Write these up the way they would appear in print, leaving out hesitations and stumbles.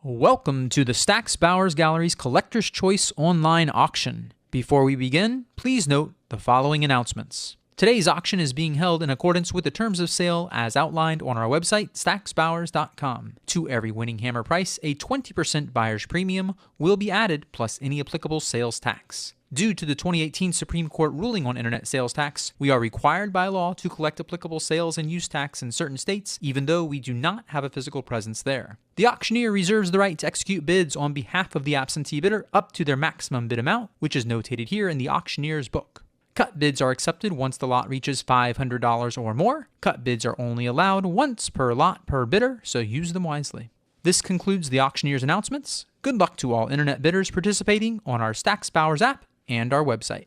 Welcome to the Stack's Bowers Gallery's Collector's Choice Online Auction. Before we begin, please note the following announcements. Today's auction is being held in accordance with the terms of sale as outlined on our website, stacksbowers.com. To every winning hammer price, a 20% buyer's premium will be added plus any applicable sales tax. Due to the 2018 Supreme Court ruling on internet sales tax, we are required by law to collect applicable sales and use tax in certain states, even though we do not have a physical presence there. The auctioneer reserves the right to execute bids on behalf of the absentee bidder up to their maximum bid amount, which is notated here in the auctioneer's book. Cut bids are accepted once the lot reaches $500 or more. Cut bids are only allowed once per lot per bidder, so use them wisely. This concludes the auctioneer's announcements. Good luck to all internet bidders participating on our Stack's Bowers app and our website.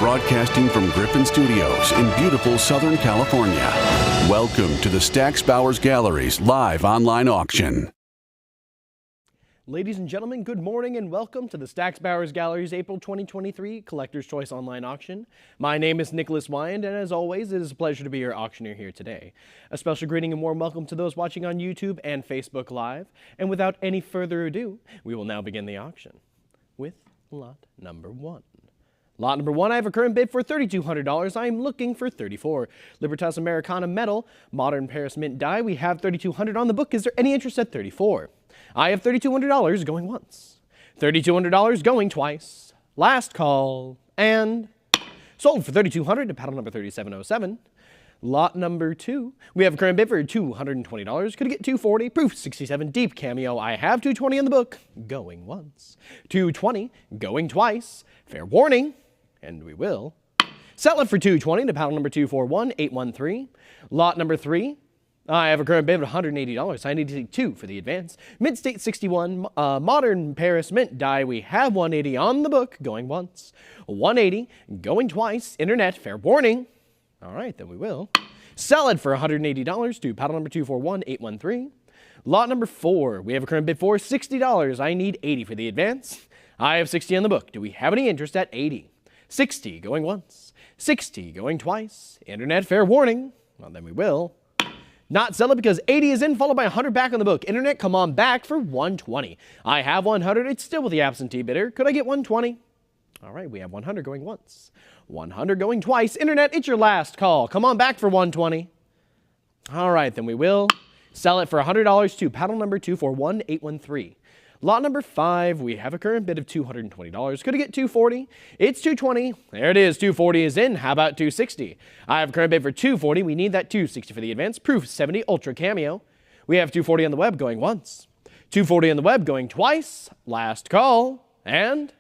Broadcasting from Griffin Studios in beautiful Southern California. Welcome to the Stack's Bowers Gallery's live online auction. Ladies and gentlemen, good morning and welcome to the Stack's Bowers Gallery's April 2023 Collector's Choice Online Auction. My name is Nicholas Wyand, and as always, it is a pleasure to be your auctioneer here today. A special greeting and warm welcome to those watching on YouTube and Facebook Live. And without any further ado, we will now begin the auction with lot number one. Lot number one, I have a current bid for $3,200. I am looking for $3,400. Libertas Americana metal, modern Paris mint die. We have $3,200 on the book. Is there any interest at $3,400? I have $3,200 going once. $3,200 going twice. Last call. And sold for $3,200 to paddle number 3707. Lot number two, we have a current bid for $220. Could I get $240? Proof 67 deep cameo. I have $220 on the book. Going once. $220 going twice. Fair warning. And we will sell it for $220 to paddle number 241813. Lot number three, I have a current bid of $180. I need to take two for the advance. Mint State 61, modern Paris mint die. We have $180 on the book, going once. $180, going twice. Internet, fair warning. All right, then we will sell it for $180 to paddle number 241813. Lot number four, we have a current bid for $60. I need $80 for the advance. I have $60 on the book. Do we have any interest at $80? $60 going once, $60 going twice. Internet, fair warning. Well, then we will not sell it because $80 is in, followed by $100 back on the book. Internet, come on back for $120. I have $100. It's still with the absentee bidder. Could I get $120? All right, we have $100 going once, $100 going twice. Internet, it's your last call. Come on back for $120. All right, then we will sell it for $100 to paddle number 241813. Lot number five, we have a current bid of $220. Could I get $240? It's $220. There it is. $240 is in. How about $260? I have a current bid for $240. We need that $260 for the advance. Proof 70 Ultra Cameo. We have $240 on the web going once. $240 on the web going twice. Last call. And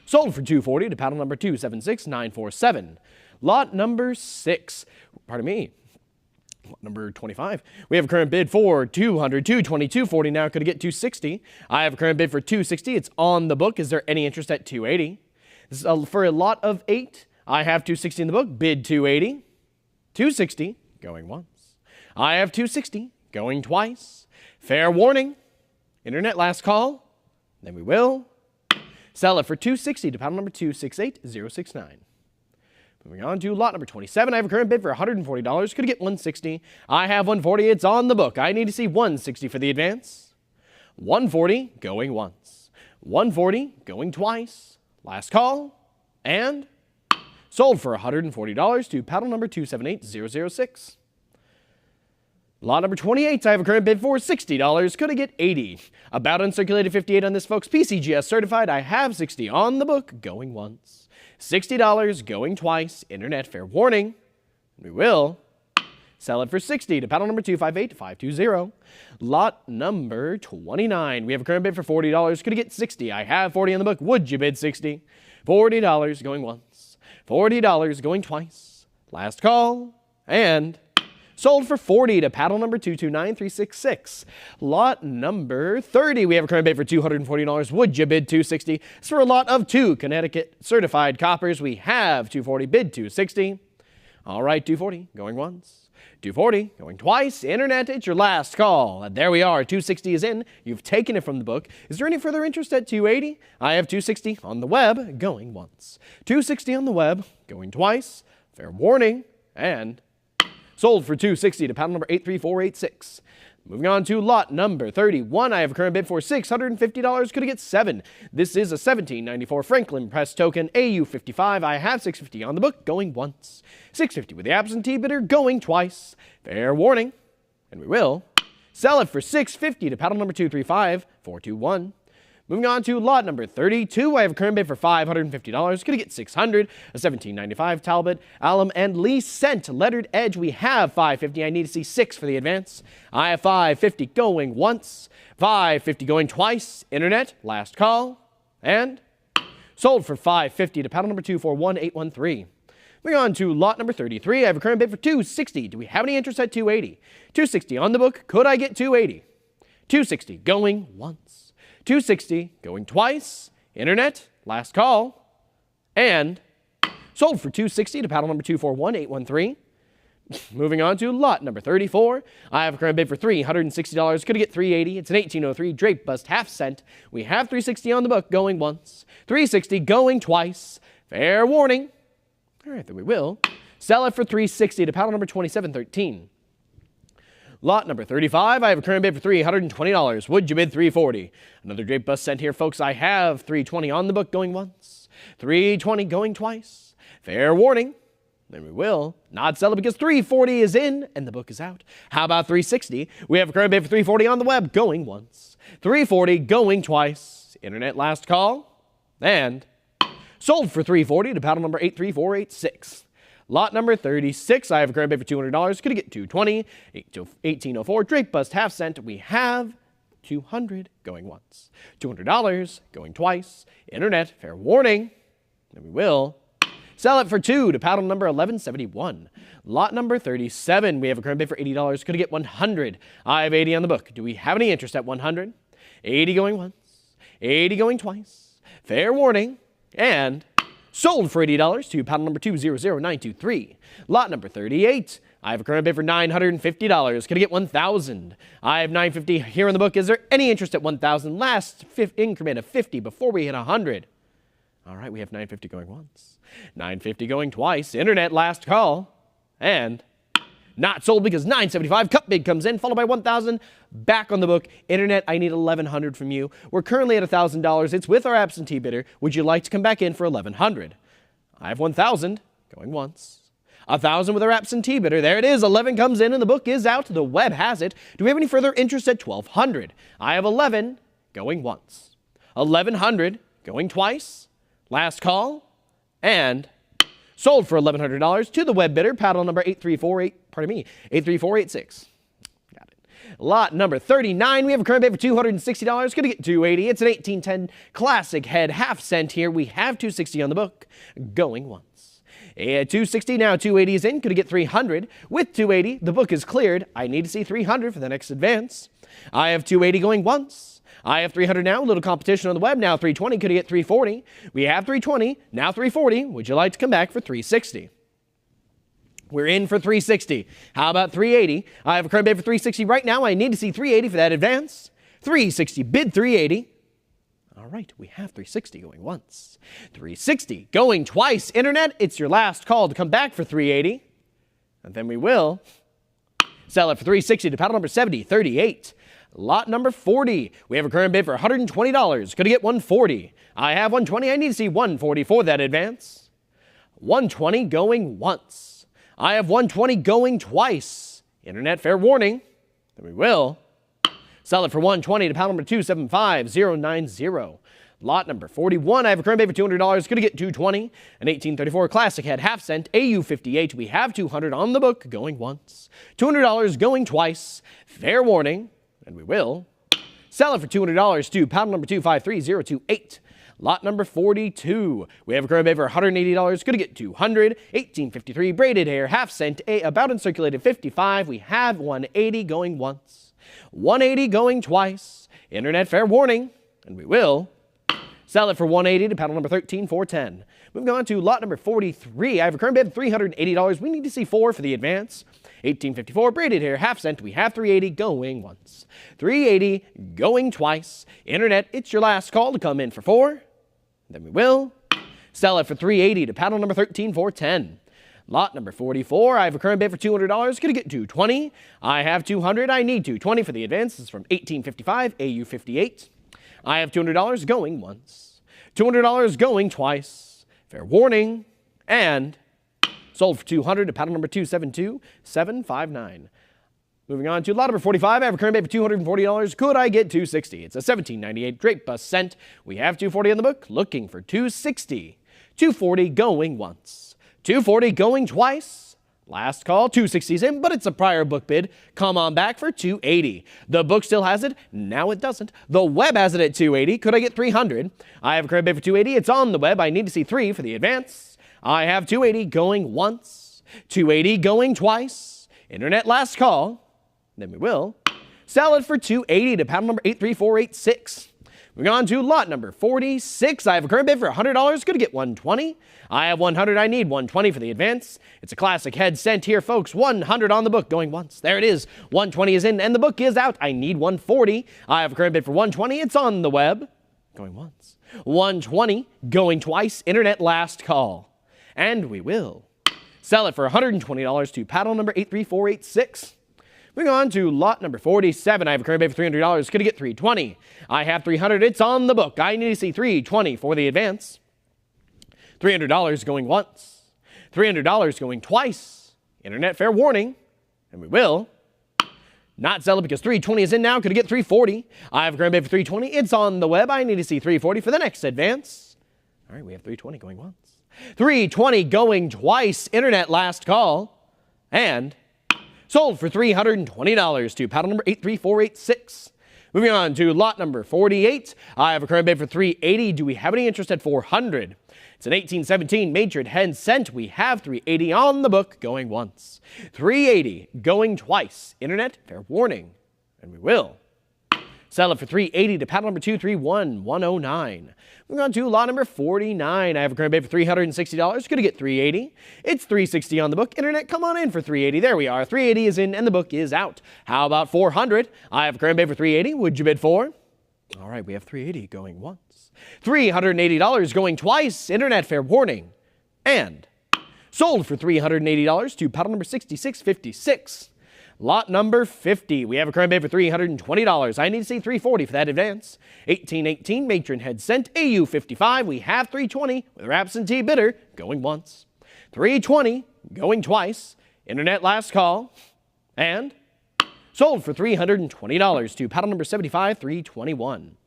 sold for $240 to paddle number 276947. Lot number six. Pardon me. Number 25. We have a current bid for $200, $220, $240 now. Could I get $260? I have a current bid for $260. It's on the book. Is there any interest at $280? This is for a lot of 8. I have $260 in the book. Bid $280. $260 going once. I have $260 going twice. Fair warning. Internet, last call. Then we will sell it for $260 to paddle number 268069. Moving on to lot number 27, I have a current bid for $140. Could I get $160? I have $140. It's on the book. I need to see $160 for the advance. $140 going once. $140 going twice. Last call. And sold for $140 to paddle number 278006. Lot number 28, I have a current bid for $60. Could I get $80? About uncirculated 58 on this, folks. PCGS certified. I have $60 on the book going once. $60 going twice. Internet, fair warning. We will sell it for $60 to paddle number 258520. Lot number 29. We have a current bid for $40. Could I get $60? I have $40 on the book. Would you bid $60? $40 going once. $40 going twice. Last call. And sold for $40 to paddle number 229366. Lot number 30. We have a current bid for $240. Would you bid $260? It's for a lot of 2 Connecticut certified coppers. We have $240, bid $260. All right, 240 going once. 240 going twice. Internet, it's your last call. And there we are. 260 is in. You've taken it from the book. Is there any further interest at 280? I have 260 on the web going once. 260 on the web going twice. Fair warning. And sold for 260 to panel number 83486. Moving on to lot number 31, I have a current bid for $650. Could I get 7? This is a 1794 Franklin Press token AU55. I have 650 on the book going once. 650 with the absentee bidder going twice. Fair warning. And we will sell it for $650 to paddle number 235421. Moving on to lot number 32, I have a current bid for $550. Could I get 600? A 1795 Talbot, Alum, and Lee Cent lettered edge. We have $550. I need to see 6 for the advance. I have $550 going once, $550 going twice. Internet, last call, and sold for $550 to paddle number 241813. Moving on to lot number 33, I have a current bid for $260. Do we have any interest at $280? $260 on the book. Could I get $280? $260 going once. $260 going twice. Internet, last call, and sold for $260 to paddle number 241813. Moving on to lot number 34, I have a current bid for $360. Could I get $380? It's an 1803 drape bust half cent. We have $360 on the book going once. $360 going twice. Fair warning. All right, then we will sell it for $360 to paddle number 2713. Lot number 35, I have a current bid for $320. Would you bid $340? Another drape bust sent here, folks. I have $320 on the book going once, $320 going twice. Fair warning. Then we will not sell it because $340 is in and the book is out. How about $360? We have a current bid for $340 on the web going once, $340 going twice. Internet, last call, and sold for $340 to paddle number 83486. Lot number 36, I have a current bid for $200. Could I get $220? 1804 drape bust half cent. We have $200 going once, $200 going twice. Internet, fair warning. And we will sell it for $2 to paddle number 1171. Lot number 37, we have a current bid for $80. Could I get $100? I have $80 on the book. Do we have any interest at $100? $80 going once, $80 going twice. Fair warning. And sold for $80 to paddle number 200923. Lot number 38, I have a current bid for $950. Could I get $1,000? I have $950 here in the book. Is there any interest at $1,000? Last increment of 50 before we hit 100. All right, we have $950 going once, $950 going twice. Internet, last call, and not sold because $975 cut bid comes in, followed by $1,000 back on the book. Internet, I need $1,100 from you. We're currently at $1,000. It's with our absentee bidder. Would you like to come back in for $1,100? I have $1,000 going once, $1,000 with our absentee bidder. There it is. 11 comes in and the book is out. The web has it. Do we have any further interest at $1,200? I have 11 going once, 1,100 going twice. Last call, and sold for $1,100 to the web bidder, paddle number 83486. Got it. Lot number 39, we have a current bid for $260. Gonna get $280. It's an 1810 classic head half cent here. We have $260 on the book, going once. At $260 now, $280 is in. Could I get $300? With $280, the book is cleared. I need to see $300 for the next advance. I have $280 going once. I have $300 now, a little competition on the web, now $320, could I get $340? We have $320, now $340, would you like to come back for $360? We're in for $360. How about $380? I have a current bid for $360 right now, I need to see $380 for that advance. $360, bid $380. All right, we have $360 going once. $360 going twice. Internet, it's your last call to come back for $380. And then we will sell it for $360 to paddle number 7038. Lot number 40, we have a current bid for $120. Could I get $140? I have $120. I need to see $140 for that advance. $120 going once. I have $120 going twice. Internet, fair warning. Then we will sell it for $120 to paddle number 275090. Lot number 41, I have a current bid for $200. Could I get $220? An 1834 classic head half cent AU58. We have $200 on the book going once. $200 going twice. Fair warning. And we will sell it for $200 to paddle number 253028. Lot number 42. We have a current bid for $180. Could I get $200? 1853 braided hair, half cent, about uncirculated 55. We have $180 going once, $180 going twice. Internet, fair warning. And we will Sell it for $180 to paddle number 13410. Moving on to lot number 43. I have a current bid of $380. We need to see 4 for the advance. 1854 braided hair, half cent. We have 380 going once. 380 going twice. Internet, it's your last call to come in for 4. Then we will sell it for $380 to paddle number 13410. Lot number 44, I have a current bid for $200. Gonna get $220. I have $200. I need $220 for the advance. This is from 1855, AU 58. I have $200 going once. $200 going twice. Fair warning. And sold for $200 to paddle number 272759. Moving on to lot number 45, I have a current bid for $240. Could I get $260? It's a 1798 drape bus cent. We have $240 on the book, looking for $260. $240 going once. $240 going twice. Last call, $260's in, but it's a prior book bid. Come on back for $280. The book still has it. Now it doesn't. The web has it at $280. Could I get $300? I have a current bid for $280. It's on the web. I need to see 3 for the advance. I have $280 going once. $280 going twice. Internet last call. Then we will sell it for $280 to paddle number 83486. Moving on to lot number 46. I have a current bid for $100. Going to get $120. I have $100. I need $120 for the advance. It's a classic head cent here, folks. $100 on the book going once. There it is. $120 is in and the book is out. I need $140. I have a current bid for $120. It's on the web. Going once. $120 going twice. Internet last call. And we will sell it for $120 to paddle number 83486. Moving on to lot number 47. I have a current bid for $300. Could I get $320? I have $300. It's on the book. I need to see $320 for the advance. $300 going once. $300 going twice. Internet fair warning. And we will not sell it because $320 is in now. Could I get $340? I have a current bid for $320. It's on the web. I need to see $340 for the next advance. All right, we have $320 going once. $320 going twice. Internet last call. And sold for $320 to paddle number 83486. Moving on to lot number 48. I have a current bid for $380. Do we have any interest at $400? It's an 1817 majored head cent. We have $380 on the book going once. $380 going twice. Internet fair warning. And we will sell it for $380 to paddle number 231109. Moving on to lot number 49. I have a current bid for $360. Gonna get $380. It's $360 on the book. Internet, come on in for $380. There we are. $380 is in and the book is out. How about $400? I have a current bid for $380. Would you bid for? All right, we have $380 going once. $380 going twice. Internet fair warning. And sold for $380 to paddle number 6656. Lot number 50. We have a current bid for $320. I need to see $340 for that advance. 1818 matron head cent. AU 55. We have $320 with our absentee bidder going once. $320 going twice. Internet last call. And sold for $320 to paddle number 75321.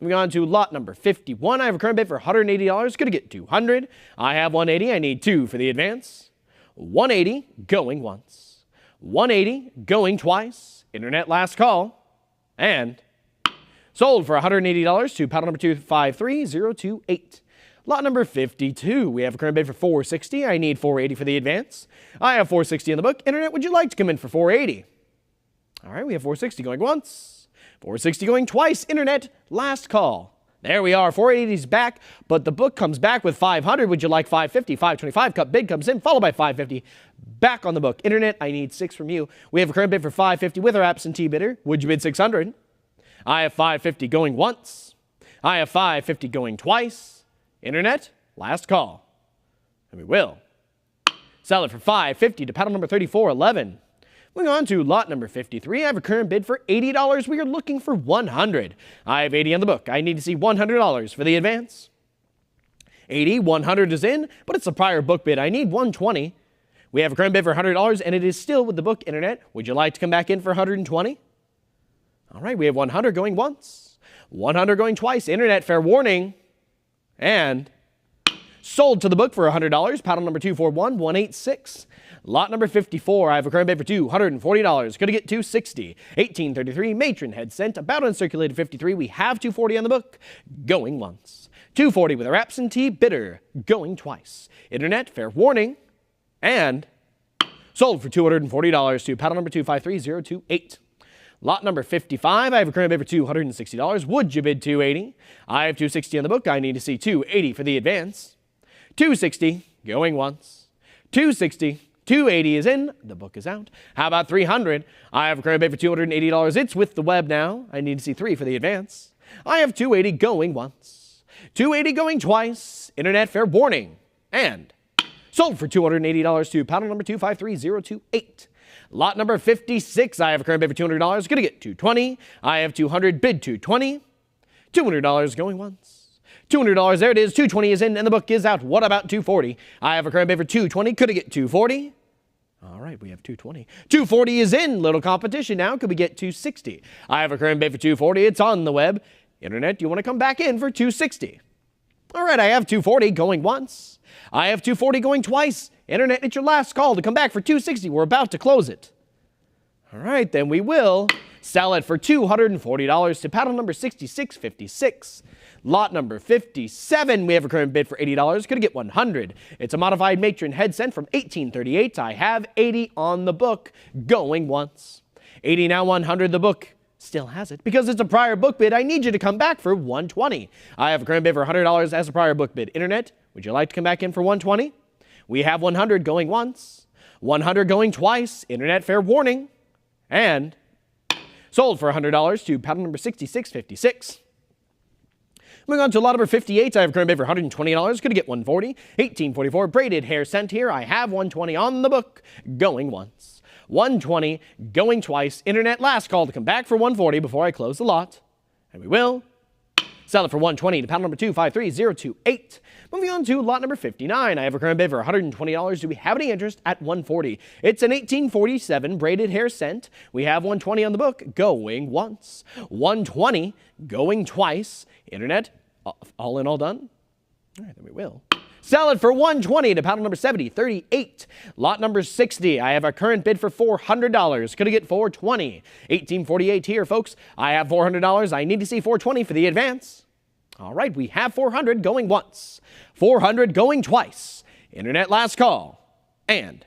Moving on to lot number 51. I have a current bid for $180. Gonna get $200. I have $180. I need 2 for the advance. $180 going once. $180 going twice. Internet last call. And sold for $180 to paddle number 253028. Lot number 52. We have a current bid for $460. I need $480 for the advance. I have $460 in the book. Internet, would you like to come in for $480? All right, we have $460 going once. $460 going twice. Internet last call. There we are. $480 is back, but the book comes back with $500. Would you like $550? $525. Cut bid comes in, followed by $550. Back on the book. Internet, I need 6 from you. We have a current bid for $550 with our absentee bidder. Would you bid $600? I have $550 going once. I have $550 going twice. Internet, last call. And we will sell it for $550 to paddle number 3411. Moving on to lot number 53, I have a current bid for $80. We are looking for $100. I have $80 on the book. I need to see $100 for the advance. $80, $100 is in, but it's a prior book bid. I need $120. We have a current bid for $100, and it is still with the book. Internet, would you like to come back in for $120? All right, we have $100 going once. $100 going twice. Internet, fair warning. And sold to the book for $100. Paddle number 241186. Lot number 54, I have a current bid for $240. Gonna get $260. 1833 matron head cent, about uncirculated 53. We have $240 on the book, going once. $240 with our absentee bidder, going twice. Internet, fair warning. And sold for $240 to paddle number 253028. Lot number 55, I have a current bid for $260. Would you bid $280? I have $260 on the book. I need to see $280 for the advance. $260, going once. $260, $280 is in. The book is out. How about $300? I have a current bid for $280. It's with the web now. I need to see $3 for the advance. I have $280 going once. $280 going twice. Internet fair warning. And sold for $280 to panel number 253028. Lot number 56, I have a current bid for $200. Going to get $220. I have $200, bid $220. $200 going once. $200, there it is. $220 is in, and the book is out. What about $240? I have a current bid for $220. Could I get $240? All right, we have $220. $240 is in. Little competition now. Could we get $260? I have a current bid for $240. It's on the web. Internet, do you want to come back in for $260? All right, I have $240 going once. I have $240 going twice. Internet, it's your last call to come back for $260. We're about to close it. All right, then we will sell it for $240 to paddle number 6656. Lot number 57, we have a current bid for $80. Could I get $100? It's a modified matron headset from 1838. I have $80 on the book, going once. $80 now, $100 the book. Still has it. Because it's a prior book bid, I need you to come back for $120. I have a current bid for $100 as a prior book bid. Internet, would you like to come back in for $120? We have $100 going once, $100 going twice. Internet fair warning. And sold for $100 to paddle number 6656. Moving on to lot number 58, I have a current bid for $120. Could I get $140? 1844 braided hair scent here. I have $120 on the book, going once. $120 going twice. Internet, last call to come back for $140 before I close the lot. And we will sell it for $120 to paddle number 253028. Moving on to lot number 59. I have a current bid for $120. Do we have any interest at $140? It's an 1847 braided hair scent. We have $120 on the book, going once. $120 going twice. Internet, all in, all done? All right, then we will sell it for $120 to paddle number 7038. Lot number 60. I have a current bid for $400. Could I get $420? 1848 here, folks. I have $400. I need to see $420 for the advance. All right, we have $400 going once. $400 going twice. Internet, last call. And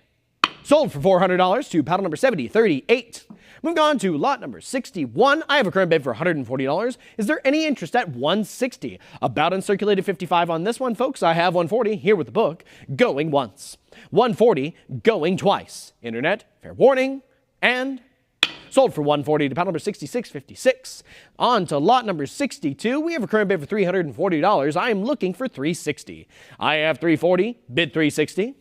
sold for $400 to paddle number 7038. Moving on to lot number 61. I have a current bid for $140. Is there any interest at $160? About uncirculated 55 on this one, folks. I have $140 here with the book, going once. $140 going twice. Internet, fair warning. And sold for $140 to paddle number 6656. On to lot number 62. We have a current bid for $340. I am looking for $360. I have $340, bid $360.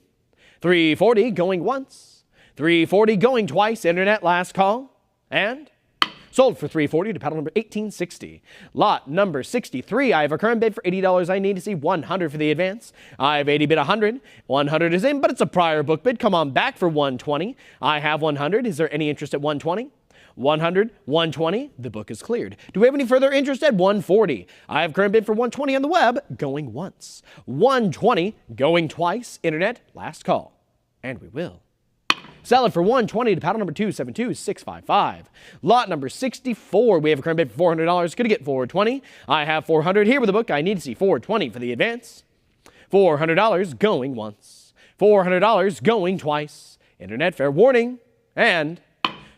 $340 going once. $340 going twice. Internet, last call. And sold for $340 to paddle number 1860. Lot number 63. I have a current bid for $80. I need to see $100 for the advance. I have 80 bid $100. $100 is in, but it's a prior book bid. Come on back for $120. I have $100. Is there any interest at $120? $100, $120, the book is cleared. Do we have any further interest at $140? I have current bid for $120 on the web, going once. $120, going twice. Internet, last call. And we will sell it for $120 to paddle number 272655. Lot number 64, we have a current bid for $400. Could I get $420? I have $400 here with the book. I need to see $420 for the advance. $400 going once. $400 going twice. Internet, fair warning. And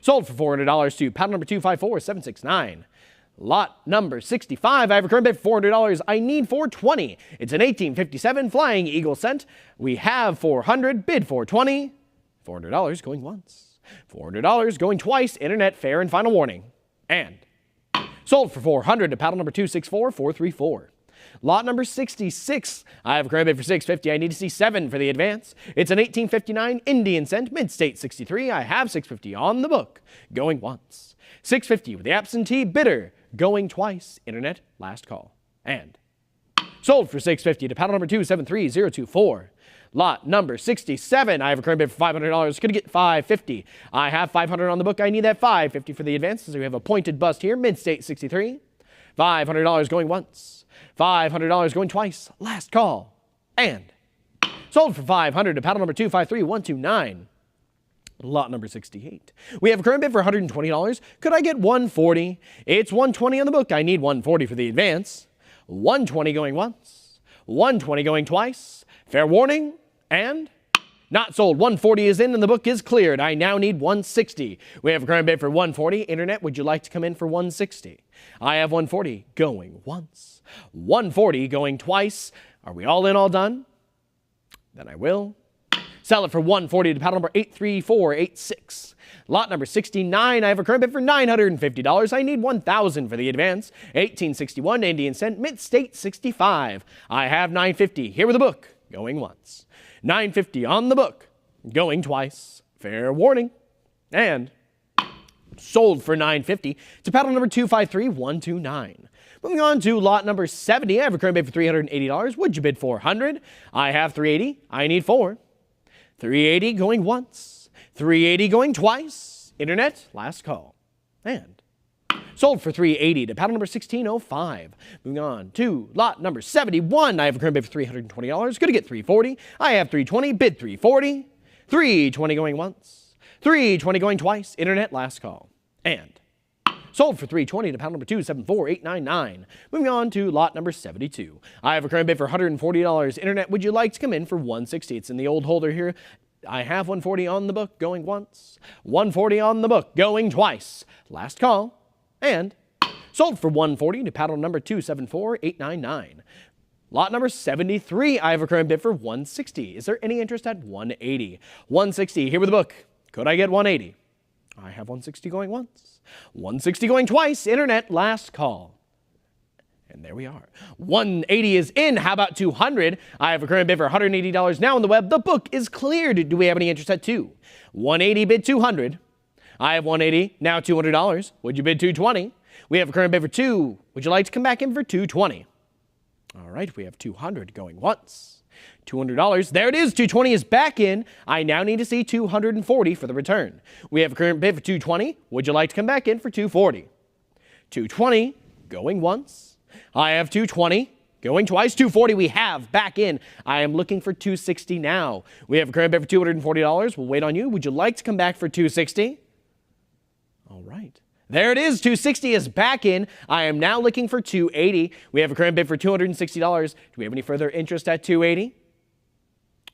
sold for $400 to paddle number 254769. Lot number 65, I have a current bid for $400. I need $420. It's an 1857 Flying Eagle scent. We have $400, bid $420. $400 going once. $400 going twice. Internet, fair and final warning. And sold for $400 to paddle number 264434. Lot number 66, I have a current bid for $650. I need to see 7 for the advance. It's an 1859 Indian scent, mid-state 63. I have $650 on the book, going once. $650 with the absentee bidder, going twice. Internet, last call. And sold for $650 to paddle number 273024. Lot number 67, I have a current bid for $500. Could I get $550? I have $500 on the book. I need that $550 for the advance. So we have a pointed bust here, mid-state 63. $500 going once. $500 going twice. Last call. And sold for $500 to paddle number 253129. Lot number 68. We have a current bid for $120. Could I get $140? It's $120 on the book. I need $140 for the advance. $120 going once. $120 going twice. Fair warning. And Not sold. 140 is in and the book is cleared. I now need 160. We have a current bid for 140. Internet, would you like to come in for 160? I have 140 going once. 140 going twice. Are we all in, all done? Then I will sell it for 140 to paddle number 83486. Lot number 69, I have a current bid for $950. I need 1,000 for the advance. 1861 Indian cent, mid-state 65. I have 950. Here with the book, going once. 950 on the book, going twice. Fair warning. And sold for 950 to paddle number 253129. Moving on to lot number 70, I have a current bid for $380. Would you bid 400? I have 380. I need 4. 380 going once. 380 going twice. Internet, last call. And sold for 380 to paddle number 1605. Moving on to lot number 71. I have a current bid for $320. Going to get 340. I have 320. Bid 340. 320 going once. 320 going twice. Internet, last call. And sold for 320 to paddle number 274899. Moving on to lot number 72. I have a current bid for $140. Internet, would you like to come in for 160? It's in the old holder here. I have 140 on the book, going once. 140 on the book, going twice. Last call. And sold for 140 to paddle number 274899. Lot number 73, I have a current bid for 160. Is there any interest at 180? 160, here with the book. Could I get 180? I have 160 going once. 160 going twice. Internet, last call. And there we are. 180 is in. How about 200? I have a current bid for $180 now on the web. The book is cleared. Do we have any interest at 2? 180 bid 200. I have 180, now $200. Would you bid 220? We have a current bid for 2. Would you like to come back in for 220? All right, we have 200 going once. $200. There it is. 220 is back in. I now need to see 240 for the return. We have a current bid for 220. Would you like to come back in for 240? 220 going once. I have 220 going twice. 240 we have back in. I am looking for 260 now. We have a current bid for $240. We'll wait on you. Would you like to come back for 260? All right. There it is. 260 is back in. I am now looking for 280. We have a current bid for $260. Do we have any further interest at 280?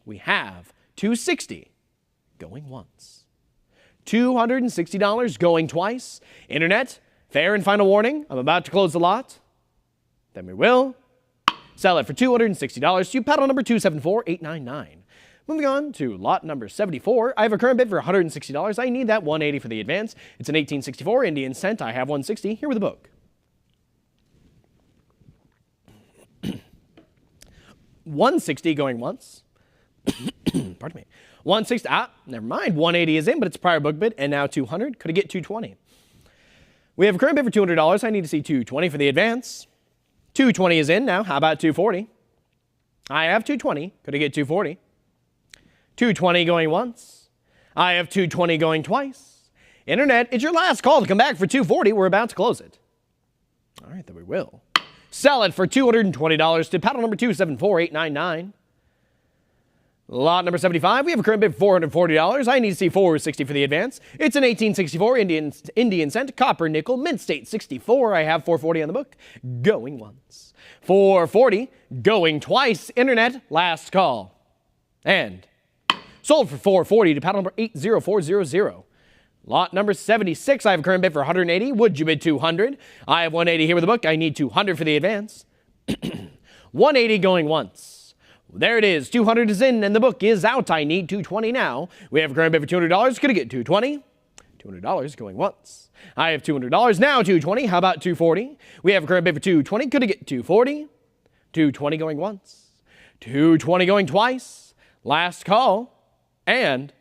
We have 260 going once. $260 going twice. Internet, fair and final warning. I'm about to close the lot. Then we will sell it for $260 to paddle number 274899. Moving on to lot number 74. I have a current bid for $160. I need that 180 for the advance. It's an 1864 Indian cent. I have 160 here with the book. 160 going once. Pardon me. 160. Never mind. 180 is in, but it's a prior book bid, and now 200. Could I get 220? We have a current bid for $200. I need to see 220 for the advance. 220 is in now. How about 240? I have 220. Could I get 240? 220 going once. I have 220 going twice. Internet, it's your last call to come back for 240. We're about to close it. All right, then we will sell it for $220 to paddle number 274899. Lot number 75, we have a current bid for $440. I need to see 460 for the advance. It's an 1864 Indian cent, copper nickel, mint state 64. I have 440 on the book, going once. 440, going twice. Internet, last call. And sold for $440 to paddle number 80400. Lot number 76, I have a current bid for $180. Would you bid $200? I have $180 here with the book. I need $200 for the advance. $180 going once. There it is. $200 is in and the book is out. I need $220 now. We have a current bid for $200. Could I get $220? $200 going once. I have $200 now. $220. How about $240? We have a current bid for $220. Could I get $240? $220 going once. $220 going twice. Last call. And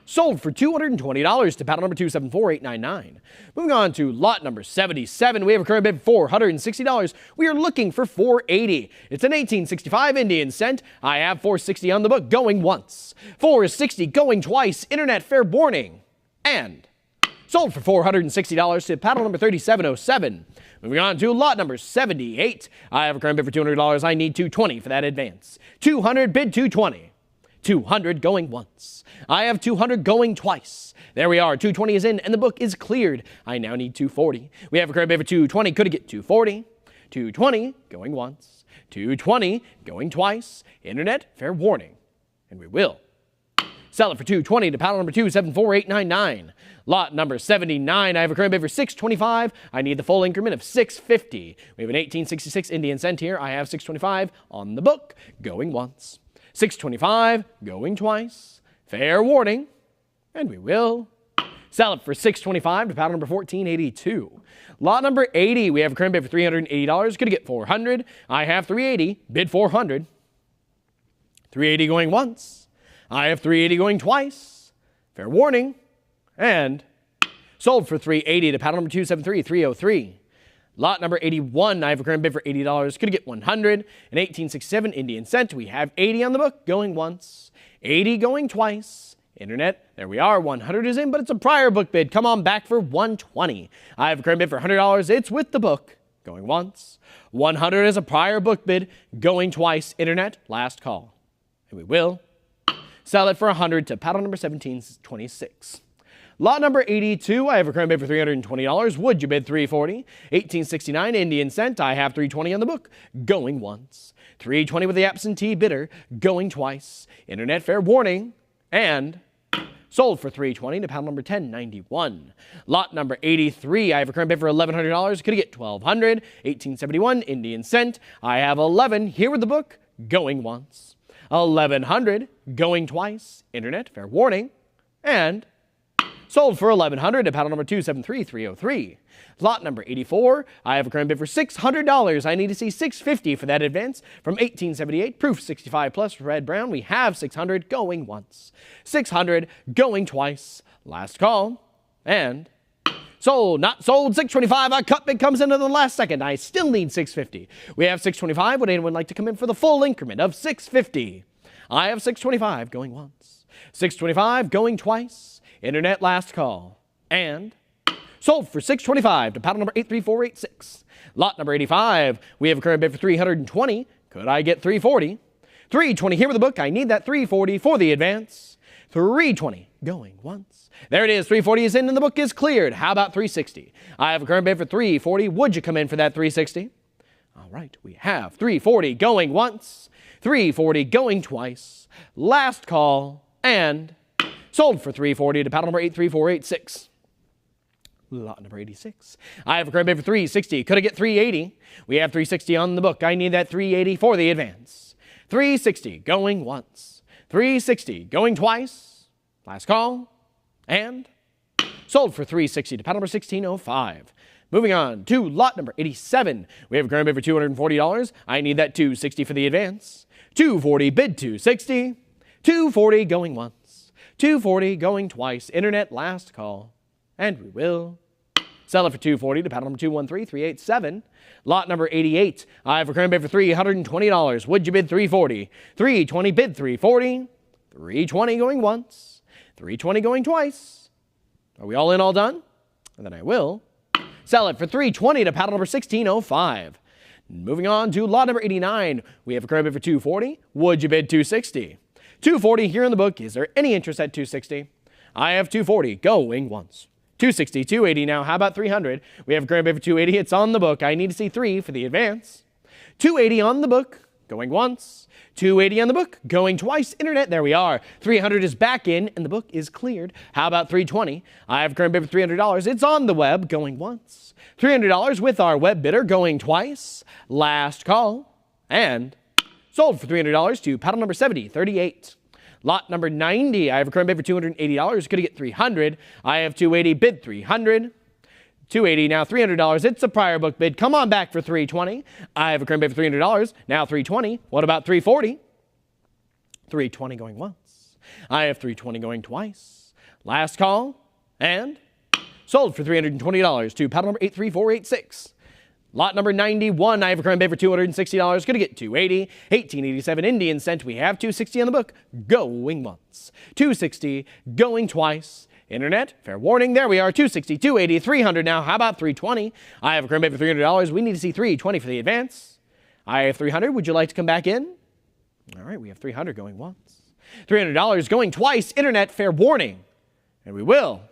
sold for $220 to paddle number 274899. Moving on to lot number 77. We have a current bid for $460. We are looking for $480. It's an 1865 Indian cent. I have $460 on the book, going once. $460 going twice. Internet, fair warning. And sold for $460 to paddle number 3707. Moving on to lot number 78. I have a current bid for $200. I need $220 for that advance. 200 bid $220. 200 going once. I have 200 going twice. There we are. 220 is in and the book is cleared. I now need 240. We have a current bid for 220. Could I get 240? 220 going once. 220 going twice. Internet, fair warning. And we will Sell it for $2.20 to panel number 274899. Lot number 79, I have a current bid for $6.25. I need the full increment of $6.50. We have an 1866 Indian cent here. I have $6.25 on the book, going once. $6.25, going twice. Fair warning, and we will sell it for $6.25 to panel number 1482. Lot number 80, we have a current bid for $380. Going to get $400. I have $380, bid $400. $380 going once. I have $380 going twice. Fair warning. And sold for $380 to panel number 273303. Lot number 81, I have a current bid for $80. Could get $100. An 1867 Indian cent. We have 80 on the book, going once. 80 going twice. Internet, there we are. 100 is in, but it's a prior book bid. Come on back for $120. I have a current bid for $100. It's with the book, going once. 100 is a prior book bid, going twice. Internet, last call. And we will sell it for $100 to panel number 1726. Lot number 82, I have a current bid for $320. Would you bid $340? 1869 Indian cent. I have $320 on the book, going once. $320 with the absentee bidder, going twice. Internet, fair warning, and sold for $320 to panel number 1091. Lot number 83, I have a current bid for $1,100. Could get $1,200. 1871 Indian cent. I have 11 here with the book, going once. 1,100 going twice. Internet, fair warning, and sold for $1,100 to panel number 273303. Lot number 84, I have a current bid for $600. I need to see $650 for that advance from 1878. Proof 65 plus red brown. We have $600 going once. $600 going twice. Last call. And sold, not sold. $625. A cut bid comes in at the last second. I still need $650. We have $625. Would anyone like to come in for the full increment of $650? I have $625 going once. $625 going twice. Internet, last call. And sold for $625 to panel number 83486. Lot number 85, we have a current bid for $320. Could I get $340? $320 here with the book. I need that $340 for the advance. $320 going once. There it is. $340 is in and the book is cleared. How about $360? I have a current bid for $340. Would you come in for that $360? All right, we have $340 going once. $340 going twice. Last call. And sold for $340 to panel number 83486. Lot number 86. I have a current bid for $360. Could I get $380? We have $360 on the book. I need that $380 for the advance. $360 going once. $360 going twice. Last call. And sold for $360 to panel number 1605. Moving on to lot number 87. We have a current bid for $240. I need that $260 for the advance. $240 bid $260. $240 going once. $240 going twice. Internet, last call. And we will sell it for $240 to panel number 213387. Lot number 88. I have a current bid for $320. Would you bid $340? $320 bid $340. $320 going once. $320 going twice. Are we all in, all done? And then I will sell it for $320 to panel number 1605. Moving on to lot number 89. We have a current bid for $240. Would you bid $260? $240 here in the book. Is there any interest at $260? I have $240 going once. $260, $280 now. How about $300? We have a current bid for $280. It's on the book. I need to see $3 for the advance. $280 on the book, going once. $280 on the book, going twice. Internet, there we are. $300 is back in, and the book is cleared. How about $320? I have a current bid for $300. It's on the web, going once. $300 with our web bidder, going twice. Last call. And sold for $300 to panel number 7038. Lot number 90, I have a current bid for $280. Could I get $300? I have $280, bid $300. $280, now $300. It's a prior book bid. Come on back for $320. I have a current bid for $300. Now $320. What about $340? $320 going once. I have $320 going twice. Last call. And sold for $320 to panel number 83486. Lot number 91, I have a current bid for $260. Going to get $280. 1887 Indian cent. We have $260 on the book. Going once. $260 going twice. Internet, fair warning. There we are. $260, $280, $300 now. How about $320? I have a current bid for $300. We need to see $320 for the advance. I have $300. Would you like to come back in? All right, we have $300 going once. $300 going twice. Internet, fair warning. And we will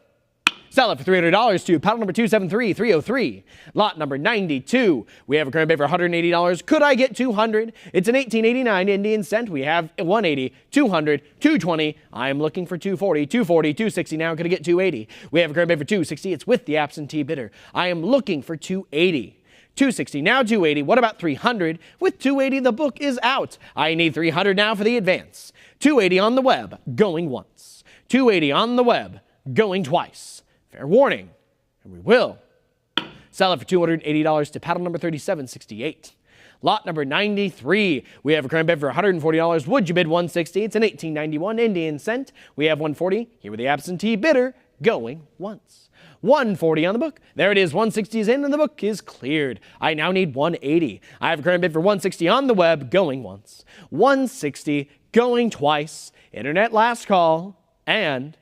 Sell it for $300 to paddle number 273303. Lot number 92. We have a current bid for $180. Could I get 200? It's an 1889 Indian cent. We have 180, 200, 220. I'm looking for 240, 240, 260 now. Could I get 280? We have a current bid for 260. It's with the absentee bidder. I am looking for 280. 260, now 280. What about 300? With 280, the book is out. I need 300 now for the advance. 280 on the web, going once. 280 on the web, going twice. Fair warning, and we will sell it for $280 to paddle number 3768. Lot number 93, we have a current bid for $140. Would you bid 160? It's an 1891 Indian cent. We have 140, here with the absentee bidder, going once. 140 on the book. There it is, 160 is in and the book is cleared. I now need 180. I have a current bid for 160 on the web, going once. 160, going twice. Internet last call, and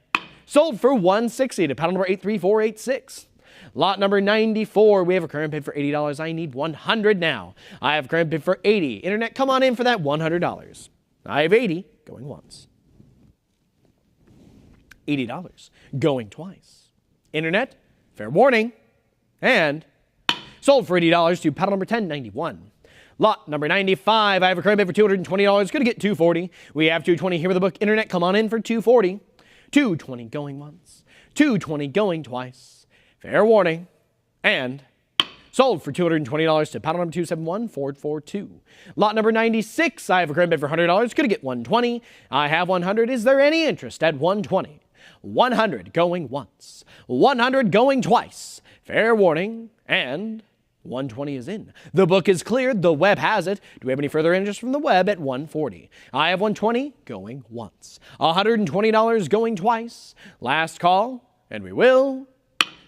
sold for 160 to paddle number 83486. Lot number 94, we have a current bid for $80. I need 100 now. I have a current bid for 80. Internet, come on in for that $100. I have 80, going once. $80, going twice. Internet, fair warning, and sold for $80 to paddle number 1091. Lot number 95, I have a current bid for $220. Gonna get 240. We have 220 here with the book. Internet, come on in for 240. 220 going once, 220 going twice. Fair warning, and sold for $220 to paddle number 271442. Lot number 96, I have a current bid for $100. Gonna get 120. I have 100. Is there any interest at 120? 100 going once, 100 going twice. Fair warning, and 120 is in. The book is cleared. The web has it. Do we have any further interest from the web at 140? I have 120 going once, $120 going twice. Last call, and we will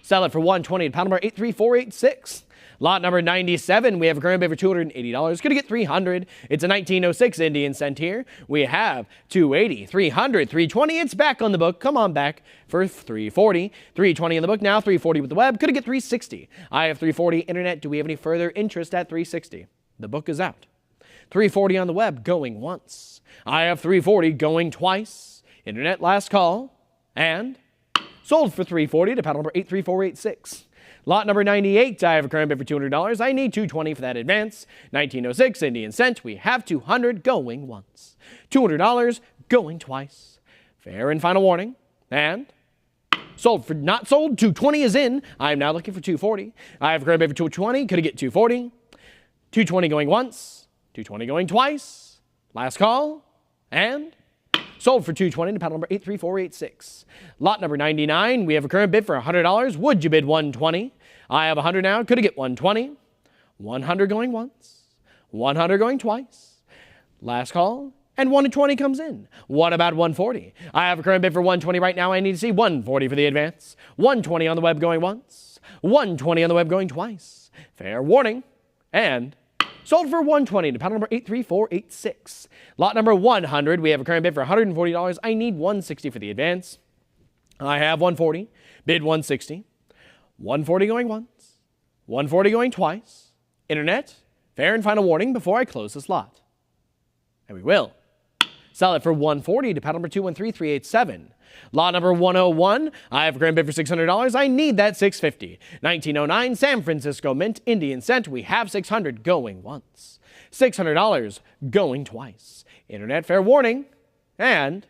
sell it for 120 at paddle number 83486. Lot number 97, we have a current bid for $280. Gonna get 300. It's a 1906 Indian cent here. We have 280, 300, 320. It's back on the book. Come on back for 340. 320 in the book now, 340 with the web. Could get 360. I have 340. Internet, do we have any further interest at 360? The book is out. 340 on the web, going once. I have 340 going twice. Internet, last call, and sold for 340 to paddle number 83486. Lot number 98, I have a current bid for $200. I need 220 for that advance. 1906 Indian cent. We have 200 going once. $200 going twice. Fair and final warning. And sold for not sold. 220 is in. I am now looking for 240. I have a current bid for 220. Could I get 240? 220 going once. 220 going twice. Last call. And sold for 220 to paddle number 83486. Lot number 99, we have a current bid for $100. Would you bid 120? I have 100 now. Could I get 120? 100 going once. 100 going twice. Last call. And 120 comes in. What about 140? I have a current bid for 120 right now. I need to see 140 for the advance. 120 on the web going once. 120 on the web going twice. Fair warning. And sold for 120 to paddle number 83486. Lot number 100, we have a current bid for $140. I need 160 for the advance. I have 140. Bid 160. 140 going once. 140 going twice. Internet, fair and final warning before I close this lot. And we will sell it for 140 to paddle number 213387. Lot number 101, I have a current bid for $600. I need that 650. 1909 San Francisco Mint Indian cent. We have 600 going once. $600 going twice. Internet, fair warning. And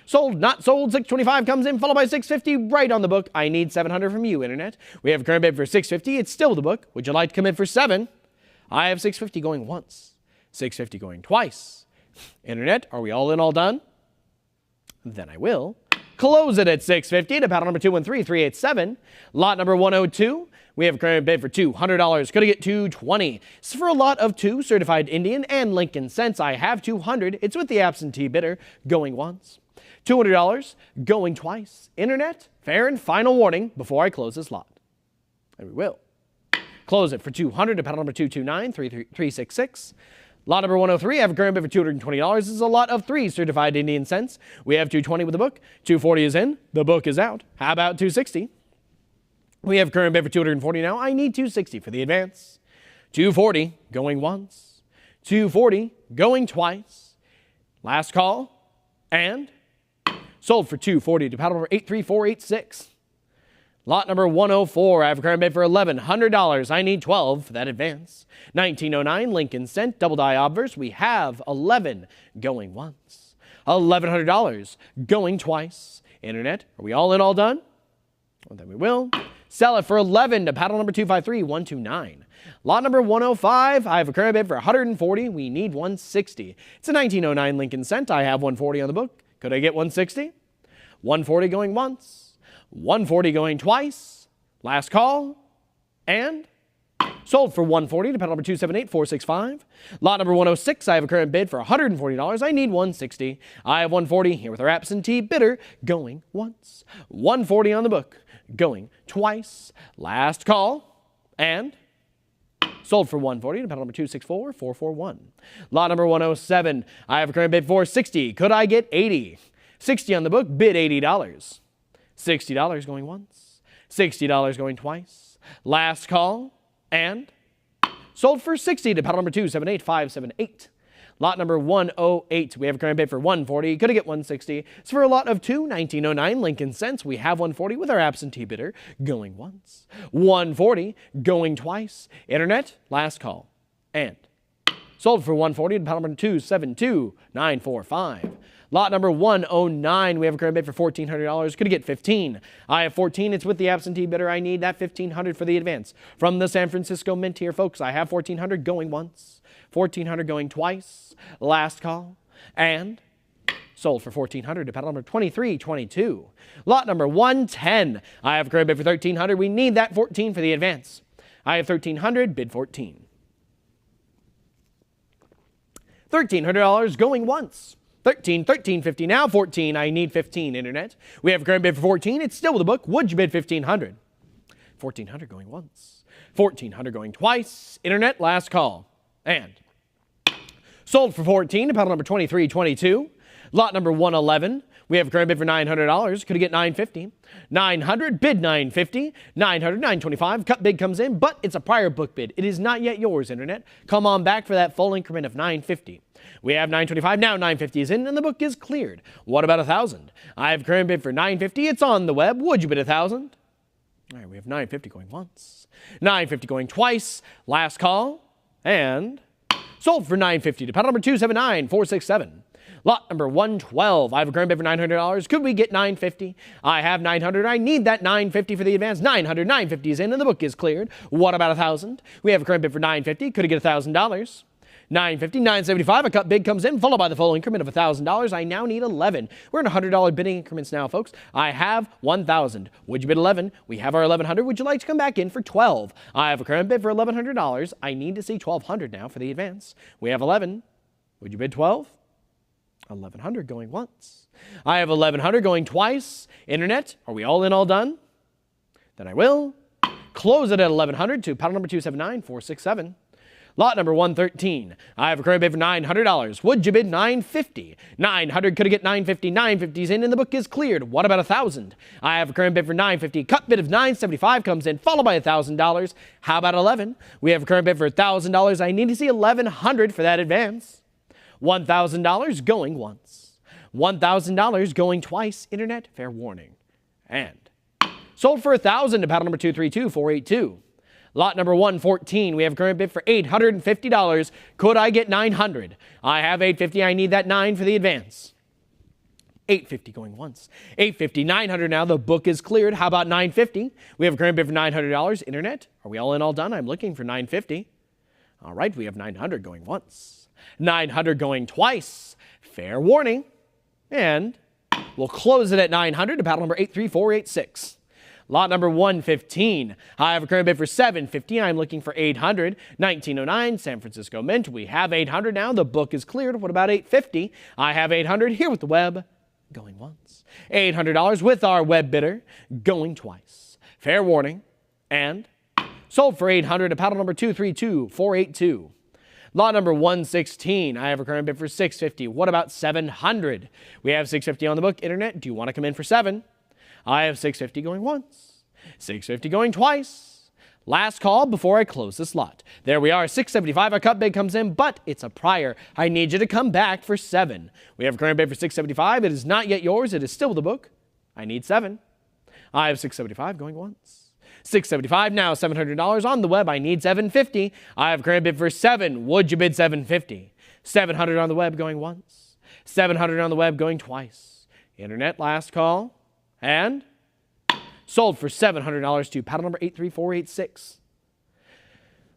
sold, not sold. 625 comes in, followed by 650 right on the book. I need 700 from you, Internet. We have a current bid for 650. It's still the book. Would you like to come in for 7? I have 650 going once. 650 going twice. Internet, are we all in, all done? Then I will close it at 650 to paddle number 213387. Lot number 102, we have a current bid for $200. Could I get 220? It's for a lot of 2 certified Indian and Lincoln cents. I have 200. It's with the absentee bidder going once. $200 going twice. Internet, fair and final warning before I close this lot. And we will close it for 200 to paddle number 229366. Lot number 103, I have a current bid for $220. This is a lot of 3 certified Indian cents. We have 220 with the book. 240 is in. The book is out. How about 260? We have current bid for $240 now. I need 260 for the advance. 240 going once. 240 going twice. Last call. And sold for $240 to paddle number 83486. Lot number 104, I have a current bid for $1,100. I need 12 for that advance. 1909 Lincoln Cent double die obverse. We have 11 going once. $1,100 going twice. Internet, are we all in, all done? Well, then we will. Sell it for 11 to paddle number 253129. Lot number 105, I have a current bid for 140. We need 160. It's a 1909 Lincoln Cent. I have 140 on the book. Could I get 160? 140 going once. 140 going twice. Last call. And sold for 140 to paddle number 278465. Lot number 106, I have a current bid for $140. I need 160. I have 140 here with our absentee bidder going once. 140 on the book going twice. Last call. And sold for 140 to paddle number 264441. Lot number 107, I have a current bid for 60. Could I get 80? 60 on the book, bid $80. $60 going once. $60 going twice. Last call. And sold for 60 to paddle number 278578. Lot number 108, we have a current bid for 140. Could I get 160? It's for a lot of 1909 Lincoln Cents. We have 140 with our absentee bidder going once. 140 going twice. Internet, last call. And sold for 140 to paddle number 272945. Lot number 109, we have a current bid for $1,400. Could I get 15? I have 14. It's with the absentee bidder. I need that $1,500 for the advance. From the San Francisco Mint here, folks, I have $1,400 going once, $1,400 going twice. Last call. And sold for $1,400 to paddle number 2322. Lot number 110, I have a current bid for $1,300. We need that 14 for the advance. I have $1,300, bid 14. $1,300 going once. 13, 13.50 now, 14, I need 15, Internet. We have a current bid for 14, it's still with the book. Would you bid 1,500? 1,400 going once. 1,400 going twice. Internet, last call. And sold for 14 to paddle number 2322. Lot number 111, we have a current bid for $900. Could I get 950? 900, bid 950. 900, 925, cut bid comes in, but it's a prior book bid. It is not yet yours, Internet. Come on back for that full increment of 950. We have 925, now 950 is in, and the book is cleared. What about 1,000? I have a current bid for 950. It's on the web. Would you bid 1,000? All right, we have 950 going once. 950 going twice. Last call. And sold for 950 to paddle number 279467. Lot number 112, I have a current bid for $900. Could we get 950? I have 900. I need that 950 for the advance. 900, 950 is in, and the book is cleared. What about 1,000? We have a current bid for 950. Could I get $1,000? 950, 975, a cut bid comes in, followed by the full increment of $1,000. I now need 11. We're in $100 bidding increments now, folks. I have 1,000. Would you bid 11? We have our 1,100. Would you like to come back in for 12? I have a current bid for $1,100. I need to see 1,200 now for the advance. We have 11. Would you bid 12? 1,100 going once. I have 1,100 going twice. Internet, are we all in, all done? Then I will close it at 1,100 to paddle number 279467. Lot number 113, I have a current bid for $900. Would you bid 950? 900, could I get 950? 950's in, and the book is cleared. What about 1,000? I have a current bid for 950. Cut bid of 975 comes in, followed by $1,000. How about 11? We have a current bid for $1,000. I need to see 1,100 for that advance. $1,000 going once. $1,000 going twice. Internet, fair warning. And sold for 1,000 to paddle number 232482. Lot number 114, we have a current bid for $850. Could I get 900? I have 850. I need that 9 for the advance. 850 going once. 850, 900 now. The book is cleared. How about 950? We have a current bid for $900. Internet, are we all in, all done? I'm looking for 950. All right, we have 900 going once. 900 going twice. Fair warning. And we'll close it at 900 to paddle number 83486. Lot number 115, I have a current bid for $750. I'm looking for $800. 1909 San Francisco Mint. We have $800 now. The book is cleared. What about $850? I have $800 here with the web going once. $800 with our web bidder going twice. Fair warning. And sold for $800 to paddle number 232482. Lot number 116, I have a current bid for $650. What about $700? We have $650 on the book. Internet, do you want to come in for 7? I have $650 going once, $650 going twice. Last call before I close this lot. There we are, $675. A cut bid comes in, but it's a prior. I need you to come back for 7. We have a current bid for $675. It is not yet yours. It is still the book. I need 7. I have $675 going once. $675 now, $700 on the web. I need $750. I have current bid for $7. Would you bid $750? $700 on the web going once. $700 on the web going twice. Internet, last call. And sold for $700 to paddle number 83486.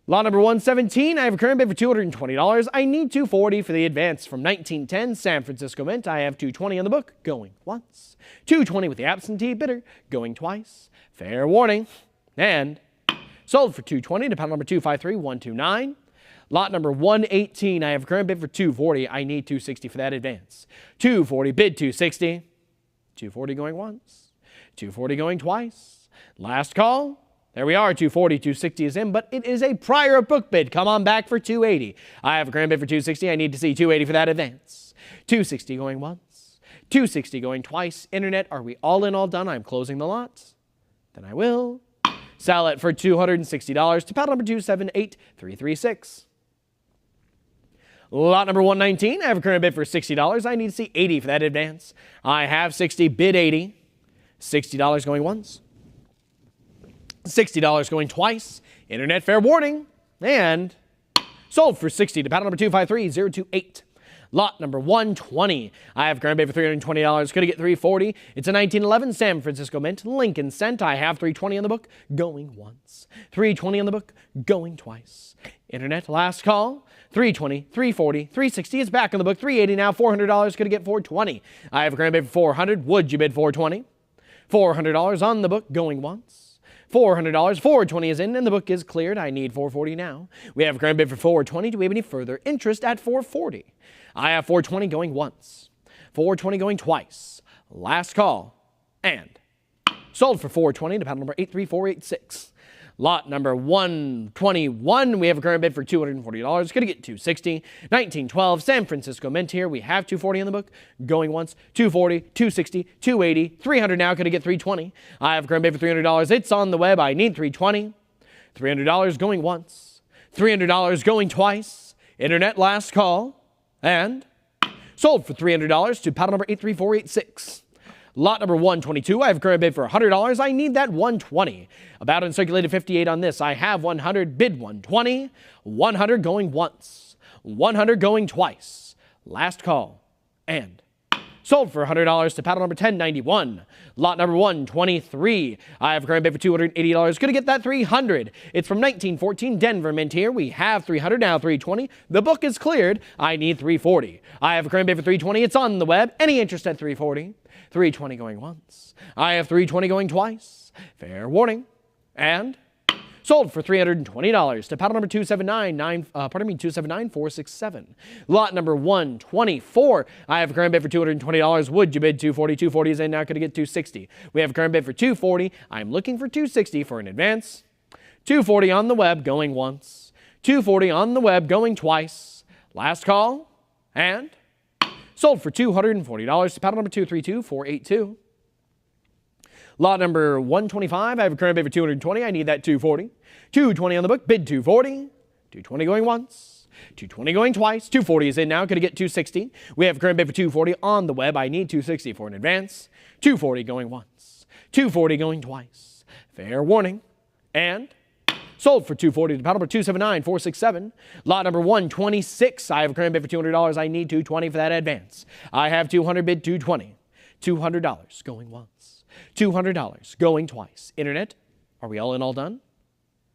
Lot number 117, I have a current bid for $220. I need $240 for the advance from 1910 San Francisco Mint. I have $220 on the book, going once. $220 with the absentee bidder, going twice. Fair warning. And sold for $220 to paddle number 253129. Lot number 118, I have a current bid for $240. I need $260 for that advance. $240, bid $260. $240 going once. $240 going twice. Last call. There we are, $240, $260 is in, but it is a prior book bid. Come on back for $280. I have a current bid for $260. I need to see $280 for that advance. $260 going once. $260 going twice. Internet, are we all in, all done? I'm closing the lot. Then I will sell it for $260 to paddle number 278336. Lot number 119, I have a current bid for $60. I need to see $80 for that advance. I have $60, bid $80. $60 going once. $60 going twice. Internet, fair warning. And sold for $60 to paddle number 253028. Lot number 120. I have current bid for $320. Could I get $340? It's a 1911 San Francisco Mint. Lincoln Cent. I have $320 on the book, going once. $320 on the book, going twice. Internet, last call. $320, $340, $360 is back on the book. $380 now. $400. Could I get $420? I have a current bid for $400. Would you bid $420? $400 on the book, going once. $400, $420 is in, and the book is cleared. I need $440 now. We have a current bid for $420. Do we have any further interest at $440? I have $420 going once. $420 going twice. Last call. And sold for $420 to paddle number 83486. Lot number 121, we have a current bid for $240. Going to get $260. 1912 San Francisco Mint here. We have $240 in the book. Going once. $240, $260, $280, $300 now. Going to get $320. I have a current bid for $300. It's on the web. I need $320. $300 going once. $300 going twice. Internet, last call. And sold for $300 to paddle number 83486. Lot number 122, I have a current bid for $100. I need that $120. About uncirculated 58 on this. I have $100, bid $120. $100 going once. $100 going twice. Last call. And sold for $100 to paddle number 1091. Lot number 123. I have a current bid for $280. Gonna get that $300. It's from 1914 Denver Mint here. We have $300 now, $320. The book is cleared. I need $340. I have a current bid for $320. It's on the web. Any interest at $340? $320 going once. I have $320 going twice. Fair warning. And sold for $320 to paddle number 279467. Lot number 124. I have a current bid for $220. Would you bid $240? $240 is in now. Could I get $260? We have a current bid for $240. I'm looking for $260 for an advance. $240 on the web going once. $240 on the web going twice. Last call. And sold for $240 to paddle number 232482. Lot number 125, I have a current bid for $220. I need that $240. $220 on the book, bid $240. $220 going once. $220 going twice. $240 is in now. Could I get $260? We have a current bid for $240 on the web. I need $260 for an advance. $240 going once. $240 going twice. Fair warning. And sold for $240 to paddle number 279467. Lot number 126. I have a current bid for $200. I need $220 for that advance. I have $200, bid $220. $200 going once. $200 going twice. Internet, are we all in, all done?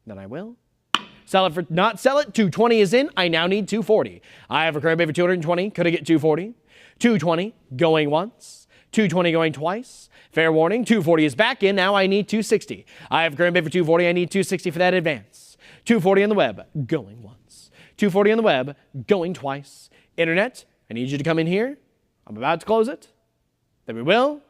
Then I will sell it for not sell it. $220 is in. I now need $240. I have a current bid for $220. Could I get $240? $220 going once. $220 going twice. Fair warning, $240 is back in. Now I need $260. I have a current bid for $240. I need $260 for that advance. $240 on the web, going once. $240 on the web, going twice. Internet, I need you to come in here. I'm about to close it. Then we will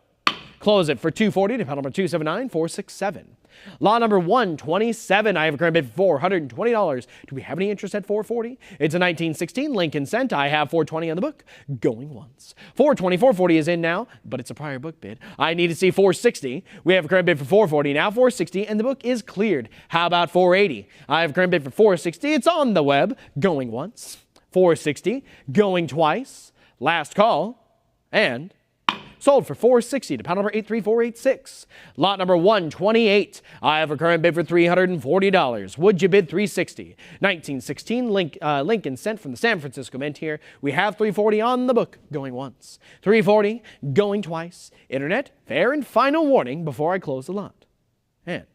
close it for $240 to paddle number 279467. Lot number 127, I have a current bid for $420. Do we have any interest at $440? It's a 1916 Lincoln Cent. I have $420 on the book, going once. $420, $440 is in now, but it's a prior book bid. I need to see $460. We have a current bid for $440, now $460, and the book is cleared. How about $480? I have a current bid for $460. It's on the web, going once. $460, going twice. Last call, and Sold for $460 to panel number 83486. Lot number 128. I have a current bid for $340. Would you bid $360? 1916 Lincoln sent from the San Francisco Mint here. We have $340 on the book, going once. $340, going twice. Internet, fair and final warning before I close the lot. And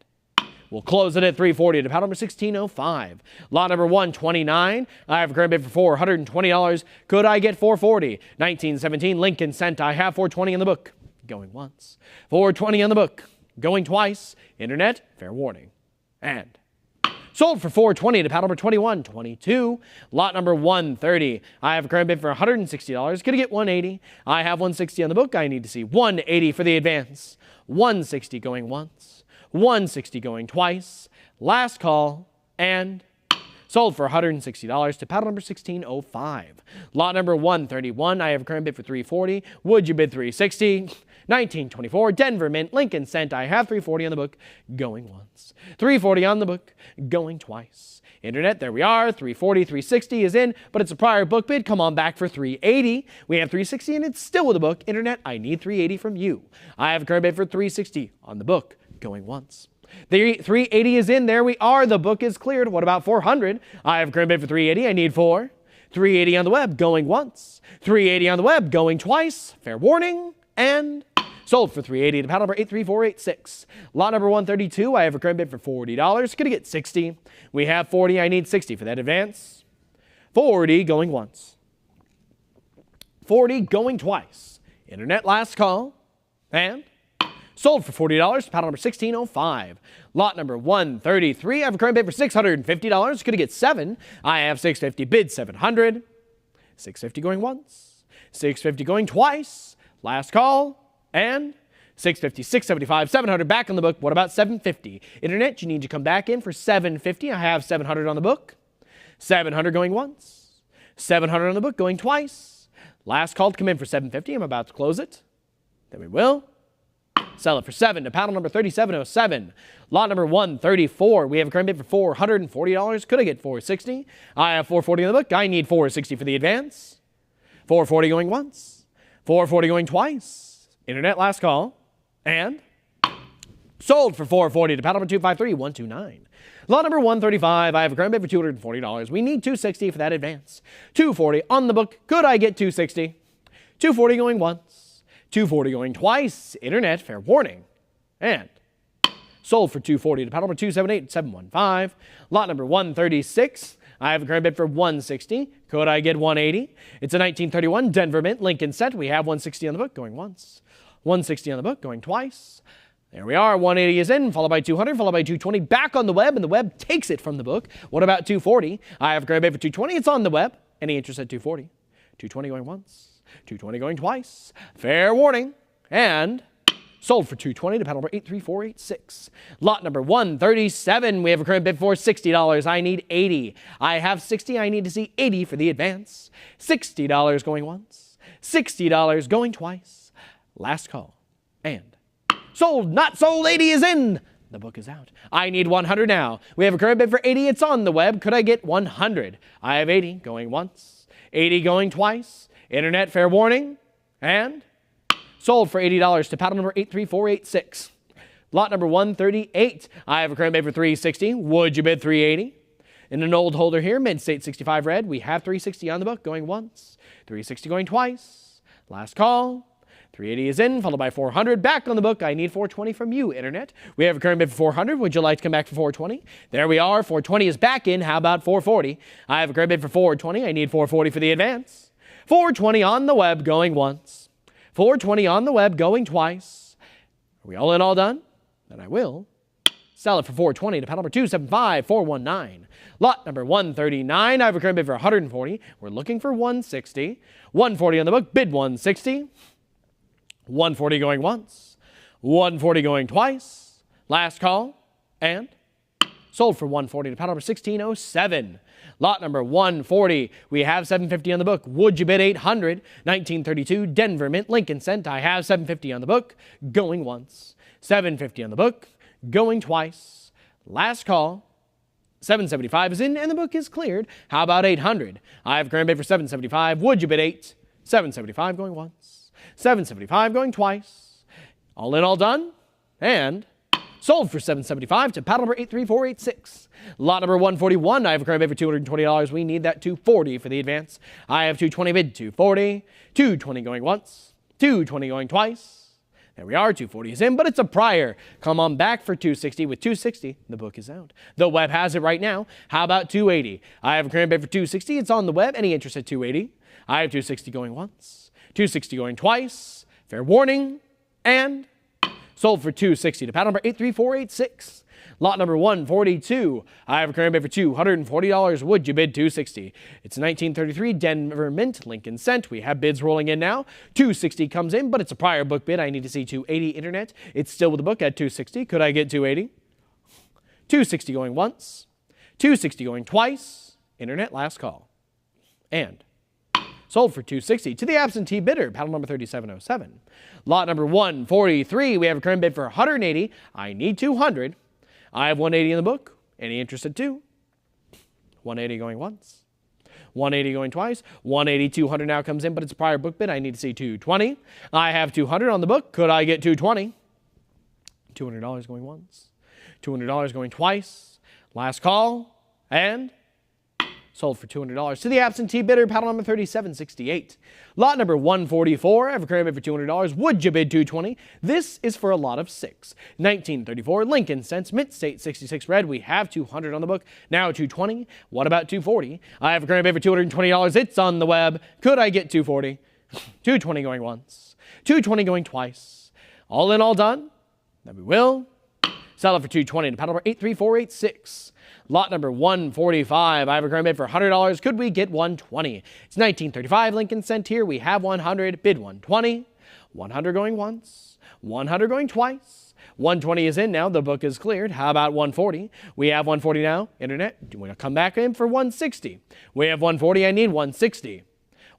we'll close it at $340 to panel number 1605. Lot number 129. I have a current bid for $420. Could I get $440? 1917 Lincoln cent. I have $420 in the book. Going once. $420 on the book. Going twice. Internet, fair warning. And sold for $420 to panel number 2122. Lot number 130. I have a current bid for $160. Could I get $180? I have $160 on the book. I need to see $180 for the advance. $160 going once. $160 going twice. Last call. And sold for $160 to paddle number 1605. Lot number 131. I have a current bid for $340. Would you bid $360? 1924 Denver Mint Lincoln cent. I have $340 on the book. Going once. $340 on the book. Going twice. Internet, there we are. $340, $360 is in, but it's a prior book bid. Come on back for $380. We have $360 and it's still with the book. Internet, I need $380 from you. I have a current bid for $360 on the book. Going once. The $380 is in. There we are. The book is cleared. What about $400? I have a current bid for $380. I need $4. $380 on the web. Going once. $380 on the web. Going twice. Fair warning. And sold for $380 to paddle number 83486. Lot number 132. I have a current bid for $40. Could I get $60? We have $40. I need $60 for that advance. $40 going once. $40 going twice. Internet, last call. And sold for $40 to paddle number 1605. Lot number 133. I have a current bid for $650. Could I get $7? I have $650. Bid $700. $650 going once. $650 going twice. Last call. And $650, $675, $700 back on the book. What about $750? Internet, you need to come back in for $750. I have $700 on the book. $700 going once. $700 on the book going twice. Last call to come in for $750. I'm about to close it. Then we will sell it for $7 to paddle number 3707. Lot number 134. We have a current bid for $440. Could I get $460? I have $440 on the book. I need $460 for the advance. $440 going once. $440 going twice. Internet, last call. And sold for $440 to paddle number 253129. Lot number 135. I have a current bid for $240. We need $260 for that advance. $240 on the book. Could I get $260? $240 going once. $240 going twice. Internet, fair warning. And sold for $240 to paddle number 278715. Lot number 136. I have a current bid for $160. Could I get $180? It's a 1931 Denver Mint Lincoln set. We have $160 on the book going once. $160 on the book going twice. There we are. $180 is in, followed by $200, followed by $220. Back on the web, and the web takes it from the book. What about $240? I have a current bid for $220. It's on the web. Any interest at $240? $220 going once. $220 going twice. Fair warning. And sold for $220 to paddle number 83486. Lot number 137. We have a current bid for $60. I need $80. I have $60. I need to see $80 for the advance. $60 going once. $60 going twice. Last call. And sold, not sold. 80 is in. The book is out. I need $100 now. We have a current bid for $80. It's on the web. Could I get $100? I have $80 going once. $80 going twice. Internet, fair warning. And sold for $80 to paddle number 83486. Lot number 138. I have a current bid for $360. Would you bid $380? In an old holder here, Mid-State 65 red. We have $360 on the book going once. $360 going twice. Last call. $380 is in, followed by $400. Back on the book. I need $420 from you, Internet. We have a current bid for $400. Would you like to come back for $420? There we are. $420 is back in. How about $440? I have a current bid for $420. I need $440 for the advance. $420 on the web going once. $420 on the web going twice. Are we all in, all done? Then I will sell it for $420 to paddle number 275419. Lot number 139. I have a current bid for $140. We're looking for $160. $140 on the book. Bid $160. $140 going once. $140 going twice. Last call. And sold for $140 to paddle number 1607. Lot number 140. We have $750 on the book. Would you bid $800? 1932 Denver Mint Lincoln cent. I have $750 on the book. Going once. $750 on the book. Going twice. Last call. $775 is in and the book is cleared. How about $800? I have a current bid for $775. Would you bid $8? $775 going once. $7.75 going twice. All in, all done, and sold for $7.75 to paddle number 83486. Lot number 141, I have a current bid for $220. We need that $240 for the advance. I have $220 bid, $240. $220 going once, $220 going twice. There we are, $240 is in, but it's a prior. Come on back for $260. With $260, the book is out. The web has it right now. How about $280? I have a current bid for $260. It's on the web. Any interest at $280? I have $260 going once, $260 going twice. Fair warning, and sold for $260 to paddle number 83486. Lot number 142, I have a current bid for $240. Would you bid $260? It's 1933 Denver Mint Lincoln Cent. We have bids rolling in now. $260 comes in, but it's a prior book bid. I need to see $280 internet. It's still with the book at $260. Could I get $280? $260 going once, $260 going twice. Internet, last call. And sold for $260 to the absentee bidder, paddle number 3707. Lot number 143, we have a current bid for $180. I need $200. I have $180 in the book. Any interest at $2? $180 going once, $180 going twice. $180, $200 now comes in, but it's a prior book bid. I need to see $220. I have $200 on the book. Could I get $220? $200 going once, $200 going twice. Last call, and sold for $200 to the absentee bidder, paddle number 3768. Lot number 144, I have a current bid for $200. Would you bid $220? This is for a lot of 6. 1934 Lincoln Cents, Mint State 66 red. We have $200 on the book. Now $220. What about $240? I have a current bid for $220. It's on the web. Could I get $240? $220 going once, $220 going twice. All in, all done. Then we will sell it for $220 to paddle number 83486. Lot number 145, I have a current bid for $100. Could we get $120? It's 1935 Lincoln Cent here. We have $100, bid $120. $100 going once, $100 going twice. $120 is in now. The book is cleared. How about $140? We have $140 now. Internet, do we want to come back in for $160? We have $140. I need $160.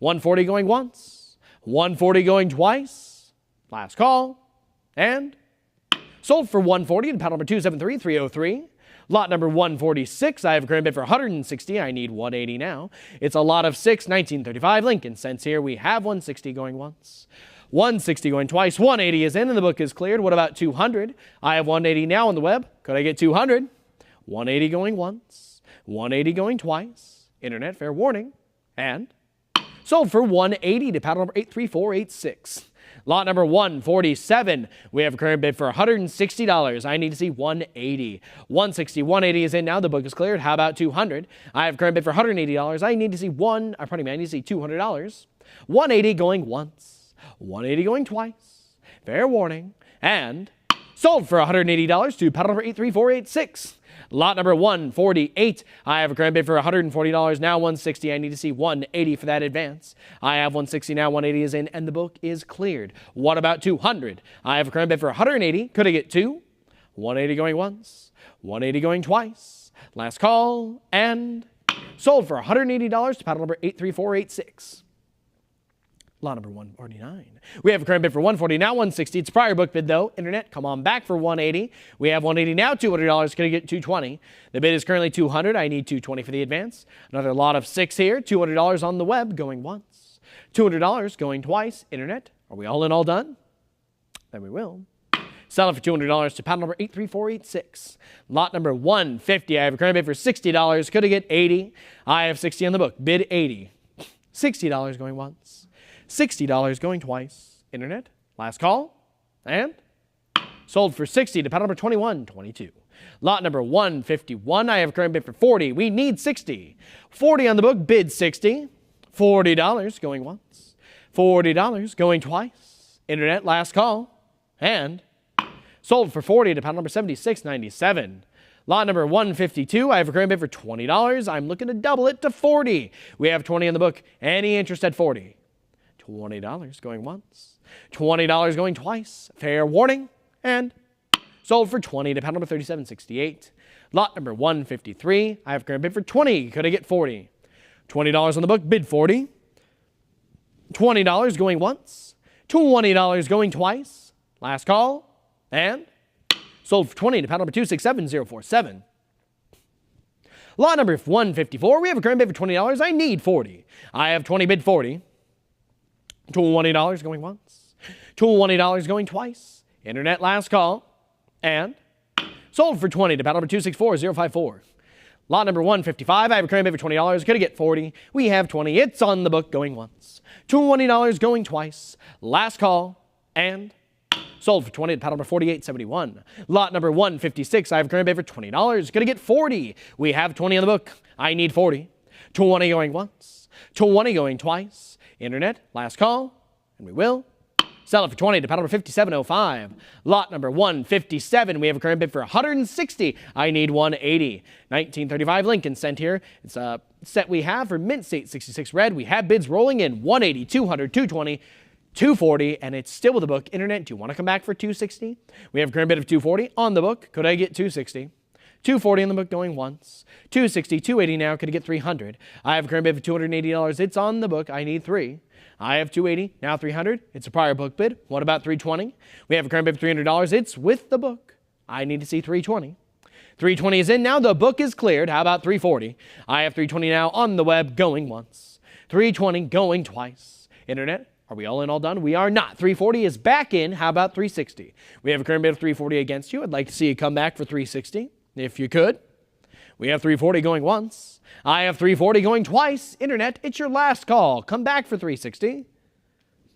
$140 going once, $140 going twice. Last call, and sold for $140 to paddle number 273303. Lot number 146, I have a current bid for $160. I need $180 now. It's a lot of 6, 1935 Lincoln Cents here. We have $160 going once, $160 going twice. $180 is in, and the book is cleared. What about $200? I have $180 now on the web. Could I get $200? $180 going once, $180 going twice. Internet, fair warning, and sold for $180 to paddle number 83486. Lot number 147, we have a current bid for $160. I need to see $180. $160, $180 is in now. The book is cleared. How about $200? I have a current bid for $180. I need to see I need to see $200. $180 going once, $180 going twice. Fair warning, and sold for $180 to paddle number 83486. Lot number 148, I have a current bid for $140, now $160. I need to see $180 for that advance. I have $160 now, $180 is in, and the book is cleared. What about $200? I have a current bid for $180. Could I get $2? $180 going once, $180 going twice. Last call, and sold for $180 to paddle number 83486. Lot number 149. We have a current bid for $140, now $160. It's a prior book bid though. Internet, come on back for $180. We have $180 now, $200. Can I get $220? The bid is currently $200. I need $220 for the advance. Another lot of 6 here. $200 on the web going once, $200 going twice. Internet, are we all in, all done? Then we will sell it for $200 to paddle number 83486. Lot number 150. I have a current bid for $60. Could I get $80? I have $60 on the book. Bid $80. $60 going once, $60 going twice. Internet, last call, and sold for $60 to paddle number 2122. Lot number 151, I have a current bid for $40. We need $60. $40 on the book, bid $60. $40 going once, $40 going twice. Internet, last call, and sold for $40 to paddle number 7697. Lot number 152, I have a current bid for $20. I'm looking to double it to $40. We have $20 on the book. Any interest at $40? $20 going once, $20 going twice. Fair warning, and sold for $20 to paddle number 3768. Lot number 153, I have a current bid for $20. Could I get $40? $20 on the book, bid $40. $20 going once, $20 going twice. Last call, and sold for $20 to paddle number 267047. Lot number 154, we have a current bid for $20. I need $40. I have $20, bid $40. $20 going once. $20 going twice. Internet last call. And sold for 20 to panel number 264054. Lot number 155, I have a current bid for $20. Gonna get 40. We have 20. It's on the book going once. $20 going twice. Last call. And sold for 20 to panel number 4871. Lot number 156, I have a current bid for $20. Gonna get 40. We have 20 on the book. I need 40. 20 going once. 20 going twice. Internet, last call. And we will sell it for 20 to panel number 5705. Lot number 157, we have a current bid for 160. I need 180. 1935 Lincoln cent here. It's a set we have for Mint State 66 red. We have bids rolling in 180, 200, 220, 240, and it's still with the book. Internet, do you want to come back for 260? We have a current bid of 240 on the book. Could I get 260? 240 in the book going once. 260, 280 now. Could I get 300? I have a current bid for $280. It's on the book. I need 3. I have 280, now 300. It's a prior book bid. What about 320? We have a current bid for $300. It's with the book. I need to see 320. 320 is in now. The book is cleared. How about 340? I have 320 now on the web going once. 320 going twice. Internet, are we all in, all done? We are not. 340 is back in. How about 360? We have a current bid of 340 against you. I'd like to see you come back for 360, if you could. We have 340 going once. I have 340 going twice. Internet, it's your last call. Come back for 360.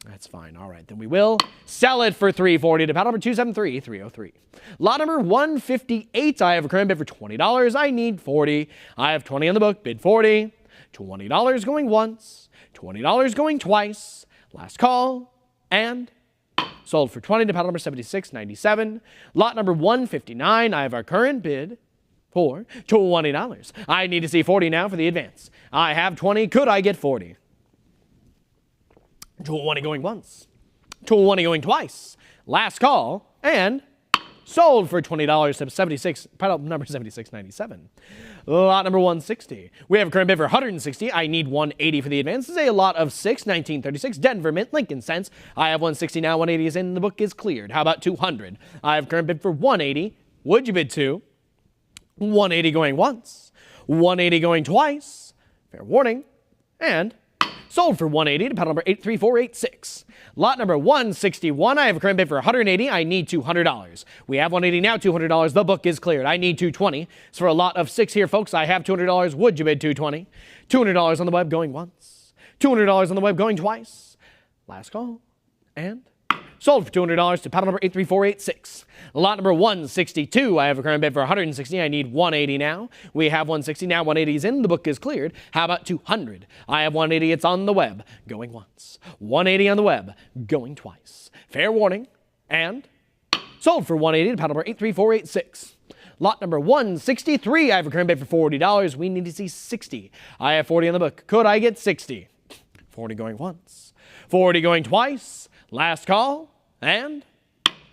That's fine. All right, then we will sell it for 340 to panel number 273303. Lot number 158, I have a current bid for $20. I need 40. I have 20 on the book. Bid 40. $20 going once. $20 going twice. Last call. And sold for 20 to panel number 7697. Lot number 159, I have our current bid for $20. I need to see 40 now for the advance. I have 20. Could I get 40? 20 going once. 20 going twice. Last call. And sold for $20 to panel number 7697. Lot number 160. We have a current bid for 160. I need 180 for the advance. This is a lot of 6, 1936 Denver Mint Lincoln cents. I have 160 now. 180 is in. The book is cleared. How about 200? I have a current bid for 180. Would you bid 2? 180 going once. 180 going twice. Fair warning. And sold for 180 to panel number 83486. Lot number 161, I have a current bid for 180. I need $200. We have 180 now, $200. The book is cleared. I need 220. So for a lot of 6 here, folks, I have $200. Would you bid 220? $200 on the web going once. $200 on the web going twice. Last call. And sold for $200 to panel number 83486. Lot number 162, I have a current bid for 160. I need 180 now. We have 160 now. 180 is in. The book is cleared. How about 200? I have 180. It's on the web. Going once. 180 on the web. Going twice. Fair warning. And sold for 180 to panel number 83486. Lot number 163, I have a current bid for $40. We need to see 60. I have 40 on the book. Could I get 60? 40 going once. 40 going twice. Last call. And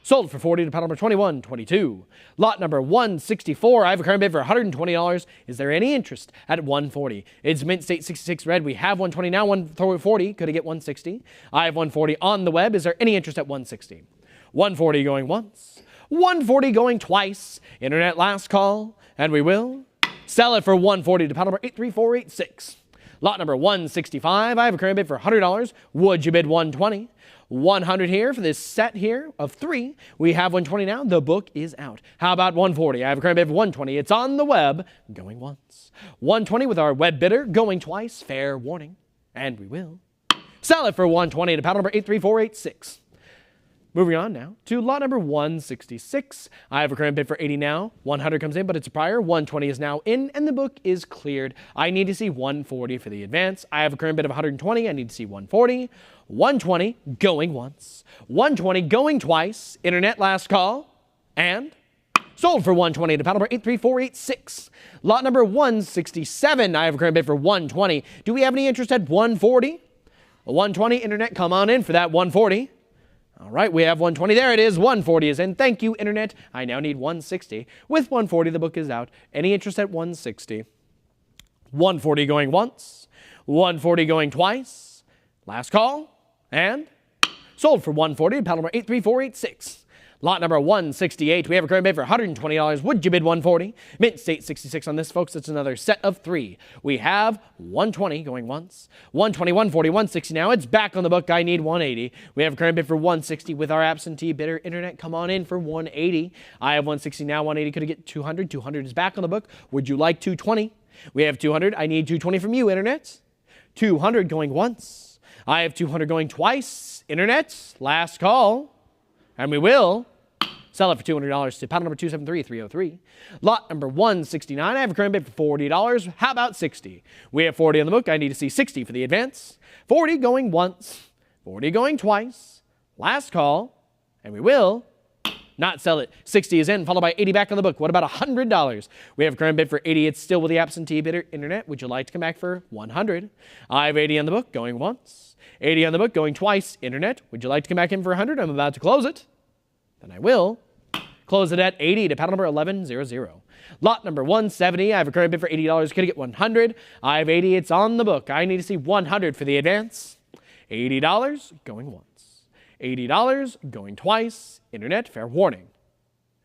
sold for 40 to panel number 2122. Lot number 164, I have a current bid for $120. Is there any interest at 140? It's Mint State 66 red. We have 120 now, 140. Could I get 160? I have 140 on the web. Is there any interest at 160? 140 going once. 140 going twice. Internet last call. And we will sell it for 140 to panel number 83486. Lot number 165, I have a current bid for $100. Would you bid 120? 100 here for this set here of 3. We have 120 now. The book is out. How about 140? I have a current bid for 120. It's on the web. Going once. 120 with our web bidder. Going twice. Fair warning. And we will sell it for 120 to panel number 83486. Moving on now to lot number 166. I have a current bid for 80 now. 100 comes in, but it's a prior. 120 is now in, and the book is cleared. I need to see 140 for the advance. I have a current bid of 120. I need to see 140. 120 going once. 120 going twice. Internet last call. And sold for 120 to panel number 83486. Lot number 167. I have a current bid for 120. Do we have any interest at 140? 120. Internet, come on in for that 140. All right, we have 120. There it is. 140 is in. Thank you, Internet. I now need 160. With 140, the book is out. Any interest at 160? 140 going once. 140 going twice. Last call. And sold for 140 to panel number 83486. Lot number 168, we have a current bid for $120. Would you bid 140? Mint State 66 on this, folks. It's another set of 3. We have 120 going once, 120, 140, 160 now. It's back on the book. I need 180. We have a current bid for 160 with our absentee bidder. Internet, come on in for 180. I have 160 now, 180. Could I get 200? 200 is back on the book. Would you like 220? We have 200. I need 220 from you, Internet. 200 going once. I have 200 going twice. Internet, last call. And we will sell it for $200 to panel number 273303. Lot number 169, I have a current bid for $40. How about 60? We have 40 on the book. I need to see 60 for the advance. 40 going once, 40 going twice. Last call, and we will not sell it. 60 is in, followed by 80 back on the book. What about $100? We have a current bid for 80. It's still with the absentee bidder. Internet, would you like to come back for 100? I have 80 on the book, going once. 80 on the book, going twice. Internet, would you like to come back in for 100? I'm about to close it. Then I will close it at 80 to panel number 1100. Lot number 170, I have a current bid for $80. Could I get 100? I have 80. It's on the book. I need to see 100 for the advance. $80 going once. $80 going twice. Internet, fair warning.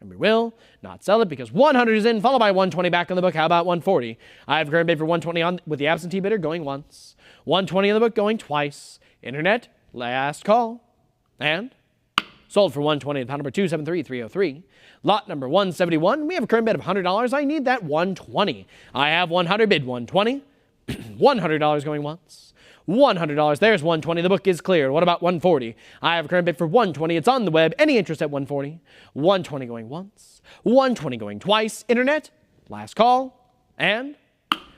And we will not sell it because 100 is in, followed by 120 back on the book. How about 140? I have a current bid for 120 on with the absentee bidder going once. 120 on the book going twice. Internet, last call. And sold for 120 at pound number 273303. Lot number 171, we have a current bid of $100. I need that 120. I have 100, bid 120. $100 going once. $100, there's 120. The book is cleared. What about 140? I have a current bid for 120. It's on the web. Any interest at 140? 120 going once. 120 going twice. Internet, last call. And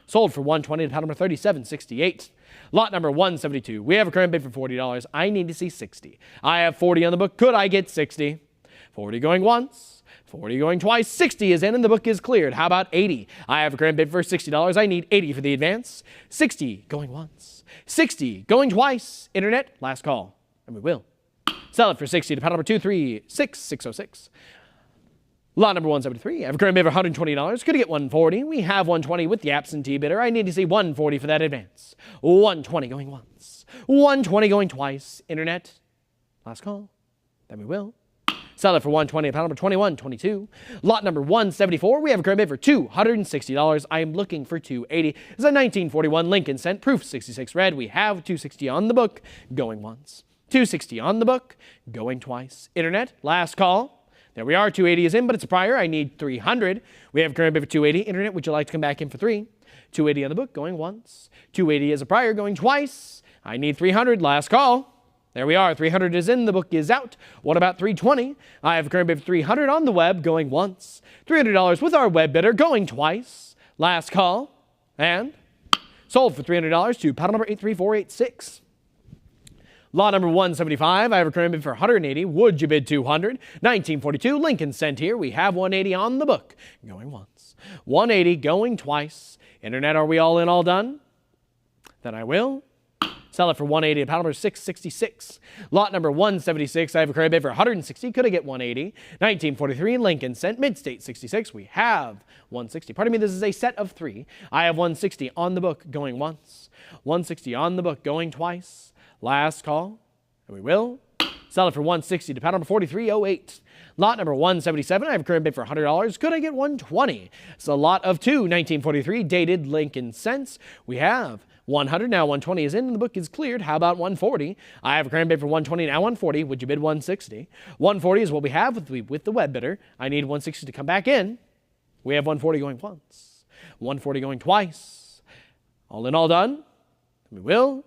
sold for 120 at pound number 3768. Lot number 172. We have a current bid for $40. I need to see 60. I have 40 on the book. Could I get 60? 40 going once. 40 going twice. 60 is in and the book is cleared. How about 80? I have a current bid for $60. I need 80 for the advance. 60 going once. 60 going twice. Internet, last call. And we will sell it for 60 to panel number 236606. Lot number 173, I have a current bid for $120. Could I get 140? We have 120 with the absentee bidder. I need to see 140 for that advance. 120 going once. 120 going twice. Internet, last call. Then we will sell it for 120 at panel number 2122. Lot number 174, we have a current bid for $260. I am looking for 280. It's a 1941 Lincoln Cent, proof 66 red. We have 260 on the book, going once. 260 on the book, going twice. Internet, last call. There we are. 280 is in, but it's a prior. I need 300. We have a current bid for 280. Internet, would you like to come back in for 3? 280 on the book, going once. 280 is a prior, going twice. I need 300. Last call. There we are. 300 is in. The book is out. What about 320? I have a current bid for 300 on the web, going once. $300 with our web bidder, going twice. Last call. And sold for $300 to paddle number 83486. Lot number 175, I have a current bid for $180. Would you bid $200? 1942, Lincoln Cent here. We have 180 on the book, going once. 180 going twice. Internet, are we all in, all done? Then I will sell it for 180 at panel number 666. Lot number 176, I have a current bid for $160. Could I get 180? 1943, Lincoln Cent, Mid-State 66. We have 160. Pardon me, this is a set of 3. I have 160 on the book, going once. 160 on the book, going twice. Last call, and we will sell it for 160 to panel number 4308. Lot number 177, I have a current bid for $100. Could I get 120? It's a lot of 2, 1943, dated Lincoln Cents. We have 100, now 120 is in, and the book is cleared. How about 140? I have a current bid for 120, now 140. Would you bid 160? 140 is what we have with the web bidder. I need 160 to come back in. We have 140 going once, 140 going twice. All in, all done. We will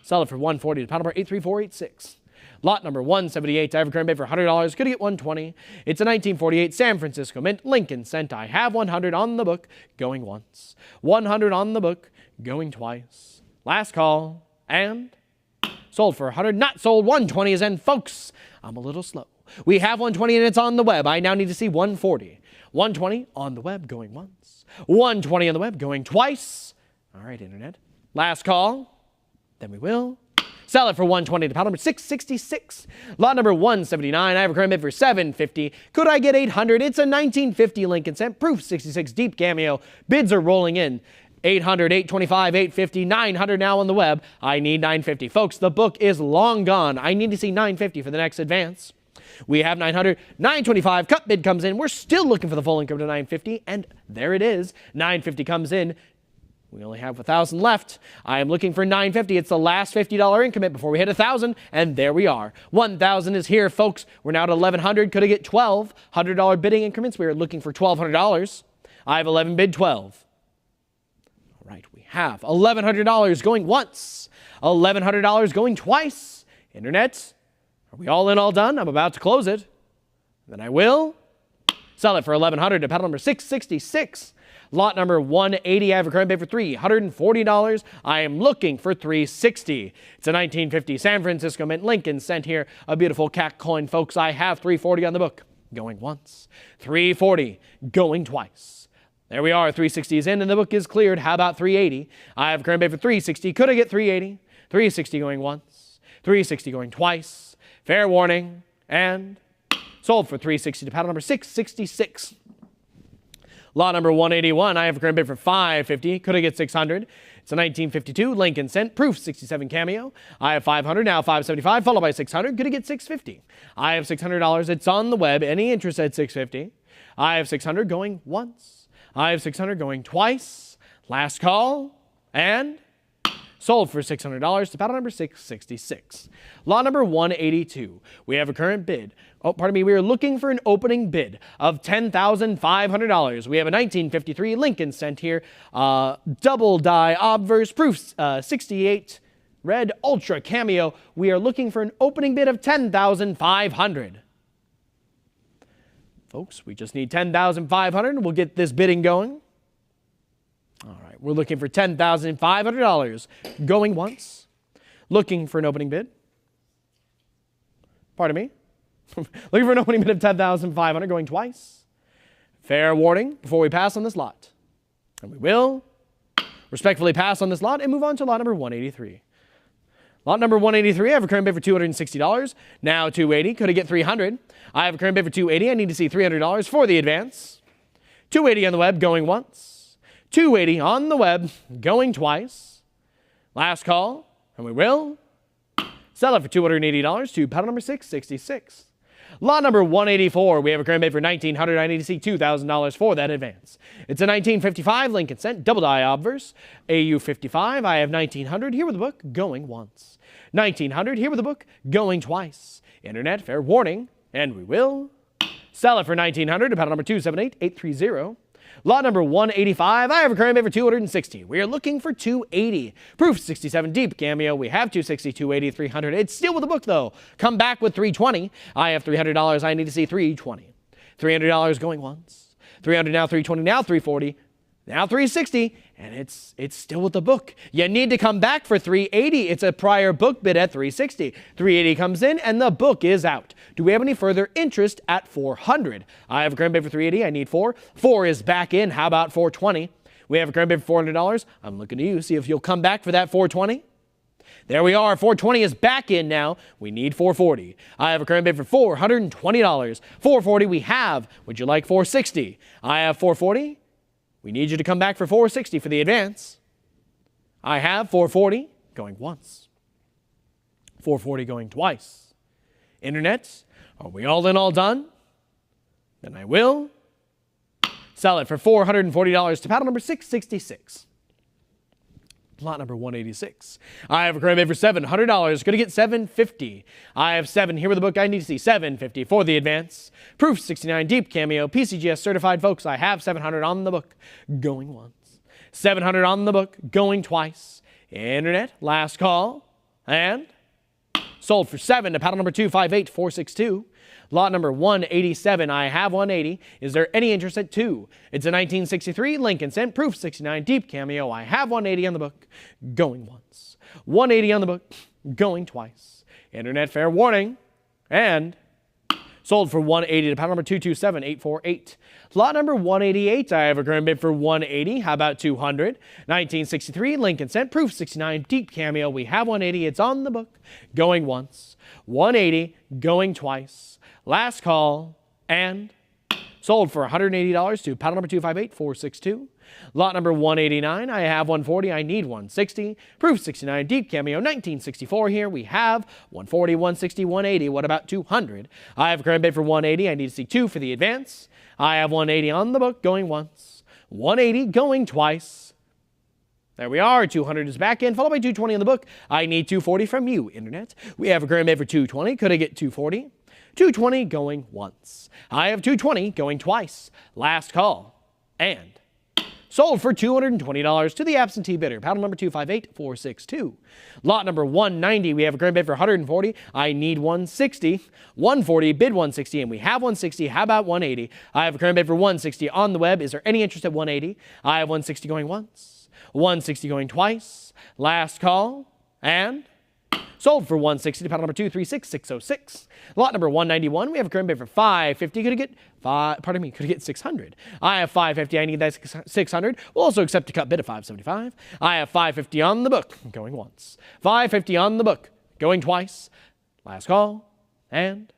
sell it for 140 to panel number 83486. Lot number 178, I have a current bid for $100. Could I get 120? It's a 1948 San Francisco Mint, Lincoln Cent. I have 100 on the book, going once. 100 on the book, going twice. Last call, and sold for 100. Not sold. 120 is in, folks. I'm a little slow. We have 120 and it's on the web. I now need to see 140. 120 on the web, going once. 120 on the web, going twice. All right, Internet. Last call. Then we will sell it for 120 to panel number 666. Lot number 179, I have a current bid for $750. Could I get 800? It's a 1950 Lincoln Cent, proof 66, deep cameo. Bids are rolling in. 800, 825, 850, 900 now on the web. I need 950. Folks, the book is long gone. I need to see 950 for the next advance. We have 900, 925, cut bid comes in. We're still looking for the full increment of 950, and there it is. 950 comes in. We only have 1,000 left. I am looking for 950. It's the last $50 increment before we hit 1,000, and there we are. 1,000 is here, folks. We're now at 1,100. Could I get 12 $100 bidding increments? We are looking for $1,200. I have 11 bid 12. All right, we have $1,100 going once, $1,100 going twice. Internet, are we all in, all done? I'm about to close it. Then I will sell it for $1,100 to paddle number 666. Lot number 180, I have a current bid for $340. I am looking for $360. It's a 1950 San Francisco Mint Lincoln Cent here. A beautiful cat coin, folks. I have $340 on the book. Going once. $340. Going twice. There we are. $360 is in and the book is cleared. How about $380? I have a current bid for $360. Could I get $380? $360 going once. $360 going twice. Fair warning. And sold for $360 to paddle number 666. Lot number 181, I have a current bid for $550. Could I get $600? It's a 1952 Lincoln Cent, proof 67 cameo. I have $500, now $575, followed by $600. Could I get $650? I have $600. It's on the web. Any interest at $650? I have $600 going once. I have $600 going twice. Last call. And sold for $600 to paddle number 666. Lot number 182. We have a current bid. Oh, pardon me. We are looking for an opening bid of $10,500. We have a 1953 Lincoln Cent here. Double die obverse proof 68 red ultra cameo. We are looking for an opening bid of $10,500. Folks, we just need $10,500. We'll get this bidding going. All right, we're looking for $10,500. Going once. Looking for an opening bid. Pardon me. Looking for an opening bid of $10,500. Going twice. Fair warning before we pass on this lot. And we will respectfully pass on this lot and move on to lot number 183. Lot number 183, I have a current bid for $260. Now $280. Could I get $300? I have a current bid for $280. I need to see $300 for the advance. $280 on the web. Going once. $280 on the web, going twice. Last call, and we will sell it for $280 to paddle number 666. Lot number 184, we have a current bid for $1,900. I need to see $2,000 for that advance. It's a 1955 Lincoln Cent, double die obverse, AU55. I have $1,900 here with the book, going once. $1,900 here with the book, going twice. Internet, fair warning, and we will sell it for $1,900 to paddle number 278830. Lot number 185, I have a current bid for $260. We are looking for $280. Proof 67 deep cameo. We have $260, $280, $300. It's still with the book though. Come back with $320. I have $300. I need to see $320. $300 going once. $300 now, $320 now, $340. Now $360, and it's still with the book. You need to come back for $380. It's a prior book bid at $360. $380 comes in, and the book is out. Do we have any further interest at $400? I have a current bid for $380. I need $4. $4 is back in. How about $420? We have a current bid for $400. I'm looking to you. See if you'll come back for that $420. There we are. $420 is back in now. We need $440. I have a current bid for $420. $440 we have. Would you like $460? I have $440. We need you to come back for $460 for the advance. I have $440 going once. $440 going twice. Internet, are we all in, all done? Then I will sell it for $440 to paddle number 666. Lot number 186. I have a current bid for $700. Going to get $750. I have $7 here with the book. I need to see $750 for the advance. Proof 69 deep cameo. PCGS certified, folks. I have $700 on the book. Going once. $700 on the book. Going twice. Internet. Last call. And sold for $7 to paddle number 258462. Lot number 187, I have 180. Is there any interest at 2? It's a 1963 Lincoln Cent, proof 69 deep cameo. I have 180 on the book, going once. 180 on the book, going twice. Internet, fair warning. And sold for 180 to paddle number 227848. Lot number 188, I have a current bid for 180. How about 200? 1963 Lincoln Cent, proof 69 deep cameo. We have 180. It's on the book, going once. 180, going twice. Last call, and sold for $180 to paddle number 258462. Lot number 189, I have 140, I need 160. Proof 69, deep cameo 1964 here. We have 140, 160, 180. What about 200? I have a current bid for 180. I need to see 2 for the advance. I have 180 on the book going once. 180 going twice. There we are. 200 is back in, followed by 220 on the book. I need 240 from you, Internet. We have a current bid for 220. Could I get 240? 220 going once. I have 220 going twice. Last call. And sold for $220 to the absentee bidder. Paddle number 258462. Lot number 190, we have a current bid for 140. I need 160. 140, bid 160, and we have 160. How about 180? I have a current bid for 160 on the web. Is there any interest at 180? I have 160 going once. 160 going twice. Last call. And sold for 160 to paddle number 236606. Lot number 191, we have a current bid for 550. Could I get 600? I have 550. I need that 600. We'll also accept a cut bid of 575. I have 550 on the book, going once. 550 on the book, going twice. Last call. And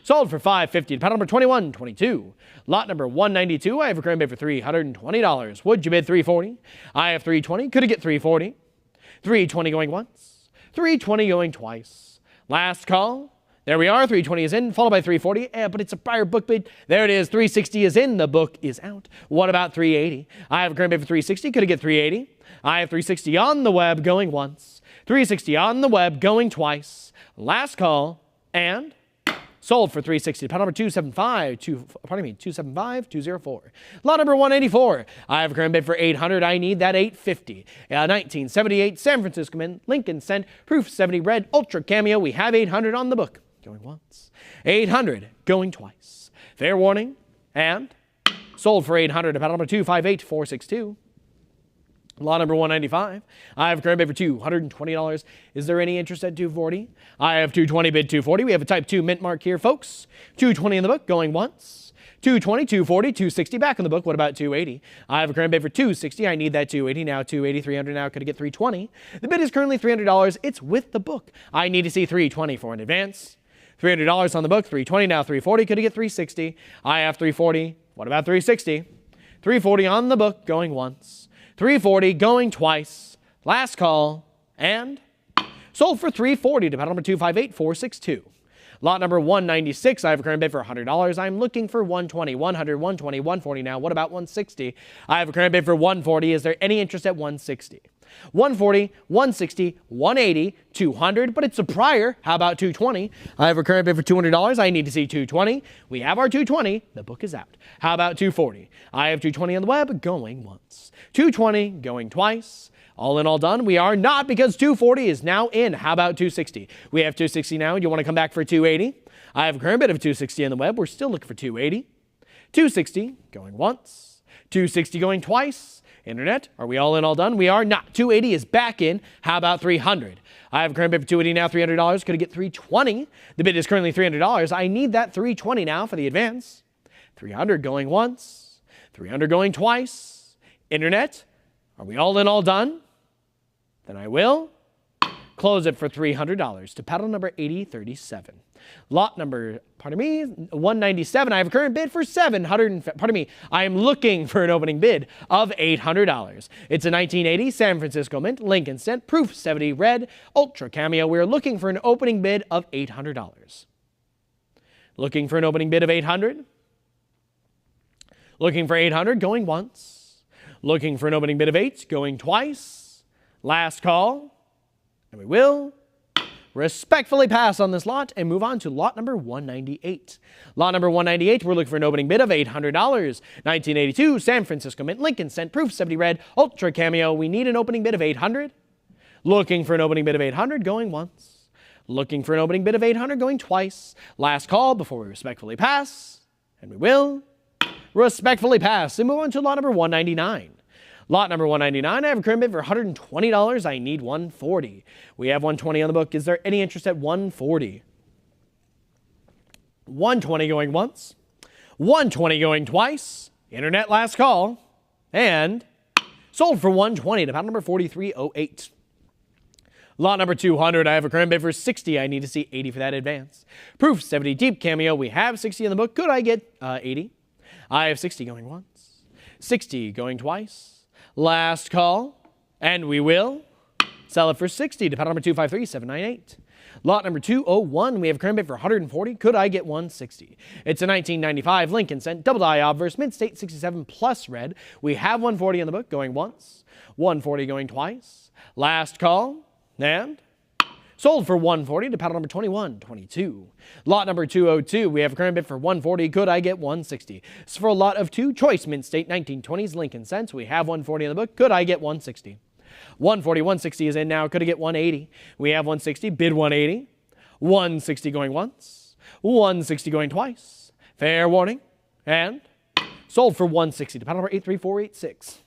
sold for 550 to paddle number 2122. Lot number 192, I have a current bid for $320. Would you bid 340? I have 320. Could I get 340? 320 going once. 320 going twice. Last call. There we are. 320 is in, followed by 340. But it's a prior book bid. There it is. 360 is in. The book is out. What about 380? I have a current bid for 360. Could I get 380? I have 360 on the web going once. 360 on the web going twice. Last call. And sold for 360. Paddle number 275-204. Lot number 184. I have a current bid for 800. I need that 850. 1978 San Francisco Mint, Lincoln Cent, Proof 70 Red, Ultra Cameo. We have 800 on the book. Going once. 800 going twice. Fair warning. And sold for 800. Paddle number 258462. Lot number 195. I have a current bid for $220. Is there any interest at 240? I have 220 bid 240. We have a type 2 mint mark here, folks. 220 in the book, going once. 220, 240, 260 back in the book. What about 280? I have a current bid for 260. I need that 280 now. 280, 300 now. Could I get 320? The bid is currently $300. It's with the book. I need to see 320 for an advance. $300 on the book. 320 now. 340. Could I get 360? I have 340. What about 360? 340 on the book, going once. 340 going twice. Last call. And sold for 340 to paddle number 258462. Lot number 196, I have a current bid for $100. I'm looking for 120, 100, 120, 140 now. What about 160? I have a current bid for 140. Is there any interest at 160? 140, 160, 180, 200, but it's a prior. How about 220? I have a current bid for $200. I need to see 220. We have our 220. The book is out. How about 240? I have 220 on the web, going once. 220, going twice. All in, all done. We are not, because 240 is now in. How about 260? We have 260 now. You want to come back for 280? I have a current bid of 260 on the web. We're still looking for 280. 260 going once. 260 going twice. Internet, are we all in, all done? We are not. 280 is back in. How about 300? I have a current bid for 280 now. $300. Could I get 320? The bid is currently $300. I need that 320 now for the advance. 300 going once. 300 going twice. Internet, are we all in, all done? Then I will close it for $300 to paddle number 8037. Lot number, 197. I have a current bid for I am looking for an opening bid of $800. It's a 1980 San Francisco Mint, Lincoln Cent, Proof 70 Red, Ultra Cameo. We're looking for an opening bid of $800. Looking for an opening bid of 800. Looking for 800, going once. Looking for an opening bid of 8, going twice. Last call, and we will respectfully pass on this lot and move on to lot number 198. Lot number 198, we're looking for an opening bid of $800. 1982 San Francisco Mint, Lincoln Cent, Proof 70 Red, Ultra Cameo. We need an opening bid of $800. Looking for an opening bid of $800, going once. Looking for an opening bid of $800, going twice. Last call before we respectfully pass, and we will respectfully pass and move on to lot number 199. Lot number 199, I have a current bid for $120. I need 140. We have 120 on the book. Is there any interest at 140? 120 going once. 120 going twice. Internet, last call. And sold for 120 to paddle number 4308. Lot number 200, I have a current bid for 60. I need to see 80 for that advance. Proof 70 Deep Cameo. We have 60 in the book. Could I get 80? I have 60 going once. 60 going twice. Last call, and we will sell it for 60 to panel number 253798. Lot number 201, we have a current bid for 140. Could I get 160? It's a 1995 Lincoln Cent double die obverse mid-state 67 plus red. We have 140 in the book going once, 140 going twice. Last call, and sold for 140 to panel number 2122. Lot number 202, we have a current bid for 140. Could I get 160? It's for a lot of 2 choice mid-state 1920s Lincoln Cents. We have 140 in the book. Could I get 160? 140, 160 is in now. Could I get 180? We have 160, bid 180. 160 going once, 160 going twice. Fair warning, and sold for 160 to panel number 83486.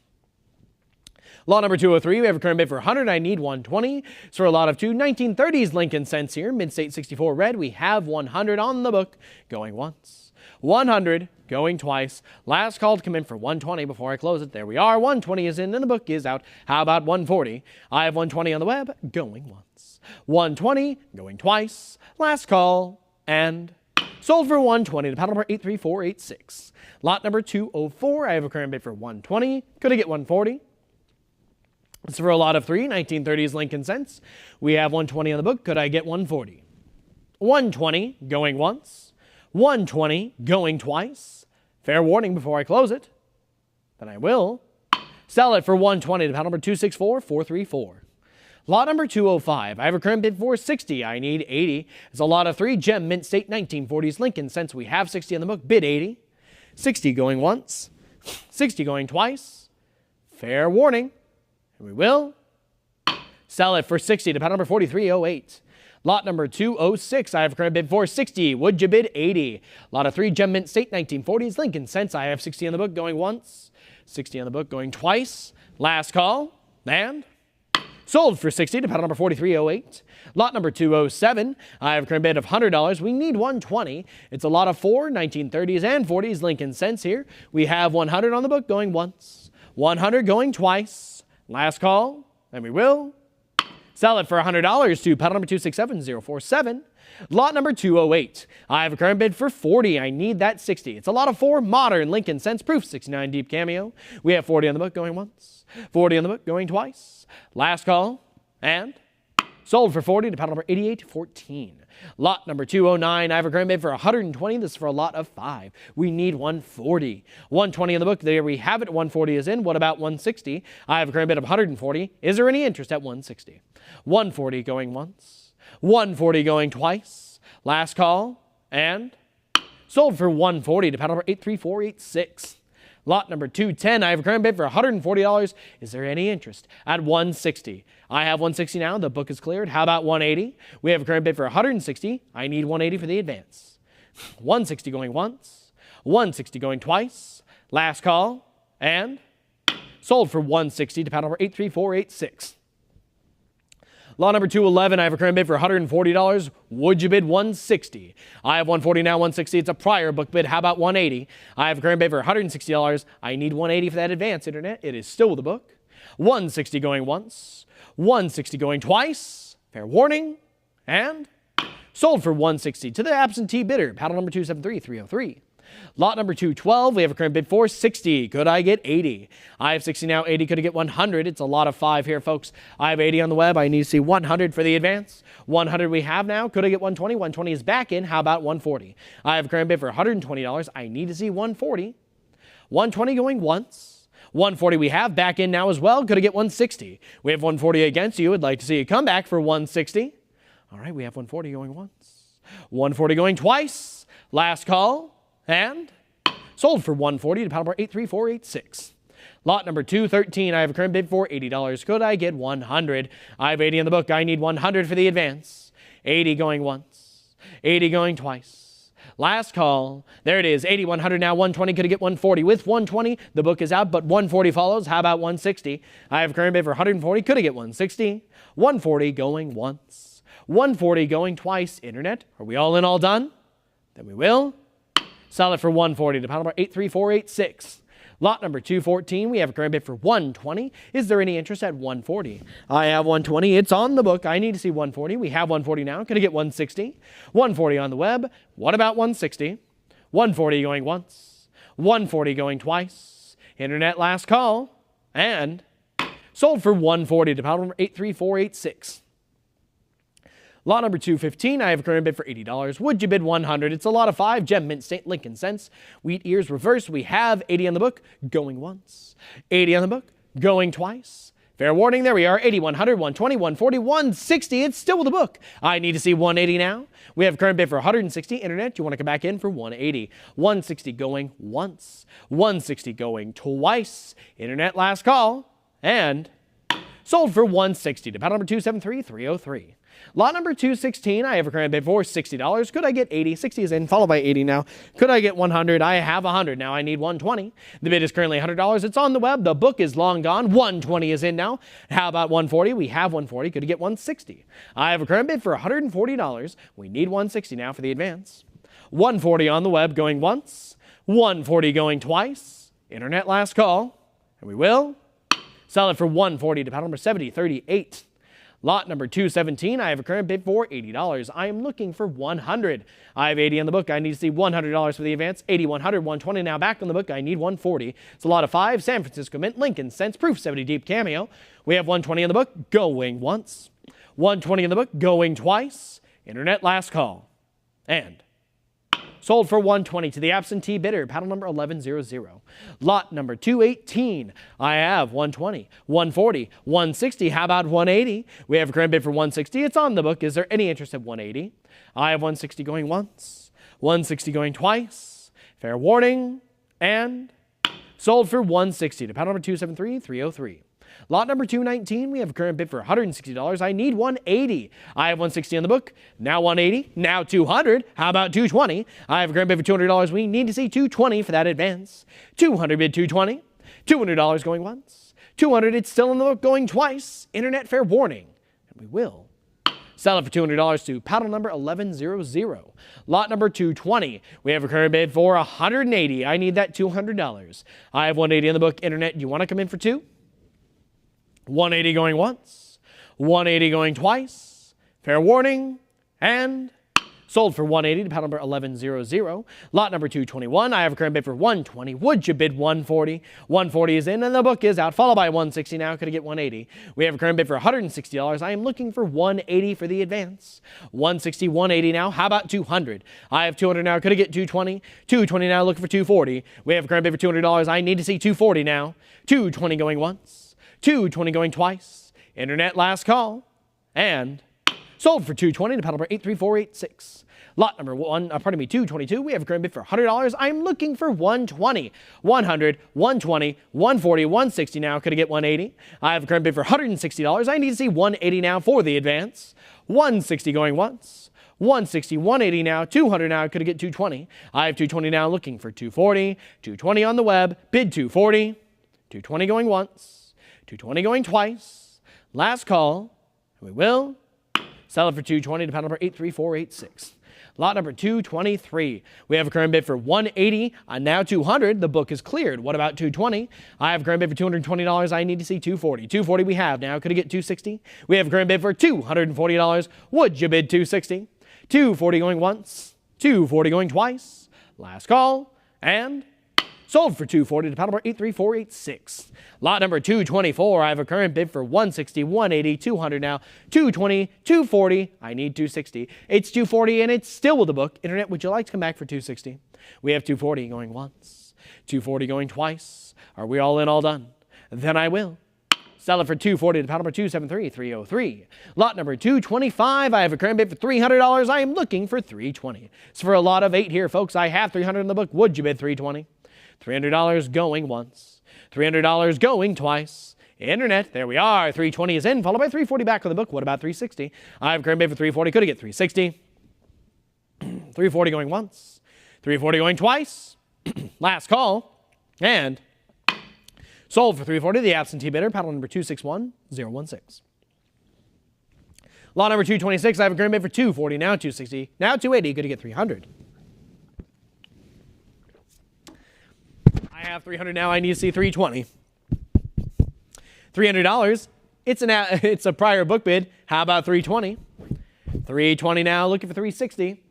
Lot number 203, we have a current bid for 100. I need 120. It's for a lot of 2 1930s Lincoln Cents here, mid-state 64 red. We have 100 on the book going once, 100 going twice. Last call to come in for 120 before I close it. There we are. 120 is in and the book is out. How about 140? I have 120 on the web going once, 120 going twice. Last call, and sold for 120 to panel number 83486. Lot number 204, I have a current bid for 120. Could I get 140? It's for a lot of 3 1930s Lincoln Cents. We have 120 on the book. Could I get 140? 120 going once, 120 going twice. Fair warning before I close it. Then I will sell it for 120 to panel number 264434. Lot number 205. I have a current bid for 60. I need 80. It's a lot of 3 gem mint state 1940s Lincoln Cents. We have 60 on the book. Bid 80. 60 going once, 60 going twice. Fair warning. And we will sell it for 60 to panel number 4308. Lot number 206, I have a current bid for 60. Would you bid 80? Lot of 3 gem mint state 1940s Lincoln Cents. I have 60 on the book going once, 60 on the book going twice. Last call, and sold for 60 to panel number 4308. Lot number 207, I have a current bid of $100. We need 120. It's a lot of 4 1930s and 40s Lincoln Cents here. We have 100 on the book going once, 100 going twice. Last call, and we will sell it for $100 to panel number 267047. Lot number 208. I have a current bid for 40. I need that 60. It's a lot of 4 modern Lincoln Cents proof 69 deep cameo. We have 40 on the book going once, 40 on the book going twice. Last call, and sold for 40 to panel number 8814. Lot number 209, I have a current bid for 120. This is for a lot of 5. We need 140. 120 in the book. There we have it. 140 is in. What about 160? I have a current bid of 140. Is there any interest at 160? 140 going once, 140 going twice. Last call, and sold for 140 to panel number 83486. Lot number 210, I have a current bid for $140. Is there any interest at 160? I have 160 now. The book is cleared. How about 180? We have a current bid for 160. I need 180 for the advance. 160 going once, 160 going twice. Last call, and sold for 160 to panel number 83486. Lot number 211, I have a current bid for $140. Would you bid 160? I have 140 now, 160. It's a prior book bid. How about 180? I have a current bid for $160. I need 180 for that advance, Internet. It is still the book. 160 going once, 160 going twice. Fair warning. And sold for 160 to the absentee bidder, panel number 273303. Lot number 212, we have a current bid for 60. Could I get 80? I have 60 now, 80. Could I get 100? It's a lot of 5 here, folks. I have 80 on the web. I need to see 100 for the advance. 100 we have now. Could I get 120? 120 is back in. How about 140? I have a current bid for $120. I need to see 140. 120 going once. 140 we have back in now as well. Could I get 160? We have 140 against you. I'd like to see a comeback for 160. All right, we have 140 going once. 140 going twice. Last call. And sold for 140 to panel number 83486. Lot number 213, I have a current bid for $80. Could I get 100? I have 80 in the book. I need 100 for the advance. 80 going once, 80 going twice. Last call. There it is. 80, 100 now, 120. Could I get 140? With 120, the book is out, but 140 follows. How about 160? I have a current bid for 140. Could I get 160? 140 going once, 140 going twice. Internet, are we all in, all done? Then we will sell it for 140 to panel number 83486. Lot number 214, we have a current bid for 120. Is there any interest at 140? I have 120. It's on the book. I need to see 140. We have 140 now. Can I get 160? 140 on the web. What about 160? 140 going once, 140 going twice. Internet last call, and sold for $140 to panel number 83486. Lot number 215, I have a current bid for $80. Would you bid $100? It's a lot of 5. Gem, Mint, State, Lincoln cents. Wheat ears reverse. We have 80 on the book, going once. 80 on the book, going twice. Fair warning, there we are. 80, 100, 120, 140, 160. It's still with the book. I need to see 180 now. We have a current bid for 160. Internet, you want to come back in for 180. 160 going once. 160 going twice. Internet last call, and sold for 160 to panel number 273303. Lot number 216, I have a current bid for $60. Could I get 80? 60 is in, followed by 80 now. Could I get 100? I have 100. Now I need 120. The bid is currently $100. It's on the web. The book is long gone. 120 is in now. How about 140? We have 140. Could I get 160? I have a current bid for $140. We need 160 now for the advance. 140 on the web going once. 140 going twice. Internet last call. And we will sell it for 140 to panel number 7038. Lot number 217, I have a current bid for $80. I am looking for 100. I have 80 on the book. I need to see $100 for the advance. 80, 100, 120 now back on the book. I need 140. It's a lot of 5. San Francisco Mint, Lincoln cents, proof 70 deep cameo. We have 120 on the book, going once. 120 on the book, going twice. Internet last call. And sold for 120 to the absentee bidder, paddle number 1100. Lot number 218, I have 120, 140, 160. How about 180? We have a current bid for 160. It's on the book. Is there any interest at 180? I have 160 going once, 160 going twice. Fair warning, and sold for 160 to paddle number 273303. Lot number 219, we have a current bid for $160. I need 180. I have 160 on the book. Now 180. Now 200. How about 220? I have a current bid for $200. We need to see 220 for that advance. 200 bid 220. $200 going once. 200, it's still in the book going twice. Internet fair warning. And we will sell it for $200 to paddle number 1100. Lot number 220, we have a current bid for $180. I need that $200. I have 180 on the book. Internet, you want to come in for 2? 180 going once, 180 going twice, fair warning, and sold for 180 to paddle number 1100. Lot number 221, I have a current bid for 120. Would you bid 140? 140 is in and the book is out, followed by 160 now. Could I get 180? We have a current bid for $160. I am looking for 180 for the advance. 160, 180 now. How about 200? I have 200 now. Could I get 220? 220 now, looking for 240. We have a current bid for $200. I need to see 240 now. 220 going once. 220 going twice. Internet last call. And sold for 220 to paddle number 83486. Lot number 222. We have a current bid for $100. I'm looking for 120. 100, 120, 140, 160 now. Could I get 180? I have a current bid for $160. I need to see 180 now for the advance. 160 going once. 160, 180 now, 200 now. Could I get 220? I have 220 now, looking for 240. 220 on the web. Bid 240. 220 going once. 220 going twice. Last call. We will sell it for 220 to paddle number 83486. Lot number 223. We have a current bid for 180 and now 200. The book is cleared. What about 220? I have a current bid for $220. I need to see 240. 240 we have now. Could I get 260? We have a current bid for $240. Would you bid 260? 240 going once. 240 going twice. Last call. And sold for $240 to paddle number 83486. Lot number 224, I have a current bid for 160, 180, 200 now, 220, 240. I need 260. It's 240 and it's still with the book. Internet, would you like to come back for 260? We have 240 going once, 240 going twice. Are we all in, all done? Then I will sell it for 240 to paddle number 273303. Lot number 225, I have a current bid for $300. I am looking for 320. So for a lot of 8 here, folks, I have 300 in the book. Would you bid 320? $300 going once, $300 going twice. Internet, there we are. 320 is in, followed by 340 back on the book. What about 360? I have current bid for 340. Could I get 360? 340 going once, 340 going twice. Last call. And sold for 340. The absentee bidder, paddle number 261016. Lot number 226, I have a current bid for 240. Now 260. Now 280. Could I get 300? I have 300 now. I need to see 320. $300. It's a prior book bid. How about 320? 320 now. Looking for 360.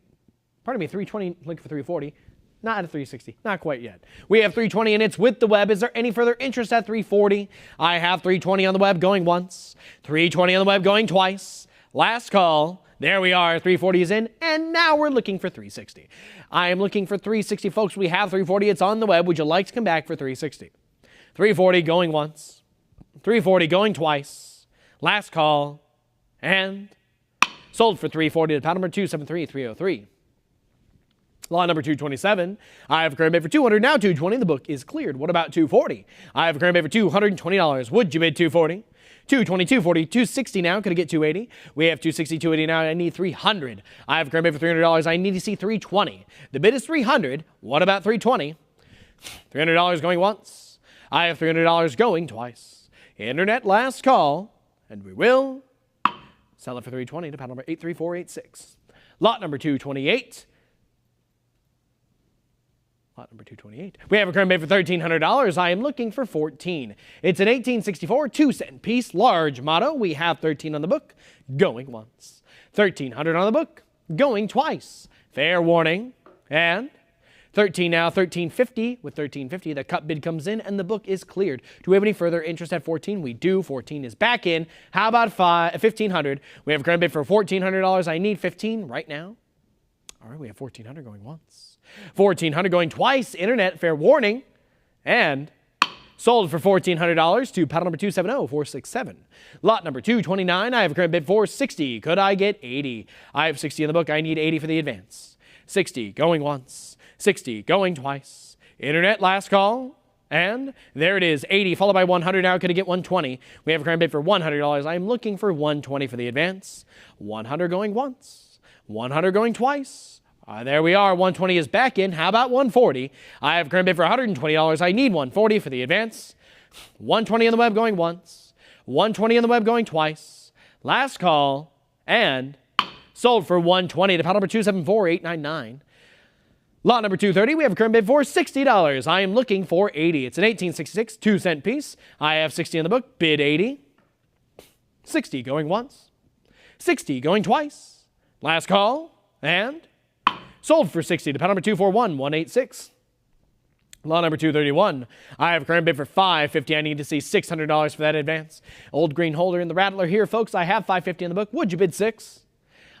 Pardon me. 320. Looking for 340. Not at 360. Not quite yet. We have 320 and it's with the web. Is there any further interest at 340? I have 320 on the web going once. 320 on the web going twice. Last call. There we are. 340 is in. And now we're looking for 360. I am looking for 360, folks. We have 340. It's on the web. Would you like to come back for 360? 340 going once. 340 going twice. Last call. And sold for 340 to pound number 273303. Lot number 227. I have a current bid for 200, now 220. The book is cleared. What about 240? I have a current bid for $220. Would you bid 240? 220, 240, 260 now. Could I get 280? We have 260, 280 now. I need 300. I have a current bid for $300. I need to see 320. The bid is 300. What about 320? $300 going once. I have $300 going twice. Internet last call. And we will sell it for 320 to pound number 83486. Lot number 228. Lot number 228. We have a current bid for $1,300. I am looking for 14. It's an 1864 2-cent piece, large motto. We have 13 on the book, going once. 1,300 on the book, going twice. Fair warning. And 13 now, 1,350. With 1,350, the cut bid comes in and the book is cleared. Do we have any further interest at 14? We do. 14 is back in. How about 1,500? We have a current bid for $1,400. I need 15 right now. All right, we have 1,400 going once. 1,400 going twice. Internet, fair warning. And sold for $1,400 to paddle number 270467. Lot number 229. I have a current bid for 60. Could I get 80? I have 60 in the book. I need 80 for the advance. 60 going once. 60 going twice. Internet, last call. And there it is, 80 followed by 100 now. Could I get 120? We have a current bid for $100. I am looking for 120 for the advance. 100 going once. 100 going twice. There we are. 120 is back in. How about 140? I have a current bid for $120. I need 140 for the advance. 120 on the web going once. 120 on the web going twice. Last call. And sold for 120 to paddle number 274899. Lot number 230. We have a current bid for $60. I am looking for 80. It's an 1866 2-cent piece. I have 60 on the book. Bid 80. 60 going once. 60 going twice. Last call. And sold for 60 to pound number 241186. Lot number 231. I have a current bid for $550. I need to see $600 for that advance. Old green holder in the rattler here, folks. I have $550 in the book. Would you bid 6?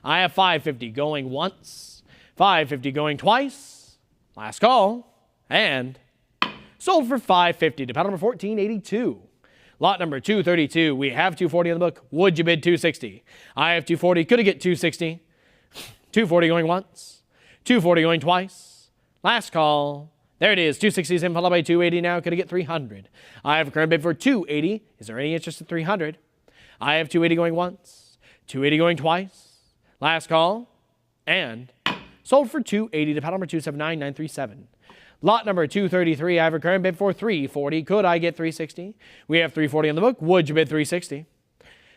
I have $550 going once. $550 going twice. Last call. And sold for $550 to pound number 1482. Lot number 232. We have $240 in the book. Would you bid $260? I have $240. Could I get $260? $240 going once. $240 going twice. Last call. There it is. $260 is in, followed by $280 now. Could I get $300? I have a current bid for $280. Is there any interest at $300? I have $280 going once. $280 going twice. Last call. And sold for $280 to paddle number 279937. Lot number 233. I have a current bid for $340. Could I get $360? We have $340 on the book. Would you bid $360?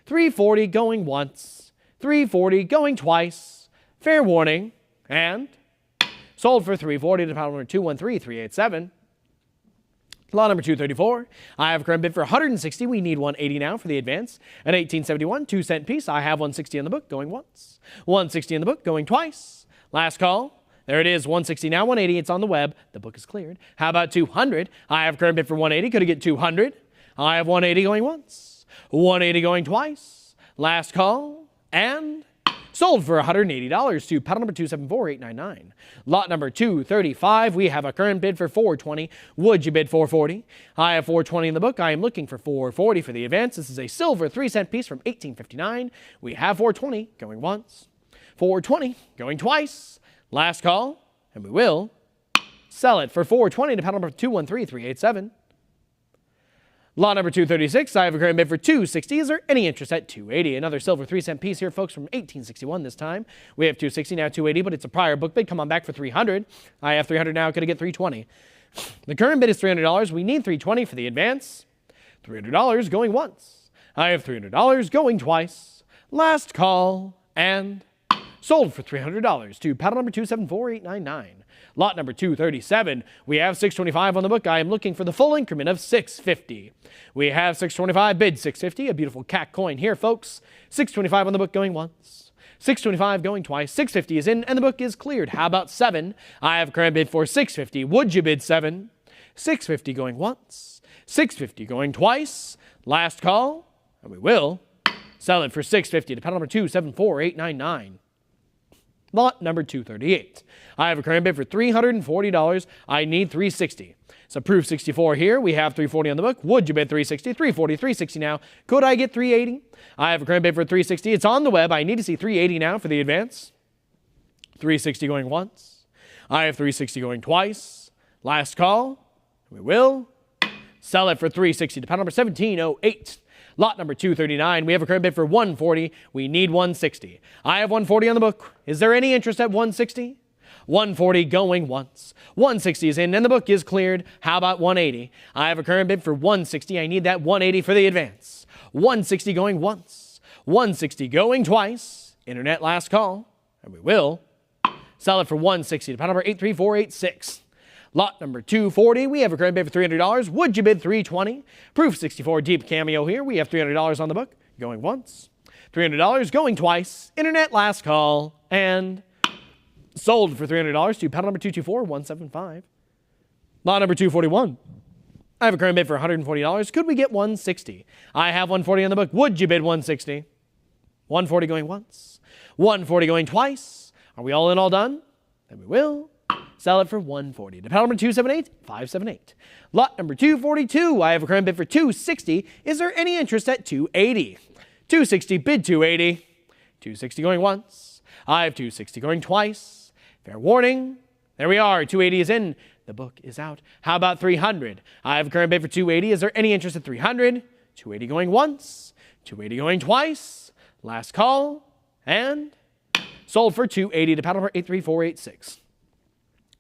$340 going once. $340 going twice. Fair warning. And sold for $340 to pound number 213387. Lot number 234. I have a current bid for $160. We need $180 now for the advance. An 1871 2-cent piece. I have $160 on the book going once. $160 in the book going twice. Last call. There it is. $160 now. $180. It's on the web. The book is cleared. How about $200? I have a current bid for $180. Could I get $200? I have $180 going once. $180 going twice. Last call. And sold for $180 to paddle number 274899. Lot number 235. We have a current bid for $420. Would you bid $440? I have $420 in the book. I am looking for $440 for the advance. This is a silver 3-cent piece from 1859. We have $420 going once. $420 going twice. Last call. And we will sell it for $420 to paddle number 213387. Lot number 236, I have a current bid for $260. Is there any interest at $280? Another silver 3-cent piece here, folks, from 1861 this time. We have $260, now $280, but it's a prior book bid. Come on back for $300. I have $300 now. Could I get $320? The current bid is $300. We need $320 for the advance. $300 going once. I have $300 going twice. Last call. And sold for $300 to paddle number 274899. Lot number 237. We have $625 on the book. I am looking for the full increment of $650. We have $625, bid $650. A beautiful cat coin here, folks. $625 on the book going once. 625 going twice. 650 is in, and the book is cleared. How about 7? I have a current bid for 650. Would you bid 7? 650 going once. 650 going twice. Last call, and we will sell it for 650 to panel number 274899. Lot number 238. I have a current bid for $340. I need 360. So proof 64 here. We have 340 on the book. Would you bid 360? 340, 360 now. Could I get 380? I have a current bid for 360. It's on the web. I need to see 380 now for the advance. 360 going once. I have 360 going twice. Last call. We will sell it for 360 to panel number 1708. Lot number 239. We have a current bid for 140. We need 160. I have 140 on the book. Is there any interest at 160? 140 going once. 160 is in and the book is cleared. How about 180? I have a current bid for 160. I need that 180 for the advance. 160 going once. 160 going twice. Internet last call. And we will sell it for 160 to panel number 83486. Lot number 240, we have a current bid for $300. Would you bid 320? Proof 64 deep cameo here. We have $300 on the book. Going once. $300 going twice. Internet last call. And sold for $300 to panel number 224175. Lot number 241. I have a current bid for $140. Could we get 160? I have 140 on the book. Would you bid 160? 140 going once. 140 going twice. Are we all in, all done? Then we will sell it for 140. To panel number 278578. Lot number 242. I have a current bid for 260. Is there any interest at 280? 260 bid 280. 260 going once. I have 260 going twice. Fair warning. There we are. 280 is in. The book is out. How about 300? I have a current bid for 280. Is there any interest at 300? 280 going once. 280 going twice. Last call. And sold for 280 to panel number 83486.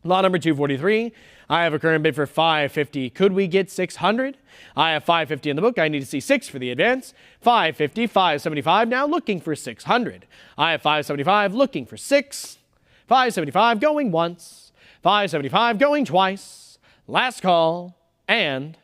Lot number 243. I have a current bid for 550. Could we get 600? I have 550 in the book. I need to see 6 for the advance. 550, 575 now, looking for 600. I have 575, looking for 6. 575 going once. 575 going twice. Last call. And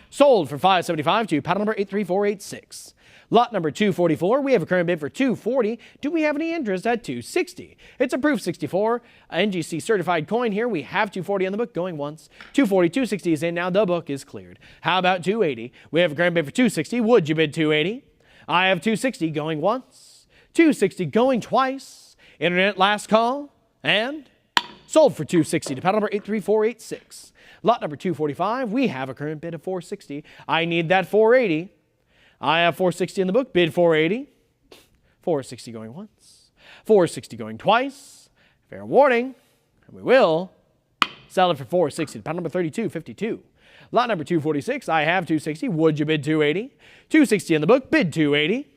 sold for 575 to panel number 83486. Lot number 244, we have a current bid for 240. Do we have any interest at 260? It's a proof 64, NGC certified coin here. We have 240 on the book going once. 240, 260 is in now. The book is cleared. How about 280? We have a current bid for 260. Would you bid 280? I have 260 going once. 260 going twice. Internet last call. And sold for 260 to panel number 83486. Lot number 245, we have a current bid of 460. I need that 480. I have 460 in the book, bid 480. 460 going once. 460 going twice. Fair warning. And we will sell it for 460 to panel number 3252. Lot number 246, I have 260. Would you bid 280? 260 in the book, bid 280.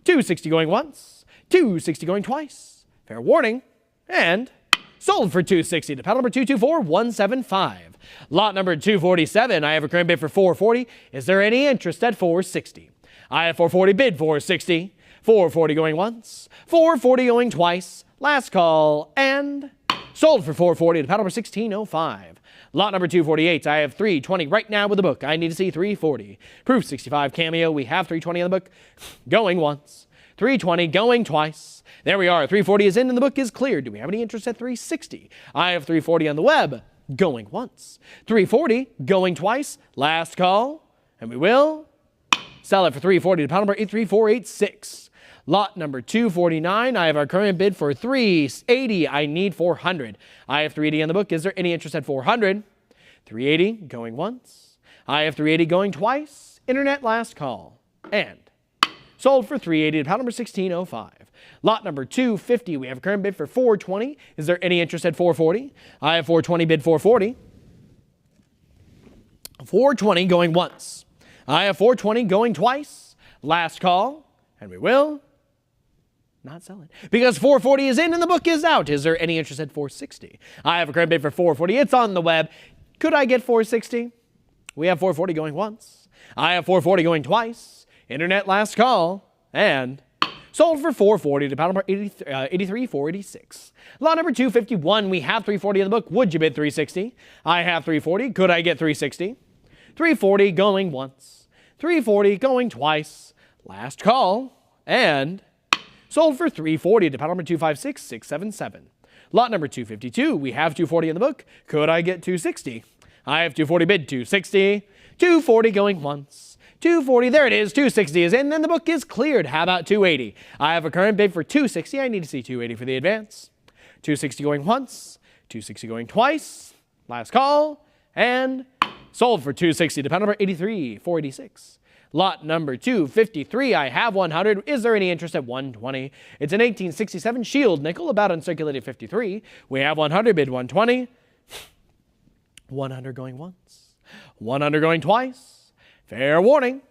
260 going once. 260 going twice. Fair warning. And sold for 260 to panel number 224175. Lot number 247, I have a current bid for 440. Is there any interest at 460? I have 440 bid 460. 440 going once. 440 going twice. Last call. And sold for 440 to panel number 1605. Lot number 248, I have 320 right now with the book. I need to see 340. Proof 65 cameo. We have 320 on the book. Going once. 320 going twice. There we are. 340 is in and the book is cleared. Do we have any interest at 360? I have 340 on the web. Going once. 340 going twice. Last call. And we will sell it for 340 to panel number 83486. Lot number 249, I have our current bid for 380. I need 400. I have 380 on the book. Is there any interest at 400? 380 going once. I have 380 going twice. Internet last call. And sold for 380 to panel number 1605. Lot number 250, we have a current bid for 420. Is there any interest at 440? I have 420 bid 440. 420 going once. I have 420 going twice. Last call. And we will not sell it because 440 is in and the book is out. Is there any interest at 460? I have a current bid for 440. It's on the web. Could I get 460? We have 440 going once. I have 440 going twice. Internet last call. And sold for 440 to panel number 83486. Lot number 251, we have 340 in the book. Would you bid 360? I have 340. Could I get 360? 340 going once. 340 going twice. Last call. And Sold for $340 to paddle number 256677. Lot number 252, we have $240 in the book. Could I get $260? I have $240 bid, $260. $240 going once. $240, there it is, $260 is in, and the book is cleared. How about $280? I have a current bid for $260. I need to see $280 for the advance. $260 going once, $260 going twice. Last call, and sold for $260 to paddle number 83-486. Lot number 253, I have 100. Is there any interest at 120? It's an 1867 Shield nickel, about uncirculated 53. We have 100, bid 120. 100 going once. 100 going twice. Fair warning.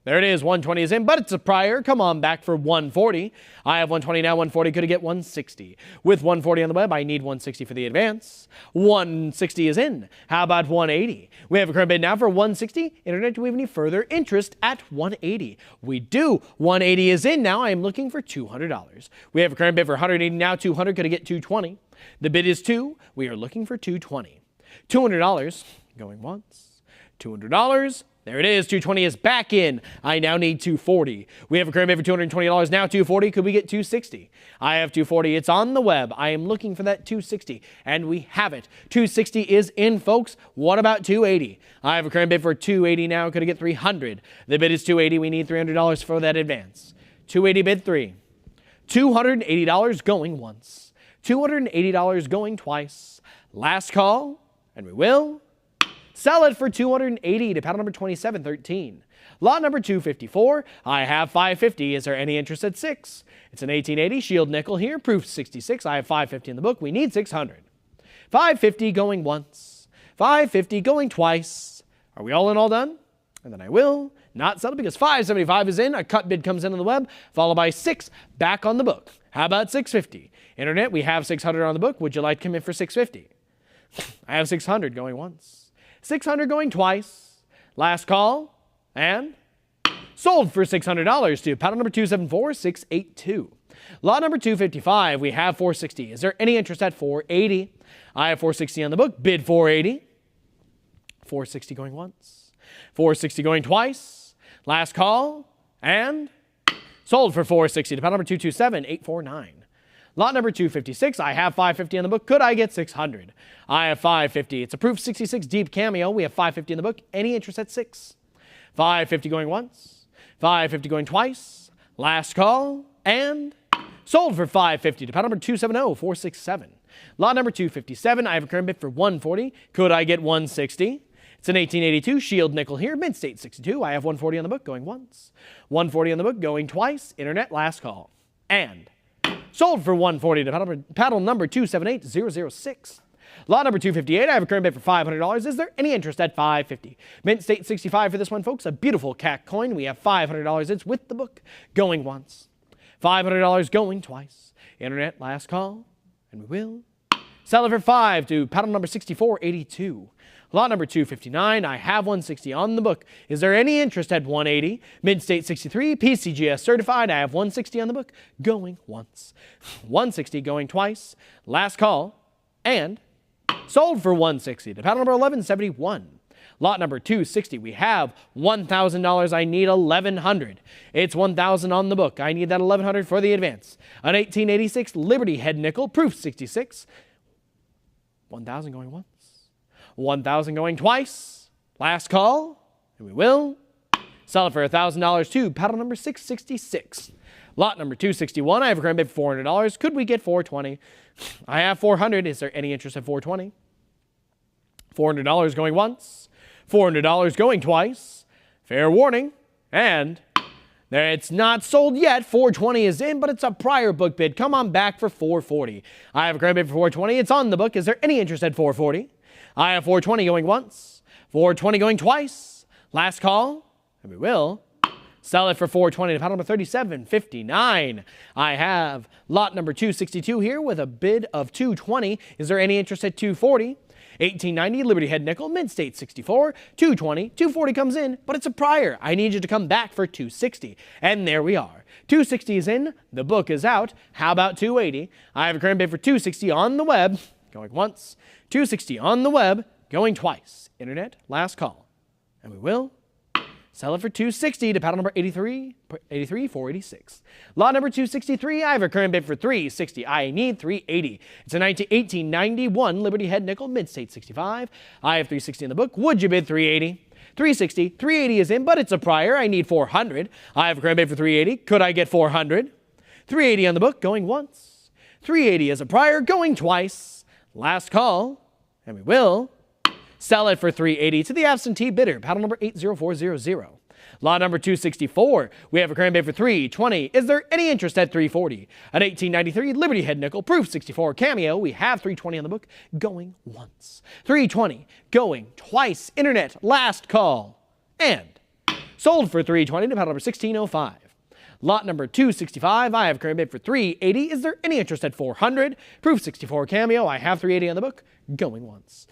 There it is, 120 is in, but it's a prior. Come on back for 140. I have 120 now, 140. Could I get 160? With 140 on the web, I need 160 for the advance. 160 is in. How about 180? We have a current bid now for 160. Internet, do we have any further interest at 180? We do. 180 is in now. I am looking for $200. We have a current bid for 180 now, 200. Could I get 220? The bid is 2. We are looking for 220. $200 going once. $200. There it is, 220 is back in. I now need 240. We have a current bid for $220 now, 240. Could we get 260? I have 240. It's on the web. I am looking for that 260, and we have it. 260 is in, folks. What about 280? I have a current bid for 280 now. Could I get 300? The bid is 280. We need $300 for that advance. 280 bid 3. $280 going once. $280 going twice. Last call, and we will sell it for $280 to paddle number 2713. Lot number 254, I have 550. Is there any interest at 6? It's an 1880 Shield nickel here, proof 66. I have 550 in the book. We need 600. 550 going once. 550 going twice. Are we all in, all done? And then I will not sell it because 575 is in. A cut bid comes in on the web, followed by 6 back on the book. How about 650? Internet, we have 600 on the book. Would you like to come in for 650? I have 600 going once. 600 going twice. Last call, and sold for $600 to paddle number 274682. Lot number 255, we have 460. Is there any interest at 480? I have 460 on the book. Bid 480. 460 going once. 460 going twice. Last call, and sold for 460 to paddle number 227849. Lot number 256, I have 550 on the book. Could I get 600? I have 550. It's a proof 66 deep cameo. We have 550 in the book. Any interest at 6? 550 going once. 550 going twice. Last call, and sold for 550 to paddle number 270467. Lot number 257, I have a current bid for 140. Could I get 160? It's an 1882 Shield nickel here, mid-state 62. I have 140 on the book going once. 140 on the book going twice. Internet, last call, and sold for 140 to paddle number 278006. Lot number 258, I have a current bid for $500. Is there any interest at 550? Mint State 65 for this one, folks. A beautiful CAC coin. We have $500. It's with the book going once. $500 going twice. Internet, last call, and we will sell it for 5 to paddle number 6482. Lot number 259, I have 160 on the book. Is there any interest at 180? Mid-State 63, PCGS certified. I have 160 on the book, going once. 160 going twice. Last call, and sold for 160 to paddle number 1171. Lot number 260, we have $1,000. I need $1,100. It's $1,000 on the book. I need that $1,100 for the advance. An 1886 Liberty head nickel, proof 66. 1,000 going once. 1,000 going twice. Last call, and we will sell it for $1,000 to paddle number 666. Lot number 261, I have a current bid for $400. Could we get 420? I have 400. Is there any interest at 420? $400 going once. $400 going twice. Fair warning. And there, it's not sold yet. 420 is in, but it's a prior book bid. Come on back for 440. I have a current bid for 420. It's on the book. Is there any interest at 440? I have 420 going once. 420 going twice. Last call, and we will sell it for 420 to paddle number 3759. I have lot number 262 here with a bid of 220. Is there any interest at 240? 1890 Liberty head nickel, mid-state 64, 220, 240 comes in, but it's a prior. I need you to come back for 260. And there we are. 260 is in, the book is out. How about 280? I have a current bid for 260 on the web, going once. 260 on the web, going twice. Internet, last call. And we will Sell it for $260 to paddle number 486. Lot number 263, I have a current bid for $360. I need $380. It's a 1891 Liberty Head Nickel Mid-State 65. I have $360 in the book. Would you bid $380? $360. $380 is in, but it's a prior. I need $400. I have a current bid for $380. Could I get $400? $380 on the book, going once. $380 as a prior, going twice. Last call, and we will sell it for $380 to the absentee bidder, paddle number 80400. Lot number 264, we have a current bid for $320. Is there any interest at $340? An 1893 Liberty Head Nickel, proof 64 cameo. We have $320 on the book, going once. $320, going twice. Internet, last call, and sold for $320 to paddle number 1605. Lot number 265, I have a current bid for $380. Is there any interest at $400? Proof 64 cameo. I have $380 on the book, going once.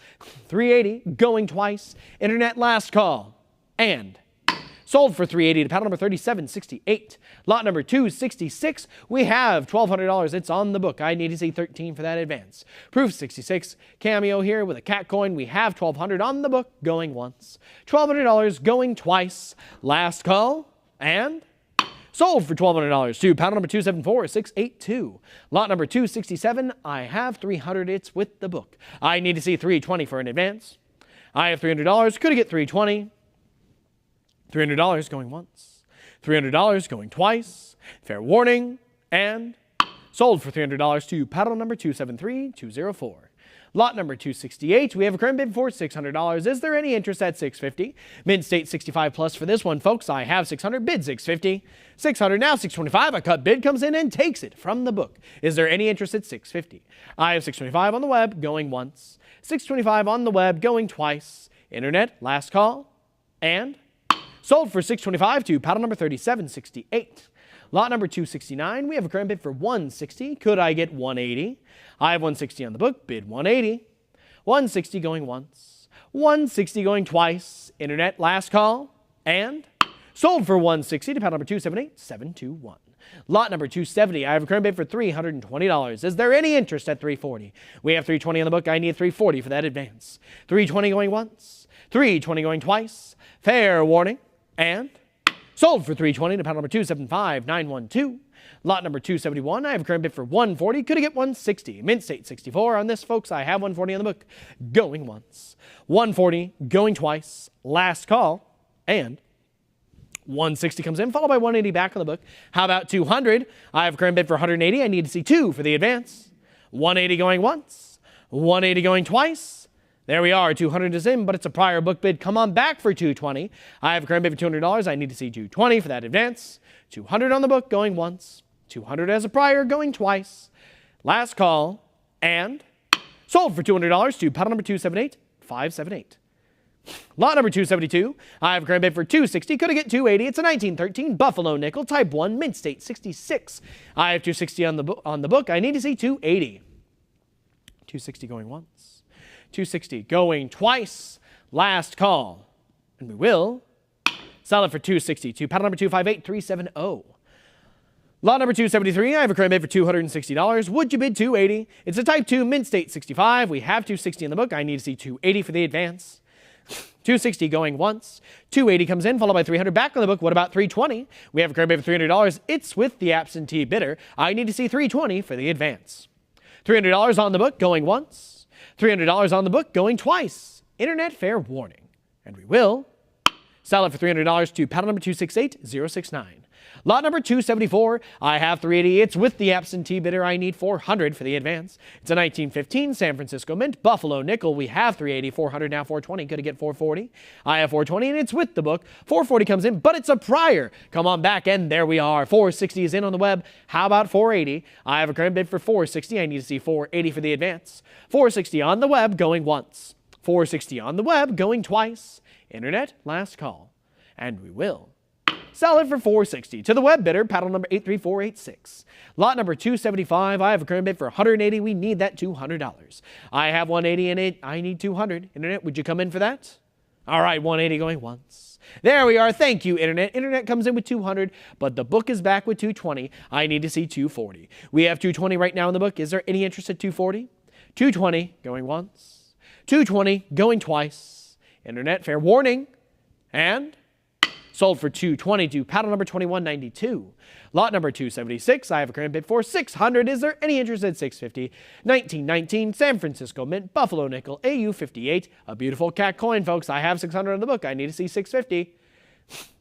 $380, going twice. Internet, last call, and sold for $380 to paddle number 3768. Lot number 266, we have $1,200. It's on the book. I need to see $13 for that advance. Proof 66 cameo here with a cat coin. We have $1,200 on the book, going once. $1,200 going twice. Last call, and sold for $1,200 to paddle number 274682. Lot number 267, I have $300. It's with the book. I need to see $320 for an advance. I have $300. Could I get $320? $300 going once. $300 going twice. Fair warning, and sold for $300 to paddle number 273204. Lot number 268, we have a current bid for $600. Is there any interest at $650? Mid-State 65 plus for this one, folks. I have $600, bid $650. $600 now, $625. A cut bid comes in and takes it from the book. Is there any interest at $650? I have $625 on the web, going once. $625 on the web, going twice. Internet, last call, and sold for $625 to paddle number 3768. Lot number 269, we have a current bid for $160. Could I get $180? I have $160 on the book, bid $180. $160 going once. $160 going twice. Internet, last call, and sold for $160 to paddle number 278721. Lot number 270, I have a current bid for $320. Is there any interest at $340? We have $320 on the book. I need $340 for that advance. $320 going once. $320 going twice. Fair warning, and sold for $320 to paddle number 275912. Lot number 271, I have a current bid for $140. Could I get $160? Mid-State 64 on this, folks. I have $140 on the book, going once. $140 going twice. Last call, and $160 comes in, followed by $180 back on the book. How about $200? I have a current bid for $180. I need to see $2 for the advance. $180 going once. $180 going twice. There we are, $200 is in, but it's a prior book bid. Come on back for $220. I have a current bid for $200. I need to see $220 for that advance. $200 on the book, going once. $200 as a prior, going twice. Last call, and sold for $200 to paddle number 278578. Lot number 272, I have a current bid for $260. Could I get $280? It's a 1913 Buffalo Nickel, Type 1, Mid-State 66. I have $260 on the book. I need to see $280. $260 going once. $260 going twice. Last call, and we will sell it for $260 to paddle number 258370. Lot number 273, I have a current bid for $260. Would you bid $280? It's a Type 2 Mid-State 65. We have $260 in the book. I need to see $280 for the advance. $260 going once. $280 comes in, followed by $300 back on the book. What about $320? We have a current bid for $300. It's with the absentee bidder. I need to see $320 for the advance. $300 on the book, going once. $300 on the book, going twice. Internet, fair warning. And we will sell it for $300 to paddle number 268069. Lot number 274, I have $380. It's with the absentee bidder. I need $400 for the advance. It's a 1915 San Francisco Mint Buffalo Nickel. We have $380, $400 now, $420. Could I get $440? I have $420, and it's with the book. $440 comes in, but it's a prior. Come on back, and there we are. $460 is in on the web. How about $480? I have a current bid for $460. I need to see $480 for the advance. $460 on the web, going once. $460 on the web, going twice. Internet, last call. And we will sell it for $460 to the web bidder, paddle number 83486. Lot number 275, I have a current bid for $180. We need that $200. I have $180 in it. I need $200. Internet, would you come in for that? All right, $180 going once. There we are. Thank you, Internet. Internet comes in with $200, but the book is back with $220. I need to see $240. We have $220 right now in the book. Is there any interest at $240? $220 going once. $220 going twice. Internet, fair warning. And Sold for $222. Paddle number 2192. Lot number 276. I have a current bid for $600. Is there any interest at $650? 1919 San Francisco Mint Buffalo Nickel AU58. A beautiful cat coin, folks. I have $600 on the book. I need to see $650.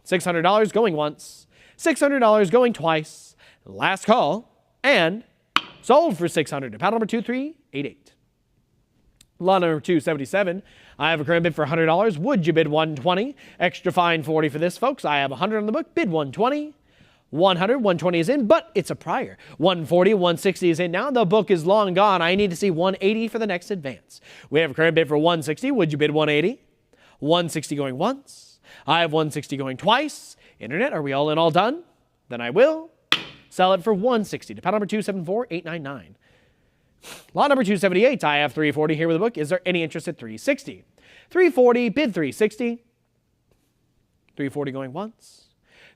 $600 going once. $600 going twice. Last call. And sold for $600 to paddle number 2388. Lot number 277. I have a current bid for $100. Would you bid $120? Extra fine $40 for this, folks. I have $100 on the book. Bid $120. $100, $120 is in, but it's a prior. $140, $160 is in now. The book is long gone. I need to see $180 for the next advance. We have a current bid for $160. Would you bid $180? $160 going once. I have $160 going twice. Internet, are we all in, all done? Then I will sell it for $160 to paddle number 274899. Lot number 278, I have $340 here with the book. Is there any interest at $360? $340, bid $360. $340 going once.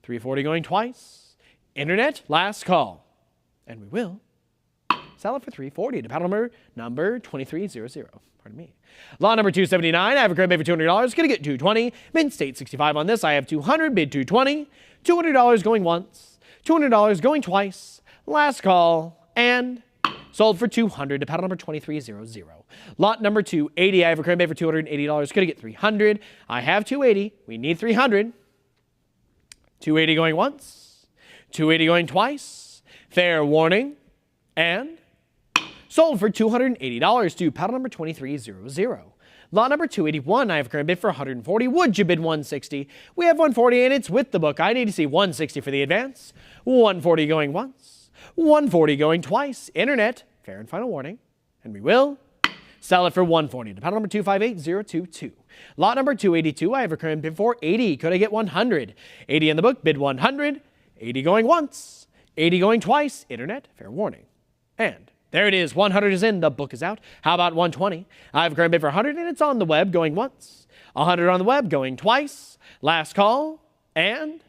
$340 going twice. Internet, last call. And we will sell it for $340 to paddle number 2300. Pardon me. Lot number 279, I have a current bid for $200. Gonna get $220. Mint State 65 on this. I have $200, bid $220. $200 going once. $200 going twice. Last call. And sold for $200 to paddle number 2300. Lot number 280, I have a current bid for $280. Could I get $300? I have $280. We need $300. $280 going once. $280 going twice. Fair warning. And sold for $280 to paddle number 2300. Lot number 281, I have a current bid for $140. Would you bid $160? We have $140 and it's with the book. I need to see $160 for the advance. $140 going once. $140 going twice. Internet, fair and final warning. And we will sell it for $140 to paddle number 258022. Lot number 282, I have a current bid for $80. Could I get $100? $80 in the book, bid $100. $80 going once. $80 going twice. Internet, fair warning. And there it is. $100 is in. The book is out. How about $120? I have a current bid for $100 and it's on the web going once. $100 on the web going twice. Last call. And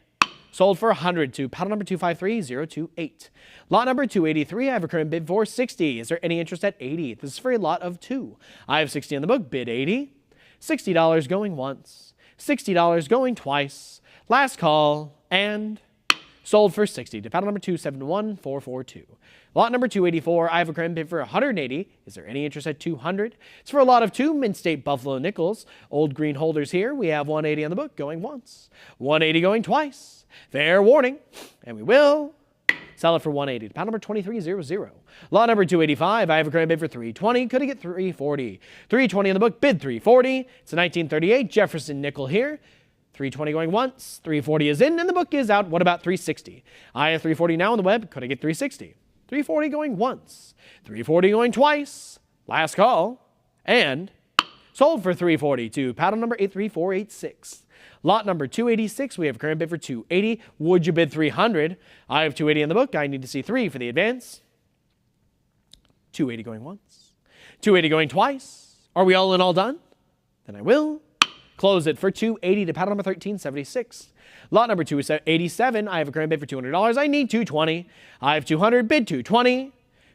sold for $100 to paddle number 253028. Lot number 283, I have a current bid for $60. Is there any interest at $80? This is for a lot of 2. I have $60 on the book, bid $80. $60 going once. $60 going twice. Last call. And sold for $60 to paddle number 271442. Lot number 284, I have a current bid for $180. Is there any interest at $200? It's for a lot of 2 Mint State Buffalo Nickels. Old green holders here. We have $180 on the book going once. $180 going twice. Fair warning. And we will sell it for $180 to paddle number 2300. Lot number 285, I have a current bid for $320. Could I get $340? $320 on the book, bid $340. It's a 1938 Jefferson nickel here. $320 going once. $340 is in and the book is out. What about $360? I have $340 now on the web. Could I get $360? $340 going once. $340 going twice. Last call. And sold for $340 to paddle number 83486. Lot number 286, we have a current bid for $280. Would you bid $300? I have $280 in the book. I need to see $3 for the advance. $280 going once. $280 going twice. Are we all in, all done? Then I will close it for $280 to paddle number 1376. Lot number 287, I have a current bid for $200. I need $220. I have $200, bid $220.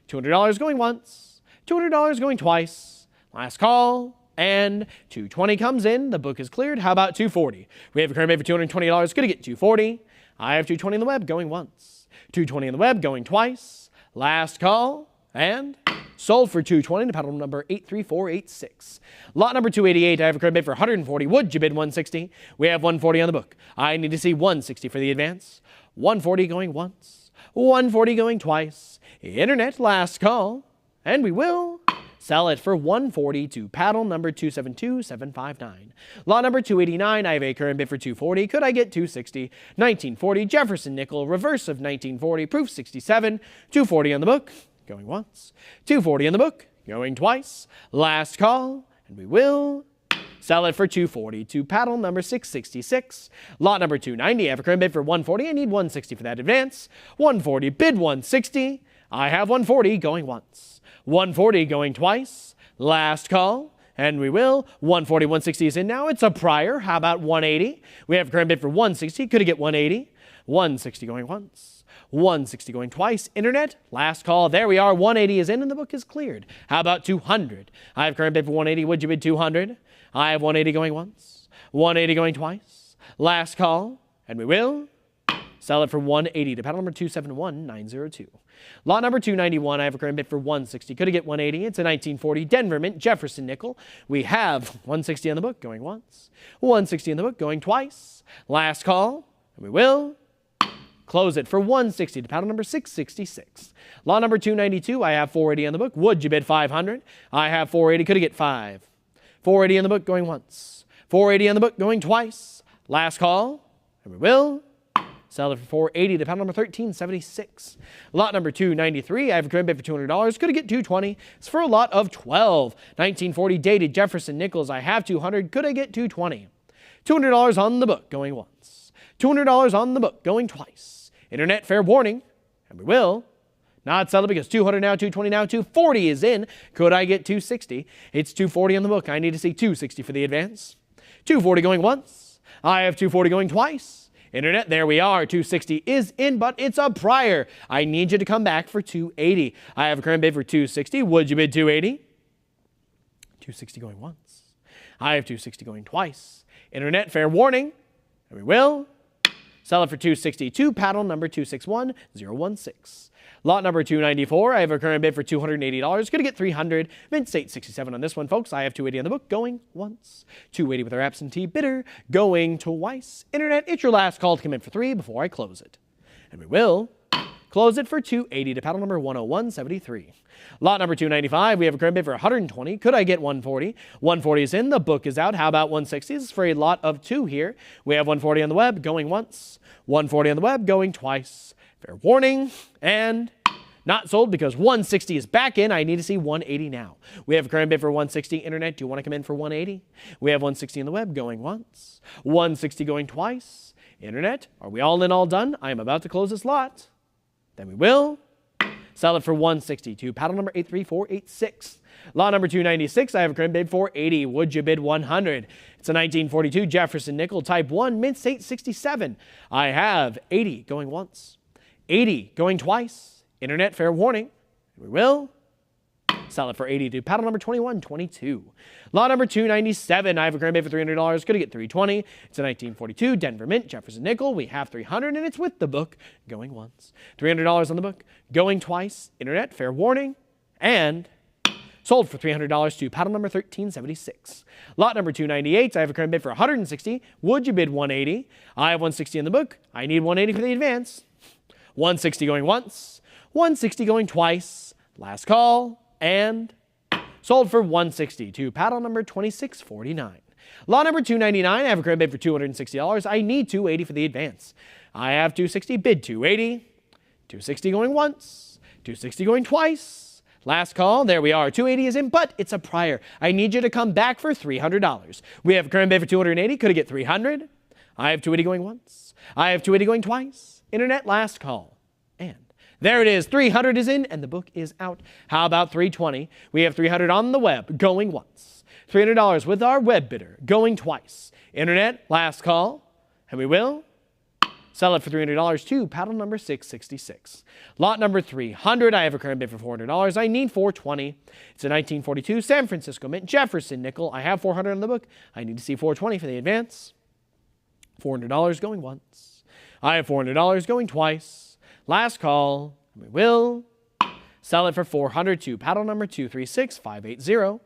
$200 going once. $200 going twice. Last call. And $220 comes in. The book is cleared. How about $240? We have a current bid for $220. Gonna get $240. I have $220 in the web going once. $220 in the web going twice. Last call. And sold for $220 to paddle number 83486. Lot number 288, I have a current bid for $140. Would you bid $160? We have $140 on the book. I need to see $160 for the advance. $140 going once. $140 going twice. Internet, last call. And we will sell it for $140 to paddle number 272759. Lot number 289, I have a current bid for $240. Could I get $260? 1940 Jefferson nickel, reverse of 1940, proof 67. $240 on the book. Going once. $240 in the book. Going twice. Last call. And we will sell it for $240 to paddle number 666. Lot number 290. I have a current bid for $140. I need $160 for that advance. $140. Bid $160. I have $140 going once. $140 going twice. Last call. And we will. $140, $160 is in now. It's a prior. How about $180? We have a current bid for $160. Could I get $180? $160 going once. $160 going twice. Internet, last call. There we are. $180 is in and the book is cleared. How about $200? I have current bid for $180. Would you bid $200? I have $180 going once. $180 going twice. Last call. and we will sell it for 180 to paddle number 271902. Lot number 291, I have a current bid for 160. Could I get 180? It's a 1940 Denver Mint Jefferson nickel. We have 160 on the book, going once. 160 in the book, going twice. Last call, and we will close it for 160 to paddle number 666. Lot number 292, I have 480 on the book. Would you bid 500? I have 480. Could I get 5? 480 on the book, going once. 480 on the book, going twice. Last call, and we will sell it for 480 to paddle number 1376. Lot number 293, I have a current bid for $200. Could I get 220? It's for a lot of 12. 1940 dated Jefferson nickels. I have 200. Could I get 220? $200 on the book, going once. $200 on the book, going twice. Internet, fair warning, and we will not sell it because 200 now, 220 now, 240 is in. Could I get 260? It's 240 on the book. I need to see 260 for the advance. 240 going once. I have 240 going twice. Internet, there we are. 260 is in, but it's a prior. I need you to come back for 280. I have a current bid for 260. Would you bid 280? 260 going once. I have 260 going twice. Internet, fair warning, and we will sell it for 262. Paddle number 261016. Lot number 294, I have a current bid for $280. Going to get 300. Mint state 67 on this one, folks. I have 280 on the book, going once. 280 with our absentee bidder, going twice. Internet, it's your last call to come in for 3 before I close it. And we will close it for 280 to paddle number 10173. Lot number 295, we have a current bid for 120. Could I get 140? 140 is in. The book is out. How about 160? This is for a lot of 2 here. We have 140 on the web, going once. 140 on the web, going twice. Fair warning, and not sold because 160 is back in. I need to see 180 now. We have a current bid for 160. Internet, do you want to come in for 180? We have 160 on the web, going once. 160 going twice. Internet, are we all in, all done? I am about to close this lot. Then we will sell it for 160 to paddle number 83486. Lot number 296, I have a current bid for 80. Would you bid 100? It's a 1942 Jefferson nickel type 1, mint state 67. I have 80 going once. 80 going twice. Internet, fair warning. We will sell it for 80 to paddle number 2122. Lot number 297, I have a current bid for $300. Going to get 320. It's a 1942 Denver Mint Jefferson nickel. We have 300 and it's with the book, going once. $300 on the book, going twice. Internet, fair warning, and sold for $300 to paddle number 1376. Lot number 298, I have a current bid for 160. Would you bid 180? I have 160 in the book. I need 180 for the advance. 160 going once, 160 going twice. Last call, and sold for 160 to paddle number 2649. Lot number 299, I have a current bid for $260. I need 280 for the advance. I have 260, bid 280. 260 going once, 260 going twice. Last call, there we are. 280 is in, but it's a prior. I need you to come back for $300. We have a current bid for 280. Could I get 300? I have 280 going once. I have 280 going twice. Internet, last call. And there it is. 300 is in and the book is out. How about 320? We have 300 on the web, going once. $300 with our web bidder, going twice. Internet, last call. And we will sell it for $300 to paddle number 666. Lot number 300, I have a current bid for $400. I need 420. It's a 1942 San Francisco Mint Jefferson nickel. I have 400 on the book. I need to see 420 for the advance. $400 going once. I have $400 going twice. Last call. We will sell it for 400 to paddle number 236580.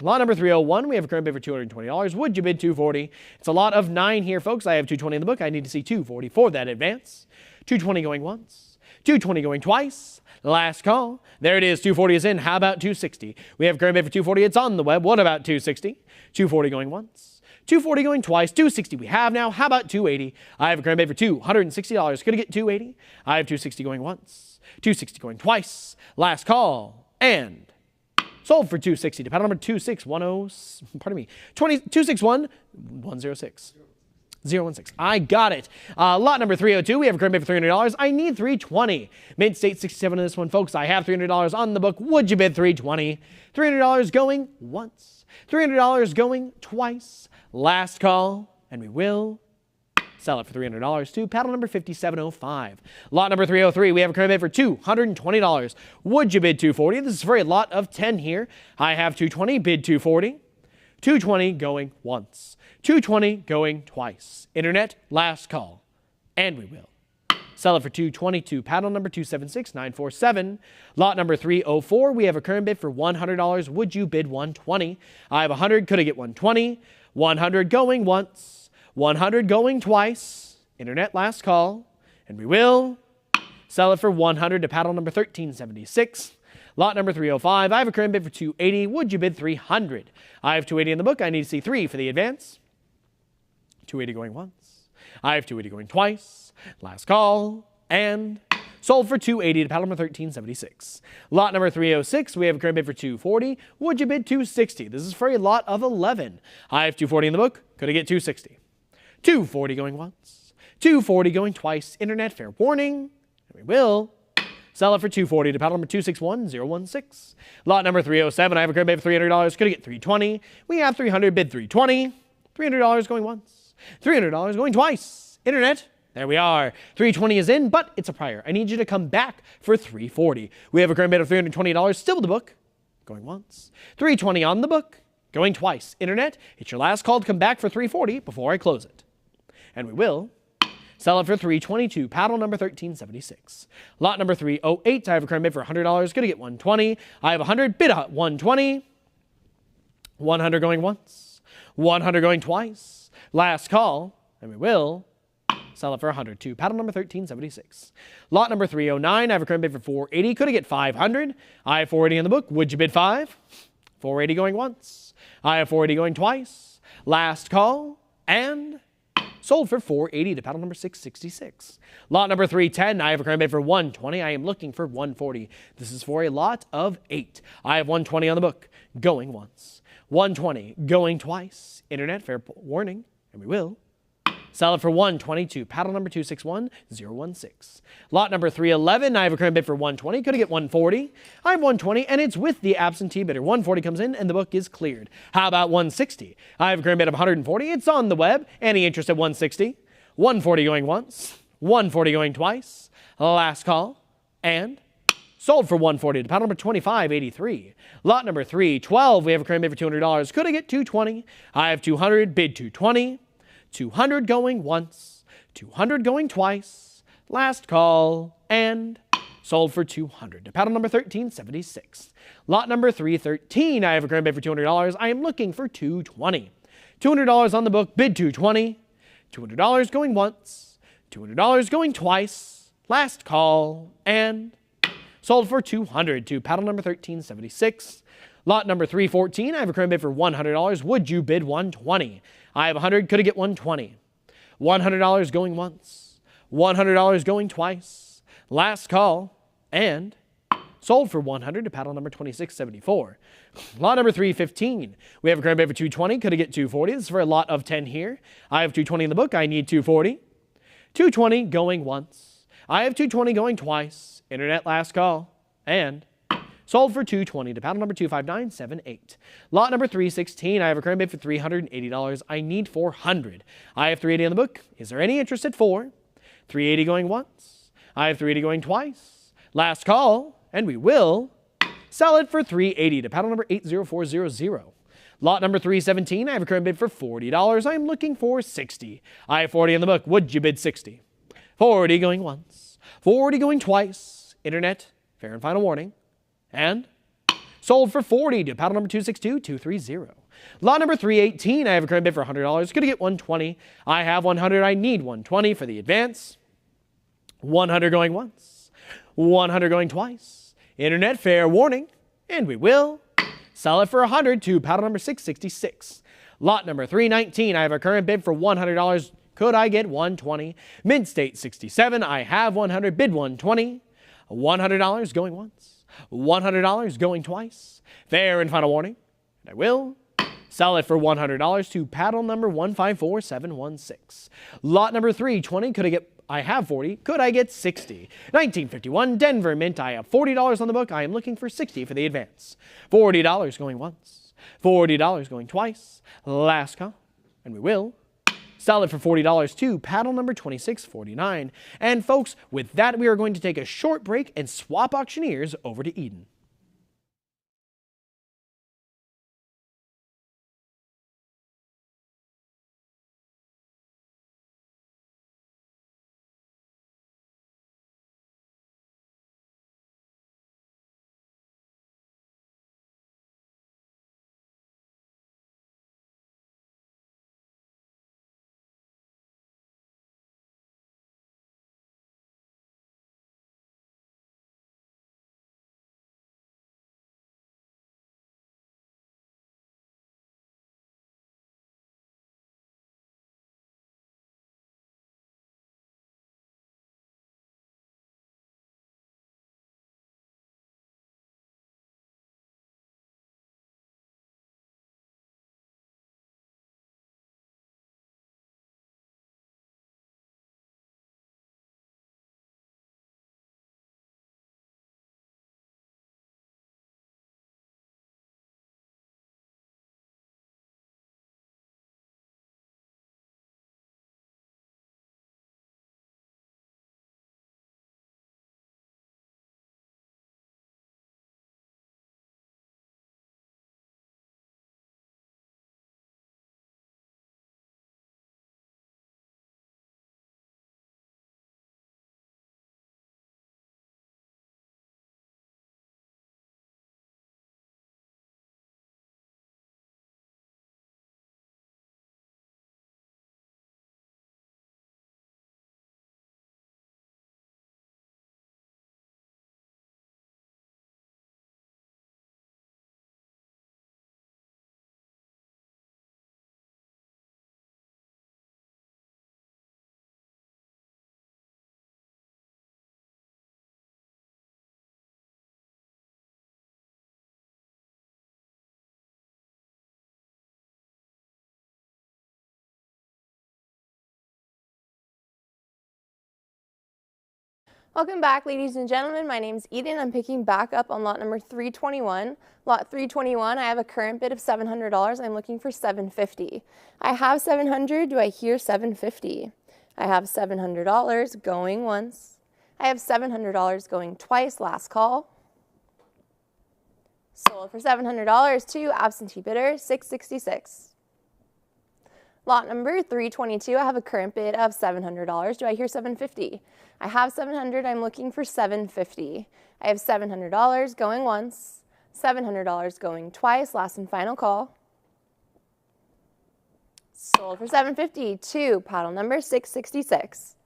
Lot number 301, we have a current bid for $220. Would you bid 240? It's a lot of 9 here, folks. I have 220 in the book. I need to see 240 for that advance. 220 going once. 220 going twice. Last call. There it is. 240 is in. How about 260? We have a current bid for 240. It's on the web. What about 260? 240 going once. 240 going twice. 260 we have now. How about 280? I have a current bid for $260. Could I get 280? I have 260 going once. 260 going twice. Last call. And sold for 260 to paddle number 26116. 016. I got it. Lot number 302, we have a current bid for $300. I need 320. Mint state 67 on this one, folks. I have $300 on the book. Would you bid 320? $300 going once. $300 going twice. Last call, and we will sell it for $300 to paddle number 5705. Lot number 303, we have a current bid for $220. Would you bid 240? This is for a lot of 10 here. I have 220, bid 240. 220 going once. 220 going twice. Internet, last call. And we will. Sell it for 222. Paddle number 276947. Lot number 304. We have a current bid for $100. Would you bid 120? I have 100. Could I get 120? 100 going once. 100 going twice. Internet, last call. And we will. Sell it for 100 to paddle number 1376. Lot number 305, I have a current bid for 280. Would you bid 300? I have 280 in the book. I need to see 3 for the advance. 280 going once. I have 280 going twice. Last call. And sold for 280 to paddle number 1376. Lot number 306, we have a current bid for 240. Would you bid 260? This is for a lot of 11. I have 240 in the book. Could I get 260? 240 going once. 240 going twice. Internet, fair warning. And we will. Sell it for 240 to paddle number 261016. Lot number 307, I have a current bid for $300. Could I get 320? We have 300, bid 320. $300 going once. $300 going twice. Internet, there we are. 320 is in, but it's a prior. I need you to come back for 340. We have a current bid of $320, still with the book. Going once. 320 on the book. Going twice. Internet, it's your last call to come back for 340 before I close it. And we will. Sell it for 322, paddle number 1376. Lot number 308, I have a current bid for $100. Gonna get 120. I have 100, bid 120. 100 going once. 100 going twice. Last call, and we will. Sell it for 102, paddle number 1376. Lot number 309, I have a current bid for 480. Could I get 500? I have 480 in the book. Would you bid 5? 480 going once. I have 480 going twice. Last call, and sold for 480 to paddle number 666. Lot number 310, I have a current bid for 120. I am looking for 140. This is for a lot of 8. I have 120 on the book, going once. 120, going twice. Internet, fair warning, and we will. Sell it for 122, paddle number 261016. Lot number 311, I have a current bid for 120. Could I get 140? I have 120, and it's with the absentee bidder. 140 comes in, and the book is cleared. How about 160? I have a current bid of 140. It's on the web. Any interest at 160? 140 going once. 140 going twice. Last call. And sold for 140 to paddle number 2583. Lot number 312, we have a current bid for $200. Could I get 220? I have 200, bid 220. 200 going once, 200 going twice, last call, and sold for 200 to paddle number 1376. Lot number 313, I have a current bid for $200. I am looking for 220. $200 on the book, bid 220. $200 going once, $200 going twice, last call, and sold for 200 to paddle number 1376. Lot number 314, I have a current bid for $100. Would you bid 120? I have 100. Could I get 120? $100 going once. $100 going twice. Last call. And sold for 100 to paddle number 2674. Lot number 315. We have a current bid for 220. Could I get 240? This is for a lot of 10 here. I have 220 in the book. I need 240. 220 going once. I have 220 going twice. Internet, last call. And sold for 220 to paddle number 25978. Lot number 316, I have a current bid for $380. I need 400. I have 380 on the book. Is there any interest at 4? 380 going once. I have 380 going twice. Last call, and we will sell it for 380 to paddle number 80400. Lot number 317, I have a current bid for $40. I am looking for 60. I have 40 on the book. Would you bid 60? 40 going once. 40 going twice. Internet, fair and final warning. And sold for 40 to paddle number 262230. Lot number 318, I have a current bid for $100. Could I get 120? I have 100. I need 120 for the advance. 100 going once. 100 going twice. Internet, fair warning. And we will sell it for 100 to paddle number 666. Lot number 319, I have a current bid for $100. Could I get 120? Mid-State 67, I have 100. Bid 120. $100 going once. $100 going twice. Fair and final warning. And I will sell it for $100 to paddle number 154716. Lot number 320, I have 40. Could I get 60? 1951 Denver Mint, I have $40 on the book. I am looking for 60 for the advance. $40 going once. $40 going twice. Last call. And we will sell it for $40 to paddle number 2649. And folks, with that, we are going to take a short break and swap auctioneers over to Eden. Welcome back, ladies and gentlemen. My name's Eden. I'm picking back up on lot number 321. Lot 321, I have a current bid of $700. I'm looking for $750. I have $700. Do I hear $750? I have $700 going once. I have $700 going twice. Last call. Sold for $700 to absentee bidder, $666. Lot number 322, I have a current bid of $700. Do I hear $750? I have $700. I'm looking for $750. I have $700 going once, $700 going twice. Last and final call. Sold for $750 to paddle number 666.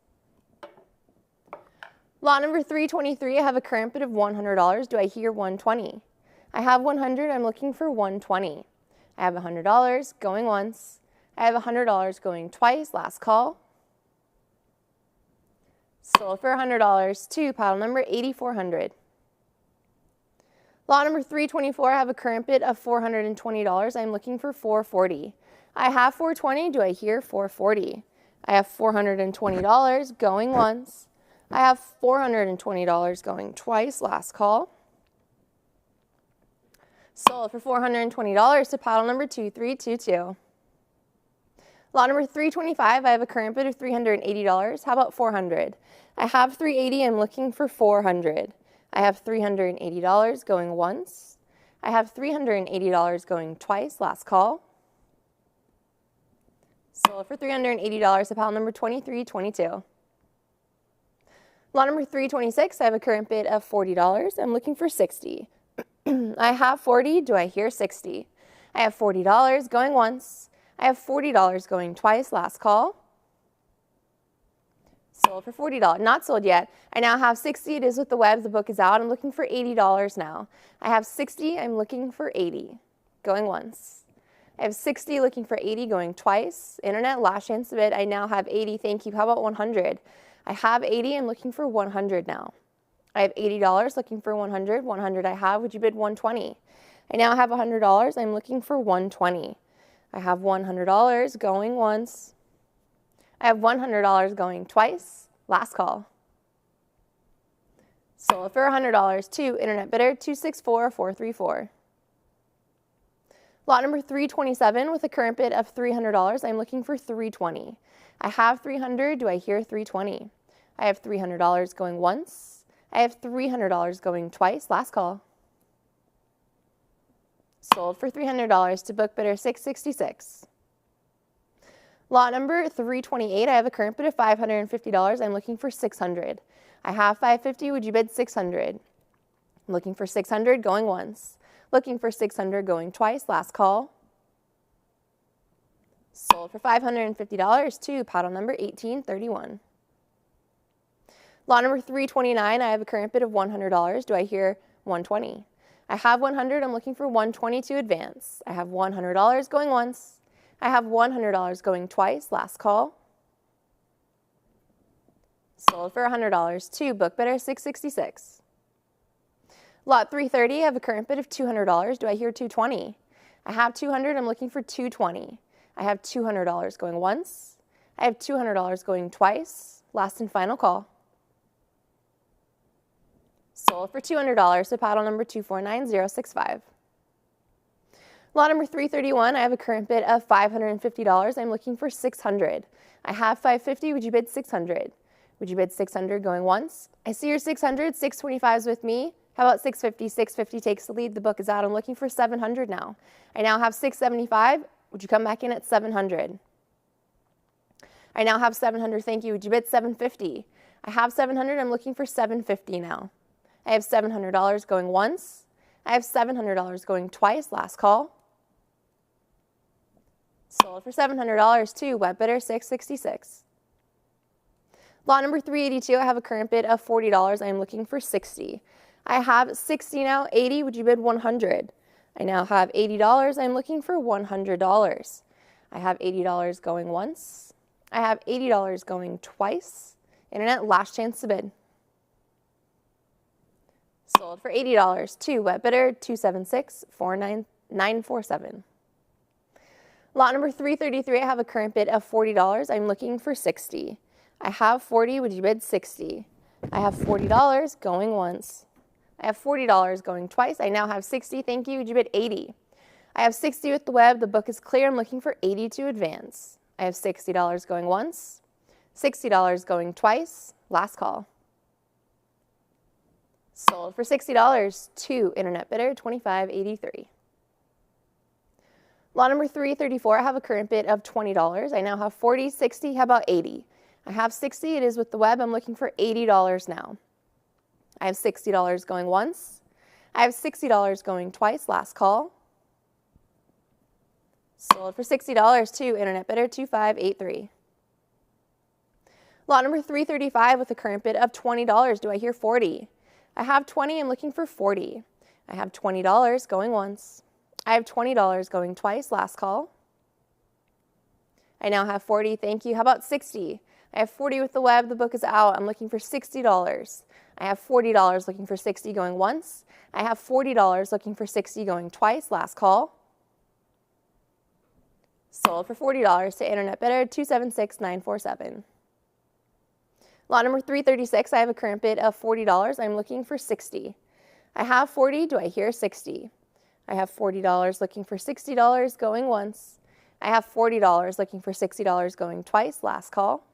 Lot number 323, I have a current bid of $100. Do I hear $120? I have $100. I'm looking for $120. I have $100 going once. I have $100 going twice. Last call. Sold for $100 to paddle number 8400. Lot number 324, I have a current bid of $420. I'm looking for $440. I have $420. Do I hear $440? I have $420 going once. I have $420 going twice. Last call. Sold for $420 to paddle number 2322. Lot number 325, I have a current bid of $380. How about $400? I have $380. I'm looking for $400. I have $380 going once. I have $380 going twice. Last call. Sold for $380 to paddle number 2322. Lot number 326, I have a current bid of $40. I'm looking for $60. I have $40. Do I hear $60? I have $40 going once. I have $40 going twice. Last call. Sold for $40. Not sold yet. I now have $60. It is with the web. The book is out. I'm looking for $80 now. I have $60. I'm looking for $80. Going once. I have $60 looking for $80 going twice. Internet, last chance to bid. I now have $80. Thank you. How about $100? I have $80. I'm looking for $100 now. I have $80 looking for $100. $100 I have. Would you bid $120? I now have $100. I'm looking for $120. I have $100 going once. I have $100 going twice. Last call. Sold for $100 to internet bidder 264434. Lot number 327 with a current bid of $300. I'm looking for $320. I have $300. Do I hear $320? I have $300 going once. I have $300 going twice. Last call. Sold for $300 to book bidder 666. Lot number 328, I have a current bid of $550. I'm looking for $600. I have $550. Would you bid $600? I'm looking for $600 going once. Looking for $600 going twice. Last call. Sold for $550 to paddle number 1831. Lot number 329, I have a current bid of $100. Do I hear $120? I have $100. I'm looking for $120 to advance. I have $100 going once. I have $100 going twice. Last call. Sold for $100 to book bidder 666. Lot 330, I have a current bid of $200. Do I hear $220? I have $200. I'm looking for $220. I have $200 going once. I have $200 going twice. Last and final call. Sold for $200 to paddle number 249065. Lot number 331, I have a current bid of $550. I'm looking for $600. I have $550. Would you bid $600? Would you bid $600 going once? I see your $600. $625 is with me. How about $650? $650 takes the lead. The book is out. I'm looking for $700 now. I now have $675. Would you come back in at $700? I now have $700. Thank you. Would you bid $750? I have $700. I'm looking for $750 now. I have $700 going once. I have $700 going twice. Last call. Sold for $700 to web bidder 666. Lot number 382, I have a current bid of $40. I am looking for $60. I have $60 now. $80. Would you bid $100? I now have $80. I'm looking for $100. I have $80 going once. I have $80 going twice. Internet, last chance to bid. Sold for $80 to web bidder 2764947. Lot number 333, I have a current bid of $40. I'm looking for $60. I have $40. Would you bid $60? I have $40 going once. I have $40 going twice. I now have 60. Thank you. Would you bid 80? I have 60 with the web. The book is clear. I'm looking for 80 to advance. I have $60 going once. $60 going twice. Last call. Sold for $60. 2, internet bidder, $25.83. Lot number 334, I have a current bid of $20. I now have 40, 60, how about 80? I have 60, it is with the web. I'm looking for $80 now. I have $60 going once. I have $60 going twice. Last call. Sold for $60. 2, internet bidder, $25.83. Lot number 335 with a current bid of $20. Do I hear 40? I have 20. I'm looking for 40. I have $20 going once. I have $20 going twice. Last call. I now have 40. Thank you. How about 60? I have 40 with the web. The book is out. I'm looking for $60. I have $40 looking for 60 going once. I have $40 looking for 60 going twice. Last call. Sold for $40 to internet bidder 276947. Lot number 336, I have a current bid of $40. I'm looking for 60. I have 40. Do I hear 60? I have $40 looking for $60 going once. I have $40 looking for $60 going twice. Last call.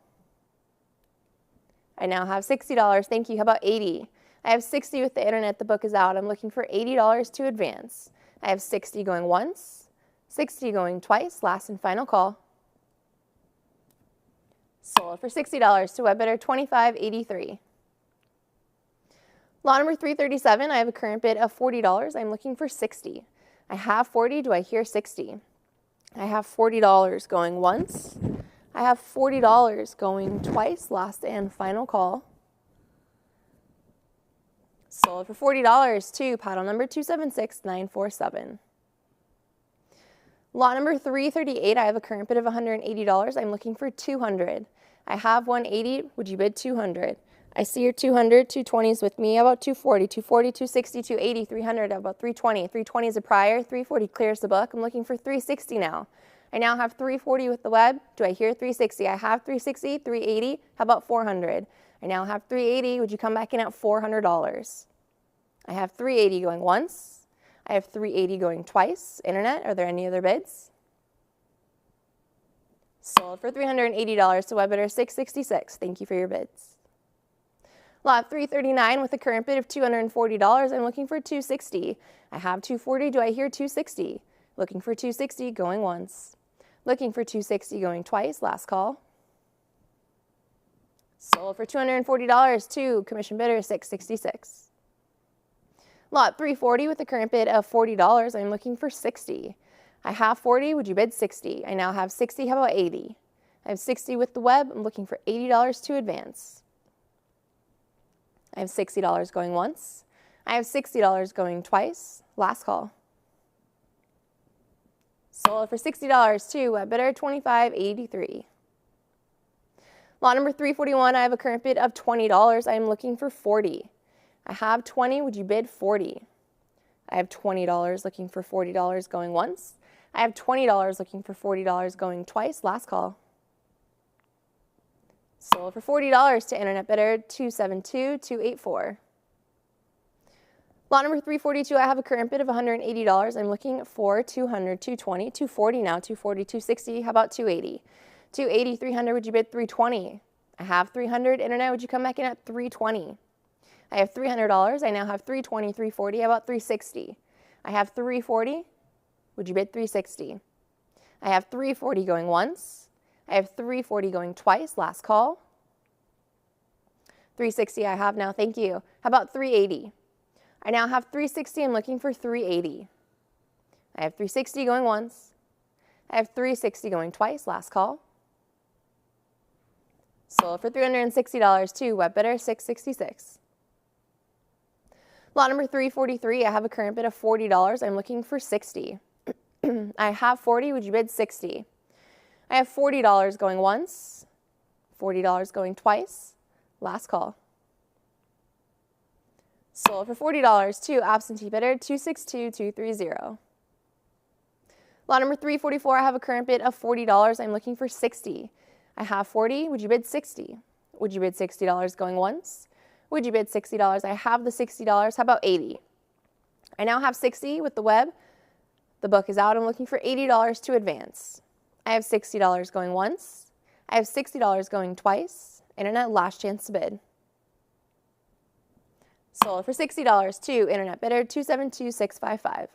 I now have $60. Thank you. How about 80? I have 60 with the internet. The book is out. I'm looking for $80 to advance. I have 60 going once, 60 going twice. Last and final call. Sold for $60 to web bidder $25.83. Lot number 337, I have a current bid of $40. I'm looking for 60. I have 40. Do I hear 60? I have $40 going once. I have $40 going twice. Last and final call. Sold for $40 to paddle number 276947. Lot number 338, I have a current bid of $180. I'm looking for 200. I have 180. Would you bid 200? I see your 200, 220s with me. How about 240, 240, 260, 280, 300, how about 320? 320 is a prior, 340 clears the book. I'm looking for 360 now. I now have 340 with the web. Do I hear 360? I have 360, 380, how about 400? I now have 380. Would you come back in at $400? I have 380 going once. I have 380 going twice. Internet, are there any other bids? Sold for $380 to web bidder 666. Thank you for your bids. Lot 339 with a current bid of $240. I'm looking for 260. I have 240. Do I hear 260? Looking for 260 going once. Looking for 260 going twice. Last call. Sold for $240 to commission bidder 666. Lot 340 with a current bid of $40. I'm looking for 60. I have 40. Would you bid 60? I now have 60. How about 80? I have 60 with the web. I'm looking for $80 to advance. I have $60 going once. I have $60 going twice. Last call. Sold for $60 to web bidder $25.83. Lot number 341, I have a current bid of $20. I am looking for 40. I have 20. Would you bid 40? I have $20 looking for $40 going once. I have $20 looking for $40 going twice. Last call. Sold for $40 to internet bidder 272284. Lot number 342, I have a current bid of $180. I'm looking for 200, 220, 240 now, 240, 260. How about 280? 280, 300, would you bid 320? I have 300. Internet, would you come back in at 320? I have $300. I now have 320, 340. How about 360? I have 340. Would you bid 360? I have 340 going once. I have 340 going twice. Last call. 360 I have now. Thank you. How about 380? I now have 360. I'm looking for 380. I have 360 going once. I have 360 going twice. Last call. Sold for $360 to web bidder 666. Lot number 343, I have a current bid of $40. I'm looking for 60. I have 40. Would you bid 60? I have $40 going once, $40 going twice. Last call. Sold for $40 to absentee bidder 262230. Lot number 344, I have a current bid of $40. I'm looking for 60. I have 40. Would you bid 60? Would you bid $60 going once? Would you bid $60? I have the $60. How about 80? I now have 60 with the web. The book is out. I'm looking for $80 to advance. I have $60 going once. I have $60 going twice. Internet, last chance to bid. Sold for $60 to Internet bidder 272655.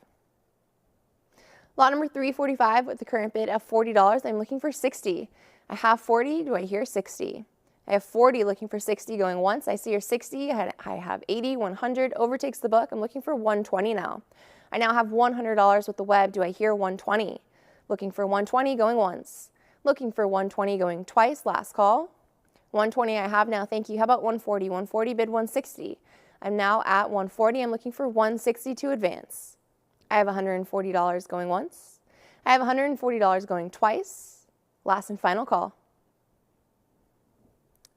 Lot number 345 with the current bid of $40. I'm looking for 60. I have 40. Do I hear 60? I have 40 looking for 60 going once. I see your 60. I have 80, 100. Overtakes the book. I'm looking for 120 now. I now have $100 with the web. Do I hear 120? Looking for 120 going once. Looking for 120 going twice. Last call. 120 I have now. Thank you. How about 140? 140 bid 160. I'm now at 140. I'm looking for 160 to advance. I have $140 going once. I have $140 going twice. Last and final call.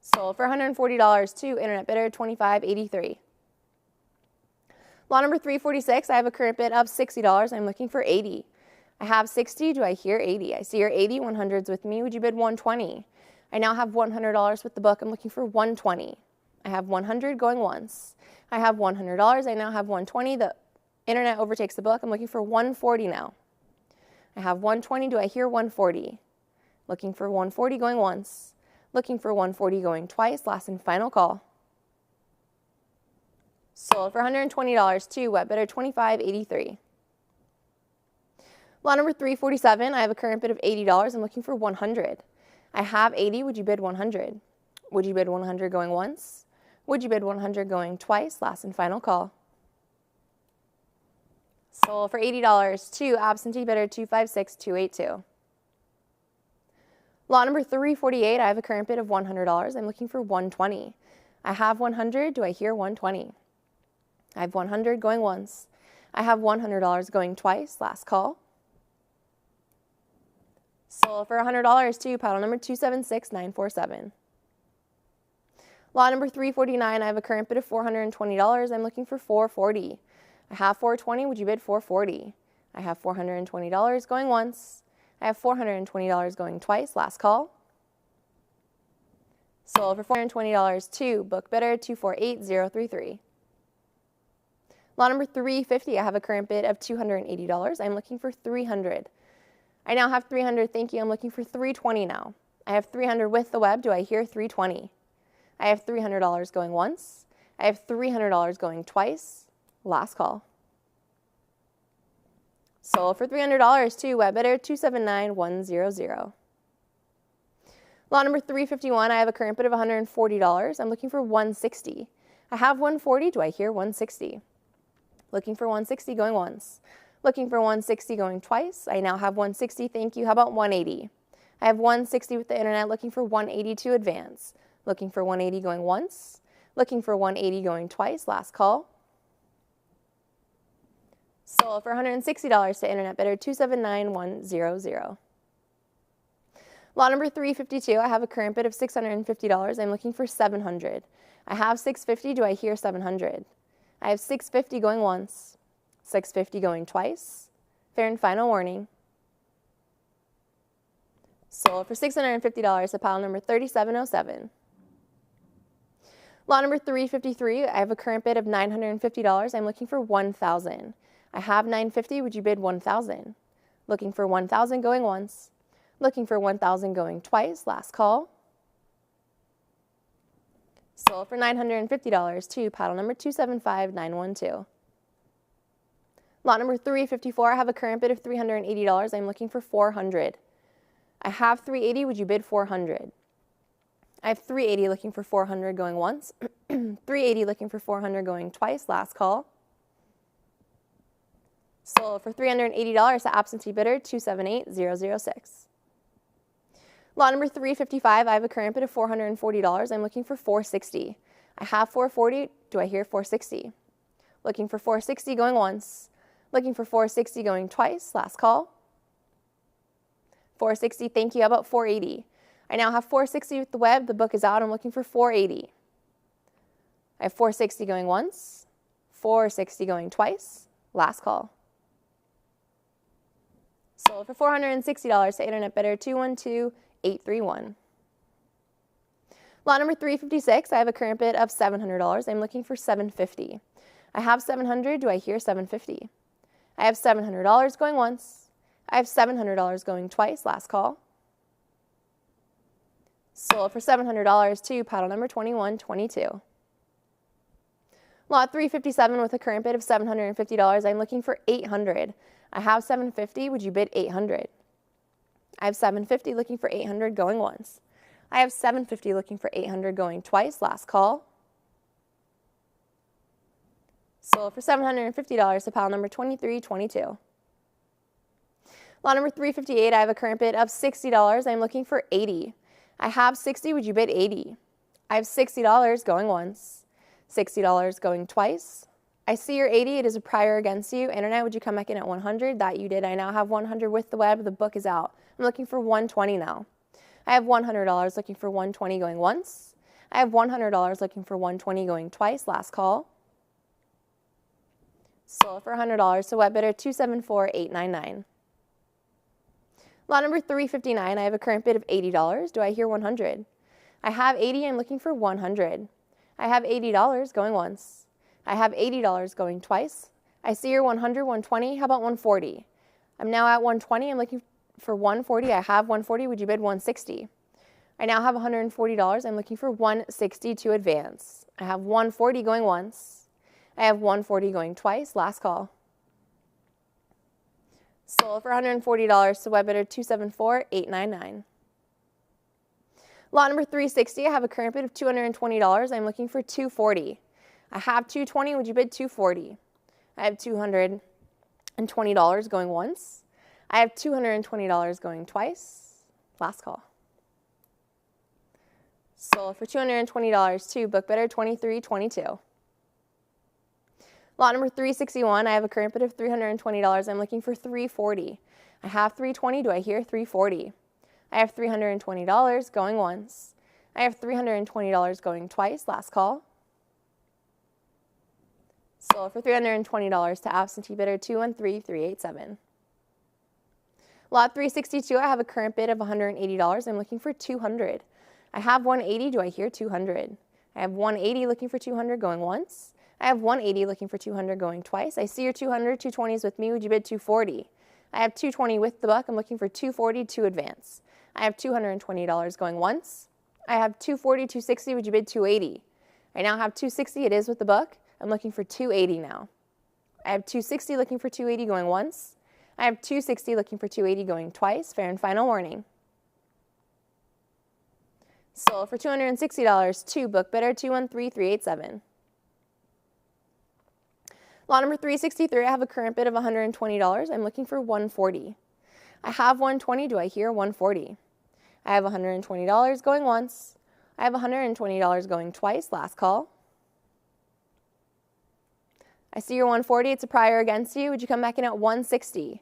Sold for $140 to Internet bidder 2583. Lot number 346, I have a current bid of $60. I'm looking for 80. I have 60. Do I hear 80? I see your 80. 100's with me. Would you bid 120? I now have $100 with the book. I'm looking for 120. I have 100 going once. I have $100. I now have 120. The Internet overtakes the book. I'm looking for 140 now. I have 120. Do I hear 140? Looking for 140 going once. Looking for 140 going twice. Last and final call. Sold for $120 to web bidder 2583. Lot number 347, I have a current bid of $80. I'm looking for 100. I have 80. Would you bid 100? Would you bid 100 going once? Would you bid 100 going twice? Last and final call. Sold for $80 to absentee bidder 256282. Lot number 348, I have a current bid of $100. I'm looking for 120. I have 100. Do I hear 120? I have 100 going once. I have $100 going twice. Last call. Sold for $100 to paddle number 276947. Lot number 349, I have a current bid of $420. I'm looking for 440. I have 420. Would you bid 440? I have $420 going once. I have $420 going twice. Last call. Sold for $420 to book bidder 248033. Lot number 350, I have a current bid of $280. I'm looking for 300. I now have 300. Thank you. I'm looking for 320 now. I have 300 with the web. Do I hear 320? I have $300 going once. I have $300 going twice. Last call. Sold for $300 to web bidder 279100. Lot number 351, I have a current bid of $140. I'm looking for 160. I have 140. Do I hear 160? Looking for 160 going once. Looking for 160 going twice. I now have 160. Thank you. How about 180? I have 160 with the Internet. Looking for 180 to advance. Looking for 180 going once. Looking for 180 going twice. Last call. Sold for $160 to Internet bidder 279100. Lot number 352, I have a current bid of $650. I'm looking for 700. I have 650. Do I hear 700? I have 650 going once, 650 going twice. Fair and final warning. Sold for $650 to pile number 3707. Lot number 353, I have a current bid of $950. I'm looking for 1,000. I have 950. Would you bid 1,000? Looking for 1,000 going once. Looking for 1,000 going twice. Last call. Sold for $950 to paddle number 275912. Lot number 354, I have a current bid of $380. I'm looking for 400. I have 380. Would you bid 400? I have 380 looking for 400 going once. 380 looking for 400 going twice. Last call. Sold for $380 to absentee bidder 278006. Lot number 355, I have a current bid of $440. I'm looking for 460. I have 440. Do I hear 460? Looking for 460 going once. Looking for 460 going twice. Last call. 460. Thank you. How about 480? I now have 460 with the web. The book is out. I'm looking for 480. I have 460 going once. 460 going twice. Last call. Sold for $460 to Internet bidder 212831. Lot number 356, I have a current bid of $700. I'm looking for $750. I have $700. Do I hear $750? I have $700 going once. I have $700 going twice. Last call. Sold for $700 to paddle number 2122. Lot 357 with a current bid of $750. I'm looking for $800. I have $750. Would you bid $800? I have $750 looking for $800 going once. I have $750 looking for $800 going twice. Last call. Sold for $750 to pile number 2322. Lot number 358, I have a current bid of $60. I'm looking for $80. I have $60. Would you bid $80? I have $60 going once. $60 going twice. I see your $80. It is a prior against you. Internet, would you come back in at $100? That you did. I now have $100 with the web. The book is out. I'm looking for $120 now. I have $100 looking for $120 going once. I have $100 looking for $120 going twice. Last call. Sold for $100 to web bidder 274899. Lot number 359, I have a current bid of $80. Do I hear $100? I have $80. I'm looking for $100. I have $80 going once. I have $80 going twice. I see your $100, $120. How about $140? I'm now at $120. I'm looking for $140. I have $140. Would you bid $160? I now have $140. I'm looking for $160 to advance. I have $140 going once. I have $140 going twice. Last call. Sold for $140 to web bidder 274899. Lot number 360, I have a current bid of $220. I'm looking for $240. I have $220. Would you bid $240? I have $220 going once. I have $220 going twice. Last call. Sold for $220 to book bidder 2322. Lot number 361, I have a current bid of $320. I'm looking for $340. I have $320. Do I hear $340? I have $320 going once. I have $320 going twice. Last call. Sold for $320 to absentee bidder 213387. Lot 362, I have a current bid of $180. I'm looking for $200. I have $180. Do I hear $200? I have $180 looking for $200 going once. I have $180 looking for $200 going twice. I see your $200, $220s with me. Would you bid $240? I have $220 with the buck. I'm looking for $240 to advance. I have $220 going once. I have $240, $260. Would you bid $280? I now have $260. It is with the buck. I'm looking for $280 now. I have $260 looking for $280 going once. I have $260 looking for $280 going twice. Fair and final warning. Sold for $260 to book bidder 213387. Lot number 363, I have a current bid of $120. I'm looking for $140. I have $120. Do I hear $140? I have $120 going once. I have $120 going twice. Last call. I see your $140. It's a prior against you. Would you come back in at $160?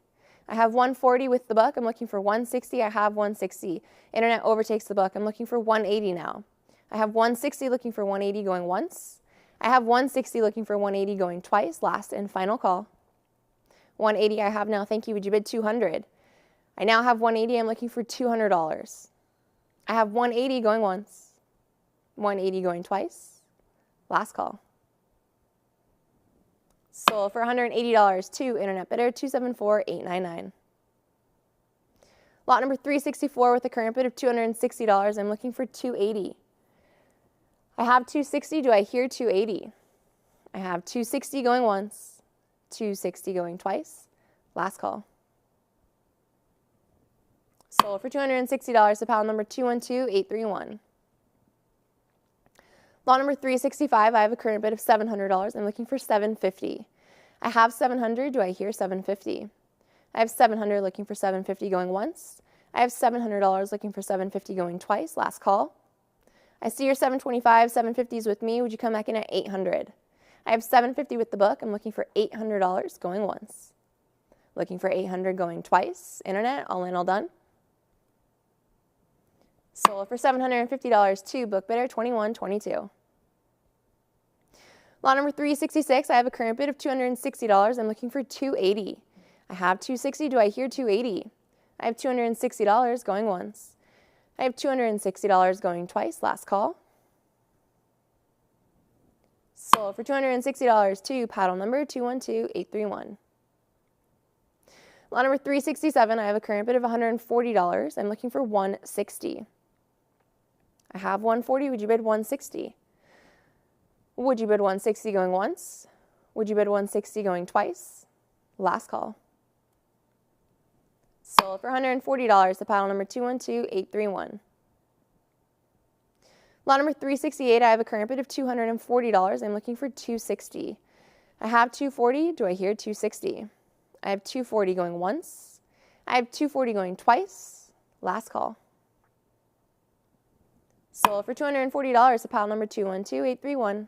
I have $140 with the buck. I'm looking for $160. I have $160. Internet overtakes the buck. I'm looking for $180 now. I have $160 looking for $180 going once. I have $160 looking for $180 going twice. Last and final call. $180 I have now. Thank you. Would you bid $200? I now have $180. I'm looking for $200. I have $180 going once. $180 going twice. Last call. Sold for $180 to internet bidder 274899. Lot number 364 with a current bid of $260. I'm looking for $280. I have $260. Do I hear $280? I have $260 going once, $260 going twice. Last call. Sold for $260 to pile number 212831. Lot number 365, I have a current bid of $700. I'm looking for $750. I have $700. Do I hear $750? I have $700 looking for $750 going once. I have $700 looking for $750 going twice. Last call. I see your $725, $750s with me. Would you come back in at $800? I have $750 with the book. I'm looking for $800 going once. Looking for $800 going twice. Internet, all in, all done. Sold for $750 to book bidder 2122. Lot number 366, I have a current bid of $260. I'm looking for $280. I have $260. Do I hear $280? I have $260 going once. I have $260 going twice. Last call. Sold for $260 to paddle number 212831. Lot number 367, I have a current bid of $140. I'm looking for 160. I have 140, would you bid 160? Would you bid 160 going once? Would you bid 160 going twice? Last call. Sold for $140 to paddle number 212831. Lot number 368, I have a current bid of $240. I'm looking for 260. I have 240, do I hear 260? I have 240 going once. I have 240 going twice. Last call. Sold for $240 to pile number 212831.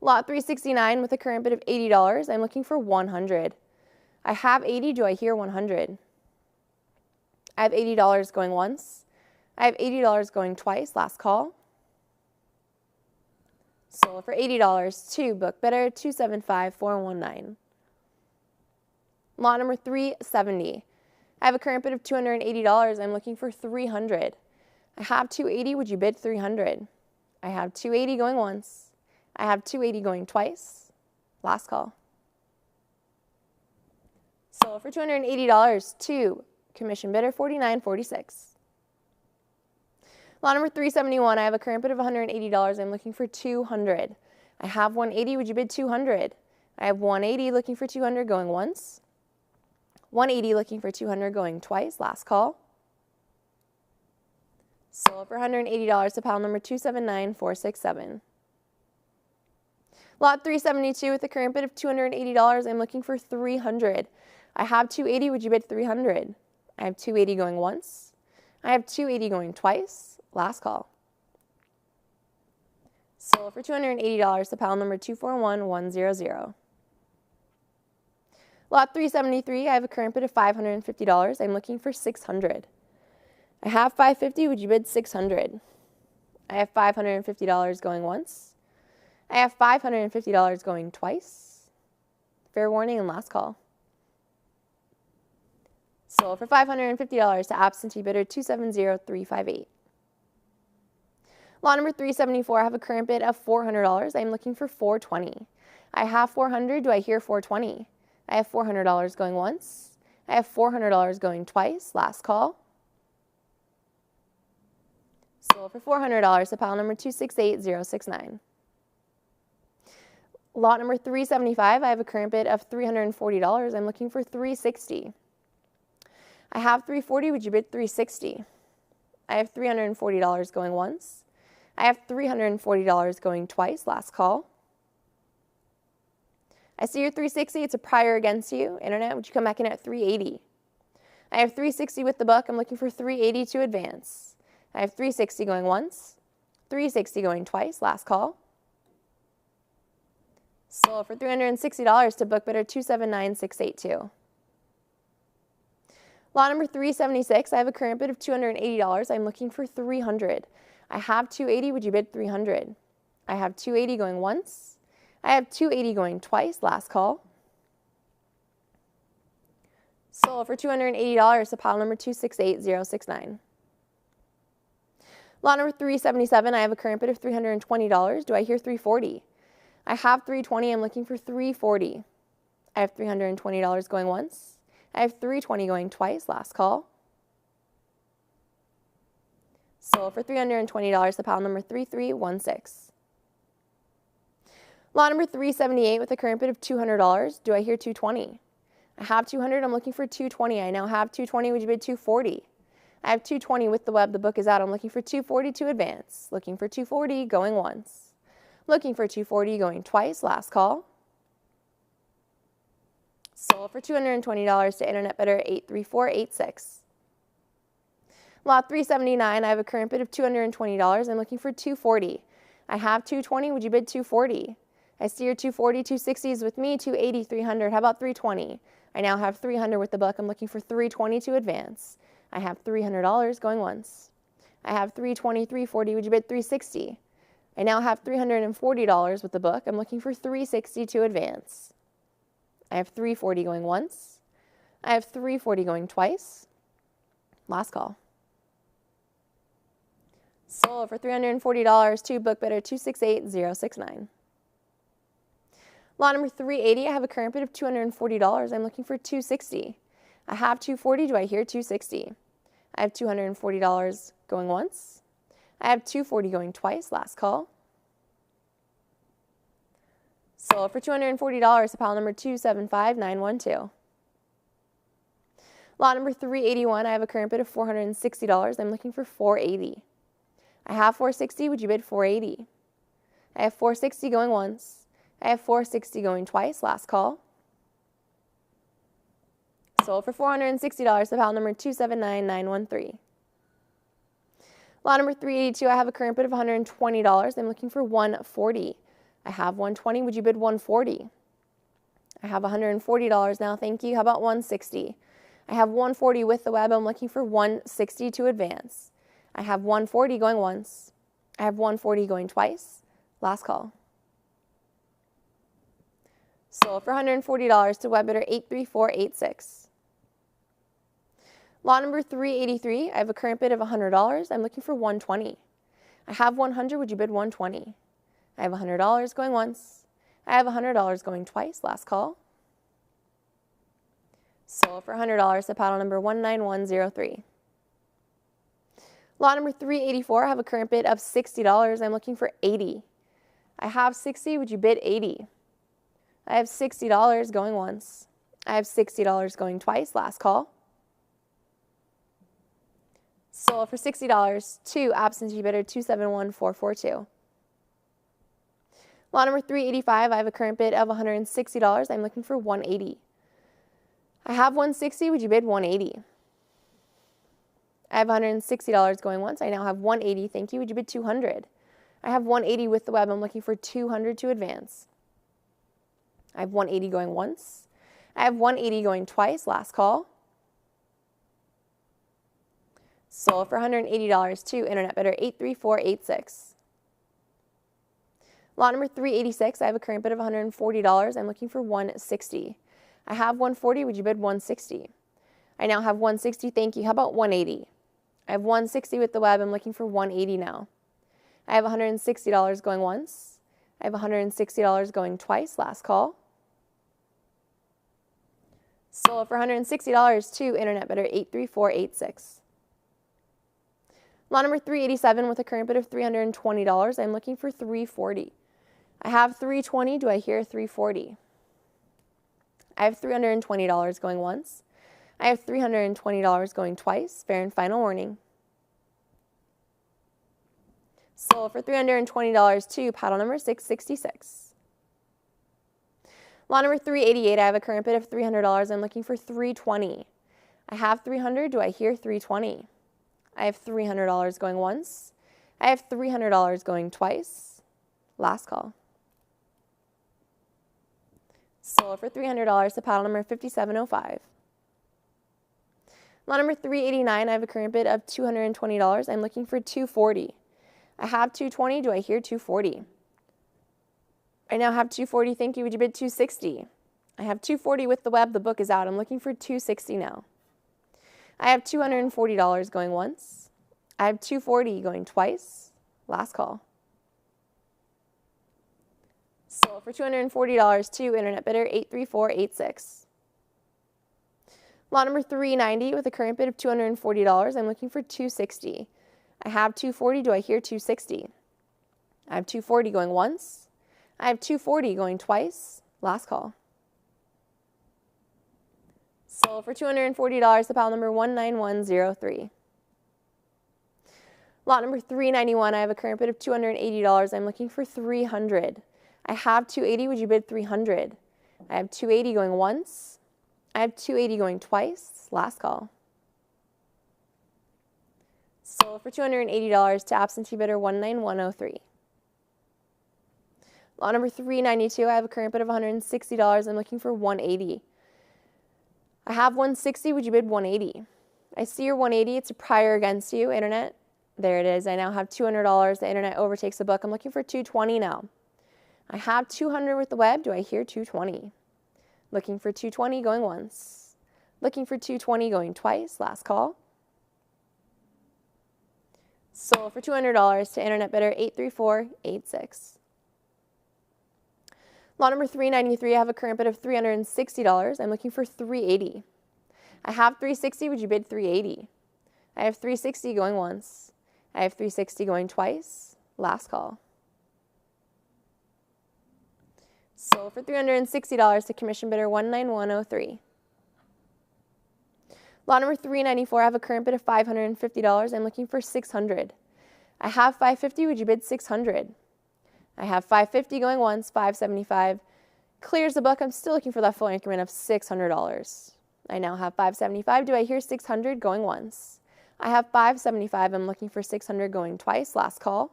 Lot 369 with a current bid of $80. I'm looking for 100. I have 80, do I hear 100? I have $80 going once. I have $80 going twice. Last call. Sold for $80 to book bidder 275419. Lot number 370. I have a current bid of $280. I'm looking for 300. I have 280. Would you bid 300? I have 280 going once. I have 280 going twice. Last call. Sold for $280 to commission bidder 4946. Lot number 371. I have a current bid of $180. I'm looking for 200. I have 180. Would you bid 200? I have 180 looking for 200 going once. 180 looking for 200 going twice. Last call. Sold for $180 to pile number 279467. Lot 372 with a current bid of $280. I'm looking for 300. I have 280. Would you bid 300? I have 280 going once. I have 280 going twice. Last call. Sold for $280 to pile number 241100. Lot 373, I have a current bid of $550. I'm looking for 600. I have 550. Would you bid 600? I have $550 going once. I have $550 going twice. Fair warning and last call. Sold for $550 to absentee bidder 270358. Lot number 374, I have a current bid of $400. I'm looking for 420. I have 400. Do I hear 420? I have $400 going once. I have $400 going twice. Last call. Sold for $400 to pile number 268069. Lot number 375, I have a current bid of $340. I'm looking for 360. I have 340. Would you bid 360? I have $340 going once. I have $340 going twice. Last call. I see your 360. It's a prior against you. Internet, would you come back in at 380? I have 360 with the book. I'm looking for 380 to advance. I have 360 going once. 360 going twice. Last call. Sold for $360 to book bidder 279682. Lot number 376, I have a current bid of $280. I'm looking for 300. I have 280. Would you bid 300? I have 280 going once. I have 280 going twice. Last call. Sold for $280 to pile number 268069. Lot number 377, I have a current bid of $320. Do I hear 340? I have 320. I'm looking for 340. I have $320 going once. I have 320 going twice. Last call. Sold for $320 to pile number 3316. Lot number 378 with a current bid of $200. Do I hear 220? I have 200. I'm looking for 220. I now have 220. Would you bid 240? I have 220 with the web. The book is out. I'm looking for 240 to advance. Looking for 240 going once. Looking for 240 going twice. Last call. Sold for $220 to internet bidder 83486. Lot 379, I have a current bid of $220. I'm looking for 240. I have 220. Would you bid 240? I see your 240, 260 is with me, 280, 300. How about 320? I now have 300 with the book. I'm looking for 320 to advance. I have $300 going once. I have 320, 340. Would you bid 360? I now have $340 with the book. I'm looking for 360 to advance. I have 340 going once. I have 340 going twice. Last call. Sold for $340 to book bidder 268069. Lot number 380, I have a current bid of $240. I'm looking for $260. I have $240. Do I hear $260? I have $240 going once. I have $240 going twice. Last call. Sold for $240 to pile number 275912. Lot number 381, I have a current bid of $460. I'm looking for $480. I have $460. Would you bid $480? I have $460 going once. I have $460 going twice. Last call. Sold for $460 to pile number 279913. Lot number 382, I have a current bid of $120. I'm looking for $140. I have $120. Would you bid $140? I have $140 now. Thank you. How about $160? I have $140 with the web. I'm looking for $160 to advance. I have $140 going once. I have $140 going twice. Last call. Sold for $140 to web bidder 83486. Lot number 383, I have a current bid of $100. I'm looking for $120. I have $100. Would you bid $120? I have $100 going once. I have $100 going twice. Last call. Sold for $100 to paddle number 19103. Lot number 384, I have a current bid of $60. I'm looking for $80. I have $60. Would you bid $80? I have $60 going once. I have $60 going twice. Last call. Sold for $60 to absentee bidder 271442. Lot number 385, I have a current bid of $160. I'm looking for $180. I have $160. Would you bid $180? I have $160 going once. I now have $180. Thank you. Would you bid $200? I have $180 with the web. I'm looking for $200 to advance. I have $180 going once. I have $180 going twice. Last call. Sold for $180 to internet bidder 83486. Lot number 386, I have a current bid of $140. I'm looking for $160. I have $140. Would you bid $160? I now have $160. Thank you. How about $180? I have $160 with the web. I'm looking for $180 now. I have $160 going once. I have $160 going twice. Last call. Sold for $160 to internet bidder 83486. Lot number 387 with a current bid of $320. I'm looking for $340. I have $320. Do I hear $340? I have $320 going once. I have $320 going twice. Fair and final warning. Sold for $320 to paddle number 666. Lot number 388, I have a current bid of $300. I'm looking for $320. I have $300. Do I hear $320? I have $300 going once. I have $300 going twice. Last call. Sold for $300 to paddle number 5705. Lot number 389, I have a current bid of $220. I'm looking for $240. I have $220. Do I hear $240? I now have $240. Thank you. Would you bid $260? I have $240 with the web. The book is out. I'm looking for $260 now. I have $240 going once. I have $240 going twice. Last call. Sold for $240 to internet bidder 83486. Lot number 390 with a current bid of $240. I'm looking for $260. I have $240. Do I hear $260? I have $240 going once. I have $240 going twice. Last call. Sold for $240 to pile number 19103. Lot number 391, I have a current bid of $280. I'm looking for $300. I have $280. Would you bid $300? I have $280 going once. I have $280 going twice. Last call. Sold for $280 to absentee bidder 19103. Lot number 392, I have a current bid of $160. I'm looking for $180. I have $160. Would you bid $180? I see your $180. It's a prior against you, internet. There it is. I now have $200. The internet overtakes the book. I'm looking for $220 now. I have $200 with the web. Do I hear $220? Looking for $220 going once. Looking for $220 going twice. Last call. Sold for $200 to internet bidder 83486. Lot number 393, I have a current bid of $360. I'm looking for $380. I have $360, would you bid $380? I have $360 going once. I have $360 going twice. Last call. Sold for $360 to commission bidder 19103. Lot number 394, I have a current bid of $550. I'm looking for $600. I have $550, would you bid $600? I have $550 going once, $575. Clears the book, I'm still looking for that full increment of $600. I now have $575, do I hear $600 going once? I have $575, I'm looking for $600 going twice, last call.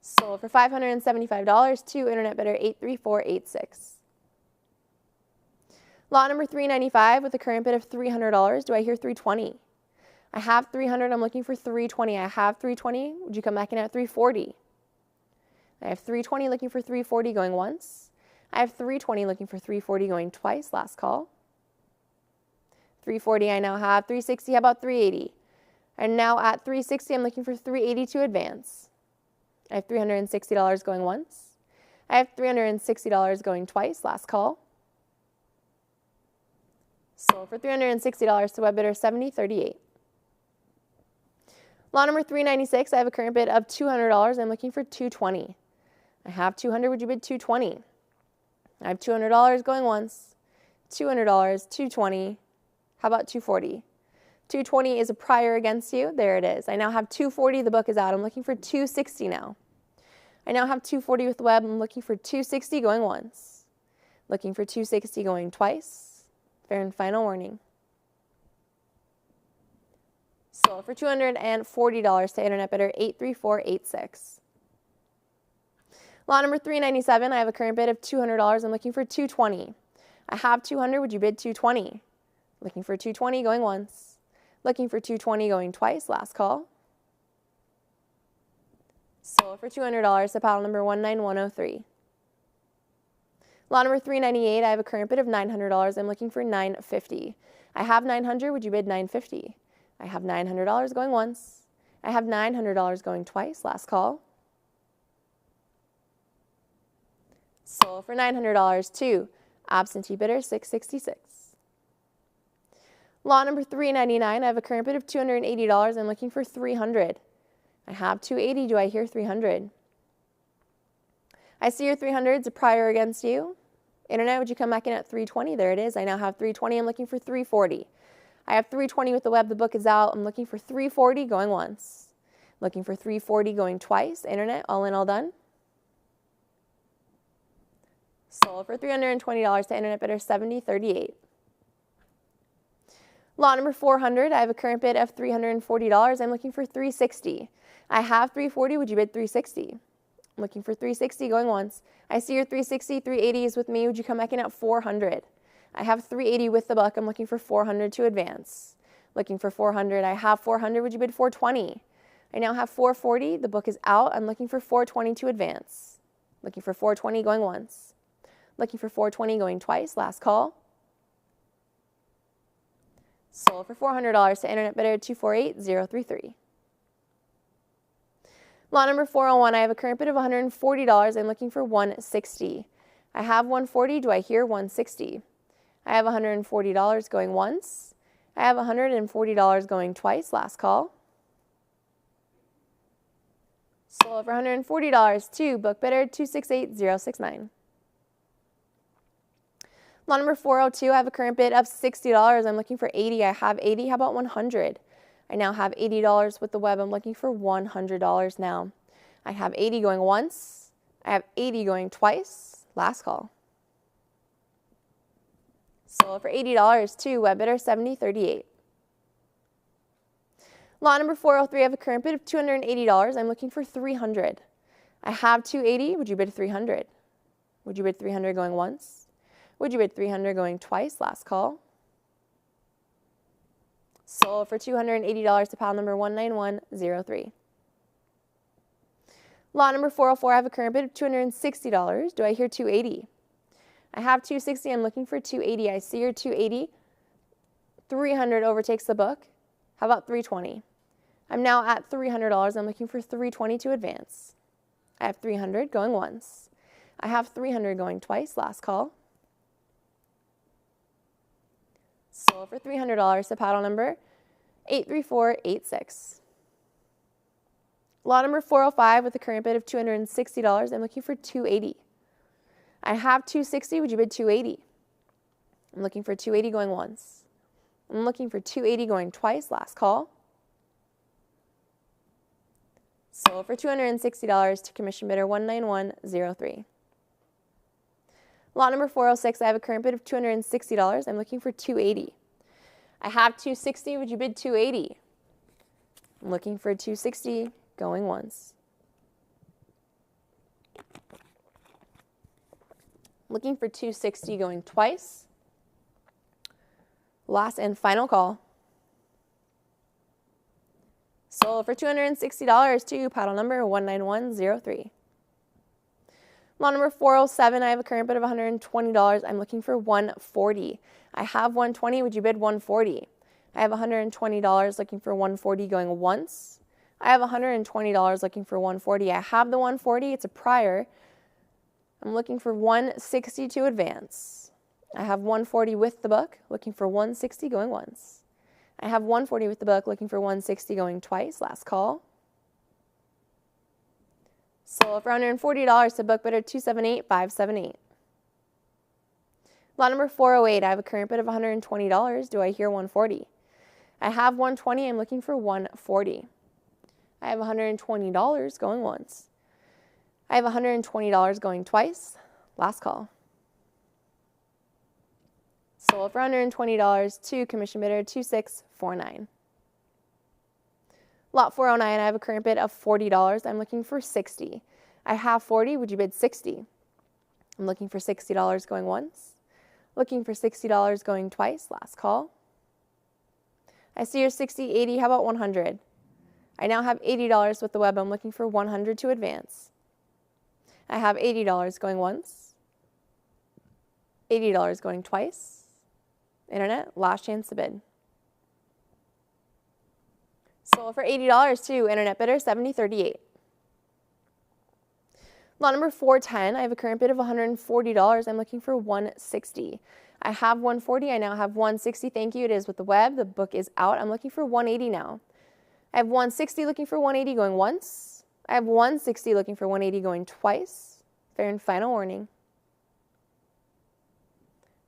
Sold for $575 to internet bidder 83486. Lot number 395 with a current bid of $300. Do I hear $320? I have $300. I'm looking for $320. I have $320. Would you come back in at $340? I have $320 looking for $340 going once. I have $320 looking for $340 going twice. Last call. $340. I now have $360. How about $380? And now at $360, I'm looking for $380 to advance. I have $360 going once. I have $360 going twice. Last call. Sold for $360 to web bidder 7038. Lot number 396, I have a current bid of $200. I'm looking for $220. I have $200. Would you bid $220? I have $200 going once. $200, $220. How about $240? $220 is a prior against you. There it is. I now have $240. The book is out. I'm looking for $260 now. I now have $240 with the web. I'm looking for $260 going once. Looking for $260 going twice. Fair and final warning. Sold for $240 to internet bidder 83486. Lot number 397, I have a current bid of $200. I'm looking for $220. I have $200. Would you bid $220? Looking for $220 going once. Looking for $220 going twice. Last call. Sold for $200 to pile number 19103. Lot number 398, I have a current bid of $900. I'm looking for $950. I have $900. Would you bid $950? I have $900 going once. I have $900 going twice. Last call. Sold for $900 to absentee bidder 666. Lot number 399, I have a current bid of $280. I'm looking for $300. I have $280. Do I hear $300? I see your $300. It's a prior against you. Internet, would you come back in at $320? There it is. I now have $320. I'm looking for $340. I have $320 with the web. The book is out. I'm looking for $340 going once. Looking for $340 going twice. Internet, all in, all done. Sold for $320 to internet bidder 7038. Lot number 400, I have a current bid of $340. I'm looking for $360. I have $340. Would you bid $360? I'm looking for $360 going once. I see your $360. $380 is with me. Would you come back in at $400? I have $380 with the buck. I'm looking for $400 to advance. Looking for $400. I have $400. Would you bid $420? I now have $440. The book is out. I'm looking for $420 to advance. Looking for $420 going once. Looking for $420 going twice. Last call. Sold for $400 to internet bidder 248033. Lot number 401, I have a current bid of $140. I'm looking for $160. I have $140. Do I hear $160? I have $140 going once. I have $140 going twice. Last call. Sold for $140 to book bidder 268069. Lot number 402, I have a current bid of $60. I'm looking for $80. I have $80. How about $100? I now have $80 with the web. I'm looking for $100 now. I have $80 going once. I have $80 going twice. Last call. Sold for $80 to web bidder 7038. Lot number 403, I have a current bid of $280. I'm looking for $300. I have $280. Would you bid $300? Would you bid $300 going once? Would you bid $300 going twice? Last call. Sold for $280 to pile number 19103. Lot number 404, I have a current bid of $260. Do I hear $280? I have $260. I'm looking for $280. I see your $280. $300 overtakes the book. How about $320? I'm now at $300. I'm looking for 320 to advance. I have 300 going once. I have 300 going twice. Last call. Sold for $300 to paddle number 83486. Lot number 405 with a current bid of $260. I'm looking for 280. I have 260. Would you bid 280? I'm looking for 280 going once. I'm looking for 280 going twice. Last call. Sold for $260 to commission bidder 19103. Lot number 406, I have a current bid of $260. I'm looking for 280. I have 260. Would you bid 280? I'm looking for 260 going once. Looking for 260 going twice. Last and final call. Sold for $260 to paddle number 19103. Lot number 407, I have a current bid of $120. I'm looking for 140. I have 120. Would you bid 140? I have $120 looking for 140 going once. I have $120 looking for 140. I have the 140. It's a prior. I'm looking for 160 to advance. I have 140 with the book, looking for 160 going once. I have 140 with the book, looking for 160 going twice. Last call. Sold for $140 to book bidder 278578. Lot number 408, I have a current bid of $120. Do I hear 140? I have 120. I'm looking for 140. I have $120 going once. I have $120 going twice. Last call. Sold for $120 to commission bidder 2649. Lot 409, I have a current bid of $40. I'm looking for 60. I have 40. Would you bid 60? I'm looking for $60 going once. Looking for $60 going twice. Last call. I see your 60, 80. How about 100? I now have $80 with the web. I'm looking for 100 to advance. I have $80 going once. $80 going twice. Internet, last chance to bid. Sold for $80 to internet bidder 7038. Lot number 410, I have a current bid of $140. I'm looking for 160. I have 140. I now have 160. Thank you. It is with the web. The book is out. I'm looking for 180 now. I have 160 looking for 180 going once. I have 160 looking for 180 going twice. Fair and final warning.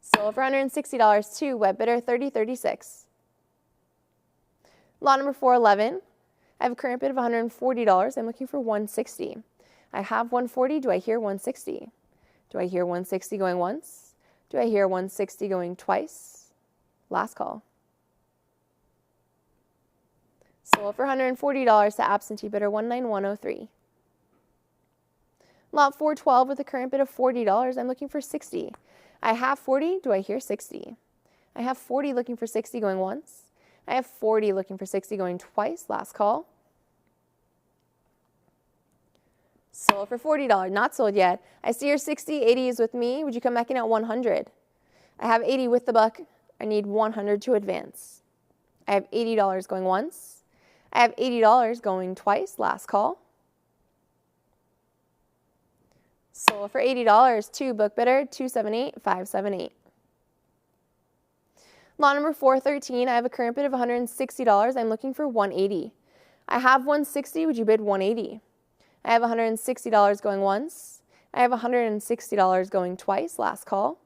Sold for $160 to web bidder 3036. Lot number 411, I have a current bid of $140. I'm looking for 160. I have 140. Do I hear 160? Do I hear 160 going once? Do I hear 160 going twice? Last call. Sold for $140 to absentee bidder 19103. Lot 412 with a current bid of $40. I'm looking for 60. I have 40. Do I hear 60? I have 40 looking for 60 going once. I have 40 looking for 60 going twice. Last call. Sold for $40. Not sold yet. I see your 60, 80 is with me. Would you come back in at 100? I have 80 with the buck. I need 100 to advance. I have $80 going once. I have $80 going twice. Last call. Sold for $80 to book bidder 278578. Lot number 413, I have a current bid of $160. I'm looking for 180. I have 160. Would you bid 180? I have $160 going once. I have $160 going twice. Last call.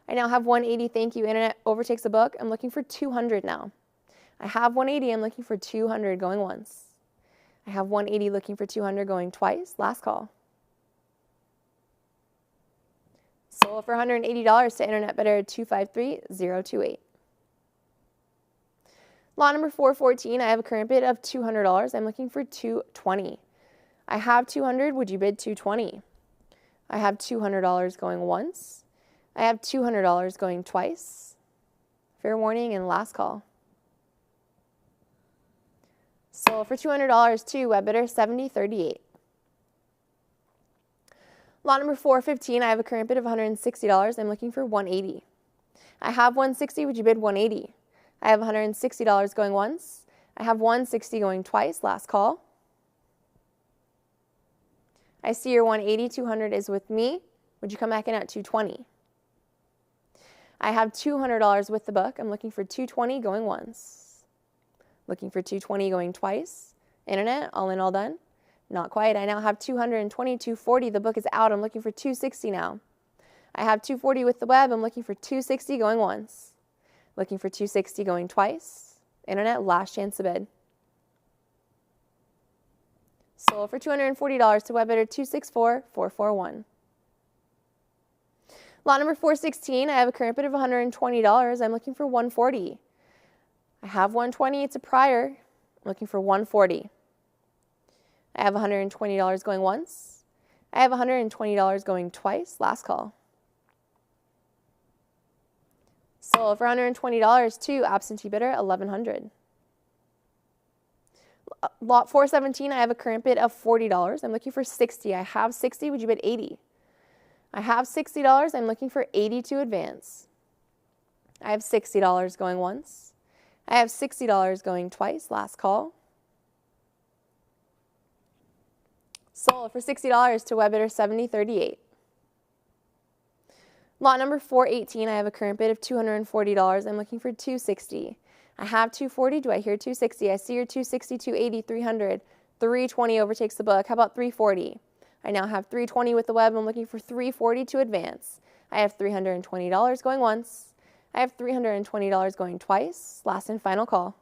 I now have 180. Thank you. Internet overtakes the book. I'm looking for 200 now. I have 180. I'm looking for 200 going once. I have 180 looking for 200 going twice. Last call. Sold for $180 to internet bidder 253028. Lot number 414, I have a current bid of $200. I'm looking for 220. I have 200. Would you bid 220? I have $200 going once. I have $200 going twice. Fair warning and last call. Sold for $200 to web bidder 7038. Lot number 415, I have a current bid of $160. I'm looking for 180. I have 160. Would you bid 180? I have $160 going once. I have 160 going twice. Last call. I see your 180, 200 is with me. Would you come back in at 220? I have $200 with the book. I'm looking for 220 going once. Looking for 220 going twice. Internet, all in, all done. Not quite. I now have 220, 240. The book is out. I'm looking for 260 now. I have 240 with the web. I'm looking for 260 going once. Looking for 260 going twice. Internet, last chance to bid. Sold for $240 to web bidder 264441. Lot number 416, I have a current bid of $120. I'm looking for 140. I have 120, it's a prior. I'm looking for 140. I have $120 going once. I have $120 going twice. Last call. Sold for $120 to absentee bidder 1100. Lot 417, I have a current bid of $40. I'm looking for 60. I have 60. Would you bid 80? I have $60. I'm looking for 80 to advance. I have $60 going once. I have $60 going twice. Last call. Sold for $60 to web bidder 7038. Lot number 418, I have a current bid of $240. I'm looking for 260. I have 240. Do I hear 260? I see your 260, 280, 300. 320 overtakes the book. How about 340? I now have 320 with the web. I'm looking for 340 to advance. I have $320 going once. I have $320 going twice. Last and final call.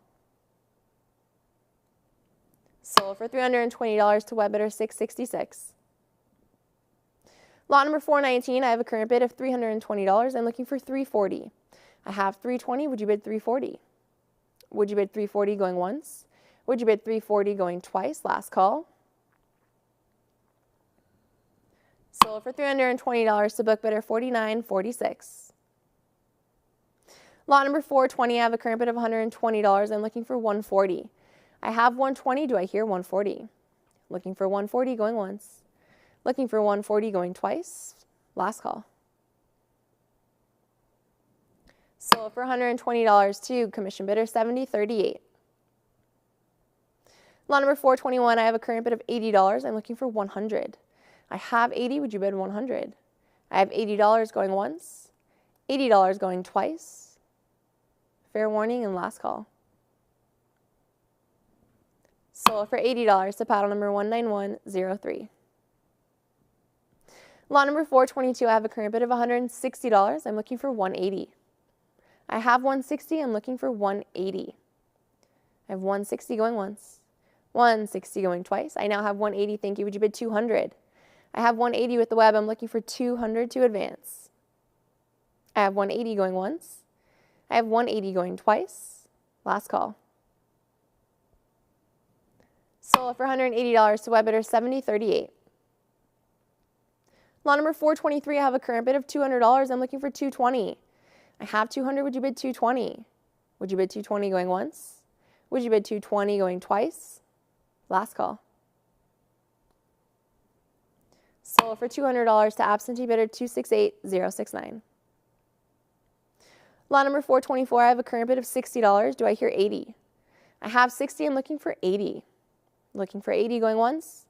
Sold for $320 to web bidder 666. Lot number 419, I have a current bid of $320. I'm looking for 340. I have 320. Would you bid 340? Would you bid 340 going once? Would you bid 340 going twice? Last call. Sold for $320 to book bidder 4946. Lot number 420, I have a current bid of $120. I'm looking for 140. I have 120. Do I hear 140? Looking for 140 going once. Looking for 140 going twice. Last call. Sold for $120 to commission bidder 7038. Lot number 421, I have a current bid of $80. I'm looking for 100. I have 80. Would you bid 100? I have $80 going once. $80 going twice. Fair warning and last call. Sold for $80 to paddle number 19103. Lot number 422, I have a current bid of $160. I'm looking for 180. I have 160. I'm looking for 180. I have 160 going once. 160 going twice. I now have 180. Thank you. Would you bid 200? I have 180 with the web. I'm looking for 200 to advance. I have 180 going once. I have 180 going twice. Last call. Sold for $180 to web bidder 7038. Lot number 423, I have a current bid of $200. I'm looking for 220. I have 200. Would you bid 220? Would you bid 220 going once? Would you bid 220 going twice? Last call. Sold for $200 to absentee bidder 268069. Lot number 424, I have a current bid of $60. Do I hear 80? I have 60. I'm looking for 80. Looking for 80 going once.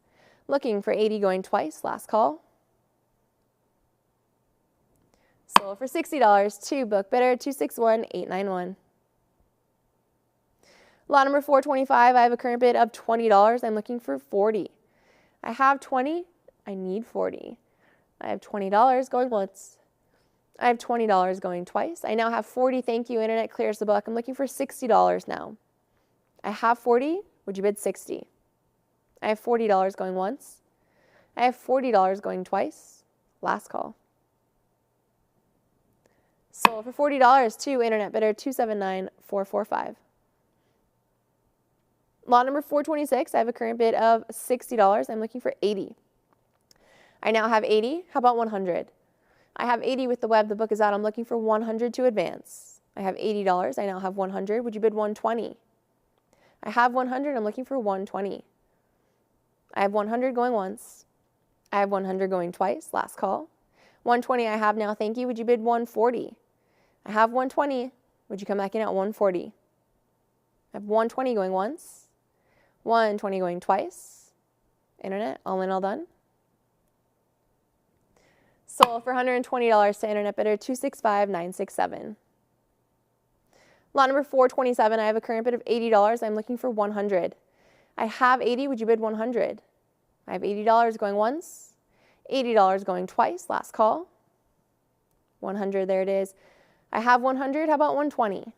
Looking for 80 going twice. Last call. Sold for $60 to book bidder 261891. Lot number 425, I have a current bid of $20. I'm looking for 40. I have 20. I need 40. I have $20 going once. I have $20 going twice. I now have 40. Thank you. Internet clears the book. I'm looking for $60 now. I have 40. Would you bid 60? I have $40 going once. I have $40 going twice. Last call. Sold for $40 to internet bidder 279445. Lot number 426, I have a current bid of $60. I'm looking for 80. I now have 80. How about 100? I have 80 with the web. The book is out. I'm looking for 100 to advance. I have $80. I now have 100. Would you bid 120? I have 100. I'm looking for 120. I have 100 going once. I have 100 going twice. Last call. 120 I have now. Thank you. Would you bid 140? I have 120. Would you come back in at 140? I I have 120 going once, 120 going twice. Internet, all in, all done. Sold for $120 to internet bidder 265967. Lot number 427, I have a current bid of $80. I'm looking for 100. I have 80, would you bid 100? I have $80 going once, $80 going twice, last call. 100, there it is. I have 100, how about 120?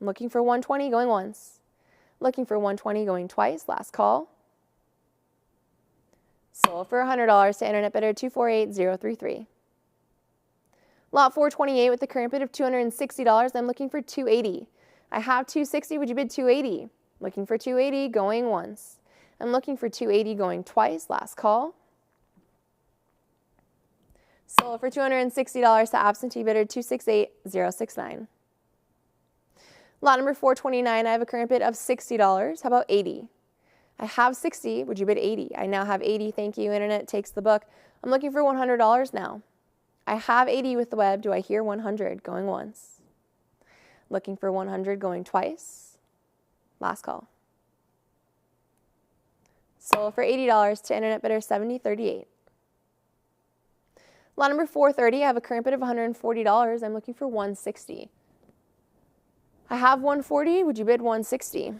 I'm looking for 120 going once, looking for 120 going twice, last call. Sold for $100 to internet bidder 248033. Lot 428 with the current bid of $260. I'm looking for 280. I have 260. Would you bid 280? Looking for 280 going once. I'm looking for 280 going twice. Last call. Sold for $260 to absentee bidder 268069. Lot number 429. I have a current bid of $60. How about 80? I have 60. Would you bid 80? I now have 80. Thank you. Internet takes the book. I'm looking for $100 now. I have 80 with the web. Do I hear 100 going once? Looking for 100 going twice. Last call. Sold for $80 to internet bidder 7038. Lot number 430. I have a current bid of $140. I'm looking for 160. I have 140. Would you bid 160?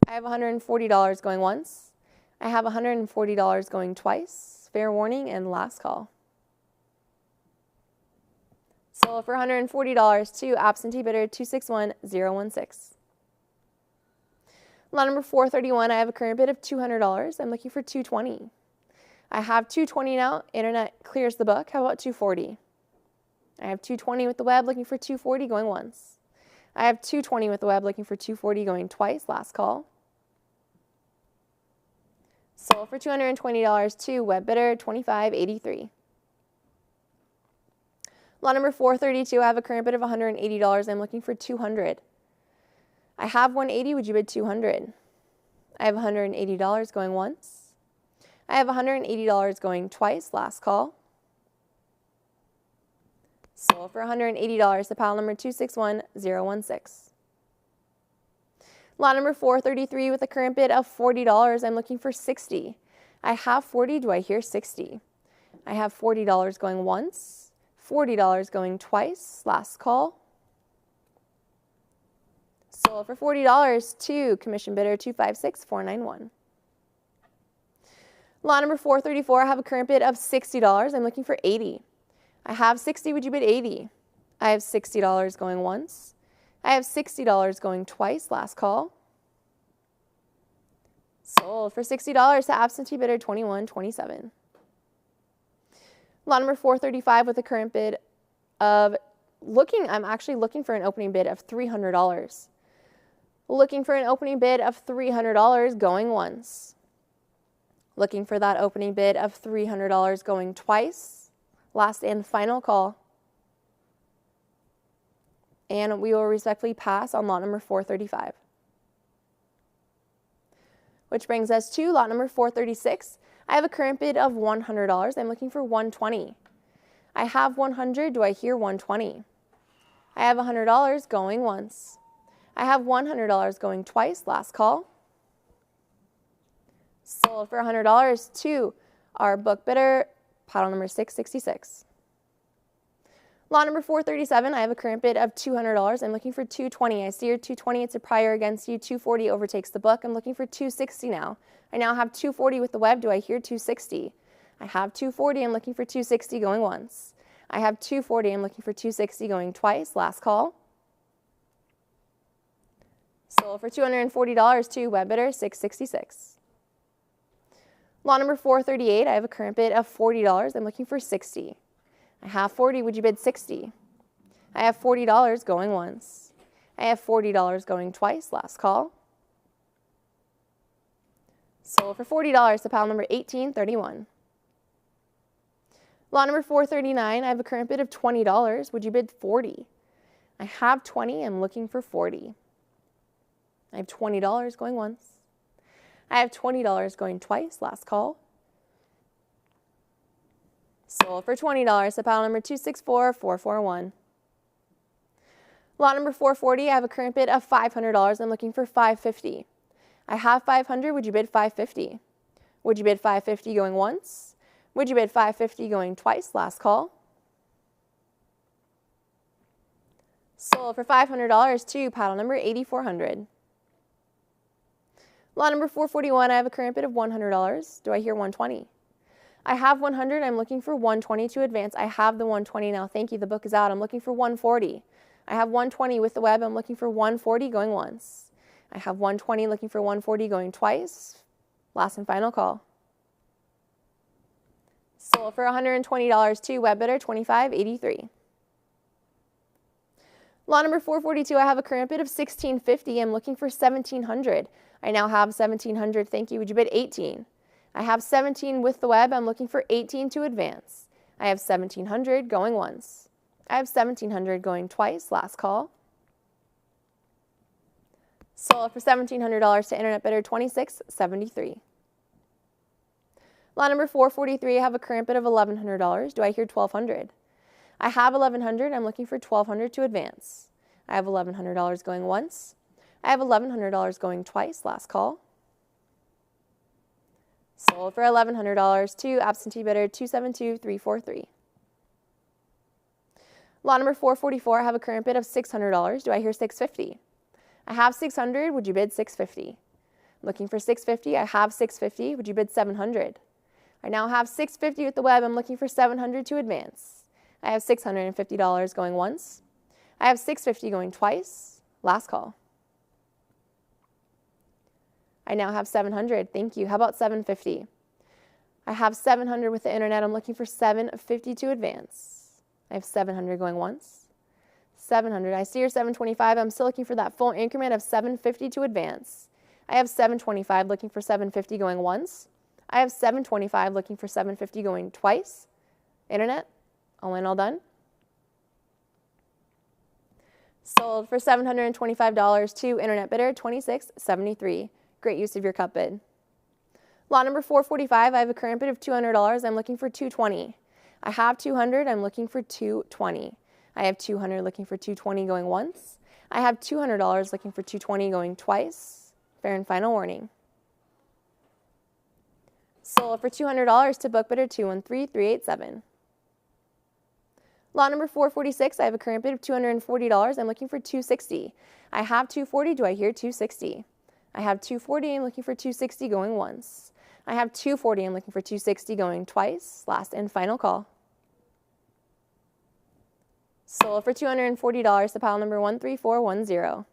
I have $140 going once. I have $140 going twice. Fair warning and last call. Sold for $140 to absentee bidder 261016. Lot number 431, I have a current bid of $200. I'm looking for 220. I have 220 now. Internet clears the book. How about 240? I have 220 with the web, looking for 240 going once. I have 220 with the web, looking for 240 going twice. Last call. Sold for $220 to web bidder 2583. Lot number 432, I have a current bid of $180. I'm looking for 200. I have 180. Would you bid 200? I have $180 going once. I have $180 going twice. Last call. Sold for $180 to pile number 261016. Lot number 433 with a current bid of $40. I'm looking for 60. I have 40. Do I hear 60? I have $40 going once. $40 going twice. Last call. Sold for $40 to commission bidder 256491. Lot number 434, I have a current bid of $60. I'm looking for 80. I have 60. Would you bid 80? I have $60 going once. I have $60 going twice. Last call. Sold for $60 to absentee bidder 2127. Lot number 435 with a current bid of I'm actually looking for an opening bid of $300. Looking for an opening bid of $300 going once. Looking for that opening bid of $300 going twice. Last and final call. And we will respectfully pass on lot number 435. Which brings us to lot number 436. I have a current bid of $100. I'm looking for 120. I have 100. Do I hear 120? I have $100 going once. I have $100 going twice. Last call. Sold for $100 to our book bidder, paddle number 666. Lot number 437, I have a current bid of $200. I'm looking for 220. I see your 220. It's a prior against you. 240 overtakes the book. I'm looking for 260 now. I now have 240 with the web. Do I hear 260? I have 240. I'm looking for 260 going once. I have 240. I'm looking for 260 going twice. Last call. Sold for $240 to web bidder 666. Lot number 438, I have a current bid of $40. I'm looking for 60. I have 40. Would you bid 60? I have $40 going once. I have $40 going twice. Last call. Sold for $40 to pile number 1831. Lot number 439, I have a current bid of $20. Would you bid 40? I have 20. I'm looking for 40. I have $20 going once. I have $20 going twice. Last call. Sold for $20 to pile number 264441. Lot number 440, I have a current bid of $500. I'm looking for $550. I have $500. Would you bid $550? Would you bid $550 going once? Would you bid $550 going twice? Last call. Sold for $500 to paddle number 8400. Lot number 441, I have a current bid of $100. Do I hear 120? I have 100. I'm looking for 120 to advance. I have the 120 now. Thank you. The book is out. I'm looking for 140. I have 120 with the web. I'm looking for 140 going once. I have 120 looking for 140 going twice. Last and final call. Sold for $120 to web bidder 2583. Lot number 442, I have a current bid of $1,650. I'm looking for $1,700. I now have $1,700. Thank you. Would you bid 18? I have 17 with the web. I'm looking for 18 to advance. I have 1,700 going once. I have 1,700 going twice. Last call. Sold for $1,700 to internet bidder 2673. Lot number 443, I have a current bid of $1,100. Do I hear 1,200? I have 1,100. I'm looking for 1,200 to advance. I have $1,100 going once. I have $1,100 going twice. Last call. Sold for $1,100 to absentee bidder 272343. Lot number 444, I have a current bid of $600. Do I hear 650? I have 600. Would you bid 650? Looking for 650. I have 650. Would you bid 700? I now have 650 with the web. I'm looking for 700 to advance. I have $650 going once. I have $650 going twice. Last call. I now have 700. Thank you. How about 750? I have 700 with the internet. I'm looking for 750 to advance. I have 700 going once. 700. I see your 725. I'm still looking for that full increment of 750 to advance. I have 725 looking for 750 going once. I have 725 looking for 750 going twice. Internet, all in, all done. Sold for $725 to internet bidder 2673. Great use of your cut bid. Lot number 445, I have a current bid of $200. I'm looking for 220. I have 200. I'm looking for 220. I have 200 looking for 220 going once. I have $200 looking for 220 going twice. Fair and final warning. Sold for $200 to book bidder 213387. Lot number 446, I have a current bid of $240. I'm looking for 260. I have 240. Do I hear 260? I have 240. I'm looking for 260 going once. I have 240. I'm looking for 260 going twice. Last and final call. Sold for $240 to pile number 13410.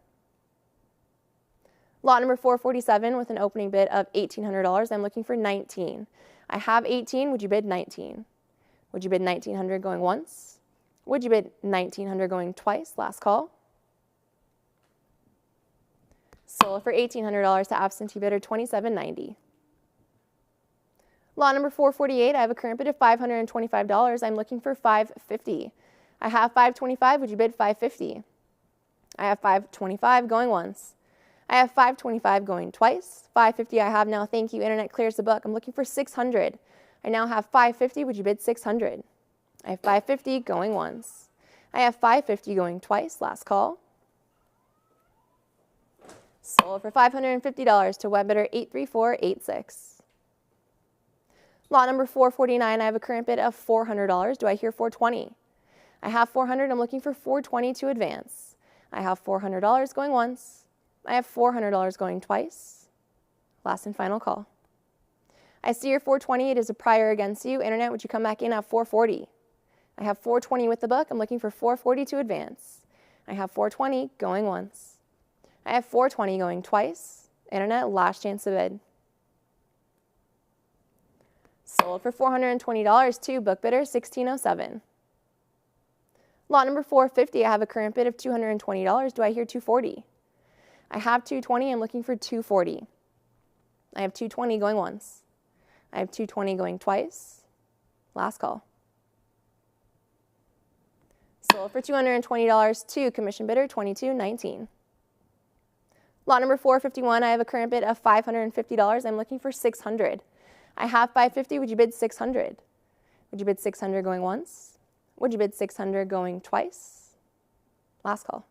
Lot number 447 with an opening bid of $1,800. I'm looking for 19. I have 18. Would you bid 19? Would you bid 1,900 going once? Would you bid 1,900 going twice? Last call. Sold for $1,800 to absentee bidder 2790. Lot number 448, I have a current bid of $525. I'm looking for $550. I have $525. Would you bid $550? I have $525 going once. I have $525 going twice. $550 I have now. Thank you. Internet clears the book. I'm looking for $600. I now have $550. Would you bid $600? I have $550 going once. I have $550 going twice. Last call. Sold for $550 to web bidder 83486. Lot number 449, I have a current bid of $400. Do I hear 420? I have 400. I'm looking for 420 to advance. I have $400 going once. I have $400 going twice. Last and final call. I see your 420. It is a prior against you. Internet, would you come back in at 440? I have 420 with the book. I'm looking for 440 to advance. I have 420 going once. I have 420 going twice. Internet, last chance to bid. Sold for $420 to book bidder 1607. Lot number 450, I have a current bid of $220. Do I hear 240? I have 220. I'm looking for 240. I have 220 going once. I have 220 going twice. Last call. Sold for $220 to commission bidder 2219. Lot number 451, I have a current bid of $550. I'm looking for 600. I have 550. Would you bid 600? Would you bid 600 going once? Would you bid 600 going twice? Last call.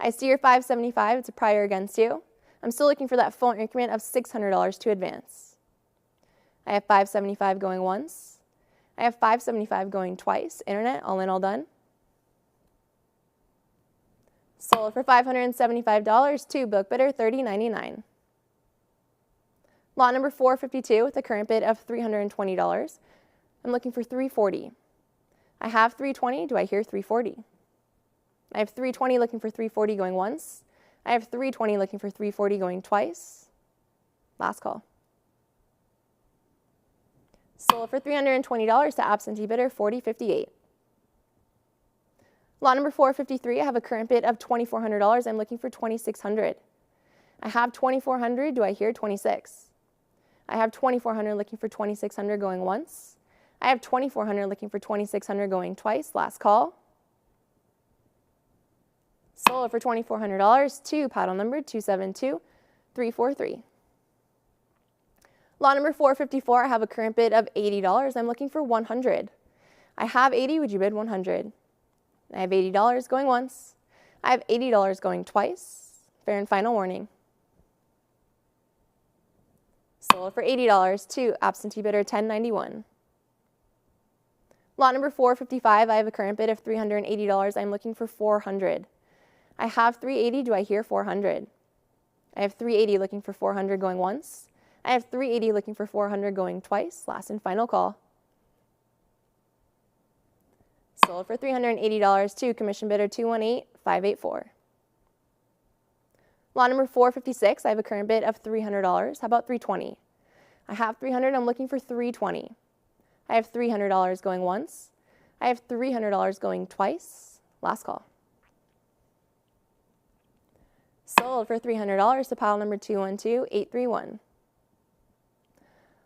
I see your $575. It's a prior against you. I'm still looking for that full increment of $600 to advance. I have $575 going once. I have $575 going twice. Internet, all in, all done. Sold for $575 to book bidder $30.99. Lot number 452 with a current bid of $320. I'm looking for $340. I have $320. Do I hear $340? I have $320 looking for $340 going once. I have $320 looking for $340 going twice. Last call. Sold for $320 to absentee bidder $40.58. Lot number 453, I have a current bid of $2,400. I'm looking for $2,600. I have $2,400. Do I hear $26? I have $2,400 looking for $2,600 going once. I have $2,400 looking for $2,600 going twice. Last call. Sold for $2,400 to paddle number 272343. Lot number 454, I have a current bid of $80. I'm looking for $100. I have $80. Would you bid $100? I have $80 going once. I have $80 going twice. Fair and final warning. Sold for $80 to absentee bidder 1091. Lot number 455, I have a current bid of $380. I'm looking for $400. I have $380. Do I hear $400? I have $380 looking for $400 going once. I have $380 looking for $400 going twice. Last and final call. Sold for $380 to commission bidder 218584. Lot number 456, I have a current bid of $300. How about $320? I have $300. I'm looking for $320. I have $300 going once. I have $300 going twice. Last call. Sold for $300 to pile number 212831.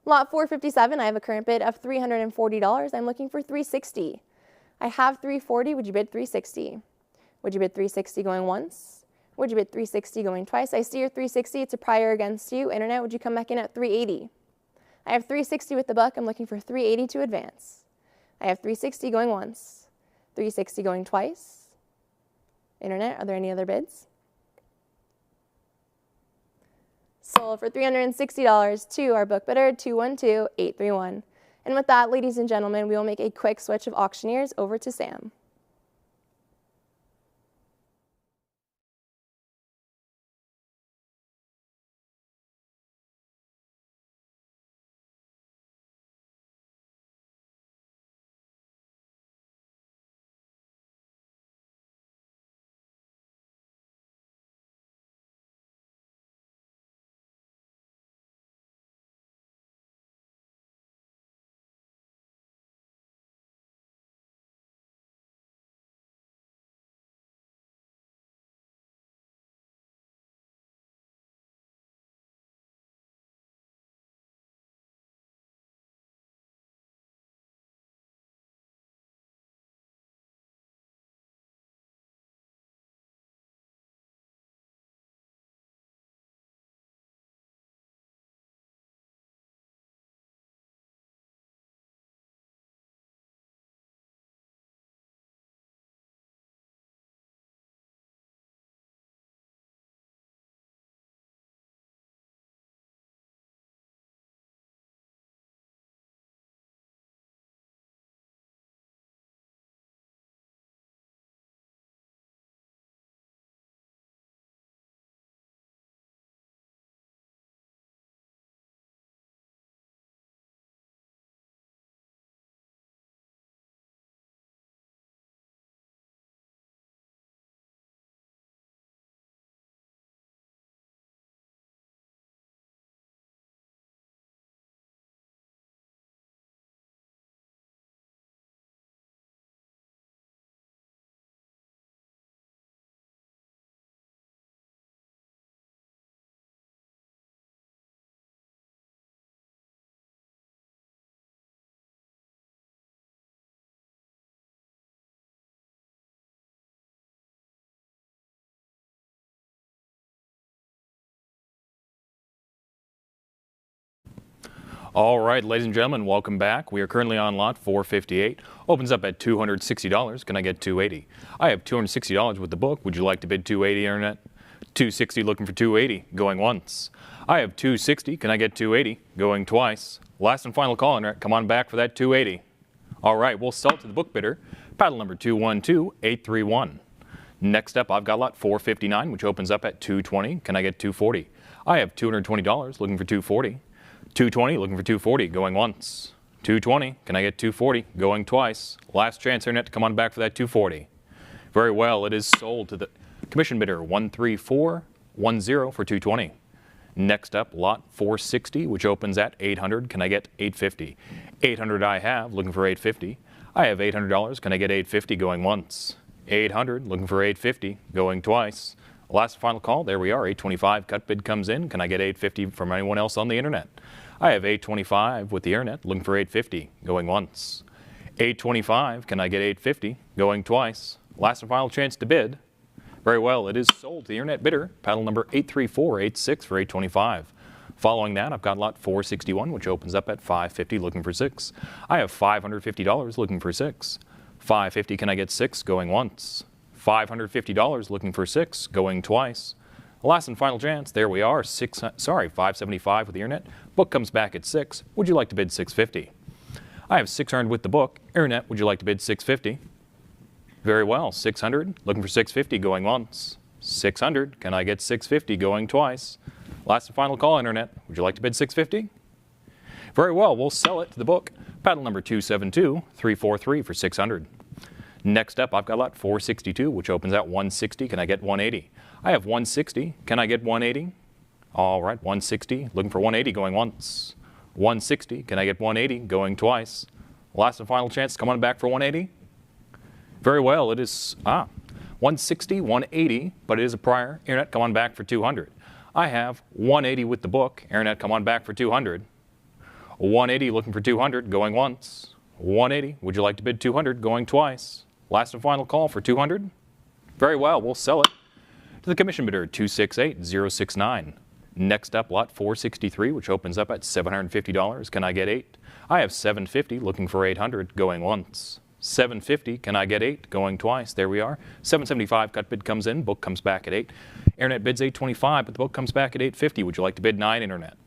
Lot 457, I have a current bid of $340. I'm looking for $360. I have $340. Would you bid $360? Would you bid $360 going once? Would you bid $360 going twice? I see your $360. It's a prior against you. Internet, would you come back in at $380? I have $360 with the buck. I'm looking for $380 to advance. I have $360 going once. $360 going twice. Internet, are there any other bids? Sold for $360 to our book bidder 212831. And with that, ladies and gentlemen, we will make a quick switch of auctioneers over to Sam. All right, ladies and gentlemen, welcome back. We are currently on lot 458. Opens up at $260. Can I get $280? I have $260 with the book. Would you like to bid $280, Internet? $260, looking for $280, going once. I have $260. Can I get $280? Going twice. Last and final call, Internet. Come on back for that $280. All right, we'll sell it to the book bidder. Paddle number 212831. Next up, I've got lot 459, which opens up at $220. Can I get $240? I have $220, looking for $240. $220, looking for $240, going once. $220, can I get $240? Going twice. Last chance, Internet, to come on back for that $240. Very well, it is sold to the commission bidder 13410 for $220. Next up, lot 460, which opens at $800. Can I get $850? $800 I have, looking for $850. I have $800. Can I get $850? Going once. $800, looking for $850, going twice. Last and final call, there we are, $825. Cut bid comes in. Can I get $850 from anyone else on the Internet? I have $825 with the Internet, looking for $850, going once. $825, can I get $850? Going twice. Last and final chance to bid. Very well, it is sold to the Internet bidder, paddle number 83486 for $825. Following that, I've got lot 461, which opens up at $550, looking for $6. I have $550, looking for $6. $550, can I get $6? Going once. $550, looking for $6, going twice. Last and final chance, there we are, $575 with the Internet. Book comes back at $6. Would you like to bid $650? I have $600 with the book. Internet, would you like to bid $650? Very well, $600, looking for $650, going once. $600, can I get $650? Going twice. Last and final call, Internet, would you like to bid $650? Very well, we'll sell it to the book. Paddle number 272343 for $600. Next up, I've got lot 462, which opens at $160. Can I get $180? I have $160. Can I get $180? All right, $160. Looking for $180, going once. $160. Can I get $180? Going twice. Last and final chance. Come on back for $180. Very well. It is $160, $180, but it is a prior. Internet, come on back for $200. I have $180 with the book. Internet, come on back for $200. $180. Looking for $200. Going once. $180. Would you like to bid $200? Going twice. Last and final call for $200. Very well, we'll sell it to the commission bidder 268069. Next up, lot 463, which opens up at $750. Can I get $8? I have $750, looking for $800, going once. $750, can I get $8? Going twice. There we are. $775, cut bid comes in, book comes back at $8. Internet bids $825, but the book comes back at $850. Would you like to bid $9, Internet?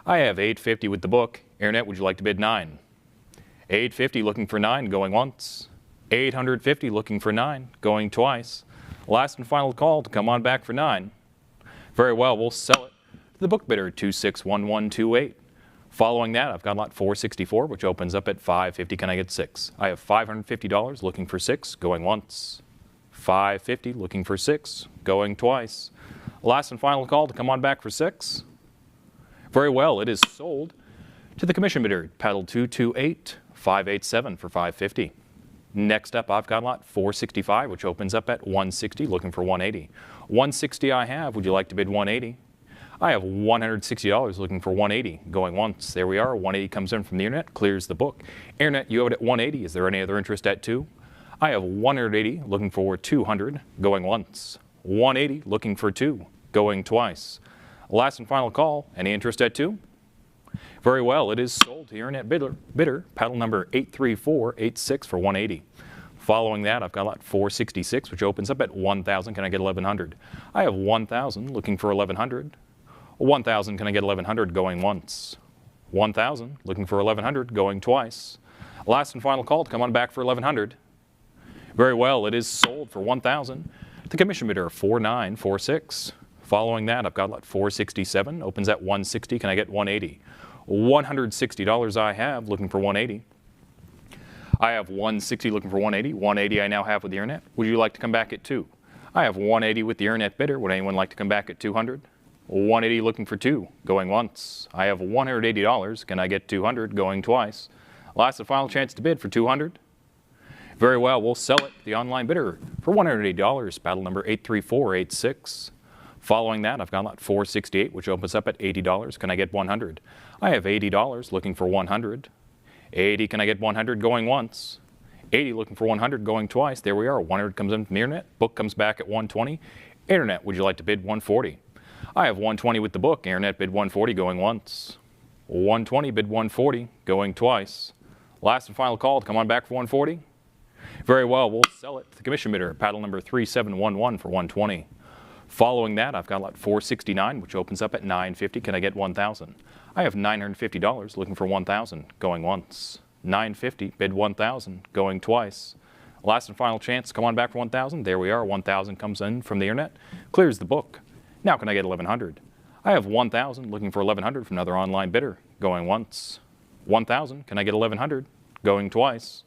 I have $850 with the book. Internet, would you like to bid $9? $850, looking for $9, going once. $850, looking for $9, going twice. Last and final call to come on back for $9. Very well, we'll sell it to the book bidder 261128. Following that, I've got lot 464, which opens up at $550. Can I get $6? I have $550, looking for $6, going once. $550, looking for $6, going twice. Last and final call to come on back for $6. Very well, it is sold to the commission bidder, paddle 228587 for $550. Next up, I've got lot 465, which opens up at $160, looking for $180. $160 I have. Would you like to bid $180? I have $160, looking for $180, going once. There we are. $180 comes in from the Internet, clears the book. Internet, you have it at $180. Is there any other interest at $2? I have $180, looking for $200, going once. $180, looking for $2, going twice. Last and final call. Any interest at $2? Very well, it is sold to the Internet bidder, paddle number 83486 for $180. Following that, I've got lot 466, which opens up at $1,000. Can I get $1,100? I have $1,000, looking for $1,100. $1,000, can I get $1,100? Going once. $1,000, looking for $1,100, going twice. Last and final call to come on back for $1,100. Very well, it is sold for $1,000. The commission bidder 4946. Following that, I've got lot 467, opens at $160. Can I get $180? $160 I have, looking for $180. I have $160, looking for $180. $180 I now have with the Internet. Would you like to come back at $2? I have $180 with the Internet bidder. Would anyone like to come back at $200? $180 looking for $2, going once. I have $180. Can I get $200? Going twice. Last and final chance to bid for $200. Very well, we'll sell it to the online bidder for $180, paddle number 83486. Following that, I've got lot 468, which opens up at $80. Can I get $100? I have $80, looking for $100. $80, can I get $100? Going once. $80, looking for $100, going twice. There we are. $100 comes in from the Internet. Book comes back at $120. Internet, would you like to bid $140? I have $120 with the book. Internet bid $140, going once. 120, bid 140, going twice. Last and final call to come on back for 140. Very well, we'll sell it to the commission bidder, paddle number 3711 for 120. Following that, I've got lot 469, which opens up at 950. Can I get 1,000? I have $950, looking for 1,000, going once. 950, bid 1,000, going twice. Last and final chance, come on back for 1,000. There we are, 1,000 comes in from the internet, clears the book. Now can I get 1,100? I have 1,000, looking for 1,100 from another online bidder, going once. 1,000, can I get 1,100? Going twice.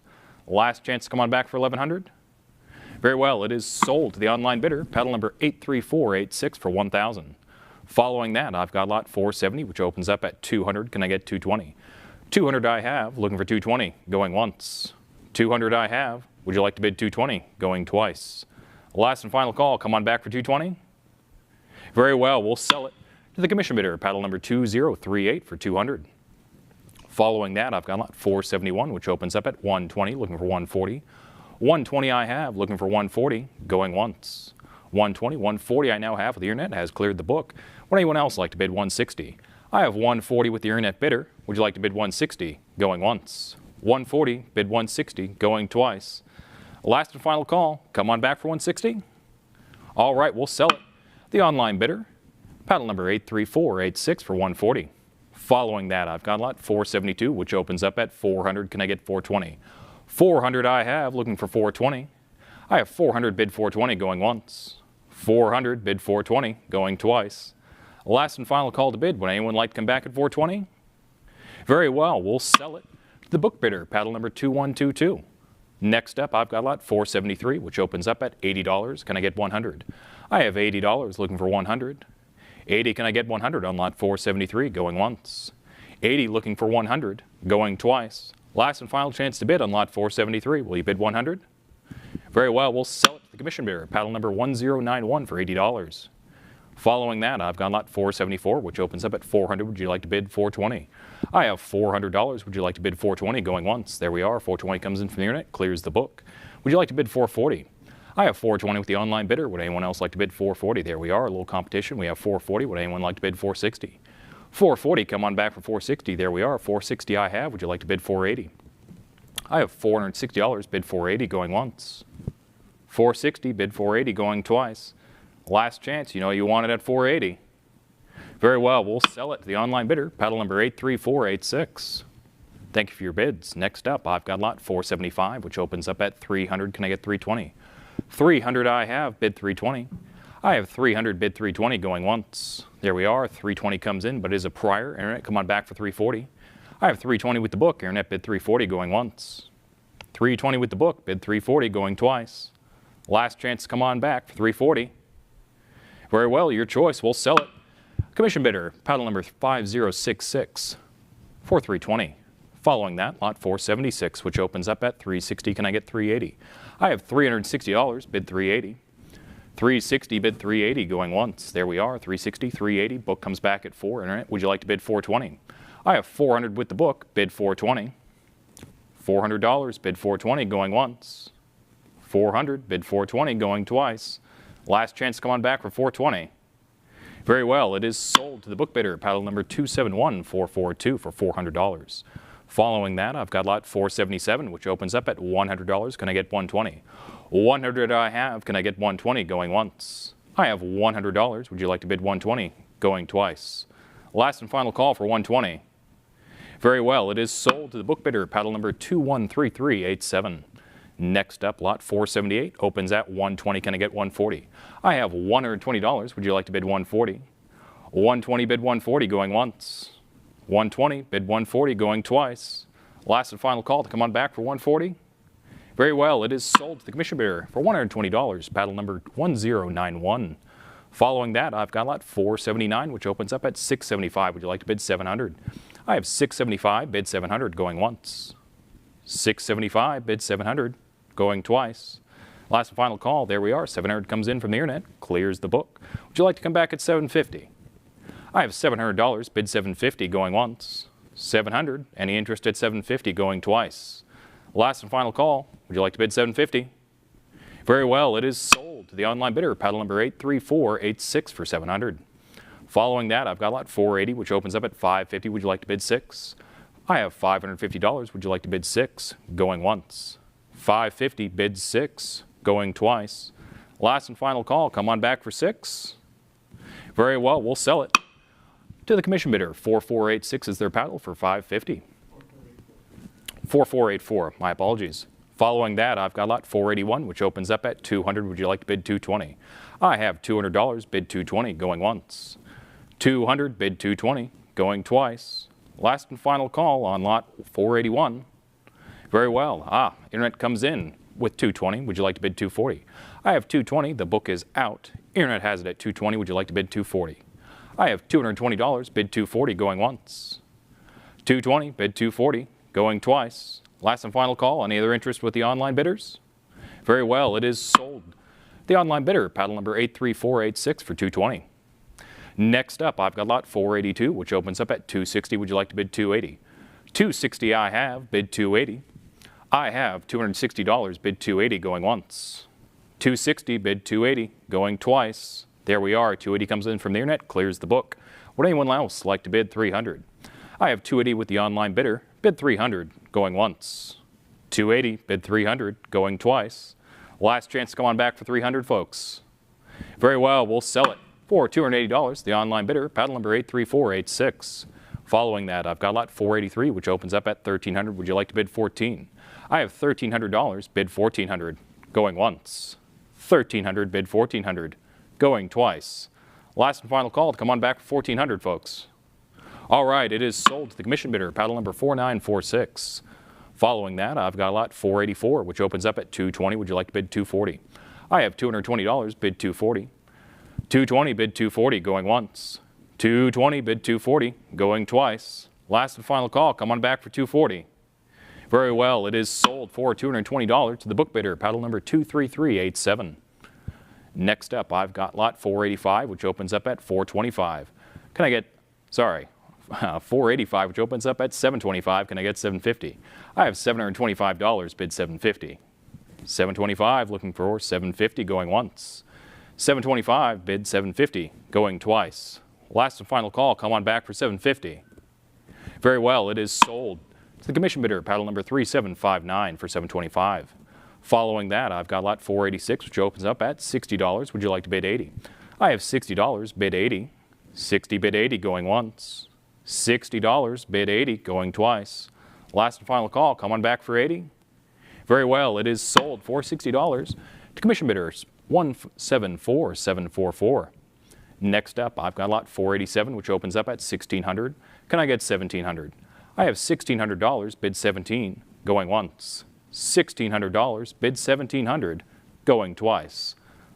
Last chance to come on back for 1,100. Very well, it is sold to the online bidder, paddle number 83486 for 1,000. Following that, I've got lot 470, which opens up at 200. Can I get 220? 200 I have, looking for 220, going once. 200 I have, would you like to bid 220? Going twice. Last and final call, come on back for 220. Very well, we'll sell it to the commission bidder, paddle number 2038 for 200. Following that, I've got lot 471, which opens up at 120, looking for 140. 120 I have, looking for 140, going once. 120, 140 I now have with the internet, has cleared the book. Would anyone else like to bid 160? I have 140 with the internet bidder. Would you like to bid 160? Going once. 140, bid 160, going twice. Last and final call, come on back for 160. All right, we'll sell it. The online bidder, paddle number 83486 for 140. Following that, I've got lot 472, which opens up at 400. Can I get 420? 400 I have, looking for 420. I have 400, bid 420, going once. 400, bid 420, going twice. Last and final call to bid. Would anyone like to come back at 420? Very well, we'll sell it to the book bidder, paddle number 2122. Next up, I've got lot 473, which opens up at $80. Can I get 100? I have $80, looking for 100. 80, can I get 100 on lot 473, going once. 80, looking for 100, going twice. Last and final chance to bid on lot 473. Will you bid 100? Very well, we'll sell it to the commission bidder, paddle number 1091 for $80. Following that, I've got lot 474, which opens up at 400. Would you like to bid 420? I have $400. Would you like to bid 420? Going once. There we are. 420 comes in from the internet, clears the book. Would you like to bid 440? I have 420 with the online bidder. Would anyone else like to bid 440? There we are. A little competition. We have 440. Would anyone like to bid 460? 440, come on back for 460. There we are. 460 I have. Would you like to bid 480? I have $460. Bid 480, going once. 460, bid 480, going twice. Last chance, you know you want it at 480. Very well, we'll sell it to the online bidder, paddle number 83486. Thank you for your bids. Next up, I've got lot 475, which opens up at 300. Can I get 320? 300 I have, bid 320. I have 300, bid 320, going once. There we are, 320 comes in, but is a prior. Internet, come on back for 340. I have 320 with the book. Internet, bid 340, going once. 320 with the book, bid 340, going twice. Last chance to come on back for 340. Very well, your choice, we'll sell it. Commission bidder, paddle number 5066 for 320. Following that, lot 476, which opens up at 360. Can I get 380? I have $360, bid 380. 360, bid 380, going once. There we are, 360, 380. Book comes back at 4. Internet, would you like to bid 420? I have 400 with the book, bid 420. $400, bid 420, going once. 400, bid 420, going twice. Last chance to come on back for 420. Very well, it is sold to the book bidder, paddle number 271442 for $400. Following that, I've got lot 477, which opens up at $100. Can I get 120? 100 I have. Can I get 120? Going once. I have $100. Would you like to bid 120? Going twice. Last and final call for 120. Very well, it is sold to the book bidder, paddle number 213387. Next up, lot 478 opens at 120. Can I get 140? I have $120. Would you like to bid 140? 120, bid 140, going once. 120, bid 140, going twice. Last and final call to come on back for 140. Very well, it is sold to the commission bidder for $120, paddle number 1091. Following that, I've got lot 479, which opens up at 675. Would you like to bid 700? I have 675, bid 700, going once. 675, bid 700, going twice. Last and final call, there we are. 700 comes in from the internet, clears the book. Would you like to come back at 750? I have $700, bid 750, going once. 700, any interest at 750, going twice. Last and final call, would you like to bid 750? Very well, it is sold to the online bidder, paddle number 83486 for 700. Following that, I've got lot 480, which opens up at 550. Would you like to bid 6? I have $550. Would you like to bid 6? Going once. 550, bid 6. Going twice. Last and final call. Come on back for 6. Very well, we'll sell it to the commission bidder. 4486 is their paddle for 550. 4484, my apologies. Following that, I've got lot 481, which opens up at 200. Would you like to bid 220? I have $200, bid 220, going once. 200, bid 220, going twice. Last and final call on lot 481. Very well. Internet comes in with 220. Would you like to bid 240? I have 220. The book is out. Internet has it at 220. Would you like to bid 240? I have $220, bid 240, going once. 220, bid 240, going twice. Last and final call. Any other interest with the online bidders? Very well, it is sold. The online bidder, paddle number 83486 for 220. Next up, I've got lot 482, which opens up at 260. Would you like to bid 280? 260 I have, bid 280. I have $260, bid 280, going once. 260, bid 280, going twice. There we are. 280 comes in from the internet, clears the book. Would anyone else like to bid 300? I have 280 with the online bidder, bid 300, going once. 280, bid 300, going twice. Last chance to come on back for 300, folks. Very well, we'll sell it for $280. The online bidder, paddle number 83486. Following that, I've got lot 483, which opens up at 1300. Would you like to bid 14? I have $1,300, bid 1400, going once. 1300, bid 1400, going twice. Last and final call to come on back for 1400, folks. All right, it is sold to the commission bidder, paddle number 4946. Following that, I've got lot 484, which opens up at 220. Would you like to bid 240? I have $220, bid 240. 220, bid 240, going once. 220, bid 240, going twice. Last and final call, come on back for 240. Very well, it is sold for $220 to the book bidder, paddle number 23387. Next up, I've got lot 485, which opens up at 425. Can I get, 485, which opens up at 725. Can I get 750? I have $725, bid 750. 725, looking for 750, going once. 725, bid 750, going twice. Last and final call, come on back for 750. Very well, it is sold to the commission bidder, paddle number 3759 for 725. Following that, I've got lot 486, which opens up at $60. Would you like to bid 80? I have $60, bid 80. 60, bid 80, going once. $60, bid 80, going twice. Last and final call, come on back for 80. Very well, it is sold for $60 to commission bidders 174744. Next up, I've got lot 487, which opens up at $1,600. Can I get $1,700? I have $1,600, bid 17, going once. $1,600, bid 1,700, going twice.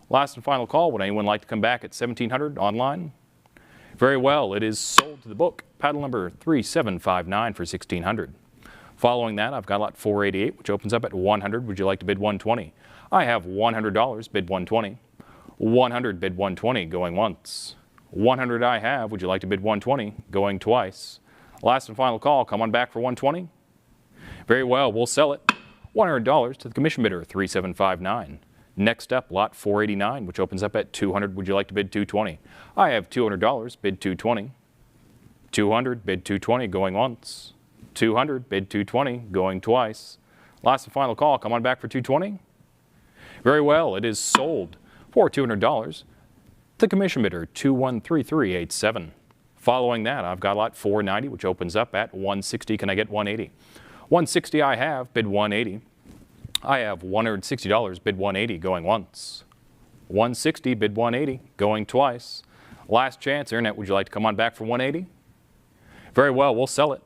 Last and final call, would anyone like to come back at 1,700 online? Very well, it is sold to the book, paddle number 3759 for 1,600. Following that, I've got lot 488, which opens up at 100. Would you like to bid 120? I have $100, bid 120. 100, bid 120, going once. 100 I have. Would you like to bid 120, going twice. Last and final call, come on back for 120. Very well, we'll sell it. $100 to the commission bidder, 3759. Next up, lot 489, which opens up at 200. Would you like to bid 220? I have $200, bid 220. 200, bid 220, going once. 200, bid 220, going twice. Last and final call, come on back for 220. Very well, it is sold for $200 to the commission bidder, 213387. Following that, I've got lot 490, which opens up at 160. Can I get 180? 160 I have, bid 180. I have $160, bid 180, going once. 160, bid 180, going twice. Last chance, internet, would you like to come on back for 180? Very well, we'll sell it.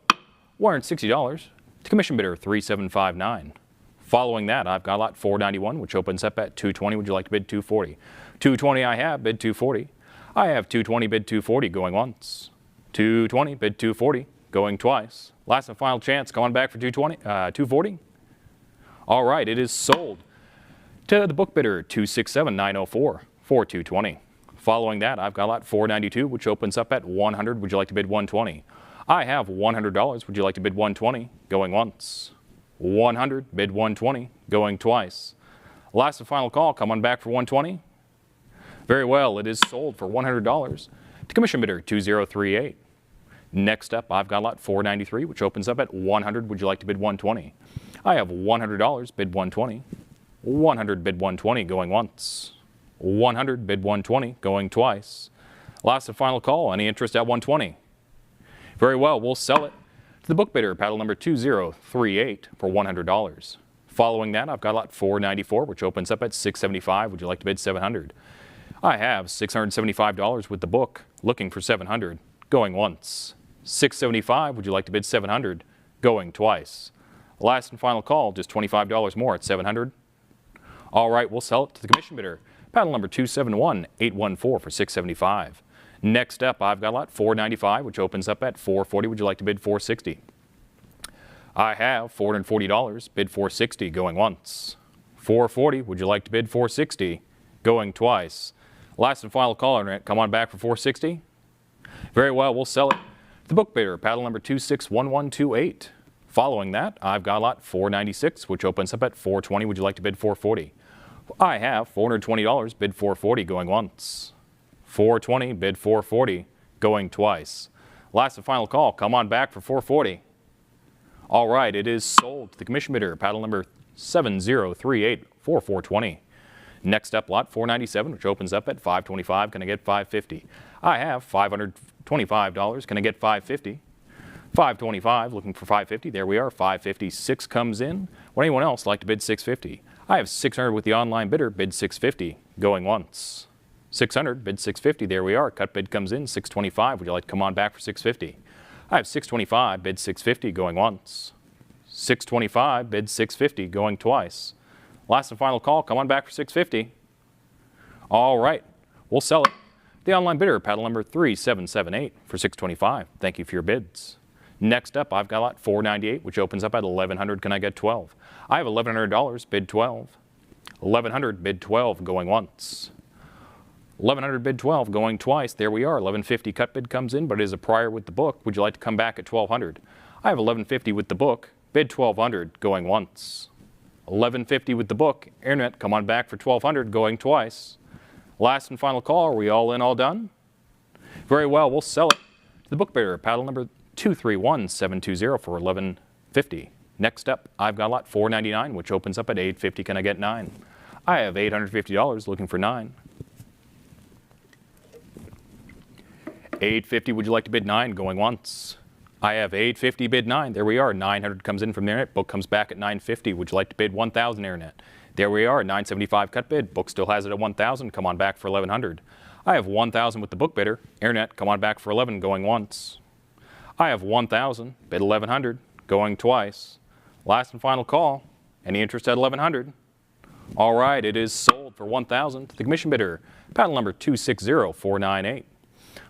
$160 to commission bidder, 3759. Following that, I've got lot 491, which opens up at 220. Would you like to bid 240? 220 I have, bid 240. I have 220, bid 240, going once. 220, bid 240, going twice. Last and final chance, come on back for 240. All right, it is sold to the book bidder, 267904 for 220. Following that, I've got lot 492, which opens up at 100. Would you like to bid 120? I have $100. Would you like to bid 120? Going once. 100, bid 120, going twice. Last and final call, come on back for 120. Very well, it is sold for $100 to commission bidder 2038. Next up, I've got lot 493, which opens up at 100. Would you like to bid 120? I have $100, bid 120. 100, bid 120, going once. 100, bid 120, going twice. Last and final call, any interest at 120? Very well, we'll sell it to the book bidder, paddle number 2038 for $100. Following that, I've got lot 494, which opens up at 675. Would you like to bid 700? I have $675 with the book, looking for 700, going once. 675, would you like to bid 700? Going twice. Last and final call, just $25 more at 700. All right, we'll sell it to the commission bidder, paddle number 271814 for 675. Next up, I've got lot 495, which opens up at 440. Would you like to bid 460? I have $440, bid 460, going once. 440, would you like to bid 460? Going twice. Last and final call, Internet, come on back for 460. Very well, we'll sell it. The book bidder, paddle number 261128. Following that, I've got lot 496, which opens up at 420. Would you like to bid 440? I have $420, bid 440, going once. 420, bid 440, going twice. Last and final call, come on back for 440. All right, it is sold to the commission bidder, paddle number 7038 for 420. Next up, lot 497, which opens up at 525. Can I get 550? I have $525. Can I get 550? 525, looking for 550. There we are. 556 comes in. Would anyone else like to bid 650? I have 600 with the online bidder, bid 650, going once. 600, bid 650. There we are. Cut bid comes in. 625. Would you like to come on back for 650? I have 625, bid 650, going once. 625, bid 650, going twice. Last and final call, come on back for 650. All right, we'll sell it. The online bidder, paddle number 3778 for 625. Thank you for your bids. Next up, I've got lot 498, which opens up at 1100. Can I get 12? I have $1,100, bid 12. 1100, bid 12, going once. 1100, bid 12, going twice. There we are. 1150 cut bid comes in, but it is a prior with the book. Would you like to come back at 1200? I have 1150 with the book, bid 1200, going once. 1150 with the book. Internet, come on back for 1200, going twice. Last and final call. Are we all in, all done? Very well, we'll sell it to the book bidder, paddle number 231720 for 1150. Next up, I've got lot 499, which opens up at 850. Can I get 9? I have $850, looking for 9. 850, would you like to bid 9, going once? I have 850, bid 9. There we are. 900 comes in from the Internet. Book comes back at 950. Would you like to bid 1,000, Internet? There we are. 975 cut bid. Book still has it at 1,000. Come on back for 1,100. I have 1,000 with the book bidder. Internet, come on back for 11, going once. I have 1,000, bid 1,100, going twice. Last and final call. Any interest at 1,100? All right, it is sold for 1,000 to the commission bidder, paddle number 260498.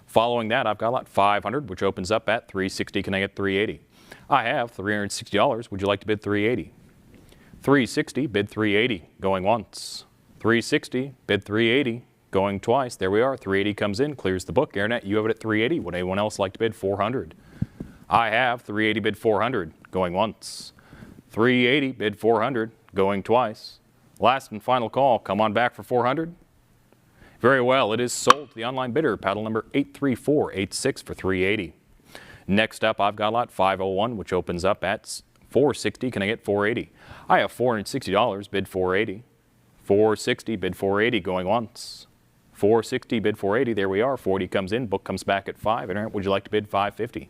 Following that, I've got lot 500, which opens up at 360. Can I get 380? I have $360. Would you like to bid 380? 360, bid 380, going once. 360, bid 380, going twice. There we are. 380 comes in, clears the book. Internet, you have it at 380. Would anyone else like to bid 400? I have 380, bid 400, going once. 380, bid 400, going twice. Last and final call. Come on back for 400. Very well, it is sold to the online bidder, paddle number 83486 for 380. Next up, I've got lot 501, which opens up at 460. Can I get 480? I have $460, bid 480. 460, bid 480, going once. 460, bid 480, there we are. 40 comes in, book comes back at 5. Internet, would you like to bid 550?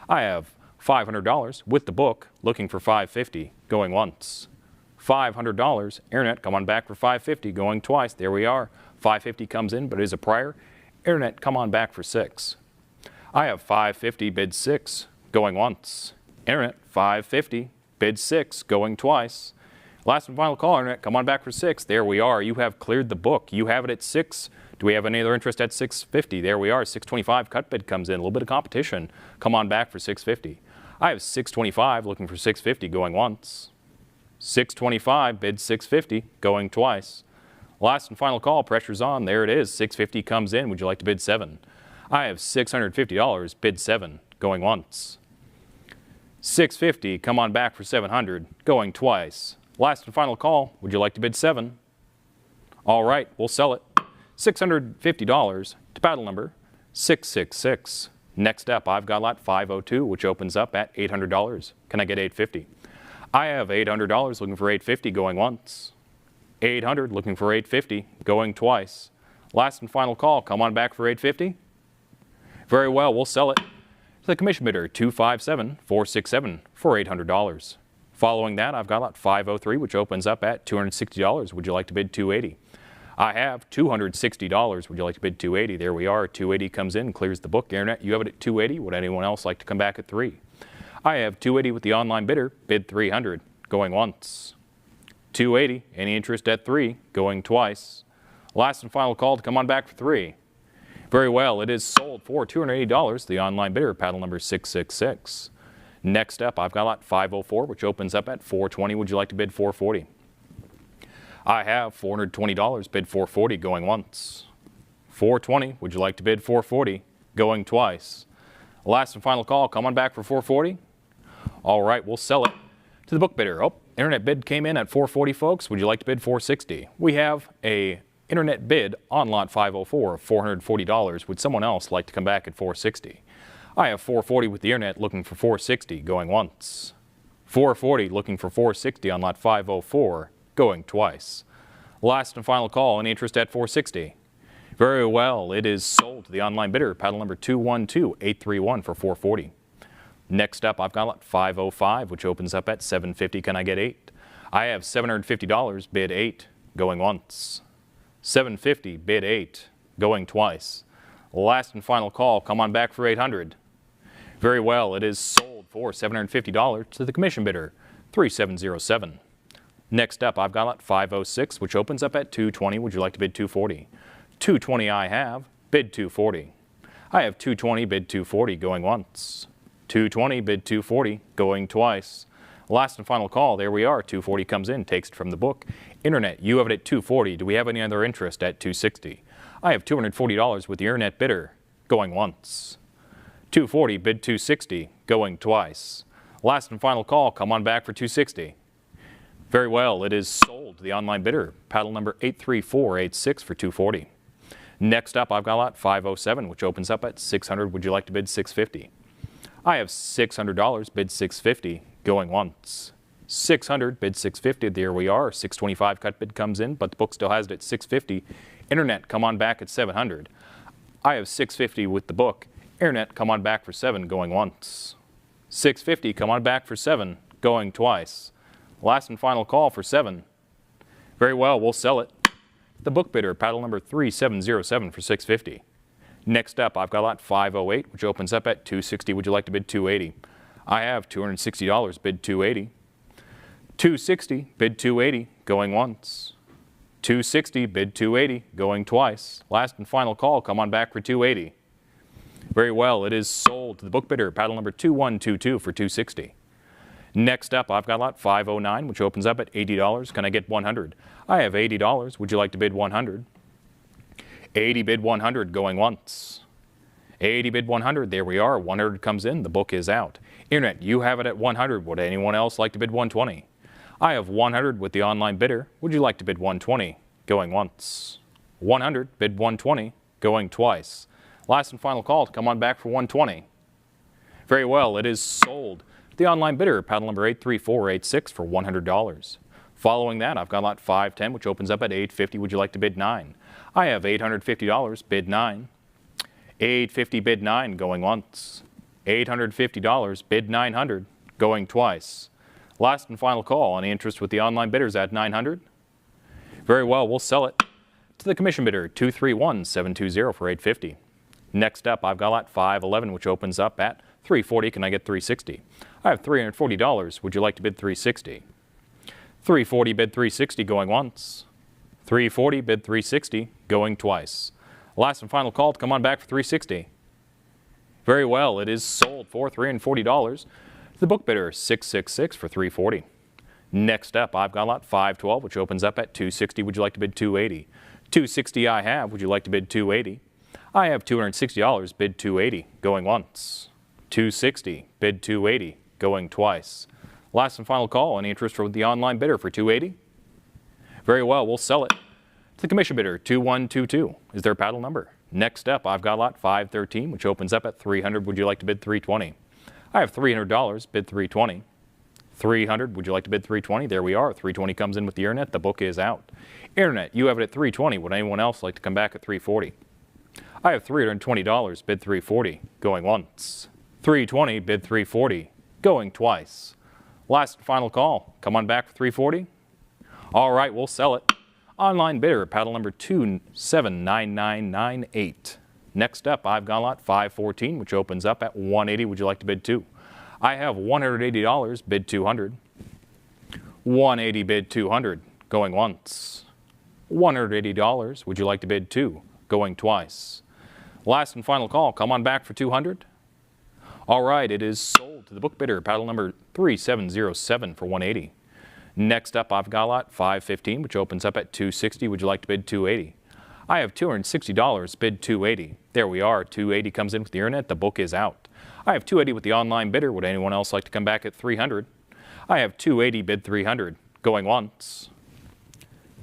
I have $500 with the book, looking for 550, going once. $500, Internet, come on back for 550, going twice. There we are. 550 comes in, but it is a prior. Internet, come on back for 6. I have 550, bid 6, going once. Internet, 550, bid 6, going twice. Last and final call, Internet, come on back for 6. There we are. You have cleared the book. You have it at 6. Do we have any other interest at 650? There we are. 625 cut bid comes in. A little bit of competition. Come on back for 650. I have 625, looking for 650, going once. 625, bid 650, going twice. Last and final call, pressure's on. There it is. 650 comes in. Would you like to bid 7? I have $650, bid 7, going once. 650, come on back for 700, going twice. Last and final call, would you like to bid 7? All right, we'll sell it. $650 to paddle number 666. Next up, I've got lot 502, which opens up at $800. Can I get $850? I have $800 looking for $850 going once. $800 looking for $850 going twice. Last and final call. Come on back for $850. Very well, we'll sell it to the commission bidder 257,467 for $800. Following that, I've got lot 503, which opens up at $260. Would you like to bid $280? I have $260. Would you like to bid $280? There we are. $280 comes in, clears the book. Internet, you have it at $280. Would anyone else like to come back at $3? I have $280 with the online bidder. Bid $300. Going once. $280. Any interest at $3? Going twice. Last and final call to come on back for $3. Very well. It is sold for $280. The online bidder, paddle number 666. Next up, I've got lot 504, which opens up at $420. Would you like to bid $440? I have $420, bid $440, going once. $420, would you like to bid $440, going twice. Last and final call, come on back for $440. All right, we'll sell it to the book bidder. Oh, internet bid came in at $440, folks. Would you like to bid $460? We have a internet bid on lot 504 of $440. Would someone else like to come back at $460? I have $440 with the internet looking for $460, going once. $440 looking for $460 on lot 504. Going twice. Last and final call, any interest at $460? Very well, it is sold to the online bidder, paddle number 212831 for $440. Next up, I've got lot 505, which opens up at $750. Can I get $8? I have $750, bid $8, going once. $750, bid $8, going twice. Last and final call, come on back for $800. Very well, it is sold for $750 to the commission bidder, 3707. Next up, I've got lot 506, which opens up at $220. Would you like to bid $240? $220 I have, bid $240. I have $220, bid $240, going once. $220, bid $240, going twice. Last and final call, there we are. $240 comes in, takes it from the book. Internet, you have it at $240. Do we have any other interest at $260? I have $240 with the internet bidder, going once. $240, bid $260, going twice. Last and final call, come on back for $260. Very well, it is sold to the online bidder, paddle number 83486 for $240. Next up, I've got lot 507, which opens up at $600. Would you like to bid $650? I have $600, bid $650, going once. $600, bid $650, there we are. $625 cut bid comes in, but the book still has it at $650. Internet, come on back at $700. I have $650 with the book. Internet, come on back for $7, going once. $650, come on back for $7, going twice. Last and final call for $7. Very well, we'll sell it. The book bidder, paddle number 3707 for $650. Next up, I've got lot 508, which opens up at $260. Would you like to bid $280? I have $260, bid $280. $260, bid $280, going once. $260, bid $280, going twice. Last and final call, come on back for $280. Very well, it is sold to the book bidder, paddle number 2122 for $260. Next up, I've got lot 509, which opens up at $80. Can I get $100? I have $80. Would you like to bid $100? 80 bid $100, going once. 80 bid $100, there we are. $100 comes in, the book is out. Internet, you have it at $100. Would anyone else like to bid $120? I have $100 with the online bidder. Would you like to bid $120? Going once. $100, bid $120, going twice. Last and final call to come on back for $120. Very well, it is sold. The online bidder, paddle number 83486 for $100. Following that, I've got lot 510, which opens up at $850. Would you like to bid $9? I have $850, bid $9. $850, bid $9, going once. $850, bid $900, going twice. Last and final call, any interest with the online bidders at $900? Very well, we'll sell it to the commission bidder, 231720 for $850. Next up, I've got lot 511, which opens up at $340. Can I get $360? I have $340. Would you like to bid $360? $340, bid $360, going once. $340, bid $360, going twice. Last and final call to come on back for $360. Very well, it is sold for $340 to the book bidder, 666 for $340. Next up, I've got lot 512, which opens up at $260. Would you like to bid $280? $260 I have. Would you like to bid $280? I have $260, bid $280, going once. $260, bid $280, going twice. Last and final call, any interest for the online bidder for $280? Very well, we'll sell it To the commission bidder, 2122 is their paddle number. Next up, I've got lot 513, which opens up at 300. Would you like to bid 320? I have $300, bid 320. 300, would you like to bid 320? There we are. 320 comes in with the internet. The book is out. Internet, you have it at 320. Would anyone else like to come back at 340? I have $320, bid 340, going once. 320, bid 340, going twice. Last and final call. Come on back for 340. All right, we'll sell it. Online bidder, paddle number 279998. Next up, I've got lot 514, which opens up at 180. Would you like to bid 2? I have $180, bid 200. 180, bid 200, going once. $180, would you like to bid 2? Going twice. Last and final call. Come on back for 200. All right, it is sold to the book bidder, paddle number 3707 for 180. Next up, I've got lot 515, which opens up at 260. Would you like to bid 280? I have $260, bid 280. There we are. 280 comes in with the internet. The book is out. I have 280 with the online bidder. Would anyone else like to come back at 300? I have 280, bid 300, going once.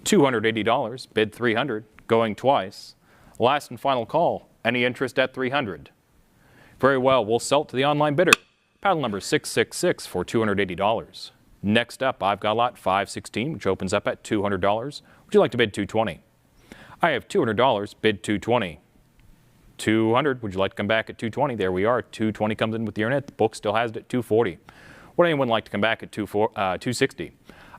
$280, bid 300, going twice. Last and final call. Any interest at 300? Very well, we'll sell it to the online bidder. Paddle number 666 for $280. Next up, I've got lot 516, which opens up at $200. Would you like to bid 220? I have $200, bid 220. 200, would you like to come back at 220? There we are. 220 comes in with the internet. The book still has it at 240. Would anyone like to come back at 260?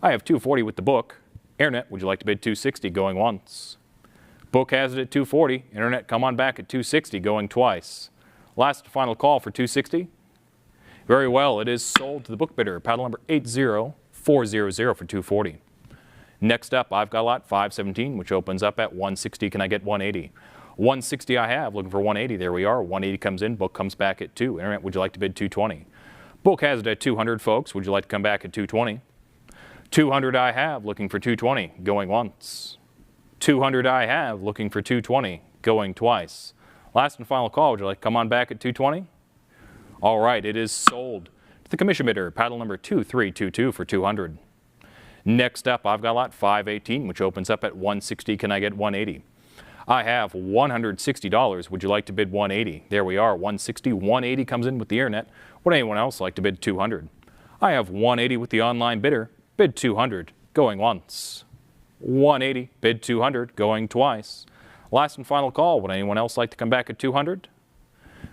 I have 240 with the book. Internet, would you like to bid 260, going once? Book has it at 240. Internet, come on back at 260, going twice. Last and final call for 260. Very well, it is sold to the book bidder, paddle number 80400 for 240. Next up, I've got lot 517, which opens up at 160. Can I get 180? 160 I have, looking for 180. There we are. 180 comes in, book comes back at 2. Internet, would you like to bid 220? Book has it at 200, folks. Would you like to come back at 220? 200 I have, looking for 220, going once. 200 I have, looking for 220, going twice. Last and final call, would you like to come on back at 220? All right, it is sold to the commission bidder, paddle number 2322 for 200. Next up, I've got lot 518, which opens up at 160. Can I get 180? I have $160. Would you like to bid 180? There we are, 160. 180 comes in with the internet. Would anyone else like to bid 200? I have 180 with the online bidder. Bid 200, going once. 180, bid 200, going twice. Last and final call. Would anyone else like to come back at 200?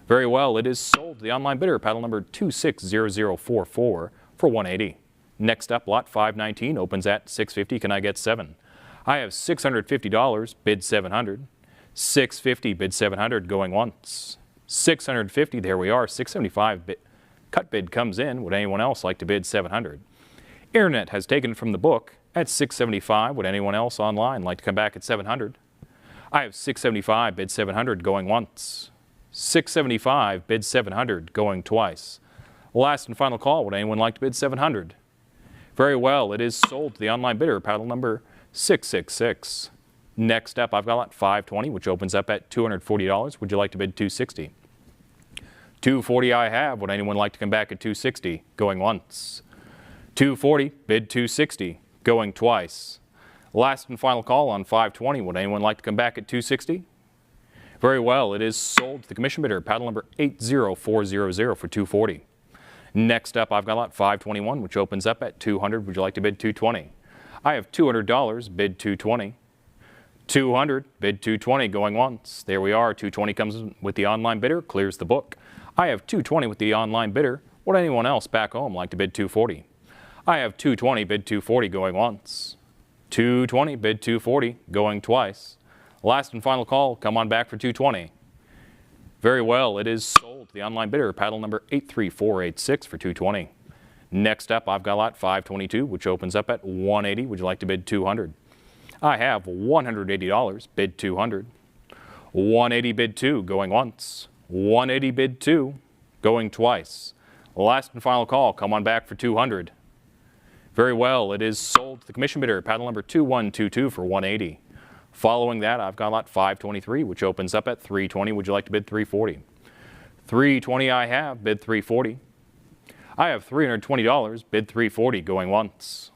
Very well, it is sold to the online bidder, paddle number 260044 for 180. Next up, lot 519 opens at 650. Can I get 7? I have $650, bid 700. 650, bid 700, going once. 650, there we are. 675, cut bid comes in. Would anyone else like to bid 700? Internet has taken it from the book at 675. Would anyone else online like to come back at 700? I have 675, bid 700, going once. 675, bid 700, going twice. Last and final call. Would anyone like to bid 700? Very well, it is sold to the online bidder, paddle number 666. Next up, I've got lot 520, which opens up at $240. Would you like to bid 260? 240 I have. Would anyone like to come back at 260, going once? 240, bid 260, going twice. Last and final call on 520. Would anyone like to come back at 260? Very well, it is sold to the commission bidder, paddle number 80400 for 240. Next up, I've got lot 521, which opens up at 200. Would you like to bid 220? I have $200, bid 220. 200, bid 220, going once. There we are. 220 comes with the online bidder, clears the book. I have 220 with the online bidder. Would anyone else back home like to bid 240? I have 220, bid 240, going once. 220, bid 240, going twice. Last and final call. Come on back for 220. Very well, it is sold to the online bidder, paddle number 83486 for 220. Next up, I've got lot 522, which opens up at 180. Would you like to bid 200? I have $180, bid 200. 180, bid 2, going once. 180, bid 2, going twice. Last and final call. Come on back for 200. Very well, it is sold to the commission bidder, paddle number 2122 for 180. Following that, I've got lot 523, which opens up at 320. Would you like to bid 340? 320 I have, bid 340. I have $320, bid 340, going once.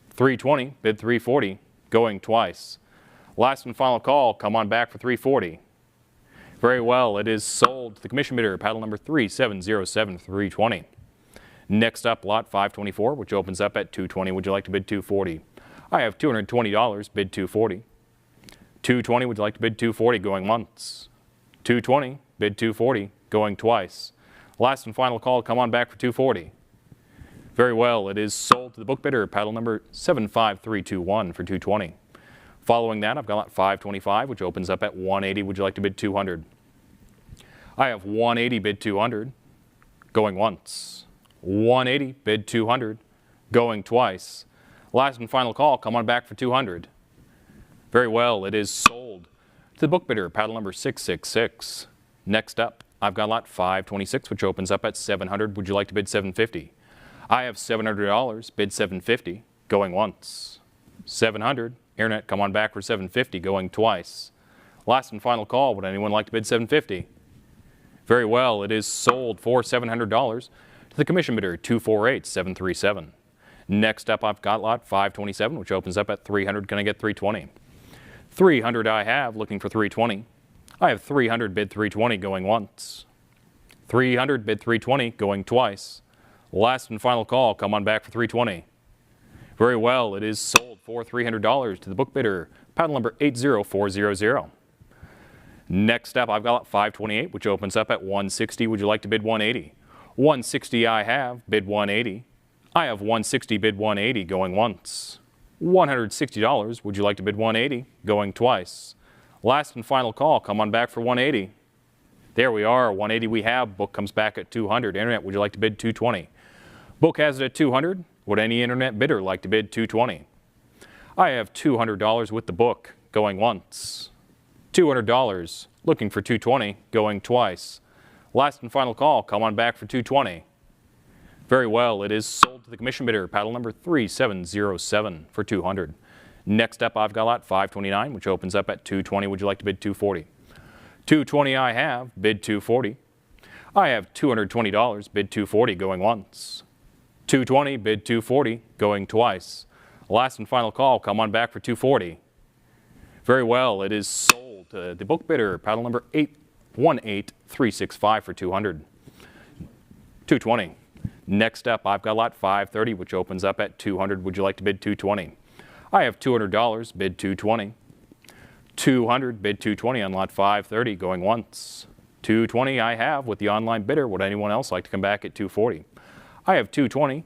320, bid 340, going twice. Last and final call, come on back for 340. Very well, it is sold to the commission bidder, paddle number 3707-320. Next up, lot 524, which opens up at 220. Would you like to bid 240? I have $220, bid 240. 220, would you like to bid 240, going once. 220, bid 240, going twice. Last and final call, come on back for 240. Very well, it is sold to the book bidder, paddle number 75321 for 220. Following that, I've got lot 525, which opens up at 180. Would you like to bid 200? I have 180, bid 200, going once. 180, bid 200, going twice. Last and final call, come on back for 200. Very well, it is sold to the book bidder, paddle number 666. Next up, I've got lot 526, which opens up at 700. Would you like to bid 750? I have $700, bid 750, going once. 700, Internet, come on back for 750, going twice. Last and final call, would anyone like to bid 750? Very well, it is sold for $700 to the commission bidder, 248737. Next up, I've got lot 527, which opens up at 300. Can I get 320? 300 I have, looking for 320. I have 300, bid 320, going once. 300, bid 320, going twice. Last and final call, come on back for 320. Very well, it is sold for $300 to the book bidder, paddle number 80400. Next up, I've got lot 528, which opens up at 160. Would you like to bid 180? 160 I have, bid 180. I have 160, bid 180, going once. $160, would you like to bid 180, going twice. Last and final call, come on back for 180. There we are, 180 we have, book comes back at 200. Internet, would you like to bid 220? Book has it at 200. Would any internet bidder like to bid 220? I have $200 with the book, going once. $200, looking for 220, going twice. Last and final call, come on back for 220. Very well, it is sold to the commission bidder, paddle number 3707 for 200. Next up, I've got lot 529, which opens up at 220. Would you like to bid 240? 220 I have, bid 240. I have $220, bid 240, going once. 220, bid 240, going twice. Last and final call, come on back for 240. Very well, it is sold to the book bidder, paddle number 818365 for 200. 220. Next up, I've got lot 530, which opens up at 200. Would you like to bid 220? I have $200, bid 220. 200, bid 220 on lot 530, going once. 220 I have with the online bidder. Would anyone else like to come back at 240? I have 220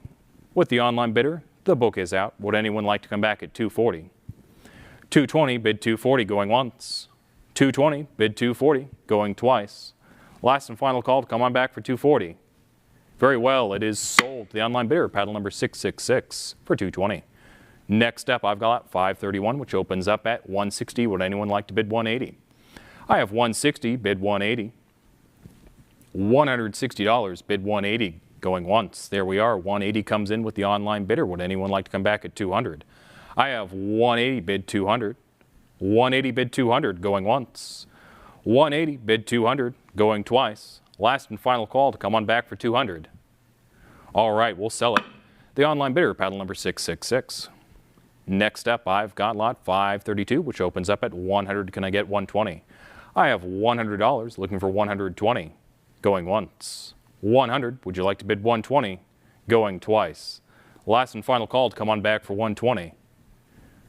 with the online bidder. The book is out. Would anyone like to come back at 240? 220, bid 240, going once. 220, bid 240, going twice. Last and final call to come on back for 240. Very well, it is sold to the online bidder, paddle number 666 for 220. Next up, I've got 531, which opens up at 160. Would anyone like to bid 180? I have 160, bid 180. $160, bid 180, going once. There we are, 180 comes in with the online bidder. Would anyone like to come back at 200? I have 180, bid 200. 180, bid 200, going once. 180, bid 200, going twice. Last and final call to come on back for 200. All right, we'll sell it. The online bidder, paddle number 666. Next up, I've got lot 532, which opens up at 100. Can I get 120? I have $100, looking for 120, going once. 100, would you like to bid 120, going twice. Last and final call to come on back for 120.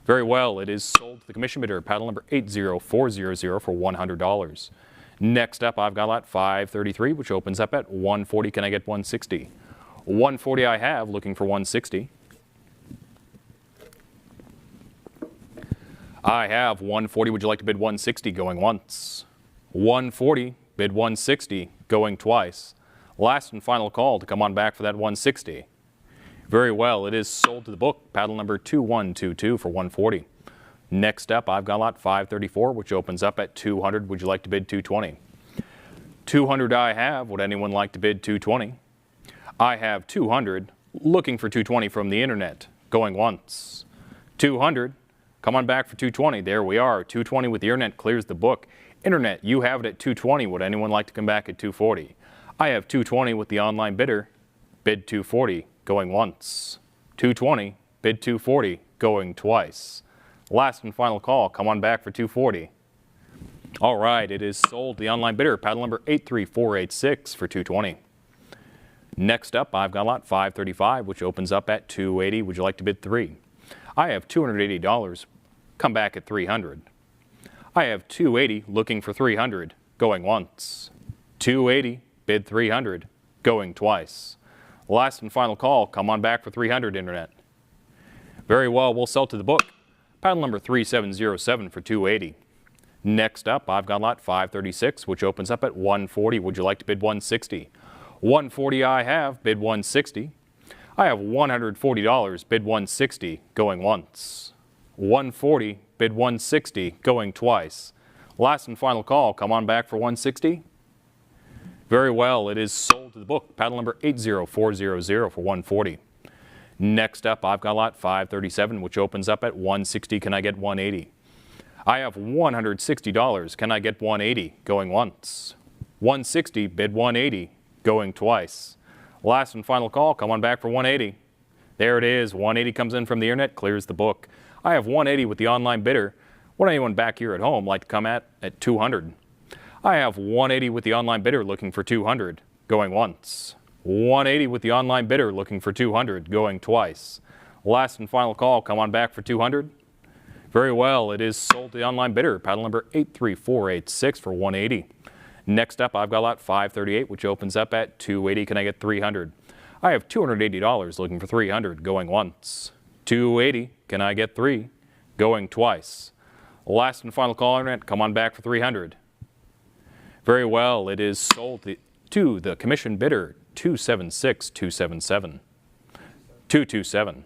Very well, it is sold to the commission bidder, paddle number 80400 for $100. Next up, I've got lot 533, which opens up at 140. Can I get 160? 140 I have, looking for 160. I have 140. Would you like to bid 160, going once? 140, bid 160, going twice. Last and final call to come on back for that 160. Very well, it is sold to the book, paddle number 2122 for 140. Next up, I've got lot 534, which opens up at 200. Would you like to bid 220? 200 I have. Would anyone like to bid 220? I have 200, looking for 220 from the internet, going once. 200, come on back for 220. There we are, 220 with the internet clears the book. Internet, you have it at 220. Would anyone like to come back at 240? I have 220 with the online bidder, bid 240, going once. 220, bid 240, going twice. Last and final call. Come on back for 240. All right, it is sold. The online bidder, paddle number 83486 for 220. Next up, I've got lot 535, which opens up at 280. Would you like to bid 3? I have $280. Come back at 300. I have 280 looking for 300. Going once. 280, bid 300. Going twice. Last and final call. Come on back for 300, Internet. Very well, we'll sell to the book. Paddle number 3707 for 280. Next up, I've got lot 536, which opens up at 140. Would you like to bid 160? 140 I have, bid 160. I have $140, bid 160, going once. 140, bid 160, going twice. Last and final call, come on back for 160. Very well, it is sold to the book. Paddle number 80400 for 140. Next up, I've got lot 537, which opens up at 160. Can I get 180? I have $160. Can I get 180? Going once. 160, bid 180, going twice. Last and final call, come on back for 180. There it is. 180 comes in from the internet, clears the book. I have 180 with the online bidder. Would anyone back here at home like to come at 200? I have 180 with the online bidder looking for 200, going once. 180 with the online bidder looking for 200, going twice. Last and final call, come on back for 200. Very well, it is sold to the online bidder, paddle number 83486 for 180. Next up, I've got lot 538, which opens up at 280. Can I get 300? I have $280 looking for 300, going once. 280, can I get 3? Going twice. Last and final call, Internet, come on back for 300. Very well, it is sold to the commission bidder, 276277. 227.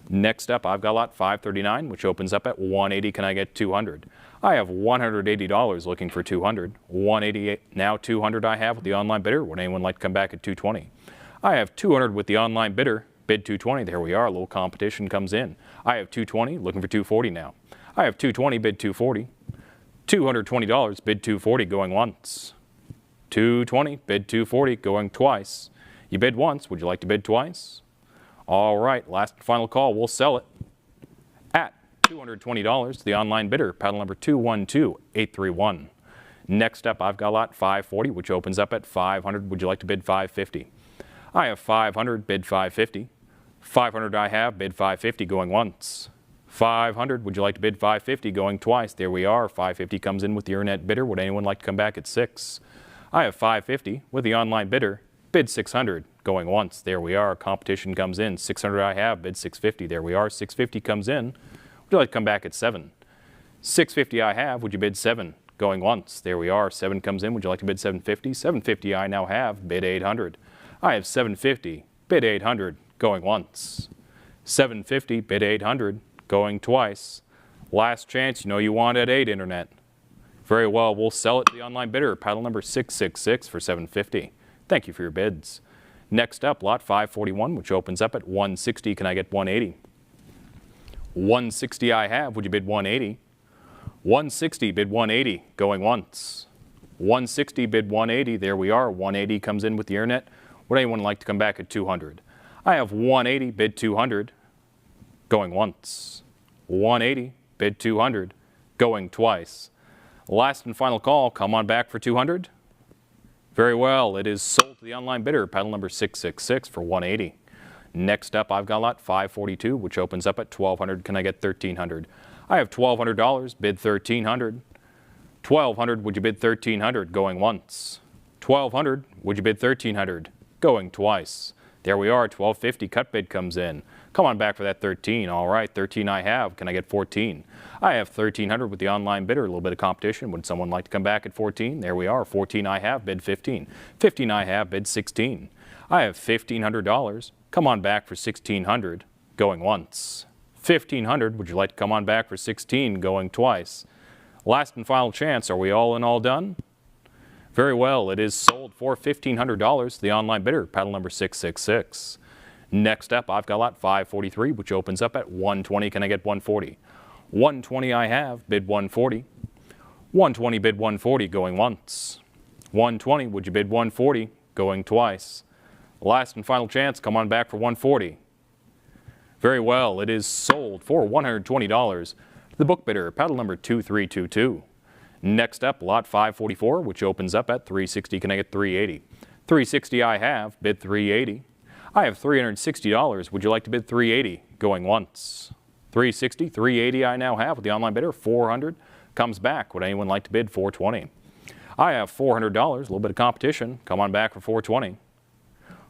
Next up, I've got lot 539, which opens up at 180. Can I get 200? I have $180 looking for 200. 188, now 200 I have with the online bidder. Would anyone like to come back at 220? I have 200 with the online bidder, bid 220. There we are, a little competition comes in. I have 220, looking for 240 now. I have 220, bid 240. $220, bid 240, going once. 220, bid 240, going twice. You bid once, would you like to bid twice? All right, last and final call, we'll sell it at $220 to the online bidder, paddle number 212831. Next up, I've got lot 540, which opens up at 500. Would you like to bid 550? I have 500, bid 550. 500 I have, bid 550, going once. 500, would you like to bid 550, going twice? There we are, 550 comes in with the internet bidder. Would anyone like to come back at 6? I have 550 with the online bidder, bid 600, going once. There we are, competition comes in. 600 I have, bid 650. There we are, 650 comes in. Would you like to come back at 7? 650 I have, would you bid 7? Going once. There we are, 7 comes in. Would you like to bid 750? 750 I now have, bid 800. I have 750, bid 800, going once. 750, bid 800, going twice. Last chance, you know you want at 8, internet. Very well, we'll sell it to the online bidder, paddle number 666 for 750. Thank you for your bids. Next up, lot 541, which opens up at 160. Can I get 180? 160 I have, would you bid 180? 160, bid 180, going once. 160, bid 180, there we are, 180 comes in with the internet. Would anyone like to come back at 200? I have 180, bid 200, going once. 180, bid 200, going twice. Last and final call, come on back for 200. Very well, it is sold to the online bidder, paddle number 666 for 180. Next up, I've got lot 542, which opens up at 1200. Can I get 1300? I have $1,200, bid 1300. 1200, would you bid 1300, going once. 1200, would you bid 1300, going twice. There we are, 1250 cut bid comes in. Come on back for that 13. All right, 13 I have. Can I get 14? I have 1300 with the online bidder, a little bit of competition. Would someone like to come back at 14? There we are, 14 I have, bid 15. 15 I have, bid 16. I have $1,500. Come on back for 1600, going once. 1500, would you like to come on back for 16, going twice? Last and final chance, are we all in all done? Very well, it is sold for $1,500 to the online bidder, paddle number 666. Next up, I've got lot 543, which opens up at 120. Can I get 140? 120 I have, bid 140. 120, bid 140, going once. 120, would you bid 140, going twice? Last and final chance, come on back for 140. Very well, it is sold for $120 to The book bidder, paddle number 2322. Next up, lot 544, which opens up at 360. Can I get 380? 360 I have, bid 380. I have $360. Would you like to bid 380? Going once. 360, 380 I now have with the online bidder. 400 comes back. Would anyone like to bid 420? I have $400, a little bit of competition. Come on back for 420.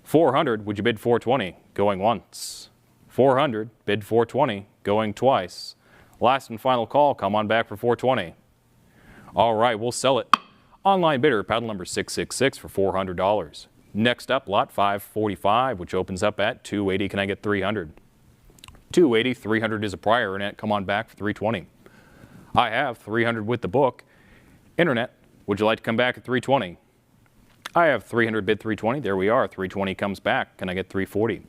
400, would you bid 420? Going once. 400, bid 420, going twice. Last and final call, come on back for 420. All right, we'll sell it. Online bidder, paddle number 666 for $400. Next up, lot 545, which opens up at 280. Can I get 300? 280, 300 is a prior internet. Come on back for 320. I have 300 with the book. Internet, would you like to come back at 320? I have 300, bid 320. There we are. 320 comes back. Can I get 340?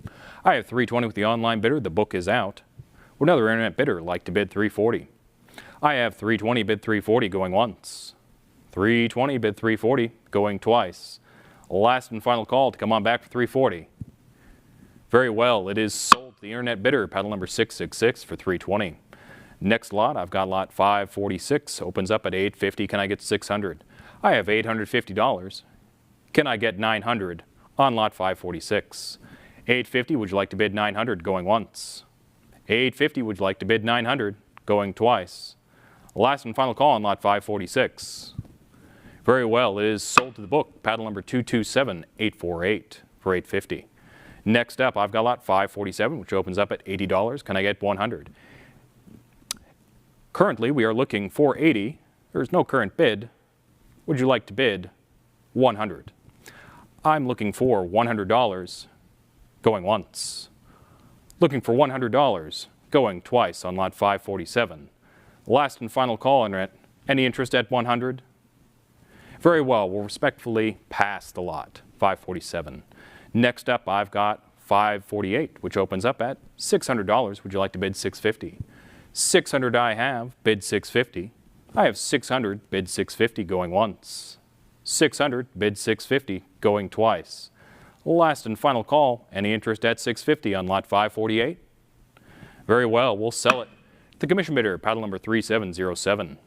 I have 320 with the online bidder. The book is out. Would another internet bidder like to bid 340? I have 320, bid 340, going once. 320, bid 340, going twice. Last and final call to come on back for 340. Very well, it is sold to the internet bidder, paddle number 666 for 320. Next lot, I've got lot 546, opens up at 850. Can I get 600? I have $850. Can I get 900 on lot 546? 850, would you like to bid 900, going once? 850, would you like to bid 900, going twice? Last and final call on lot 546. Very well, it is sold to the book, paddle number 227848 for $850. Next up, I've got lot 547, which opens up at $80. Can I get 100? Currently, we are looking for 80. There's no current bid. Would you like to bid 100? I'm looking for $100, going once. Looking for $100, going twice on lot 547. Last and final call, internet. Any interest at 100? Very well, we'll respectfully pass the lot, 547. Next up, I've got 548, which opens up at $600. Would you like to bid 650? 600 I have, bid 650. I have 600, bid 650, going once. 600, bid 650, going twice. Last and final call, any interest at 650 on lot 548? Very well, we'll sell it. The commission bidder, paddle number 3707.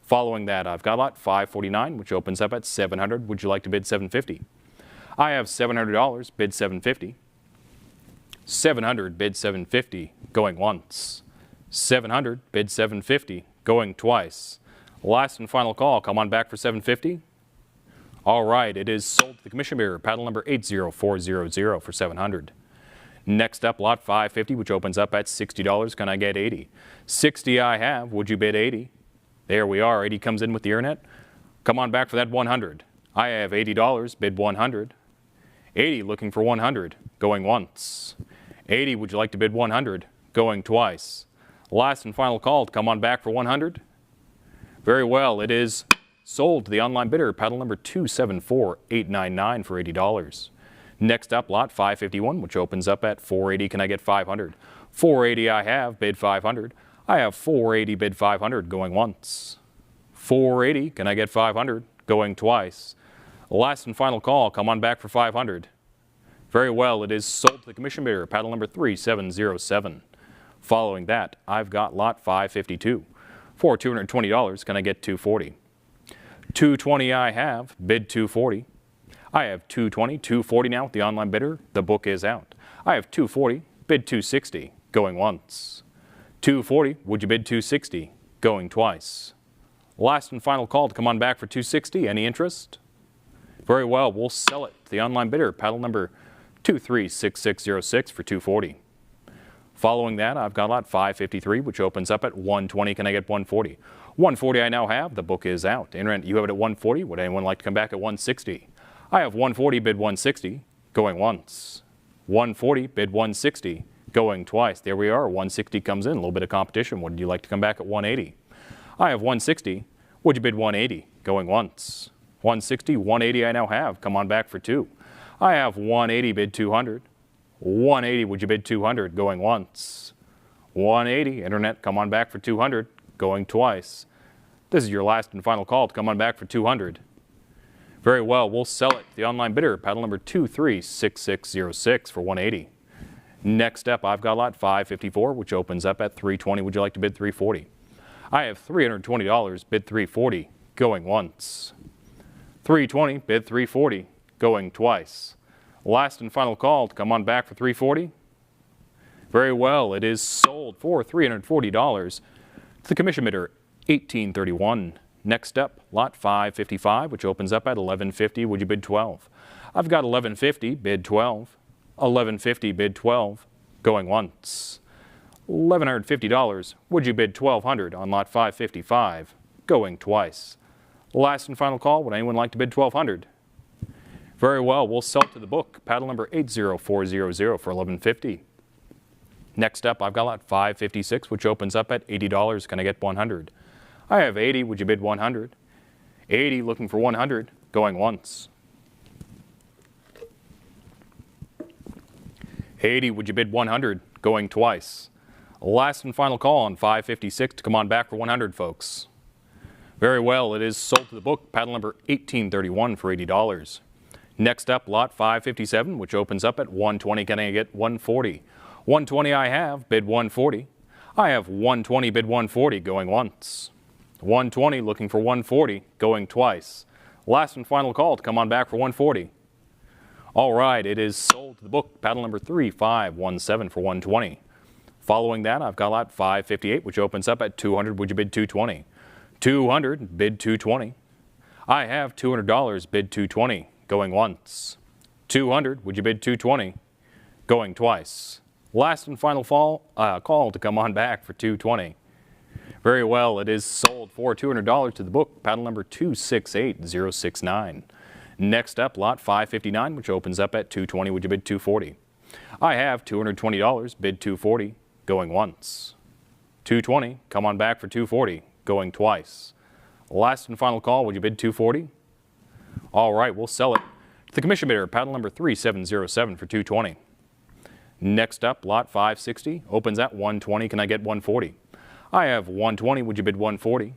Following that, I've got lot 549, which opens up at 700. Would you like to bid 750? I have $700, bid 750. 700, bid 750, going once. 700, bid 750, going twice. Last and final call, come on back for 750. All right, it is sold to the commission bidder, paddle number 80400 for 700. Next up, lot 550, which opens up at $60. Can I get 80? 60 I have. Would you bid 80? There we are. 80 comes in with the internet. Come on back for that 100. I have $80. Bid 100. 80 looking for 100. Going once. 80, would you like to bid 100? Going twice. Last and final call to come on back for 100. Very well. It is sold to the online bidder, paddle number 274899 for $80. Next up, lot 551, which opens up at 480. Can I get 500? 480 I have, bid 500. I have 480, bid 500, going once. 480, can I get 500? Going twice. Last and final call, come on back for 500. Very well, it is sold to the commission bidder, paddle number 3707. Following that, I've got lot 552. For $220, can I get 240? 220 I have, bid 240. I have 220, 240 now with the online bidder. The book is out. I have 240, bid 260, going once. 240, would you bid 260, going twice. Last and final call to come on back for 260. Any interest? Very well, we'll sell it to the online bidder, paddle number 236606 for 240. Following that, I've got lot 553, which opens up at 120. Can I get 140? 140 I now have. The book is out. Internet, you have it at 140. Would anyone like to come back at 160? I have 140, bid 160, going once. 140, bid 160, going twice. There we are. 160 comes in. A little bit of competition. Would you like to come back at 180? I have 160. Would you bid 180, going once? 160, 180 I now have. Come on back for 2. I have 180, bid 200. 180, would you bid 200, going once? 180, internet, come on back for 200, going twice. This is your last and final call to come on back for 200. Very well, we'll sell it to the online bidder, paddle number 236606 for 180. Next up, I've got lot 554, which opens up at 320. Would you like to bid 340? I have $320, bid $340, going once. $320, bid $340, going twice. Last and final call to come on back for $340. Very well, it is sold for $340 to the commission bidder, $18.31. Next up, lot 555, which opens up at $11.50. Would you bid $12? I've got $11.50, bid $12. $11.50, bid $12, going once. $1,150. Would you bid $1,200 on lot 555, going twice. Last and final call. Would anyone like to bid $1,200? Very well, we'll sell to the book. Paddle number 80400 for $11.50. Next up, I've got lot 556, which opens up at $80. Can I get $100? I have $80. Would you bid $100? $80, looking for $100, going once. $80, would you bid $100, going twice. Last and final call on 556 to come on back for $100, folks. Very well, it is sold to the book. Paddle number 1831 for $80. Next up, lot 557, which opens up at $120. Can I get $140? $120 I have, bid $140. I have $120, bid $140, going once. $120, looking for $140, going twice. Last and final call to come on back for $140. All right, it is sold to the book. Paddle number 3517 for $120. Following that, I've got lot 558, which opens up at $200. Would you bid $220? $200, bid $220. I have $200, bid $220, going once. $200, would you bid $220, going twice. Last and final call to come on back for $220. Very well, it is sold for $200 to the book. Paddle number 268069. Next up, lot 559, which opens up at $220. Would you bid $240? I have $220, bid $240, going once. $220, come on back for $240, going twice. Last and final call, would you bid $240? All right, we'll sell it to the commission bidder. Paddle number 3707 for $220. Next up, lot 560 opens at $120. Can I get $140? I have $120. Would you bid $140?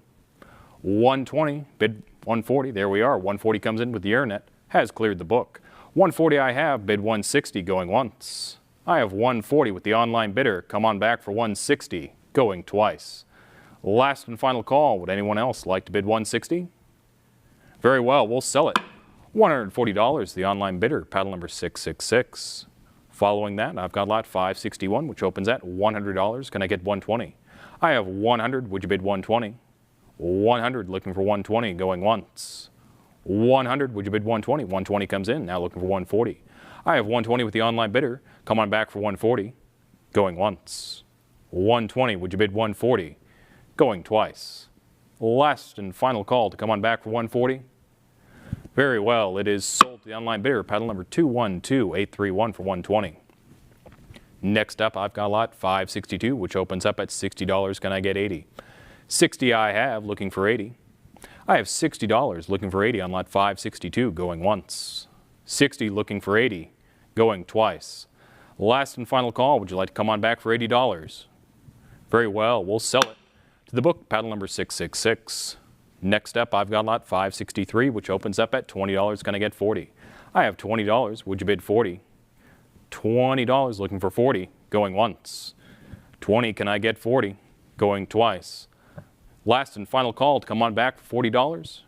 $120, bid $140. There we are. $140 comes in with the Airnet. Has cleared the book. $140 I have, bid $160, going once. I have $140 with the online bidder. Come on back for $160, going twice. Last and final call. Would anyone else like to bid $160? Very well, we'll sell it. $140, the online bidder. Paddle number 666. Following that, I've got lot 561, which opens at $100. Can I get $120? I have $100. Would you bid $120? $100, looking for $120, going once. $100, would you bid $120? $120 comes in, now looking for $140. I have $120 with the online bidder. Come on back for $140, going once. $120, would you bid $140? Going twice. Last and final call to come on back for $140. Very well, it is sold to the online bidder. Paddle number 212831 for $120. Next up, I've got lot 562, which opens up at $60. Can I get $80? $60 I have, looking for $80. I have $60, looking for $80 on lot 562, going once. $60, looking for $80, going twice. Last and final call, would you like to come on back for $80? Very well, we'll sell it to the book. Paddle number 666. Next up, I've got lot 563, which opens up at $20. Can I get $40? I have $20. Would you bid $40? $20, looking for $40, going once. $20, can I get $40? Going twice. Last and final call to come on back for $40.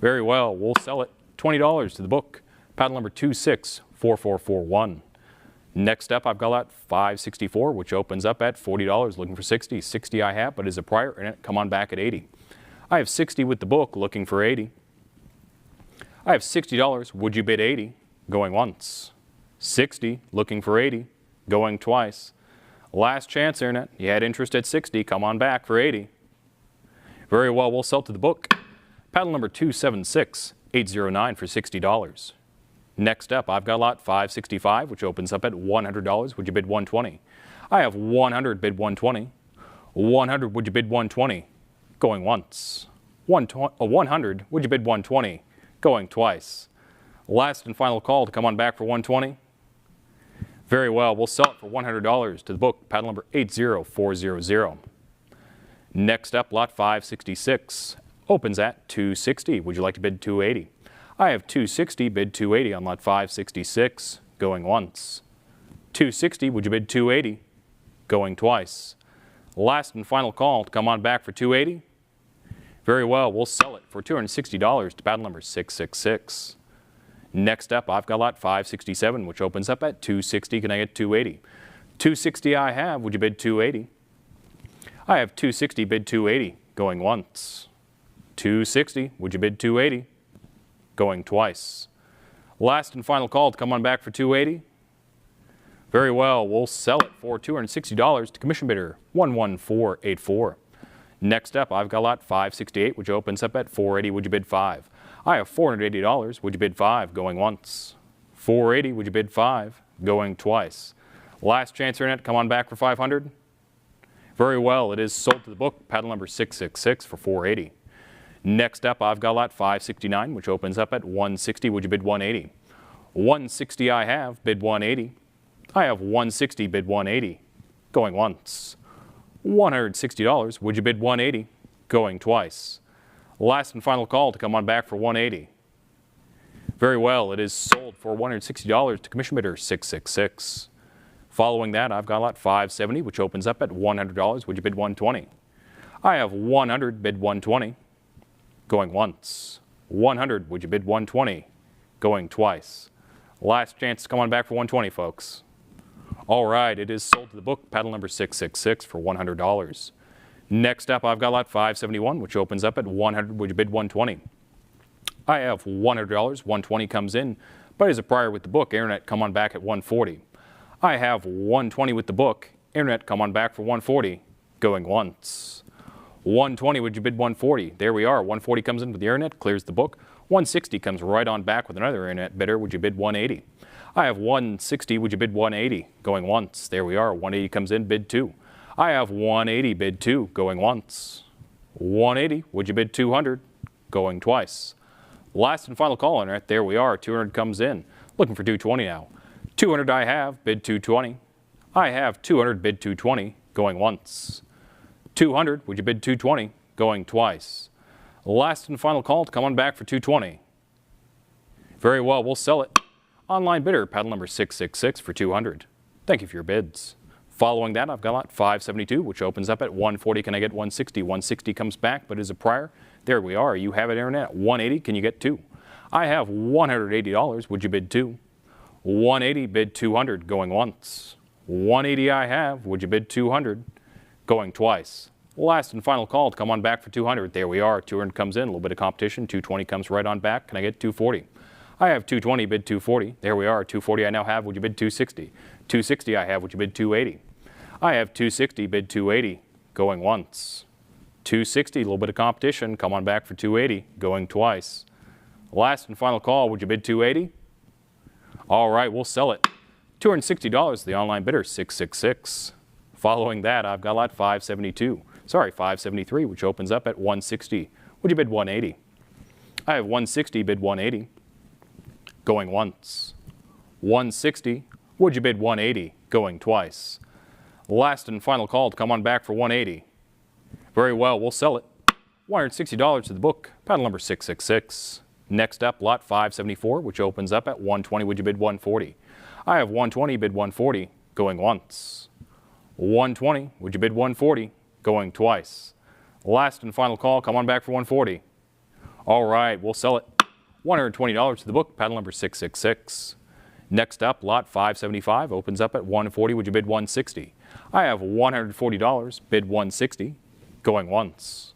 Very well, we'll sell it. $20 to the book. Paddle number 264441. Next up, I've got lot 564, which opens up at $40, looking for $60. $60 I have, but is a prior, and come on back at $80. I have $60 with the book, looking for $80. I have $60. Would you bid $80? Going once. $60, looking for $80, going twice. Last chance, Airnet. You had interest at $60. Come on back for $80. Very well, we'll sell to the book. Paddle number 276809 for $60. Next up, I've got lot 565, which opens up at $100. Would you bid $120? I have $100, bid $120. $100, would you bid $120? Going once. $100, would you bid $120? Going twice. Last and final call to come on back for $120. Very well, we'll sell it for $100 to the book. Paddle number 80400. Next up, lot 566 opens at $260. Would you like to bid $280? I have $260, bid $280 on lot 566, going once. $260, would you bid $280? Going twice. Last and final call to come on back for 280. Very well, we'll sell it for $260 to paddle number 666. Next up, I've got lot 567, which opens up at 260. Can I get 280? 260 I have. Would you bid 280? I have 260, bid 280. Going once. 260. Would you bid 280? Going twice. Last and final call to come on back for 280. Very well, we'll sell it for $260 to commission bidder 11484. Next up, I've got lot 568, which opens up at 480. Would you bid 5? I have $480. Would you bid 5? Going once. 480. Would you bid 5? Going twice. Last chance, Internet. Come on back for 500. Very well. It is sold to the book. Paddle number 666 for 480. Next up, I've got lot 569, which opens up at 160. Would you bid 180? 160 I have. Bid 180. I have 160. Bid 180. Going once. $160. Would you bid 180? Going twice. Last and final call to come on back for 180. Very well, it is sold for $160 to commission bidder 666. Following that, I've got lot 570, which opens up at $100. Would you bid 120? I have 100, bid 120. Going once. 100, would you bid 120? Going twice. Last chance to come on back for 120, folks. All right, it is sold to the book, paddle number 666 for $100. Next up, I've got lot 571, which opens up at 100. Would you bid 120? I have $100. 120 comes in, but as a prior with the book, Internet, come on back at 140. I have 120 with the book. Internet, come on back for 140. Going once. 120, would you bid 140? There we are. 140 comes in with the Internet, clears the book. 160 comes right on back with another Internet bidder. Would you bid 180? I have 160. Would you bid 180? Going once. There we are. 180 comes in, bid 2. I have 180, bid 2. Going once. 180. Would you bid 200? Going twice. Last and final call, Internet. There we are. 200 comes in. Looking for 220 now. 200 I have. Bid 220. I have 200. Bid 220. Going once. 200. Would you bid 220? Going twice. Last and final call to come on back for 220. Very well. We'll sell it. Online bidder, paddle number 666 for 200. Thank you for your bids. Following that, I've got lot 572, which opens up at 140. Can I get 160? 160 comes back, but is a prior. There we are. You have it, Internet. 180. Can you get 2? I have $180. Would you bid 2? 180. Bid 200. Going once. 180 I have. Would you bid 200? Going twice. Last and final call to come on back for 200. There we are. 200 comes in. A little bit of competition. 220 comes right on back. Can I get 240? I have 220, bid 240. There we are. 240 I now have. Would you bid 260? 260 I have. Would you bid 280? I have 260, bid 280. Going once. 260, a little bit of competition. Come on back for 280. Going twice. Last and final call. Would you bid 280? All right, we'll sell it. $260 to the online bidder, 666. Following that, I've got lot 573, which opens up at 160. Would you bid 180? I have 160, bid 180. Going once. 160. Would you bid 180? Going twice. Last and final call to come on back for 180. Very well, we'll sell it. $160 to the book, paddle number 666. Next up, lot 574, which opens up at 120. Would you bid 140? I have 120, bid 140. Going once. 120. Would you bid 140? Going twice. Last and final call, come on back for 140. All right, we'll sell it. $120 to the book, paddle number 666. Next up, lot 575 opens up at 140. Would you bid 160? I have $140, bid 160. Going once.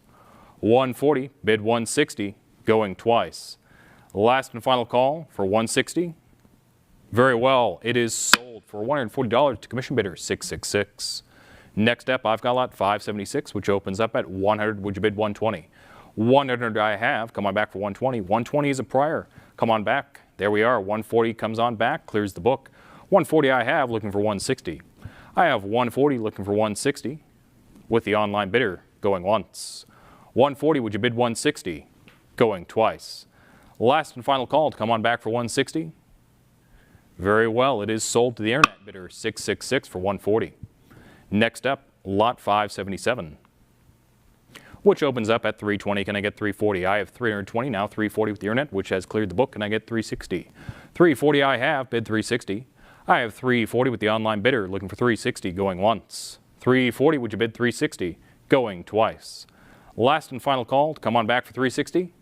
140, bid 160. Going twice. Last and final call for 160. Very well, it is sold for $140 to commission bidder 666. Next up, I've got lot 576, which opens up at 100. Would you bid 120? 100 I have. Come on back for 120. 120 is a prior. Come on back. There we are. 140 comes on back, clears the book. 140 I have, looking for 160. I have 140, looking for 160. With the online bidder, going once. 140, would you bid 160? Going twice. Last and final call to come on back for 160. Very well, it is sold to the Internet bidder, 666 for 140. Next up, lot 577. Which opens up at 320. Can I get 340? I have 320, now 340 with the Internet, which has cleared the book. Can I get 360? 340 I have, bid 360. I have 340 with the online bidder, looking for 360, going once. 340, would you bid 360? Going twice. Last and final call to come on back for 360.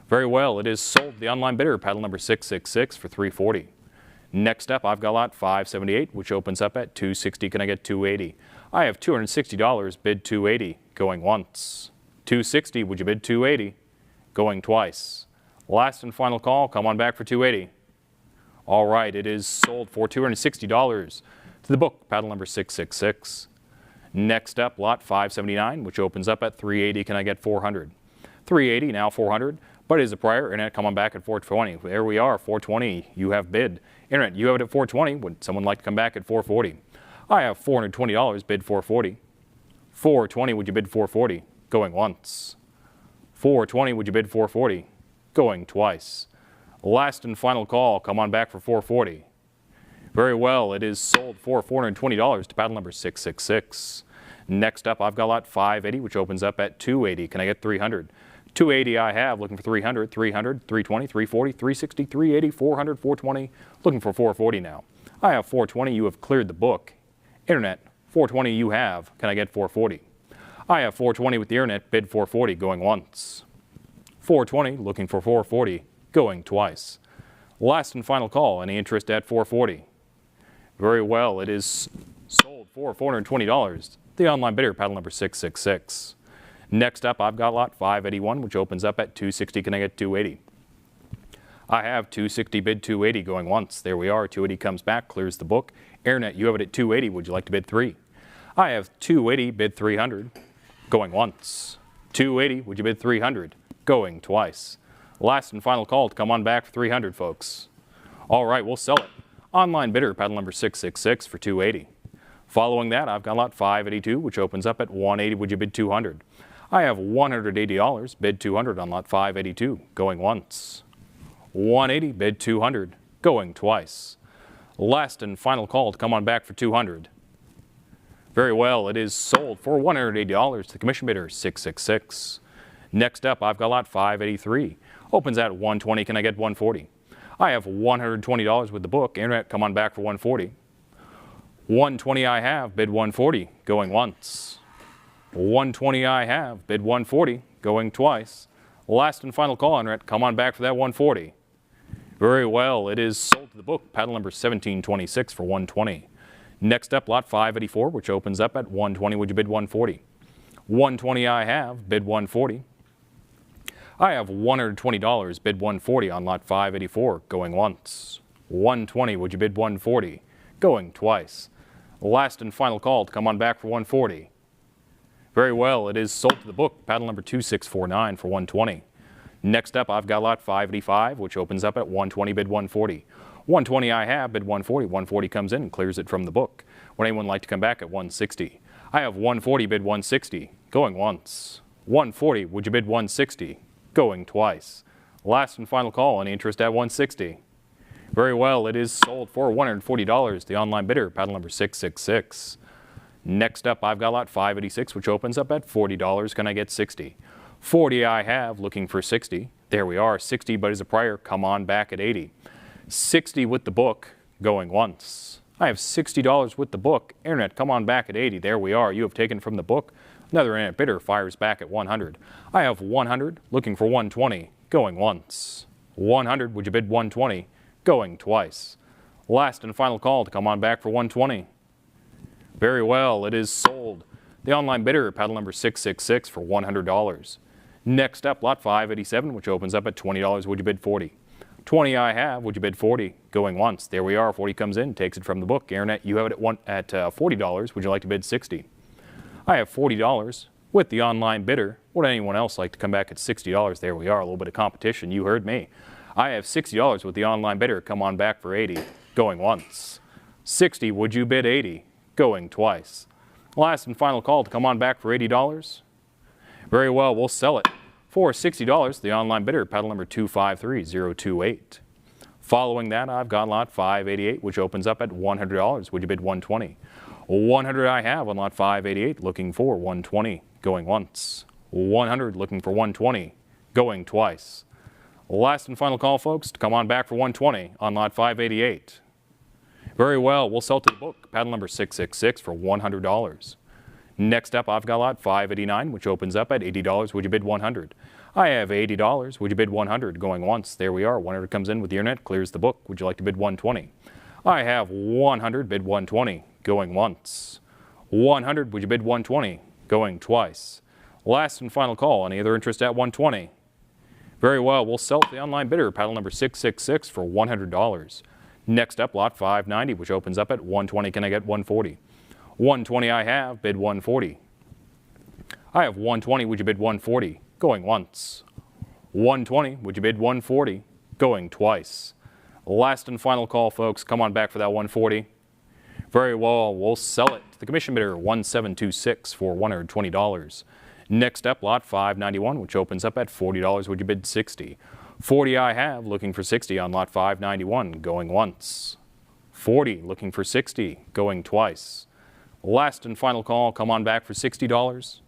Very well, it is sold. The online bidder, paddle number 666 for 340. Next up, I've got lot 578, which opens up at 260. Can I get 280? I have $260, bid 280, going once. 260, would you bid 280? Going twice. Last and final call, come on back for 280. All right, it is sold for $260 to the book, paddle number 666. Next up, lot 579, which opens up at 380. Can I get 400? 380, now 400, but it is a prior. Internet, come on back at 420. There we are, 420. You have bid. Internet, you have it at 420. Would someone like to come back at 440? I have $420, bid 440. 420, would you bid 440? Going once. 420, would you bid 440? Going twice. Last and final call, come on back for 440. Very well, it is sold for $420 to paddle number 666. Next up, I've got lot 580, which opens up at 280. Can I get 300? 280 I have, looking for 300, 300, 320, 340, 360, 380, 400, 420, looking for 440 now. I have 420, you have cleared the book. Internet, 420 you have, can I get 440? I have 420 with the internet, bid 440, going once. 420, looking for 440, going twice. Last and final call, any interest at 440? Very well, it is sold for $420. The online bidder, paddle number 666. Next up, I've got lot 581, which opens up at 260. Can I get 280? I have 260, bid 280, going once. There we are, 280 comes back, clears the book. Internet, you have it at 280. Would you like to bid 3? I have 280, bid 300, going once. 280, would you bid 300? Going twice. Last and final call to come on back for 300, folks. All right, we'll sell it. Online bidder, paddle number 666 for 280. Following that, I've got lot 582, which opens up at 180. Would you bid 200? I have $180, bid 200 on lot 582, going once. 180, bid 200, going twice. Last and final call to come on back for 200. Very well, it is sold for $180 to the commission bidder, 666. Next up, I've got lot 583. Opens at 120. Can I get 140? I have $120 with the book. Internet, come on back for 140. 120 I have, bid 140, going once. 120 I have, bid 140, going twice. Last and final call, Internet, come on back for that 140. Very well, it is sold to the book, paddle number 1726 for 120. Next up, lot 584, which opens up at 120. Would you bid 140? 120 I have, bid 140. I have $120, bid 140 on lot 584, going once. 120, would you bid 140? Going twice. Last and final call to come on back for 140. Very well, it is sold to the book, paddle number 2649 for 120. Next up, I've got lot 585, which opens up at 120, bid 140. 120 I have, bid 140. 140 comes in and clears it from the book. Would anyone like to come back at 160? I have 140, bid 160, going once. 140, would you bid 160? Going twice. Last and final call, any interest at 160? Very well, it is sold for $140. The online bidder, paddle number 666. Next up, I've got lot 586, which opens up at $40. Can I get 60? 40 I have, looking for 60. There we are, 60, but as a prior, come on back at 80. 60 with the book, going once. I have $60 with the book. Internet, come on back at 80. There we are, you have taken from the book. Another internet bidder fires back at 100. I have 100, looking for 120, going once. 100, would you bid 120? Going twice. Last and final call to come on back for 120. Very well, it is sold. The online bidder, paddle number 666 for $100. Next up, lot 587, which opens up at $20. Would you bid 40? 20 I have, would you bid 40? Going once. There we are, 40 comes in, takes it from the book. Internet, you have it at $40. Would you like to bid 60? I have $40 with the online bidder. Would anyone else like to come back at $60? There we are, a little bit of competition. You heard me. I have $60 with the online bidder. Come on back for 80. Going once. 60, would you bid 80? Going twice. Last and final call to come on back for $80. Very well, we'll sell it for $60. The online bidder, paddle number 253028. Following that, I've got lot 588, which opens up at $100. Would you bid 120? 100 I have on lot 588, looking for 120, going once. 100, looking for 120, going twice. Last and final call, folks, to come on back for 120 on lot 588. Very well, we'll sell to the book. Paddle number 666 for $100. Next up, I've got lot 589, which opens up at $80. Would you bid 100? I have $80. Would you bid 100? Going once. There we are. 100 comes in with the internet, clears the book. Would you like to bid 120? I have 100. Bid 120. Going once. 100. Would you bid 120? Going twice. Last and final call. Any other interest at 120? Very well. We'll sell to the online bidder. Paddle number 666 for $100. Next up, lot 590, which opens up at 120. Can I get 140? 120 I have. Bid 140. I have 120. Would you bid 140? Going once. 120. Would you bid 140? Going twice. Last and final call, folks. Come on back for that 140. Very well. We'll sell it to the commission bidder 1726 for $120. Next up, lot 591, which opens up at $40. Would you bid 60? 40 I have. Looking for 60 on lot 591. Going once. 40. Looking for 60. Going twice. Last and final call. Come on back for $60.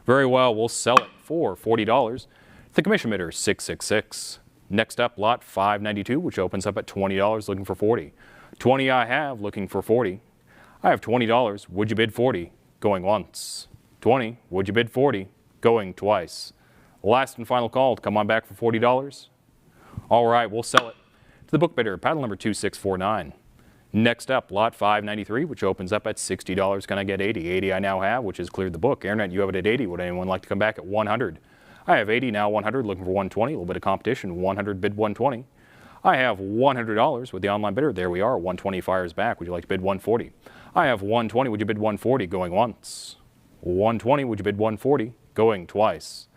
Very well. We'll sell it for $40. The commission bidder 666. Next up, lot 592, which opens up at $20. Looking for 40. 20 I have. Looking for 40. I have $20. Would you bid 40? Going once. 20. Would you bid 40? Going twice. Last and final call. Come on back for $40. All right, we'll sell it to the book bidder, paddle number 2649. Next up, lot 593, which opens up at $60. Can I get 80? 80 I now have, which has cleared the book. Internet, you have it at 80. Would anyone like to come back at 100? I have 80, now 100, looking for 120. A little bit of competition. 100, bid 120. I have $100 with the online bidder. There we are. 120 fires back. Would you like to bid 140? I have 120. Would you bid 140? Going once. 120. Would you bid 140? Going twice.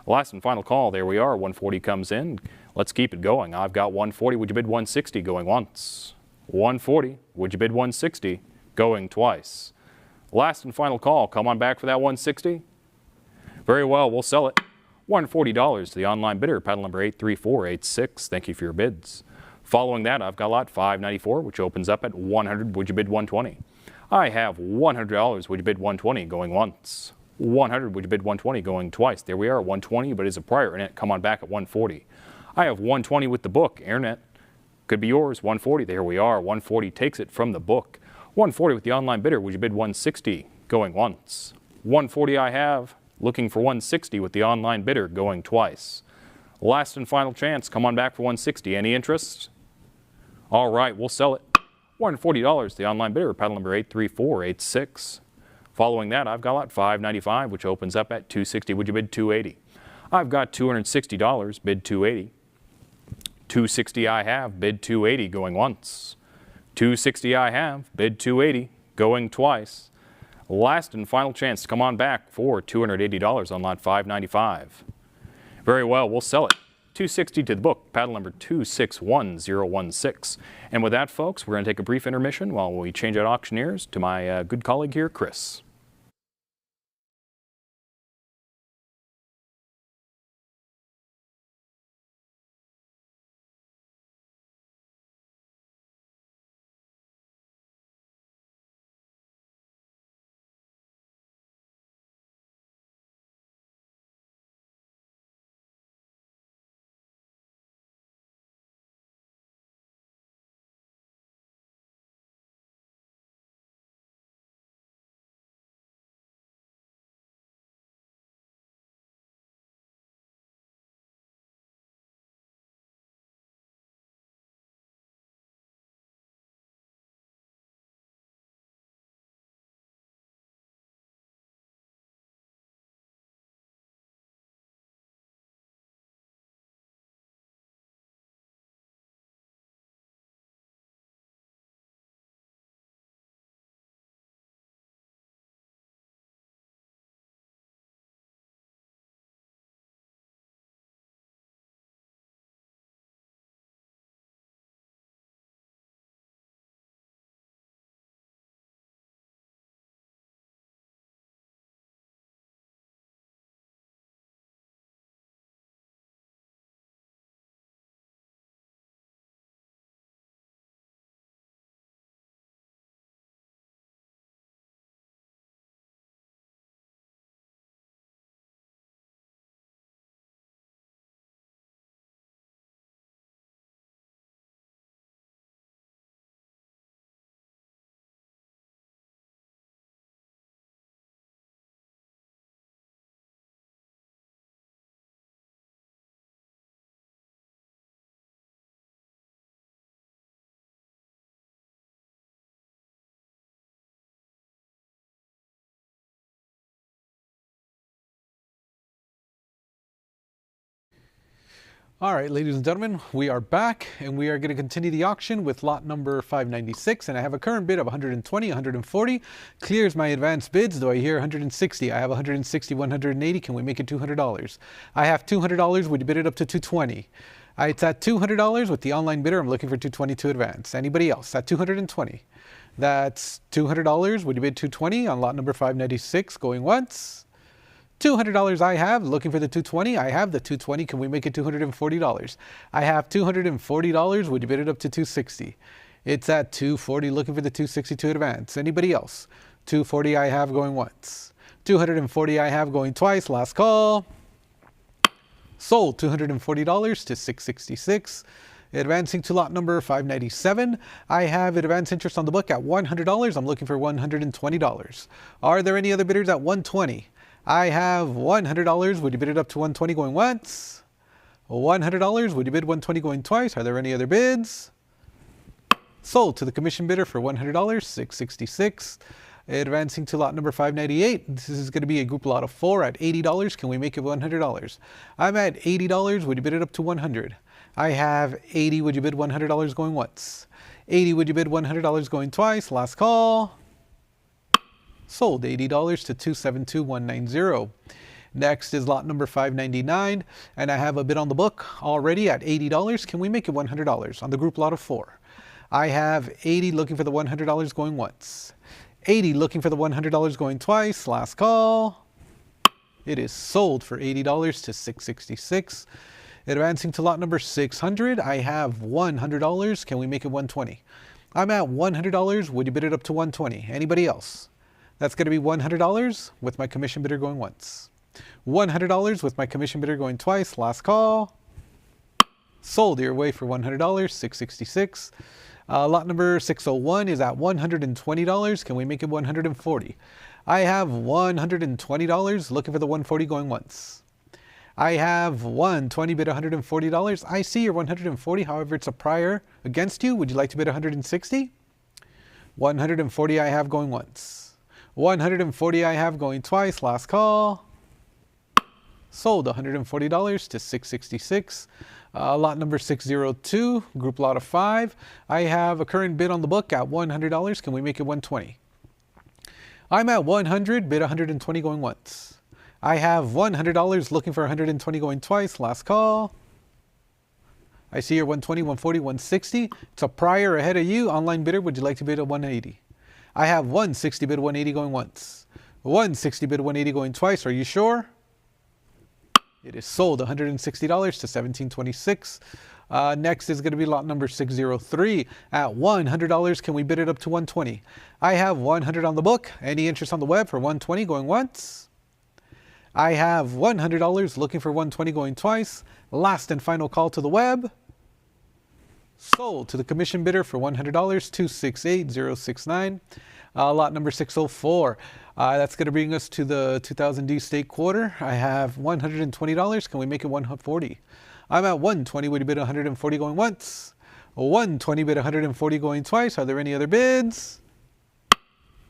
Last and final call. There we are. 140 comes in. Let's keep it going. I've got 140. Would you bid 160? Going once. 140. Would you bid 160? Going twice. Last and final call. Come on back for that 160. Very well. We'll sell it. $140 to the online bidder, paddle number 83486. Thank you for your bids. Following that, I've got lot 594, which opens up at 100. Would you bid 120? I have $100. Would you bid 120? Going once. 100. Would you bid 120? Going twice. There we are. 120, but it's a prior internet. Come on back at 140. I have 120 with the book. Internet could be yours. 140. There we are. 140 takes it from the book. 140 with the online bidder. Would you bid 160? Going once. 140 I have. Looking for 160 with the online bidder. Going twice. Last and final chance. Come on back for 160. Any interest? All right, we'll sell it. $140 the online bidder, paddle number 83486. Following that, I've got lot 595, which opens up at 260. Would you bid 280? I've got $260, bid 280. 260 I have, bid 280, going once. 260 I have, bid 280, going twice. Last and final chance to come on back for $280 on lot 595. Very well, we'll sell it. 260 to the book, paddle number 261016. And with that, folks, we're going to take a brief intermission while we change out auctioneers to my good colleague here, Chris. All right, ladies and gentlemen, we are back and we are going to continue the auction with lot number 596, and I have a current bid of 120, 140. Clears my advanced bids. Do I hear 160? I have 160, 180. Can we make it $200? I have $200. Would you bid it up to 220? It's at $200 with the online bidder. I'm looking for 222 advance. Anybody else at 220? That's $200. Would you bid 220 on lot number 596? Going once. $200 I have, looking for the 220. I have the 220. Can we make it $240? I have $240. Would you bid it up to 260? It's at 240, looking for the 262 advance. Anybody else? 240 I have, going once. 240 I have, going twice. Last call. Sold $240 to 666. Advancing to lot number 597. I have advance interest on the book at $100. I'm looking for $120. Are there any other bidders at 120? I have $100. Would you bid it up to 120 going once? $100. Would you bid 120 going twice? Are there any other bids? Sold to the commission bidder for $100, $666. Advancing to lot number 598. This is going to be a group lot of 4 at $80. Can we make it $100? I'm at $80. Would you bid it up to 100? I have 80. Would you bid $100 going once? 80. Would you bid $100 going twice? Last call. Sold $80 to 272,190. Next is lot number 599, and I have a bid on the book already at $80. Can we make it $100 on the group lot of 4? I have 80 looking for the $100 going once. 80 looking for the $100 going twice. Last call. It is sold for $80 to 666. Advancing to lot number 600, I have $100. Can we make it 120? I'm at $100. Would you bid it up to 120? Anybody else? That's going to be $100 with my commission bidder going once. $100 with my commission bidder going twice. Last call. Sold your way for $100, $666. Lot number 601 is at $120. Can we make it $140? I have $120 looking for the $140 going once. I have $120 bid $140. I see your $140. However, it's a prior against you. Would you like to bid $160? $140 I have going once. $140 I have going twice. Last call. Sold $140 to 666. Lot number 602, group lot of 5. I have a current bid on the book at $100. Can we make it 120? I'm at 100, bid 120 going once. I have $100 looking for 120 going twice. Last call. I see your 120, 140, 160. It's a prior ahead of you. Online bidder, would you like to bid at 180? I have 160 bid 180 going once. 160 bid 180 going twice. Are you sure? It is sold $160 to 1726. Next is going to be lot number 603 at $100. Can we bid it up to 120? I have 100 on the book. Any interest on the web for 120 going once? I have $100 looking for 120 going twice. Last and final call to the web. Sold to the commission bidder for $100, 268069. Lot number 604. That's going to bring us to the 2000D state quarter. I have $120. Can we make it 140? I'm at 120. Would you bid 140 going once? 120 bid 140 going twice. Are there any other bids?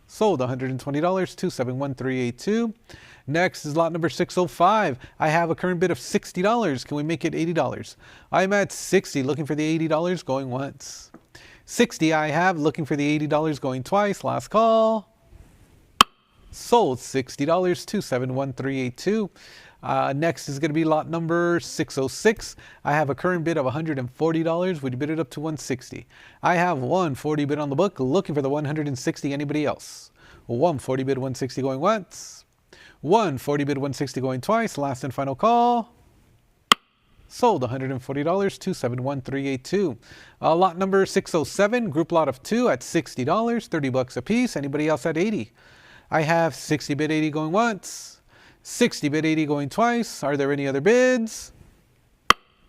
Sold $120, 271382. Next is lot number 605. I have a current bid of $60. Can we make it $80? I'm at 60, looking for the $80 going once. 60 I have, looking for the $80 going twice. Last call. Sold $60, 271382. Next is going to be lot number 606. I have a current bid of $140. Would you bid it up to 160? I have 140 bid on the book, looking for the 160. Anybody else? 140 bid 160 going once. 140 bid 160 going twice. Last and final call. Sold $140, 271382. Lot number 607, group lot of 2 at $60, $30 a piece. Anybody else at 80? I have 60 bid 80 going once. 60 bid 80 going twice. Are there any other bids?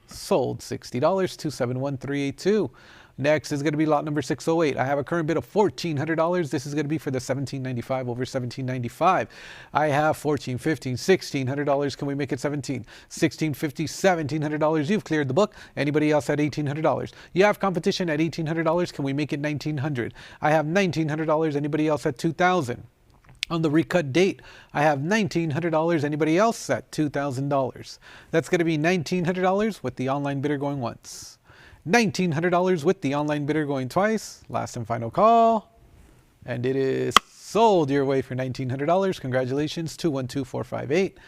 Sold $60, 271382. Next is going to be lot number 608. I have a current bid of $1,400. This is going to be for the $1,795 over $1,795. I have $1,400, $1,500, $1,600. Can we make it $1,700? $1,650, $1,700. You've cleared the book. Anybody else at $1,800? You have competition at $1,800. Can we make it $1,900? I have $1,900. Anybody else at $2,000? On the recut date, I have $1,900. Anybody else at $2,000? That's going to be $1,900 with the online bidder going once. $1,900 with the online bidder going twice. Last and final call. And it is sold your way for $1,900. Congratulations, 212458.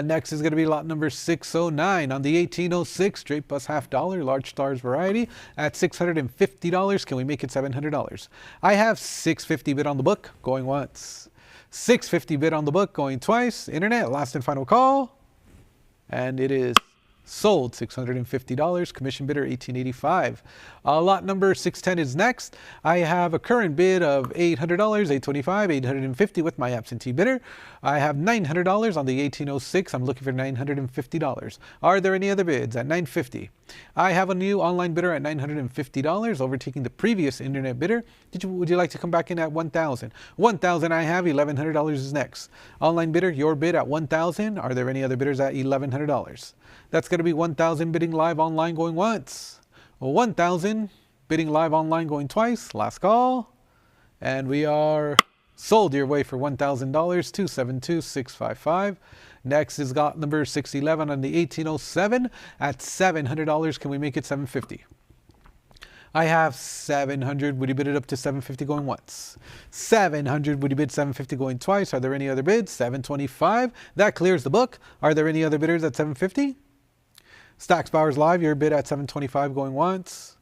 Next is going to be lot number 609 on the 1806 straight plus half dollar large stars variety at $650. Can we make it $700? I have $650 bid on the book going once. $650 bid on the book going twice. Internet, last and final call. And it is sold $650. Commission bidder $1,885. Lot number 610 is next. I have a current bid of $800, $825, $850 with my absentee bidder. I have $900 on the 1806. I'm looking for $950. Are there any other bids at $950? I have a new online bidder at $950, overtaking the previous internet bidder. Would you like to come back in at $1,000? $1,000 I have, $1,100 is next. Online bidder, your bid at $1,000. Are there any other bidders at $1,100? That's going to be 1,000 bidding live online going once. 1,000 bidding live online going twice. Last call. And we are sold your way for $1,000, 272,655. Next is lot number 611 on the 1807 at $700. Can we make it $750? I have $700. Would you bid it up to $750 going once? $700. Would you bid $750 going twice? Are there any other bids? $725. That clears the book. Are there any other bidders at $750? Stacks Bowers Live, your bid at $725 going once.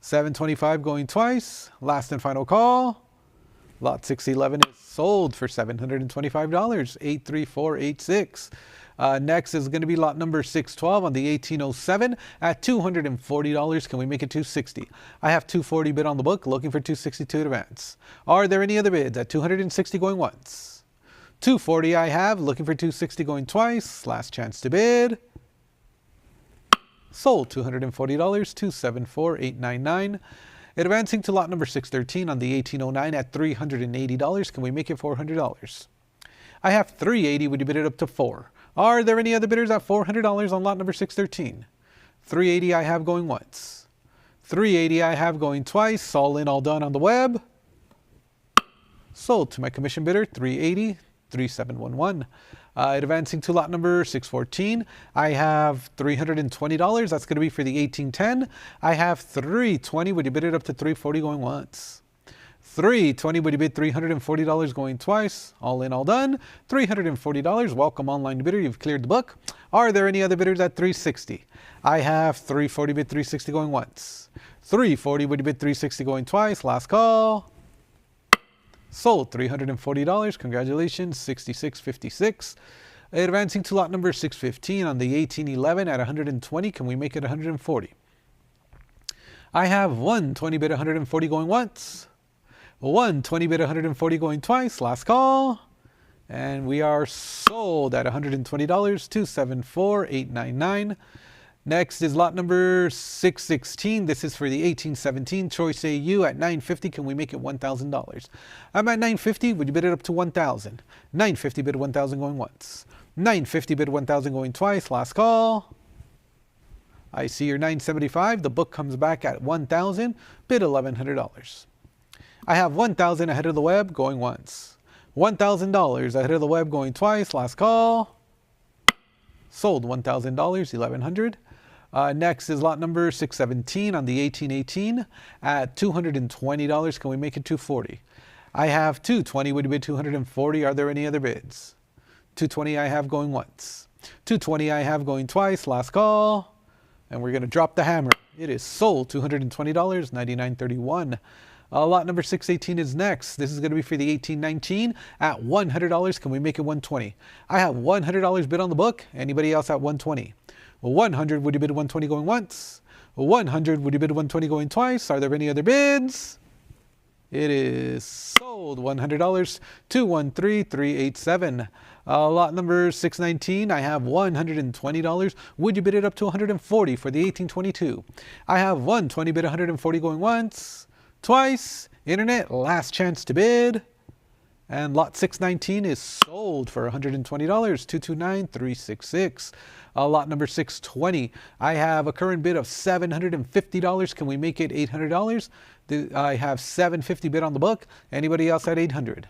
$725 going twice. Last and final call. Lot 611 is sold for $725, 83486. Next is going to be lot number 612 on the 1807 at $240. Can we make it $260? I have $240 bid on the book, looking for $262 to advance. Are there any other bids at $260 going once? $240 I have, looking for $260 going twice. Last chance to bid. Sold $240, 274,899. Advancing to lot number 613 on the 1809 at $380. Can we make it $400? I have $380. Would you bid it up to $400? Are there any other bidders at $400 on lot number 613? $380 I have going once. $380 I have going twice. All in, all done on the web. Sold to my commission bidder, $380, 3711. Advancing to lot number 614, I have $320. That's going to be for the 1810. I have $320. Would you bid it up to $340 going once? $320. Would you bid $340 going twice? All in, all done. $340. Welcome online bidder. You've cleared the book. Are there any other bidders at $360? I have $340. Bid $360 going once. $340. Would you bid $360 going twice? Last call. Sold $340. Congratulations, 6656. Advancing to lot number 615 on the 1811 at 120. Can we make it 140? I have 120 bid 140 going once. 120 bid 140 going twice. Last call. And we are sold at $120, 274,899. Next is lot number 616. This is for the 1817 Choice AU at $950. Can we make it $1,000? I'm at $950. Would you bid it up to $1,000? $950 bid $1,000 going once. $950 bid $1,000 going twice. Last call. I see your $975. The book comes back at $1,000. Bid $1,100. I have $1,000 ahead of the web going once. $1,000 ahead of the web going twice. Last call. Sold $1,000, $1,100. Next is lot number 617 on the 1818 at $220. Can we make it $240? I have $220. Would you bid $240? Are there any other bids? $220 I have going once. $220 I have going twice. Last call. And we're going to drop the hammer. It is sold $220, $99.31. Lot number 618 is next. This is going to be for the 1819 at $100. Can we make it $120? I have $100 bid on the book. Anybody else at $120? $100. Would you bid $120 going once? $100. Would you bid $120 going twice? Are there any other bids? It is sold $100, 213,387. Lot number 619, I have $120. Would you bid it up to $140 for the 1822? I have $120 bid $140 going once, twice. Internet, last chance to bid. And lot 619 is sold for $120, 229,366. Lot number 620, I have a current bid of $750. Can we make it $800? I have $750 bid on the book. Anybody else at $800?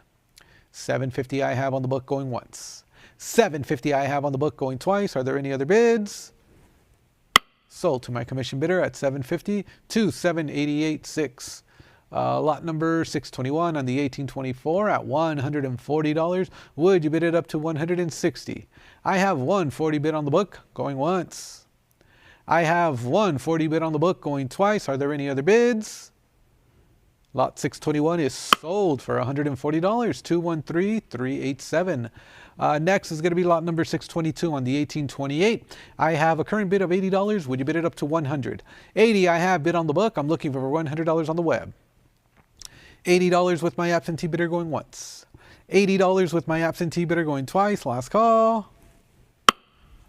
750 I have on the book going once. 750 I have on the book going twice. Are there any other bids? Sold to my commission bidder at 750 to 788.6. Lot number 621 on the 1824 at $140. Would you bid it up to 160? I have 140 bid on the book going once. I have 140 bid on the book going twice. Are there any other bids? Lot 621 is sold for $140, 213,387. Next is going to be lot number 622 on the 1828. I have a current bid of $80. Would you bid it up to 100? 80 I have bid on the book. I'm looking for $100 on the web. $80 with my absentee bidder going once. $80 with my absentee bidder going twice. Last call.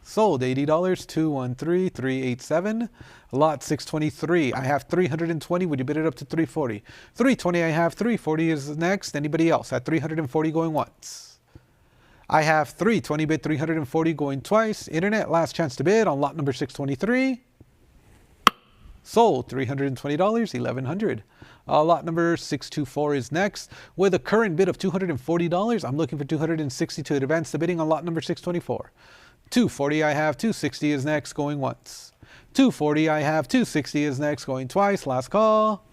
Sold $80, 213,387. Lot 623. I have 320. Would you bid it up to 340? 320 I have. 340 is next. Anybody else at 340 going once? I have 320 bid, 340 going twice. Internet, last chance to bid on lot number 623. Sold $320, 1,100. Lot number 624 is next with a current bid of $240. I'm looking for 260 to advance the bidding on lot number 624. 240 I have, 260 is next, going once. 240 I have, 260 is next, going twice. Last call.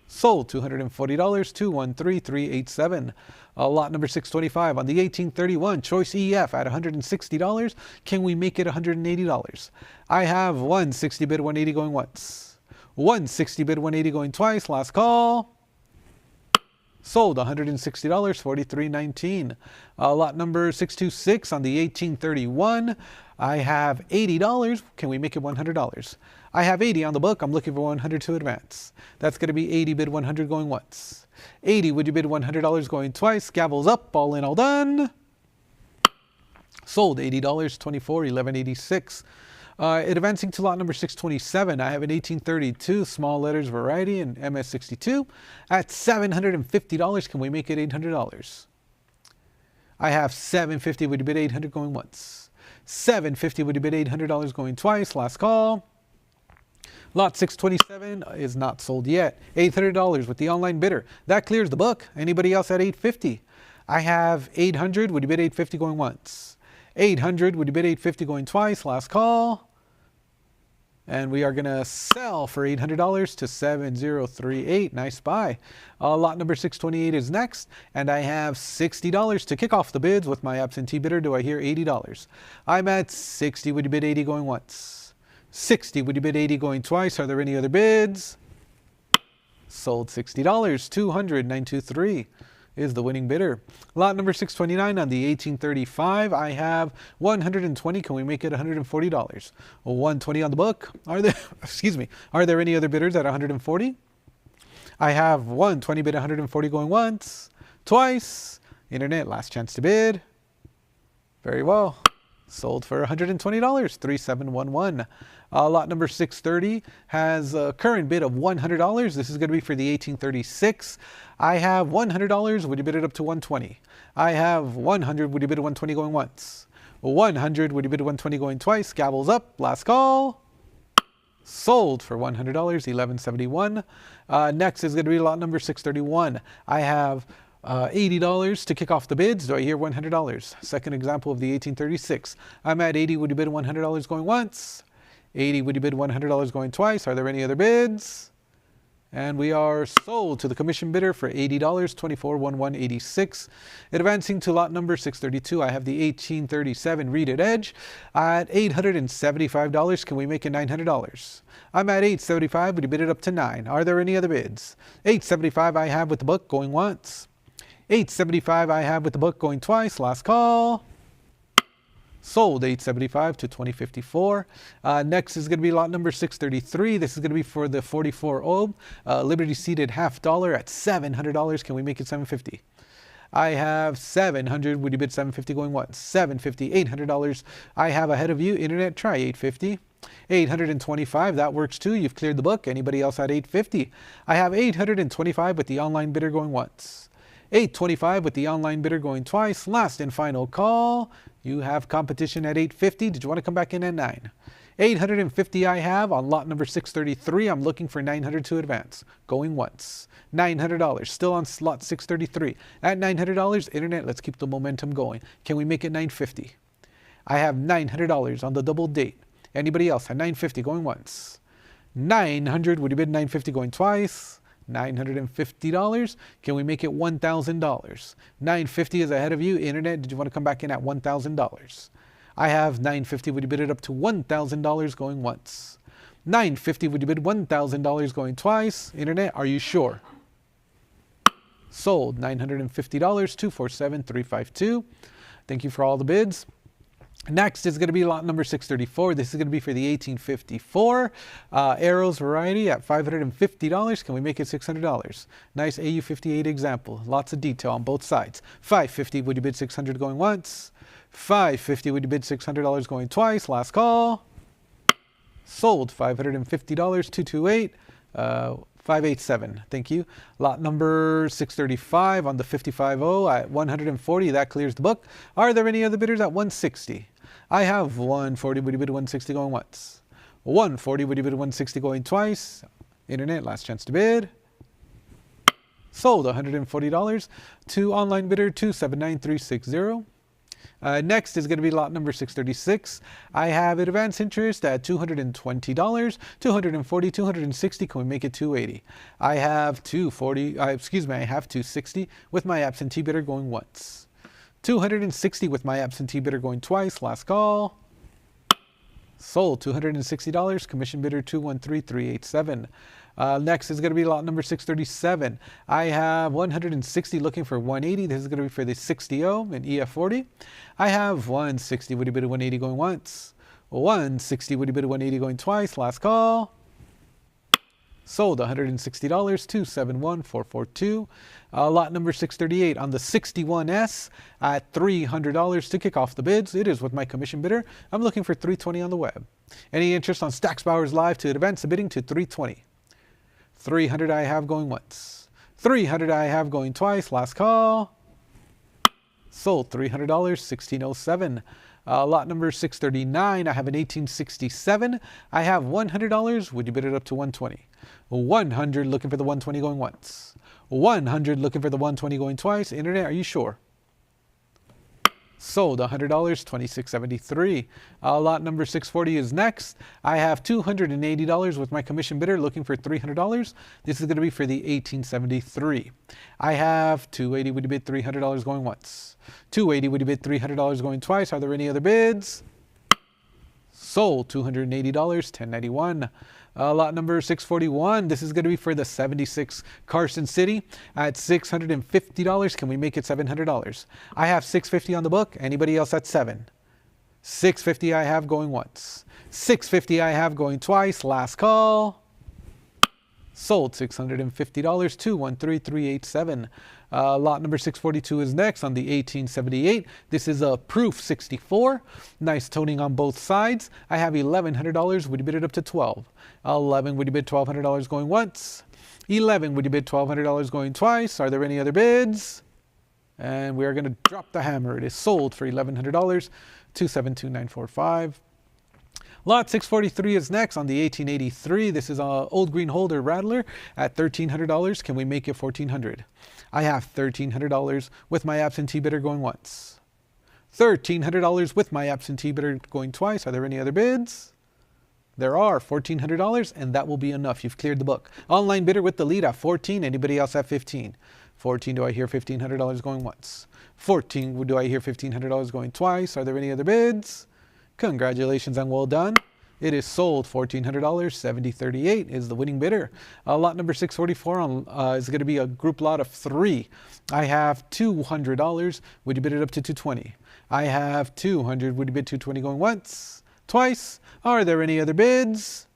Sold $240, 213,387. Lot number 625 on the 1831 Choice EF at $160. Can we make it $180? I have 160 bid, 180 going once. 160 bid, 180 going twice. Last call. Sold $160, 43.19. Lot number 626 on the 1831. I have $80. Can we make it $100? I have 80 on the book. I'm looking for 100 to advance. That's going to be 80 bid, 100 going once. 80, would you bid $100 going twice? Gavels up, all in, all done. Sold $80, 24.1186. Advancing to lot number 627, I have an 1832 small letters variety in MS62 at $750. Can we make it $800? I have 750. Would you bid 800 going once? 750. Would you bid $800 going twice? Last call. Lot 627 is not sold yet. $800 with the online bidder. That clears the book. Anybody else at 850? I have 800. Would you bid 850 going once? 800. Would you bid 850 going twice? Last call. And we are going to sell for $800 to 7038. Nice buy. Lot number 628 is next. And I have $60 to kick off the bids with my absentee bidder. Do I hear $80? I'm at 60. Would you bid 80 going once? 60. Would you bid 80 going twice? Are there any other bids? Sold $60. 200,923 is the winning bidder. Lot number 629 on the 1835. I have 120. Can we make it $140? 120 on the book. Are there are there any other bidders at 140? I have 120 bid, 140 going once, twice. Internet, last chance to bid. Very well. Sold for $120, 3711. Lot number 630 has a current bid of $100. This is going to be for the 1836. I have $100. Would you bid it up to 120? I have 100. Would you bid 120 going once? 100. Would you bid 120 going twice? Gavels up. Last call. Sold for $100, 1171. Next is going to be lot number 631. I have $80 to kick off the bids. Do I hear $100? Second example of the 1836. I'm at 80. Would you bid $100 going once? 80. Would you bid $100 going twice? Are there any other bids? And we are sold to the commission bidder for $80, 241186. Advancing to lot number 632, I have the 1837 Reeded Edge at $875. Can we make it $900? I'm at $875. Would you bid it up to $9? Are there any other bids? $875 I have with the book going once. $875 I have with the book going twice. Last call. Sold $875 to 2054. Next is going to be lot number 633. This is going to be for the 44 ohm Liberty seated $50 at $700. Can we make it $750? I have $700. Would you bid $750 going once? $750, $800. I have ahead of you. Internet, try $850. $825. That works too. You've cleared the book. Anybody else at $850? I have $825 with the online bidder going once. $825 with the online bidder going twice. Last and final call. You have competition at $850. Did you want to come back in at $9? $850 I have on lot number 633. I'm looking for $900 to advance. Going once. $900, still on slot 633. At $900, internet, let's keep the momentum going. Can we make it $950? I have $900 on the double date. Anybody else? At $950, going once. $900, would you bid $950 going twice? $950. Can we make it $1,000? $950 is ahead of you. Internet, did you want to come back in at $1,000? I have $950. Would you bid it up to $1,000 going once? $950. Would you bid $1,000 going twice? Internet, are you sure? Sold. $950. 247352. Thank you for all the bids. Next is going to be lot number 634. This is going to be for the 1854 Arrows variety at $550. Can we make it $600? Nice AU58 example. Lots of detail on both sides. $550. Would you bid $600 going once? $550. Would you bid $600 going twice? Last call. Sold. $550. 228. 587. Thank you. Lot number 635 on the 550 at 140. That clears the book. Are there any other bidders at 160? I have 140. Would you bid 160 going once? 140. Would you bid 160 going twice? Internet, last chance to bid. Sold. $140 to online bidder 279360. Next is going to be lot number 636. I have advance interest at $220, $240, $260. Can we make it $280? I have $240. I have $260 with my absentee bidder going once. $260 with my absentee bidder going twice. Last call. Sold. $260. Commission bidder 213387. Next is going to be lot number 637. I have 160 looking for 180. This is going to be for the 60O and EF40. I have 160. Would you bid 180 going once? 160. Would you bid 180 going twice? Last call. Sold. $160. 271442. Lot number 638 on the 61S at $300 to kick off the bids. It is with my commission bidder. I'm looking for 320 on the web. Any interest on Stack's Bowers Live to advance the bidding to 320. 300 I have going once. 300 I have going twice. Last call. Sold. $300. 1607. Lot number 639. I have an 1867. I have $100. Would you bid it up to 120? 100 looking for the 120 going once. 100 looking for the 120 going twice. Internet, are you sure? Sold. $100. 2673. Lot number 640 is next. I have $280 with my commission bidder looking for $300. This is going to be for the 1873. I have $280. Would you bid $300 going once? $280. Would you bid $300 going twice? Are there any other bids? Sold. $280. 1091. Lot number 641. This is going to be for the 76 Carson City at $650. Can we make it $700? I have $650 on the book. Anybody else at $7? $650 I have going once. $650 I have going twice. Last call. Sold. $650. 213387. Lot number 642 is next on the 1878. This is a proof 64. Nice toning on both sides. I have $1,100. Would you bid it up to 12? 11. Would you bid $1,200 going once? 11. Would you bid $1,200 going twice? Are there any other bids? And we are going to drop the hammer. It is sold for $1,100. 272945. Lot 643 is next on the 1883. This is an Old Green Holder Rattler at $1,300. Can we make it $1,400? I have $1,300 with my absentee bidder going once. $1,300 with my absentee bidder going twice. Are there any other bids? There are. $1,400, and that will be enough. You've cleared the book. Online bidder with the lead at 14. Anybody else at 15? 14, do I hear $1,500 going once? 14, do I hear $1,500 going twice? Are there any other bids? Congratulations and well done. It is sold. $1,400. 7038 is the winning bidder. Lot number 644 is going to be a group lot of 3. I have $200. Would you bid it up to 220? I have 200. Would you bid 220 going once? Twice? Are there any other bids?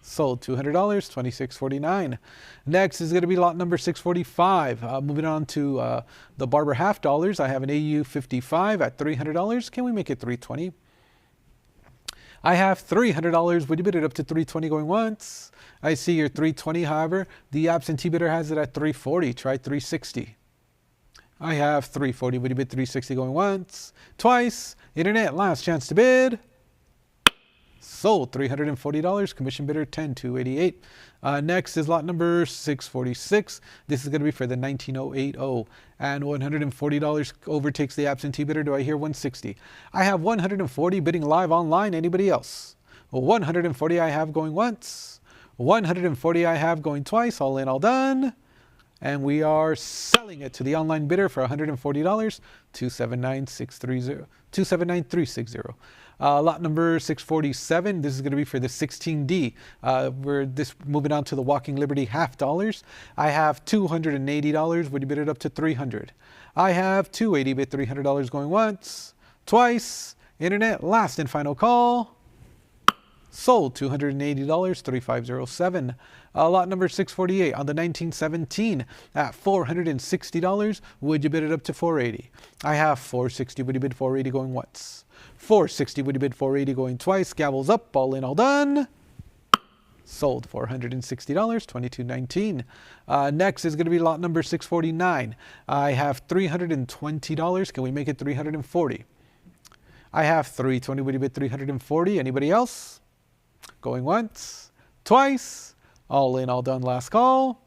Sold. $200. 2649. Next is going to be lot number 645. Moving on to the Barber half dollars. I have an AU55 at $300. Can we make it 320? I have $300. Would you bid it up to 320 going once? I see your 320. However, the absentee bidder has it at 340. Try 360. I have 340. Would you bid 360 going once? Twice. Internet, last chance to bid. Sold $340. Commission bidder 10,288. Next is lot number 646. This is going to be for the 19080, and $140 overtakes the absentee bidder. Do I hear 160? I have 140 bidding live online. Anybody else? 140 I have going once. 140 I have going twice. All in, all done. And we are selling it to the online bidder for $140, 279,360. Lot number 647, this is going to be for the 16D. We're moving on to the Walking Liberty half dollars. I have $280. Would you bid it up to $300? I have $280, bid $300 going once, twice. Internet, last and final call. Sold $280, 3507. Lot number 648 on the 1917 at $460. Would you bid it up to $480? I have $460. Would you bid $480 going once? $460. Would you bid $480 going twice? Gavels up. All in, all done. Sold $460, 2219. Next is going to be lot number 649. I have $320. Can we make it $340? I have $320. Would you bid $340? Anybody else? Going once, twice, all in, all done, last call.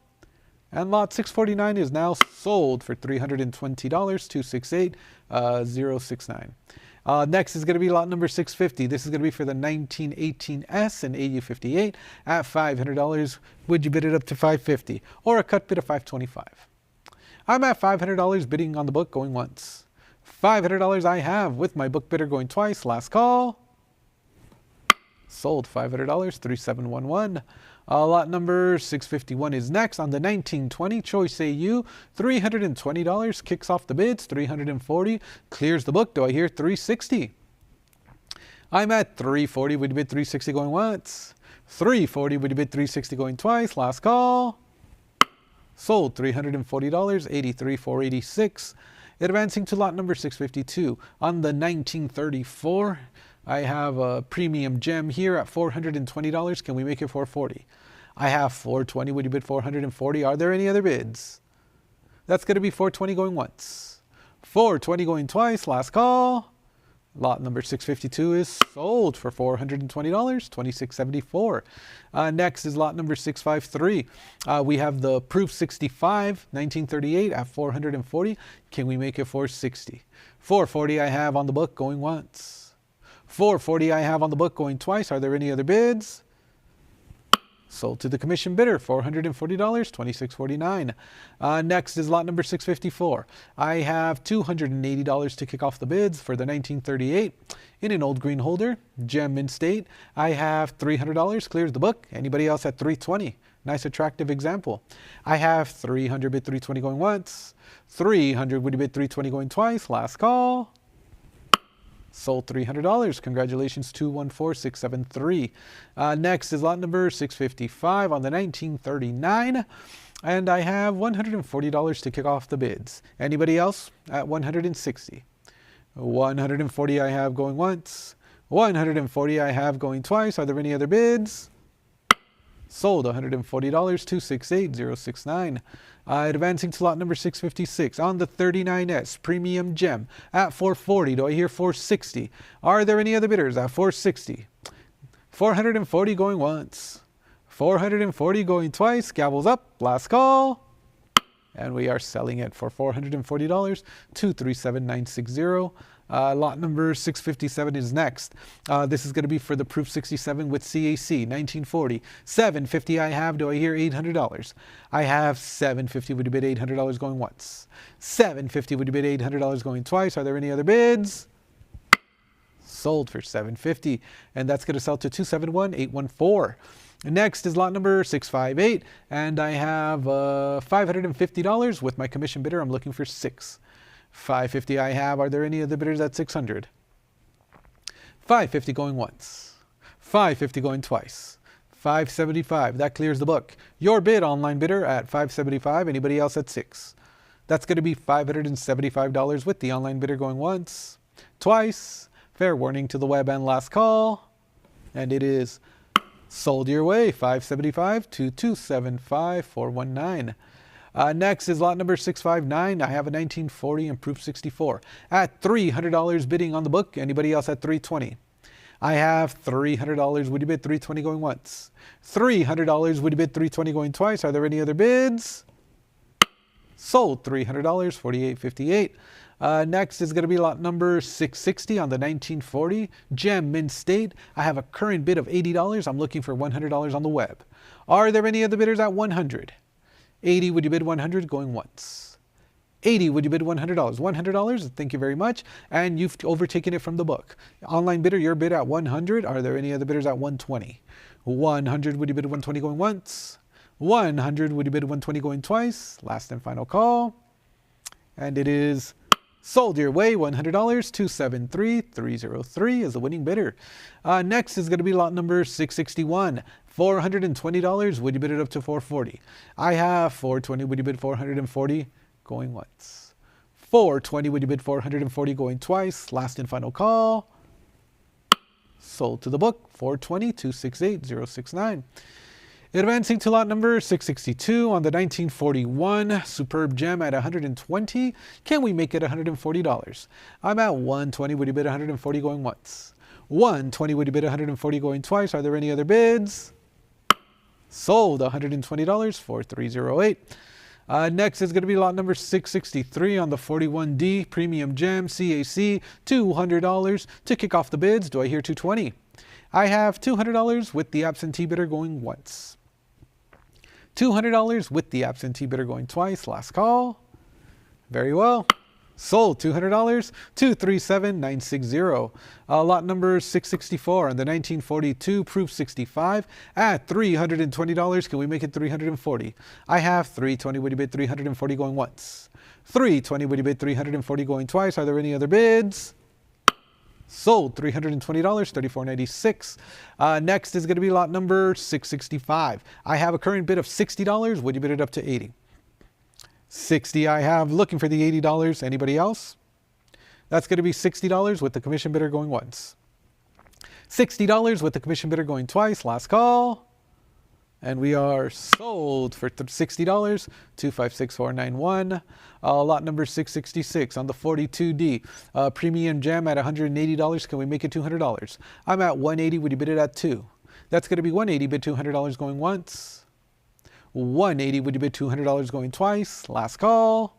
And lot 649 is now sold for $320, 268,069. Next is going to be lot number 650. This is going to be for the 1918S and AU58 at $500. Would you bid it up to $550 or a cut bid of $525? I'm at $500 bidding on the book going once. $500 I have with my book bidder going twice. Last call. Sold $500, 3711. Lot number 651 is next on the 1920 Choice AU. $320 kicks off the bids. 340 clears the book. Do I hear 360? I'm at 340. Would you bid 360 going once? 340. Would you bid 360 going twice? Last call. Sold $340, 83,486. Advancing to lot number 652 on the 1934. I have a premium gem here at $420. Can we make it $440? I have $420. Would you bid $440? Are there any other bids? That's going to be $420 going once. $420 going twice. Last call. Lot number 652 is sold for $420, $2674. Next is lot number 653. We have the Proof 65, 1938 at $440. Can we make it $460? $440 I have on the book going once. $440 I have on the book going twice. Are there any other bids? Sold to the commission bidder, $440, $2649. Next is lot number 654. I have $280 to kick off the bids for the 1938 in an old green holder, gem in state. I have $300, clears the book. Anybody else at $320? Nice attractive example. I have $300, bid $320 going once. $300, would you bid $320 going twice? Last call. Sold $300. Congratulations, 214673. Next is lot number 655 on the 1939. And I have $140 to kick off the bids. Anybody else at $160? $140 I have going once. $140 I have going twice. Are there any other bids? Sold $140, 268,069. Advancing to lot number 656 on the 39S Premium Gem at $440. Do I hear $460? Are there any other bidders at $460? $440 going once. $440 going twice. Gavels up. Last call. And we are selling it for $440, 237,960. Lot number 657 is next. This is going to be for the Proof 67 with CAC, 1940. $750 I have. Do I hear $800? I have $750. Would you bid $800 going once? $750. Would you bid $800 going twice? Are there any other bids? Sold for $750. And that's going to sell to $271,814. Next is lot number 658. And I have $550 with my commission bidder. I'm looking for $6. $550 I have. Are there any other bidders at $600? $550 going once. $550 going twice. $575. That clears the book. Your bid, online bidder, at $575. Anybody else at $6? That's going to be $575 with the online bidder going once, twice. Fair warning to the web and last call. And it is sold your way. $575 to $275,419. Next is lot number 659. I have a 1940 and Proof 64 at $300 bidding on the book. Anybody else at $320? I have $300. Would you bid $320 going once? $300. Would you bid $320 going twice? Are there any other bids? Sold. $300. $48.58. Next is going to be lot number 660 on the 1940 Gem Mint State. I have a current bid of $80. I'm looking for $100 on the web. Are there any other bidders at 100? 80. Would you bid 100 going once? 80. Would you bid $100? $100. Thank you very much. And you've overtaken it from the book. Online bidder, your bid at 100. Are there any other bidders at 120? 100. Would you bid 120 going once? 100. Would you bid 120 going twice? Last and final call. And it is sold your way. $100. 273-303 is the winning bidder. Next is going to be lot number 661. $420. Would you bid it up to 440? I have 420. Would you bid 440 going once? 420. Would you bid 440 going twice? Last and final call. Sold to the book. 420-268-069. Advancing to lot number 662 on the 1941 Superb Gem at 120. Can we make it $140? I'm at 120. Would you bid 140 going once? 120. Would you bid 140 going twice? Are there any other bids? Sold. $120. 4308. Next is going to be lot number 663 on the 41D Premium Gem CAC. $200 to kick off the bids. Do I hear 220? I have $200 with the absentee bidder going once. $200 with the absentee bidder going twice. Last call. Very well. Sold. $200. 237960. Lot number 664 on the 1942 Proof 65 at $320. Can we make it $340? I have $320. Would you bid $340 going once? $320. Would you bid $340 going twice? Are there any other bids? Sold. $320. $34.96. Next is going to be lot number 665. I have a current bid of $60. Would you bid it up to $80? $60 I have. Looking for the $80. Anybody else? That's going to be $60 with the commission bidder going once. $60 with the commission bidder going twice. Last call. And we are sold for $60. 256491. Lot number 666 on the 42D Premium Gem at $180. Can we make it $200? I'm at 180. Would you bid it at 2? That's going to be 180. Bid $200 going once. 180. Would you bid $200 going twice? Last call.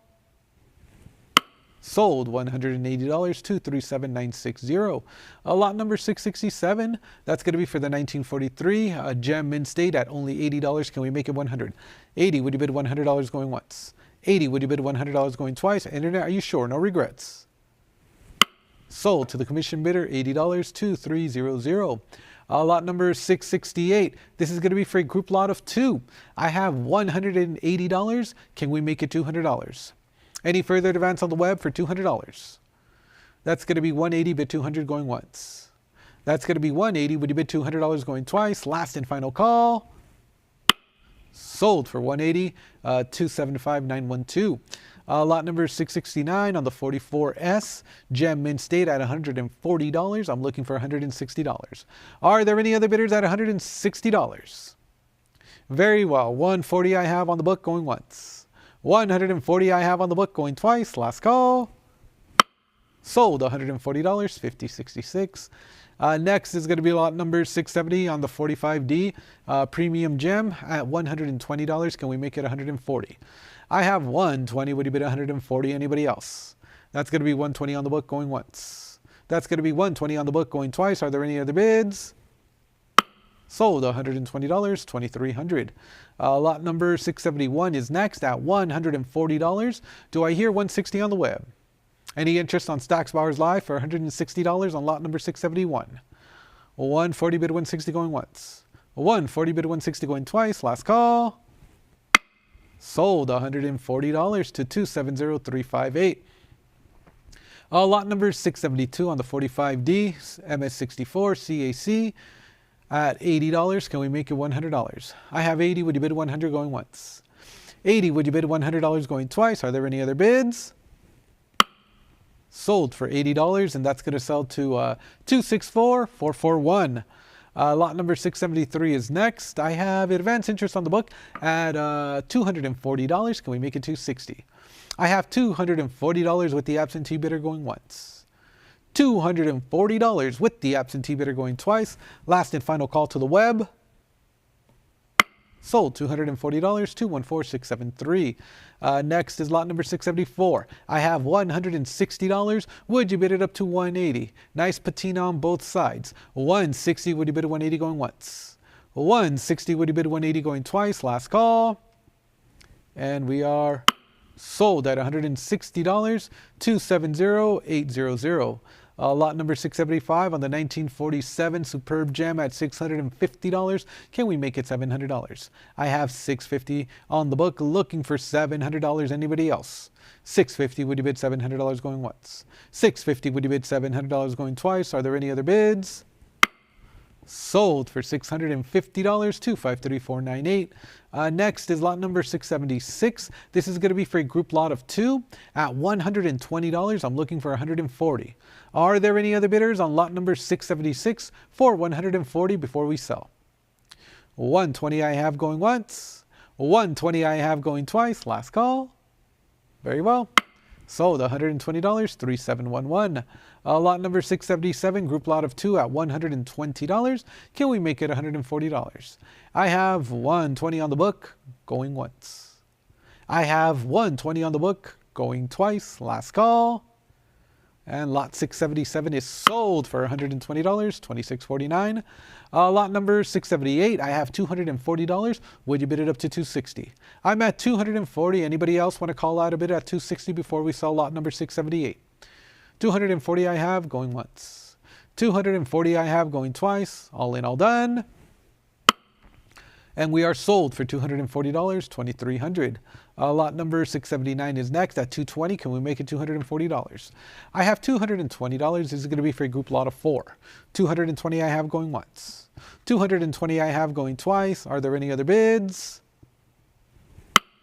Sold. $180. 237960. Lot number 667. That's going to be for the 1943 Gem Mint State at only $80. Can we make it 100? 80. Would you bid $100 going once? 80. Would you bid $100 going twice? Internet, are you sure? No regrets. Sold to the commission bidder. $80. 2300. Lot number 668. This is going to be for a group lot of 2. I have $180. Can we make it $200? Any further advance on the web for $200? That's going to be 180. Bid 200 going once. That's going to be 180. Would you bid $200 going twice? Last and final call. Sold for 180. 275912. Lot number 669 on the 44S Gem Mint State at $140. I'm looking for $160. Are there any other bidders at $160? Very well. 140 I have on the book going once. 140 I have on the book going twice. Last call. Sold. $140. 5066. Next is going to be lot number 670 on the 45D Premium Gem at $120. Can we make it $140? I have 120. Would you bid 140? Anybody else? That's going to be 120 on the book going once. That's going to be 120 on the book going twice. Are there any other bids? Sold. $120. 2300. Lot number 671 is next at $140. Do I hear 160 on the web? Any interest on Stack's Bowers Live for $160 on lot number 671? 140 bid 160 going once. 140 bid 160 going twice. Last call. Sold. $140 to 270358. Lot number 672 on the 45D MS64 CAC at $80. Can we make it $100? I have 80. Would you bid 100 going once? 80. Would you bid $100 going twice? Are there any other bids? Sold for $80, and that's going to sell to 264441. Lot number 673 is next. I have advance interest on the book at $240. Can we make it $260? I have $240 with the absentee bidder going once. $240 with the absentee bidder going twice. Last and final call to the web. Sold $240, 214673. Next is lot number 674. I have $160. Would you bid it up to 180? Nice patina on both sides. 160, would you bid 180 going once? 160, would you bid 180 going twice? Last call. And we are sold at $160, 270800. Lot number 675 on the 1947 Superb Gem at $650. Can we make it $700? I have $650 on the book, looking for $700. Anybody else? $650, would you bid $700 going once? $650, would you bid $700 going twice? Are there any other bids? Sold for $650, 253498. Next is lot number 676. This is going to be for a group lot of 2 at $120. I'm looking for $140. Are there any other bidders on lot number 676 for $140 before we sell? $120 I have going once. $120 I have going twice. Last call. Very well. Sold $120, 3711. Lot number 677, group lot of 2 at $120. Can we make it $140? I have 120 on the book, going once. I have 120 on the book, going twice. Last call. And lot 677 is sold for $120, 2649. Lot number 678, I have $240. Would you bid it up to $260? I'm at $240. Anybody else want to call out a bid at $260 before we sell lot number 678? $240 I have going once. $240 I have going twice. All in, all done. And we are sold for $240, 2300. Lot number 679 is next at $220. Can we make it $240? I have $220. This is going to be for a group lot of 4. $220 I have going once. $220 I have going twice. Are there any other bids?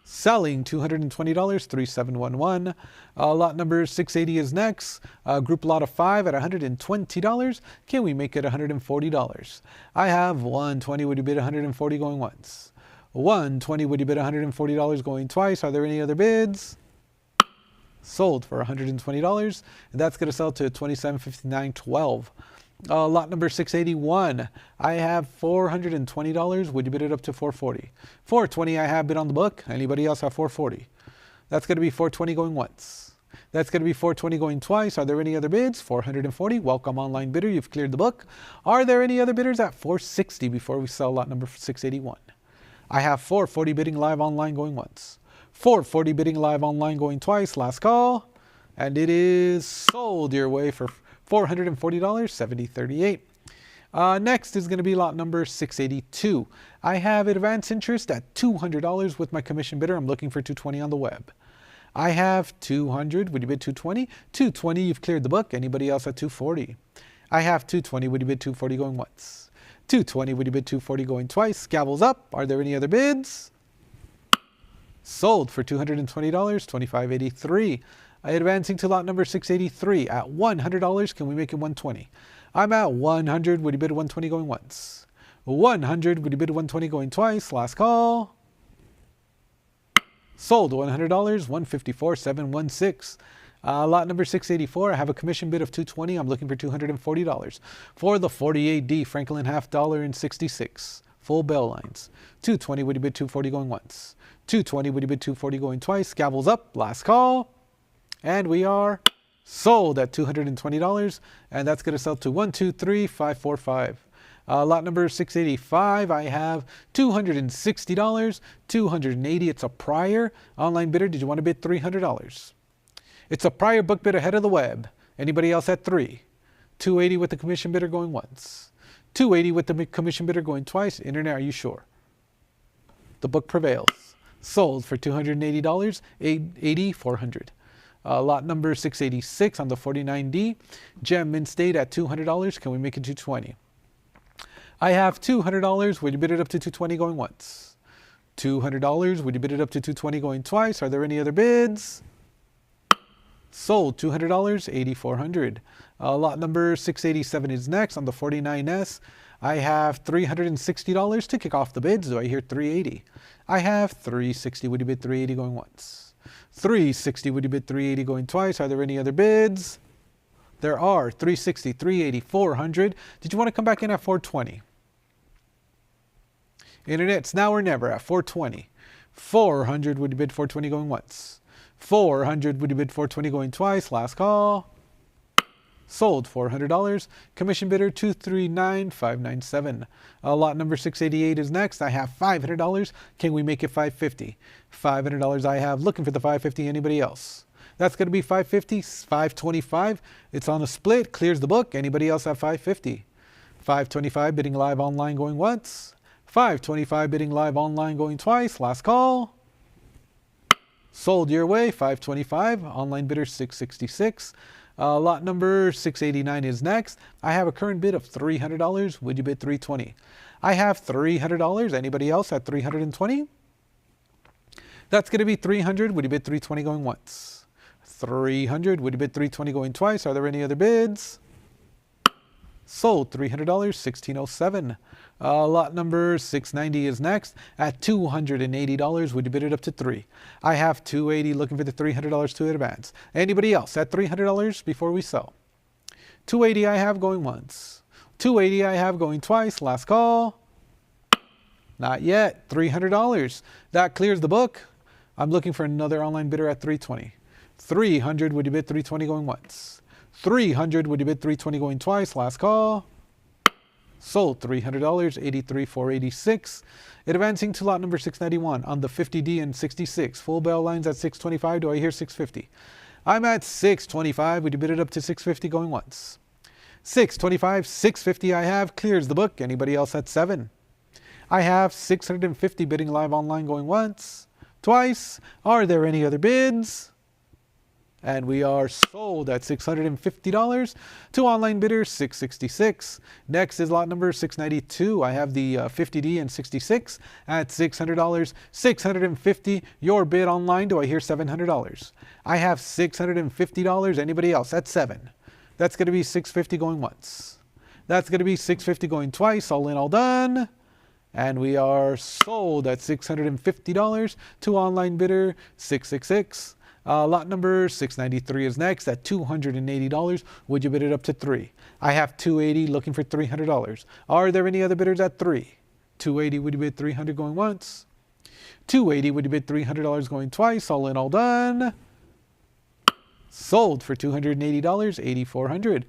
Selling $220, 3711. Lot number 680 is next. Group lot of 5 at $120. Can we make it $140? I have $120. Would you bid $140 going once? $120. Would you bid $140 going twice? Are there any other bids? Sold for $120, and that's going to sell to $27.59.12. Lot number 681. I have $420. Would you bid it up to $440? $420 I have bid on the book. Anybody else have $440? That's going to be $420 going once. That's going to be $420 going twice. Are there any other bids? $440. Welcome, online bidder. You've cleared the book. Are there any other bidders at $460 before we sell lot number 681? I have $440 bidding live online going once. $440 bidding live online going twice. Last call. And it is sold your way for $440, 7038. Next is going to be lot number 682. I have advance interest at $200 with my commission bidder. I'm looking for $220 on the web. I have $200. Would you bid $220? $220, you've cleared the book. Anybody else at $240? I have $220. Would you bid $240 going once? $220. Would you bid $240 going twice? Gavels up. Are there any other bids? Sold for $220, $25.83. Advancing to lot number 683 at $100. Can we make it $120? I'm at $100. Would you bid $120 going once? $100. Would you bid $120 going twice? Last call. Sold $100, $154,716. Lot number 684. I have a commission bid of $220. I'm looking for $240 for the 48D Franklin half dollar and 66 full bell lines. $220. Would you bid $240 going once? $220. Would you bid $240 going twice? Gavels up. Last call. And we are sold at $220, and that's going to sell to 123545. Lot number 685, I have $260, $280. It's a prior online bidder. Did you want to bid $300? It's a prior book bid ahead of the web. Anybody else at $3? $280 with the commission bidder going once. $280 with the commission bidder going twice. Internet, are you sure? The book prevails. Sold for $280, $400. Lot number 686 on the 49D. Gem Mint State at $200. Can we make it $220? I have $200. Would you bid it up to $220 going once? $200. Would you bid it up to $220 going twice? Are there any other bids? Sold $200, $8,400. Lot number 687 is next on the 49S. I have $360 to kick off the bids. Do I hear $380? I have $360. Would you bid $380 going once? $360. Would you bid $380 going twice? Are there any other bids? There are 360, 380, 400. Did you want to come back in at 420? Internet's now or never at 420. 400, would you bid 420 going once? 400, would you bid 420 going twice? Last call. Sold $400. Commission bidder 239597. Lot number 688 is next. I have $500. Can we make it 550? $500 I have. Looking for the 550. Anybody else? That's going to be 550, 525. It's on a split. Clears the book. Anybody else at 550? 525 bidding live online going once. 525 bidding live online going twice. Last call. Sold your way. 525. Online bidder 666. Lot number 689 is next. I have a current bid of $300. Would you bid 320? I have $300. Anybody else at 320? That's going to be 300. Would you bid 320 going once? 300. Would you bid 320 going twice? Are there any other bids? Sold $300. 1607. Lot number 690 is next. At $280, would you bid it up to 3? I have $280, looking for the $300 to advance. Anybody else at $300 before we sell? $280 I have going once. $280 I have going twice. Last call. Not yet. $300. That clears the book. I'm looking for another online bidder at 320. 300, would you bid 320 going once? 300, would you bid 320 going twice? Last call. Sold $300, 83,486. Advancing to lot number 691 on the 50D and 66. Full bell lines at 625. Do I hear 650? I'm at 625. Would you bid it up to 650 going once? 625, 650 I have. Clears the book. Anybody else at 7? I have 650 bidding live online going once, twice. Are there any other bids? And we are sold at $650 to online bidders 666. Next is lot number 692. I have the 50D and 66 at $600. 650. Your bid online. Do I hear $700? I have $650. Anybody else at 7? That's going to be 650 going once. That's going to be 650 going twice. All in, all done. And we are sold at $650 to online bidder 666. Lot number 693 is next at $280. Would you bid it up to 3? I have $280, looking for $300. Are there any other bidders at 3? $280, would you bid $300 going once? $280, would you bid $300 going twice? All in, all done. Sold for $280, $8,400.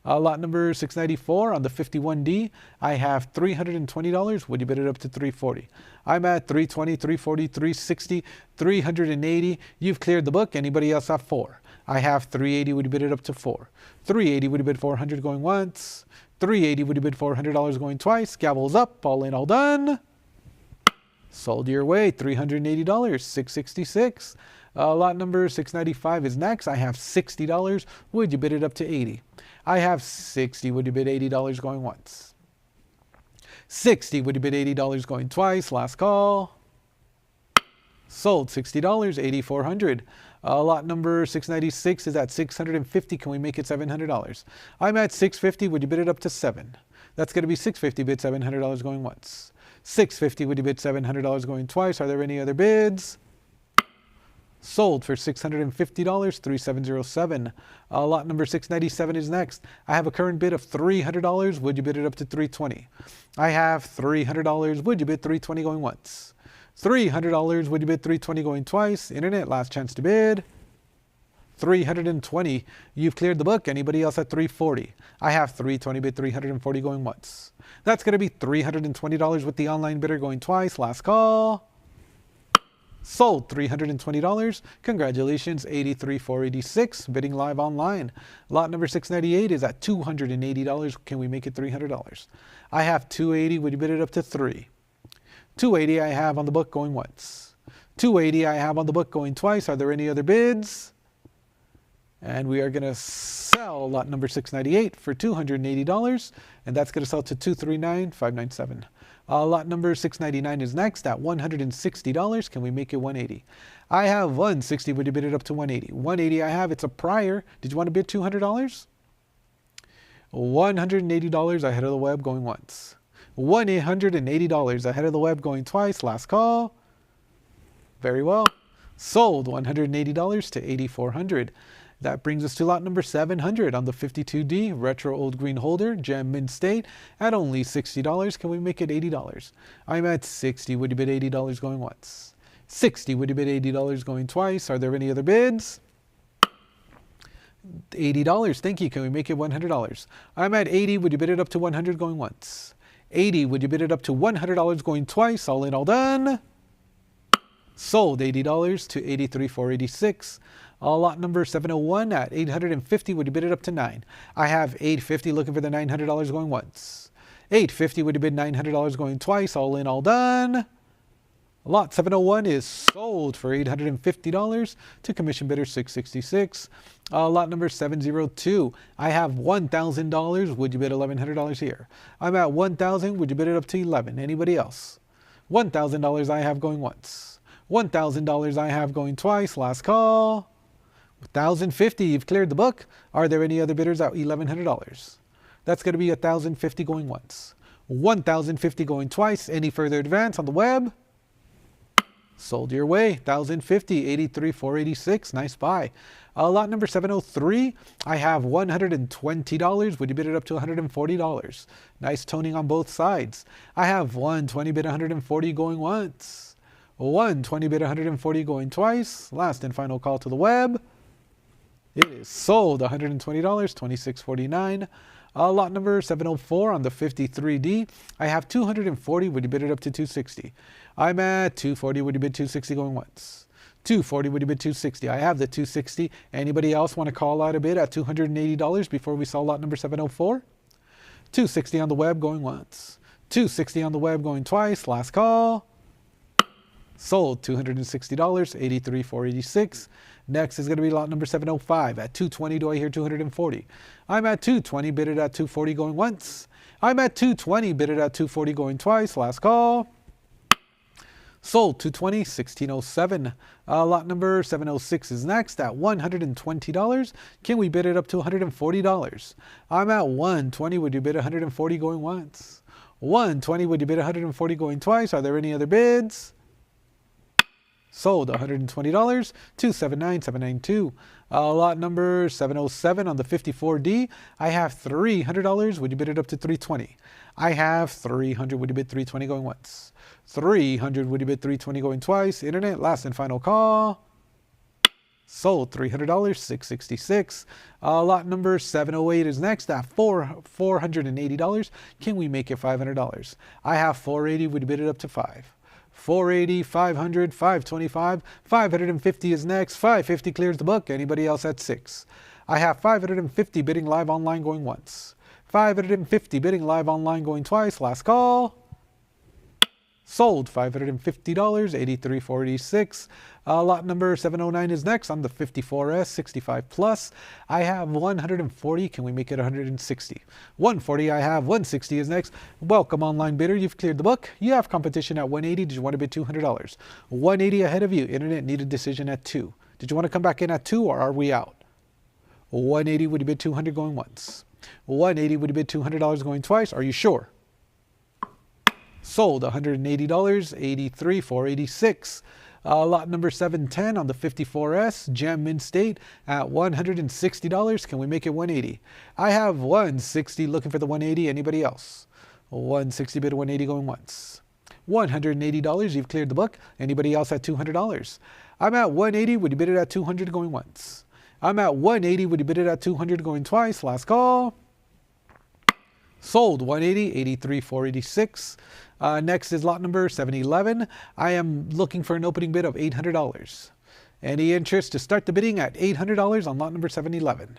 Lot number 694 on the 51D. I have $320. Would you bid it up to 340? I'm at 320, 340, 360, 380. You've cleared the book. Anybody else at 4? I have 380. Would you bid it up to 4? 380. Would you bid 400 going once? 380. Would you bid $400 going twice? Gavels up. All in, all done. Sold your way. $380, 666. Lot number 695 is next. I have $60. Would you bid it up to 80? I have 60. Would you bid $80 going once? 60. Would you bid $80 going twice? Last call. Sold $60, 8,400. Lot number 696 is at 650. Can we make it $700? I'm at 650. Would you bid it up to 7? That's going to be 650. Bid $700 going once. 650. Would you bid $700 going twice? Are there any other bids? Sold for $650, 3707. Lot number 697 is next. I have a current bid of $300. Would you bid it up to 320? I have $300. Would you bid 320 going once? $300. Would you bid 320 going twice? Internet, last chance to bid. 320. You've cleared the book. Anybody else at 340? I have 320. Bid 340 going once. That's going to be $320 with the online bidder going twice. Last call. Sold $320. Congratulations, 83,486. Bidding live online. Lot number 698 is at $280. Can we make it $300? I have $280. Would you bid it up to 3? $280 I have on the book going once. $280 I have on the book going twice. Are there any other bids? And we are going to sell lot number 698 for $280. And that's going to sell to $239,597. Lot number 699 is next at $160. Can we make it $180? I have $160. Would you bid it up to $180? $180 I have. It's a prior. Did you want to bid $200? $180 ahead of the web going once. $180 ahead of the web going twice. Last call. Very well. Sold $180 to $8,400. That brings us to lot number 700 on the 52D Retro Old Green Holder, Gem Mint State, at only $60. Can we make it $80? I'm at 60. Would you bid $80 going once? 60. Would you bid $80 going twice? Are there any other bids? $80. Thank you. Can we make it $100? I'm at 80. Would you bid it up to 100 going once? 80. Would you bid it up to $100 going twice? All in, all done. Sold. $80 to $83,486. Lot number 701 at 850. Would you bid it up to 9? I have 850. Looking for the $900 going once. 850. Would you bid $900 going twice? All in, all done. Lot 701 is sold for $850 to commission bidder 666. Lot number 702. I have $1,000. Would you bid $1,100 here? I'm at 1,000. Would you bid it up to 11? Anybody else? $1,000 I have going once. $1,000 I have going twice. Last call. $1,050. You've cleared the book. Are there any other bidders at $1,100? That's going to be $1,050 going once. $1,050 going twice. Any further advance on the web? Sold your way. $1,050, $83,486. Nice buy. Lot number 703. I have $120. Would you bid it up to $140? Nice toning on both sides. I have 120 bid $140 going once. 120 bid $140 going twice. Last and final call to the web. It is sold. $120, $26.49. Lot number 704 on the 53D. I have 240. Would you bid it up to 260? I'm at 240. Would you bid 260 going once? 240. Would you bid 260? I have the 260. Anybody else want to call out a bid at $280 before we sell lot number 704? 260 on the web going once. 260 on the web going twice. Last call. Sold. $260, $83,486. Next is going to be lot number 705 at 220. Do I hear 240? I'm at 220. Bid it at 240 going once. I'm at 220. Bid it at 240 going twice. Last call. Sold. 220, 1607. Lot number 706 is next at $120. Can we bid it up to $140? I'm at 120. Would you bid 140 going once? 120. Would you bid 140 going twice? Are there any other bids? Sold. $120, $279,792. Lot number 707 on the 54D. I have $300. Would you bid it up to $320? I have $300. Would you bid $320 going once? $300. Would you bid $320 going twice? Internet, last and final call. Sold. $300, $666. Lot number 708 is next at $480. Can we make it $500? I have $480. Would you bid it up to $5? $480, $500, $525, $550 is next. $550 clears the book. Anybody else at $6? I have $550 bidding live online going once. $550 bidding live online going twice. Last call. Sold. $550, $83,486. Lot number 709 is next on the 54S 65 plus. I have 140. Can we make it 160? 140 I have. 160 is next. Welcome online bidder. You've cleared the book. You have competition at 180. Did you want to bid $200? 180 ahead of you. Internet need a decision at 2. Did you want to come back in at 2 or are we out? 180 would you bid 200 going once? 180 would you bid $200 going twice? Are you sure? Sold. $180, $83,486. Lot number 710 on the 54S, Gem Mint State at $160. Can we make it 180? I have 160. Looking for the 180. Anybody else? 160 bid 180 going once. $180. You've cleared the book. Anybody else at $200? I'm at 180. Would you bid it at 200 going once? I'm at 180. Would you bid it at 200 going twice? Last call. Sold. 180, $83,486. Next is lot number 711. I am looking for an opening bid of $800. Any interest to start the bidding at $800 on lot number 711?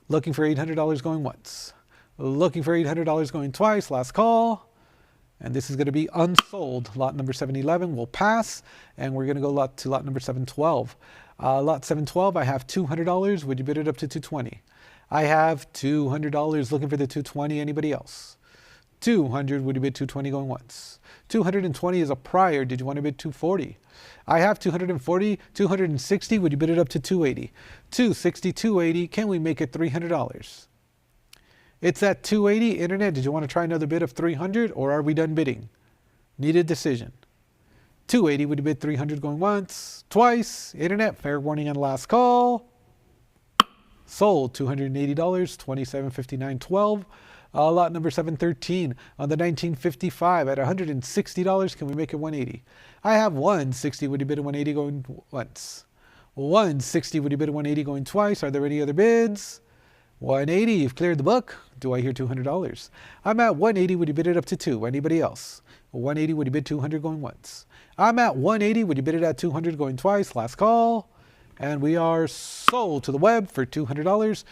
Looking for $800 going once. Looking for $800 going twice. Last call. And this is going to be unsold. Lot number 711 will pass. And we're going to go to lot number 712. Lot 712, I have $200. Would you bid it up to $220? I have $200. Looking for the $220. Anybody else? $200. Would you bid $220 going once? $220 is a prior. Did you want to bid $240? I have $240. $260. Would you bid it up to $280? $260, $280. Can we make it $300? It's at $280. Internet, did you want to try another bid of $300 or are we done bidding? Need a decision. $280. Would you bid $300 going once? Twice? Internet, fair warning on last call. Sold $280, $27.59.12. Lot number 713 on the 1955 at $160. Can we make it 180? I have 160. Would you bid at 180 going once? 160. Would you bid at 180 going twice? Are there any other bids? 180. You've cleared the book. Do I hear $200? I'm at 180. Would you bid it up to 2? Anybody else? 180. Would you bid 200 going once? I'm at 180. Would you bid it at 200 going twice? Last call. And we are sold to the web for $200.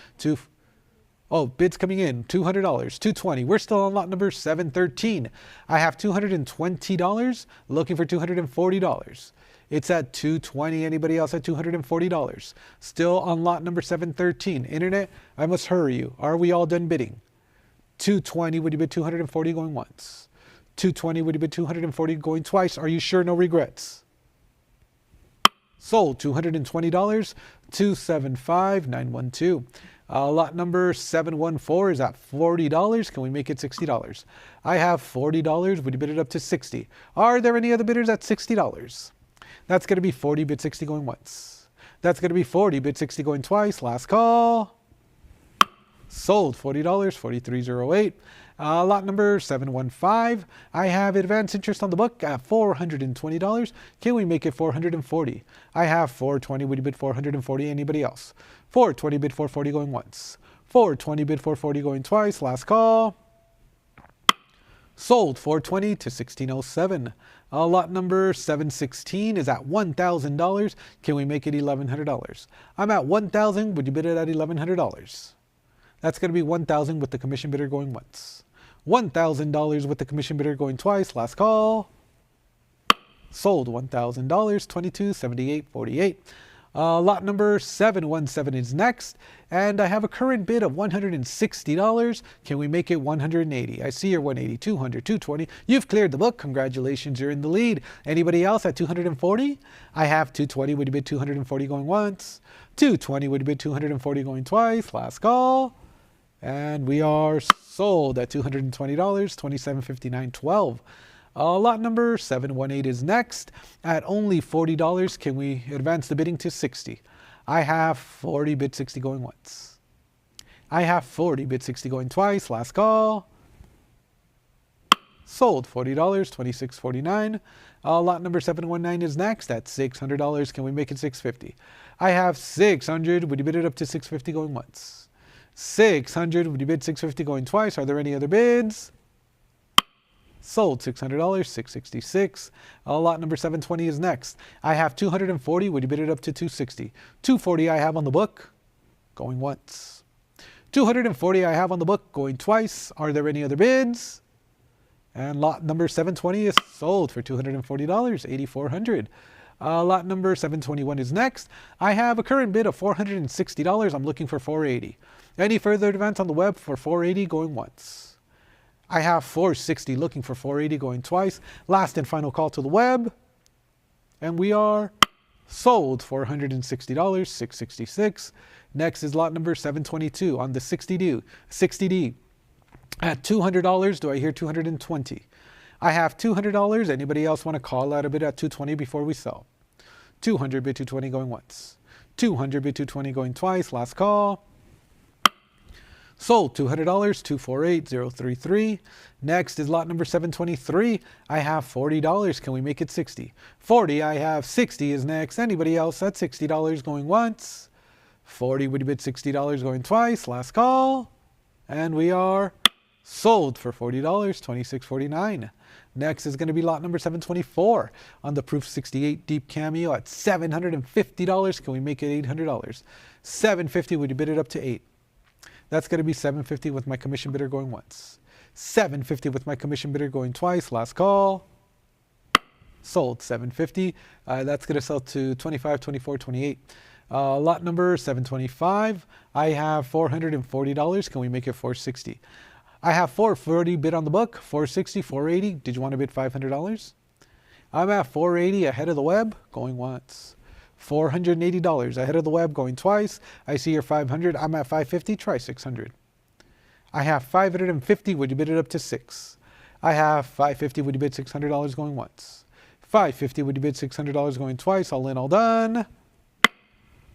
Bids coming in, $200, $220. We're still on lot number 713. I have $220, looking for $240. It's at $220. Anybody else at $240? Still on lot number 713. Internet, I must hurry you. Are we all done bidding? $220, would you bid $240 going once? $220, would you bid $240 going twice? Are you sure no regrets? Sold, $220, $275,912. Lot number 714 is at $40. Can we make it $60? I have $40. Would you bid it up to $60? Are there any other bidders at $60? That's going to be 40, bid 60 going once. That's going to be 40, bid 60 going twice. Last call. Sold, $40, $43.08. Lot number 715. I have advance interest on the book at $420. Can we make it $440? I have $420. Would you bid $440? Anybody else? $420, bid $440 going once. $420, bid $440 going twice. Last call. Sold, $420 to $1607. Lot number 716 is at $1,000. Can we make it $1,100? I'm at $1,000. Would you bid it at $1,100? That's going to be $1,000 with the commission bidder going once. $1,000 with the commission bidder going twice. Last call. Sold, $1,000, $22.78.48. Lot number 717 is next, and I have a current bid of $160. Can we make it $180? I see you're 180, 200, 220. You've cleared the book. Congratulations, you're in the lead. Anybody else at 240? I have 220. Would you bid 240 going once? 220. Would you bid 240 going twice? Last call. And we are sold at $220, $27.59.12. Lot number 718 is next at only $40. Can we advance the bidding to 60? I have 40, bid 60 going once. I have 40, bid 60 going twice. Last call. Sold, $40, $26.49. Lot number 719 is next at $600. Can we make it $650? I have 600. Would you bid it up to $650 going once? 600. Would you bid $650 going twice? Are there any other bids? Sold, $600, $666. Lot number 720 is next. I have 240. Would you bid it up to 260? 240 I have on the book, going once. 240 I have on the book, going twice. Are there any other bids? And lot number 720 is sold for $240, $8,400. Lot number 721 is next. I have a current bid of $460. I'm looking for $480. Any further advance on the web for $480 going once? I have $460 looking for $480 going twice. Last and final call to the web. And we are sold $460, $666. Next is lot number 722 on the 60D. At $200, do I hear $220? I have $200. Anybody else want to call out a bid at $220 before we sell? 200 bid $220 going once. 200 bid $220 going twice. Last call. Sold $200, $248,033. Next is lot number 723. I have $40. Can we make it 60? 40. I have 60 is next. Anybody else at $60 going once? 40. Would you bid $60 going twice? Last call. And we are sold for $40, $26.49. Next is going to be lot number 724 on the Proof 68 Deep Cameo at $750. Can we make it $800? $750. Would you bid it up to $8? That's going to be $750 with my commission bidder going once. $750 with my commission bidder going twice. Last call. Sold, $750. That's going to sell to $25, $24, $28. Lot number 725. I have $440. Can we make it $460? I have $440 bid on the book. $460, $480. Did you want to bid $500? I'm at $480 ahead of the web, going once. $480 ahead of the web, going twice. I see your $500. I'm at $550. Try $600. I have $550. Would you bid it up to $6? I have $550. Would you bid $600 going once? $550. Would you bid $600 going twice? All in, all done.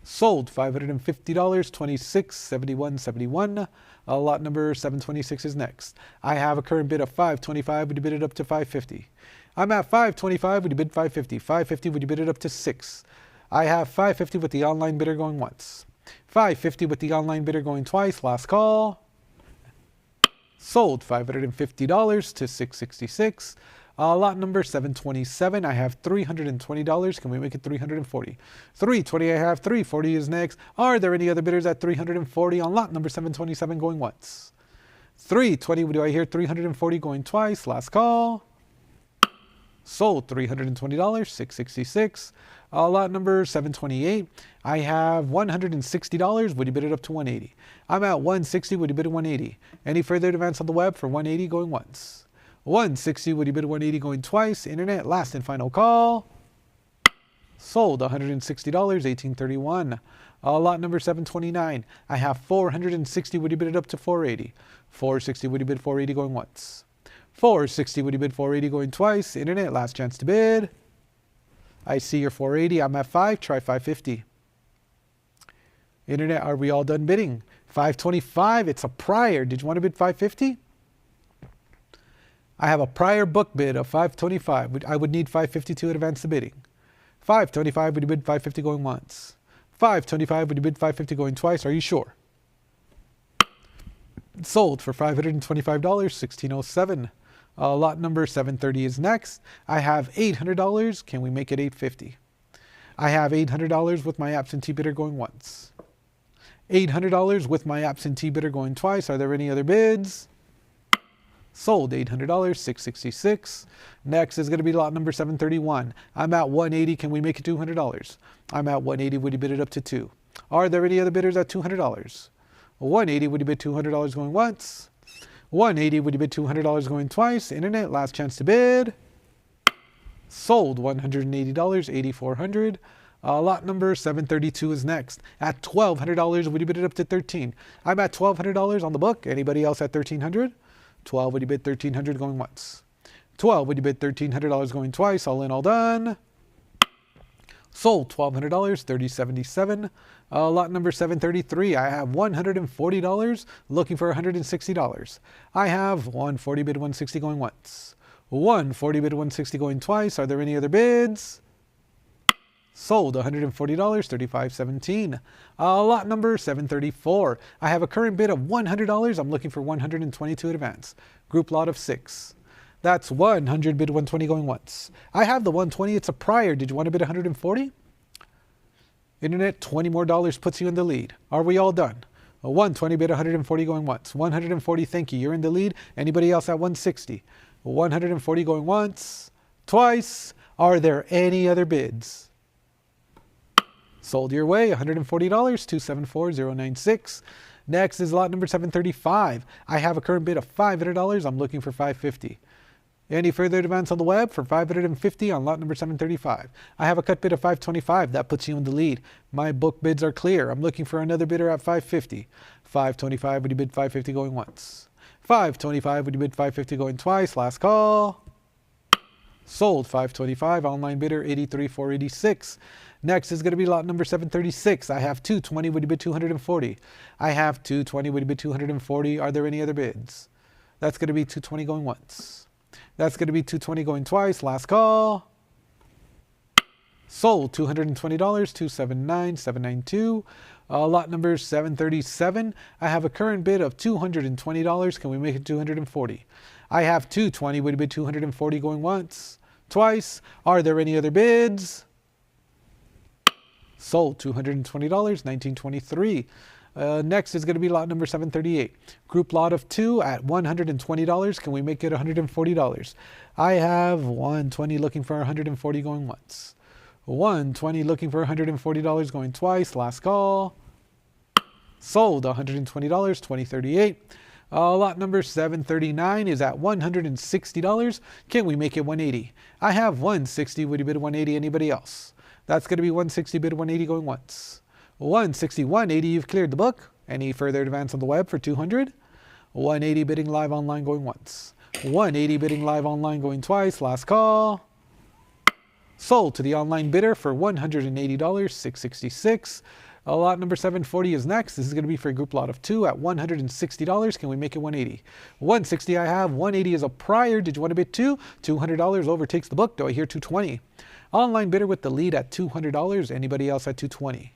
Sold $550, 2671.71. Lot number 726 is next. I have a current bid of 525. Would you bid it up to 550? I'm at 525. Would you bid 550? 550. Would you bid it up to 6? I have 550 with the online bidder going once. 550 with the online bidder going twice. Last call. Sold $550 to 666. Lot number 727. I have $320. Can we make it 340? 320. I have 340 is next. Are there any other bidders at 340 on lot number 727 going once? 320. Do I hear 340 going twice? Last call. Sold $320, 666. Lot number 728. I have $160. Would you bid it up to 180? I'm at 160. Would you bid it 180? Any further advance on the web for 180 going once? 160. Would you bid 180 going twice? Internet, last and final call. Sold $160, 1831. Lot number 729. I have 460. Would you bid it up to 480? 460. Would you bid 480 going once? 460. Would you bid 480 going twice? Internet, last chance to bid. I see your 480. I'm at 5. Try 550. Internet, are we all done bidding? 525. It's a prior. Did you want to bid 550? I have a prior book bid of 525. I would need 550 to advance the bidding. 525. Would you bid 550 going once? 525. Would you bid 550 going twice? Are you sure? Sold for $525, 1607. Lot number 730 is next. I have $800. Can we make it 850? I have $800 with my absentee bidder going once. $800 with my absentee bidder going twice. Are there any other bids? Sold $800, 666. Next is going to be lot number 731. I'm at 180. Can we make it $200? I'm at 180. Would you bid it up to 2? Are there any other bidders at $200? 180. Would you bid $200 going once? 180. Would you bid $200 going twice? Internet, last chance to bid. Sold $180, 8400. Lot number 732 is next. At $1,200, would you bid it up to 13? I'm at $1,200 on the book. Anybody else at 1,300? 12, would you bid 1,300 going once? 12, would you bid $1,300 going twice? All in, all done. Sold $1,200, 3077. Lot number 733. I have $140, looking for $160. I have 140 bid 160 going once. 140 bid 160 going twice. Are there any other bids? Sold $140, 3517. Lot number 734. I have a current bid of $100. I'm looking for 122 advance. Group lot of 6. That's 100 bid 120 going once. I have the 120. It's a prior. Did you want to bid 140? Internet, $20 more puts you in the lead. Are we all done? 120 bid 140 going once. 140, thank you. You're in the lead. Anybody else at 160? 140 going once. Twice. Are there any other bids? Sold your way, $140, 274096. Next is lot number 735. I have a current bid of $500. I'm looking for $550. Any further advance on the web for $550 on lot number 735. I have a cut bid of $525. That puts you in the lead. My book bids are clear. I'm looking for another bidder at $550. $525, would you bid $550 going once? $525, would you bid $550 going twice? Last call. Sold $525, online bidder $83,486. Next is going to be lot number 736. I have $220, would you bid $240? I have $220, would you bid $240? Are there any other bids? That's going to be $220 going once. That's going to be $220 going twice. Last call. Sold $220, 279792. Lot number 737. I have a current bid of $220. Can we make it $240? I have $220, would you bid $240 going once? Twice. Are there any other bids? Sold $220, 1923. Next is going to be lot number 738. Group lot of 2 at $120. Can we make it $140? I have 120 looking for 140 going once. 120 looking for $140 going twice. Last call. Sold $120, 2038. Lot number 739 is at $160. Can we make it 180? I have 160. Would you bid 180? Anybody else? That's going to be 160 bid 180 going once. 160, 180, you've cleared the book. Any further advance on the web for 200? 180 bidding live online going once. 180 bidding live online going twice. Last call. Sold to the online bidder for $180, $666. Lot number 740 is next. This is going to be for a group lot of 2 at $160. Can we make it 180? 160 I have. 180 is a prior. Did you want to bid 2? $200 overtakes the book. Do I hear 220? Online bidder with the lead at $200. Anybody else at 220?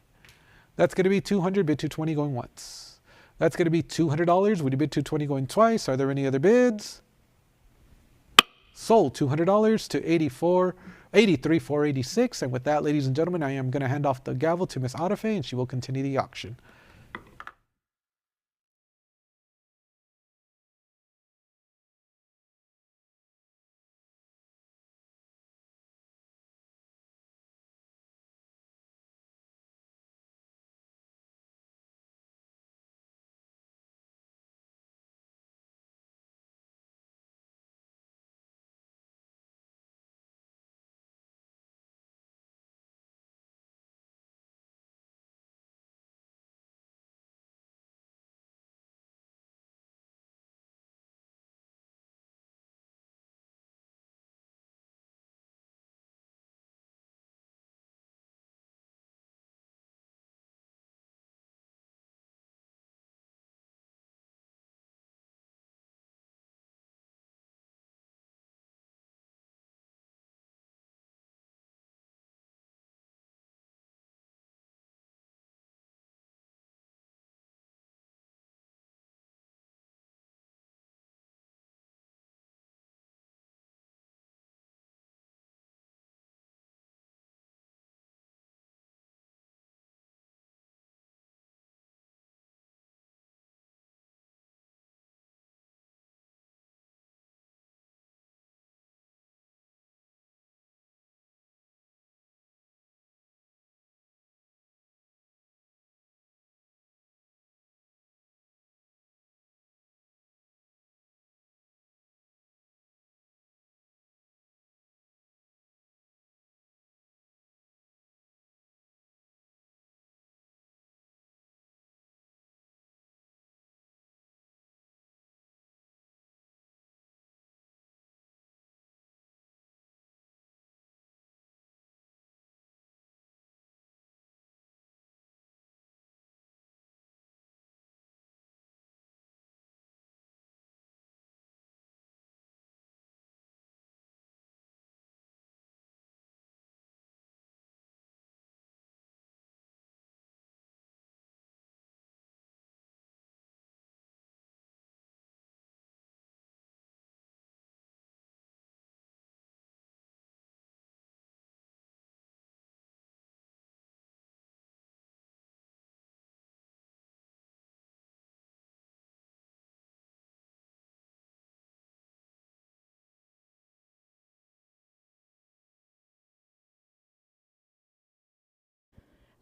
That's going to be 200. Bid 220 going once. That's going to be $200. Would you bid 220 going twice? Are there any other bids? Sold $200 to $83,486. And with that, ladies and gentlemen, I am going to hand off the gavel to Miss Arefe, and she will continue the auction.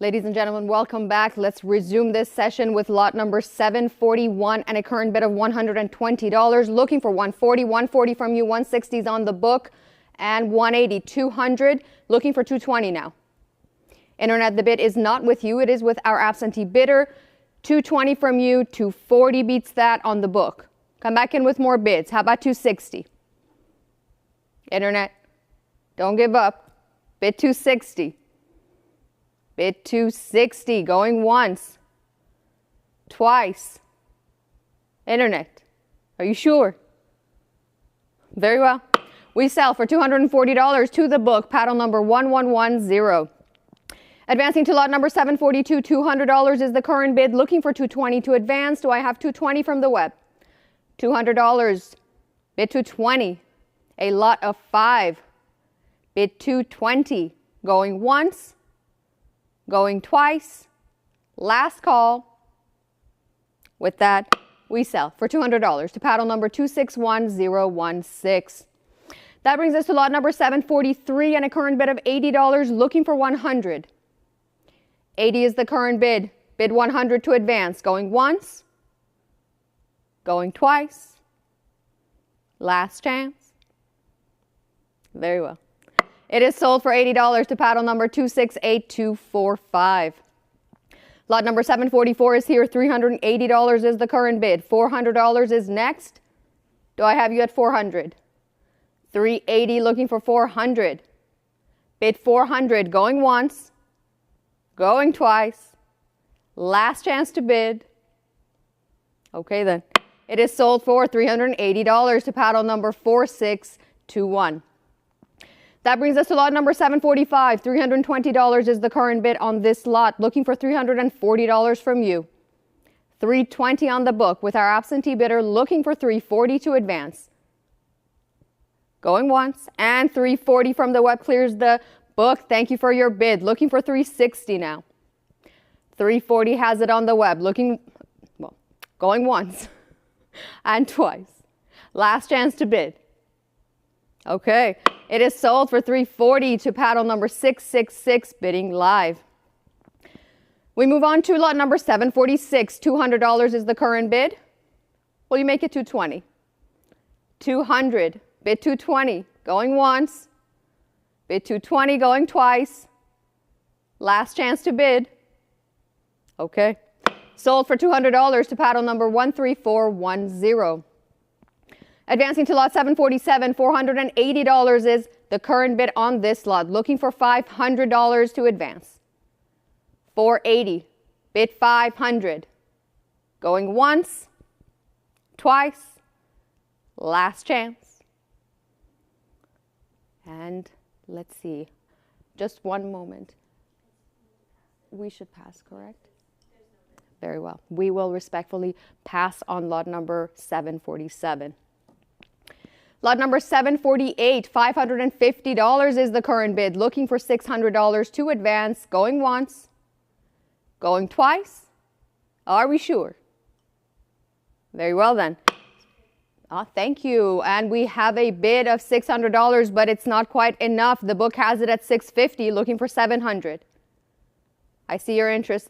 Ladies and gentlemen, welcome back. Let's resume this session with lot number 741 and a current bid of $120. Looking for 140, 140 from you, 160s on the book, and 180, 200. Looking for 220 now. Internet, the bid is not with you. It is with our absentee bidder. 220 from you, 240 beats that on the book. Come back in with more bids. How about 260? Internet, don't give up. Bid 260. Bid 260, going once, twice. Internet, are you sure? Very well. We sell for $240 to the book, paddle number 1110. Advancing to lot number 742, $200 is the current bid. Looking for 220 to advance. Do I have 220 from the web? $200, bid 220, a lot of 5. Bid 220, going once, going twice. Last call. With that, we sell for $200 to paddle number 261016. That brings us to lot number 743 and a current bid of $80, looking for 100. 80 is the current bid. Bid 100 to advance. Going once, going twice. Last chance. Very well. It is sold for $80 to paddle number 268245. Lot number 744 is here. $380 is the current bid. $400 is next. Do I have you at 400? 380 looking for 400. Bid 400, going once, going twice. Last chance to bid. Okay then. It is sold for $380 to paddle number 4621. That brings us to lot number 745. $320 is the current bid on this lot. Looking for $340 from you. $320 on the book with our absentee bidder looking for $340 to advance. Going once, and $340 from the web clears the book. Thank you for your bid. Looking for $360 now. $340 has it on the web. Going once and twice. Last chance to bid. Okay, it is sold for $340 to paddle number 666, bidding live. We move on to lot number 746. $200 is the current bid. Will you make it $220? $200, bid $220, going once, bid $220, going twice. Last chance to bid. Okay, sold for $200 to paddle number 13410. Advancing to lot 747, $480 is the current bid on this lot. Looking for $500 to advance. $480, bid $500. Going once, twice, last chance. And let's see, just one moment. We should pass, correct? Very well. We will respectfully pass on lot number 747. Lot number 748, $550 is the current bid. Looking for $600 to advance. Going once, going twice. Are we sure? Very well then. Thank you. And we have a bid of $600, but it's not quite enough. The book has it at $650, looking for $700. I see your interest.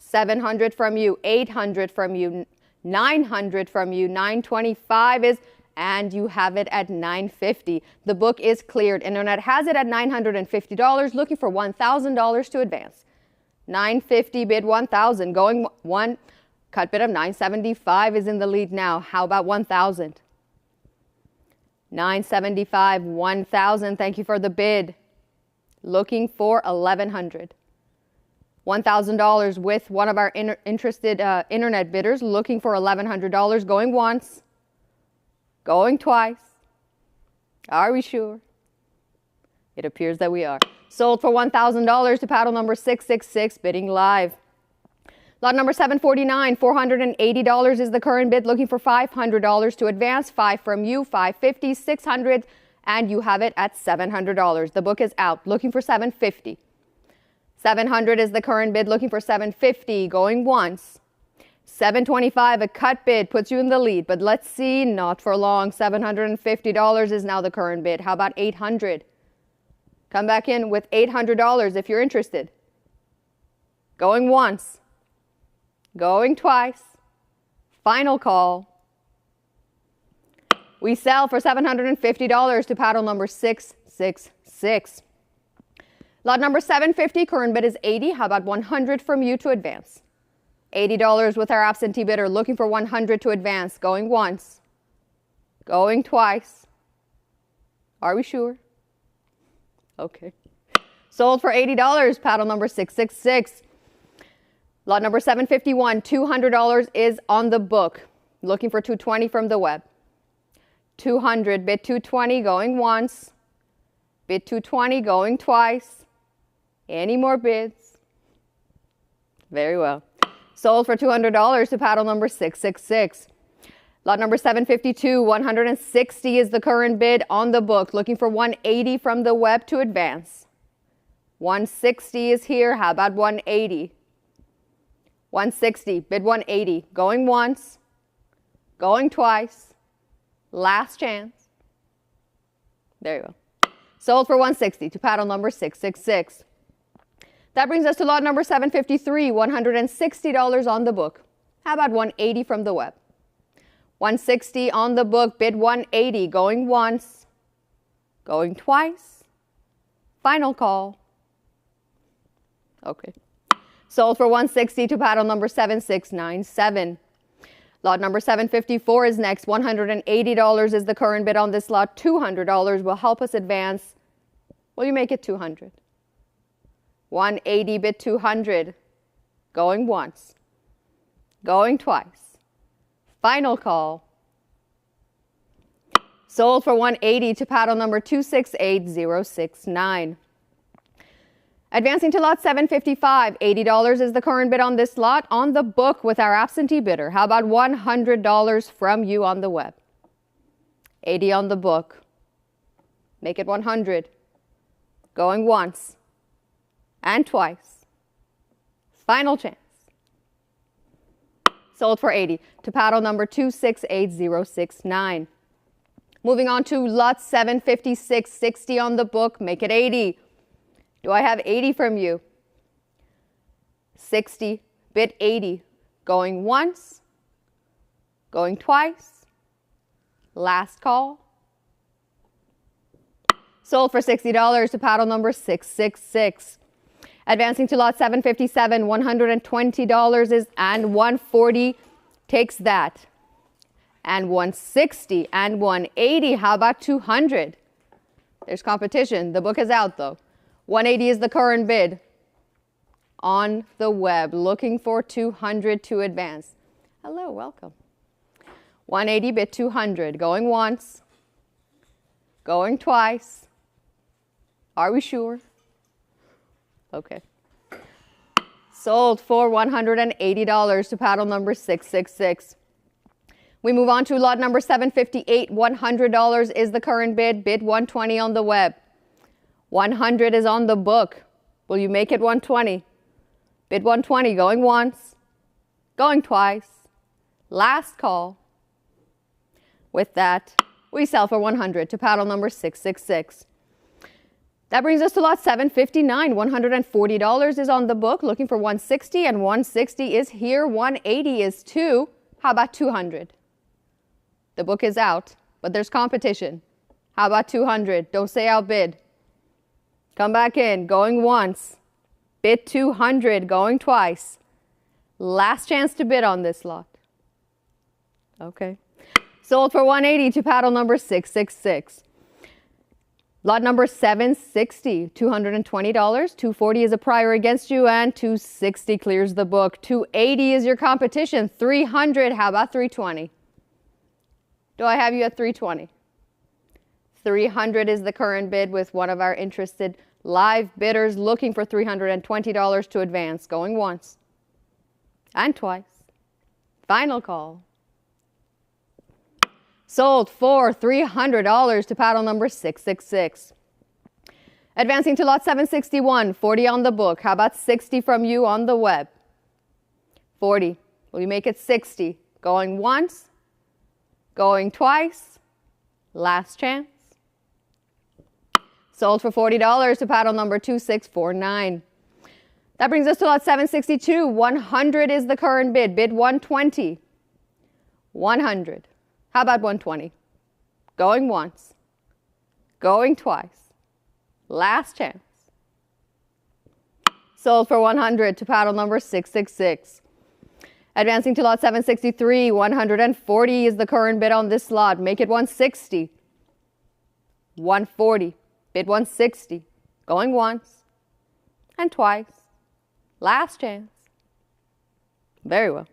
$700 from you, $800 from you, $900 from you, $925 is, and you have it at $950. The book is cleared. Internet has it at $950, looking for $1,000 to advance. $950, bid $1,000, going one, cut bid of $975 is in the lead now. How about $1,000? $975, $1,000, thank you for the bid. Looking for $1,100. $1,000 with one of our interested internet bidders looking for $1,100, going once, going twice. Are we sure? It appears that we are. Sold for $1,000 to paddle number 666, bidding live. Lot number 749, $480 is the current bid, looking for $500 to advance. 5 from you, $550, $600, and you have it at $700. The book is out, looking for $750. $700 is the current bid, looking for $750, going once. $725, a cut bid, puts you in the lead, but let's see, not for long. $750 is now the current bid. How about $800? Come back in with $800 if you're interested. Going once, going twice, final call. We sell for $750 to paddle number 666. Lot number 750, current bid is $80. How about $100 from you to advance? $80 with our absentee bidder, looking for $100 to advance. Going once, going twice. Are we sure? Okay. Sold for $80, paddle number 666. Lot number 751, $200 is on the book. Looking for $220 from the web. $200, bid $220, going once. Bid $220, going twice. Any more bids? Very well. Sold for $200 to paddle number 666. Lot number 752, $160 is the current bid on the book. Looking for $180 from the web to advance. $160 is here. How about $180? $160, bid $180. Going once, going twice. Last chance. There you go. Sold for $160 to paddle number 666. That brings us to lot number 753, $160 on the book. How about $180 from the web? $160 on the book, bid $180, going once, going twice. Final call. Okay. Sold for $160 to paddle number 7697. Lot number 754 is next. $180 is the current bid on this lot. $200 will help us advance. Will you make it 200? 180 bid 200. Going once. Going twice. Final call. Sold for 180 to paddle number 268069. Advancing to lot 755, $80 is the current bid on this lot on the book with our absentee bidder. How about $100 from you on the web? 80 on the book. Make it 100. Going once and twice. Final chance. Sold for 80 to paddle number 268069. Moving on to lot 756, 60 on the book. Make it 80. Do I have 80 from you? 60, bid 80. Going once, going twice. Last call. Sold for $60 to paddle number 666. Advancing to lot 757, $120 is and 140 takes that. And 160 and 180. How about 200? There's competition. The book is out though. 180 is the current bid on the web. Looking for 200 to advance. Hello, welcome. 180 bid 200. Going once. Going twice. Are we sure? Okay. Sold for $180 to paddle number 666. We move on to lot number 758. $100 is the current bid. Bid 120 on the web. 100 is on the book. Will you make it 120? Bid 120. Going once. Going twice. Last call. With that, we sell for 100 to paddle number 666. That brings us to lot 759. $140 is on the book. Looking for 160 and 160 is here. 180 is 2. How about 200? The book is out, but there's competition. How about 200? Don't say outbid. Come back in. Going once. Bid 200. Going twice. Last chance to bid on this lot. Okay. Sold for 180 to paddle number 666. Lot number 760, $220. 240 is a prior against you, and 260 clears the book. 280 is your competition. 300. How about 320? Do I have you at 320? 300 is the current bid with one of our interested live bidders looking for $320 to advance. Going once and twice. Final call. Sold for $300 to paddle number 666. Advancing to lot 761, 40 on the book. How about 60 from you on the web? 40. Will you make it 60? Going once, going twice. Last chance. Sold for $40 to paddle number 2649. That brings us to lot 762. 100 is the current bid. Bid 120. 100. How about 120? Going once. Going twice. Last chance. Sold for 100 to paddle number 666. Advancing to lot 763, 140 is the current bid on this lot. Make it 160. 140. Bid 160. Going once and twice. Last chance. Very well.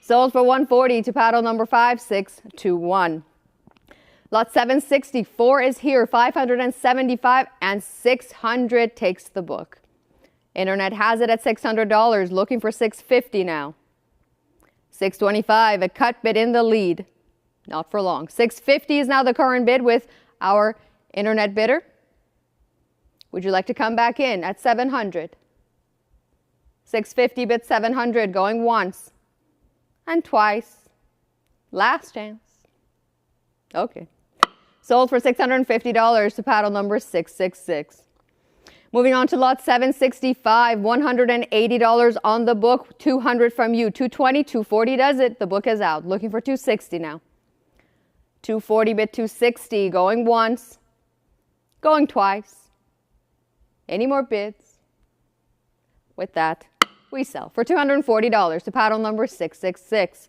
Sold for 140 to paddle number 5621. Lot 764 is here. 575 and 600 takes the book. Internet has it at $600. Looking for $650 now. 625, a cut bid in the lead. Not for long. 650 is now the current bid with our internet bidder. Would you like to come back in at 700? 650 bid 700, going once and twice. Last chance. Okay. Sold for $650 to paddle number 666. Moving on to lot 765, $180 on the book, 200 from you. 220, 240 does it. The book is out. Looking for 260 now. 240 bid 260, going once, going twice. Any more bids? With that, we sell for $240 to paddle number 666.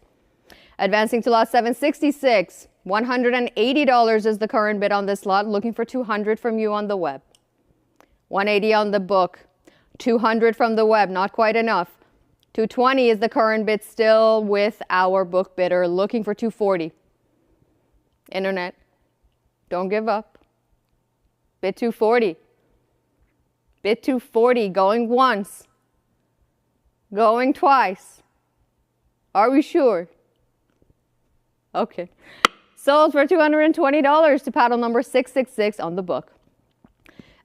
Advancing to lot 766, $180 is the current bid on this lot. Looking for 200 from you on the web. 180 on the book. 200 from the web, not quite enough. 220 is the current bid still with our book bidder looking for 240. Internet, don't give up. Bid 240. Bid 240, going once. Going twice. Are we sure? Okay. Sold for $220 to paddle number 666 on the book.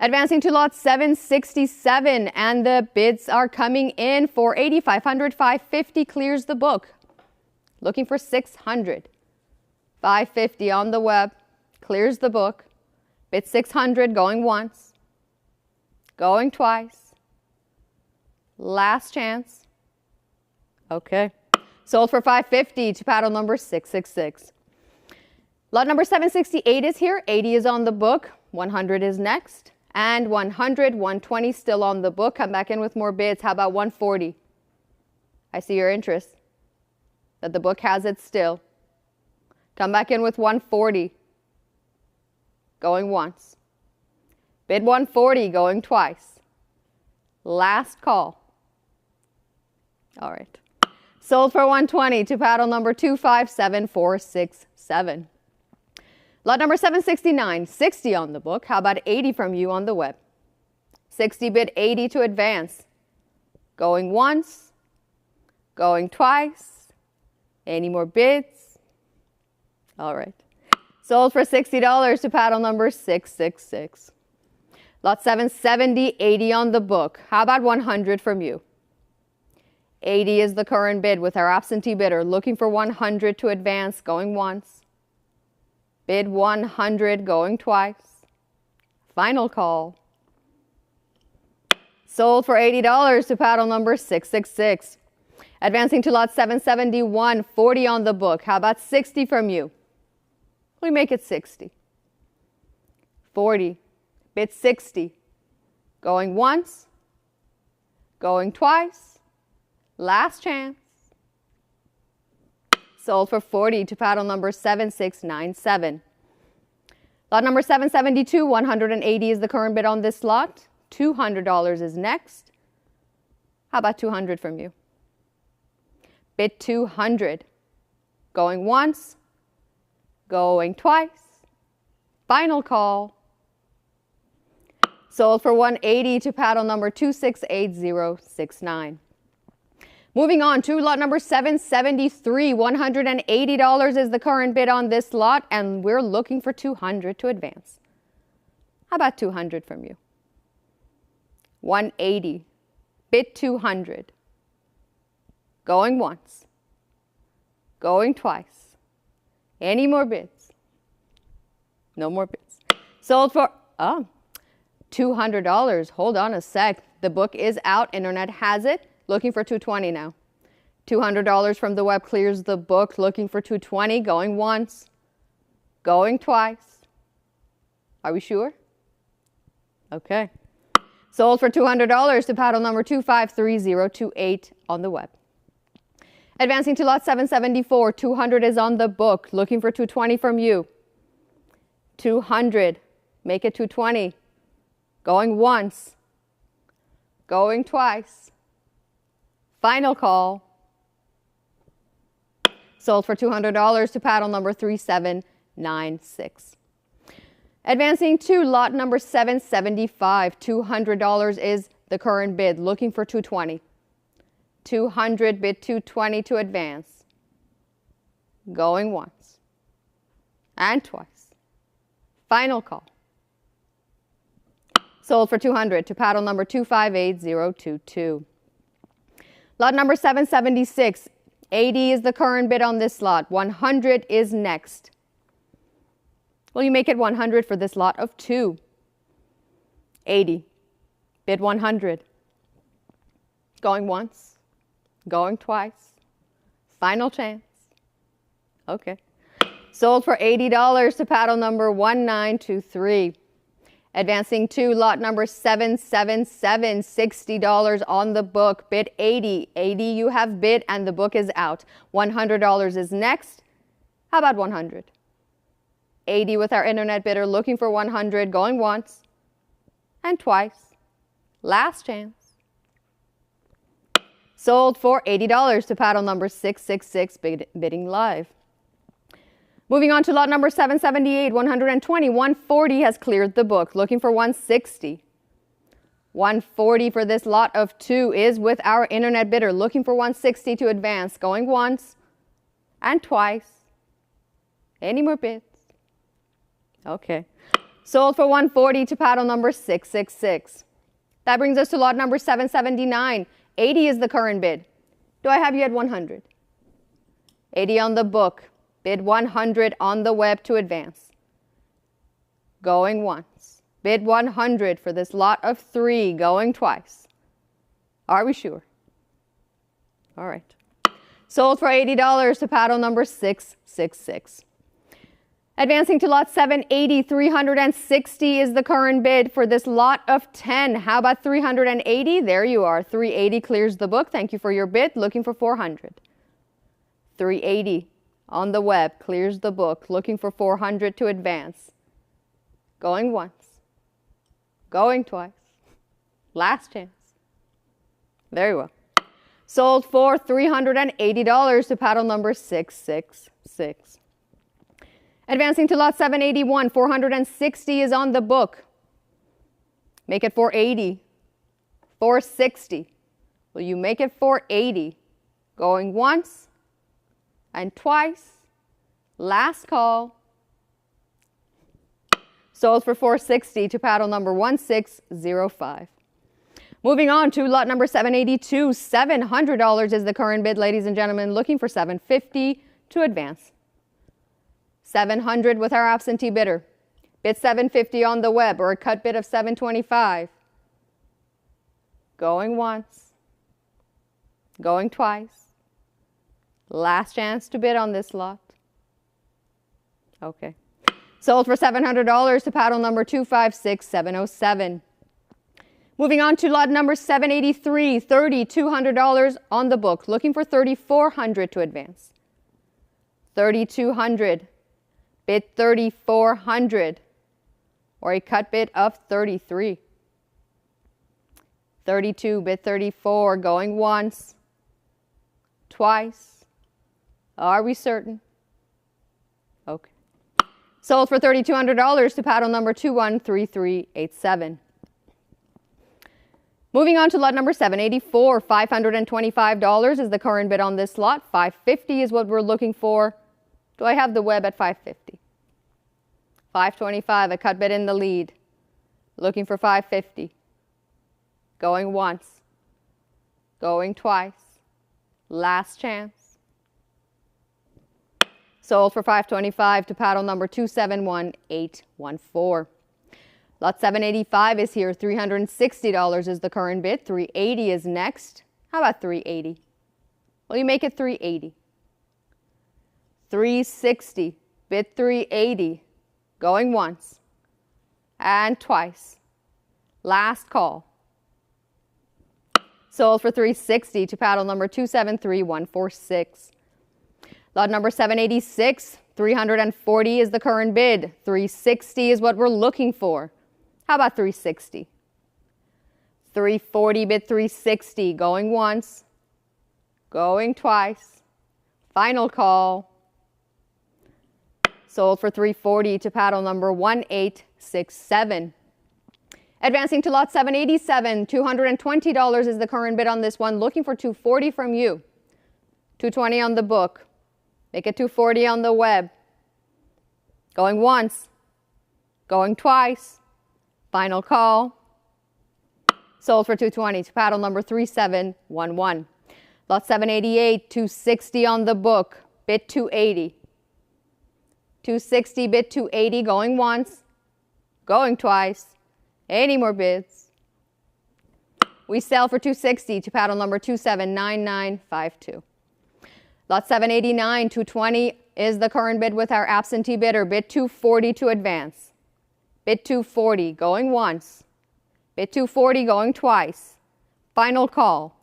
Advancing to lot 767, and the bids are coming in for 8,500. 550 clears the book. Looking for 600. 550 on the web, clears the book. Bid 600, going once. Going twice. Last chance. Okay. Sold for 550 to paddle number 666. Lot number 768 is here. 80 is on the book. 100 is next. And 100, 120 still on the book. Come back in with more bids. How about 140? I see your interest. But the book has it still. Come back in with 140. Going once. Bid 140, going twice. Last call. All right. Sold for 120 to paddle number 257467. Lot number 769, 60 on the book. How about 80 from you on the web? 60 bid 80 to advance. Going once, going twice. Any more bids? All right. Sold for $60 to paddle number 666. Lot 770, 80 on the book. How about 100 from you? 80 is the current bid with our absentee bidder looking for 100 to advance, going once. Bid 100, going twice. Final call. Sold for $80 to paddle number 666. Advancing to lot 771, 40 on the book. How about 60 from you? We make it 60. 40. Bid 60. Going once. Going twice. Last chance. Sold for 40 to paddle number 7697. Lot number 772, 180 is the current bid on this lot. $200 is next. How about 200 from you? Bid 200. Going once. Going twice. Final call. Sold for 180 to paddle number 268069. Moving on to lot number 773, $180 is the current bid on this lot, and we're looking for 200 to advance. How about 200 from you? 180, bid 200. Going once. Going twice. Any more bids? No more bids. Sold for, $200. Hold on a sec. The book is out. Internet has it. Looking for 220 now. $200 from the web clears the book. Looking for 220. Going once. Going twice. Are we sure? Okay. Sold for $200 to paddle number 253028 on the web. Advancing to lot 774. 200 is on the book. Looking for 220 from you. 200. Make it 220. Going once. Going twice. Final call. Sold for $200 to paddle number 3796. Advancing to lot number 775. $200 is the current bid. Looking for 220. 200 bid 220 to advance. Going once. And twice. Final call. Sold for 200 to paddle number 258022. Lot number 776, 80 is the current bid on this lot. 100 is next. Will you make it 100 for this lot of 2? 80. Bid 100. Going once. Going twice. Final chance. Okay. Sold for $80 to paddle number 1923. Advancing to lot number 777, $60 on the book. Bid 80. 80 you have bid and the book is out. $100 is next. How about 100? 80 with our internet bidder looking for 100, going once and twice. Last chance. Sold for $80 to paddle number 666, bidding live. Moving on to lot number 778, 120, 140 has cleared the book, looking for 160. 140 for this lot of 2 is with our internet bidder, looking for 160 to advance, going once and twice. Any more bids? Okay. Sold for 140 to paddle number 666. That brings us to lot number 779. 80 is the current bid. Do I have you at 100? 80 on the book. Bid 100 on the web to advance. Going once. Bid 100 for this lot of 3, going twice. Are we sure? All right. Sold for $80 to paddle number 666. Advancing to lot 780, 360 is the current bid for this lot of 10. How about 380? There you are. 380 clears the book. Thank you for your bid. Looking for 400. 380 on the web clears the book. Looking for 400 to advance. Going once. Going twice. Last chance. Very well. Sold for $380 to paddle number 666. Advancing to lot 781, 460 is on the book. Make it 480. 460. Will you make it 480? Going once and twice. Last call. Sold for 460 to paddle number 1605. Moving on to lot number 782, $700 is the current bid, ladies and gentlemen, looking for 750 to advance. 700 with our absentee bidder. Bid 750 on the web, or a cut bid of 725. Going once. Going twice. Last chance to bid on this lot. Okay. Sold for $700 to paddle number 256707. Moving on to lot number 783, $3,200 on the book, looking for $3,400 to advance. 3,200. Bid 3,400, or a cut bid of 33. 32, bid 34, going once, twice. Are we certain? Okay. Sold for $3,200 to paddle number 213387. Moving on to lot number 784, $525 is the current bid on this lot. $550 is what we're looking for. Do I have the web at 550? 525, a cut bid in the lead. Looking for 550. Going once. Going twice. Last chance. Sold for 525 to paddle number 271814. Lot 785 is here. $360 is the current bid. 380 is next. How about 380? Will you make it 380? 360, bid 380, going once and twice. Last call. Sold for 360 to paddle number 273146. Lot number 786, 340 is the current bid. 360 is what we're looking for. How about 360? 340, bid 360, going once, going twice. Final call. Sold for 340 to paddle number 1867. Advancing to lot 787, $220 is the current bid on this one. Looking for 240 from you. 220 on the book. Make it 240 on the web. Going once. Going twice. Final call. Sold for 220 to paddle number 3711. Lot 788, 260 on the book. Bid 280. 260, bid 280, going once, going twice. Any more bids? We sell for 260 to paddle number 279952. Lot 789, 220 is the current bid with our absentee bidder. Bid 240 to advance. Bid 240, going once. Bid 240, going twice. Final call.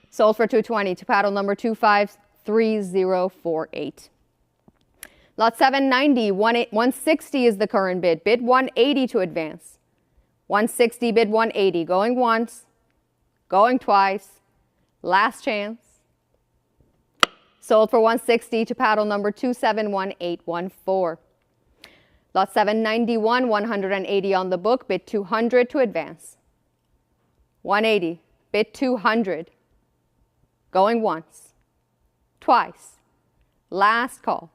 Sold for 220 to paddle number 253048. Lot 790, 160 is the current bid. Bid 180 to advance. 160, bid 180. Going once, going twice. Last chance. Sold for 160 to paddle number 271814. Lot 791, 180 on the book, bid 200 to advance. 180, bid 200. Going once, twice. Last call.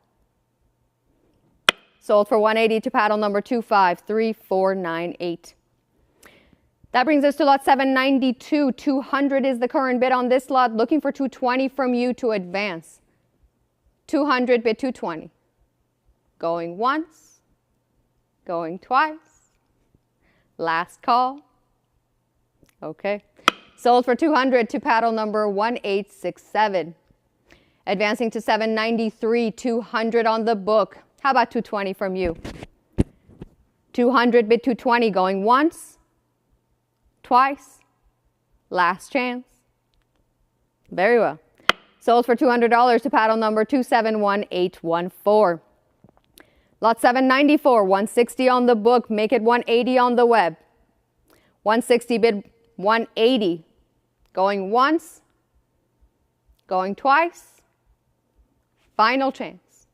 Sold for 180 to paddle number 253498. That brings us to lot 792. 200 is the current bid on this lot. Looking for 220 from you to advance. 200, bid 220. Going once, going twice. Last call. Okay. Sold for 200 to paddle number 1867. Advancing to 793, 200 on the book. How about 220 from you? 200, bid 220. Going once, twice. Last chance. Very well. Sold for $200 to paddle number 271814. Lot 794, 160 on the book. Make it 180 on the web. 160, bid 180. Going once, going twice. Final chance.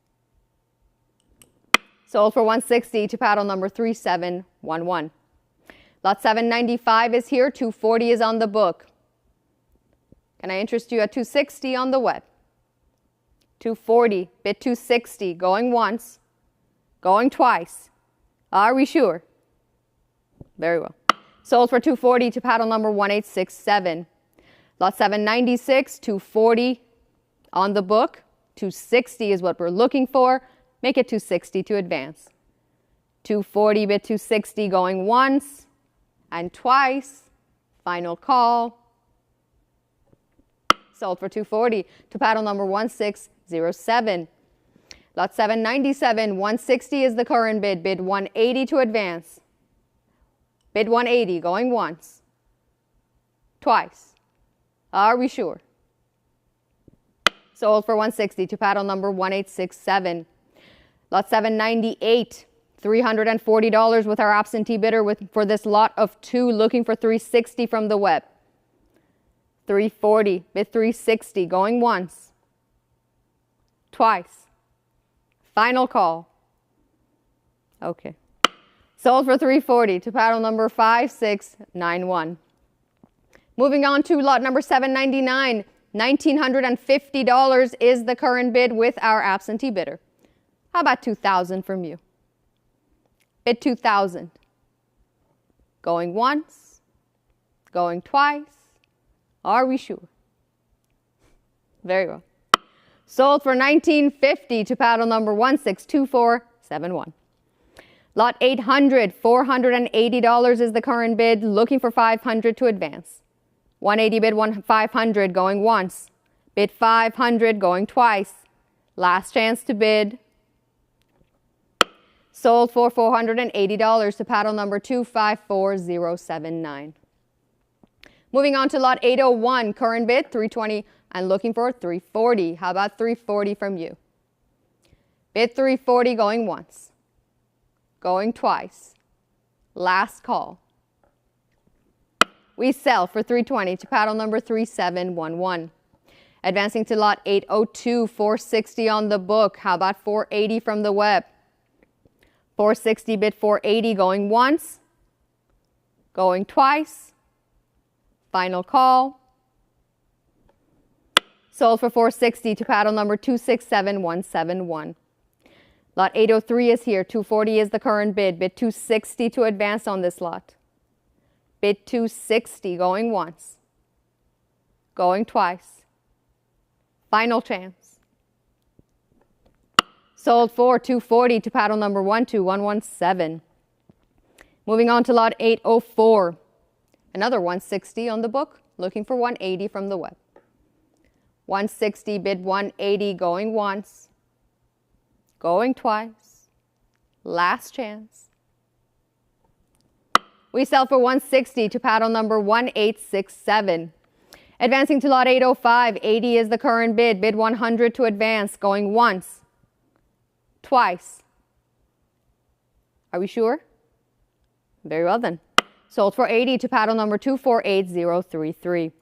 Sold for 160 to paddle number 3711. Lot 795 is here. 240 is on the book. Can I interest you at 260 on the web? 240, bid 260. Going once, going twice. Are we sure? Very well. Sold for 240 to paddle number 1867. Lot 796, 240 on the book. 260 is what we're looking for. Make it 260 to advance. 240, bid 260. Going once and twice. Final call. Sold for 240 to paddle number 1607. Lot 797, 160 is the current bid. Bid 180 to advance. Bid 180, going once, twice. Are we sure? Sold for 160 to paddle number 1867. Lot 798, $340 with our absentee bidder for this lot of 2, looking for 360 from the web. 340, bid 360, going once, twice. Final call. Okay. Sold for 340 to paddle number 5691. Moving on to lot number 799, $1,950 is the current bid with our absentee bidder. How about 2,000 from you? Bid 2,000. Going once, going twice. Are we sure? Very well. Sold for $1,950 to paddle number 162471. Lot 800, $480 is the current bid, looking for 500 to advance. 180, bid 500, going once. Bid 500, going twice. Last chance to bid. Sold for $480 to paddle number 254079. Moving on to lot 801, current bid 320 and looking for 340. How about 340 from you? Bid 340, going once, going twice. Last call. We sell for 320 to paddle number 3711. Advancing to lot 802, 460 on the book. How about 480 from the web? 460, bid 480, going once, going twice. Final call. Sold for 460 to paddle number 267171. Lot 803 is here. 240 is the current bid. Bid 260 to advance on this lot. Bid 260, going once, going twice. Final chance. Sold for 240 to paddle number 12117. Moving on to lot 804. Another 160 on the book, looking for 180 from the web. 160, bid 180, going once, going twice. Last chance. We sell for 160 to paddle number 1867. Advancing to lot 805, 80 is the current bid. Bid 100 to advance, going once, twice. Are we sure? Very well then. Sold for 80 to paddle number 248033.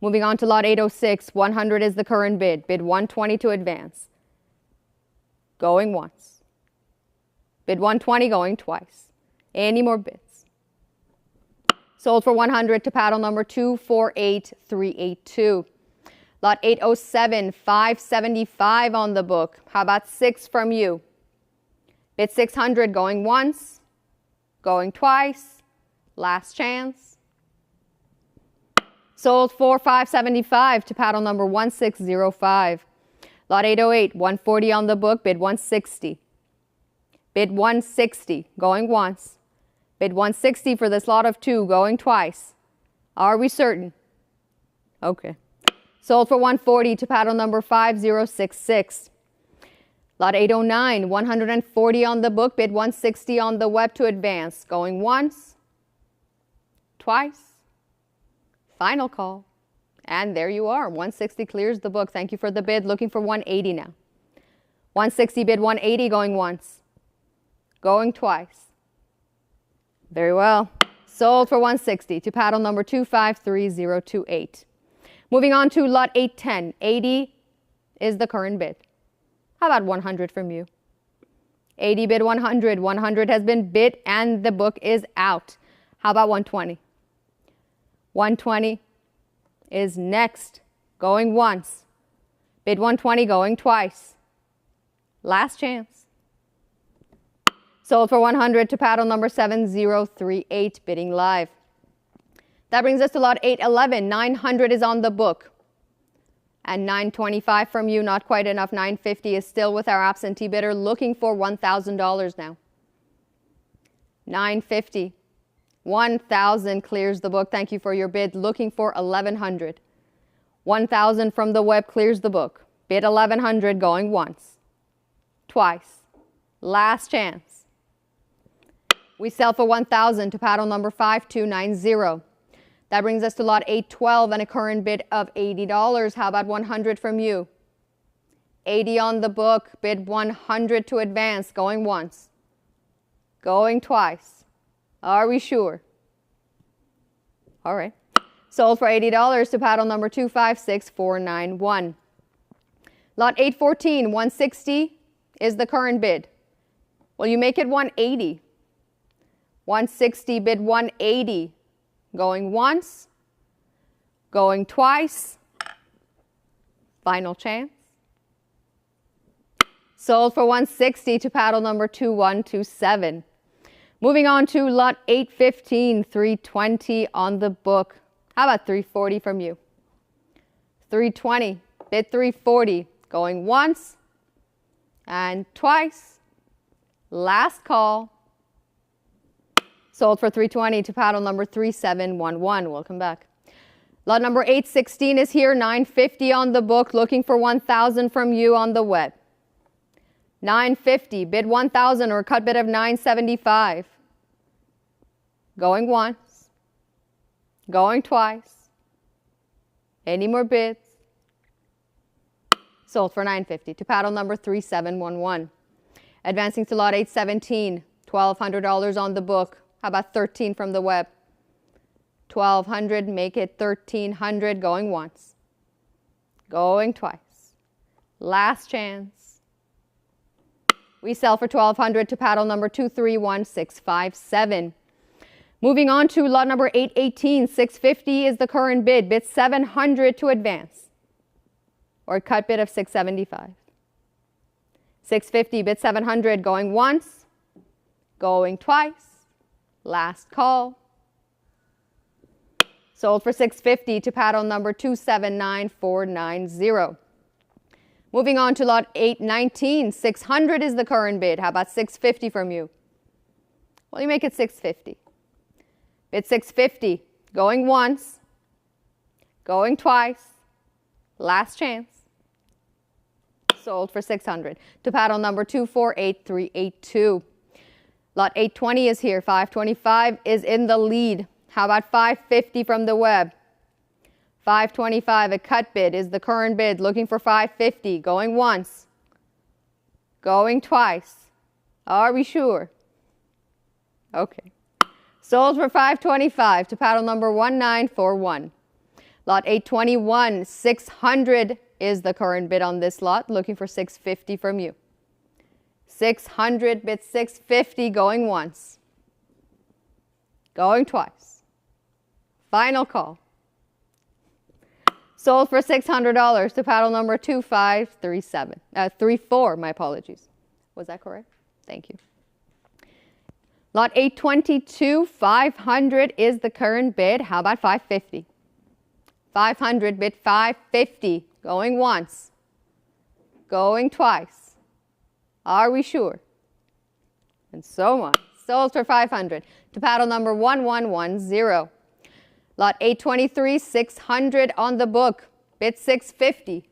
Moving on to lot 806, 100 is the current bid. Bid 120 to advance. Going once. Bid 120, going twice. Any more bids? Sold for 100 to paddle number 248382. Lot 807, 575 on the book. How about 6 from you? Bid 600, going once, going twice. Last chance. Sold for 575 to paddle number 1605. Lot 808, 140 on the book, bid 160. Bid 160, going once. Bid 160 for this lot of 2, going twice. Are we certain? Okay. Sold for 140 to paddle number 5066. Lot 809, 140 on the book, bid 160 on the web to advance. Going once, twice, final call. And there you are, 160 clears the book. Thank you for the bid. Looking for 180 now. 160 bid 180, going once, going twice. Very well. Sold for 160 to paddle number 253028. Moving on to lot 810. 80 is the current bid. How about 100 from you? 80 bid 100. 100 has been bid and the book is out. How about 120? 120 is next. Going once. Bid 120, going twice. Last chance. Sold for 100 to paddle number 7038, bidding live. That brings us to lot 811. 900 is on the book. And 925 from you, not quite enough. 950 is still with our absentee bidder, looking for $1,000 now. 950. 1,000 clears the book. Thank you for your bid. Looking for 1,100. 1,000 from the web clears the book. Bid 1,100, going once, twice. Last chance. We sell for 1,000 to paddle number 5290. That brings us to lot 812 and a current bid of $80. How about 100 from you? 80 on the book. Bid 100 to advance. Going once, going twice. Are we sure? All right. Sold for $80 to paddle number 256491. Lot 814, 160 is the current bid. Will you make it 180? 160 bid 180. Going once, going twice. Final chance. Sold for 160 to paddle number 2127. Moving on to lot 815, 320 on the book. How about 340 from you? 320, bid 340, going once and twice. Last call. Sold for 320 to paddle number 3711. Welcome back. Lot number 816 is here, 950 on the book, looking for 1,000 from you on the web. 950, bid 1,000 or a cut bid of 975. Going once, going twice. Any more bids? Sold for 950 to paddle number 3711. Advancing to lot 817, $1,200 on the book. How about 13 from the web? 1,200, make it 1,300, going once, going twice. Last chance. We sell for 1,200 to paddle number 231657. Moving on to lot number 818, 650 is the current bid. Bid 700 to advance, or cut bid of 675. 650, bid 700, going once, going twice. Last call. Sold for 650 to paddle number 279490. Moving on to lot 819, 600 is the current bid. How about 650 from you? Well, you make it 650. Bid 650, going once, going twice. Last chance. Sold for 600 to paddle number 248382. Lot 820 is here. 525 is in the lead. How about 550 from the web? 525, a cut bid, is the current bid. Looking for 550. Going once, going twice. Are we sure? Okay. Sold for $525 to paddle number 1941. Lot 821, 600 is the current bid on this lot. Looking for $650 from you. 600 bid $650 going once. Going twice. Final call. Sold for $600 to paddle number 34, my apologies. Was that correct? Thank you. Lot 822, 500 is the current bid. How about 550? 500 bid 550. Going once. Going twice. Are we sure? And so on. Sold for 500 to paddle number 1110. Lot 823, 600 on the book. Bid 650.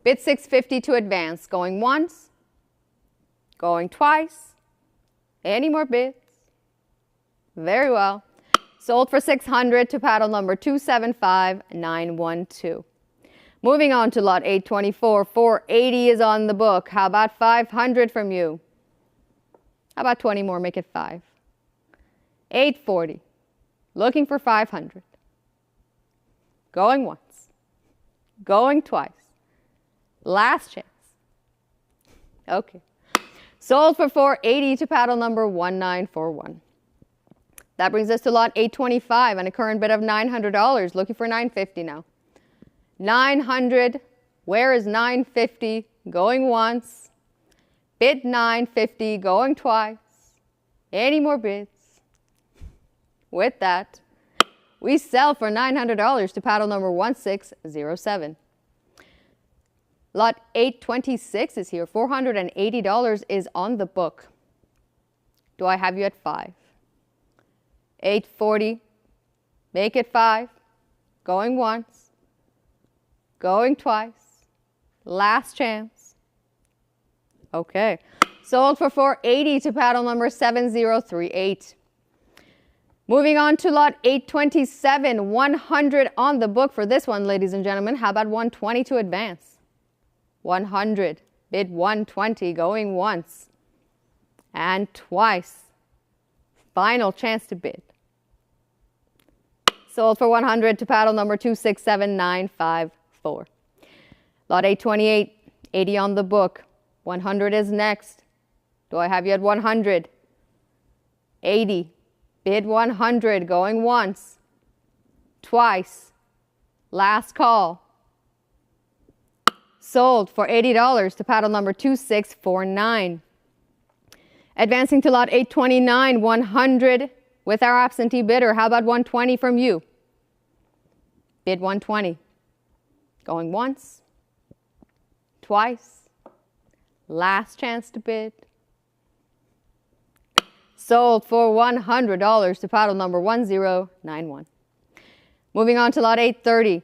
Bid 650 to advance. Going once. Going twice. Any more bids? Very well. Sold for 600 to paddle number 275912. Moving on to lot 824, 480 is on the book. How about 500 from you? How about 20 more? Make it 5. 840. Looking for 500. Going once. Going twice. Last chance. Okay. Sold for 480 to paddle number 1941. That brings us to lot 825 and a current bid of $900. Looking for $950 now. 900. Where is 950? Going once. Bid 950. Going twice. Any more bids? With that, we sell for $900 to paddle number 1607. Lot 826 is here. $480 is on the book. Do I have you at 5? 840. Make it 5. Going once. Going twice. Last chance. Okay. Sold for $480 to paddle number 7038. Moving on to lot 827. 100 on the book for this one, ladies and gentlemen. How about 120 to advance? 100. Bid 120. Going once. And twice. Final chance to bid. Sold for 100 to paddle number 267954. Lot 828, 80 on the book. 100 is next. Do I have you at 100? 80. Bid 100. Going once. Twice. Last call. Sold for $80 to paddle number 2649. Advancing to lot 829, 100 with our absentee bidder. How about 120 from you? Bid 120. Going once. Twice. Last chance to bid. Sold for $100 to paddle number 1091. Moving on to lot 830,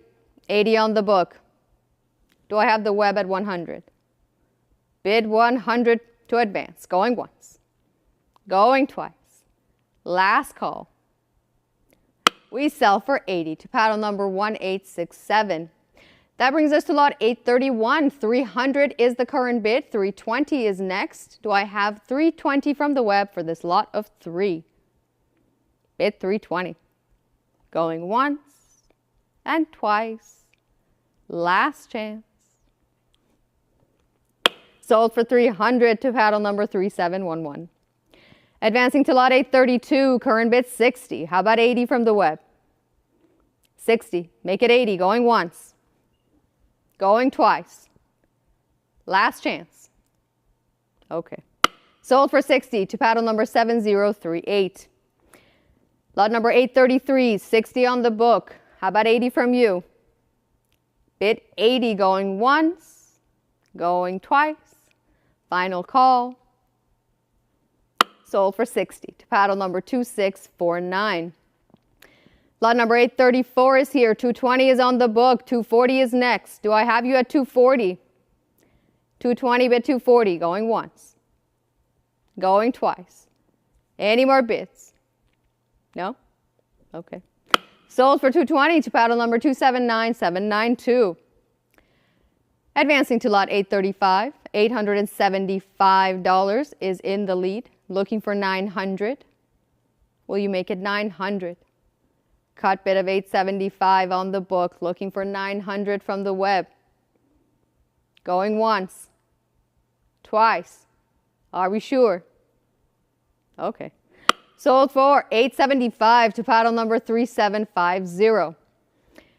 80 on the book. Do I have the web at 100? Bid 100 to advance. Going once. Going twice. Last call. We sell for 80 to paddle number 1867. That brings us to lot 831. 300 is the current bid. 320 is next. Do I have 320 from the web for this lot of 3? Bid 320. Going once and twice. Last chance. Sold for 300 to paddle number 3711. Advancing to lot 832, current bid 60. How about 80 from the web? 60. Make it 80. Going once. Going twice. Last chance. Okay. Sold for 60 to paddle number 7038. Lot number 833, 60 on the book. How about 80 from you? Bid 80. Going once. Going twice. Final call. Sold for 60 to paddle number 2649. Lot number 834 is here. 220 is on the book. 240 is next. Do I have you at 240? 220 bid 240. Going once. Going twice. Any more bids? No? Okay. Sold for 220 to paddle number 279792. Advancing to lot 835. $875 is in the lead. Looking for 900. Will you make it 900? Cut bid of 875 on the book, looking for 900 from the web. Going once, twice. Are we sure? Okay. Sold for 875 to paddle number 3750.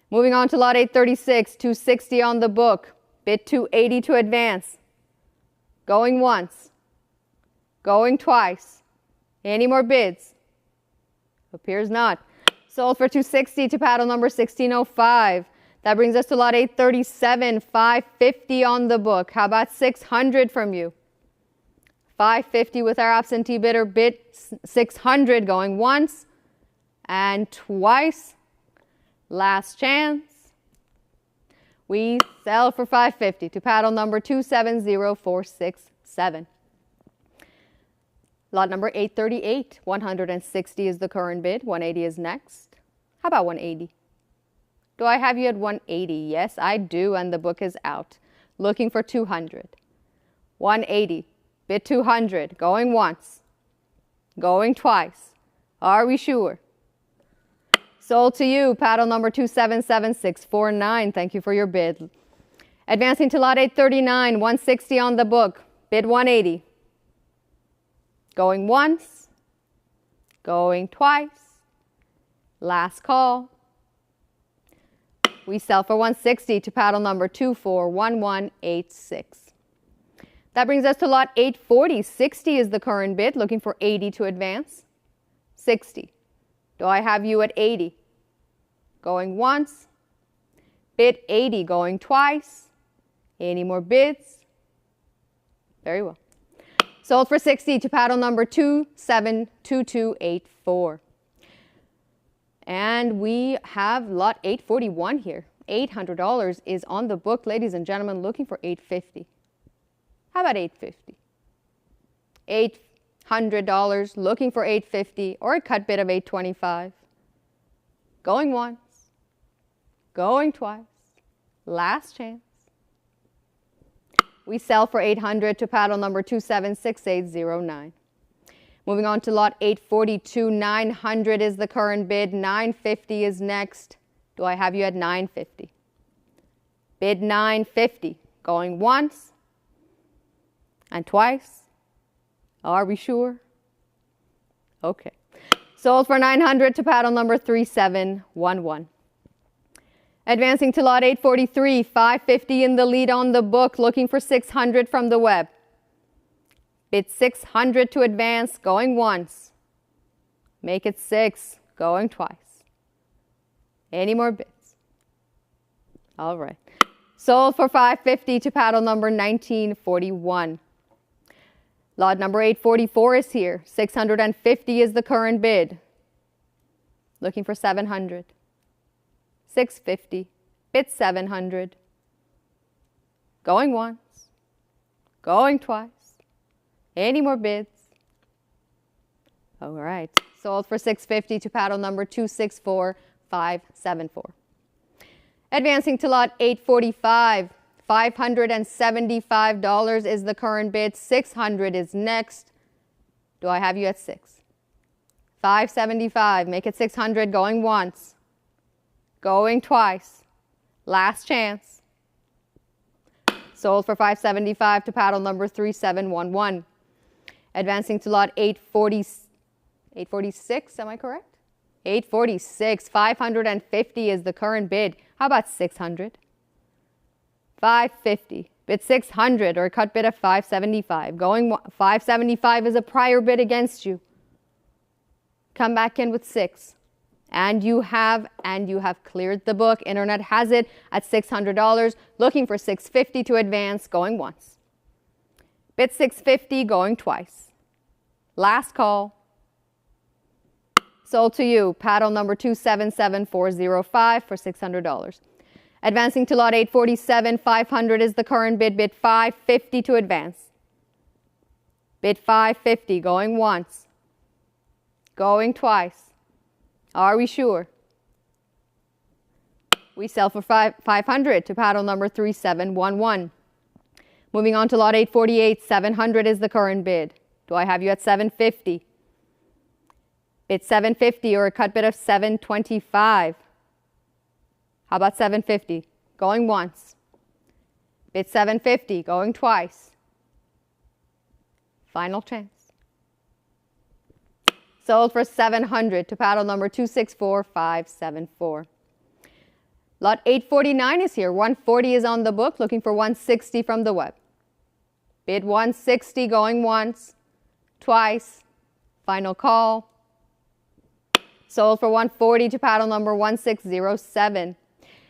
Moving on to lot 836, 260 on the book. Bid 280 to advance. Going once. Going twice. Any more bids? Appears not. Sold for 260 to paddle number 1605. That brings us to lot 837, 550 on the book. How about 600 from you? 550 with our absentee bidder. Bid 600 going once and twice. Last chance. We sell for 550 to paddle number 270467. Lot number 838, 160 is the current bid. 180 is next. How about 180? Do I have you at 180? Yes, I do, and the book is out. Looking for 200. 180. Bid 200. Going once. Going twice. Are we sure? Sold to you, paddle number 277649. Thank you for your bid. Advancing to lot 839, 160 on the book. Bid 180. Going once. Going twice. Last call. We sell for 160 to paddle number 241186. That brings us to lot 840. 60 is the current bid, looking for 80 to advance. 60. Do I have you at 80? Going once. Bid 80 going twice. Any more bids? Very well. Sold for 60 to paddle number 272284. And we have lot 841 here. $800 is on the book, ladies and gentlemen, looking for 850. How about 850? $800, looking for 850, or a cut bid of 825. Going once, going twice, last chance. We sell for 800 to paddle number 276809. Moving on to lot 842, 900 is the current bid, 950 is next. Do I have you at 950? Bid 950, going once and twice. Are we sure? Okay. Sold for 900 to paddle number 3711. Advancing to lot 843, 550 in the lead on the book, looking for 600 from the web. Bid 600 to advance, going once. Make it 6, going twice. Any more bids? All right. Sold for 550 to paddle number 1941. Lot number 844 is here. 650 is the current bid. Looking for 700. 650. Bid 700. Going once. Going twice. Any more bids? All right. Sold for 650 to paddle number 264574. Advancing to lot 845. $575 is the current bid. 600 is next. Do I have you at 6? 575. Make it 600. Going once. Going twice. Last chance. Sold for 575 to paddle number 3711. Advancing to lot 846. Am I correct? 846. 550 is the current bid. How about 600? 550. Bid 600 or a cut bid of 575. Going 575 is a prior bid against you. Come back in with 6. And you have cleared the book. Internet has it at $600. Looking for 650 to advance. Going once. Bid 650. Going twice. Last call. Sold to you. Paddle number 277405 for $600. Advancing to lot 847, 500 is the current bid. Bid 550 to advance. Bid 550, going once. Going twice. Are we sure? We sell for 500 to paddle number 3711. Moving on to lot 848, 700 is the current bid. Do I have you at 750? Bid 750 or a cut bid of 725. How about 750? Going once. Bid 750, going twice. Final chance. Sold for 700 to paddle number 264574. Lot 849 is here. 140 is on the book, looking for 160 from the web. Bid 160, going once, twice. Final call. Sold for 140 to paddle number 1607.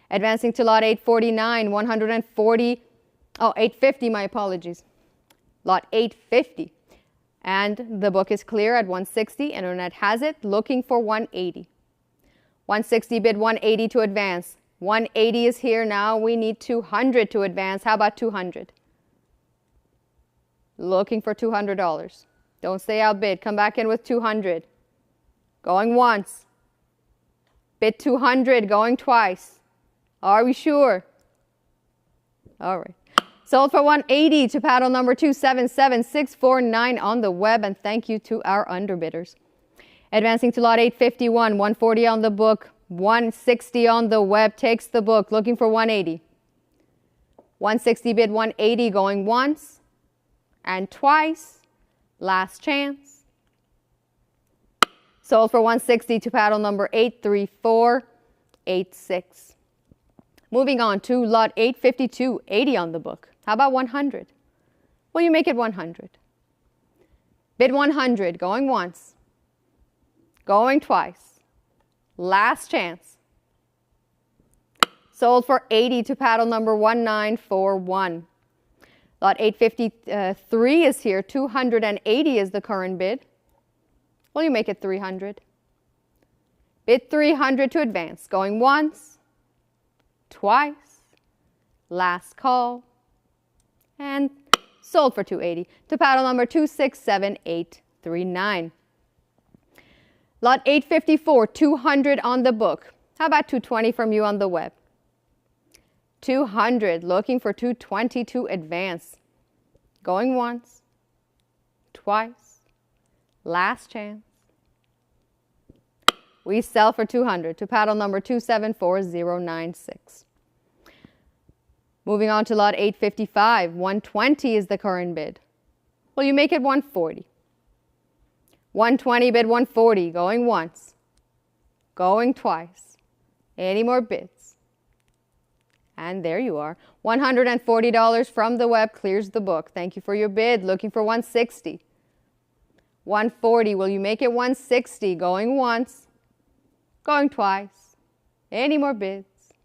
Advancing to lot 849, 850, my apologies. Lot 850. And the book is clear at 160. Internet has it, looking for 180. 160 bid 180 to advance. 180 is here now. We need 200 to advance. How about 200? Looking for $200. Don't stay outbid. Come back in with 200. Going once. Bid 200, going twice. Are we sure? All right. Sold for 180 to paddle number 277649 on the web, and thank you to our underbidders. Advancing to lot 851, 140 on the book, 160 on the web, takes the book, looking for 180. 160 bid 180, going once and twice. Last chance. Sold for 160 to paddle number 83486. Moving on to lot 852, 80 on the book. How about 100? Will you make it 100? Bid 100, going once, going twice. Last chance. Sold for 80 to paddle number 1941. Lot 853 is here. 280 is the current bid. Will you make it 300? Bid 300 to advance, going once, twice. Last call. And sold for 280 to paddle number 267839. Lot 854, 200 on the book. How about 220 from you on the web? 200, looking for 220 to advance. Going once, twice. Last chance. We sell for 200 to paddle number 274096. Moving on to lot 855, 120 is the current bid. Will you make it 140? 120 bid 140, going once, going twice. Any more bids? And there you are. $140 from the web clears the book. Thank you for your bid. Looking for 160. 140, will you make it 160? Going once, going twice. Any more bids?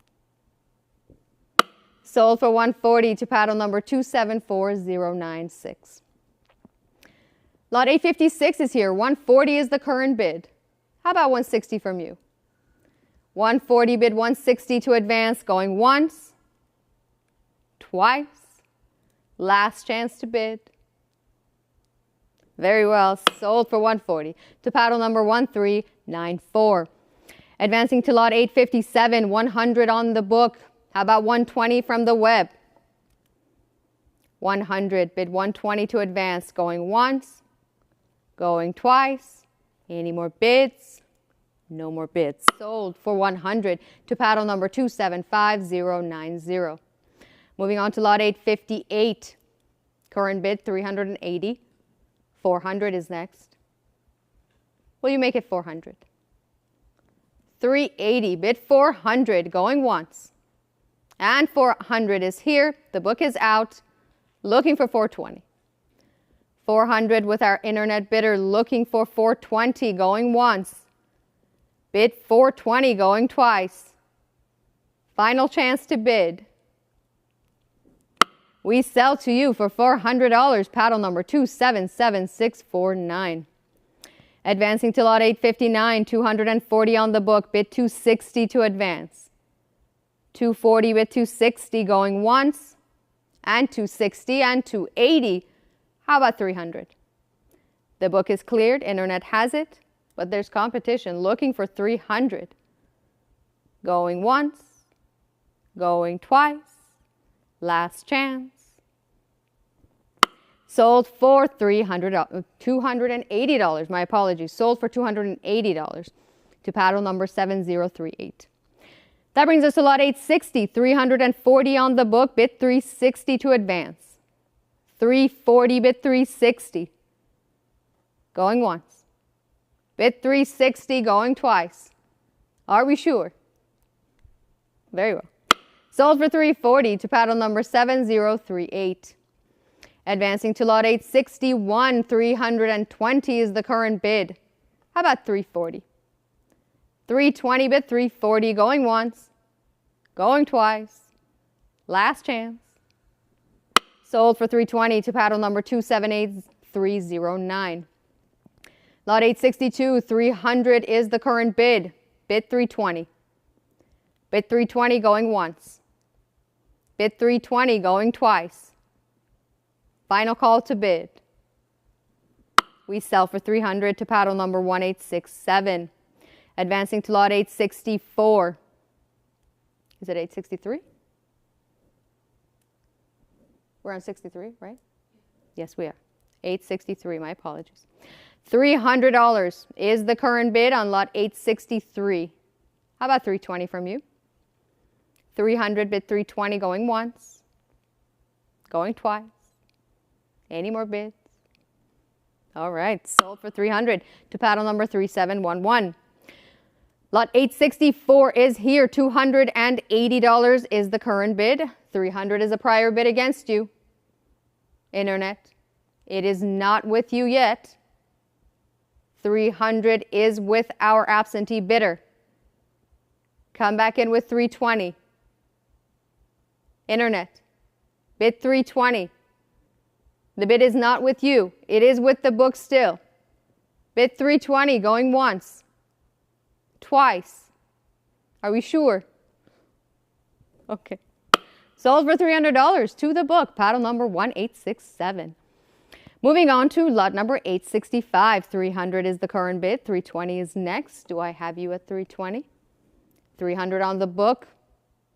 Sold for 140 to paddle number 274096. Lot 856 is here. 140 is the current bid. How about 160 from you? 140 bid 160 to advance, going once, twice. Last chance to bid. Very well, sold for 140 to paddle number 1394. Advancing to lot 857, 100 on the book. How about 120 from the web? 100, bid 120 to advance, going once, going twice. Any more bids? No more bids. Sold for 100 to paddle number 275090. Moving on to lot 858. Current bid 380. 400 is next. Will you make it 400? 380, bid 400, going once. And 400 is here. The book is out. Looking for 420. 400 with our internet bidder, looking for 420, going once. Bid 420, going twice. Final chance to bid. We sell to you for $400, paddle number 277649. Advancing to lot 859, 240 on the book, bid 260 to advance. 240 bid 260, going once, and 260 and 280. How about 300? The book is cleared, internet has it, but there's competition looking for 300. Going once, going twice, last chance. Sold for $280. My apologies. Sold for $280 to paddle number 7038. That brings us to lot 860, 340 on the book, bid 360 to advance. 340, bid 360. Going once. Bid 360, going twice. Are we sure? Very well. Sold for 340 to paddle number 7038. Advancing to lot 861, 320 is the current bid. How about 340? 320 bid 340, going once, going twice. Last chance. Sold for 320 to paddle number 278309. Lot 862, 300 is the current bid. Bid 320. Bid 320, going once. Bid 320, going twice. Final call to bid. We sell for 300 to paddle number 1867. Advancing to lot 864. Is it 863? We're on 63, right? Yes, we are. 863, my apologies. $300 is the current bid on lot 863. How about 320 from you? 300 bid 320, going once, going twice. Any more bids? All right, sold for 300 to paddle number 3711. Lot 864 is here. $280 is the current bid. 300 is a prior bid against you. Internet, it is not with you yet. 300 is with our absentee bidder. Come back in with 320. Internet, bid 320. The bid is not with you. It is with the book still. Bid 320, going once, twice. Are we sure? Okay. Sold for $300 to the book, paddle number 1867. Moving on to lot number 865. 300 is the current bid. 320 is next. Do I have you at 320? 300 on the book.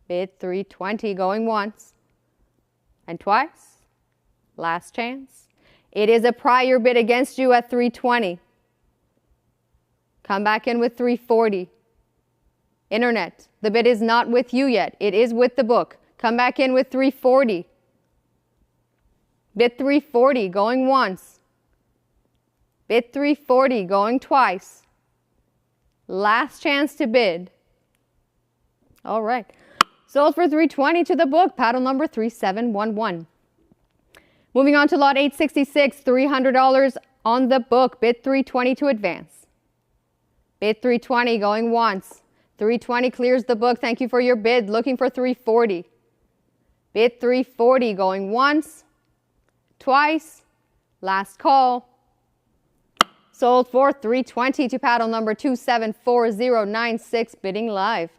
Bid 320, going once and twice. Last chance. It is a prior bid against you at 320. Come back in with 340. Internet, the bid is not with you yet. It is with the book. Come back in with 340. Bid 340, going once. Bid 340, going twice. Last chance to bid. All right. Sold for 320 to the book, paddle number 3711. Moving on to lot 866, $300 on the book, bid 320 to advance. Bid 320, going once. 320 clears the book. Thank you for your bid. Looking for 340. Bid 340, going once, twice. Last call. Sold for 320 to paddle number 274096, bidding live.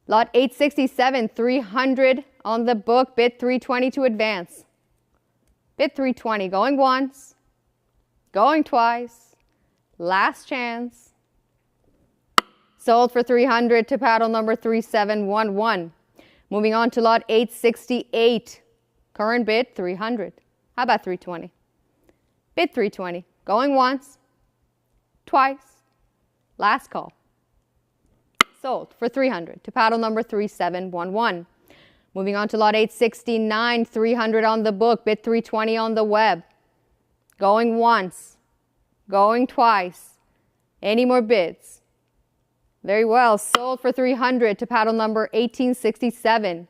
Lot 867, 300 on the book, bid 320 to advance. Bid 320, going once, going twice. Last chance. Sold for 300 to paddle number 3711. Moving on to lot 868. Current bid 300. How about 320? Bid 320. Going once, twice. Last call. Sold for 300 to paddle number 3711. Moving on to lot 869. 300 on the book. Bid 320 on the web. Going once, going twice. Any more bids? Very well. Sold for 300 to paddle number 1867.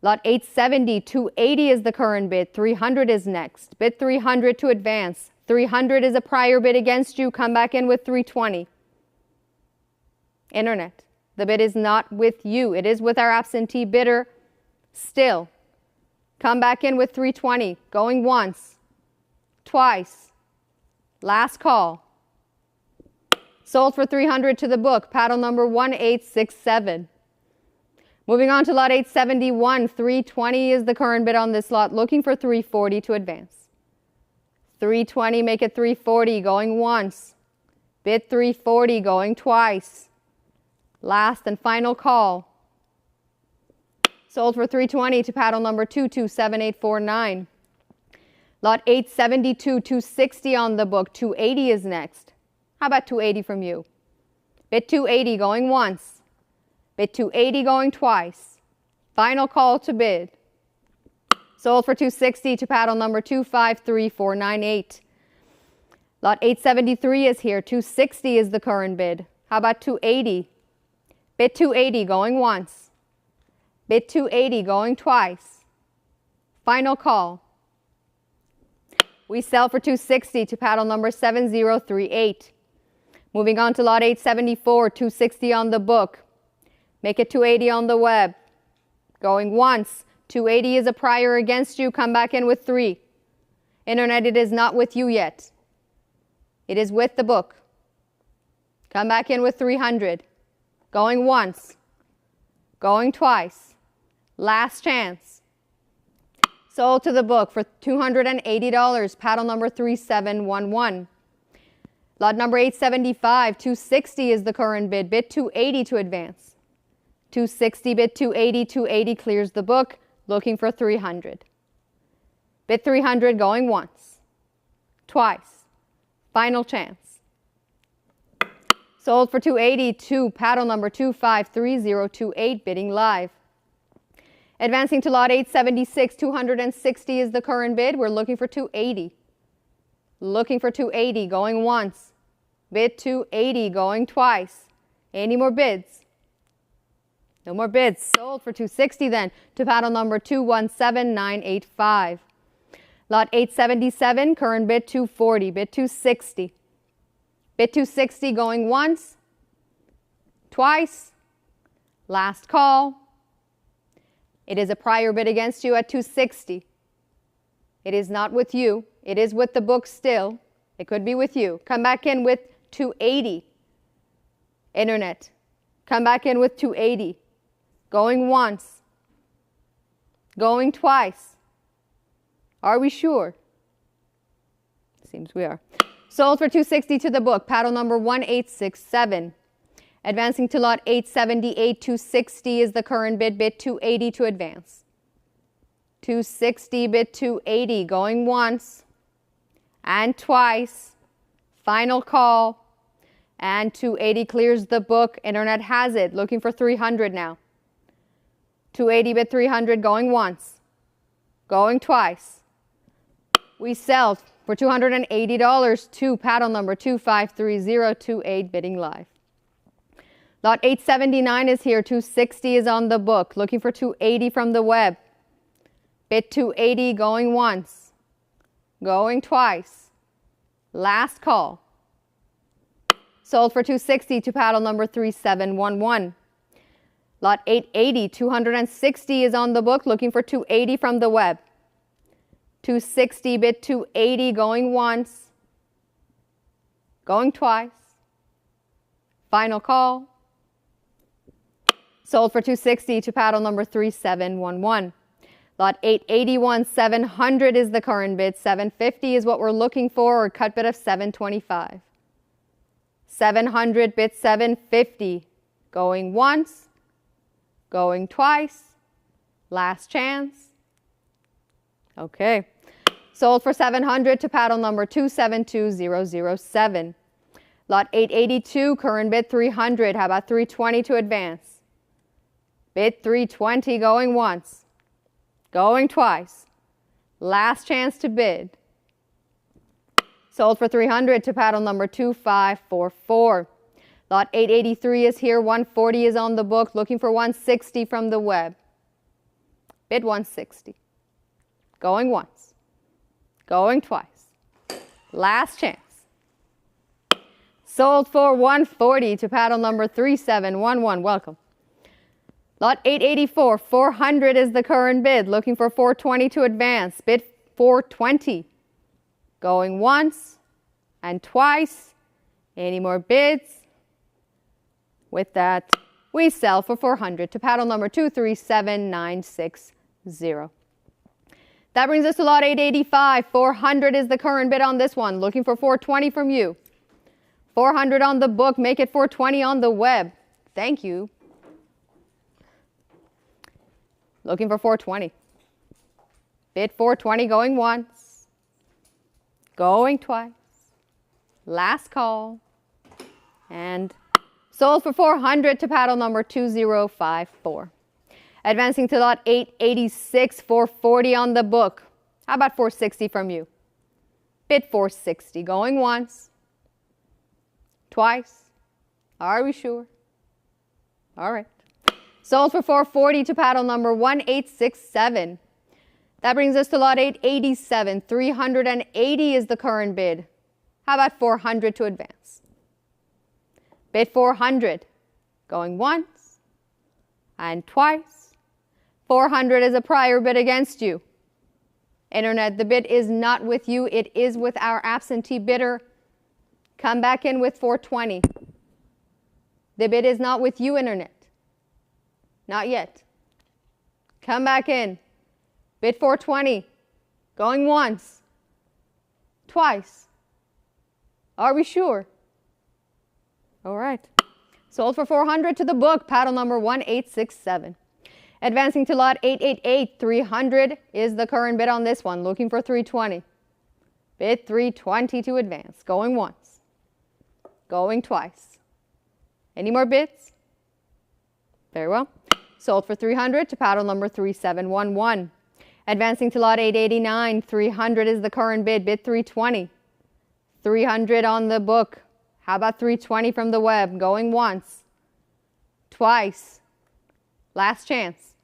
Lot 870, 280 is the current bid. 300 is next. Bid 300 to advance. 300 is a prior bid against you. Come back in with 320. Internet, the bid is not with you. It is with our absentee bidder still. Come back in with 320. Going once, twice. Last call. Sold for 300 to the book, paddle number 1867. Moving on to lot 871, 320 is the current bid on this lot, looking for 340 to advance. 320, make it 340, going once. Bid 340, going twice. Last and final call. Sold for 320 to paddle number 227849. Lot 872, 260 on the book. 280 is next. How about 280 from you? Bid 280 going once. Bid 280 going twice. Final call to bid. Sold for 260 to paddle number 253498. Lot 873 is here. 260 is the current bid. How about 280? Bid 280 going once. Bid 280 going twice. Final call. We sell for 260 to paddle number 7038. Moving on to lot 874, 260 on the book. Make it 280 on the web. Going once. 280 is a prior against you. Come back in with 3. Internet, it is not with you yet. It is with the book. Come back in with 300. Going once. Going twice. Last chance. Sold to the book for $280. Paddle number 3711. Lot number 875, 260 is the current bid. Bid 280 to advance. 260, bid 280, 280 clears the book. Looking for 300. Bid 300 going once. Twice. Final chance. Sold for 282, paddle number 253028, bidding live. Advancing to lot 876, 260 is the current bid. We're looking for 280. Looking for 280, going once. Bid 280, going twice. Any more bids? No more bids. Sold for 260 then to paddle number 217985. Lot 877, current bid 240, bid 260. Bid 260 going once, twice, last call. It is a prior bid against you at 260. It is not with you. It is with the book still. It could be with you. Come back in with 280. Internet, come back in with 280. Going once. Going twice. Are we sure? Seems we are. Sold for 260 to the book. Paddle number 1867. Advancing to lot 878, 260 is the current bid. Bid 280 to advance. 260, bid 280. Going once and twice. Final call. And 280 clears the book. Internet has it. Looking for 300 now. 280, bid 300. Going once. Going twice. We sell for $280 to paddle number 253028, bidding live. Lot 879 is here. 260 is on the book. Looking for 280 from the web. Bid 280 going once. Going twice. Last call. Sold for 260 to paddle number 3711. Lot 880, 260 is on the book. Looking for 280 from the web. 260, bid 280 going once. Going twice. Final call. Sold for 260 to paddle number 3711. Lot 881, 700 is the current bid. 750 is what we're looking for, or cut bid of 725. 700, bid 750. Going once. Going twice. Last chance. Okay. Sold for 700 to paddle number 272007. Lot 882, current bid 300. How about 320 to advance? Bid 320 going once. Going twice. Last chance to bid. Sold for 300 to paddle number 2544. Lot 883 is here. 140 is on the book. Looking for 160 from the web. Bid 160. Going once. Going twice. Last chance. Sold for 140 to paddle number 3711. Welcome. Lot 884, 400 is the current bid. Looking for 420 to advance. Bid 420. Going once and twice. Any more bids? With that, we sell for 400 to paddle number 237960. That brings us to lot 885. 400 is the current bid on this one. Looking for 420 from you. 400 on the book. Make it 420 on the web. Thank you. Looking for 420. Bid 420 going once. Going twice. Last call. And sold for 400 to paddle number 2054. Advancing to lot 886, 440 on the book. How about 460 from you? Bid 460. Going once. Twice. Are we sure? All right. Sold for 440 to paddle number 1867. That brings us to lot 887. 380 is the current bid. How about 400 to advance? Bid 400. Going once and twice. 400 is a prior bid against you. Internet, the bid is not with you. It is with our absentee bidder. Come back in with 420. The bid is not with you, Internet. Not yet. Come back in. Bid 420. Going once. Twice. Are we sure? All right. Sold for 400 to the book, paddle number 1867. Advancing to lot 888, 300 is the current bid on this one. Looking for 320. Bid 320 to advance. Going once. Going twice. Any more bids? Very well. Sold for 300 to paddle number 3711. Advancing to lot 889, 300 is the current bid. Bid 320. 300 on the book. How about 320 from the web? Going once. Twice. Last chance.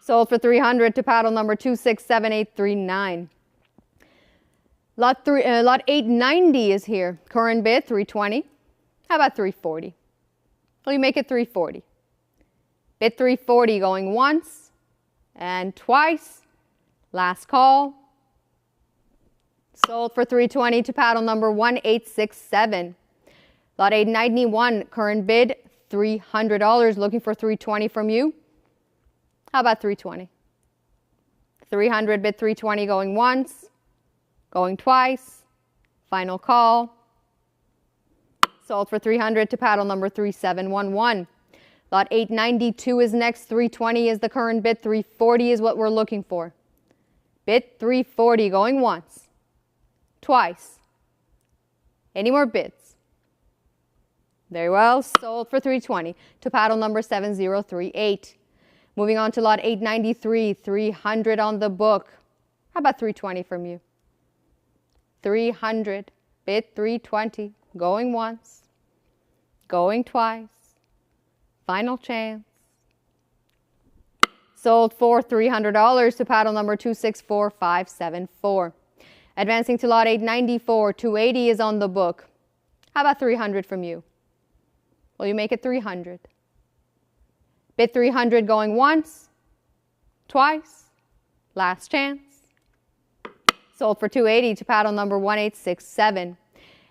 Sold for 300 to paddle number 267839. Lot 890 is here. Current bid 320. How about 340? Will you make it 340? Bid 340 going once and twice. Last call. Sold for 320 to paddle number 1867. Lot 891, current bid $300. Looking for 320 from you. How about 320? 300 bid 320 going once, going twice. Final call. Sold for 300 to paddle number 3711. Lot 892 is next. 320 is the current bid. 340 is what we're looking for. Bid 340 going once, twice. Any more bids? Very well. Sold for 320 to paddle number 7038. Moving on to lot 893, 300 on the book. How about 320 from you? 300, bid 320, going once, going twice. Final chance. Sold for $300 to paddle number 264574. Advancing to lot 894, 280 is on the book. How about 300 from you? Will you make it 300? Bid 300 going once, twice. Last chance. Sold for 280 to paddle number 1867.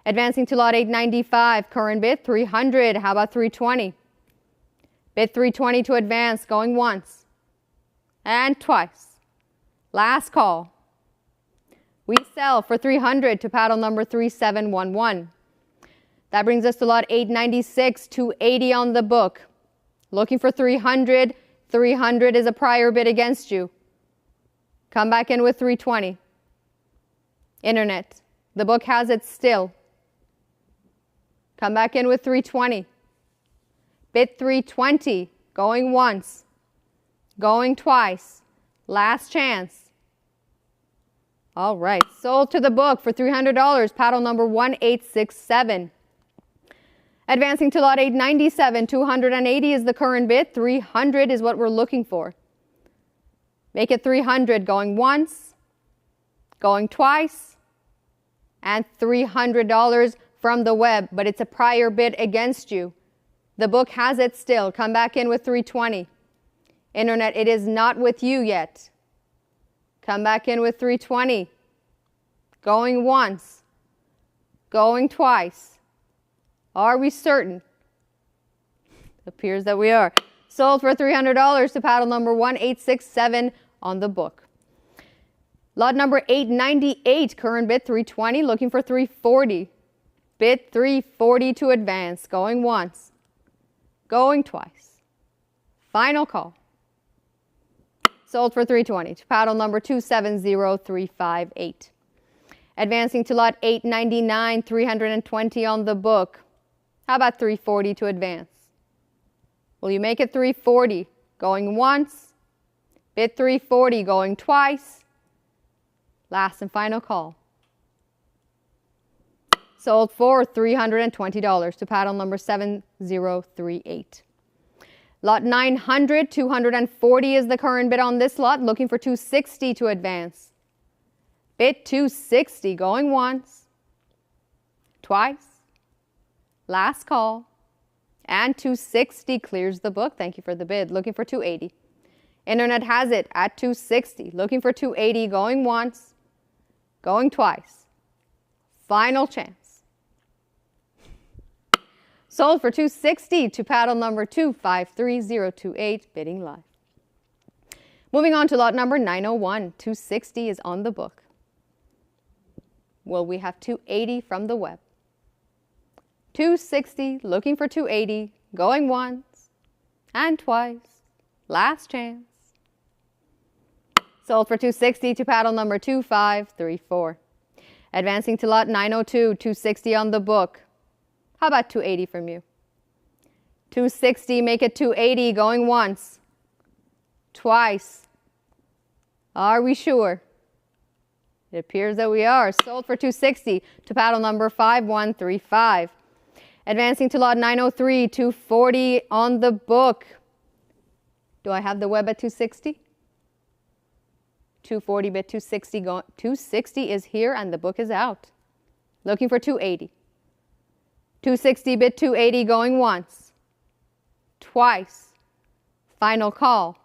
Advancing to lot 895, current bid 300. How about 320? Bid 320 to advance, going once and twice. Last call. We sell for 300 to paddle number 3711. That brings us to lot 896, 280 on the book. Looking for 300. 300 is a prior bid against you. Come back in with 320. Internet, the book has it still. Come back in with 320. Bid 320, going once, going twice. Last chance. All right, sold to the book for $300, paddle number 1867. Advancing to lot 897, 280 is the current bid. 300 is what we're looking for. Make it 300, going once, going twice, and $300 from the web, but it's a prior bid against you. The book has it still. Come back in with 320. Internet, it is not with you yet. Come back in with 320. Going once, going twice. Are we certain? Appears that we are. Sold for $300 to paddle number 1867 on the book. Lot number 898, current bid 320, looking for 340. Bid 340 to advance, going once, going twice. Final call. Sold for 320 to paddle number 270358. Advancing to lot 899, 320 on the book. How about 340 to advance? Will you make it 340? Going once. Bid 340 going twice. Last and final call. Sold for $320 to paddle number 7038. Lot 900, 240 is the current bid on this lot. Looking for 260 to advance. Bid 260 going once, twice, last call, and 260 clears the book. Thank you for the bid. Looking for 280. Internet has it at 260. Looking for 280 going once, going twice. Final chance. Sold for 260 to paddle number 253028, bidding live. Moving on to lot number 901, 260 is on the book. Will we have 280 from the web? 260, looking for 280, going once and twice. Last chance. Sold for 260 to paddle number 2534. Advancing to lot 902, 260 on the book. How about 280 from you? 260, make it 280, going once, twice. Are we sure? It appears that we are. Sold for 260 to paddle number 5135. Advancing to lot 903, 240 on the book. Do I have the web at 260? 240 bid 260 going. 260 is here and the book is out. Looking for 280. 260 bid 280 going once, twice. Final call.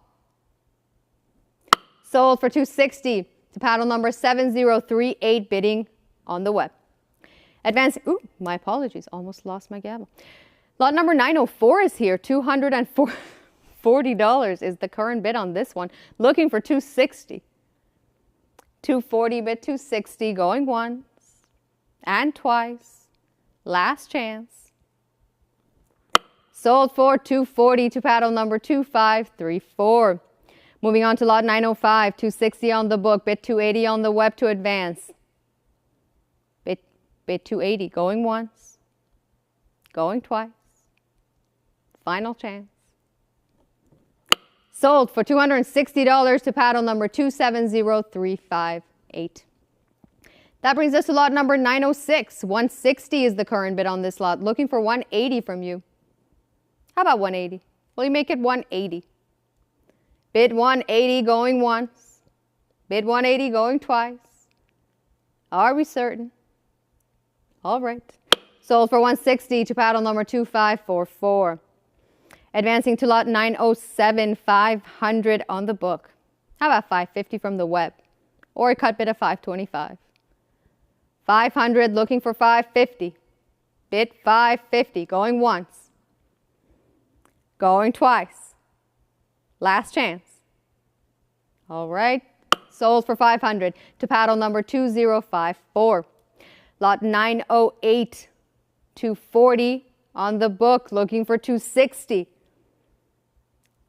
Sold for 260 to paddle number 7038, bidding on the web. Advancing, ooh, my apologies, almost lost my gavel. Lot number 904 is here, $240 is the current bid on this one. Looking for 260. 240 bid 260, going once and twice. Last chance. Sold for 240 to paddle number 2534. Moving on to lot 905, 260 on the book, bid 280 on the web to advance. Bid 280, going once, going twice. Final chance. Sold for $260 to paddle number 270358. That brings us to lot number 906. 160 is the current bid on this lot. Looking for 180 from you. How about 180? Will you make it 180? Bid 180 going once. Bid 180 going twice. Are we certain? All right. Sold for 160 to paddle number 2544. Advancing to lot 907, 500 on the book. How about 550 from the web? Or a cut bid of 525. 500 looking for 550. Bid 550 going once. Going twice. Last chance. All right. Sold for 500 to paddle number 2054. Lot 908, 240 on the book, looking for 260.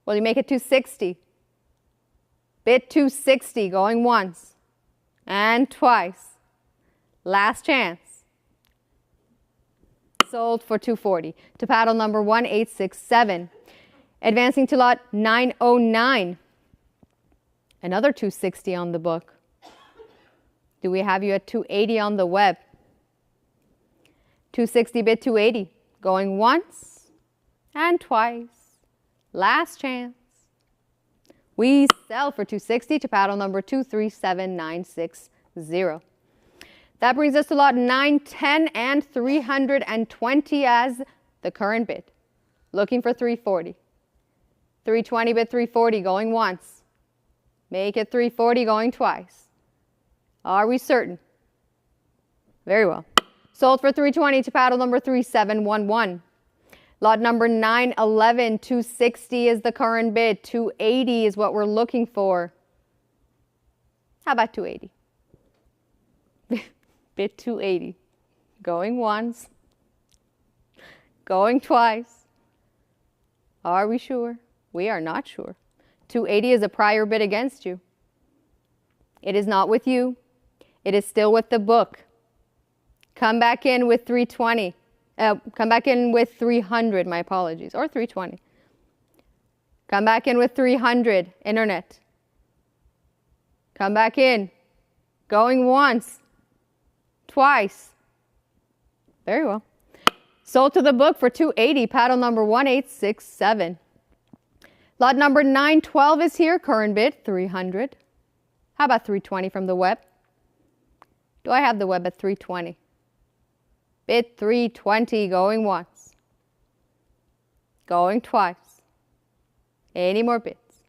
Will you make it 260? Bid 260, going once and twice. Last chance. Sold for 240 to paddle number 1867. Advancing to lot 909. Another 260 on the book. Do we have you at 280 on the web? 260 bid 280. Going once and twice. Last chance. We sell for 260 to paddle number 237960. That brings us to lot 910 and 320 as the current bid. Looking for 340. 320 bid 340 going once. Make it 340 going twice. Are we certain? Very well. Sold for 320 to paddle number 3711. Lot number 911, 260 is the current bid. 280 is what we're looking for. How about 280? Bid 280. Going once. Going twice. Are we sure? We are not sure. 280 is a prior bid against you. It is not with you. It is still with the book. Come back in with 320. Come back in with 300, my apologies, or 320. Come back in with 300, internet. Come back in. Going once, twice. Very well. Sold to the book for 280, paddle number 1867. Lot number 912 is here, current bid 300. How about 320 from the web? Do I have the web at 320? Bid 320, going once. Going twice. Any more bids?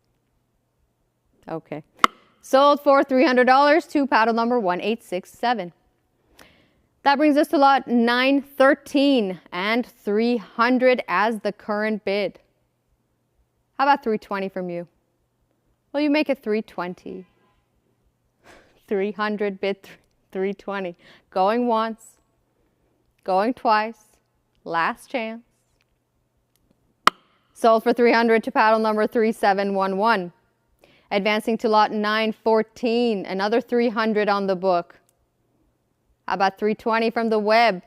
Okay. Sold for $300 to paddle number 1867. That brings us to lot 913 and 300 as the current bid. How about 320 from you? Well, you make it 320. 300 bid 320. Going once. Going twice. Last chance. Sold for 300 to paddle number 3711. Advancing to lot 914, another 300 on the book. How about 320 from the web?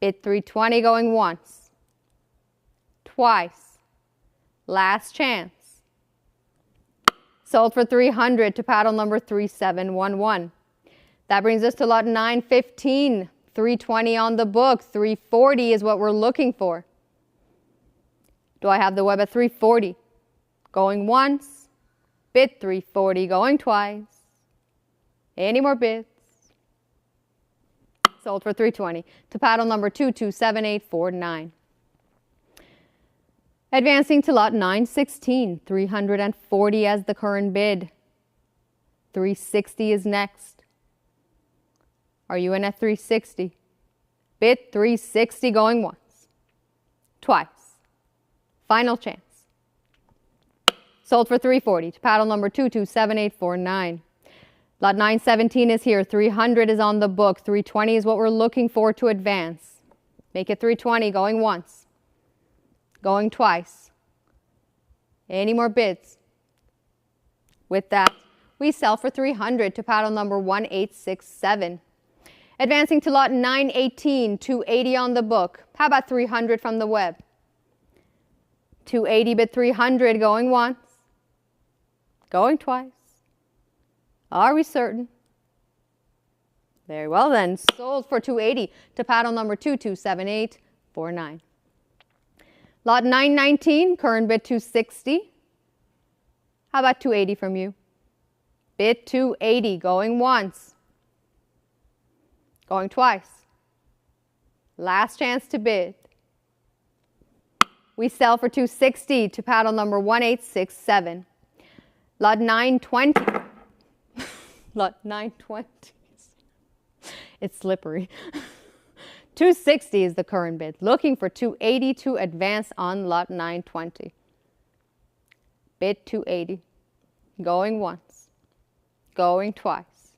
Bid 320 going once. Twice. Last chance. Sold for 300 to paddle number 3711. That brings us to lot 915, 320 on the book. 340 is what we're looking for. Do I have the web at 340? Going once. Bid 340, going twice. Any more bids? Sold for 320 to paddle number 227849. Advancing to lot 916, 340 as the current bid. 360 is next. Are you in at 360? Bid 360 going once. Twice. Final chance. Sold for 340 to paddle number 227849. Lot 917 is here. 300 is on the book. 320 is what we're looking for to advance. Make it 320 going once. Going twice. Any more bids? With that, we sell for 300 to paddle number 1867. Advancing to lot 918, 280 on the book. How about 300 from the web? 280 bid 300 going once. Going twice. Are we certain? Very well then. Sold for 280 to paddle number 227849. Lot 919, current bid 260. How about 280 from you? Bid 280, going once. Going twice. Last chance to bid. We sell for 260 to paddle number 1867. Lot 920. Lot 920. It's slippery. 260 is the current bid. Looking for 280 to advance on lot 920. Bid 280. Going once. Going twice.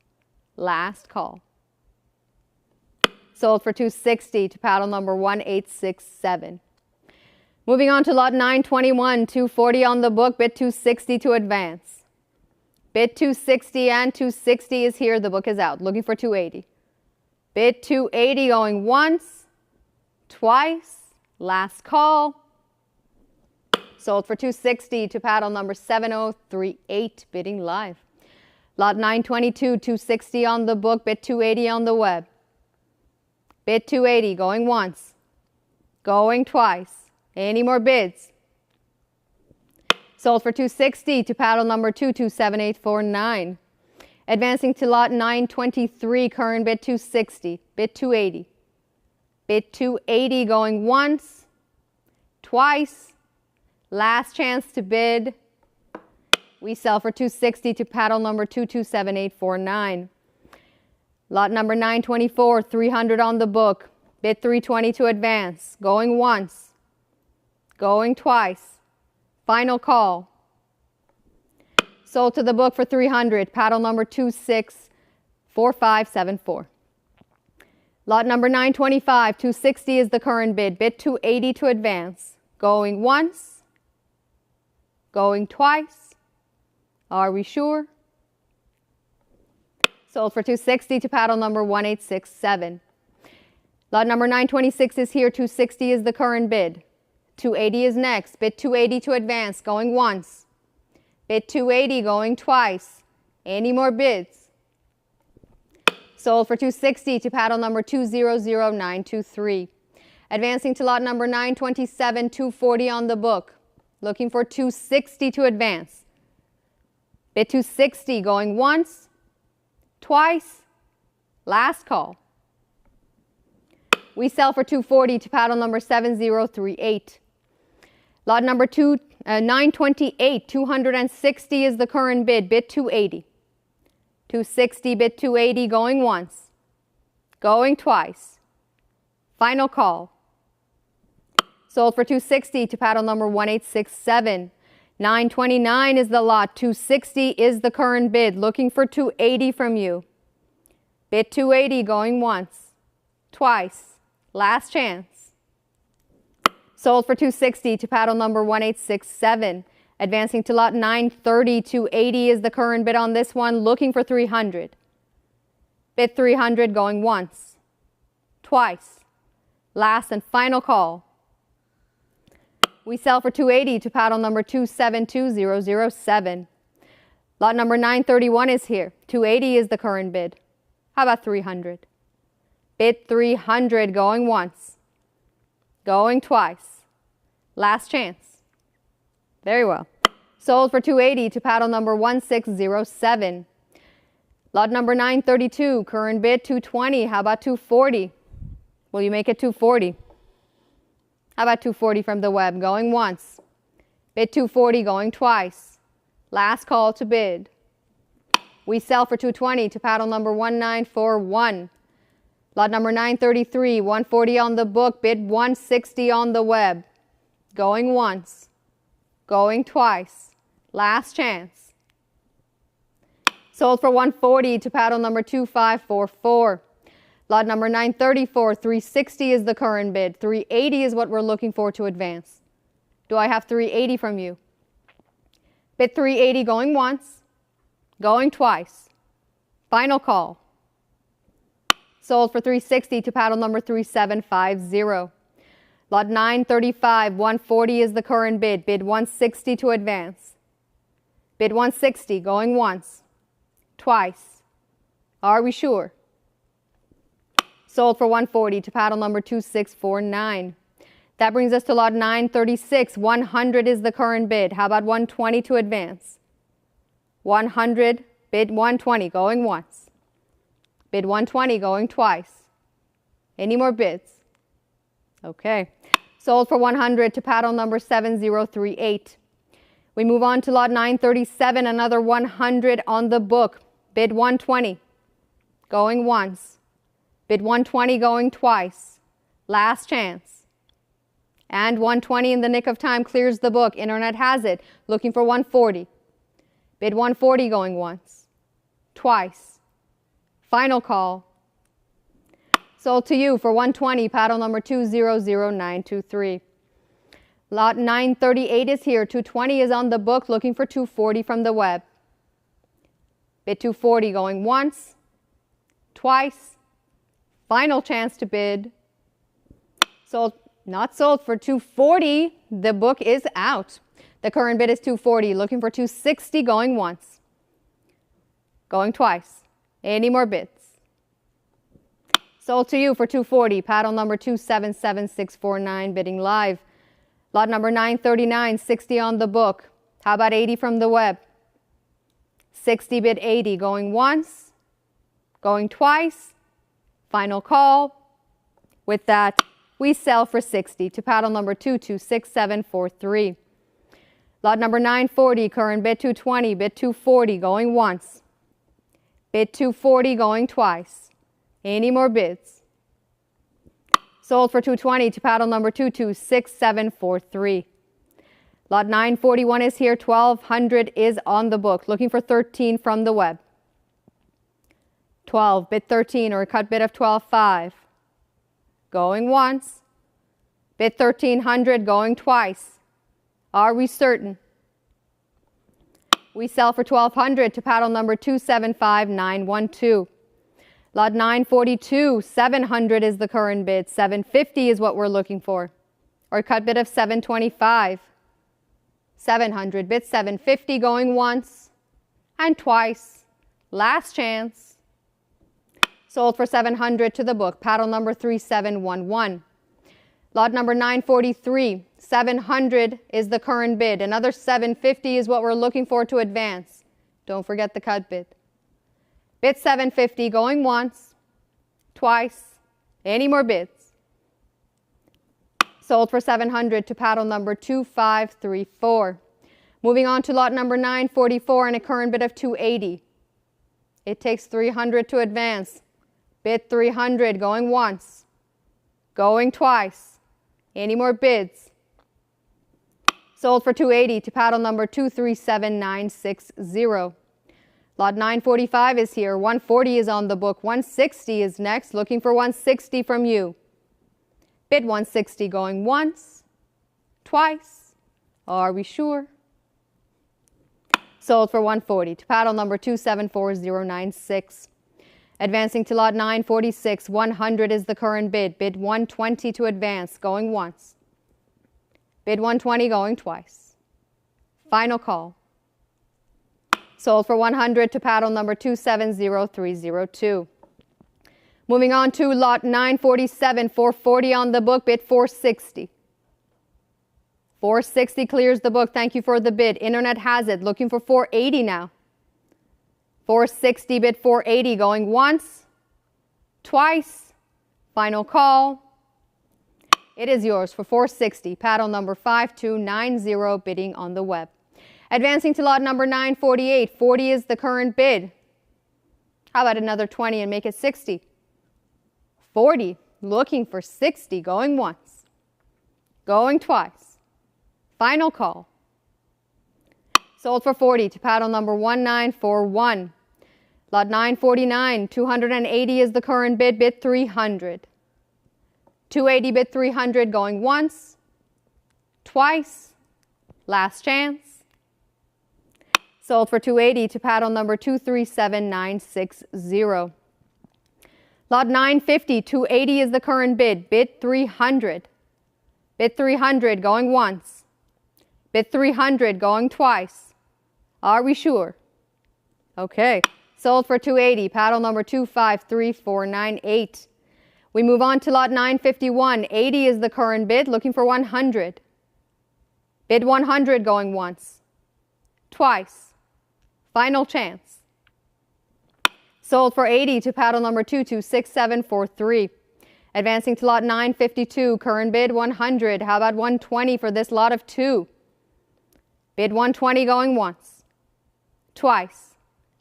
Last call. Sold for 260 to paddle number 1867. Moving on to lot 921, 240 on the book, bid 260 to advance. Bid 260 and 260 is here. The book is out. Looking for 280. Bid 280 going once, twice, last call. Sold for 260 to paddle number 7038, bidding live. Lot 922, 260 on the book, bid 280 on the web. Bid 280 going once, going twice. Any more bids? Sold for 260 to paddle number 227849. Advancing to lot 923, current bid 260, bid 280. Bid 280 going once, twice, last chance to bid. We sell for 260 to paddle number 227849. Lot number 924, 300 on the book, bid 320 to advance, going once. Going twice. Final call. Sold to the book for 300. Paddle number 264574. Lot number 925. 260 is the current bid. Bid 280 to advance. Going once. Going twice. Are we sure? Sold for 260 to paddle number 1867. Lot number 926 is here. 260 is the current bid. 280 is next. Bid 280 to advance, going once. Bid 280 going twice. Any more bids? Sold for 260 to paddle number 200923. Advancing to lot number 927, 240 on the book. Looking for 260 to advance. Bid 260 going once, twice, last call. We sell for 240 to paddle number 7038. Lot number 928, 260 is the current bid. Bid 280. 260, bid 280, going once, going twice. Final call. Sold for 260 to paddle number 1867. 929 is the lot. 260 is the current bid. Looking for 280 from you. Bid 280, going once, twice, last chance. Sold for 260 to paddle number 1867. Advancing to lot 930, 280 is the current bid on this one. Looking for 300. Bid 300, going once, twice, last and final call. We sell for 280 to paddle number 272007. Lot number 931 is here. 280 is the current bid. How about 300? Bid 300, going once, going twice, last chance. Very well. Sold for 280 to paddle number 1607. Lot number 932, current bid 220. How about 240? Will you make it 240? How about 240 from the web, going once. Bid 240, going twice. Last call to bid. We sell for 220 to paddle number 1941. Lot number 933, 140 on the book, bid 160 on the web. Going once, going twice, last chance. Sold for 140 to paddle number 2544. Lot number 934, 360 is the current bid. 380 is what we're looking for to advance. Do I have 380 from you? Bid 380, going once, going twice. Final call. Sold for 360 to paddle number 3750. Lot 935, 140 is the current bid. Bid 160 to advance. Bid 160, going once, twice. Are we sure? Sold for 140 to paddle number 2649. That brings us to lot 936. 100 is the current bid. How about 120 to advance? 100, bid 120, going once. Bid 120, going twice. Any more bids? Okay. Sold for 100 to paddle number 7038. We move on to lot 937, another 100 on the book. Bid 120, going once. Bid 120, going twice. Last chance. And 120 in the nick of time clears the book. Internet has it. Looking for 140. Bid 140, going once, twice. Final call. Sold to you for 120, paddle number 200923. Lot 938 is here. 220 is on the book, looking for 240 from the web. Bid 240, going once, twice. Final chance to bid. Sold, not sold for 240. The book is out. The current bid is 240, looking for 260, going once, going twice. Any more bids? Sold to you for 240, paddle number 277649, bidding live. Lot number 939, 60 on the book. How about 80 from the web? 60, bid 80, going once, going twice. Final call. With that, we sell for 60 to paddle number 226743. Lot number 940, current bid 220, bid 240, going once. Bid 240, going twice. Any more bids? Sold for 220 to paddle number 226743. Lot 941 is here. 1200 is on the book. Looking for 13 from the web. 12, bid 13 or a cut bid of 12.5. Going once. Bid 1300, going twice. Are we certain? We sell for $1,200 to paddle number 275912. Lot 942, $700 is the current bid. $750 is what we're looking for. Or cut bid of $725. $700, bid $750 going once and twice. Last chance. Sold for $700 to the book. Paddle number 3711. Lot number 943, $700 is the current bid. Another $750 is what we're looking for to advance. Don't forget the cut bid. Bid $750 going once, twice. Any more bids? Sold for $700 to paddle number 2534. Moving on to lot number 944 and a current bid of $280. It takes $300 to advance. Bid $300 going once, going twice. Any more bids? Sold for $280 to paddle number 237960. Lot 945 is here. 140 is on the book. 160 is next. Looking for 160 from you. Bid 160 going once, twice. Are we sure? Sold for 140 to paddle number 274096. Advancing to lot 946, 100 is the current bid. Bid 120 to advance, going once. Bid 120 going twice. Final call. Sold for 100 to paddle number 270302. Moving on to lot 947, 440 on the book, bid 460. 460 clears the book. Thank you for the bid. Internet has it. Looking for 480 now. 460, bid 480 going once, twice. Final call. It is yours for 460. Paddle number 5290 bidding on the web. Advancing to lot number 948. 40 is the current bid. How about another 20 and make it 60? 40. Looking for 60. Going once. Going twice. Final call. Sold for 40 to paddle number 1941. Lot 949. 280 is the current bid. Bid 300. 280 bid 300 going once. Twice. Last chance. Sold for 280 to paddle number 237960. Lot 950, 280 is the current bid. Bid 300. Bid 300 going once. Bid 300 going twice. Are we sure? Okay. Sold for 280. Paddle number 253498. We move on to lot 951. 80 is the current bid. Looking for 100. Bid 100 going once. Twice. Final chance. Sold for 80 to paddle number 226743. Advancing to lot 952. Current bid 100. How about 120 for this lot of 2? Bid 120 going once. Twice.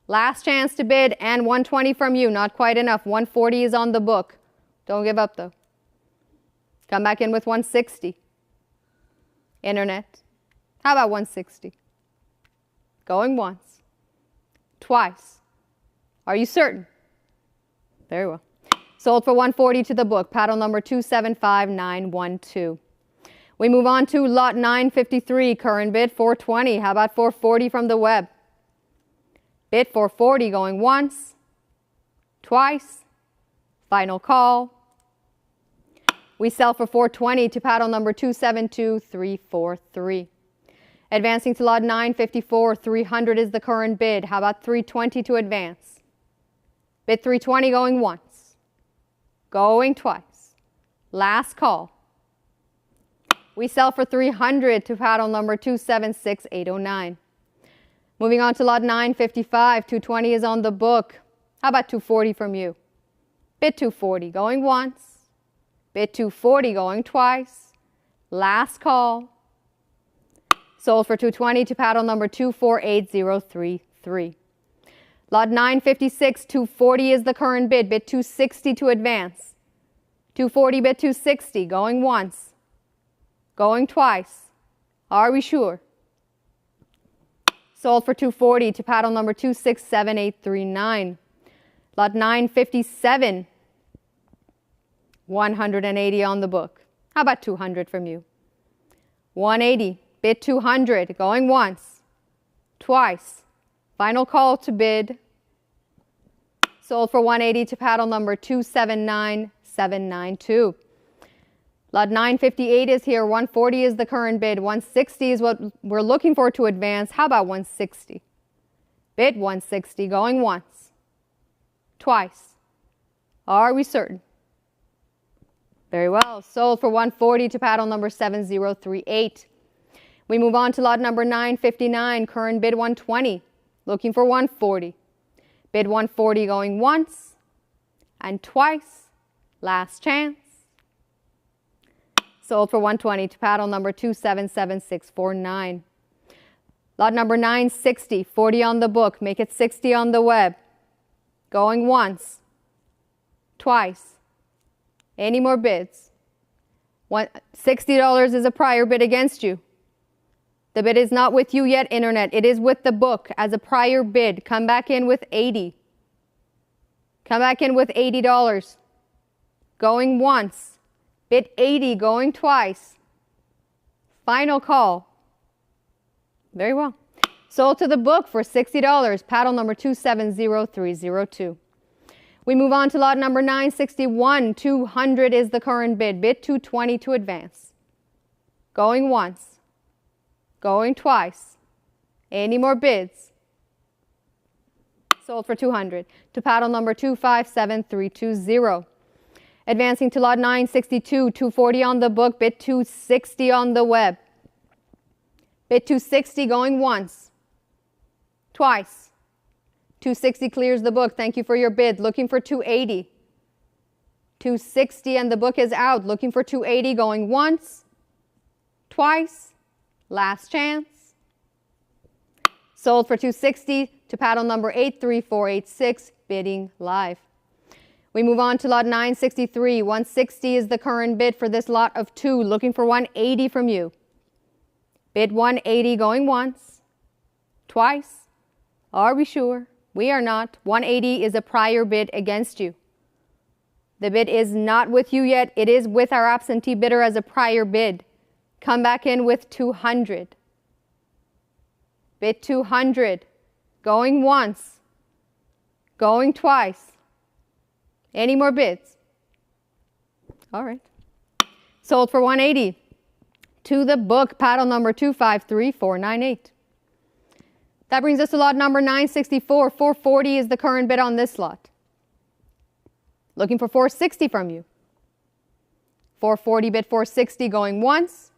Last chance to bid and 120 from you. Not quite enough. 140 is on the book. Don't give up though. Come back in with 160. Internet. How about 160? Going once. Twice. Are you certain? Very well. Sold for 140 to the book. Paddle number 275912. We move on to lot 953. Current bid 420. How about 440 from the web? Bid 440 going once. Twice. Final call. We sell for 420 to paddle number 272343. Advancing to lot 954, 300 is the current bid. How about 320 to advance? Bid 320 going once. Going twice. Last call. We sell for 300 to paddle number 276809. Moving on to lot 955, 220 is on the book. How about 240 from you? Bid 240 going once. Bid 240 going twice. Last call. Sold for 220 to paddle number 248033. Lot 956, 240 is the current bid. Bid 260 to advance. 240 bid 260 going once. Going twice. Are we sure? Sold for 240 to paddle number 267839. Lot 957. 180 on the book. How about 200 from you? 180. Bid 200 going once. twice. Final call to bid. Sold for 180 to paddle number 279792. Lot 958 is here. 140 is the current bid. 160 is what we're looking for to advance. How about 160? Bid 160 going once. Twice. Are we certain? Very well. Sold for 140 to paddle number 7038. We move on to lot number 959. Current bid 120. Looking for 140. Bid 140 going once and twice. Last chance. Sold for 120 to paddle number 277649. Lot number 960, 40 on the book. Make it 60 on the web. Going once. Twice. Any more bids? $60 is a prior bid against you. The bid is not with you yet, Internet. It is with the book as a prior bid. Come back in with 80. Come back in with $80. Going once. Bid 80, going twice. Final call. Very well. Sold to the book for $60. Paddle number 270302. We move on to lot number 961. 200 is the current bid. Bid 220 to advance. Going once. Going twice. Any more bids? Sold for 200 to paddle number 257320. Advancing to lot 962, 240 on the book, bid 260 on the web. Bid 260 going once. Twice. 260 clears the book. Thank you for your bid. Looking for 280. 260 and the book is out. Looking for 280 going once. Twice. Last chance. Sold for 260 to paddle number 83486, bidding live. We move on to lot 963. 160 is the current bid for this lot of 2. Looking for 180 from you. Bid 180 going once. Twice. Are we sure? We are not. 180 is a prior bid against you. The bid is not with you yet. It is with our absentee bidder as a prior bid. Come back in with 200. Bid 200. Going once. Going twice. Any more bids? All right. Sold for 180. To the book, paddle number 253498. That brings us to lot number 964. 440 is the current bid on this lot. Looking for 460 from you. 440 bid 460 going once.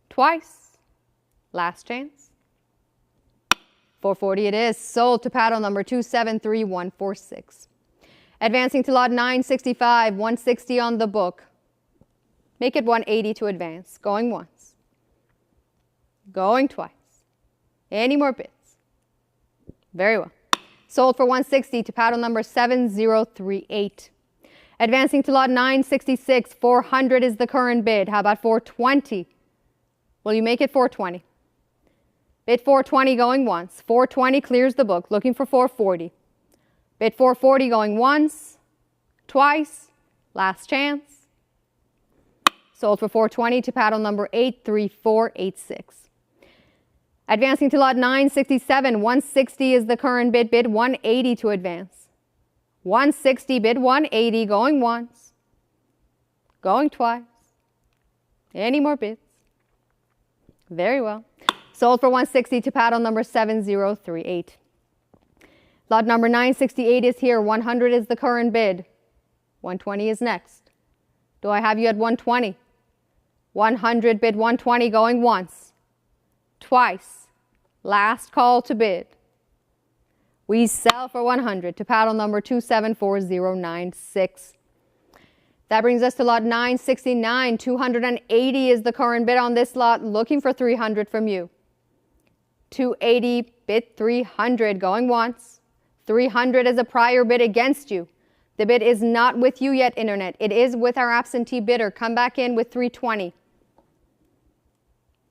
Twice. Last chance. 440 it is. Sold to paddle number 273146. Advancing to lot 965, 160 on the book. Make it 180 to advance. Going once. Going twice. Any more bids? Very well. Sold for 160 to paddle number 7038. Advancing to lot 966, 400 is the current bid. How about 420? Will you make it 420? Bid 420 going once. 420 clears the book. Looking for 440. Bid 440 going once. Twice. Last chance. Sold for 420 to paddle number 83486. Advancing to lot 967. 160 is the current bid. Bid 180 to advance. 160 bid 180 going once. Going twice. Any more bids? Very well. Sold for 160 to paddle number 7038. Lot number 968 is here. 100 is the current bid. 120 is next. Do I have you at 120? 100 bid 120 going once. Twice. Last call to bid. We sell for 100 to paddle number 274096. That brings us to lot 969. 280 is the current bid on this lot. Looking for 300 from you. 280 bid 300 going once. 300 is a prior bid against you. The bid is not with you yet, Internet. It is with our absentee bidder. Come back in with 320.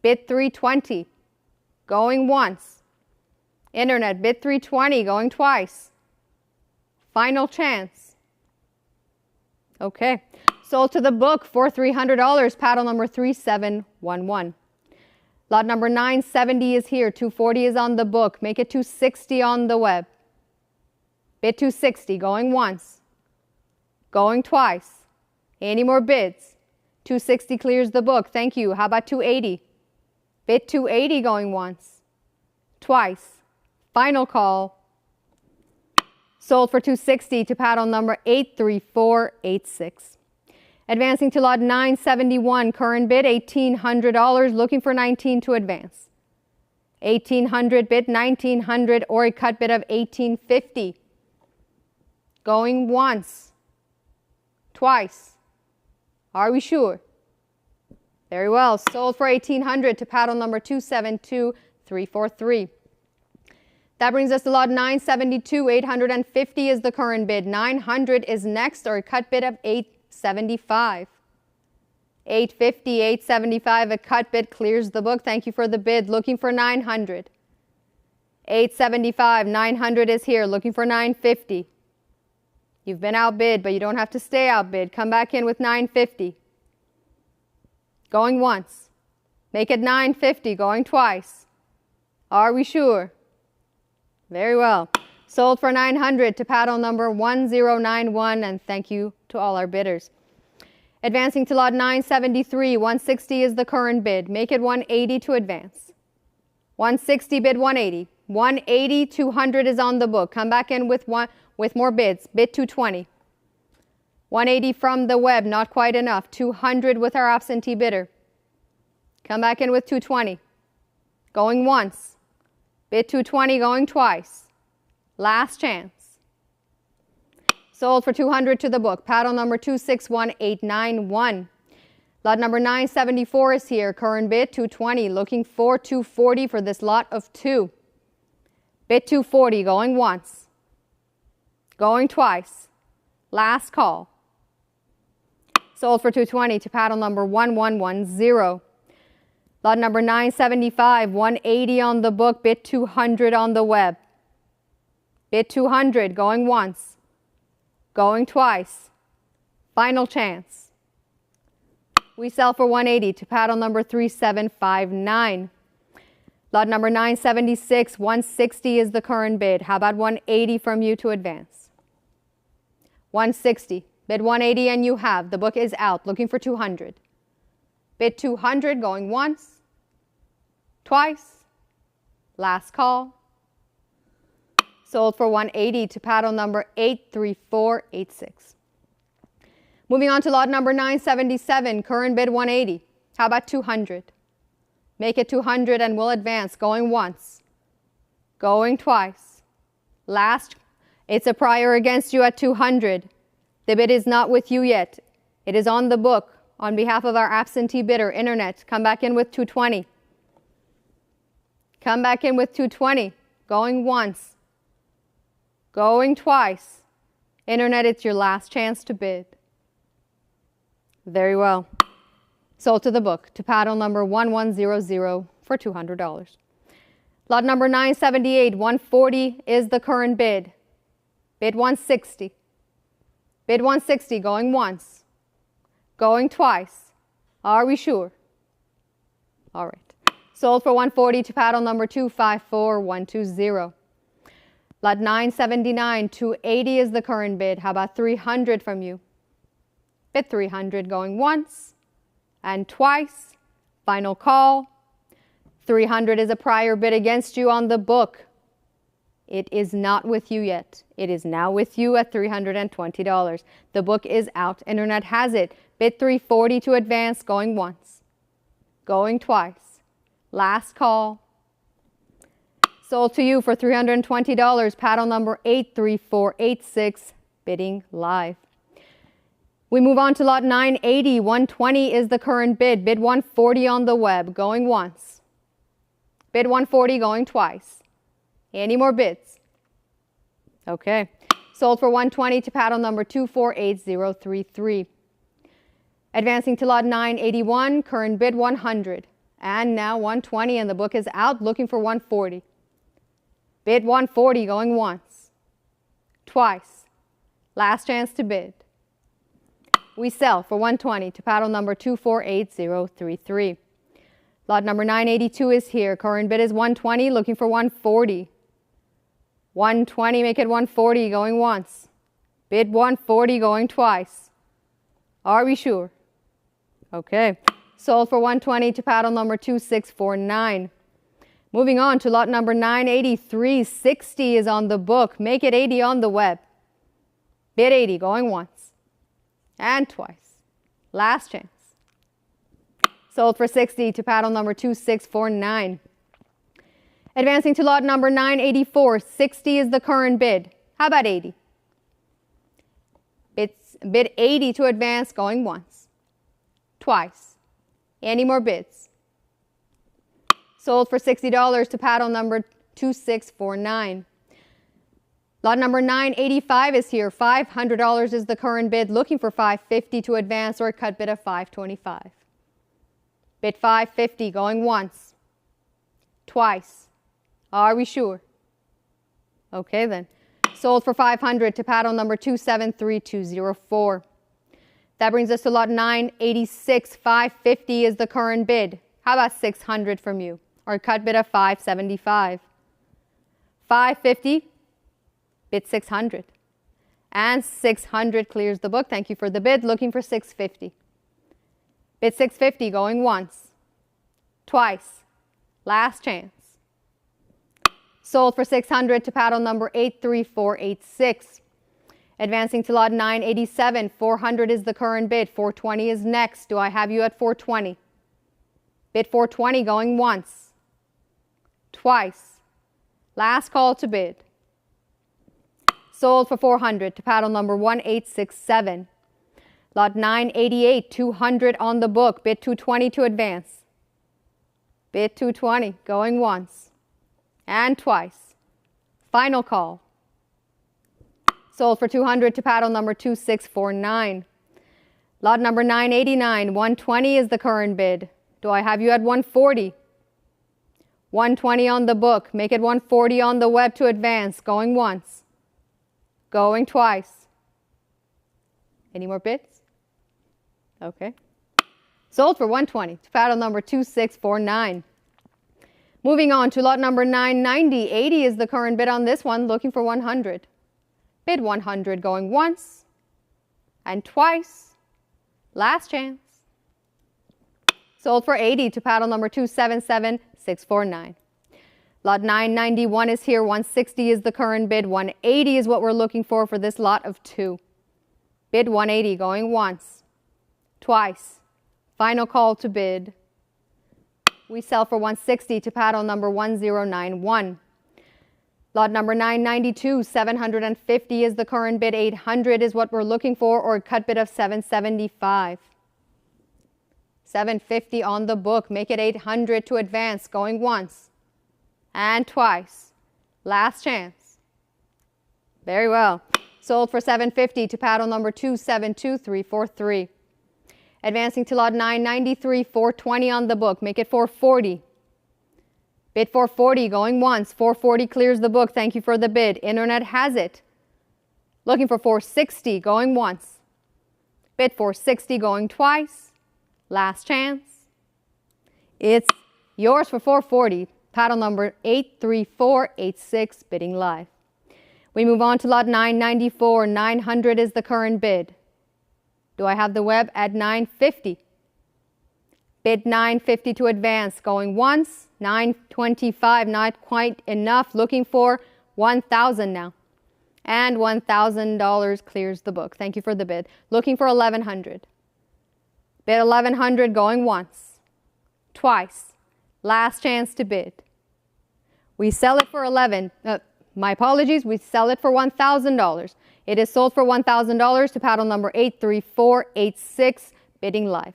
Bid 320 going once. Internet bid 320 going twice. Final chance. Okay. Sold to the book for $300. Paddle number 3711. Lot number 970 is here. 240 is on the book. Make it 260 on the web. Bid 260, going once. Going twice. Any more bids? 260 clears the book. Thank you. How about 280? Bid 280 going once. Twice. Final call. Sold for 260 to paddle number 83486. Advancing to lot 971, current bid $1,800, looking for 19 to advance. 1,800 bid 1,900 or a cut bid of 1,850. Going once. Twice. Are we sure? Very well. Sold for 1,800 to paddle number 272343. That brings us to lot 972. 850 is the current bid. 900 is next, or a cut bid of 875. 850, 875, a cut bid clears the book. Thank you for the bid. Looking for 900. 875, 900 is here. Looking for 950. You've been outbid, but you don't have to stay outbid. Come back in with 950. Going once. Make it 950. Going twice. Are we sure? Very well. Sold for 900 to paddle number 1091, and thank you to all our bidders. Advancing to lot 973, 160 is the current bid. Make it 180 to advance. 160 bid 180. 180, 200 is on the book. Come back in with more bids. Bid 220. 180 from the web, not quite enough. 200 with our absentee bidder. Come back in with 220. Going once. Bid 220, going twice. Last chance. Sold for 200 to the book. Paddle number 261891. Lot number 974 is here. Current bid 220. Looking for 240 for this lot of 2. Bid 240, going once. Going twice. Last call. Sold for 220 to paddle number 1110. Lot number 975, 180 on the book, bid 200 on the web. Bid 200, going once. Going twice. Final chance. We sell for 180 to paddle number 3759. Lot number 976, 160 is the current bid. How about 180 from you to advance? 160. Bid 180 and you have. The book is out. Looking for 200. Bid 200, going once, twice, last call. Sold for 180 to paddle number 83486. Moving on to lot number 977, current bid 180. How about 200? Make it 200 and we'll advance, going once, going twice. Last, it's a prior against you at 200. The bid is not with you yet. It is on the book. On behalf of our absentee bidder, Internet, come back in with 220. Come back in with 220. Going once. Going twice. Internet, it's your last chance to bid. Very well. Sold to the book to paddle number 1100 for $200. Lot number 978, 140 is the current bid. Bid 160. Bid 160, going once. Going twice. Are we sure? All right. Sold for 140 to paddle number 254120. Lot 979, 280 is the current bid. How about 300 from you? Bid 300, going once and twice. Final call. 300 is a prior bid against you on the book. It is not with you yet. It is now with you at $320. The book is out. Internet has it. Bid 340 to advance, going once. Going twice. Last call. Sold to you for $320. Paddle number 83486. Bidding live. We move on to lot 980. 120 is the current bid. Bid 140 on the web, going once. Bid 140, going twice. Any more bids? Okay. Sold for 120 to paddle number 248033. Advancing to lot 981, current bid 100. And now 120, and the book is out, looking for 140. Bid 140, going once. Twice. Last chance to bid. We sell for 120 to paddle number 248033. Lot number 982 is here. Current bid is 120, looking for 140. 120, make it 140, going once. Bid 140, going twice. Are we sure? Okay. Sold for 120 to paddle number 2649. Moving on to lot number 983. 60 is on the book. Make it 80 on the web. Bid 80, going once. And twice. Last chance. Sold for 60 to paddle number 2649. Advancing to lot number 984. 60 is the current bid. How about 80? Bid 80 to advance, going once. Twice. Any more bids? Sold for $60 to paddle number 2649. Lot number 985 is here. $500 is the current bid. Looking for $550 to advance or a cut bid of $525. Bid $550, going once. Twice. Are we sure? Okay then. Sold for $500 to paddle number 273204. That brings us to lot 986. $550 is the current bid. How about $600 from you? Or a cut bid of $575. $550, bid $600. And $600 clears the book. Thank you for the bid. Looking for $650. Bid $650, going once. Twice. Last chance. Sold for $600 to paddle number 83486. Advancing to lot 987. $400 is the current bid. $420 is next. Do I have you at $420? Bid $420, going once. Twice. Last call to bid. Sold for $400 to paddle number 1867. Lot 988. $200 on the book. Bid $220 to advance. Bid $220, going once. And twice. Final call. Sold for $200 to paddle number 2649. Lot number 989. $120 is the current bid. Do I have you at $140? $120 on the book. Make it $140 on the web to advance. Going once. Going twice. Any more bids? Okay. Sold for $120 to paddle number 2649. Moving on to lot number 990. $80 is the current bid on this one. Looking for $100. Bid $100, going once and twice. Last chance. Sold for $80 to paddle number 277649. Lot 991 is here. $160 is the current bid. $180 is what we're looking for this lot of 2. Bid $180, going once. Twice. Final call to bid. We sell for $160 to paddle number 1091. Lot number 992, $750 is the current bid. $800 is what we're looking for, or a cut bid of $775. $750 on the book. Make it $800 to advance, going once and twice. Last chance. Very well. Sold for $750 to paddle number 272343. Advancing to lot 993, $420 on the book. Make it $440. Bid $440, going once. $440 clears the book. Thank you for the bid. Internet has it. Looking for $460, going once. Bid $460, going twice. Last chance. It's yours for $440. Paddle number 83486, bidding live. We move on to lot 994. $900 is the current bid. Do I have the web at $950? Bid $950 to advance, going once. $925, not quite enough. Looking for $1,000 now. And $1,000 clears the book. Thank you for the bid. Looking for $1,100. Bid $1,100, going once. Twice. Last chance to bid. We sell it for my apologies, we sell it for $1,000. It is sold for $1,000 to paddle number 83486, bidding live.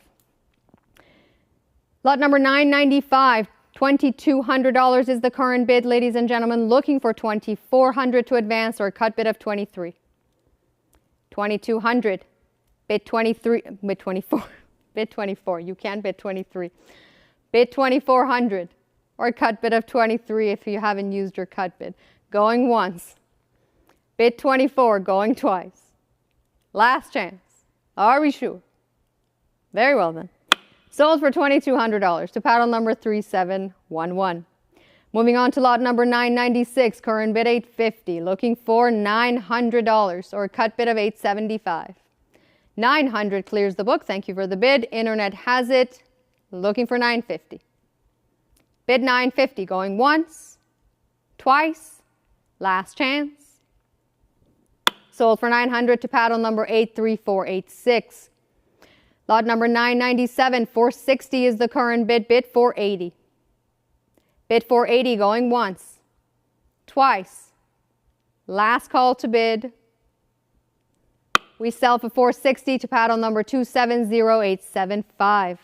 Lot number 995, $2,200 is the current bid, ladies and gentlemen. Looking for $2,400 to advance, or a cut bid of $23. $2,200. Bid 23. Bid 24. Bid 24. You can't bid 23. Bid $2,400, or a cut bid of $23 if you haven't used your cut bid. Going once. Bid $24, going twice. Last chance. Are we sure? Very well then. Sold for $2,200 to paddle number 3711. Moving on to lot number 996, current bid $850, looking for $900 or a cut bid of $875. 900 clears the book. Thank you for the bid. Internet has it. Looking for $950. Bid $950 going once, twice, last chance. Sold for $900 to paddle number 83486. Lot number 997, $460 is the current bid. Bid $480. Bid $480 going once, twice. Last call to bid. We sell for $460 to paddle number 270875.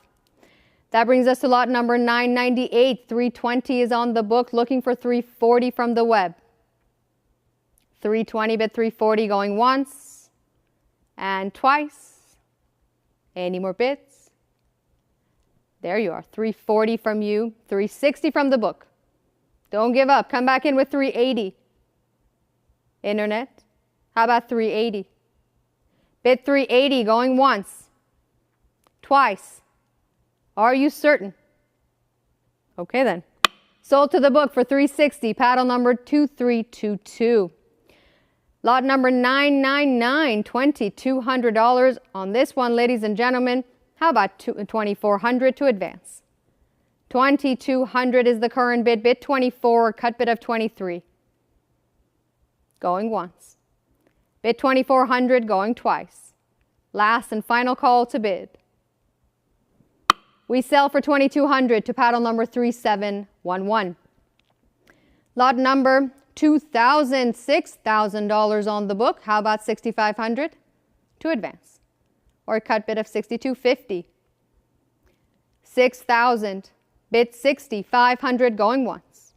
That brings us to lot number 998. $320 is on the book, looking for $340 from the web. $320 bid $340 going once and twice. Any more bids? There you are, $340 from you, $360 from the book. Don't give up. Come back in with $380. Internet, how about $380? Bid $380 going once, twice. Are you certain? Okay then. Sold to the book for $360, paddle number 2322. Lot number 999, $2,200 on this one, ladies and gentlemen. How about $2,400 to advance? $2,200 is the current bid. Bid $24, cut bid of $23. Going once. Bid $2,400, going twice. Last and final call to bid. We sell for $2,200 to paddle number 3711. Lot number $2,000, $6,000 on the book. How about $6,500 to advance? Or a cut bid of $6,250. $6,000, bid $6,500 going once.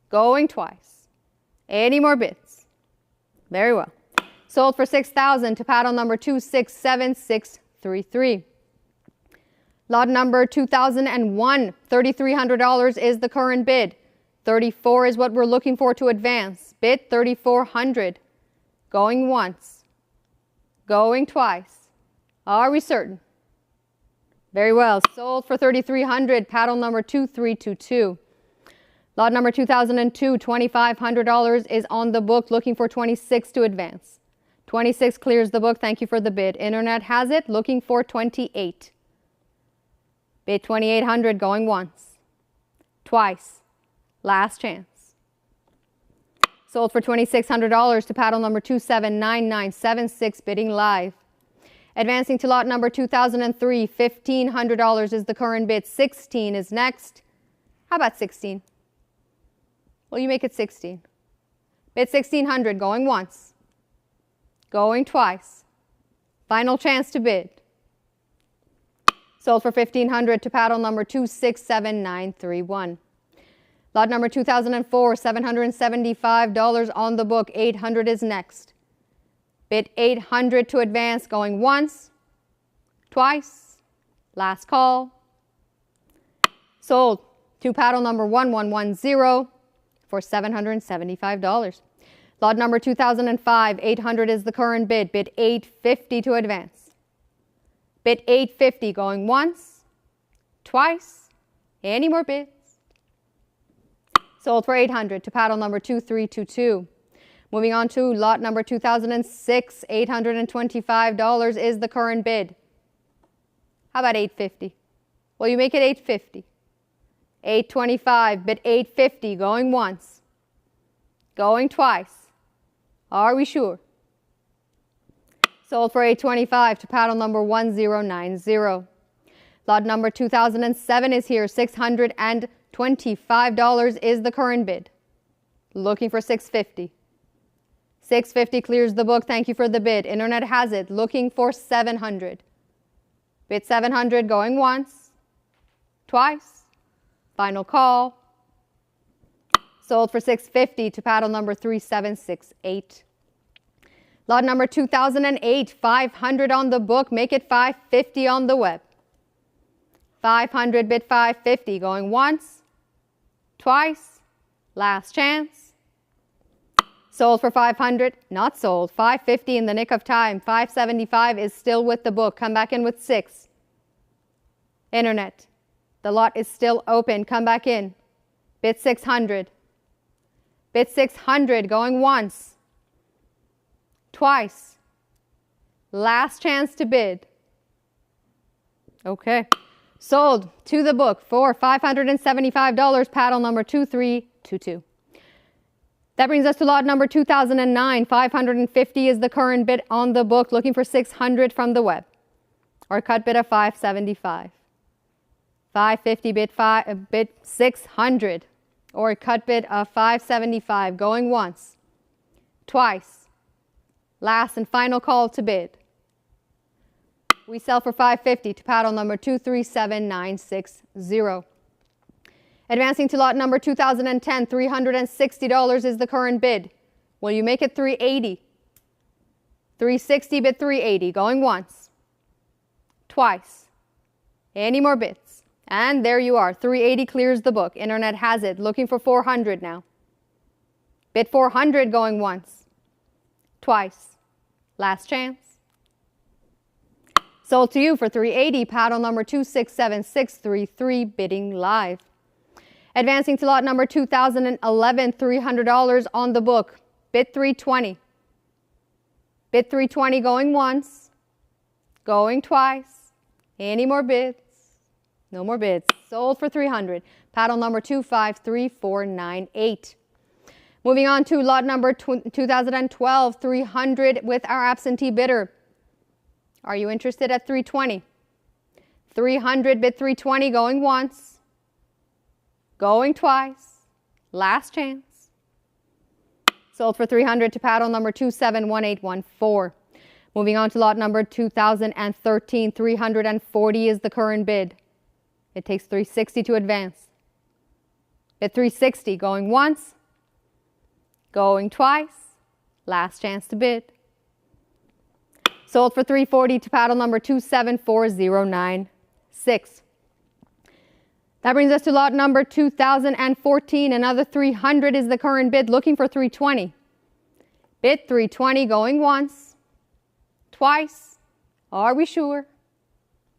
Going twice. Any more bids? Very well. Sold for $6,000 to paddle number 267633. Lot number 2001, $3,300 is the current bid. $34 is what we're looking for to advance. Bid $3,400. Going once. Going twice. Are we certain? Very well. Sold for $3,300, paddle number 2322. Lot number 2002, $2,500 is on the book, looking for 26 to advance. 26 clears the book. Thank you for the bid. Internet has it, looking for 28. Bid $2,800 going once, twice, last chance. Sold for $2,600 to paddle number 279976, bidding live. Advancing to lot number 2003, $1,500 is the current bid. 16 is next. How about 16? Well, you make it 16. Bid $1,600 going once, going twice. Final chance to bid. Sold for $1,500 to paddle number 267931. Lot number 2004, $775 on the book. 800 is next. Bid $800 to advance, going once, twice. Last call. Sold to paddle number 1110 for $775. Lot number 2005, 800 is the current bid. Bid $850 to advance. Bid $850 going once, twice. Any more bids? Sold for $800 to paddle number 2322. Moving on to lot number 2006, $825 is the current bid. How about $850? Well, you make it $850. $825, bid $850 going once, going twice. Are we sure? Sold for $825 to paddle number 1090. Lot number 2007 is here. $625 is the current bid. Looking for $650. $650 clears the book. Thank you for the bid. Internet has it. Looking for $700. Bid $700 going once, twice. Final call. Sold for $650 to paddle number 3768. Lot number 2008, $500 on the book. Make it $550 on the web. $500, bid $550 going once, twice. Last chance. Sold for $500. Not sold. $550 in the nick of time. $575 is still with the book. Come back in with 6. Internet, the lot is still open. Come back in. Bid 600. Bid 600 going once. Twice. Last chance to bid. Okay. Sold to the book for $575, paddle number 2322. That brings us to lot number 2009. 550 is the current bid on the book, looking for 600 from the web. Or cut bid of 575. 550 bid 600. Or cut bid of 575 going once. Twice. Last and final call to bid. We sell for 550 to paddle number 237960. Advancing to lot number 2010, $360 is the current bid. Will you make it 380? 360 bid 380, going once. Twice. Any more bids? And there you are, 380 clears the book. Internet has it, looking for 400 now. Bid 400 going once. Twice. Last chance. Sold to you for 380, paddle number 267633, bidding live. Advancing to lot number 2011, $300 on the book. Bid 320. Bid 320 going once. Going twice. Any more bids? No more bids. Sold for 300. Paddle number 253498. Moving on to lot number 2012, 300 with our absentee bidder. Are you interested at 320? 300 bid 320 going once. Going twice. Last chance. Sold for 300 to paddle number 271814. Moving on to lot number 2013, 340 is the current bid. It takes 360 to advance. Bid 360 going once. Going twice. Last chance to bid. Sold for 340 to paddle number 274096. That brings us to lot number 2014. Another 300 is the current bid, looking for 320. Bid 320 going once. Twice. Are we sure?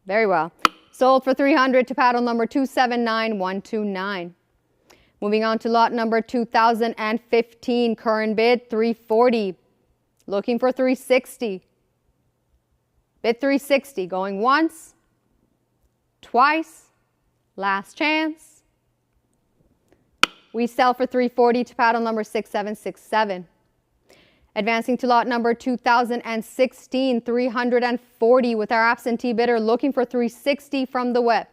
Very well. Sold for 300 to paddle number 279129. Moving on to lot number 2015. Current bid 340. Looking for 360. Bid 360 going once. Twice. Last chance. We sell for 340 to paddle number 6767. Advancing to lot number 2016, 340 with our absentee bidder, looking for 360 from the web.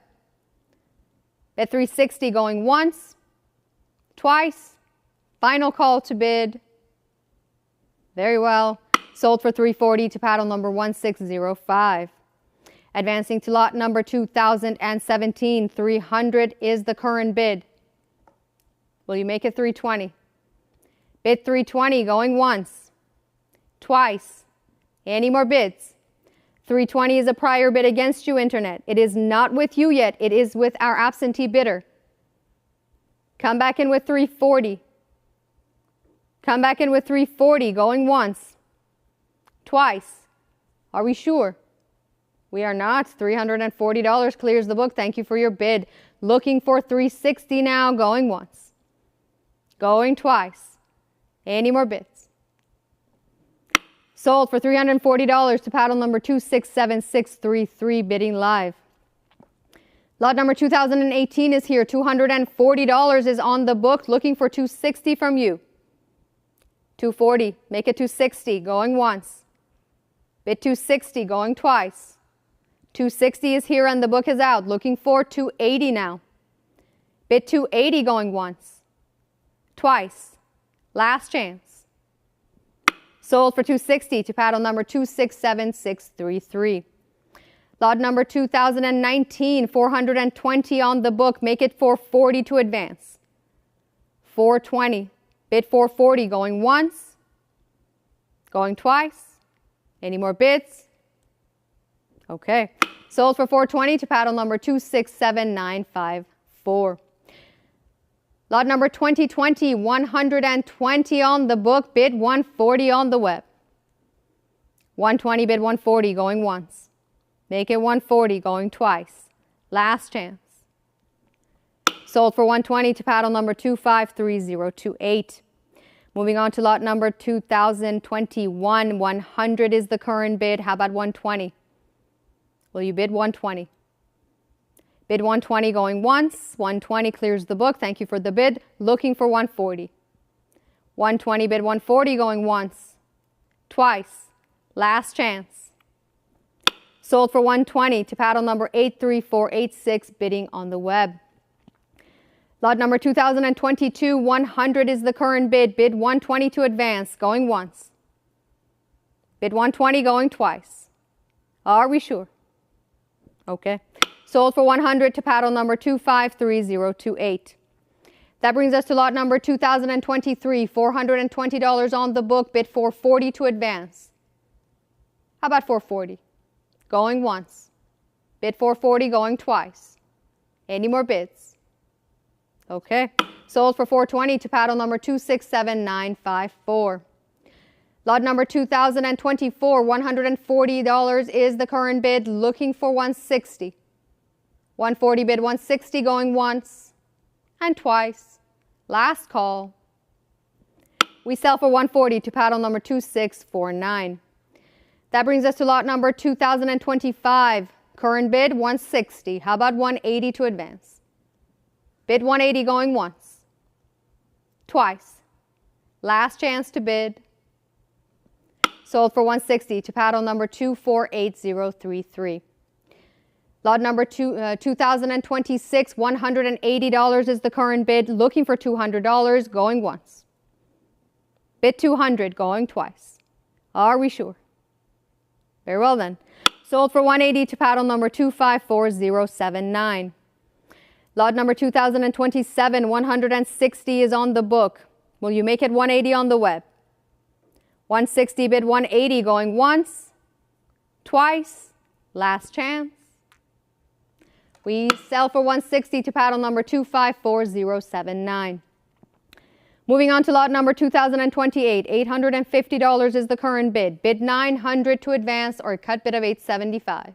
Bid 360 going once. Twice. Final call to bid. Very well. Sold for 340 to paddle number 1605. Advancing to lot number 2017, 300 is the current bid. Will you make it 320? Bid 320 going once. Twice. Any more bids? 320 is a prior bid against you, Internet. It is not with you yet. It is with our absentee bidder. Come back in with 340. Come back in with 340 going once. Twice. Are we sure? We are not. $340 clears the book. Thank you for your bid. Looking for 360 now, going once. Going twice. Any more bids? Sold for $340 to paddle number 267633, bidding live. Lot number 2018 is here. $240 is on the book. Looking for 260 from you. 240. Make it 260. Going once. Bid 260. Going twice. 260 is here and the book is out. Looking for 280 now. Bid 280 going once. Twice. Last chance. Sold for 260 to paddle number 267633. Lot number 2019, 420 on the book. Make it 440 to advance. 420. Bid 440 going once. Going twice. Any more bids? Okay. Sold for 420 to paddle number 267954. Lot number 2020, 120 on the book, bid 140 on the web. 120 bid 140 going once. Make it 140 going twice. Last chance. Sold for 120 to paddle number 253028. Moving on to lot number 2021. 100 is the current bid. How about 120? Will you bid 120? Bid 120 going once. 120 clears the book. Thank you for the bid. Looking for 140. 120 bid 140 going once. Twice. Last chance. Sold for 120 to paddle number 83486, bidding on the web. Lot number 2022, 100 is the current bid. Bid 120 to advance, going once. Bid 120 going twice. Are we sure? Okay. Sold for 100 to paddle number 253028. That brings us to lot number 2023, $420 on the book. Bid 440 to advance. How about 440? Going once. Bid 440 going twice. Any more bids? Okay. Sold for 420 to paddle number 267954. Lot number 2024, $140 is the current bid. Looking for 160. 140 bid 160 going once and twice. Last call. We sell for 140 to paddle number 2649. That brings us to lot number 2025. Current bid 160. How about 180 to advance? Bid 180 going once. Twice. Last chance to bid. Sold for 160 to paddle number 248033. Lot number 2026, $180 is the current bid. Looking for $200 going once. Bid 200 going twice. Are we sure? Very well then. Sold for 180 to paddle number 254079. Lot number 2027, 160 is on the book. Will you make it 180 on the web? 160 bid 180 going once, twice, last chance. We sell for 160 to paddle number 254079. Moving on to lot number 2028, $850 is the current bid. Bid 900 to advance or cut bid of 875.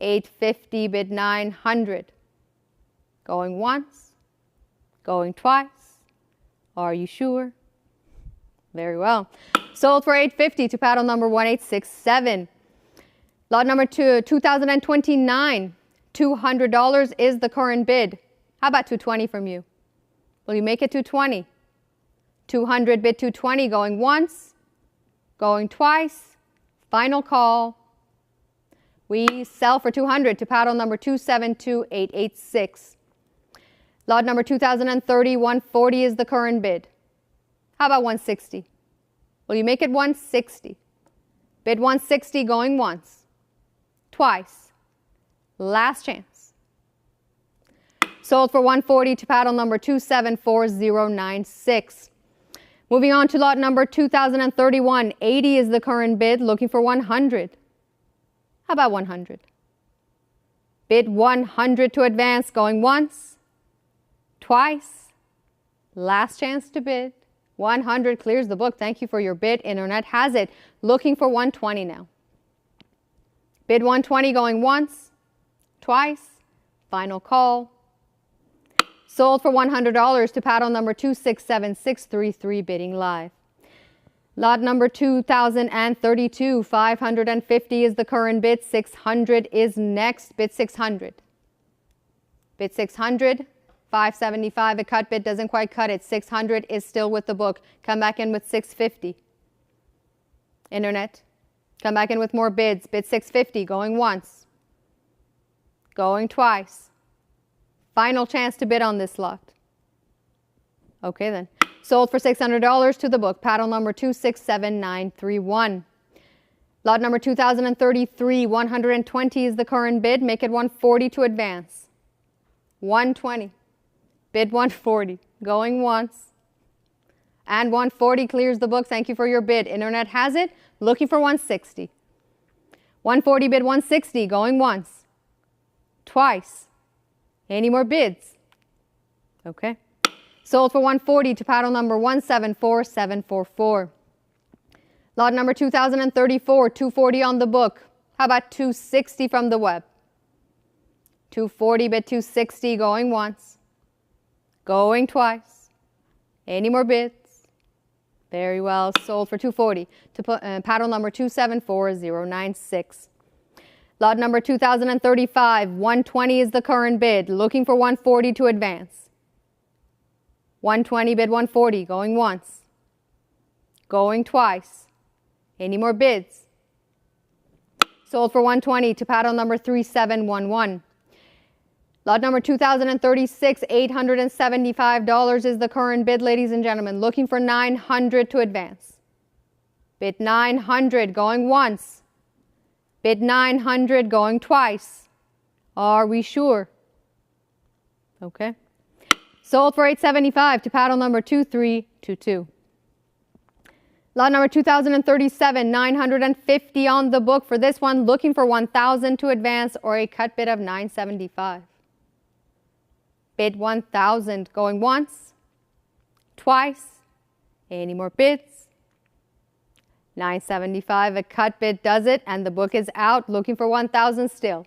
850 bid 900. Going once, going twice. Are you sure? Very well. Sold for 850 to paddle number 1867. Lot number 2029, $200 is the current bid. How about 220 from you? Will you make it 220? 200 bid 220 going once, going twice. Final call. We sell for 200 to paddle number 272886. Lot number 2030, 140 is the current bid. How about 160? Will you make it 160? Bid 160 going once, twice. Last chance. Sold for 140 to paddle number 274096. Moving on to lot number 2031, 80 is the current bid. Looking for 100. How about 100? Bid 100 to advance going once, twice. Last chance to bid. 100 clears the book. Thank you for your bid. Internet has it. Looking for 120 now. Bid 120 going once, twice. Final call. Sold for $100 to paddle number 267633, bidding live. Lot number 2032, 550 is the current bid. 600 is next. Bid 600. Bid 600. 575, a cut bid doesn't quite cut it. 600 is still with the book. Come back in with 650. Internet, come back in with more bids. Bid 650, going once, going twice. Final chance to bid on this lot. Okay then. Sold for $600 to the book. Paddle number 267931. Lot number 2033, 120 is the current bid. Make it 140 to advance. 120. Bid 140, going once, and 140 clears the book. Thank you for your bid. Internet has it. Looking for 160. 140 bid 160, going once, twice. Any more bids? Okay. Sold for 140 to paddle number 174744. Lot number 2034, 240 on the book. How about 260 from the web? 240, bid 260, going once, going twice. Any more bids? Very well, sold for 240 to paddle number 274096. Lot number 2035, 120 is the current bid, looking for 140 to advance. 120, bid 140, going once, going twice. Any more bids? Sold for 120 to paddle number 3711. Lot number 2036, $875 is the current bid, ladies and gentlemen, looking for 900 to advance. Bid 900, going once. Bid 900, going twice. Are we sure? Okay. Sold for 875 to paddle number 2322. Lot number 2037, 950 on the book for this one, looking for 1,000 to advance or a cut bid of 975. Bid 1,000, going once, twice. Any more bids? 975, a cut bid does it, and the book is out, looking for 1,000 still.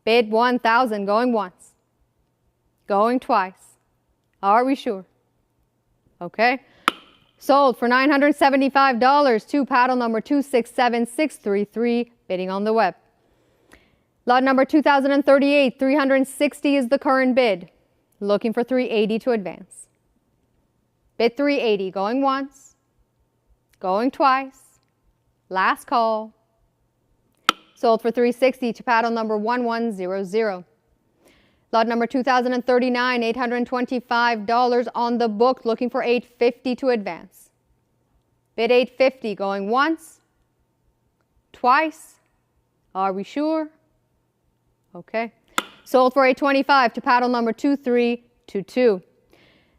Bid 1,000, going once, going twice. Are we sure? Okay. Sold for $975 to paddle number 267633, bidding on the web. Lot number 2038, 360 is the current bid, looking for 380 to advance. Bid 380, going once, going twice. Last call. Sold for 360 to paddle number 1100. Lot number 2039, $825 on the book, looking for 850 to advance. Bid 850, going once, twice. Are we sure? Okay. Sold for 825 to paddle number 2322.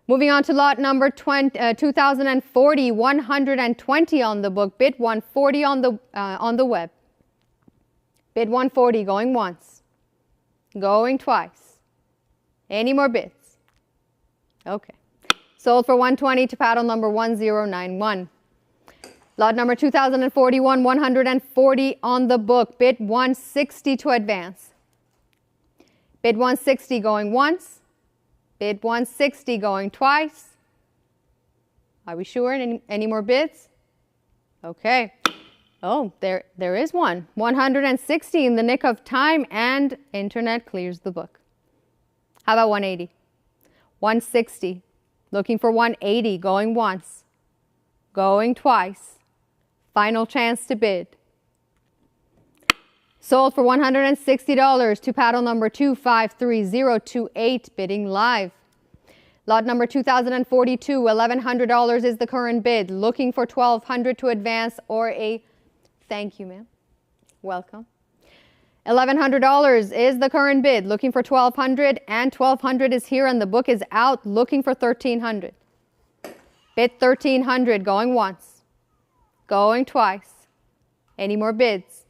Moving on to lot number 2040, 120 on the book, bid 140 on the web. Bid 140, going once, going twice. Any more bids? Okay. Sold for 120 to paddle number 1091. Lot number 2041, 140 on the book, bid 160 to advance. Bid 160, going once. Bid 160, going twice. Are we sure? Any more bids? Okay. Oh, there is one. 160 in the nick of time, and internet clears the book. How about 180? 160. Looking for 180, going once, going twice. Final chance to bid. Sold for $160 to paddle number 253028, bidding live. Lot number 2042, $1,100 is the current bid, looking for 1,200 to advance or a thank you, ma'am. Welcome. $1,100 is the current bid, looking for 1,200, and 1,200 is here and the book is out, looking for 1,300. Bid 1,300, going once, going twice. Any more bids?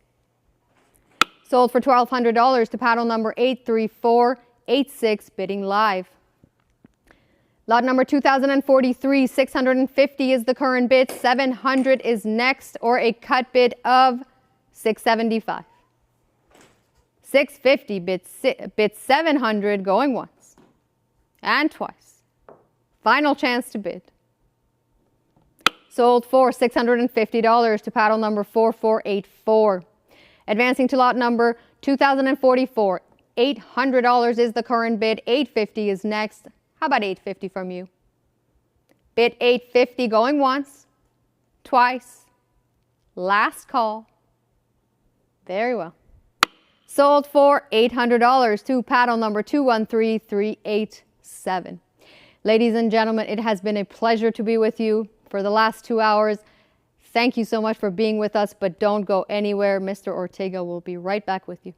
Sold for $1,200 to paddle number 83486, bidding live. Lot number 2043, 650 is the current bid, 700 is next, or a cut bid of 675. 650, bid 700, going once and twice. Final chance to bid. Sold for $650 to paddle number 4484. Advancing to lot number 2044, $800 is the current bid, 850 is next. How about 850 from you? Bid 850, going once, twice. Last call. Very well. Sold for $800 to paddle number 213387. Ladies and gentlemen, it has been a pleasure to be with you for the last 2 hours. Thank you so much for being with us, but don't go anywhere. Mr. Ortega will be right back with you.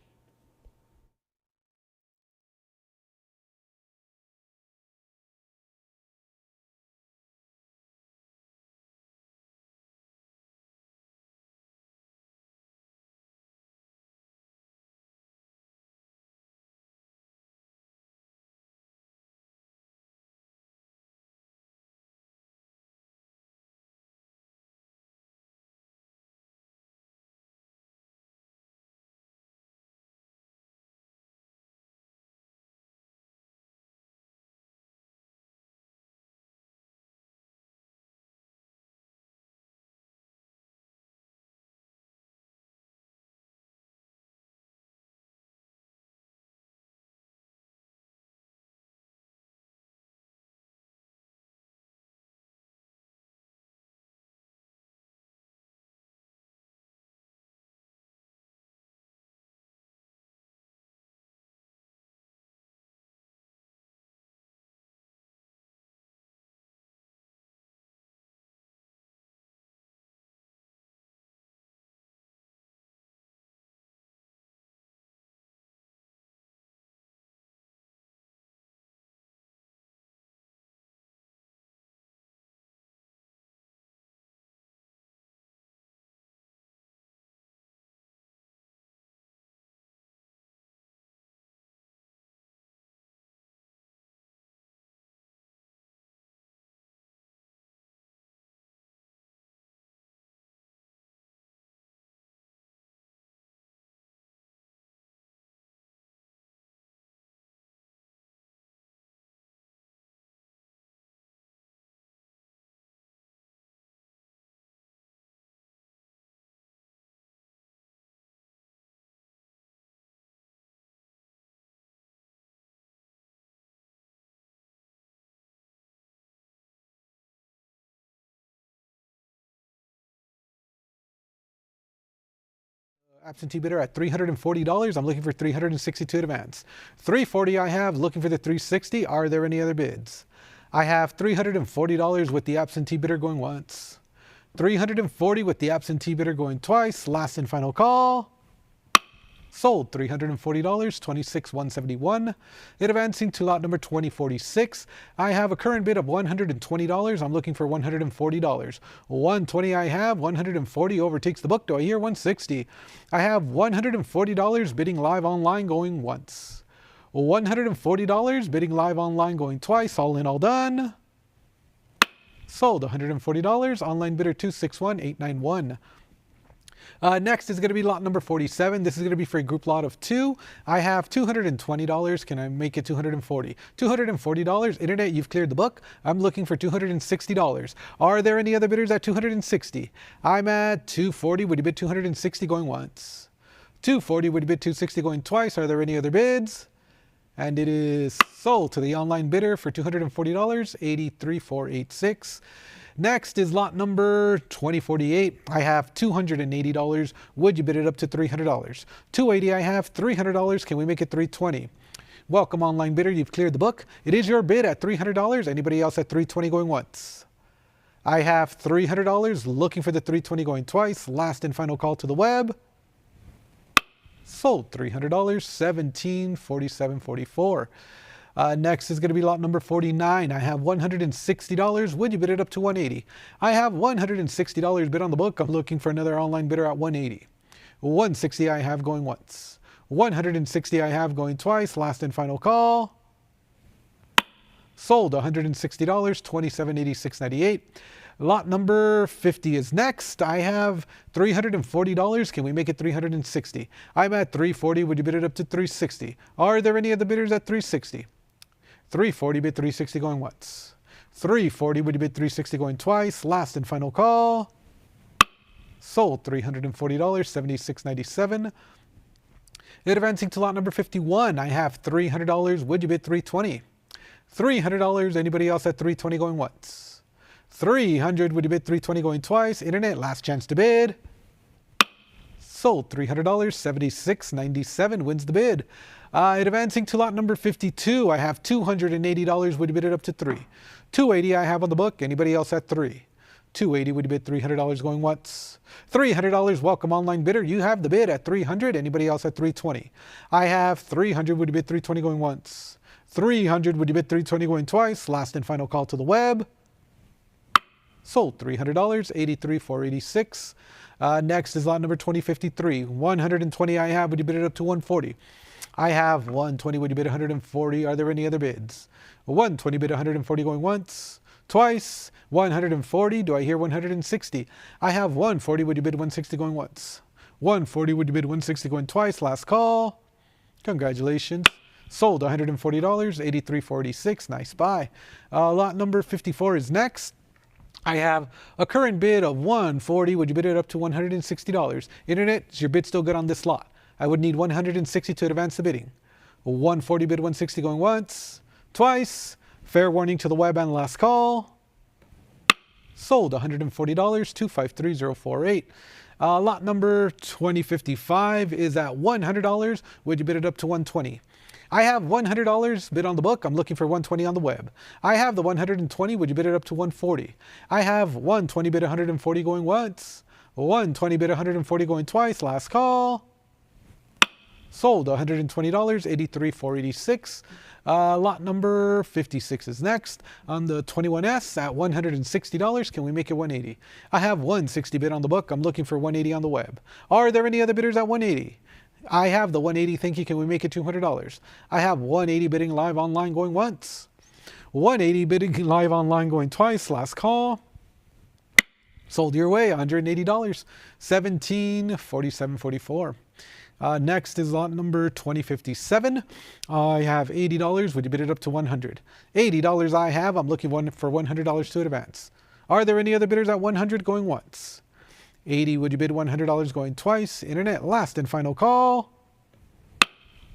Absentee bidder at $340. I'm looking for $362 to advance. $340 I have, looking for the $360. Are there any other bids? I have $340 with the absentee bidder going once. $340 with the absentee bidder going twice. Last and final call. Sold $340, $26,171. It advancing to lot number 2046. I have a current bid of $120. I'm looking for $140. $120 I have, $140 overtakes the book. Do I hear $160? I have $140 bidding live online going once. $140 bidding live online going twice. All in, all done. Sold $140. Online bidder 261891. Next is going to be lot number 47. This is going to be for a group lot of 2. I have $220. Can I make it $240? $240. Internet, you've cleared the book. I'm looking for $260. Are there any other bidders at $260? I'm at $240. Would you bid $260 going once? $240. Would you bid $260 going twice? Are there any other bids? And it is sold to the online bidder for $240, $83,486. Next is lot number 2048. I have $280. Would you bid it up to $300? $280 I have, $300. Can we make it $320? Welcome online bidder, you've cleared the book. It is your bid at $300. Anybody else at $320 going once? I have $300, looking for the $320 going twice. Last and final call to the web. Sold $300, $1747.44. Next is going to be lot number 49. I have $160. Would you bid it up to $180? I have $160 bid on the book. I'm looking for another online bidder at $180. $160 I have going once. $160 I have going twice. Last and final call. Sold $160, $2786.98. Lot number 50 is next. I have $340. Can we make it $360? I'm at $340. Would you bid it up to $360? Are there any other bidders at $360? $340 bid $360 going once. $340 would you bid $360 going twice. Last and final call. Sold $340, $76.97. It advancing to lot number 51. I have $300. Would you bid $320? $300. Anybody else at $320 going once? $300. Would you bid $320 going twice? Internet, last chance to bid. Sold $300, $76.97 wins the bid. It advancing to lot number 52. I have $280. Would you bid it up to $3? $280 I have on the book. Anybody else at $3? $280. Would you bid $300 going once? $300. Welcome online bidder. You have the bid at $300. Anybody else at $320? I have $300. Would you bid $320 going once? $300. Would you bid $320 going twice? Last and final call to the web. Sold $300, $83,486. Next is lot number 2053. $120 I have. Would you bid it up to $140? I have $120. Would you bid $140? Are there any other bids? $120 bid $140 going once, twice. $140. Do I hear $160? I have $140. Would you bid $160 going once? $140. Would you bid $160 going twice? Last call. Congratulations. Sold $140, $83,486. Nice buy. Lot number 54 is next. I have a current bid of $140. Would you bid it up to $160? Internet, is your bid still good on this lot? I would need $160 to advance the bidding. $140 bid $160 going once, twice. Fair warning to the web and last call. Sold $140, $253,048. Lot number 2055 is at $100. Would you bid it up to $120? I have $100 bid on the book. I'm looking for $120 on the web. I have the $120. Would you bid it up to $140? I have $120 bid $140 going once. $120 bid $140 going twice. Last call. Sold $120, $83,486. Lot number 56 is next. On the 21S at $160. Can we make it $180? I have $160 bid on the book. I'm looking for $180 on the web. Are there any other bidders at $180? I have the $180. Thank you. Can we make it $200? I have $180 bidding live online going once. $180 bidding live online going twice. Last call. Sold your way, $180, $1747.44. Next is lot number 2057. I have $80. Would you bid it up to $100? $80 I have. I'm looking for $100 to advance. Are there any other bidders at $100 going once? $80. Would you bid $100 going twice? Internet, last and final call.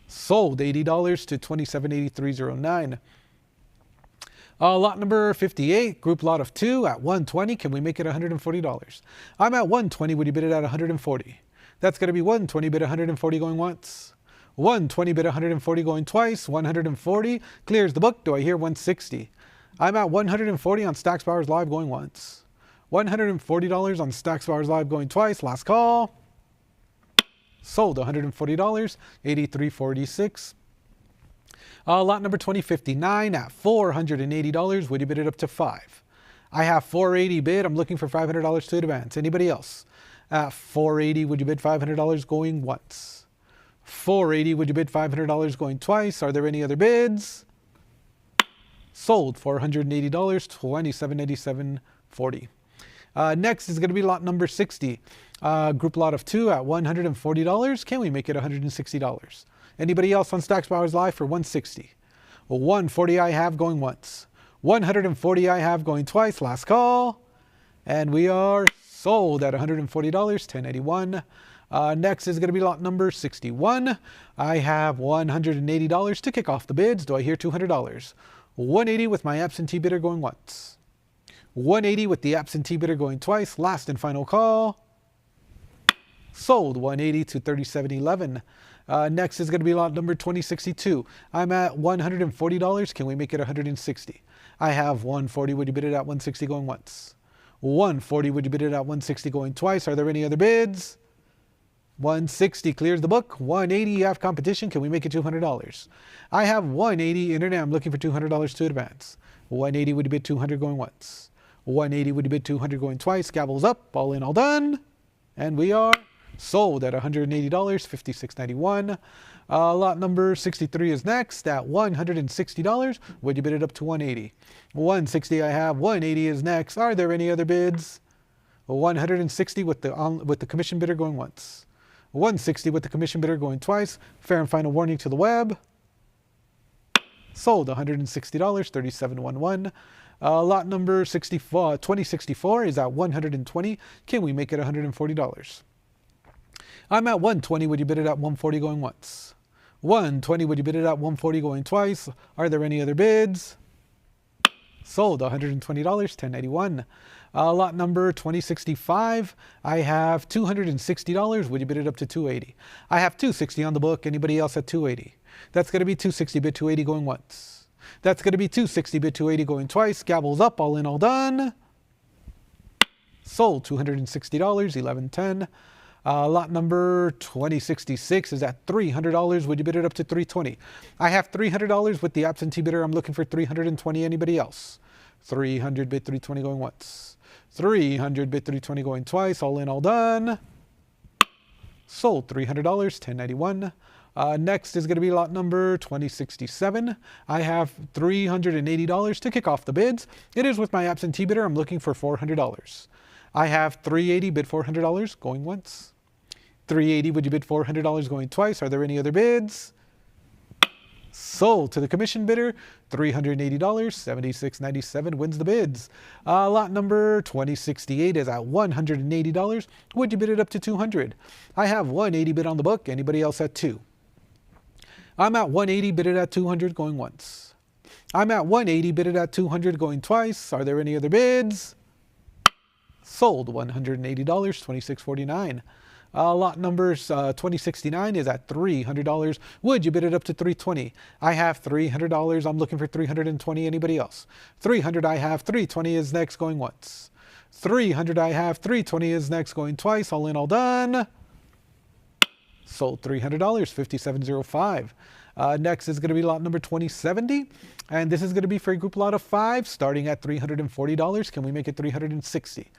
Sold $80 to $2783.09. Lot number 58, group lot of 2 at $120. Can we make it $140? I'm at $120. Would you bid it at $140? That's going to be 120 bid 140 going once. 120 bid 140 going twice. 140 clears the book. Do I hear 160? I'm at 140 on Stack's Bowers Live going once. $140 on Stack's Bowers Live going twice. Last call. Sold $140, 83.46. Lot number 2059 at $480. Would you bid it up to 5? I have 480 bid. I'm looking for $500 to advance. Anybody else? At 480, would you bid $500 going once? 480, would you bid $500 going twice? Are there any other bids? Sold $480, 27.87.40. Next is going to be lot number 60. Group lot of 2 at $140. Can we make it $160? Anybody else on Stack's Bowers Live for 160? 140 I have going once. 140 I have going twice. Last call. And we are sold at $140, 10.81. Next is going to be lot number 61. I have $180 to kick off the bids. Do I hear $200? 180 with my absentee bidder going once. 180 with the absentee bidder going twice. Last and final call. Sold 180 to 37.11. Next is going to be lot number 2062. I'm at $140. Can we make it 160? I have 140. Would you bid it at 160 going once? 140. Would you bid it at 160 going twice? Are there any other bids? 160 clears the book. 180 you have competition. Can we make it $200? I have 180 internet. I'm looking for $200 to advance. 180 would you bid 200 going once? 180 would you bid 200 going twice? Gavels up. All in, all done. And we are sold at $180, 56.91. Lot number 63 is next at $160. Would you bid it up to 180? 160 I have. 180 is next. Are there any other bids? 160 with the commission bidder going once. 160 with the commission bidder going twice. Fair and final warning to the web. Sold $160, 37.11. Lot number 2064 is at 120. Can we make it $140? I'm at 120. Would you bid it at 140 going once? 120. Would you bid it at 140 going twice? Are there any other bids? Sold $120, 10.81. Lot number 2065. I have $260. Would you bid it up to 280? I have 260 on the book. Anybody else at 280? That's going to be 260 bid 280 going once. That's going to be 260 bid 280 going twice. Gavels up. All in, all done. Sold $260, 11.10. Lot number 2066 is at $300. Would you bid it up to 320? I have $300 with the absentee bidder. I'm looking for 320. Anybody else? 300 bid 320 going once. 300 bid 320 going twice. All in, all done. Sold $300, 10.91. Next is going to be lot number 2067. I have $380 to kick off the bids. It is with my absentee bidder. I'm looking for $400. I have 380 bid $400 going once. 380, would you bid $400 going twice? Are there any other bids? Sold to the commission bidder, $380, 76.97 wins the bids. Lot number 2068 is at $180. Would you bid it up to 200? I have 180 bid on the book. Anybody else at 2? I'm at 180 bid it at 200 going once. I'm at 180 bid it at 200 going twice. Are there any other bids? Sold $180, 26.49. Lot numbers 2069 is at $300. Would you bid it up to 320? I have $300. I'm looking for 320. Anybody else? 300 I have. 320 is next going once. 300 I have. 320 is next going twice. All in, all done. Sold $300, 57.05. Next is going to be lot number 2070. And this is going to be for a group lot of 5 starting at $340. Can we make it 360?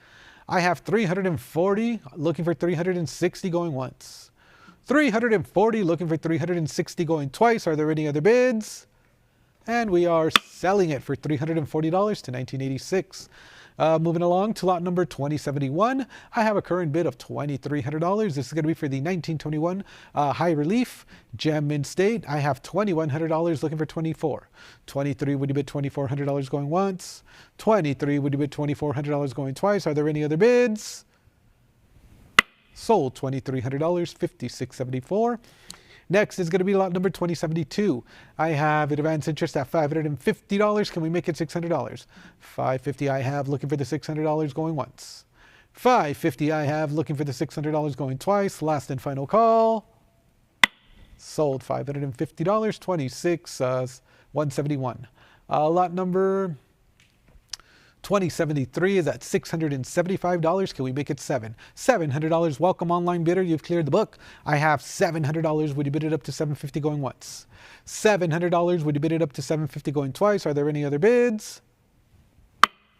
I have 340, looking for 360 going once. 340, looking for 360 going twice. Are there any other bids? And we are selling it for $340 to 1986. Moving along to lot number 2071. I have a current bid of $2,300. This is going to be for the 1921 High Relief Gem Mint State. I have $2,100 looking for 24. 23, would you bid $2,400 going once? 23, would you bid $2,400 going twice? Are there any other bids? Sold $2,300, 56.74. Next is going to be lot number 2072. I have advance interest at $550. Can we make it $600? $550 I have, looking for the $600 going once. $550 I have, looking for the $600 going twice. Last and final call. Sold $550, 26, 171. Lot number 2073 is at $675. Can we make it $700? Welcome online bidder. You've cleared the book. I have $700. Would you bid it up to $750 going once? $700. Would you bid it up to $750 going twice? Are there any other bids?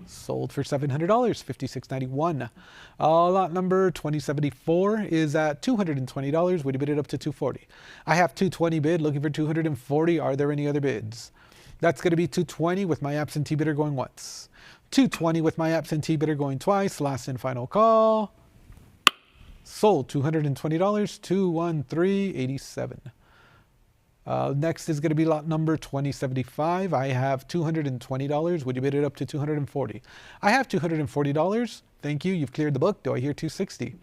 Sold for $700, $56.91. Lot number 2074 is at $220. Would you bid it up to $240? I have $220 bid, looking for $240. Are there any other bids? That's going to be $220 with my absentee bidder going once. $220 with my absentee bidder going twice. Last and final call. Sold $220, $213.87. Next is going to be lot number 2075. I have $220. Would you bid it up to $240? I have $240. Thank you. You've cleared the book. Do I hear $260?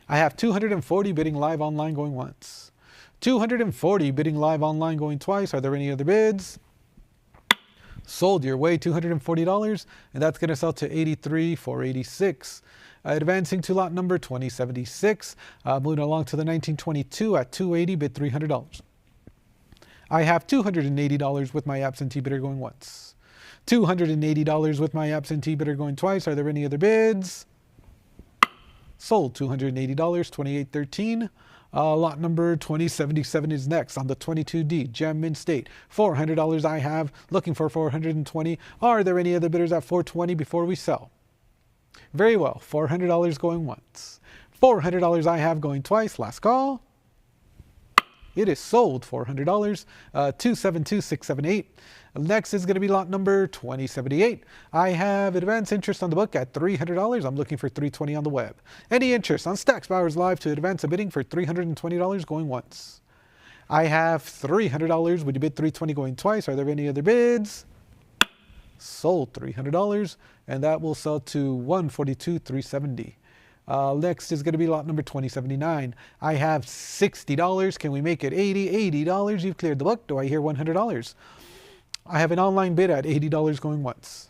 I have $240 bidding live online going once. $240 bidding live online going twice. Are there any other bids? Sold your way, $240, and that's going to sell to $83,486. Advancing to lot number 2076, moving along to the 1922 at $280, bid $300. I have $280 with my absentee bidder going once. $280 with my absentee bidder going twice. Are there any other bids? Sold $280, $28.13. Lot number 2077 is next on the 22D, Gem Mint State. $400 I have, looking for $420. Are there any other bidders at $420 before we sell? Very well, $400 going once. $400 I have going twice. Last call. It is sold, $400, 272678. Next is going to be lot number 2078. I have advance interest on the book at $300. I'm looking for $320 on the web. Any interest on Stacks Bowers Live to advance a bidding for $320 going once? I have $300. Would you bid $320 going twice? Are there any other bids? Sold $300, and that will sell to $142,370. Next is going to be lot number 2079. I have $60. Can we make it $80? $80. You've cleared the book. Do I hear $100? I have an online bid at $80 going once.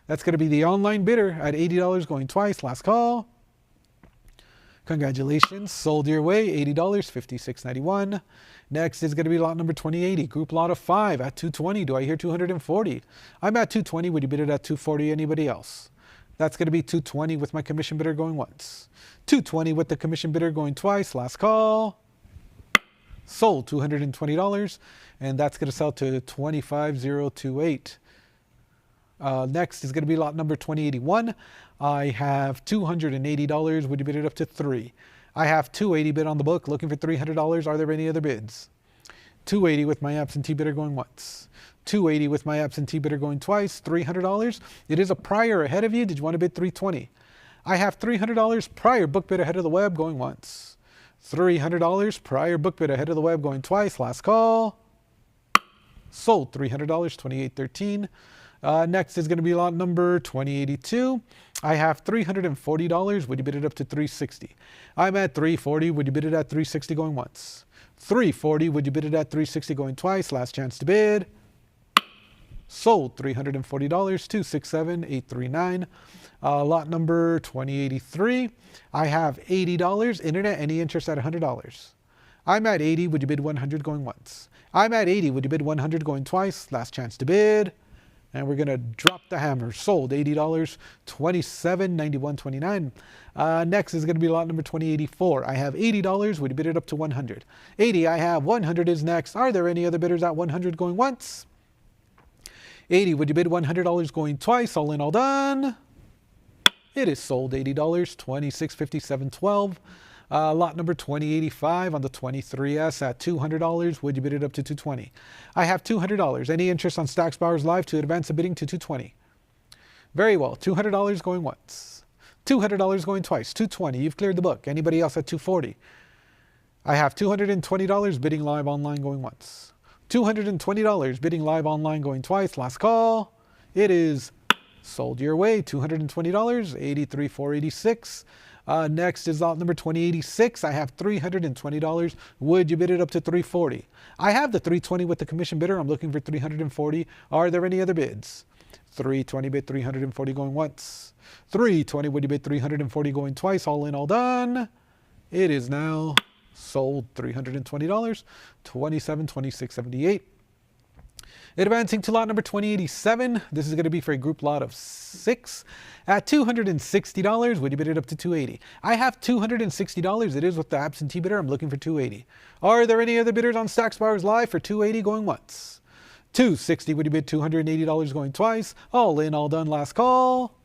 That's going to be the online bidder at $80 going twice. Last call. Congratulations. Sold your way. $80, $56.91. Next is going to be lot number 2080. Group lot of 5 at $220. Do I hear $240? I'm at $220. Would you bid it at $240? Anybody else? That's going to be $220 with my commission bidder going once. $220 with the commission bidder going twice. Last call. Sold $220, and that's going to sell to $25,028. Next is going to be lot number 2081. I have $280. Would you bid it up to $3? I have $280 bid on the book, looking for $300. Are there any other bids? $280 with my absentee bidder going once. $280 with my absentee bidder going twice. $300. It is a prior ahead of you. Did you want to bid $320? I have $300 prior book bid ahead of the web going once. $300 prior book bid ahead of the web going twice. Last call. Sold $300, $28.13. Next is going to be lot number 2082. I have $340. Would you bid it up to $360? I'm at $340. Would you bid it at $360 going once? $340. Would you bid it at $360 going twice? Last chance to bid. Sold $340, $267,839. Lot number 2083. I have $80. Internet, any interest at $100? I'm at $80. Would you bid $100 going once? I'm at $80. Would you bid $100 going twice? Last chance to bid. And we're going to drop the hammer. Sold $80, $27.91.29. Next is going to be lot number 2084. I have $80. Would you bid it up to $100? $80. I have $100 is next. Are there any other bidders at $100 going once? $80. Would you bid $100 going twice? All in, all done. It is sold $80, $26.57.12. Lot number 2085 on the 23S at $200. Would you bid it up to $220? I have $200. Any interest on Stacks Bowers Live to advance the bidding to $220? Very well. $200 going once. $200 going twice. $220. You've cleared the book. Anybody else at $240? I have $220 bidding live online going once. $220 bidding live online going twice. Last call. It is sold your way. $220, $83,486. Next is lot number 2086. I have $320. Would you bid it up to $340? I have the $320 with the commission bidder. I'm looking for $340. Are there any other bids? 320 bid 340 going once. 320 would you bid 340 going twice. All in, all done. It is now sold $320. 27, 26, 78. Advancing to lot number 2087. This is going to be for a group lot of 6 at $260. Would you bid it up to 280? I have $260. It is with the absentee bidder. I'm looking for 280. Are there any other bidders on Stacks Bowers Live for 280 going once? 260. Would you bid $280 going twice? All in, all done. Last call.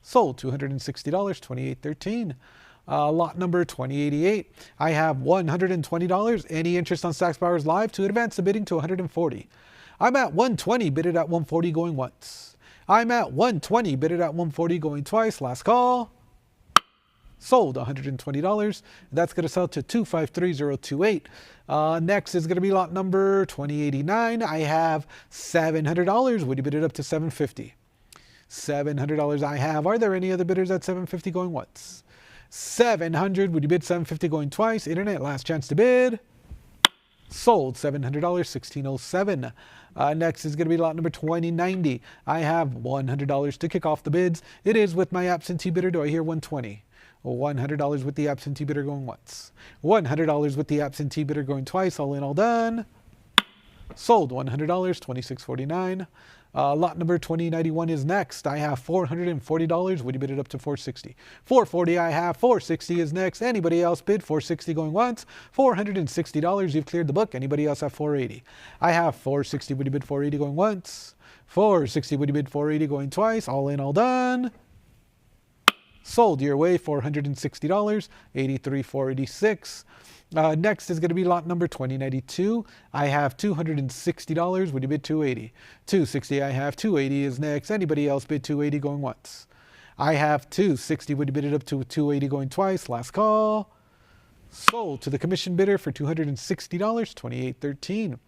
Sold $260. 2813. Lot number 2088. I have $120. Any interest on Stacks Bowers Live to advance the bidding to 140. I'm at 120, bid it at 140 going once. I'm at 120, bid it at 140 going twice. Last call. Sold $120. That's going to sell to 253028. Next is going to be lot number 2089. I have $700. Would you bid it up to 750? $700 I have. Are there any other bidders at 750 going once? 700. Would you bid 750 going twice? Internet, last chance to bid. Sold $700. 1607. Next is going to be lot number 2090. I have $100 to kick off the bids. It is with my absentee bidder. Do I hear 120? $100 with the absentee bidder going once. $100 with the absentee bidder going twice. All in, all done. Sold $100. 2649. Lot number 2091 is next. I have $440. Would you bid it up to 460? 440 I have. 460 is next. Anybody else bid? 460 going once. $460. You've cleared the book. Anybody else have 480? I have 460. Would you bid 480 going once? 460. Would you bid 480 going twice? All in, all done. Sold your way. $460. 83,486. Next is going to be lot number 2092. I have $260. Would you bid 280? 260 I have. 280 is next. Anybody else bid 280 going once? I have 260. Would you bid it up to 280 going twice? Last call. Sold to the commission bidder for $260. 2813.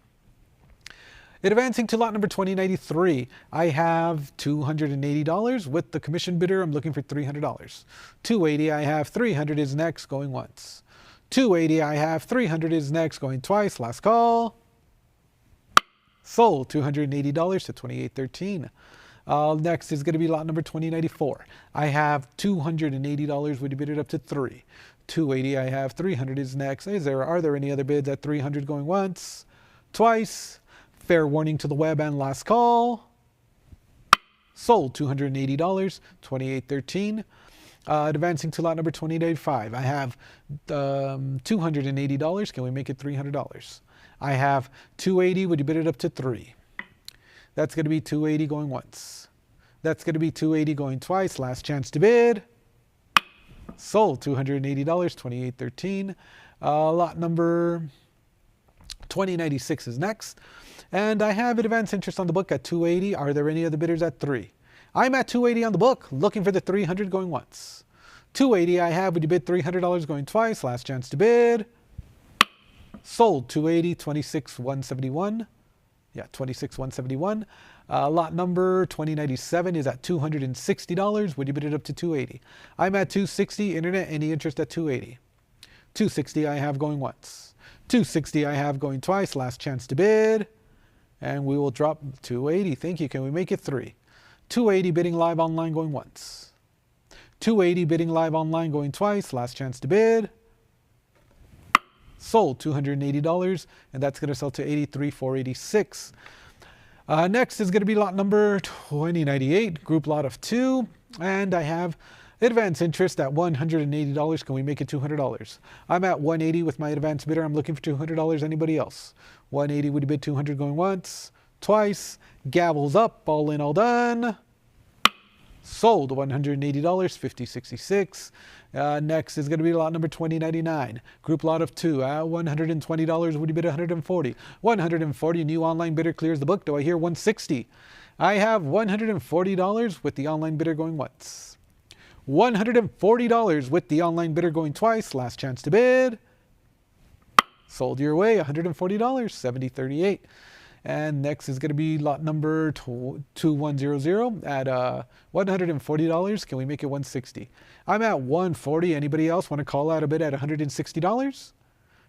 Advancing to lot number 2093, I have $280 with the commission bidder. I'm looking for $300. 280 I have. 300 is next, going once. 280 I have. 300 is next, going twice. Last call. Sold $280 to 2813. Next is going to be lot number 2094. I have $280. Would you bid it up to 3? 280 I have. 300 is next. Are there any other bids at 300 going once? Twice. Fair warning to the web and last call. Sold $280. 2813. Advancing to lot number 2085. I have $280. Can we make it $300? I have 280. Would you bid it up to 3? That's going to be 280 going once. That's going to be 280 going twice. Last chance to bid. Sold $280. 2813. Lot number 2096 is next. And I have advanced interest on the book at 280. Are there any other bidders at 3? I'm at 280 on the book, looking for the 300 going once. 280 I have. Would you bid $300 going twice? Last chance to bid. Sold 280. 26,171. Yeah, 26,171. Lot number 2097 is at $260. Would you bid it up to 280? I'm at 260. Internet, any interest at 280? 260 I have going once. 260 I have going twice. Last chance to bid. And we will drop 280. Thank you. Can we make it 3? 280 bidding live online going once. 280 bidding live online going twice. Last chance to bid. Sold $280, and that's going to sell to 83,486. Next is going to be lot number 2098, group lot of 2, and I have advance interest at $180. Can we make it $200? I'm at 180 with my advance bidder. I'm looking for $200. Anybody else? 180. Would you bid 200 going once? Twice. Gavels up. All in, all done. Sold $180. 5066. Next is going to be lot number 2099. Group lot of 2 at $120. Would you bid 140? 140. New online bidder clears the book. Do I hear 160? I have $140 with the online bidder going once. $140 with the online bidder going twice. Last chance to bid. Sold your way. $140. 7038. And next is going to be lot number 2100 at $140. Can we make it 160? I'm at 140. Anybody else want to call out a bid at $160?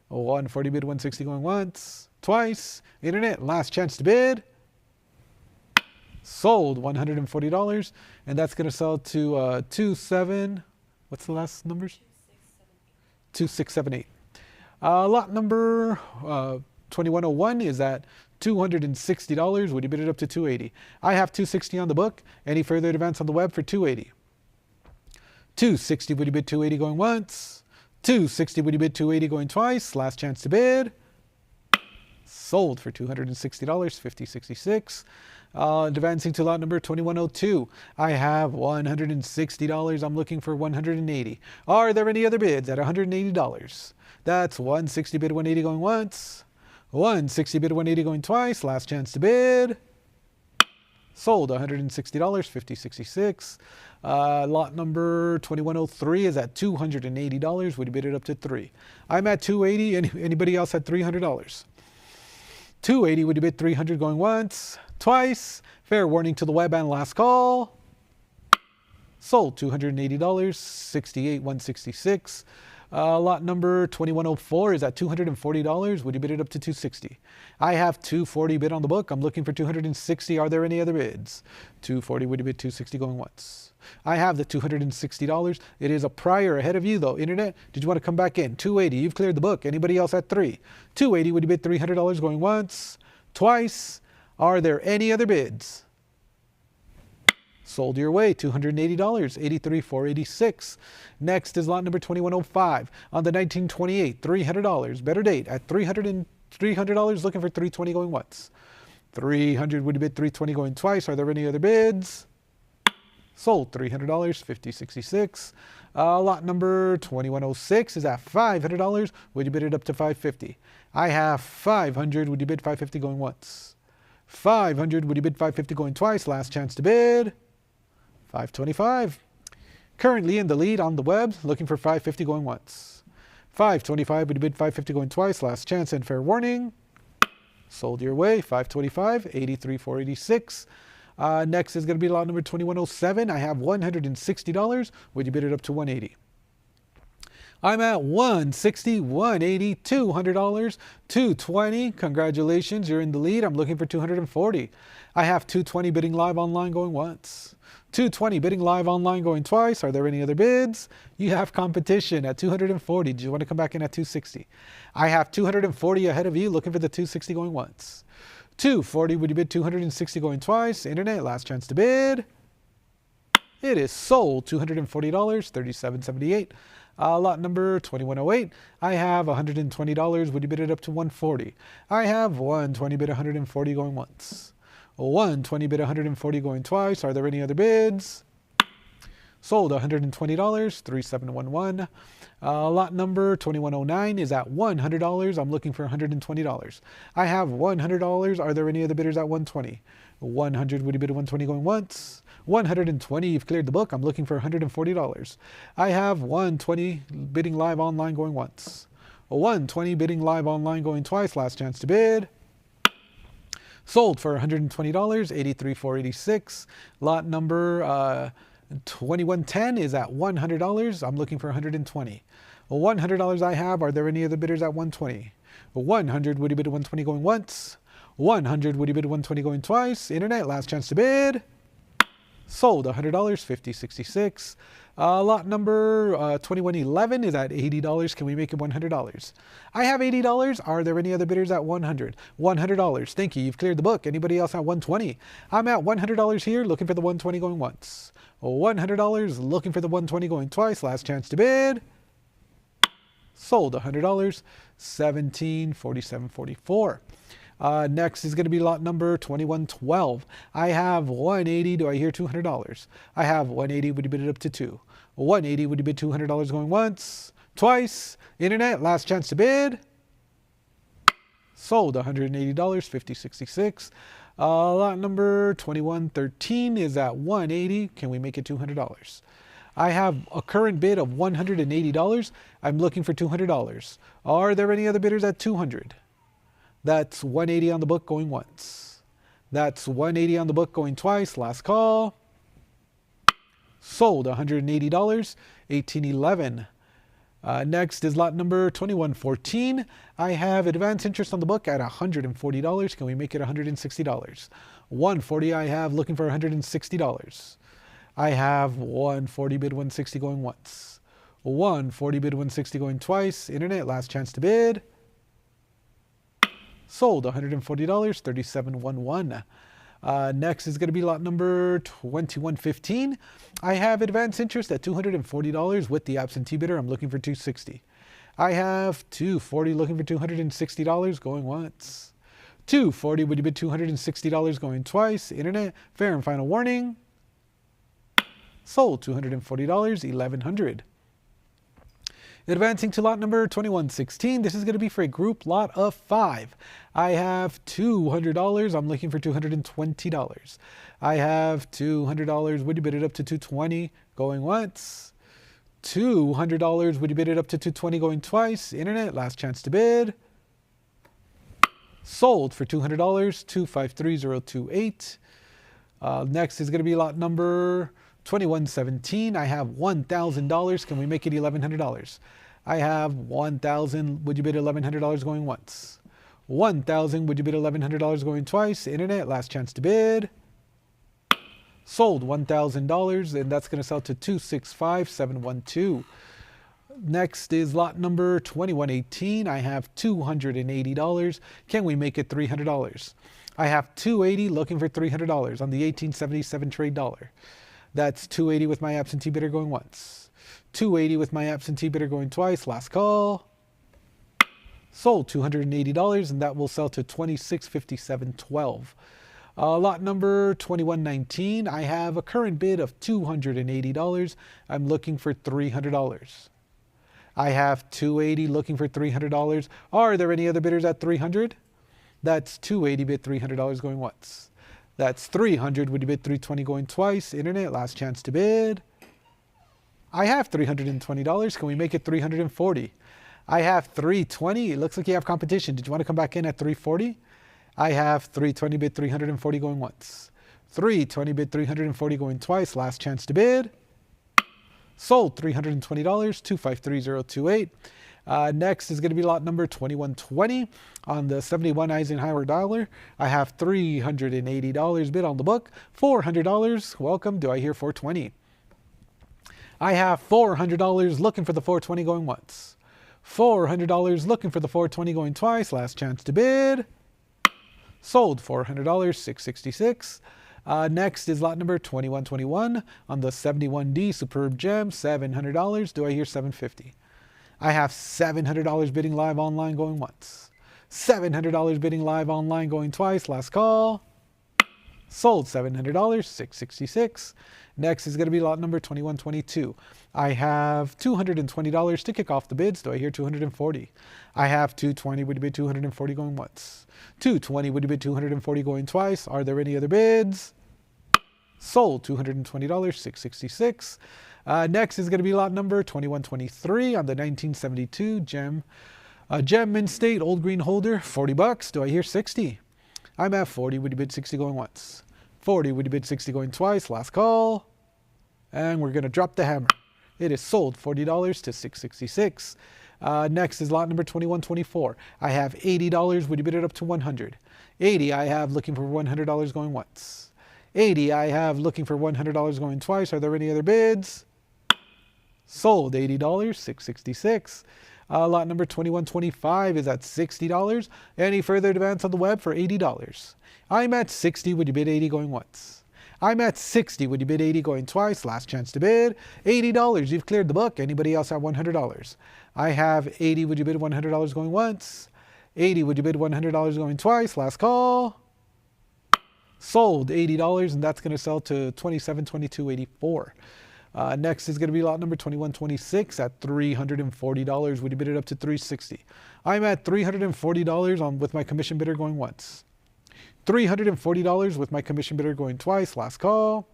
140 bid 160 going once, twice. Internet, last chance to bid. Sold $140, and that's going to sell to 27. What's the last numbers? 2678. Lot number 2101 is at $260. Would you bid it up to 280? I have 260 on the book. Any further advance on the web for 280? 260. Would you bid 280 going once? 260. Would you bid 280 going twice? Last chance to bid. Sold for $260. 5066. Advancing to lot number 2102. I have $160. I'm looking for 180. Are there any other bids at $180? That's 160 bid 180 going once. 160 bid 180 going twice. Last chance to bid. Sold $160. 5066. Lot number 2103 is at $280. Would you bid it up to 3? I'm at 280. Anybody else at $300? 280. Would you bid 300 going once? Twice. Fair warning to the web and last call. Sold $280. 68 166. Lot number 2104 is at $240. Would you bid it up to 260? I have 240 bid on the book. I'm looking for 260. Are there any other bids? 240. Would you bid 260 going once? I have the $260. It is a prior ahead of you though. Internet, did you want to come back in? 280. You've cleared the book. Anybody else at 3? 280. Would you bid $300 going once? Twice. Are there any other bids? Sold your way, $280, 83 486. Next is lot number 2105 on the 1928, $300. Better date at $300, looking for 320 going once. 300, would you bid 320 going twice? Are there any other bids? Sold $300, 5066. Lot number 2106 is at $500. Would you bid it up to 550? I have 500. Would you bid 550 going once? 500. Would you bid 550 going twice? Last chance to bid. 525. Currently in the lead on the web, looking for 550 going once. 525. Would you bid 550 going twice? Last chance and fair warning. Sold your way. 525. 83 486. Next is going to be lot number 2107. I have $160. Would you bid it up to 180? I'm at 160, 180, $200, 220. Congratulations, you're in the lead. I'm looking for 240. I have 220 bidding live online going once. 220 bidding live online going twice. Are there any other bids? You have competition at 240. Do you want to come back in at 260? I have 240 ahead of you, looking for the 260 going once. 240, would you bid 260 going twice? Internet, last chance to bid. It is sold, $240, 3778. Lot number 2108. I have $120. Would you bid it up to 140? I have 120 bid 140 going once. 120 bid 140 going twice. Are there any other bids? Sold $120, 3711. Lot number 2109 is at $100. I'm looking for $120. I have $100. Are there any other bidders at 120? 100. Would you bid 120 going once? 120. You've cleared the book. I'm looking for $140. I have 120 bidding live online going once. 120 bidding live online going twice. Last chance to bid. Sold for $120, 83 486. Lot number 2110 is at $100. I'm looking for $120. $100 I have. Are there any other bidders at 120? 100. Would you bid 120 going once? 100. Would you bid 120 going twice? Internet, last chance to bid. Sold $100, 5066. Lot number 2111 is at $80. Can we make it $100? I have $80. Are there any other bidders at 100? $100. Thank you. You've cleared the book. Anybody else at 120? I'm at $100 here, looking for the 120 going once. $100, looking for the 120 going twice. Last chance to bid. Sold $100, 17 47 44. Next is going to be lot number 2112. I have 180. Do I hear $200? I have 180. Would you bid it up to 2? 180. Would you bid $200 going once? Twice? Internet, last chance to bid. Sold $180, 5066. Lot number 2113 is at 180. Can we make it $200? I have a current bid of $180. I'm looking for $200. Are there any other bidders at 200? That's 180 on the book going once. That's 180 on the book going twice. Last call. Sold $180, 1811. Next is lot number 2114. I have advance interest on the book at $140. Can we make it $160? 140 I have looking for $160. I have 140 bid 160 going once. 140 bid 160 going twice. Internet, last chance to bid. Sold $140, 3711. Next is going to be lot number 2115. I have advance interest at $240 with the absentee bidder. I'm looking for $260. I have $240 looking for $260 going once. $240 would you bid $260 going twice. Internet, fair and final warning. Sold $240, 1100. Advancing to lot number 2116, this is going to be for a group lot of 5. I have $200. I'm looking for $220. I have $200. Would you bid it up to $220 going once? $200. Would you bid it up to $220 going twice? Internet, last chance to bid. Sold for $200, 253028. Next is going to be lot number 2117. I have $1,000. Can we make it $1,100? I have $1,000. Would you bid $1,100 going once? $1,000. Would you bid $1,100 going twice? Internet, last chance to bid. Sold $1,000, and that's going to sell to 265712. Next is lot number 2118. I have $280. Can we make it $300? I have $280 looking for $300 on the 1877 trade dollar. That's $280 with my absentee bidder going once. $280 with my absentee bidder going twice. Last call. Sold $280, and that will sell to 265712. Lot number 2119. I have a current bid of $280. I'm looking for $300. I have $280 looking for $300. Are there any other bidders at $300? That's $280 bid $300 going once. That's $300. Would you bid $320 going twice? Internet, last chance to bid. I have $320. Can we make it $340? I have $320. It looks like you have competition. Did you want to come back in at $340? I have $320 bid $340 going once. $320 bid $340 going twice. Last chance to bid. Sold $320, 253028. Next is going to be lot number 2120 on the 71 Eisenhower dollar. I have $380 bid on the book. $400. Welcome. Do I hear 420? I have $400 looking for the 420 going once. $400 looking for the 420 going twice. Last chance to bid. Sold $400, 666. Next is lot number 2121 on the 71D Superb Gem, $700. Do I hear 750? I have $700 bidding live online going once. $700 bidding live online going twice. Last call. Sold $700, 666. Next is going to be lot number 2122. I have $220 to kick off the bids. Do I hear 240? I have $220. Would you bid 240 going once? $220. Would you bid 240 going twice? Are there any other bids? Sold $220, 666. Next is going to be lot number 2123 on the 1972 Gem Mint State Old Green Holder, $40. Do I hear 60? I'm at 40. Would you bid 60 going once? 40. Would you bid 60 going twice? Last call. And we're going to drop the hammer. It is sold $40 to 666. Next is lot number 2124. I have $80. Would you bid it up to 100? 80. I have looking for $100 going once. 80. I have looking for $100 going twice. Are there any other bids? Sold $80, 666. Lot number 2125 is at $60. Any further advance on the web for $80? I'm at 60. Would you bid 80 going once? I'm at 60. Would you bid 80 going twice? Last chance to bid. $80. You've cleared the book. Anybody else at $100? I have 80. Would you bid $100 going once? 80. Would you bid $100 going twice? Last call. Sold $80, and that's going to sell to $2722.84. Next is going to be lot number 2126 at $340. Would you bid it up to $360? I'm at $340 with my commission bidder going once. $340 with my commission bidder going twice. Last call.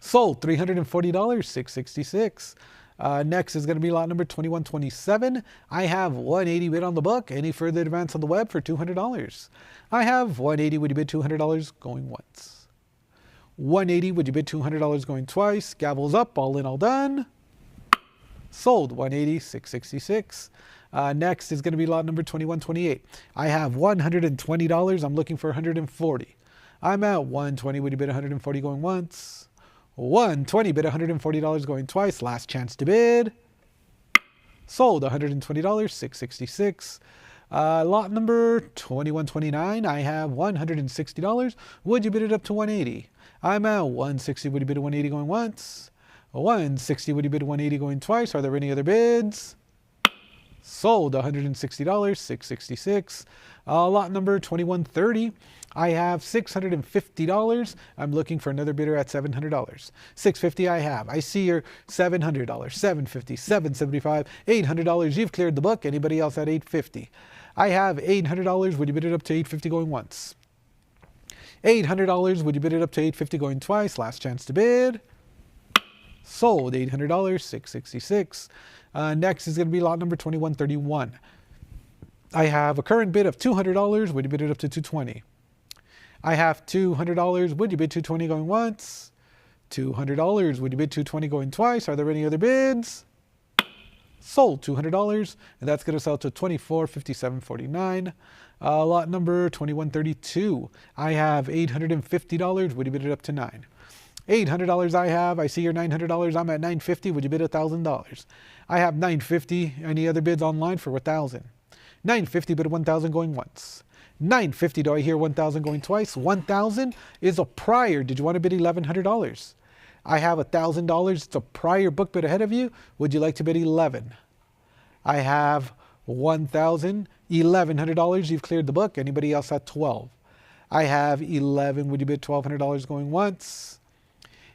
Sold $340, 666. Next is going to be lot number 2127. I have $180 bid on the book. Any further advance on the web for $200? I have $180. Would you bid $200 going once? $180. Would you bid $200 going twice? Gavels up. All in, all done. Sold 180, 666. Next is going to be lot number 2128. I have $120. I'm looking for 140. I'm at 120. Would you bid 140 going once? 120, bid $140 going twice. Last chance to bid. Sold $120, 666. Lot number 2129. I have $160. Would you bid it up to 180? I'm at 160. Would you bid 180 going once? 160. Would you bid 180 going twice? Are there any other bids? Sold $160, 666. Lot number 2130. I have $650. I'm looking for another bidder at $700. $650 I have. I see your $700, $750, $775, $800. You've cleared the book. Anybody else at $850? I have $800. Would you bid it up to $850 going once? $800. Would you bid it up to $850 going twice? Last chance to bid. Sold $800, 666. Next is going to be lot number 2131. I have a current bid of $200. Would you bid it up to $220? I have $200. Would you bid $220 going once? $200. Would you bid $220 going twice? Are there any other bids? Sold $200, and that's going to sell to $2457.49. Lot number 2132. I have $850. Would you bid it up to $9? $800 I have. I see your $900. I'm at $950. Would you bid $1,000? I have $950. Any other bids online for $1,000? $950, bid $1,000 going once. $950. Do I hear $1,000 going twice? $1,000 is a prior. Did you want to bid $1,100? I have $1,000. It's a prior book bid ahead of you. Would you like to bid $11? I have $1,000, $1,100. You've cleared the book. Anybody else at $12? I have $11. Would you bid $1,200 going once?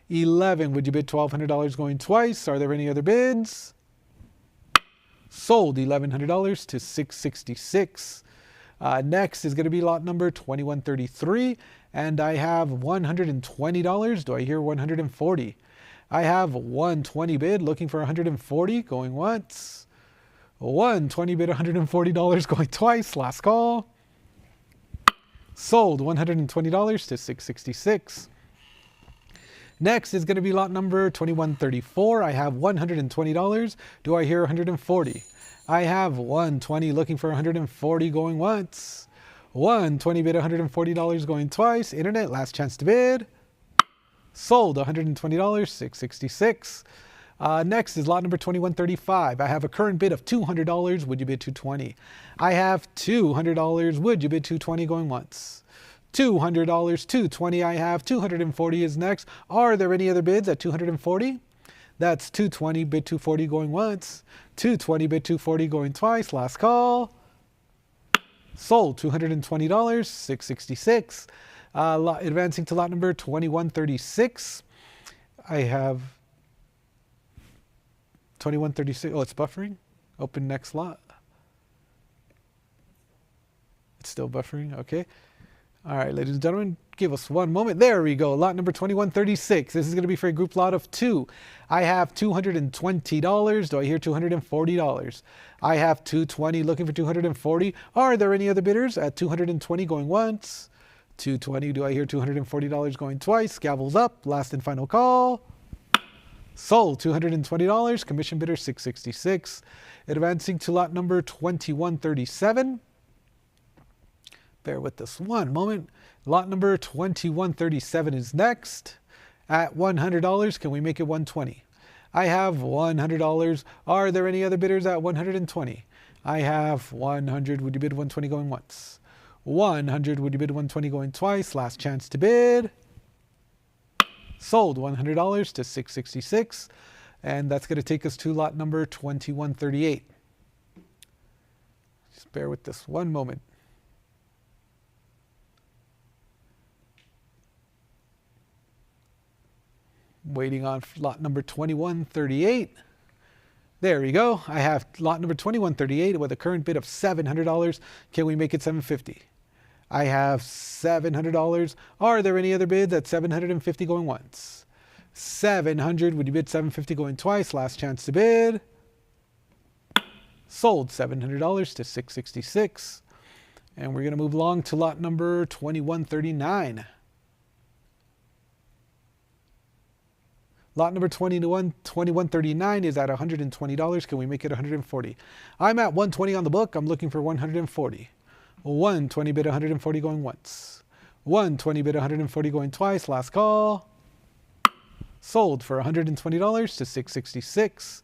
$11. Would you bid $1,200 going twice? Are there any other bids? Sold $1,100 to $666. Next is going to be lot number 2133, and I have $120. Do I hear $140? I have $120 bid, looking for $140, going once. $120 bid, $140 going twice. Last call. Sold $120 to $666. Next is going to be lot number 2134. I have $120. Do I hear $140? I have $120, looking for $140, going once. $120 bid, $140 going twice. Internet, last chance to bid. Sold $120, $666. Next is lot number 2135. I have a current bid of $200. Would you bid $220? I have $200. Would you bid $220 going once? $200, $220 I have. $240 is next. Are there any other bids at $240? That's $220, bid $240 going once. $220, bid $240 going twice. Last call. Sold $220, $666. Advancing to lot number 2136. I have 2136. Oh, it's buffering. Open next lot. It's still buffering. Okay. All right, ladies and gentlemen, give us one moment. There we go. Lot number 2136. This is going to be for a group lot of 2. I have $220. Do I hear $240? I have $220, looking for $240. Are there any other bidders at $220 going once? $220. Do I hear $240 going twice? Gavels up. Last and final call. Sold $220. Commission bidder $666. Advancing to lot number 2137. Bear with us one moment. Lot number 2137 is next. At $100, can we make it $120? I have $100. Are there any other bidders at $120? I have $100. Would you bid $120 going once? $100. Would you bid $120 going twice? Last chance to bid. Sold $100 to $666. And that's going to take us to lot number 2138. Just bear with us one moment. Waiting on lot number 2138. There we go. I have lot number 2138 with a current bid of $700. Can we make it $750? I have $700. Are there any other bids at $750 going once? $700. Would you bid $750 going twice? Last chance to bid. Sold $700 to $666. And we're going to move along to lot number 2139. Lot number 2139 is at $120. Can we make it $140? I'm at 120 on the book. I'm looking for 140. 120 bid 140 going once. 120 bid 140 going twice. Last call. Sold for $120 to $666.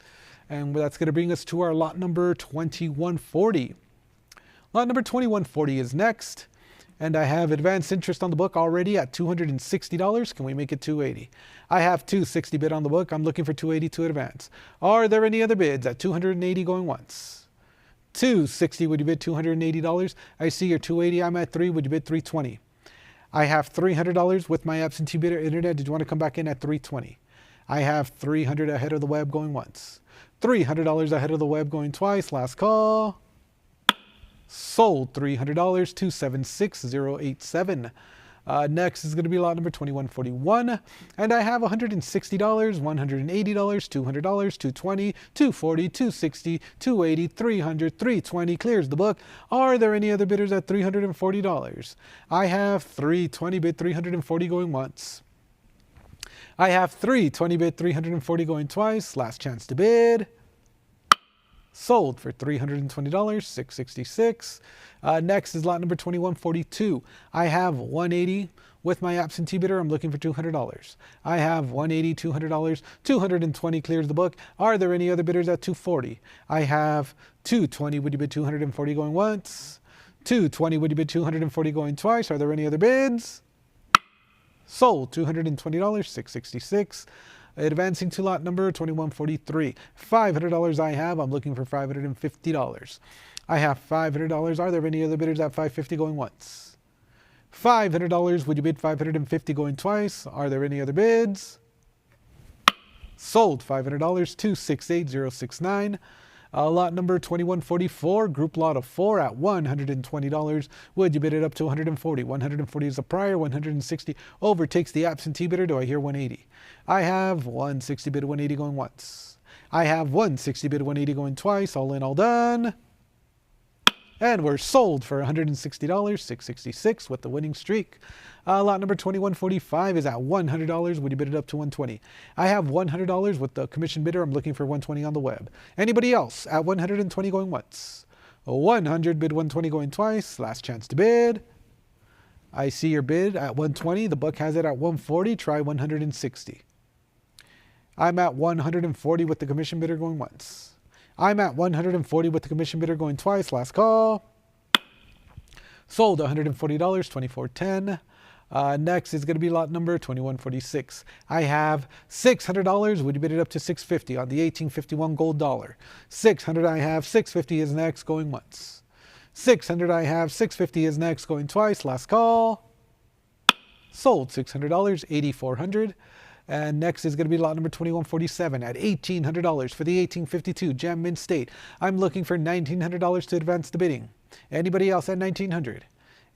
And that's going to bring us to our lot number 2140. Lot number 2140 is next. And I have advanced interest on the book already at $260. Can we make it $280? I have $260 bid on the book. I'm looking for $280 to advance. Are there any other bids at $280 going once? $260, would you bid $280? I see your $280. I'm at $3. Would you bid $320? I have $300 with my absentee bidder internet. Did you want to come back in at $320? I have $300 ahead of the web going once. $300 ahead of the web going twice. Last call. Sold $300 to $76087. Next is going to be lot number 2141. And I have $160, $180, $200, $220, $240, $260, $280, $300, $320. Clears the book. Are there any other bidders at $340? I have $320 bid $340 going once. I have $320 bid $340 going twice. Last chance to bid. Sold for $320, $666. Next is lot number 2142. I have $180 with my absentee bidder. I'm looking for $200. I have $180, $200, $220 clears the book. Are there any other bidders at $240? I have $220. Would you bid $240 going once? $220. Would you bid $240 going twice? Are there any other bids? Sold $220, $666. Advancing to lot number 2143. $500 I have. I'm looking for $550. I have $500. Are there any other bidders at $550 going once? $500. Would you bid $550 going twice? Are there any other bids? Sold $500 to $68069. Lot number 2144, group lot of 4 at $120. Would you bid it up to $140? $140 is the prior, $160 overtakes the absentee bidder. Do I hear $180? I have $160 bid $180 going once. I have $160 bid $180 going twice. All in, all done. And we're sold for $160, $666 with the winning streak. Lot number 2145 is at $100. Would you bid it up to $120? I have $100 with the commission bidder. I'm looking for $120 on the web. Anybody else at $120 going once? 100 bid $120 going twice. Last chance to bid. I see your bid at $120. The book has it at $140. Try $160. I'm at $140 with the commission bidder going once. I'm at $140 with the commission bidder going twice. Last call. Sold $140, $24.10. Next is going to be lot number 2146. I have $600. Would you bid it up to $650 on the 1851 gold dollar? $600 I have. $650 is next, going once. $600 I have. $650 is next, going twice. Last call. Sold $600, 8400. And next is going to be lot number 2147 at $1,800 for the 1852 Gem Mint State. I'm looking for $1,900 to advance the bidding. Anybody else at $1,900?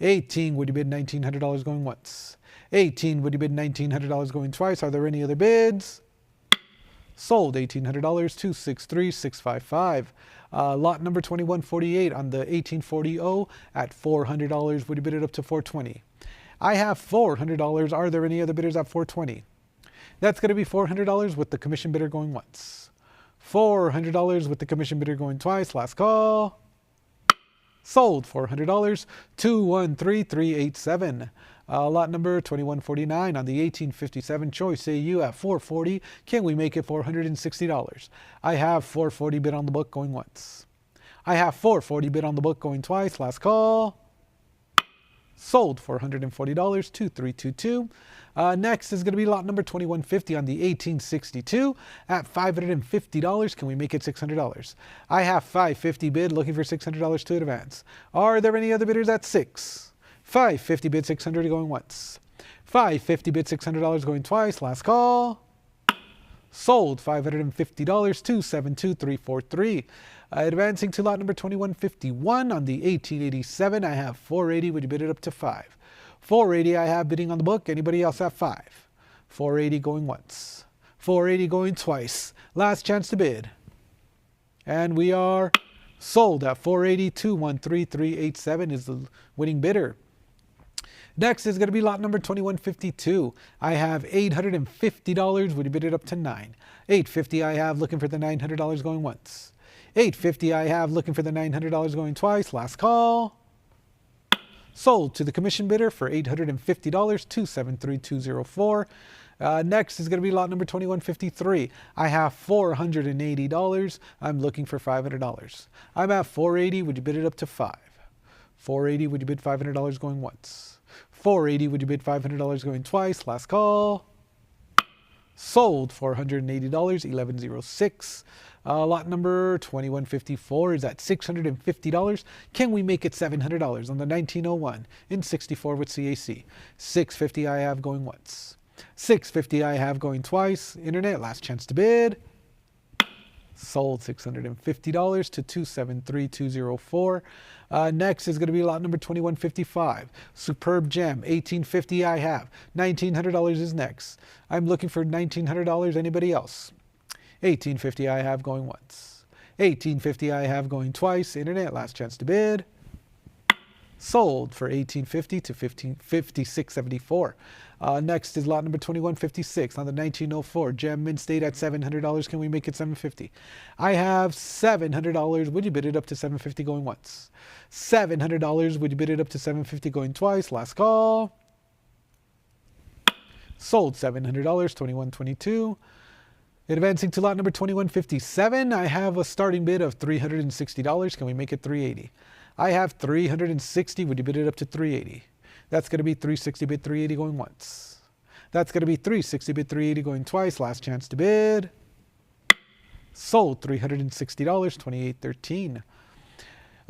18, would you bid $1,900 going once? 18, would you bid $1,900 going twice? Are there any other bids? Sold $1,800, 263,655. Lot number 2148 on the 1840 at $400. Would you bid it up to $420? I have $400. Are there any other bidders at $420? That's going to be $400 with the commission bidder going once. $400 with the commission bidder going twice. Last call. Sold $400, 213387. Lot number 2149 on the 1857 Choice AU at $440. Can we make it $460? I have $440 bid on the book going once. I have $440 bid on the book going twice. Last call. Sold $440, 2322. Next is going to be lot number 2150 on the 1862 at $550. Can we make it $600? I have $550 bid, looking for $600 to advance. Are there any other bidders at $6? $550 bid, $600 going once. $550 bid, $600 going twice. Last call. Sold $550, 272343. Advancing to lot number 2151 on the 1887. I have $480. Would you bid it up to $5? $480 I have bidding on the book. Anybody else at $5? $480 going once. $480 going twice. Last chance to bid. And we are sold at $480. 213387 is the winning bidder. Next is going to be lot number 2152. I have $850. Would you bid it up to $9? $850 I have, looking for the $900 going once. $850 I have, looking for the $900 going twice. Last call. Sold to the commission bidder for $850, 273204. Next is going to be lot number 2153. I have $480. I'm looking for $500. I'm at $480. Would you bid it up to $5? $480. Would you bid $500 going once? $480. Would you bid $500 going twice? Last call. Sold $480, 1106. Lot number 2154 is at $650. Can we make it $700 on the 1901 in 64 with CAC? $650 I have going once. $650 I have going twice. Internet, last chance to bid. Sold $650 to 273204. Next is going to be lot number 2155. Superb gem, $1850 I have. $1900 is next. I'm looking for $1900. Anybody else? $1850 I have going once. $1850 I have going twice. Internet, last chance to bid. Sold for $1850 to 5674. Next is lot number 2156 on the 1904. Gem Mint State at $700. Can we make it $750? I have $700. Would you bid it up to $750 going once? $700. Would you bid it up to $750 going twice? Last call. Sold $700, 2122. Advancing to lot number 2157, I have a starting bid of $360. Can we make it $380? I have $360. Would you bid it up to $380? That's going to be $360 bid $380 going once. That's going to be $360 bid $380 going twice. Last chance to bid. Sold $360, 2813.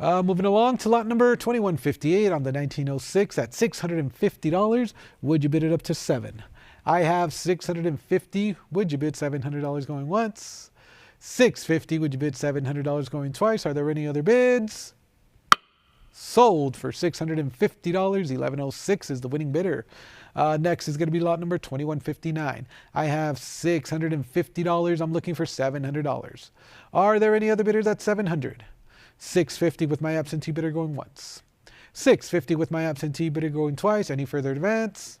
Moving along to lot number 2158 on the 1906 at $650. Would you bid it up to $7? I have $650. Would you bid $700 going once? $650. Would you bid $700 going twice? Are there any other bids? Sold for $650. 1106 is the winning bidder. Next is going to be lot number 2159. I have $650. I'm looking for $700. Are there any other bidders at $700? $650 with my absentee bidder going once. $650 with my absentee bidder going twice. Any further advance?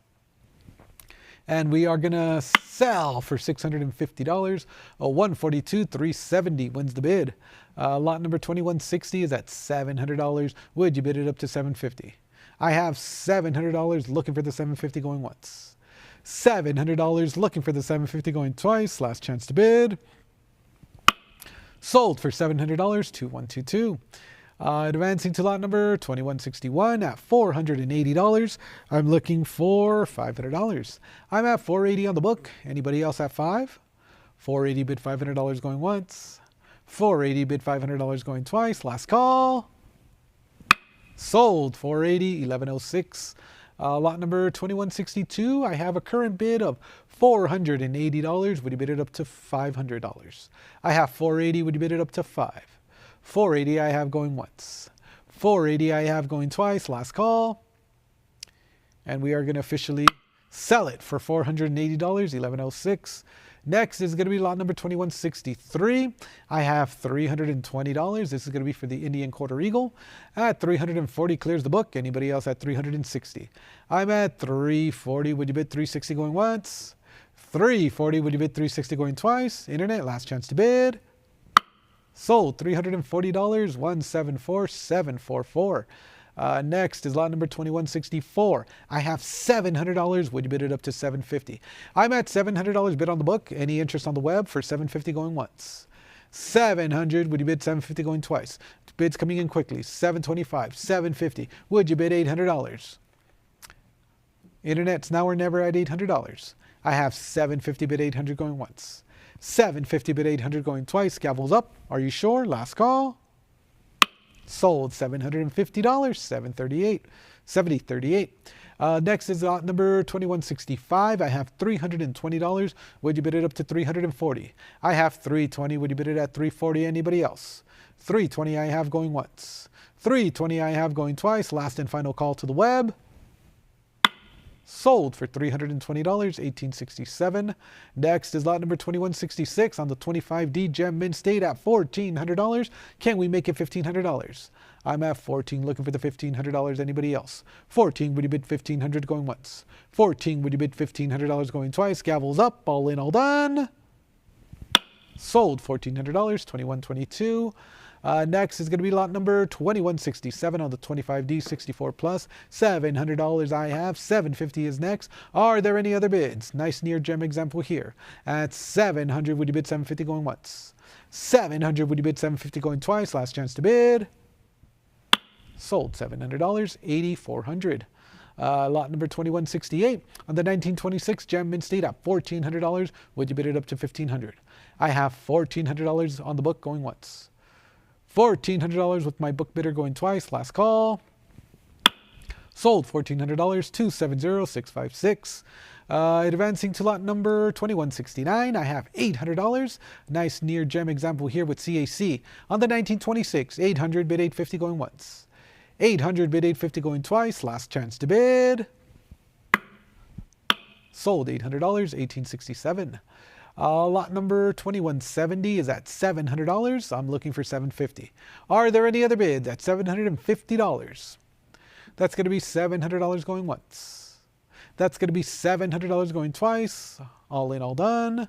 And we are going to sell for $650. 142,370 wins the bid. Lot number 2160 is at $700. Would you bid it up to $750? I have $700 looking for the $750 going once. $700 looking for the $750 going twice. Last chance to bid. Sold for $700, 2122. Advancing to lot number 2161 at $480. I'm looking for $500. I'm at $480 on the book. Anybody else at $5? $480 bid $500 going once. $480 bid $500 going twice. Last call. Sold $480, 1106. Lot number 2162. I have a current bid of $480. Would you bid it up to $500? I have $480. Would you bid it up to $5? $480 I have going once. $480 I have going twice. Last call. And we are going to officially sell it for $480, 1106. Next is going to be lot number 2163. I have $320. This is going to be for the Indian Quarter Eagle. At $340 clears the book. Anybody else at $360? I'm at $340. Would you bid $360 going once? $340. Would you bid $360 going twice? Internet, last chance to bid. Sold $340, 174,744. Next is lot number 2164. I have $700. Would you bid it up to $750? I'm at $700 bid on the book. Any interest on the web for $750 going once? $700. Would you bid $750 going twice? Bids coming in quickly. $725, $750. Would you bid $800? Internet's now or never at $800. I have $750 bid $800 going once. $750 bid $800 going twice. Gavel's up. Are you sure? Last call. Sold $750, 738, 7038. Next is lot number 2165. I have $320. Would you bid it up to $340? I have $320. Would you bid it at $340? Anybody else? $320 I have going once. $320 I have going twice. Last and final call to the web. Sold for $320, 1867. Next is lot number 2166 on the 25D Gem Mint State at $1,400. Can we make it $1,500? I'm at 14 looking for the $1,500. Anybody else? 14, would you bid 1,500 going once? 14, would you bid $1,500 going twice? Gavels up, all in, all done. Sold $1,400, 2122. Next is going to be lot number 2167 on the 25D 64 plus. $700 I have. $750 is next. Are there any other bids? Nice near gem example here. At 700, would you bid 750 going once? 700, would you bid 750 going twice? Last chance to bid. Sold $700, 8,400. Lot number 2168 on the 1926 Gem Mint State at $1,400. Would you bid it up to $1,500? I have $1,400 on the book going once. $1,400 with my book bidder going twice. Last call. Sold $1,400, 270,656. Advancing to lot number 2169, I have $800. Nice near gem example here with CAC. On the 1926, 800 bid 850 going once. 800 bid 850 going twice. Last chance to bid. Sold $800, 1867. Lot number 2170 is at $700. I'm looking for $750. Are there any other bids at $750? That's going to be $700 going once. That's going to be $700 going twice. All in, all done.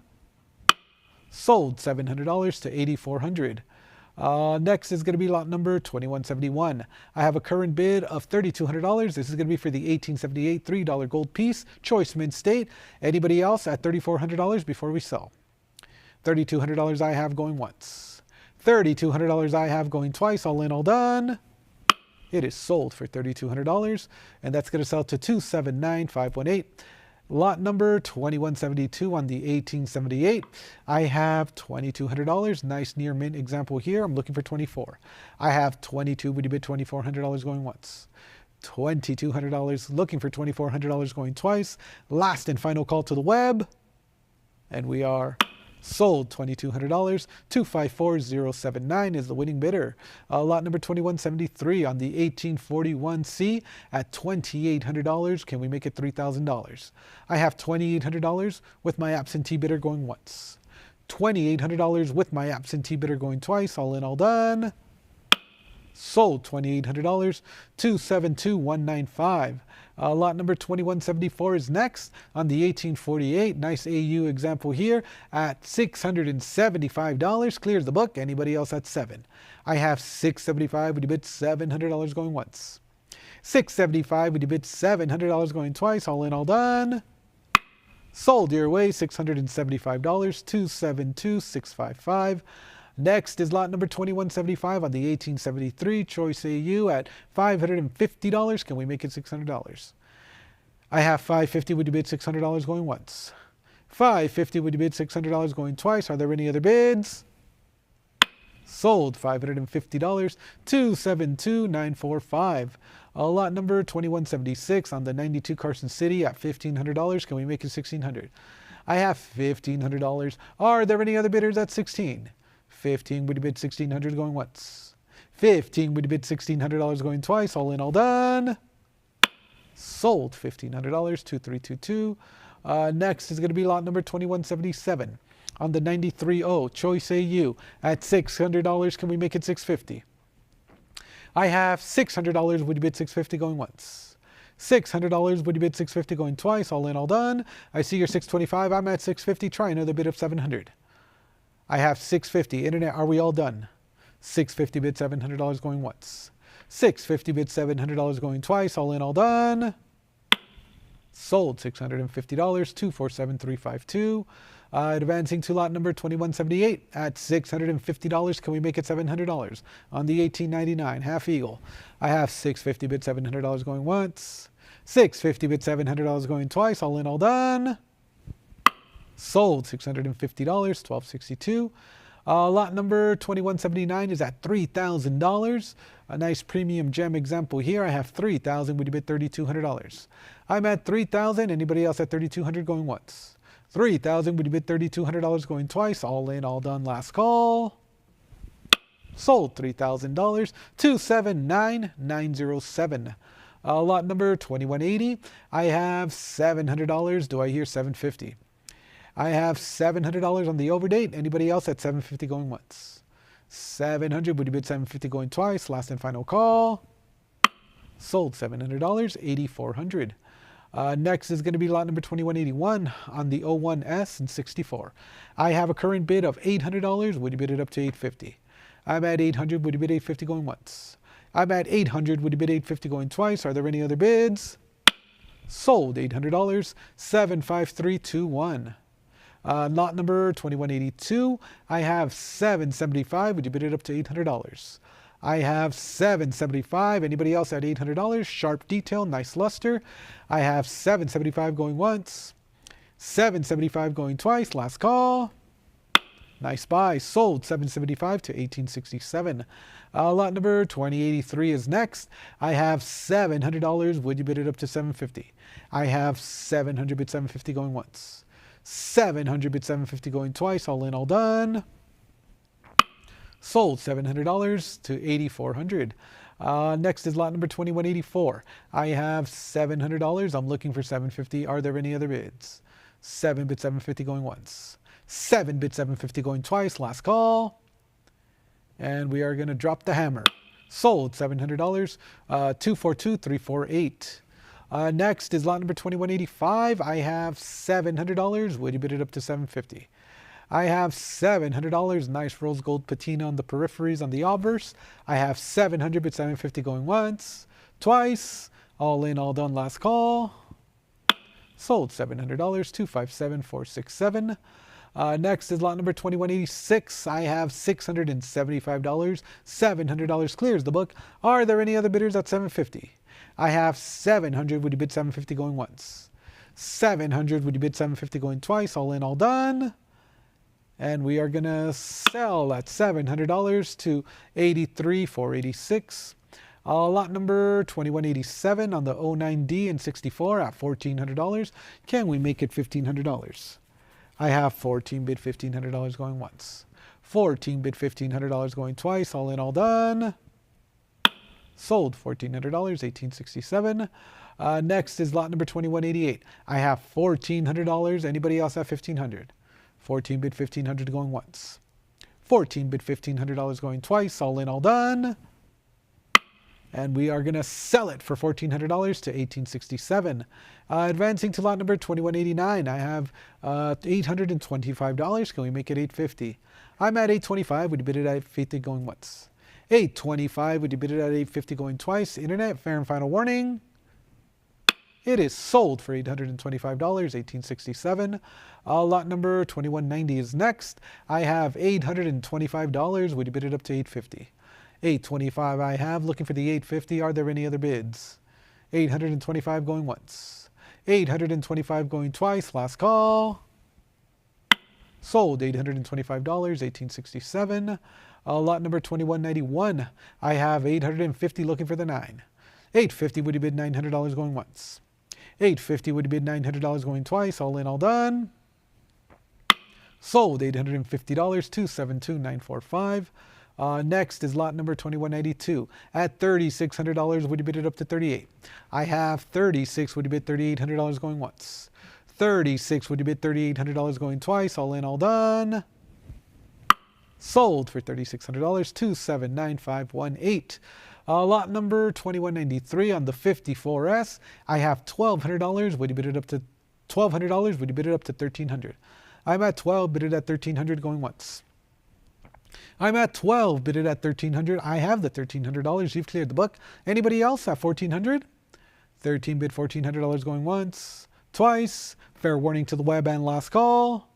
Sold $700 to $8,400. Next is going to be lot number 2171. I have a current bid of $3,200. This is going to be for the 1878 $3 gold piece, Choice Mint State. Anybody else at $3,400 before we sell? $3,200 I have going once. $3,200 I have going twice. All in, all done. It is sold for $3,200, and that's going to sell to 279,518. Lot number 2172 on the 1878. I have $2,200. Nice near mint example here. I'm looking for 24. I have 22. Would you bid $2,400 going once? $2,200. Looking for $2,400 going twice. Last and final call to the web. And we are sold $2,200. 254079 is the winning bidder. Lot number 2173 on the 1841C at $2,800. Can we make it $3,000? I have $2,800 with my absentee bidder going once. $2,800 with my absentee bidder going twice. All in, all done. Sold $2,800. 272195. Lot number 2174 is next on the 1848. Nice AU example here at $675. Clears the book. Anybody else at $7? I have $675. Would you bid $700 going once? $675. Would you bid $700 going twice? All in, all done. Sold your way. $675. 272655. Next is lot number 2175 on the 1873 Choice AU at $550. Can we make it $600? I have $550. Would you bid $600 going once? $550. Would you bid $600 going twice? Are there any other bids? Sold $550. 272945. Lot number 2176 on the 92 Carson City at $1,500. Can we make it $1,600? I have $1,500. Are there any other bidders at $16? 15, would you bid $1,600 going once? 15, would you bid $1,600 going twice? All in, all done. Sold $1,500, 2322. Next is going to be lot number 2177 on the 93O Choice AU at $600. Can we make it $650? I have $600. Would you bid $650 going once? $600. Would you bid $650 going twice? All in, all done. I see you're $625. I'm at $650. Try another bid of $700. I have $650. Internet, are we all done? $650 bid $700 going once. $650 bid $700 going twice. All in, all done. Sold $650. 247352. Advancing to lot number 2178 at $650. Can we make it $700? On the 1899 Half Eagle. I have $650 bid $700 going once. $650 bid $700 going twice. All in, all done. Sold $650. 1262. Lot number 2179 is at $3,000. A nice premium gem example here. I have $3,000. Would you bid $3,200? I'm at $3,000. Anybody else at $3,200 going once? $3,000. Would you bid $3,200 going twice? All in, all done. Last call. Sold $3,000. 279907. Lot number 2180. I have $700. Do I hear 750? I have $700 on the overdate. Anybody else at 750 going once? 700. Would you bid 750 going twice? Last and final call. Sold $700. 8,400. Next is going to be lot number 2181 on the 01S and 64. I have a current bid of $800. Would you bid it up to 850? I'm at 800. Would you bid 850 going once? I'm at 800. Would you bid 850 going twice? Are there any other bids? Sold $800. 75321. Lot number 2182. I have 775. Would you bid it up to $800? I have 775. Anybody else at $800? Sharp detail, nice luster. I have 775 going once. 775 going twice. Last call. Nice buy. Sold 775 to 1867. Lot number 2083 is next. I have $700. Would you bid it up to 750? I have 700 bid 750 going once. 700 bid 750 going twice. All in, all done. Sold $700 to 8,400. Next is lot number 2184. I have $700. I'm looking for 750. Are there any other bids? 7 bid 750 going once. 7 bid 750 going twice. Last call. And we are going to drop the hammer. Sold $700. 242348. Next is lot number 2185. I have $700. Would you bid it up to 750? I have $700. Nice rose gold patina on the peripheries on the obverse. I have 700 bid 750 going once, twice, all in, all done. Last call. Sold $700. 257467. Next is lot number 2186. I have $675. $700 clears the book. Are there any other bidders at 750? I have 700. Would you bid 750 going once? 700. Would you bid 750 going twice? All in, all done. And we are going to sell at $700 to 83,486. Lot number 2187 on the 09D and 64 at $1,400. Can we make it $1,500? I have 14 bid $1,500 going once. 14 bid $1,500 going twice. All in, all done. Sold $1,400, 1867. Next is lot number 2188. I have $1,400. Anybody else have $1,500? 14 bid $1,500 going once. 14 bid $1,500 going twice. All in, all done. And we are going to sell it for $1,400 to 1867. Advancing to lot number 2189. I have $825. Can we make it $850? I'm at $825. Would you bid it at $850 going once? $825. Would you bid it at $850 going twice? Internet, fair and final warning. It is sold for $825, 1867. Lot number 2190 is next. I have $825. Would you bid it up to $850? $825 I have. Looking for the $850. Are there any other bids? $825 going once. $825 going twice. Last call. Sold $825, 1867. Lot number 2191. I have $850 looking for the 9. $850 would you bid $900 going once. $850 would you bid $900 going twice. All in, all done. Sold $850, 272945. Next is lot number 2192 at $3,600. Would you bid it up to 38? I have 36. Would you bid $3,800 going once? 36. Would you bid $3,800 going twice? All in, all done. Sold for $3,600, 279518. Lot number 2193 on the 54S. I have $1,200. Would you bid it up to $1,200? Would you bid it up to $1,300? I'm at 12. Bid it at $1,300 going once. I'm at 12. Bid it at $1,300. I have the $1,300. You've cleared the book. Anybody else at $1,400? 13 bid $1,400 going once, twice. Fair warning to the web and last call.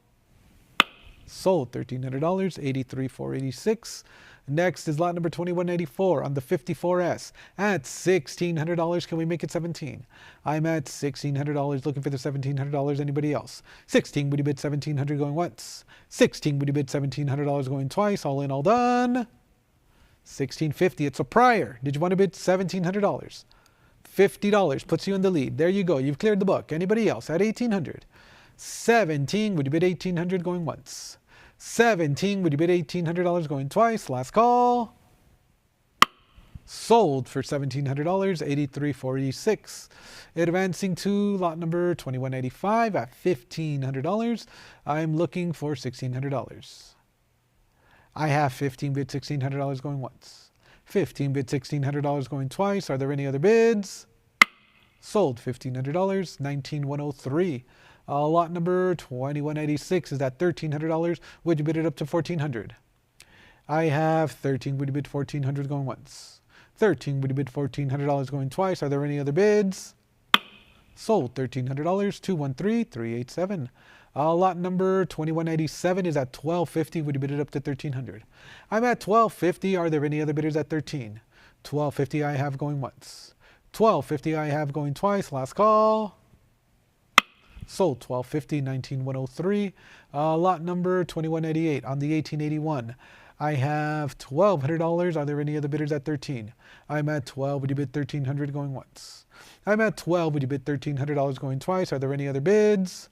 Sold $1,300, 83,486. Next is lot number 2194 on the 54S at $1,600. Can we make it 17? I'm at $1,600 looking for the $1,700. Anybody else? 16. Would you bid $1,700 going once? 16. Would you bid $1,700 going twice? All in, all done. $1,650. It's a prior. Did you want to bid $1,700? $50 puts you in the lead. There you go. You've cleared the book. Anybody else at $1,800? 17. Would you bid $1,800 going once? 17. Would you bid $1,800 going twice? Last call. Sold for $1,700, 83.46. Advancing to lot number 2185 at $1,500. I'm looking for $1,600. I have 15 bid $1,600 going once. 15 bid $1,600 going twice. Are there any other bids? Sold $1,500, 19,103. Lot number 2186 is at $1,300. Would you bid it up to $1,400? I have 13. Would you bid $1,400 going once? 13. Would you bid $1,400 going twice? Are there any other bids? Sold $1,300, 213,387. Lot number 2187 is at $1,250. Would you bid it up to $1,300? I'm at $1,250. Are there any other bidders at $13? $1,250 I have going once. $1,250 I have going twice. Last call. Sold $1,250, 19,103. Lot number 2188 on the 1881. I have $1,200. Are there any other bidders at 13? I'm at 12. Would you bid $1,300 going once? I'm at 12. Would you bid $1,300 going twice? Are there any other bids?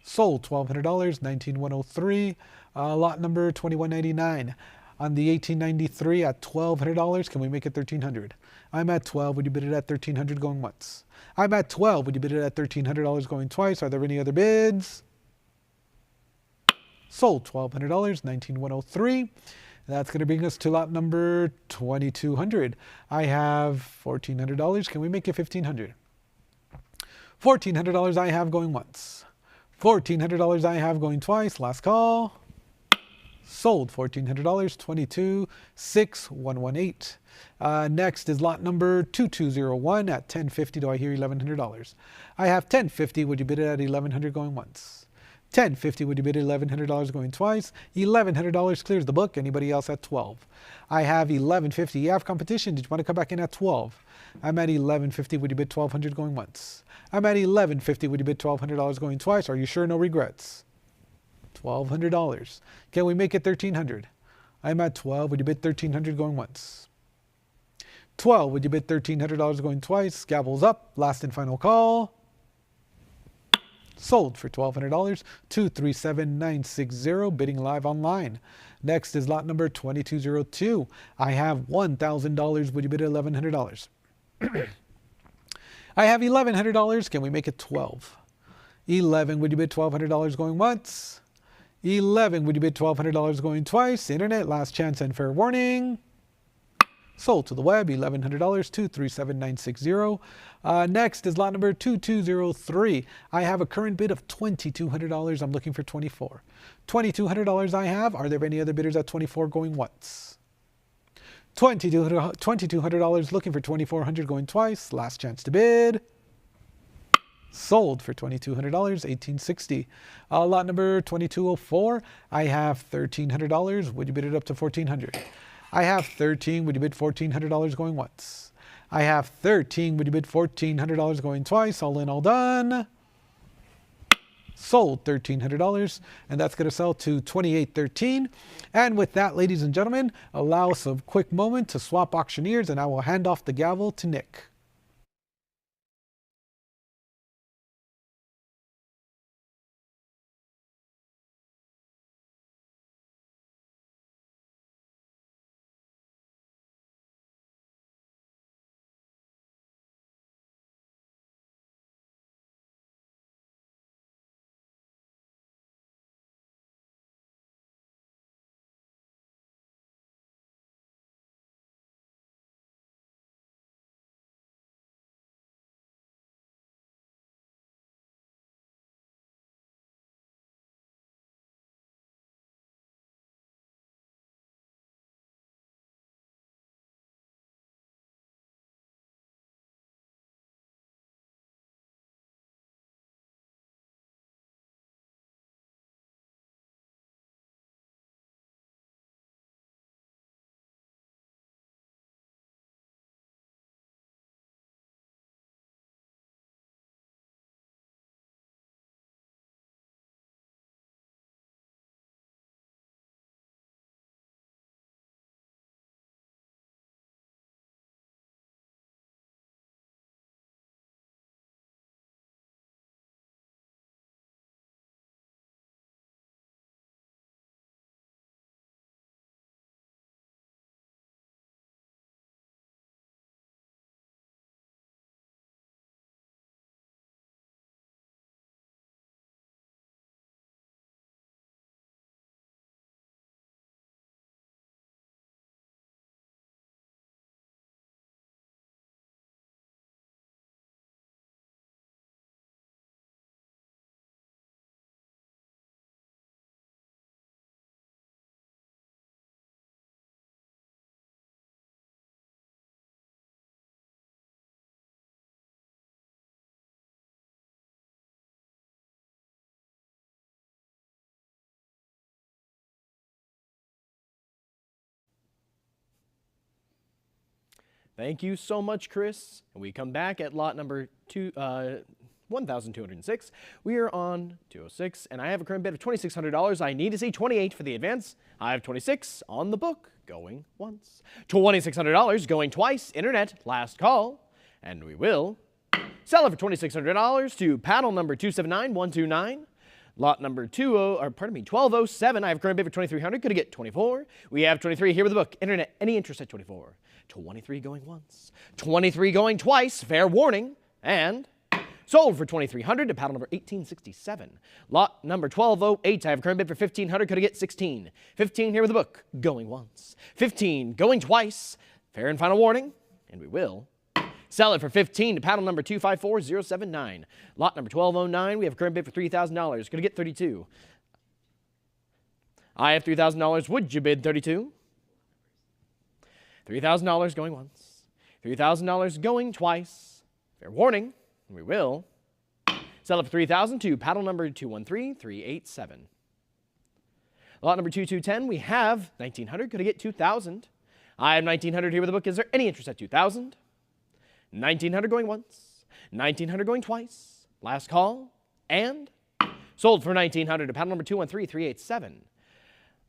Sold $1,200, 19,103. Lot number 2199 on the 1893 at $1,200. Can we make it $1,300? I'm at 12. Would you bid it at $1,300 going once? I'm at 12. Would you bid it at $1,300 going twice? Are there any other bids? Sold $1,200, 19,103. That's going to bring us to lot number 2200. I have $1,400. Can we make it $1,500? $1,400 I have going once. $1,400 I have going twice. Last call. Sold $1,400, 22,618. Next is lot number 2201 at $10.50. Do I hear $1,100? I have $10.50. Would you bid it at $1,100 going once? $10.50. Would you bid $1,100 going twice? $1,100 clears the book. Anybody else at 12? I have $1,150. You have competition. Did you want to come back in at 12? I'm at $1,150. Would you bid $1,200 going once? I'm at $1,150. Would you bid $1,200 going twice? Are you sure? No regrets. $1,200. Can we make it $1,300? I'm at 12. Would you bid $1,300 going once? 12. Would you bid $1,300 going twice? Gavel's up. Last and final call. Sold for $1,200, 237960, bidding live online. Next is lot number 2202. I have $1,000. Would you bid $1,100? I have $1,100. Can we make it 12? 11. Would you bid $1,200 going once? 11. Would you bid $1,200 going twice? Internet, last chance and fair warning. Sold to the web, $1,100, 237960. Next is lot number 2203. I have a current bid of $2,200. I'm looking for 24. $2,200 I have. Are there any other bidders at 24 going once? $2,200 looking for 2,400 going twice. Last chance to bid. Sold for $2,200, 1860. Lot number 2204. I have $1,300. Would you bid it up to 1,400? I have 13. Would you bid $1,400 going once? I have 13. Would you bid $1,400 going twice? All in, all done. Sold $1,300, and that's going to sell to $2,813. And with that, ladies and gentlemen, allow us a quick moment to swap auctioneers, and I will hand off the gavel to Nick. Thank you so much, Chris. And we come back at lot number 1,206. We are on 206, and I have a current bid of $2,600. I need to see 28 for the advance. I have 26 on the book, going once. $2,600 going twice. Internet, last call. And we will sell it for $2,600 to paddle number 279129. Lot number 1207. I have a current bid for $2,300. Could I get 24? We have 23 here with the book. Internet, any interest at 24? 23 going once. 23 going twice. Fair warning. And sold for $2,300 to paddle number 1867. Lot number 1208. I have a current bid for $1,500. Could I get 16? 15 here with the book. Going once. 15 going twice. Fair and final warning. And we will sell it for $15 to paddle number 254079. Lot number 1209. We have a current bid for $3,000. Could I get 32? I have $3,000. Would you bid 32? $3,000 going once. $3,000 going twice. Fair warning. We will sell it for $3,000 to paddle number 213387. Lot number 2210, we have $1,900. Could I get $2,000? I have $1,900 here with the book. Is there any interest at $2,000? $1,900 going once. $1,900 going twice. Last call. And sold for $1,900 to paddle number 213387.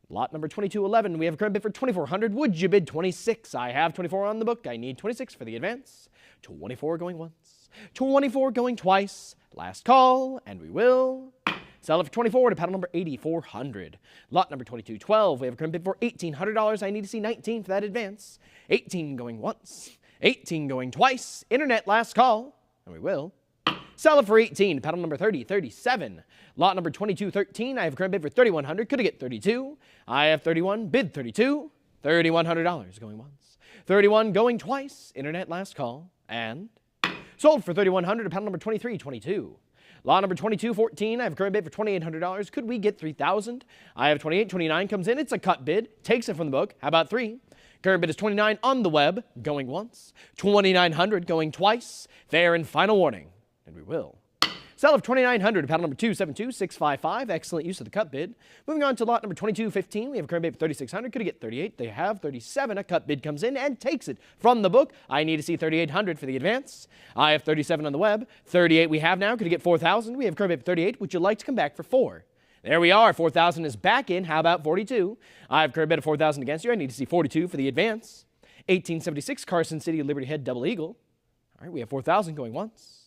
Lot number 2211, we have a current bid for $2,400. Would you bid 26? I have 24 on the book. I need 26 for the advance. 24 going once. 24 going twice. Last call, and we will sell it for 24 to paddle number 8400. Lot number 2212, we have a current bid for $1,800. I need to see 19 for that advance. 18 going once. 18 going twice. Internet, last call, and we will sell it for 18 to paddle number 3037. Lot number 2213, I have a current bid for $3,100. Could I get 32? I have 31. Bid 32. $3,100 going once. 31 going twice. Internet, last call, and sold for $3,100 to paddle number 2322. Lot number 2214, I have a current bid for $2,800. Could we get 3,000? I have 28. 29 comes in. It's a cut bid. Takes it from the book. How about 3? Current bid is 29 on the web. Going once. 2,900 going twice. Fair and final warning. And we will sell it for $2,900 to paddle number 272655. Excellent use of the cut bid. Moving on to lot number 2215. We have a current bid for $3,600. Could I get 38? They have 37. A cut bid comes in and takes it from the book. I need to see 3,800 for the advance. I have 37 on the web. 38 we have now. Could I get 4,000? We have a current bid for 38. Would you like to come back for 4? There we are. 4,000 is back in. How about 42? I have a current bid of 4,000 against you. I need to see 42 for the advance. 1876 Carson City Liberty Head Double Eagle. All right, we have 4,000 going once.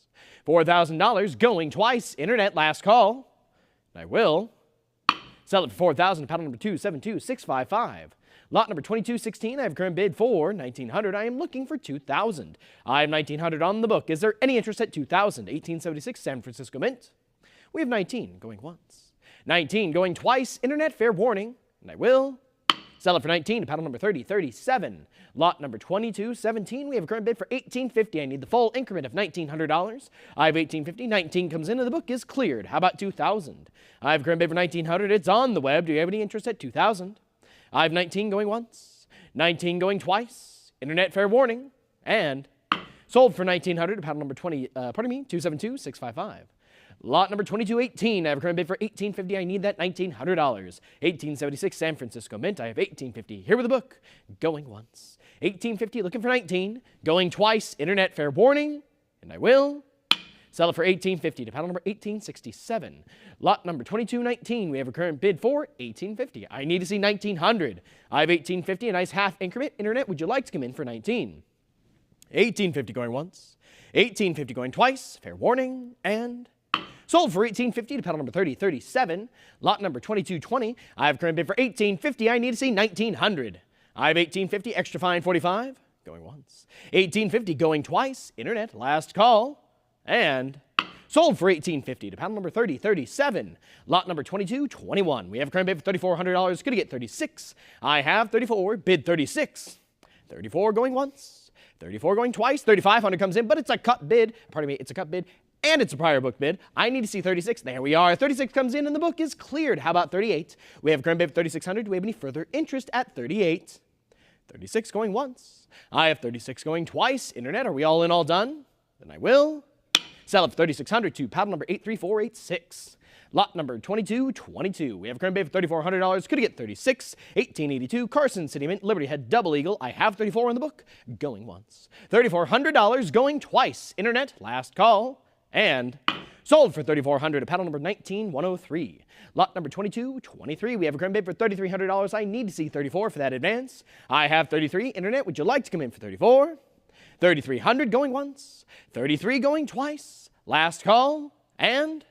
$4,000 going twice. Internet, last call. I will sell it for $4,000 to paddle number 272655. Lot number 2216, I have a current bid for $1,900. I am looking for $2,000. I have $1,900 on the book. Is there any interest at $2,000? 1876 San Francisco Mint. We have 19 going once. 19 going twice. Internet, fair warning. And I will sell it for 19 to paddle number 3037. Lot number 2217, we have a current bid for $1,850. I need the full increment of $1,900. I have $1,850. 19 comes in and the book is cleared. How about 2,000? I have a current bid for $1,900. It's on the web. Do you have any interest at 2,000? I have 19 going once. 19 going twice. Internet, fair warning. And sold for $1,900 to paddle number 272655. Lot number 2218, I have a current bid for $1,850. I need that $1,900. 1876 San Francisco Mint. I have $1,850. Here with the book. Going once. $1,850, looking for 19. Going twice. Internet, fair warning. And I will sell it for $1,850 to paddle number 1867. Lot number 2219, we have a current bid for $1,850. I need to see 1900. I have $1,850, a nice half increment. Internet, would you like to come in for 19? $1,850 going once. $1,850 going twice. Fair warning. And sold for $1,850 to paddle number 3037. Lot number 2220. I have a current bid for $1,850. I need to see 1900. I have $1,850, extra fine 45. Going once. $1,850 going twice. Internet, last call. And sold for $1,850 to paddle number 3037. Lot number 2221. We have a current bid for $3,400. Could I get 36? I have 34. Bid 36. 34 going once. 34 going twice. 3,500 comes in, but it's a cut bid. Pardon me, it's a cut bid. And it's a prior book bid. I need to see 36. There we are. 36 comes in and the book is cleared. How about 38? We have a current bid for 3,600. Do we have any further interest at 38? 36 going once. I have 36 going twice. Internet, are we all in, all done? Then I will sell it for 3,600 to paddle number 83486. Lot number 2222. We have a current bid for $3,400. Could get 36. 1882. Carson City Mint. Liberty Head Double Eagle. I have 34 in the book. Going once. $3,400. Going twice. Internet. Last call. And sold for $3,400 to paddle number 19103. Lot number 2223. We have a current bid for $3,300. I need to see 34 for that advance. I have 33. Internet. Would you like to come in for 34? 3,300 going once. 33 going twice. Last call. And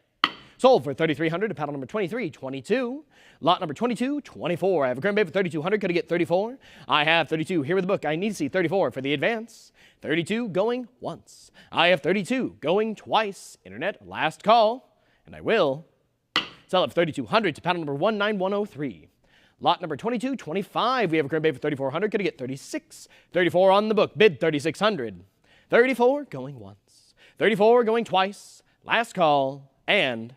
sold for $3,300 to paddle number 2322. Lot number 2224. I have a current bid for $3,200. Could I get 34? I have 32 here with the book. I need to see 34 for the advance. 32 going once. I have 32 going twice. Internet, last call. And I will sell it for $3,200 to paddle number 19103. Lot number 2225. We have a current bid for $3,400. Could I get 36? 34 on the book. Bid $3,600. 34 going once. 34 going twice. Last call. And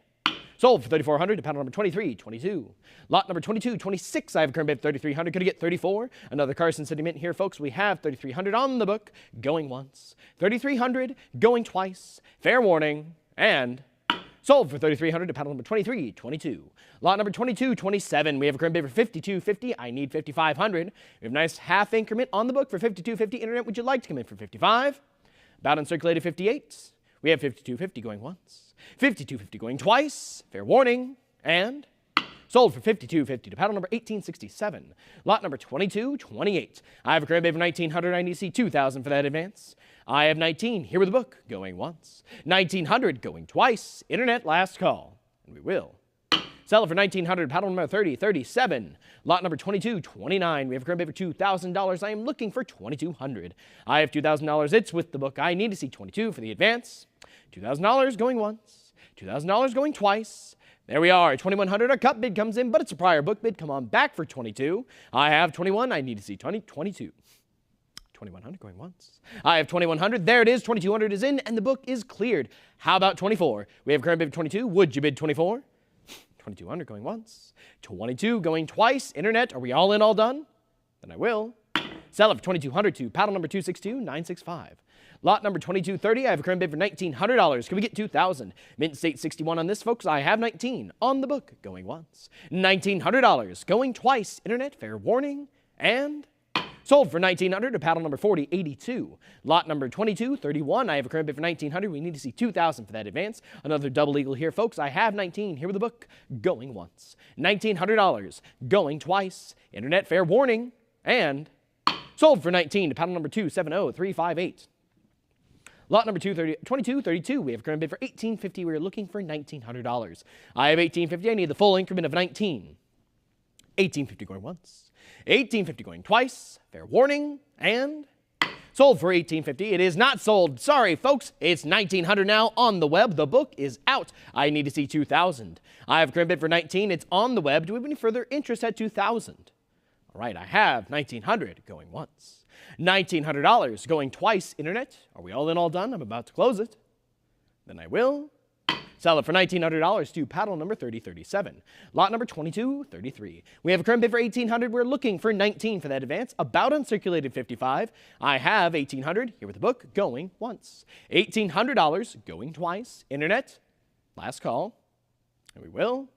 sold for $3,400 to paddle number 2322. Lot number 2226. I have a current bid for $3,300. Could I get 34? Another Carson City Mint here, folks. We have $3,300 on the book. Going once. $3,300 going twice. Fair warning. And sold for $3,300 to paddle number 2322. Lot number 2227. We have a current bid for $5,250. I need $5,500. We have a nice half increment on the book for $5,250. Internet, would you like to come in for $55? About uncirculated 58. We have $5,250 going once. $5,250 going twice. Fair warning. And sold for $5,250 to paddle number 1867. Lot number 2228. I have a current bid for $1,900. I need to see $2,000 for that advance. I have 19 here with the book going once. $1,900 going twice. Internet, last call. And we will sell it for $1,900. Paddle number 3037. Lot number 2229. We have a current bid for $2,000. I am looking for $2,200. I have $2,000. It's with the book. I need to see 22 for the advance. $2,000 going once. $2,000 going twice. There we are. 2,100. A cup bid comes in, but it's a prior book bid. Come on back for 22. I have 21. I need to see 22. 2,100 going once. I have 2,100. There it is. 2,200 is in, and the book is cleared. How about 24? We have a current bid for 22. Would you bid 24? 2,200 going once. 22 going twice. Internet, are we all in, all done? Then I will sell it for 2,200 to paddle number 262965. Lot number 2230. I have a current bid for $1,900. Can we get 2,000? Mint State 61 on this, folks. I have 19 on the book going once. $1,900 going twice. Internet, fair warning. And sold for $1,900 to paddle number 4082. Lot number 2231. I have a current bid for $1,900. We need to see 2,000 for that advance. Another double eagle here, folks. I have 19 here with the book going once. $1,900 going twice. Internet, fair warning. And sold for 19 to paddle number 270358. Lot number 2232. We have a current bid for $1,850. We are looking for $1,900. I have $1,850. I need the full increment of 19. $1,850 going once. $1,850 going twice. Fair warning. And sold for $1,850. It is not sold. Sorry, folks. It's $1,900 now on the web. The book is out. I need to see 2,000. I have a current bid for 19. It's on the web. Do we have any further interest at 2,000? All right, I have $1,900 going once. $1,900 going twice. Internet, are we all in, all done? I'm about to close it. Then I will sell it for $1,900 to paddle number 3037. Lot number 2233. We have a current bid for $1,800. We're looking for 19 for that advance. About uncirculated 55. I have $1,800 here with the book going once. $1,800 going twice. Internet, last call. And we will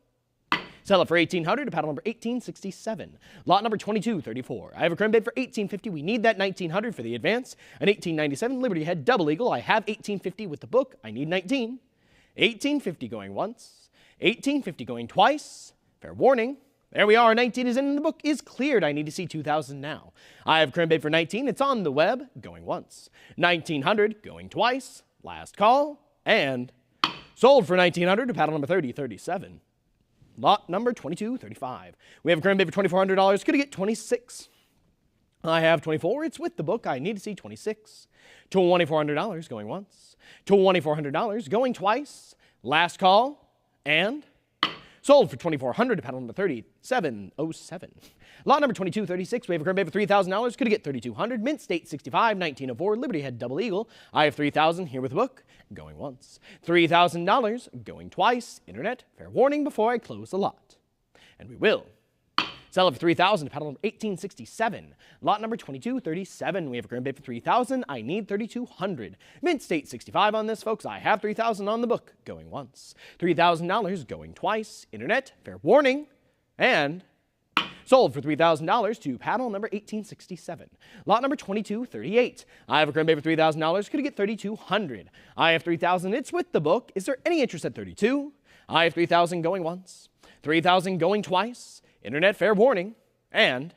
sell it for $1,800 to paddle number 1867. Lot number 2234. I have a current bid for $1,850. We need that $1,900 for the advance. An 1897 Liberty Head Double Eagle. I have $1,850 with the book. I need 19. $1,850 going once. $1,850 going twice. Fair warning. There we are. 19 is in and the book is cleared. I need to see 2,000 now. I have a current bid for 19. It's on the web. Going once. 1,900 going twice. Last call. And sold for 1,900 to paddle number 3037. Lot number 2235. We have a current bid for $2,400. Could I get 26? I have 24. It's with the book. I need to see 26. $2,400 going once. $2,400 going twice. Last call. And sold for $2,400 to paddle number 3707. Lot number 2236. We have a current bid for $3,000. Could I get 3,200? Mint State 65, 1904. Liberty Head Double Eagle. I have 3,000 here with the book. Going once. $3,000 going twice. Internet, fair warning before I close the lot. And we will Sell it for 3,000 to paddle number 1867. Lot number 2237. We have a grand bid for 3,000. I need 3,200. Mint State 65 on this, folks. I have 3,000 on the book. Going once. $3,000 going twice. Internet, fair warning. And sold for $3,000 to paddle number 1867. Lot number 2238. I have a grand bid for $3,000. Could I get 3,200? I have 3,000. It's with the book. Is there any interest at 32? I have 3,000 going once. 3,000 going twice. Internet, fair warning. And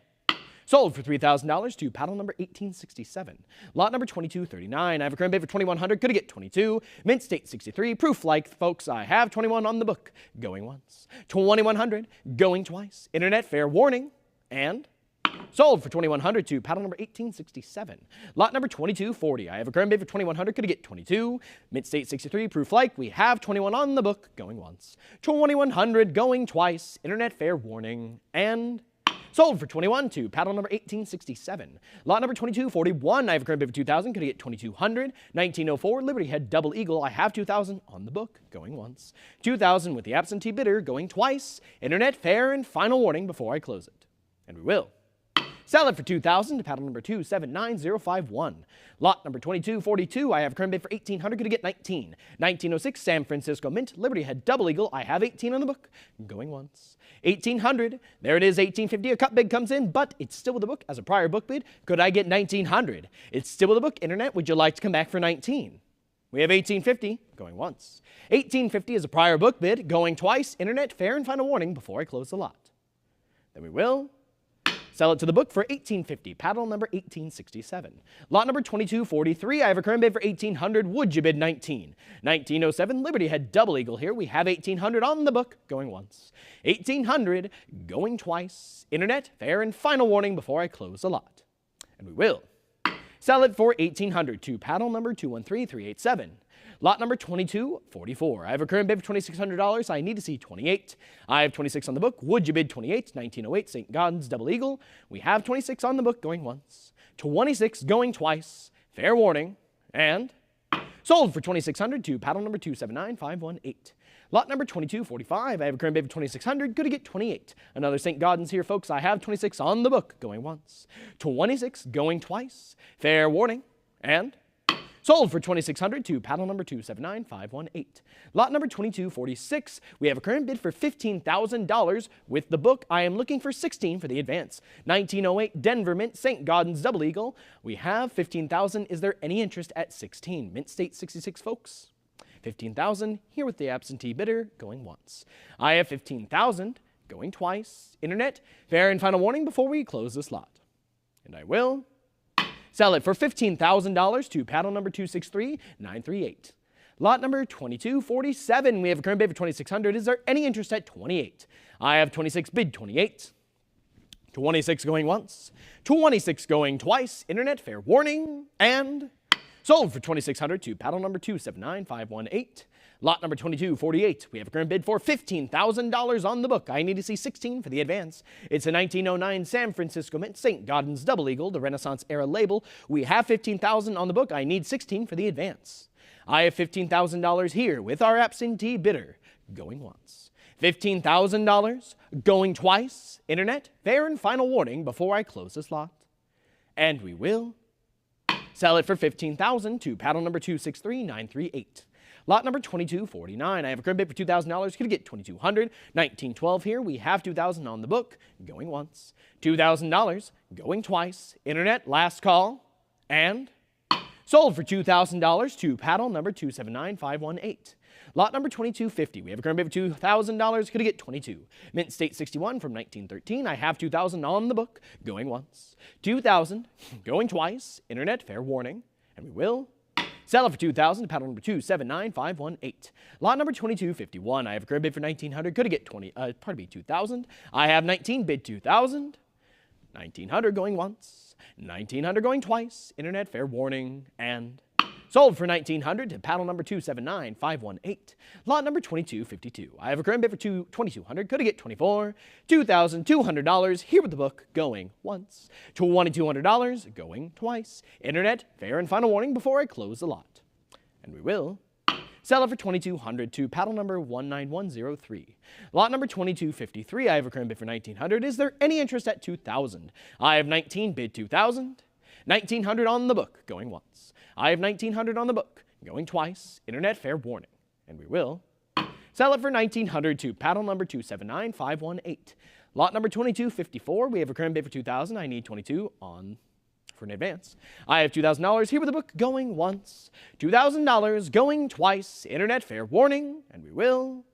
sold for $3,000 to paddle number 1867. Lot number 2239. I have a grand bid for 2,100. Could I get 22? Mint State 63. Proof like, folks, I have 21 on the book. Going once. 2,100. Going twice. Internet, fair warning. And sold for 2,100 to paddle number 1867. Lot number 2240. I have a grand bid for 2,100. Could I get 22? Mint State 63. Proof like, we have 21 on the book. Going once. 2,100. Going twice. Internet, fair warning. And sold for 21 to paddle number 1867. Lot number 2241. I have a grand bid for 2,000. Could I get 2,200? 1904. Liberty Head Double Eagle. I have 2,000 on the book. Going once. 2,000 with the absentee bidder. Going twice. Internet, fair, and final warning before I close it. And we will sell it for 2,000 to paddle number 279051. Lot number 2242. I have a current bid for 1,800. Could I get 19? 1906. San Francisco Mint. Liberty Head Double Eagle. I have 18 on the book. Going once. 1,800. There it is. 1,850. A cut bid comes in, but it's still with the book as a prior book bid. Could I get 1,900? It's still with the book. Internet, would you like to come back for 19? We have 1,850. Going once. 1,850 is a prior book bid. Going twice. Internet, fair, and final warning before I close the lot. Then we will sell it to the book for 1,850. Paddle number 1867. Lot number 2243. I have a current bid for 1,800. Would you bid 19? 1907. Liberty Head Double Eagle here. We have 1,800 on the book. Going once. 1,800. Going twice. Internet, fair, and final warning before I close the lot. And we will sell it for 1,800 to paddle number 213387. Lot number 2244. I have a current bid for $2,600. I need to see 28. I have 26 on the book. Would you bid 28? 1908 St. Gaudens Double Eagle. We have 26 on the book. Going once. 26 going twice. Fair warning. And sold for 2,600 to paddle number 279518. Lot number 2245. I have a current bid for 2,600. Could I get 28? Another St. Gaudens here, folks. I have 26 on the book. Going once. 26 going twice. Fair warning. And sold for 2,600 to paddle number 279518. Lot number 2246. We have a current bid for $15,000 with the book. I am looking for 16 for the advance. 1908 Denver Mint St. Gaudens Double Eagle. We have 15,000. Is there any interest at 16? Mint State 66, folks. 15,000 here with the absentee bidder going once. I have 15,000 going twice. Internet, fair, and final warning before we close this lot. And I will sell it for $15,000 to paddle number 263938. Lot number 2247. We have a current bid for 2,600. Is there any interest at 28? I have 26 bid 28. 26 going once. 26 going twice. Internet, fair warning. And sold for 2,600 to paddle number 279518. Lot number 2248. We have a current bid for $15,000 on the book. I need to see 16 for the advance. It's a 1909 San Francisco Mint St. Gaudens Double Eagle, the Renaissance era label. We have 15,000 on the book. I need 16 for the advance. I have $15,000 here with our absentee bidder going once. $15,000 going twice. Internet, fair, and final warning before I close this lot. And we will sell it for $15,000 to paddle number 263938. Lot number 2249. I have a current bid for $2,000. Could I get 2,200? 1912 here. We have 2,000 on the book. Going once. $2,000. Going twice. Internet, last call. And sold for $2,000 to paddle number 279518. Lot number 2250. We have a current bid for $2,000. Could I get 22? Mint State 61 from 1913. I have 2,000 on the book. Going once. 2,000. Going twice. Internet, fair warning. And we will sell it for $2,000 to paddle number 279518. Lot number 2251. I have a current bid for $1,900. Could I get 2,000? I have 19 bid 2,000. 1,900 going once. 1,900 going twice. Internet, fair warning. And sold for $1,900 to paddle number 279518. Lot number 2252. I have a current bid for $2,200. Could I get 24? $2,200 here with the book going once. $2,200 going twice. Internet, fair, and final warning before I close the lot. And we will Sell it for $2,200 to paddle number 19103. Lot number 2253, I have a current bid for $1,900. Is there any interest at $2,000? I have 19, bid $2,000. $1,900 on the book, going once. I have $1,900 on the book, going twice. Internet fair warning. And we will sell it for $1,900 to paddle number 279518. Lot number 2254, we have a current bid for $2,000. I need 22 on for an advance. I have $2,000 here with the book, going once. $2,000 going twice. Internet fair warning. And we will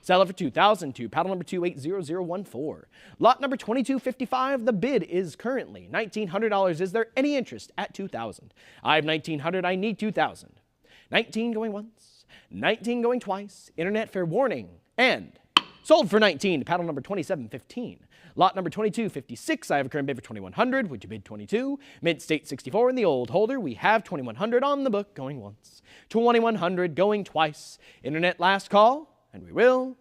sell it for $2,000 to paddle number 280014. Lot number 2255, the bid is currently $1,900. Is there any interest at $2,000? I have $1,900. I need $2,000. 19 going once. 19 going twice. Internet fair warning. And sold for $19 to paddle number 2715. Lot number 2256, I have a current bid for $2,100. Would you bid $22? Mid-State 64 in the old holder. We have $2,100 on the book, going once. $2,100 going twice. Internet last call. And we will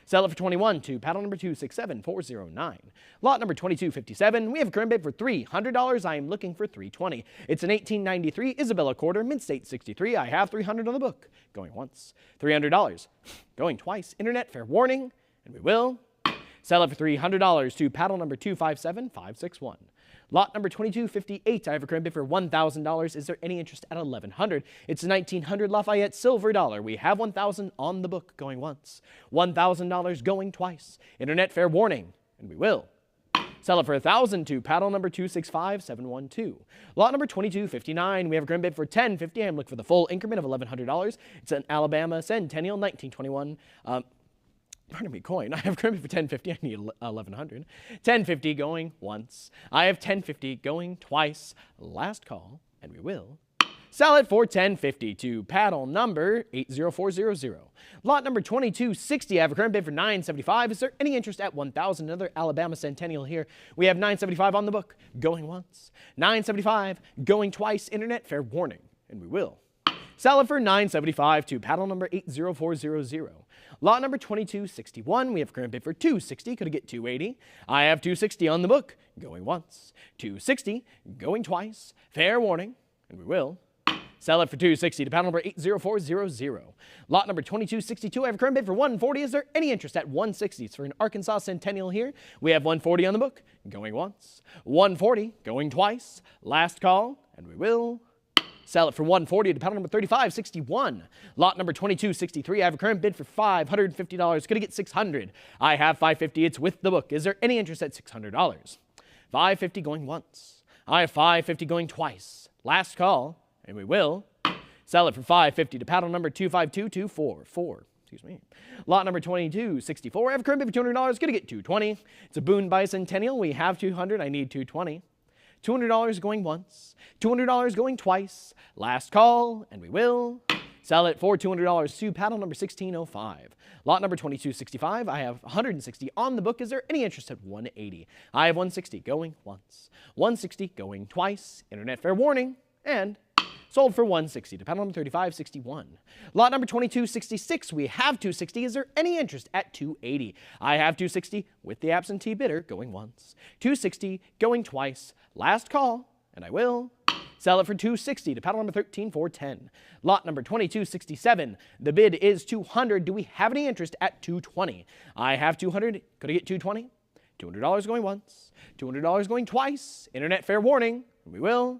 sell it for $21 to paddle number 267409. Lot number 2257, we have a current bid for $300. I am looking for $320. It's an 1893 Isabella quarter, Mid-State 63. I have $300 on the book, going once. $300 going twice. Internet fair warning. And we will sell it for $300 to paddle number 257561. Lot number 2258, I have a current bid for $1,000. Is there any interest at $1,100? It's a 1900 Lafayette silver dollar. We have $1,000 on the book, going once. $1,000 going twice. Internet fair warning. And we will sell it for $1,000 to paddle number 265712. Lot number 2259, we have a current bid for $10.50. I'm looking for the full increment of $1,100. It's an Alabama Centennial 1921. Pardon me, coin. I have current bid for $10.50. I need $1,100. $10.50 going once. I have $10.50 going twice. Last call, and we will sell it for $10.50 to paddle number 80400. Lot number 2260, I have a current bid for $9.75. Is there any interest at $1,000? Another Alabama Centennial here. We have $9.75 on the book, going once. $9.75 going twice. Internet fair warning, and we will sell it for $9.75 to paddle number 80400. Lot number 2261, we have a current bid for $260. Could I get $280? I have $260 on the book, going once. $260 going twice. Fair warning, and we will sell it for $260 to paddle number 80400. Lot number 2262, I have a current bid for $140. Is there any interest at $160? It's for an Arkansas Centennial here. We have $140 on the book, going once. $140 going twice. Last call, and we will sell it for $140 to paddle number 3561. Lot number 2263, I have a current bid for $550. Could I get $600? I have $550. It's with the book. Is there any interest at $600? $550 going once. I have $550 going twice. Last call, and we will sell it for $550 to paddle number 252244. Excuse me. Lot number 2264, I have a current bid for $200. Could I get $220? It's a Boone Bicentennial. We have $200. I need $220. $200 going once, $200 going twice. Last call, and we will sell it for $200 to paddle number 1605. Lot number 2265, I have $160 on the book. Is there any interest at $180? I have $160 going once, $160 going twice. Internet fair warning, and sold for $160 to paddle number 3561. Lot number 2266, we have $260. Is there any interest at $280? I have $260 with the absentee bidder, going once. $260 going twice. Last call, and I will sell it for $260 to paddle number 13410. Lot number 2267, the bid is $200. Do we have any interest at $220? I have $200. Could I get $220? $200 going once. $200 going twice. Internet fair warning, and we will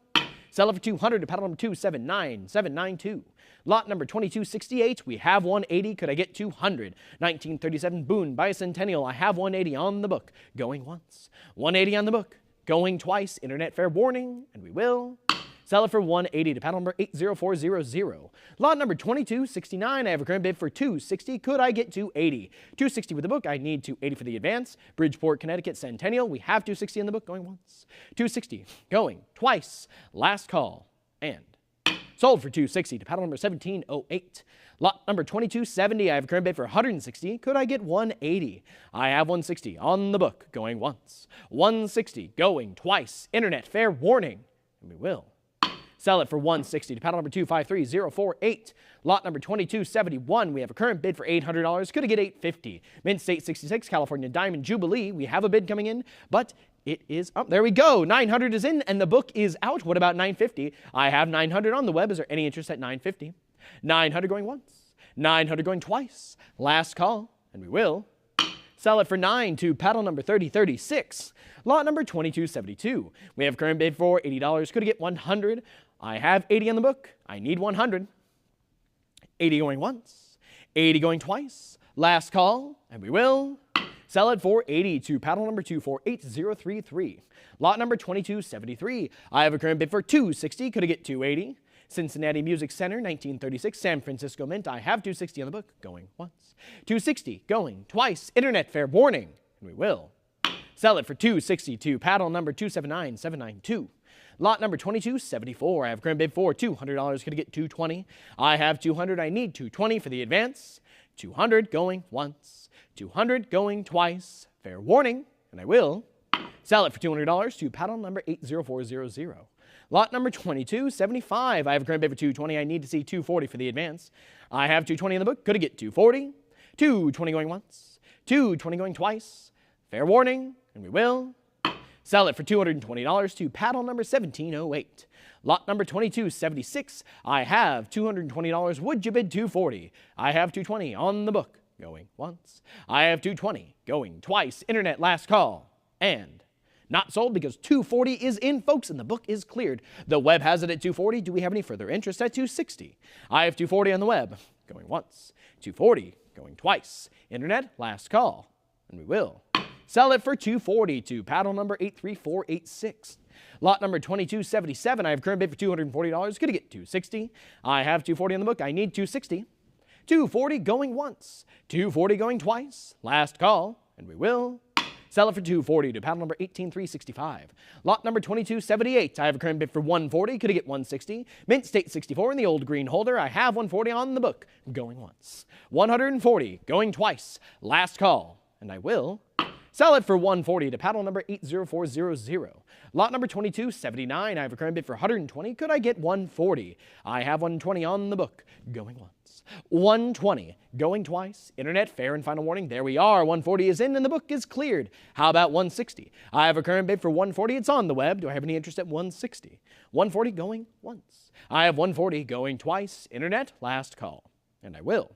sell it for $200 to paddle number 279792. Lot number 2268, we have $180. Could I get $200? 1937 Boone Bicentennial, I have $180 on the book, going once. $180 on the book, going twice. Internet fair warning, and we will sell it for $180 to paddle number 80400. Lot number 2269, I have a current bid for $260. Could I get $280? $260 with the book. I need $280 for the advance. Bridgeport, Connecticut Centennial. We have $260 in the book, going once. $260 going twice. Last call, and sold for $260 to paddle number 1708. Lot number 2270, I have a current bid for $160. Could I get $180? I have $160 on the book, going once. $160 going twice. Internet fair warning, and we will sell it for $160 to paddle number 253048. Lot number 2271, we have a current bid for $800. Could I get $850? Mid-State 66, California Diamond Jubilee. We have a bid coming in, but it is up. There we go. $900 is in, and the book is out. What about $950? I have $900 on the web. Is there any interest at $950? $900 going once. 900 going twice. Last call, and we will. Sell it for 9 to paddle number 3036. Lot number 2272. We have current bid for $80. Could I get 100? I have 80 on the book. I need 100. 80 going once. 80 going twice. Last call, and we will. Sell it for 80 to paddle number 248033. Lot number 2273. I have a current bid for 260. Could I get 280? Cincinnati Music Center, 1936, San Francisco Mint. I have 260 on the book, going once. 260, going twice. Internet fair warning, and we will. Sell it for 262, paddle number 279792. Lot number 2274. I have current bid for $200. Could I get 220? I have 200. I need 220 for the advance. 200 going once. 200 going twice. Fair warning, and I will. Sell it for $200 to paddle number 80400. Lot number 2275. I have a current bid for 220. I need to see 240 for the advance. I have 220 in the book. Could I get 240? 220 going once. 220 going twice. Fair warning, and we will. Sell it for $220 to paddle number 1708. Lot number 2276. I have $220. Would you bid 240? I have 220 on the book. Going once. I have 220. Going twice. Internet last call. And not sold because 240 is in, folks, and the book is cleared. The web has it at 240. Do we have any further interest at 260? I have 240 on the web. Going once. 240. Going twice. Internet last call. And we will. Sell it for 240 to paddle number 83486. Lot number 2277. I have current bid for $240. Could I get 260? I have 240 on the book. I need 260. 240 going once. 240 going twice. Last call. And we will. Sell it for 240 to paddle number 18365. Lot number 2278. I have a current bid for 140. Could I get 160? Mint State 64 in the old green holder. I have 140 on the book. Going once. 140 going twice. Last call. And I will. Sell it for 140 to paddle number 80400. Lot number 2279. I have a current bid for 120. Could I get 140? I have 120 on the book. Going once. 120. Going twice. Internet fair and final warning. There we are. 140 is in and the book is cleared. How about 160? I have a current bid for 140. It's on the web. Do I have any interest at 160? 140 going once. I have 140 going twice. Internet last call. And I will.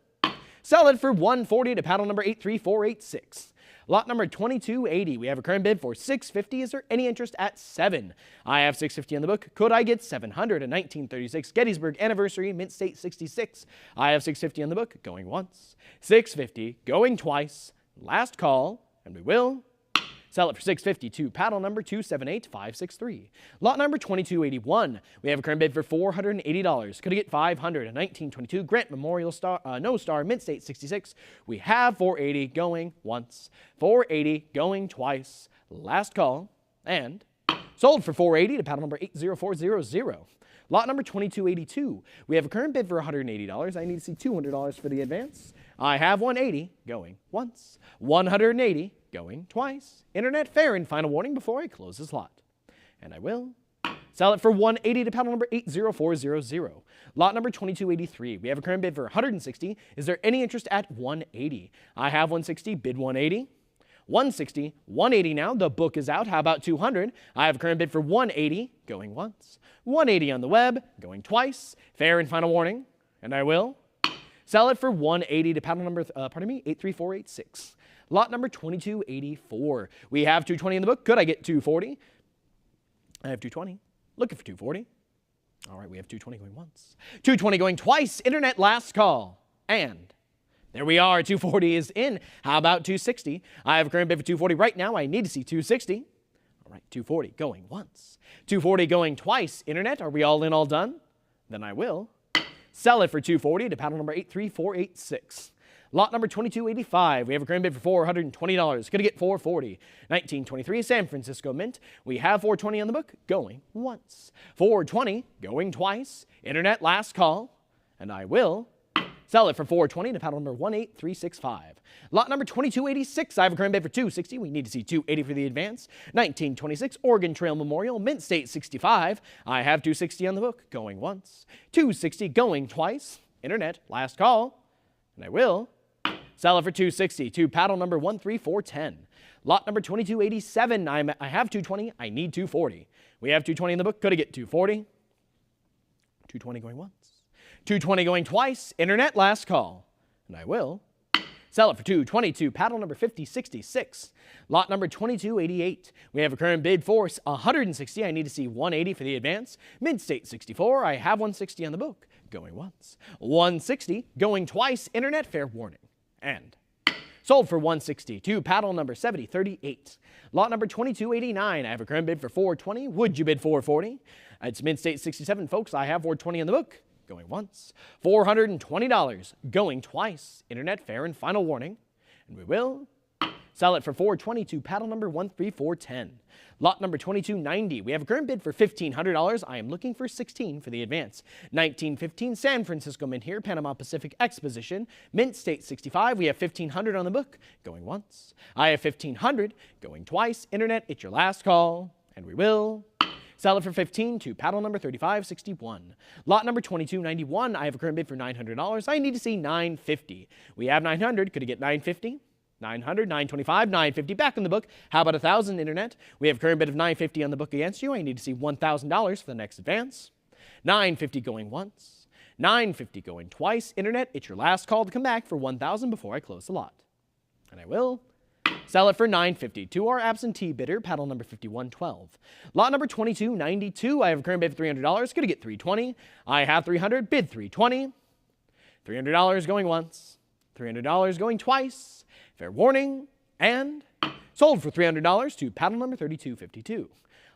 Sell it for 140 to paddle number 83486. Lot number 2280. We have a current bid for $650. Is there any interest at 7? I have $650 on the book. Could I get 700? A 1936 Gettysburg Anniversary, Mint State 66. I have $650 on the book. Going once. $650. Going twice. Last call. And we will. Sell it for $650 to paddle number 278563. Lot number 2281. We have a current bid for $480. Could I get 500? A 1922 Grant Memorial Star, No Star, Mint State 66. We have 480 going once. 480 going twice. Last call. And sold for 480 to paddle number 80400. Lot number 2282. We have a current bid for $180. I need to see $200 for the advance. I have 180 going once. 180 going twice. Internet fair and final warning before I close this lot. And I will. Sell it for 180 to paddle number 80400. Lot number 2283. We have a current bid for 160. Is there any interest at 180? I have 160. Bid 180. 160. 180 now. The book is out. How about 200? I have a current bid for 180. Going once. 180 on the web. Going twice. Fair and final warning. And I will. Sell it for 180 to paddle number, 83486. Lot number 2284. We have 220 in the book. Could I get 240? I have 220. Looking for 240. All right, we have 220 going once. 220 going twice. Internet last call. And there we are. 240 is in. How about 260? I have a current bid for 240 right now. I need to see 260. All right, 240 going once. 240 going twice. Internet, are we all in, all done? Then I will. Sell it for 240 to paddle number 83486. Lot number 2285. We have a current bid for $420. Could I get 440? 1923 San Francisco Mint. We have 420 on the book. Going once. 420 going twice. Internet last call. And I will. Sell it for 420 to paddle number 18365. Lot number 2286. I have a current bid for 260. We need to see 280 for the advance. 1926 Oregon Trail Memorial, Mint State 65. I have 260 on the book. Going once. 260 going twice. Internet last call. And I will. Sell it for 260 to paddle number 13410. Lot number 2287. I have 220. I need 240. We have 220 in the book. Could I get 240? 220 going once. 220 going twice. Internet last call. and I will. Sell it for $222, paddle number 5066. Lot number 2288. We have a current bid for $160. I need to see $180 for the advance. Mid-state 64. I have $160 on the book. Going once. $160. Going twice. Internet, fair warning. And sold for $162, paddle number 7038. Lot number 2289. I have a current bid for $420. Would you bid $440? It's mid-state 67, folks. I have $420 on the book. Going once. $420. Going twice. Internet, fair and final warning. And we will sell it for $422, paddle number 13410. Lot number 2290. We have a current bid for $1,500. I am looking for $16 for the advance. 1915 San Francisco Mint here, Panama Pacific Exposition. Mint State 65. We have $1,500 on the book. Going once. I have $1,500. Going twice. Internet, it's your last call. And we will sell it for $15 paddle number 3561. Lot number 2291. I have a current bid for $900. I need to see $950. We have $900. Could I get $950? $900, $925, $950 back on the book. How about $1,000, Internet? We have a current bid of $950 on the book against you. I need to see $1,000 for the next advance. $950 going once. $950 going twice. Internet, it's your last call to come back for $1,000 before I close the lot. And I will sell it for $950 to our absentee bidder, paddle number 5112. Lot number 2292. I have a current bid for $300. Going to get $320. I have $300. Bid $320. $300 going once. $300 going twice. Fair warning, and sold for $300 to paddle number 3252.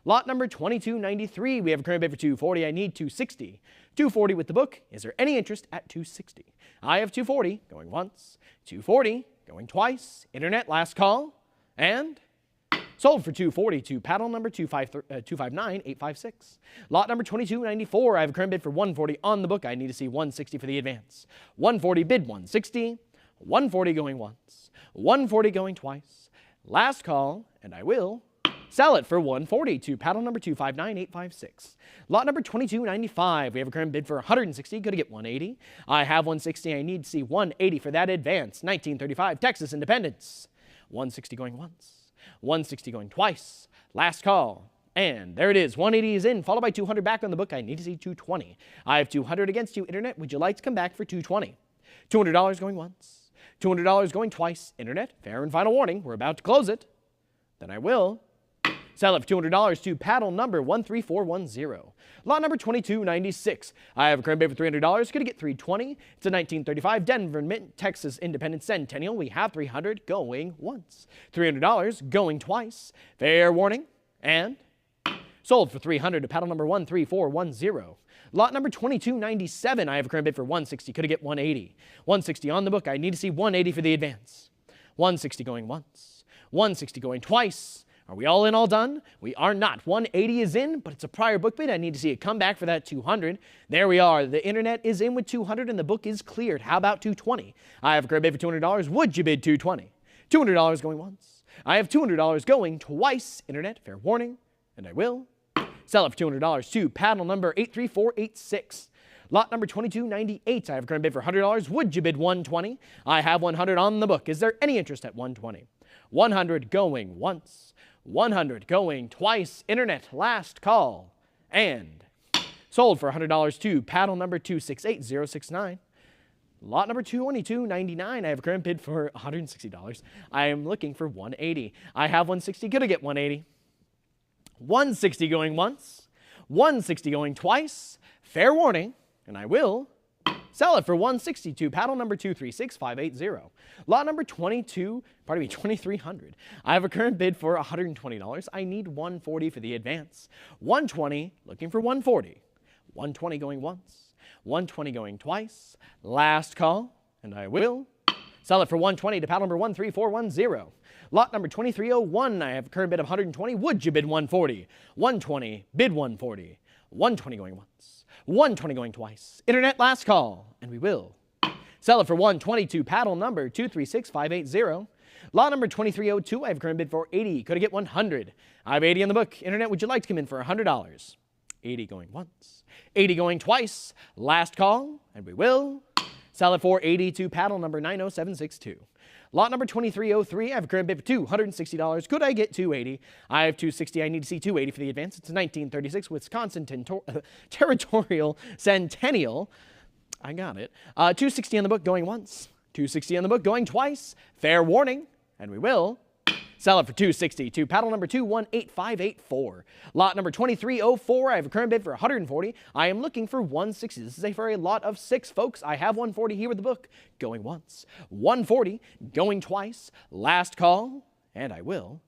Lot number 2293. We have a current bid for $240. I need $260. $240 with the book. Is there any interest at $260? I have $240 going once. $240 going twice. Internet, last call, and sold for $240 to paddle number 259856. Lot number 2294. I have a current bid for $140 on the book. I need to see $160 for the advance. $140 bid $160. $140 going once. $140 going twice. Last call, and I will sell it for $140 to paddle number 259856. Lot number 2295. We have a current bid for $160. Going to get $180. I have $160. I need to see $180 for that advance. 1935 Texas Independence. $160 going once. $160 going twice. Last call. And there it is. $180 is in, followed by $200 back on the book. I need to see $220. I have $200 against you, Internet. Would you like to come back for $220? $200 going once. $200 going twice. Internet, fair and final warning. We're about to close it. Then I will sell it for $200 to paddle number 13410. Lot number 2296. I have a current bid for $300. Going to get $320. It's a 1935 Denver Mint Texas Independence Centennial. We have $300 going once. $300 going twice. Fair warning. And sold for $300 to paddle number 13410. Lot number 2297. I have a current bid for $160. Could I get $180? $160 on the book. I need to see $180 for the advance. $160 going once. $160 going twice. Are we all in, all done? We are not. $180 is in, but it's a prior book bid. I need to see it come back for that $200. There we are. The Internet is in with $200 and the book is cleared. How about $220? I have a current bid for $200. Would you bid $220? $200 going once. I have $200 going twice. Internet, fair warning, and I will sell it for $200 to paddle number 83486. Lot number 2298. I have a current bid for $100. Would you bid $120? I have $100 on the book. Is there any interest at $120? $100 going once. $100 going twice. Internet, last call. And sold for $100 to paddle number 268069. Lot number 22299. I have a current bid for $160. I am looking for $180. I have $160. Gonna get $180. $160 going once. $160 going twice. Fair warning, and I will sell it for $160 to paddle number 236580. Lot number 2300. I have a current bid for $120. I need $140 for the advance. $120, looking for $140. $120 going once. $120 going twice. Last call, and I will sell it for $120 to paddle number 13410. Lot number 2301. I have a current bid of $120. Would you bid $140? $120, bid $140. $120 going once. $120 going twice. Internet, last call, and we will sell it for $120 to paddle number 236580. Lot number 2302. I have a current bid for $80. Could I get $100? I have $80 on the book. Internet, would you like to come in for $100? $80 going once. $80 going twice. Last call, and we will sell it for $80 to paddle number 90762. Lot number 2303. I have a current bid for $260. Could I get $280? I have $260. I need to see $280 for the advance. It's a 1936 Wisconsin Territorial Centennial. I got it. $260 on the book going once. 260 on the book, going twice. Fair warning, and we will sell it for 260 to paddle number 218584. Lot number 2304, I have a current bid for 140. I am looking for 160. This is for a lot of 6, folks. I have 140 here with the book, going once. 140, going twice. Last call, and I will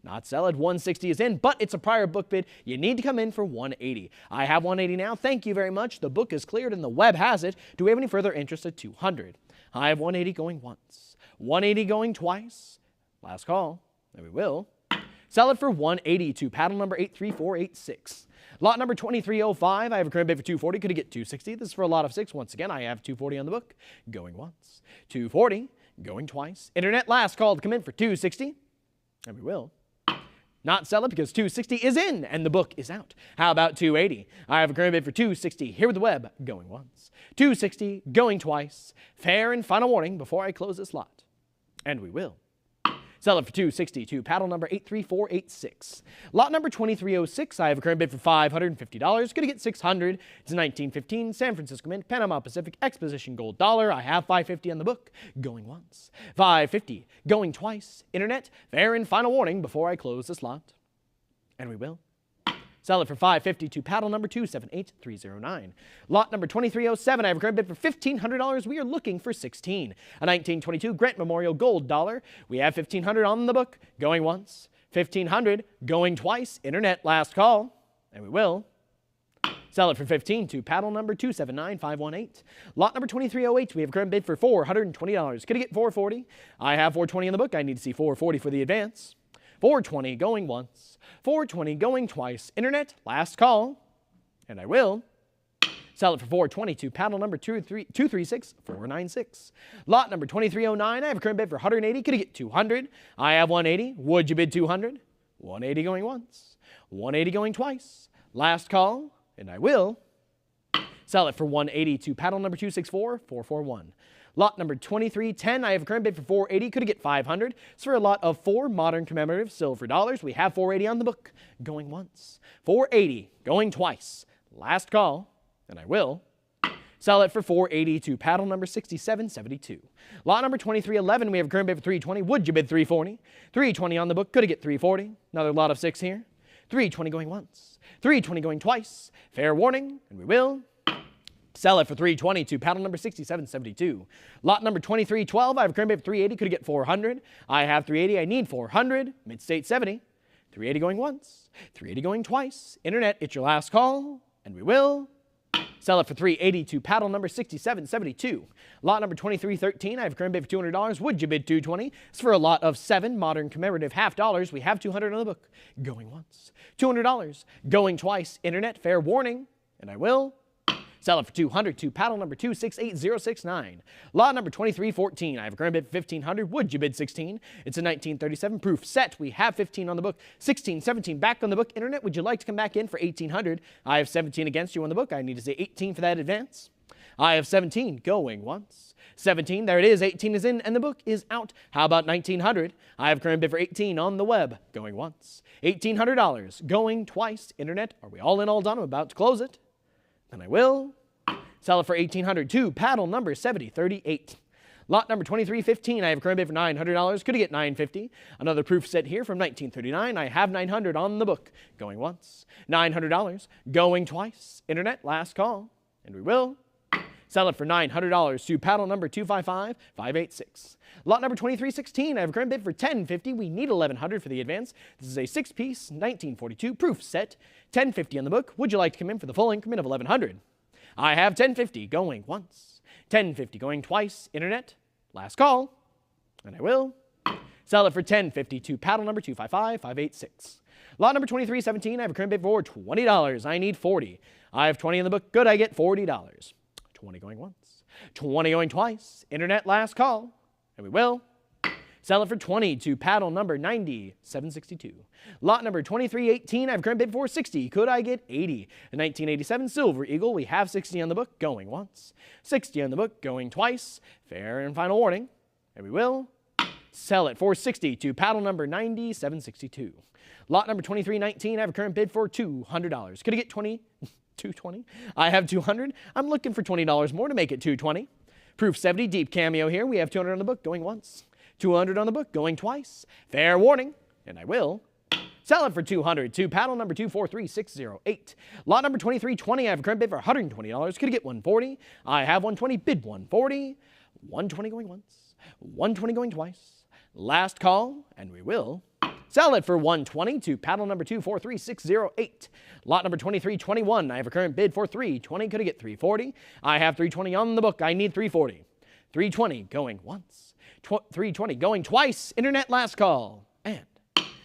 not sell it. 160 is in, but it's a prior book bid. You need to come in for 180. I have 180 now. Thank you very much. The book is cleared and the web has it. Do we have any further interest at 200? I have 180 going once. 180 going twice. Last call, and we will sell it for 180 to paddle number 83486. Lot number 2305, I have a current bid for 240. Could I get 260? This is for a lot of 6. Once again, I have 240 on the book, going once. 240, going twice. Internet last call to come in for 260, and we will not sell it because 260 is in and the book is out. How about 280? I have a current bid for 260 here with the web, going once. 260, going twice. Fair and final warning before I close this lot, and we will sell it for 260 to paddle number 83486. Lot number 2306, I have a current bid for $550. Going to get 600. It's a 1915 San Francisco Mint Panama Pacific Exposition Gold Dollar. I have 550 on the book, going once. 550, going twice. Internet, fair and final warning before I close this lot, and we will sell it for $550 to paddle number 278309. Lot number 2307, I have a current bid for $1,500. We are looking for 16. A 1922 Grant Memorial Gold Dollar. We have 1,500 on the book, going once. 1,500, going twice. Internet last call, and we will sell it for 15 to paddle number 279518. Lot number 2308, we have a current bid for $420. Could I get 440? I have 420 in the book. I need to see 440 for the advance. 420 going once. 420 going twice. Internet last call, and I will sell it for 420 to paddle number 236496. Lot number 2309, I have a current bid for 180. Could I get 200? I have 180. Would you bid 200? 180 going once. 180 going twice. Last call, and I will sell it for 180 to paddle number 264441. Lot number 2310, I have a current bid for 480. Could I get 500? It's for a lot of 4 modern commemorative silver dollars. We have 480 on the book, going once. 480, going twice. Last call, and I will sell it for 480 to paddle number 6772. Lot number 2311, we have a current bid for 320. Would you bid 340? 320 on the book. Could I get 340? Another lot of 6 here. 320 going once. 320 going twice. Fair warning, and we will sell it for 320 to paddle number 6772. Lot number 2312, I have a current bid for 380. Could I get 400? I have 380. I need 400. Mid-state 70. 380 going once. 380 going twice. Internet, it's your last call, and we will sell it for 380 to paddle number 6772. Lot number 2313, I have a current bid for $200. Would you bid 220? It's for a lot of 7 modern commemorative half dollars. We have 200 on the book, going once. $200, going twice. Internet, fair warning, and I will sell it for 200 to paddle number 268069. Lot number 2314, I have a current bid for 1500. Would you bid 16? It's a 1937 proof set. We have 15 on the book. 16, 17 back on the book. Internet, would you like to come back in for 1800? I have 17 against you on the book. I need to say 18 for that advance. I have 17 going once. 17, there it is. 18 is in and the book is out. How about 1900? I have a current bid for 18 on the web, going once. $1,800 going twice. Internet, are we all in, all done? I'm about to close it, and I will sell it for 1800 to paddle number 7038. Lot number 2315, I have a current bid for $900. Could I get 950? Another proof set here from 1939. I have 900 on the book, going once. $900 going twice. Internet, last call, and we will sell it for $900 to paddle number 255586. Lot number 2316, I have a current bid for $1050. We need $1100 for the advance. This is a 6-piece 1942 proof set. $1050 on the book. Would you like to come in for the full increment of $1100? I have $1050 going once. $1050 going twice. Internet, last call, and I will sell it for $1050 to paddle number 255586. Lot number 2317, I have a current bid for $20. I need 40. I have 20 in the book. Good, I get $40. 20 going once. 20 going twice. Internet, last call, and we will sell it for 20 to paddle number 9762. Lot number 2318, I have a current bid for 60. Could I get 80? The 1987 Silver Eagle, we have 60 on the book, going once. 60 on the book, going twice. Fair and final warning, and we will sell it for 60 to paddle number 9762. Lot number 2319, I have a current bid for $200. Could I get 220? I have 200. I'm looking for $20 more to make it 220. Proof 70 deep cameo here. We have 200 on the book going once. 200 on the book going twice. Fair warning, and I will sell it for 200 to paddle number 243608. Lot number 2320, I have a current bid for $120. Could I get 140? I have 120, bid 140. 120 going once, 120 going twice. Last call, and we will sell it for 120 to paddle number 243608. Lot number 2321, I have a current bid for 320. Could I get 340? I have 320 on the book. I need 340. 320 going once, 320 going twice. Internet last call, and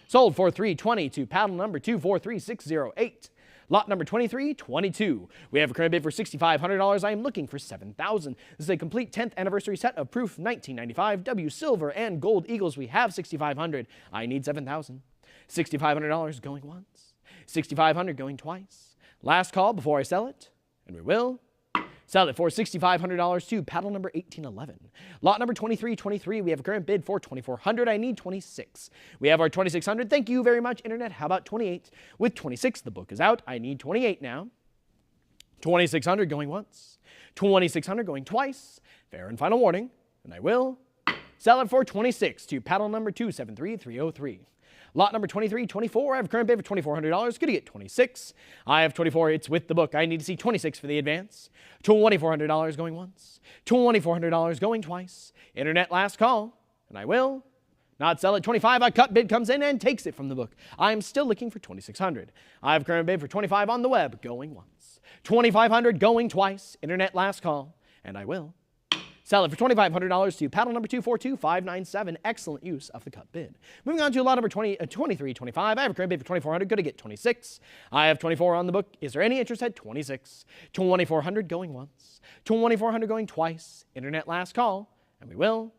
sold for 320 to paddle number 243608. Lot number 2322. We have a current bid for $6,500. I am looking for $7,000. This is a complete 10th anniversary set of Proof 1995 W Silver and Gold Eagles. We have $6,500. I need $7,000. $6,500 going once. $6,500 going twice. Last call before I sell it, and we will sell it for $6,500 to paddle number 1811. Lot number 2323, we have a current bid for $2,400. I need 26. We have our 2600. Thank you very much, Internet. How about 28? With 26, the book is out. I need 28 now. 2600 going once. 2600 going twice. Fair and final warning, and I will sell it for 26 to paddle number 273303. Lot number 2324, I have a current bid for $2,400. Could I get 26? I have 24. It's with the book. I need to see 26 for the advance. $2,400 going once. $2,400 going twice. Internet last call, and I will not sell it. 25. A cut bid comes in and takes it from the book. I'm still looking for 2,600. I have a current bid for 25 on the web going once. 2,500 going twice. Internet last call, and I will sell it for $2,500 to paddle number 242597. Excellent use of the cut bid. Moving on to lot number 2325. I have a current bid for $2,400. Good to get 26. I have 24 on the book. Is there any interest at 26? 2,400 going once. 2,400 going twice. Internet last call, and we will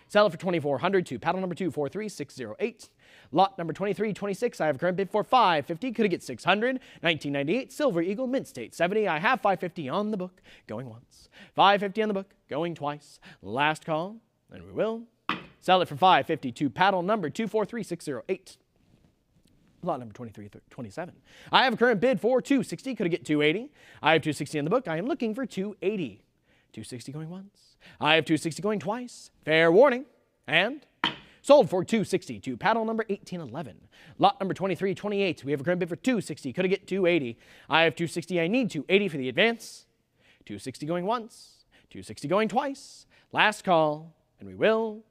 sell it for $2,400 to paddle number 243608. Lot number 2326, I have a current bid for $550. Could I get 600? 1998 Silver Eagle Mint State 70. I have $550 on the book going once. $550 on the book going twice. Last call, and we will sell it for $550 to paddle number 243608. Lot number 2327. I have a current bid for $260. Could I get 280? I have $260 on the book. I am looking for $280. $260 going once. I have $260 going twice. Fair warning, and sold for $260 to paddle number 1811. Lot number 2328. We have a current bid for $260. Could I get $280? I have $260. I need $280 for the advance. $260 going once. $260 going twice. Last call, and we will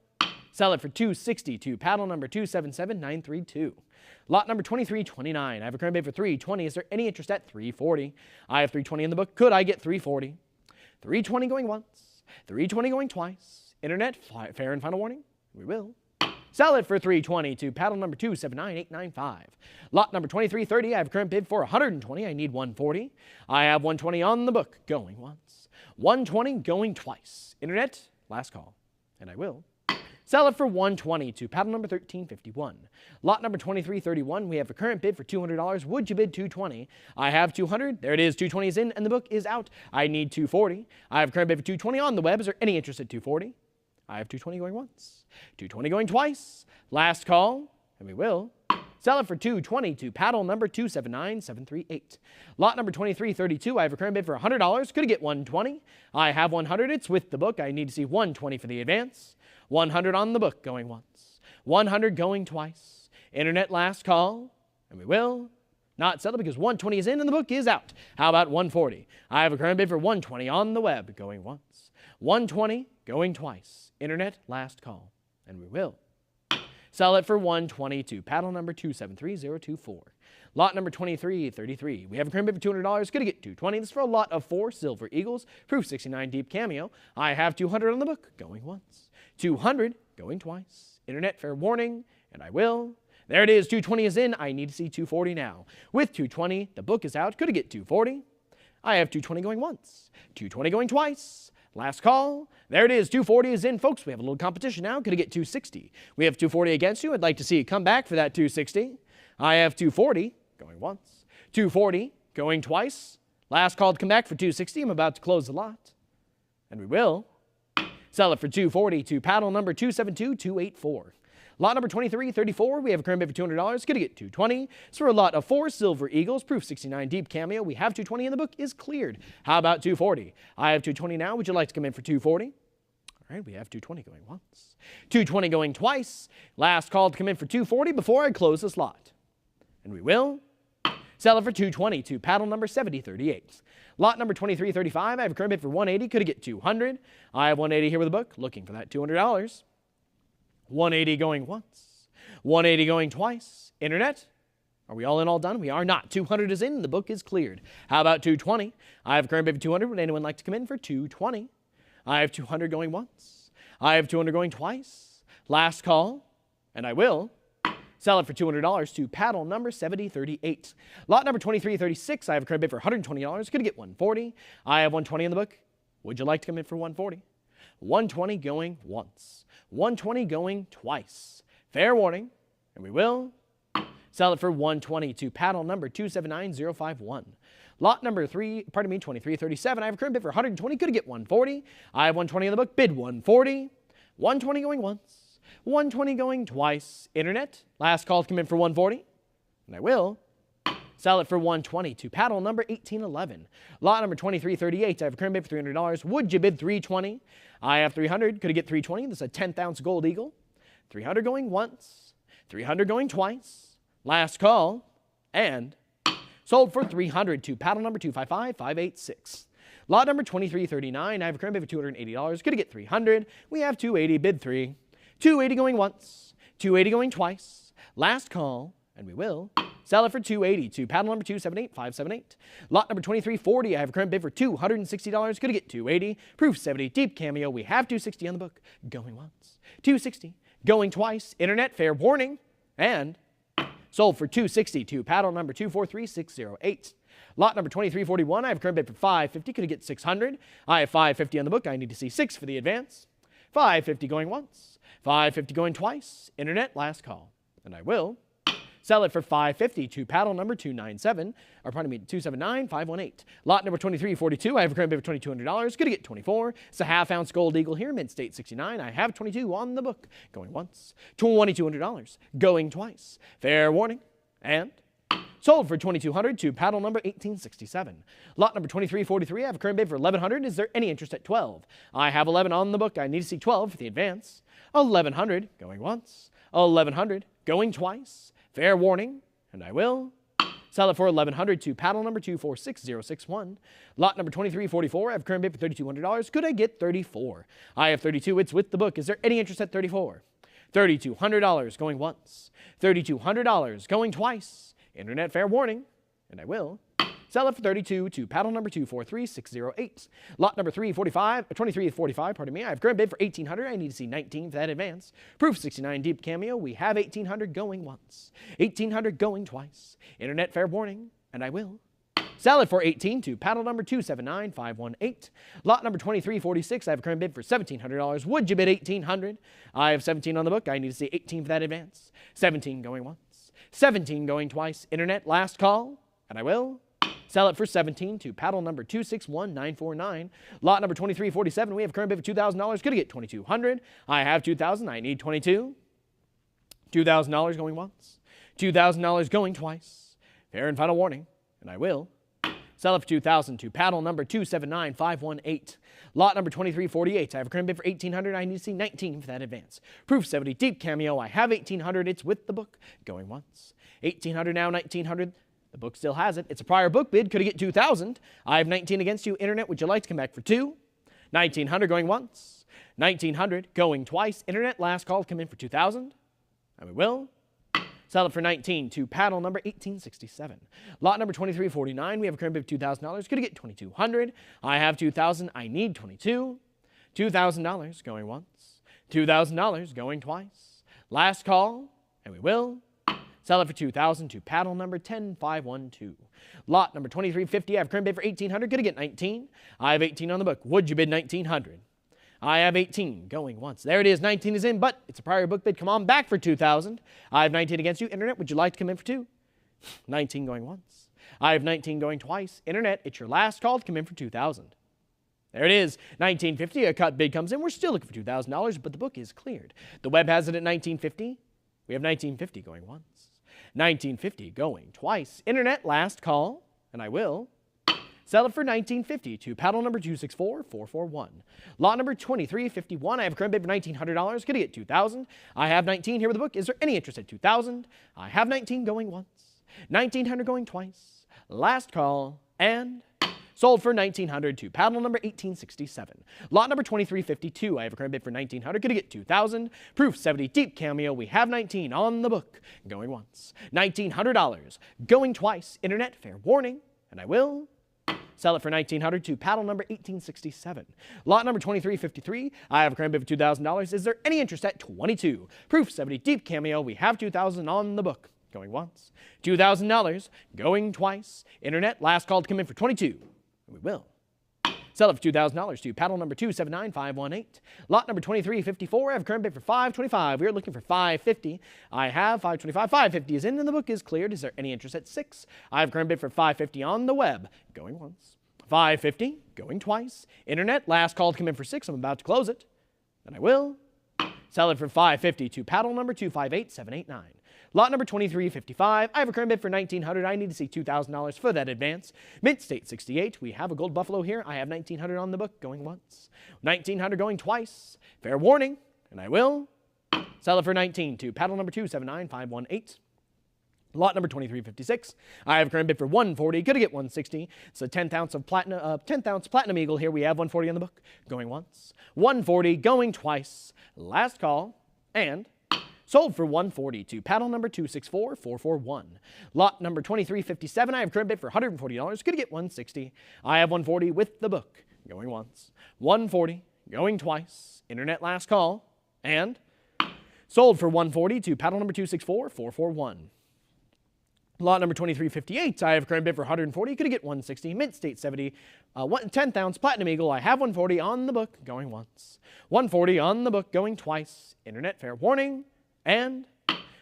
sell it for $260 to paddle number 277932. Lot number 2329. I have a current bid for $320. Is there any interest at $340? I have $320 in the book. Could I get $340? $320 going once. $320 going twice. Internet, fair and final warning, we will sell it for $320 to paddle number 279895. Lot number 2330, I have a current bid for $120. I need $140. I have $120 on the book going once. $120 going twice. Internet, last call, and I will sell it for $120 to paddle number 1351. Lot number 2331, we have a current bid for $200. Would you bid $220? I have $200. There it is. $220 is in and the book is out. I need $240. I have a current bid for $220 on the web. Is there any interest at $240? I have $220 going once. $220 going twice. Last call, and we will sell it for $220 to paddle number 279738. Lot number 2332, I have a current bid for $100. Could I get $120? I have $100. It's with the book. I need to see $120 for the advance. $100 on the book going once. $100 going twice. Internet last call, and we will not sell it because $120 is in and the book is out. How about $140? I have a current bid for $120 on the web going once. $120 going twice. Internet last call, and we will sell it for $120 to paddle number 273024. Lot number 2333. We have a current bid for $200. Could I get $220? This is for a lot of 4 Silver Eagles. Proof 69 deep cameo. I have $200 on the book going once. $200 going twice. Internet fair warning, and I will. There it is. $220 is in. I need to see $240 now. With $220, the book is out. Could I get $240? I have $220 going once. $220 going twice. Last call. There it is. $240 is in, folks. We have a little competition now. Could I get $260? We have $240 against you. I'd like to see you come back for that $260. I have $240 going once. $240 going twice. Last call to come back for $260. I'm about to close the lot, and we will sell it for $240 to paddle number 272284. Lot number 2334, we have a current bid for $200. Could I get $220? It's for a lot of 4 Silver Eagles. Proof 69 deep cameo. We have $220 in the book is cleared. How about $240? I have $220 now. Would you like to come in for $240? All right, we have 220 going once. 220 going twice. Last call to come in for 240 before I close this lot. And we will sell it for 220 to paddle number 7038. Lot number 2335, I have a current bid for 180. Could I get 200? I have 180 here with a book, looking for that $200. 180 going once. 180 going twice. Internet, are we all in, all done? We are not. 200 is in, the book is cleared. How about 220? I have a current bid for 200. Would anyone like to come in for 220? I have 200 going once. I have 200 going twice. Last call, and I will sell it for $200 to paddle number 7038. Lot number 2336, I have a current bid for $120. Could I get 140? I have 120 in the book. Would you like to come in for 140? 120 going once. 120 going twice. Fair warning, and we will sell it for 120 to paddle number 279051. Lot number 2337, I have a current bid for 120. Could I get 140? I have 120 in the book. Bid 140. 120 going once. 120 going twice. Internet, last call to come in for 140. And I will sell it for 120 to paddle number 1811. Lot number 2338, I have a current bid for $300. Would you bid 320? I have 300. Could I get 320? This is a 10th ounce gold eagle. 300 going once. 300 going twice. Last call. And sold for 300 to paddle number 255586. Lot number 2339, I have a current bid for $280. Could I get 300? We have 280. Bid 3. 280 going once, 280 going twice. Last call, and we will sell it for 280 to paddle number 278578. Lot number 2340, I have a current bid for $260. Could I get 280? Proof 70, deep cameo. We have 260 on the book. Going once, 260, going twice. Internet, fair warning, and sold for 260 to paddle number 243608. Lot number 2341, I have a current bid for $550. Could I get 600? I have 550 on the book. I need to see 6 for the advance. 550 going once. 550 going twice. Internet, last call. And I will sell it for $550 to paddle number 279518. Lot number 2342, I have a current bid for $2,200. Could I get 24? It's a half ounce gold eagle here, mid-state 69. I have 22 on the book. Going once. $2,200. Going twice. Fair warning. And sold for $2,200 to paddle number 1867. Lot number 2343, I have a current bid for $1,100. Is there any interest at 12? I have 11 on the book. I need to see 12 for the advance. 1,100 going once. 1,100 going twice. Fair warning, and I will sell it for $1,100 to paddle number 246061. Lot number 2344, I have a current bid for $3,200. Could I get 34? I have 32. It's with the book. Is there any interest at 34? $3,200 going once. $3,200 going twice. Internet, fair warning, and I will sell it for 32 to paddle number 243608. Lot number 2345, pardon me. I have current bid for $1,800. I need to see 19 for that advance. Proof 69 deep cameo. We have 1,800 going once. 1,800 going twice. Internet, fair warning, and I will sell it for 18 to paddle number 279518. Lot number 2346, I have a current bid for $1,700. Would you bid 1,800? I have 17 on the book. I need to see 18 for that advance. 17 going once. 17 going twice. Internet, last call, and I will sell it for 17 to paddle number 261949. Lot number 2347, we have a current bid for $2,000. Could I get 2,200? I have 2,000. I need 22. $2,000 going once. $2,000 going twice. Fair and final warning, and I will sell it for 2,000 to paddle number 279518. Lot number 2348, I have a current bid for $1,800. I need to see 19 for that advance. Proof 70 deep cameo. I have 1,800. It's with the book. Going once. 1,800 now, 1,900. The book still has it. It's a prior book bid. Could I get 2,000? I have 19 against you. Internet, would you like to come back for 2? 1,900 going once. 1,900 going twice. Internet, last call to come in for 2,000. And we will sell it for 19 to paddle number 1867. Lot number 2349, we have a current bid of $2,000. Could I get 2,200? I have 2,000. I need 22. $2,000 going once. $2,000 going twice. Last call, and we will sell it for 2,000 to paddle number 10512. Lot number 2350, I have a current bid for 1,800. Could I get 19? I have 18 on the book. Would you bid 1,900? I have 18 going once. There it is. 19 is in, but it's a prior book bid. Come on back for 2,000. I have 19 against you. Internet, would you like to come in for 2? 19 going once. I have 19 going twice. Internet, it's your last call to come in for 2,000. There it is. 1950, a cut bid comes in. We're still looking for $2,000, but the book is cleared. The web has it at 1950. We have 1950 going once. 1950 going twice. Internet, last call, and I will Sell it for $19.50 to paddle number 264441. Lot number 2351. I have a current bid for $1,900. Going to get $2,000. I have 19 here with the book. Is there any interest at $2,000? I have 19 going once. 1,900 going twice. Last call and sold for $1,900 to paddle number 1867. Lot number 2352. I have a current bid for $1,900. Going to get $2,000. Proof 70 deep cameo. We have 19 on the book. Going once. $1,900. Going twice. Internet fair warning. And I will sell it for $1,900 to paddle number 1867. Lot number 2353. I have a current bid for $2,000. Is there any interest at 22? Proof 70 deep cameo. We have $2,000 on the book. Going once. $2,000. Going twice. Internet last call to come in for 22. We will sell it for $2,000 to paddle number 279518. Lot number 2354. I have a current bid for $525. We are looking for $550. I have $525. $550 is in and the book is cleared. Is there any interest at 6? I have a current bid for $550 on the web. Going once. $550. Going twice. Internet last call to come in for 6. I'm about to close it. And I will sell it for $550 to paddle number 258789. Lot number 2355. I have a current bid for $1,900. I need to see $2,000 for that advance. Mint State 68. We have a gold buffalo here. I have $1,900 on the book going once. $1,900 going twice. Fair warning. And I will sell it for $19 to paddle number 279518. Lot number 2356. I have a current bid for $140. Gonna get $160. It's a 10th ounce of platinum eagle here. We have $140 on the book. Going once. $140. Going twice. Last call. And sold for $140 to paddle number 264441. Lot number 2357. I have current bid for $140. Going to get $160. I have $140 with the book. Going once. $140. Going twice. Internet last call. And sold for $140 to paddle number 264441. Lot number 2358. I have a current bid for $140. Going to get $160. Mint State 70. 10th ounce platinum eagle. I have $140 on the book. Going once. $140 on the book. Going twice. Internet fair warning. And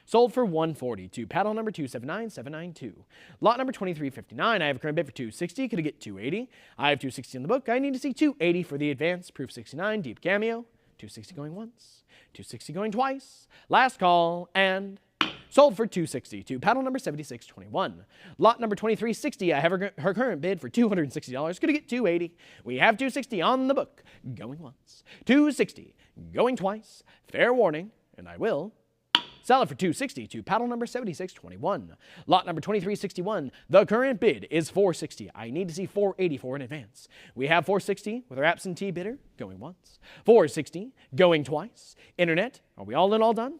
sold for $140 to paddle number 279792. Lot number 2359. I have a current bid for $260. Could I get $280? I have $260 in the book. I need to see $280 for the advance. Proof 69. Deep cameo. $260 going once. $260 going twice. Last call. And sold for $260 to paddle number 7621. Lot number 2360. I have her current bid for $260. Could I get $280? We have $260 on the book. Going once. $260. Going twice. Fair warning. And I will sell it for $260 to paddle number 7621. Lot number 2361. The current bid is $460. I need to see $480 for in advance. We have $460 with our absentee bidder going once. $460 going twice. Internet, are we all in, all done?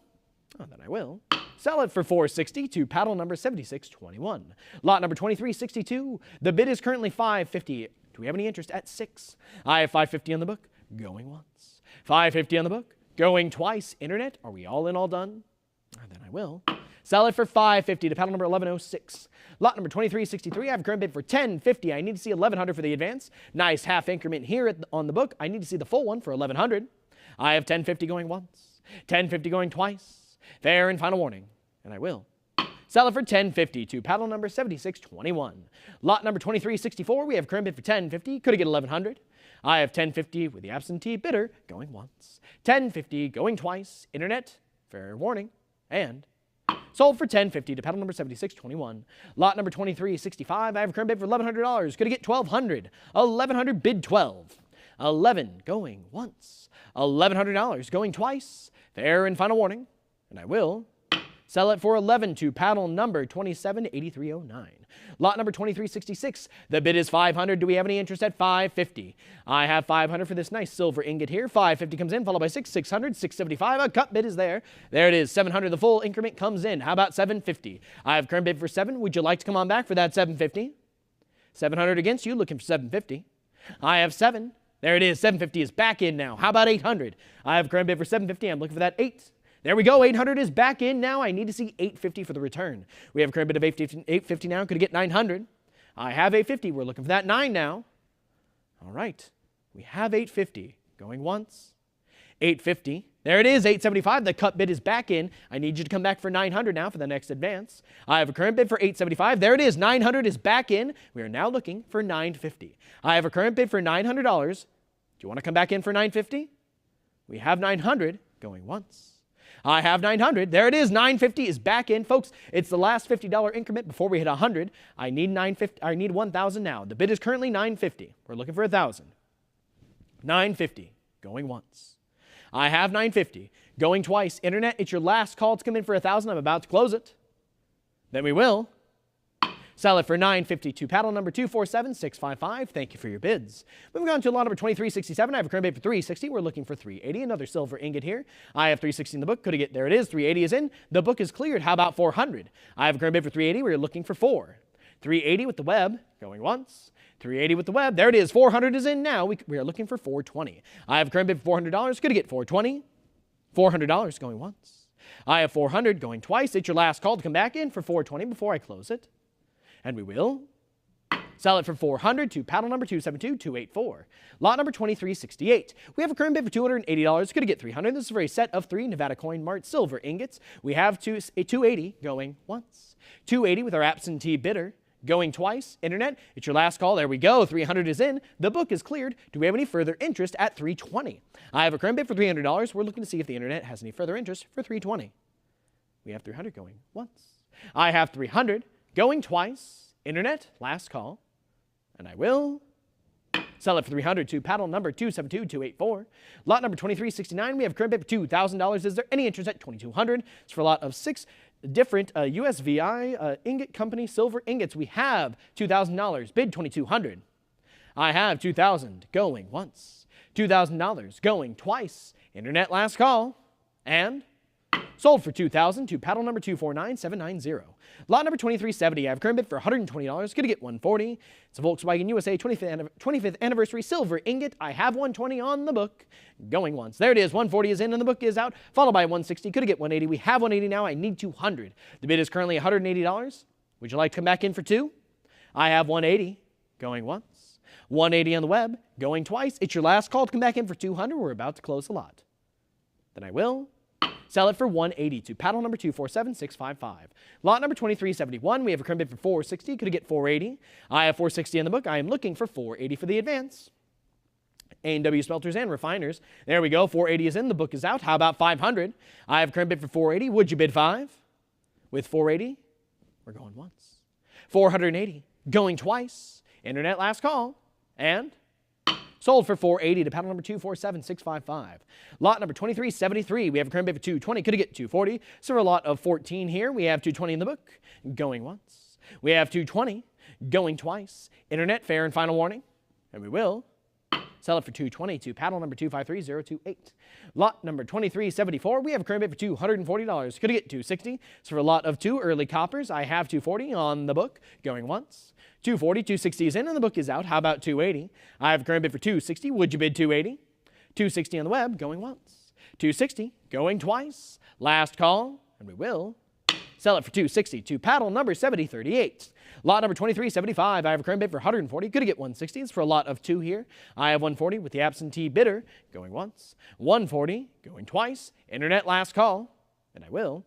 Oh, then I will sell it for $460 to paddle number 7621. Lot number 2362. The bid is currently $550. Do we have any interest at 6? I have $550 on the book. Going once. $550 on the book. Going twice. Internet, are we all in, all done? Then I will sell it for $550 to paddle number 1106. Lot number 2363. I have a current bid for $1050. I need to see $1100 for the advance. Nice half increment here on the book. I need to see the full one for $1100. I have $1050 going once. $1050 going twice. Fair and final warning. And I will sell it for $1050 to paddle number 7621. Lot number 2364. We have a current bid for $1050. Could I get $1100? I have $1050 with the absentee bidder going once. $1050 going twice. Internet, fair warning. And sold for $1050 to paddle number 7621. Lot number 2365. I have a current bid for $1,100. Could I get $1,200? $1,100 bid 12. 11 going once. $1,100 going twice. Fair and final warning. And I will sell it for $11 to paddle number 278309. Lot number 2366. The bid is $500. Do we have any interest at $550? I have $500 for this nice silver ingot here. $550 comes in, followed by $600, $675. A cut bid is there. There it is. $700. The full increment comes in. How about $750? I have current bid for $7. Would you like to come on back for that $750? $700 against you, looking for $750. I have $7. There it is. $750 is back in now. How about $800? I have current bid for $750. I'm looking for that $8. There we go. $800 is back in now. I need to see $850 for the return. We have a current bid of $850 now. Could I get $900? I have $850. We're looking for that 9 now. All right. We have $850. Going once. $850. There it is. $875. The cut bid is back in. I need you to come back for $900 now for the next advance. I have a current bid for $875. There it is. $900 is back in. We are now looking for $950. I have a current bid for $900. Do you want to come back in for $950? We have $900 going once. I have 900. There it is. 950 is back in. Folks, it's the last $50 increment before we hit 100. I need 1,000 now. The bid is currently 950. We're looking for 1,000. 950. Going once. I have 950. Going twice. Internet, it's your last call to come in for 1,000. I'm about to close it. Then we will sell it for 950 to paddle number 247655. Thank you for your bids. Moving on to lot number 2367. I have a current bid for 360. We're looking for 380. Another silver ingot here. I have 360 in the book. Could I get, there it is. 380 is in. The book is cleared. How about 400? I have a current bid for 380. We're looking for 4. 380 with the web. Going once. 380 with the web. There it is. 400 is in now. We are looking for 420. I have a current bid for $400. Could I get 420? $400 going once. I have 400 going twice. It's your last call to come back in for 420 before I close it. And we will sell it for 400 to paddle number 272284. Lot number 2368. We have a current bid for $280. Could I get 300? This is for a set of 3 Nevada Coin Mart silver ingots. We have 280 going once. 280 with our absentee bidder going twice. Internet, it's your last call. There we go. 300 is in. The book is cleared. Do we have any further interest at 320? I have a current bid for $300. We're looking to see if the internet has any further interest for 320. We have 300 going once. I have 300 going twice. Internet, last call. And I will sell it for 300 to paddle number 272284. Lot number 2369, we have a current bid for $2,000. Is there any interest at 2200? It's for a lot of 6 different USVI ingot company silver ingots. We have $2,000. Bid 2200. I have 2,000 going once. $2,000 going twice. Internet, last call. And sold for $2,000 to paddle number 249790. Lot number 2370, I have a current bid for $120. Could I get 140? It's a Volkswagen USA 25th anniversary silver ingot. I have 120 on the book. Going once. There it is. 140 is in and the book is out. Followed by 160. Could I get 180? We have 180 now. I need 200. The bid is currently $180. Would you like to come back in for 2? I have 180. Going once. 180 on the web. Going twice. It's your last call to come back in for 200. We're about to close the lot. Then I will sell it for 180 to paddle number 247655. Lot number 2371, we have a current bid for 460. Could I get 480? I have 460 in the book. I am looking for 480 for the advance. A&W Smelters and Refiners. There we go. 480 is in. The book is out. How about 500? I have a current bid for 480. Would you bid 5? With 480, we're going once. 480, going twice. Internet, last call. And sold for 480 to paddle number 247655. Lot number 2373, we have a current bid for 220. Could I get 240? So for a lot of 14 here, we have 220 in the book. Going once. We have 220. Going twice. Internet, fair and final warning. And we will sell it for 220 to paddle number 253028. Lot number 2374, we have a current bid for $240. Could I get 260? So for a lot of 2 early coppers, I have 240 on the book. Going once. 240, 260 is in and the book is out. How about 280? I have a current bid for 260. Would you bid 280? 260 on the web, going once. 260, going twice. Last call, and we will sell it for 260 to paddle number 7038. Lot number 2375, I have a current bid for 140. Could I get 160? It's for a lot of 2 here. I have 140 with the absentee bidder, going once. 140, going twice. Internet, last call, and I will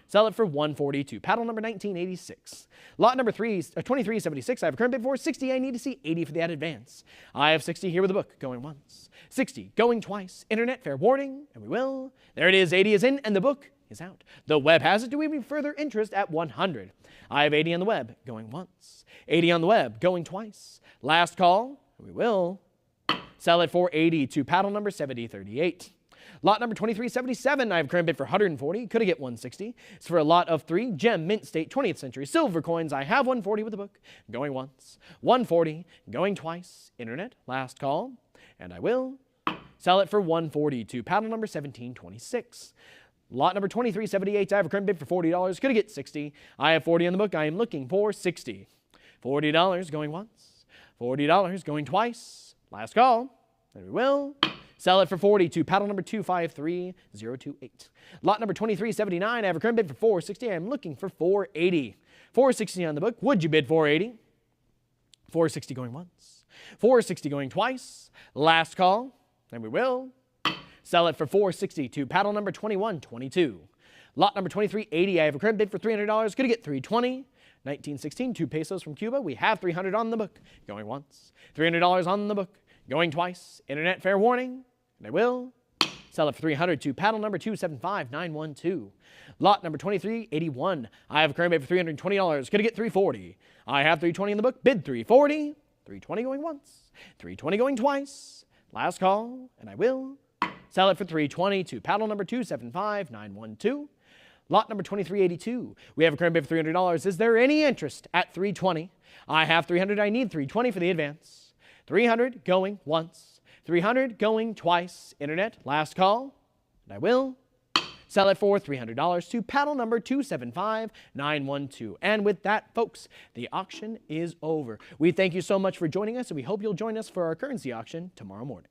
sell it for 140 to paddle number 1986. Lot number 2376, I have a current bid for 60. I need to see 80 for that advance. I have 60 here with the book, going once. 60, going twice. Internet, fair warning, and we will. There it is. 80 is in, and the book is out. The web has it. Do we have any further interest at 100? I have 80 on the web, going once. 80 on the web, going twice. Last call, and we will sell it for 80 to paddle number 7038. Lot number 2377, I have a current bid for 140. Could I get 160? It's for a lot of 3 gem mint state 20th century silver coins. I have 140 with the book, going once. 140, going twice. Internet, last call. And I will sell it for 140 to paddle number 1726. Lot number 2378, I have a current bid for $40. Could I get 60? I have 40 on the book. I am looking for 60. $40 going once. $40 going twice. Last call. And we will sell it for 40 to paddle number 253028. Lot number 2379, I have a current bid for 460. I am looking for 480. 460 on the book. Would you bid 480? 460 going once. 460 going twice. Last call. And we will sell it for 460 to paddle number 2122. Lot number 2380, I have a current bid for $300. Could I get 320? 1916, 2 pesos from Cuba. We have 300 on the book. Going once. $300 on the book. Going twice. Internet, fair warning. And I will Sell it for 300 to paddle number 275912. Lot number 2381. I have a current bid for $320. Gonna get 340. I have 320 in the book. Bid 340. 320 going once. 320 going twice. Last call, and I will sell it for 320 to paddle number 275912. Lot number 2382. We have a current bid for $300. Is there any interest at 320? I have 300. I need 320 for the advance. 300 going once. 300 going twice. Internet, last call, and I will sell it for $300 to paddle number 275912. And with that, folks, the auction is over. We thank you so much for joining us, and we hope you'll join us for our currency auction tomorrow morning.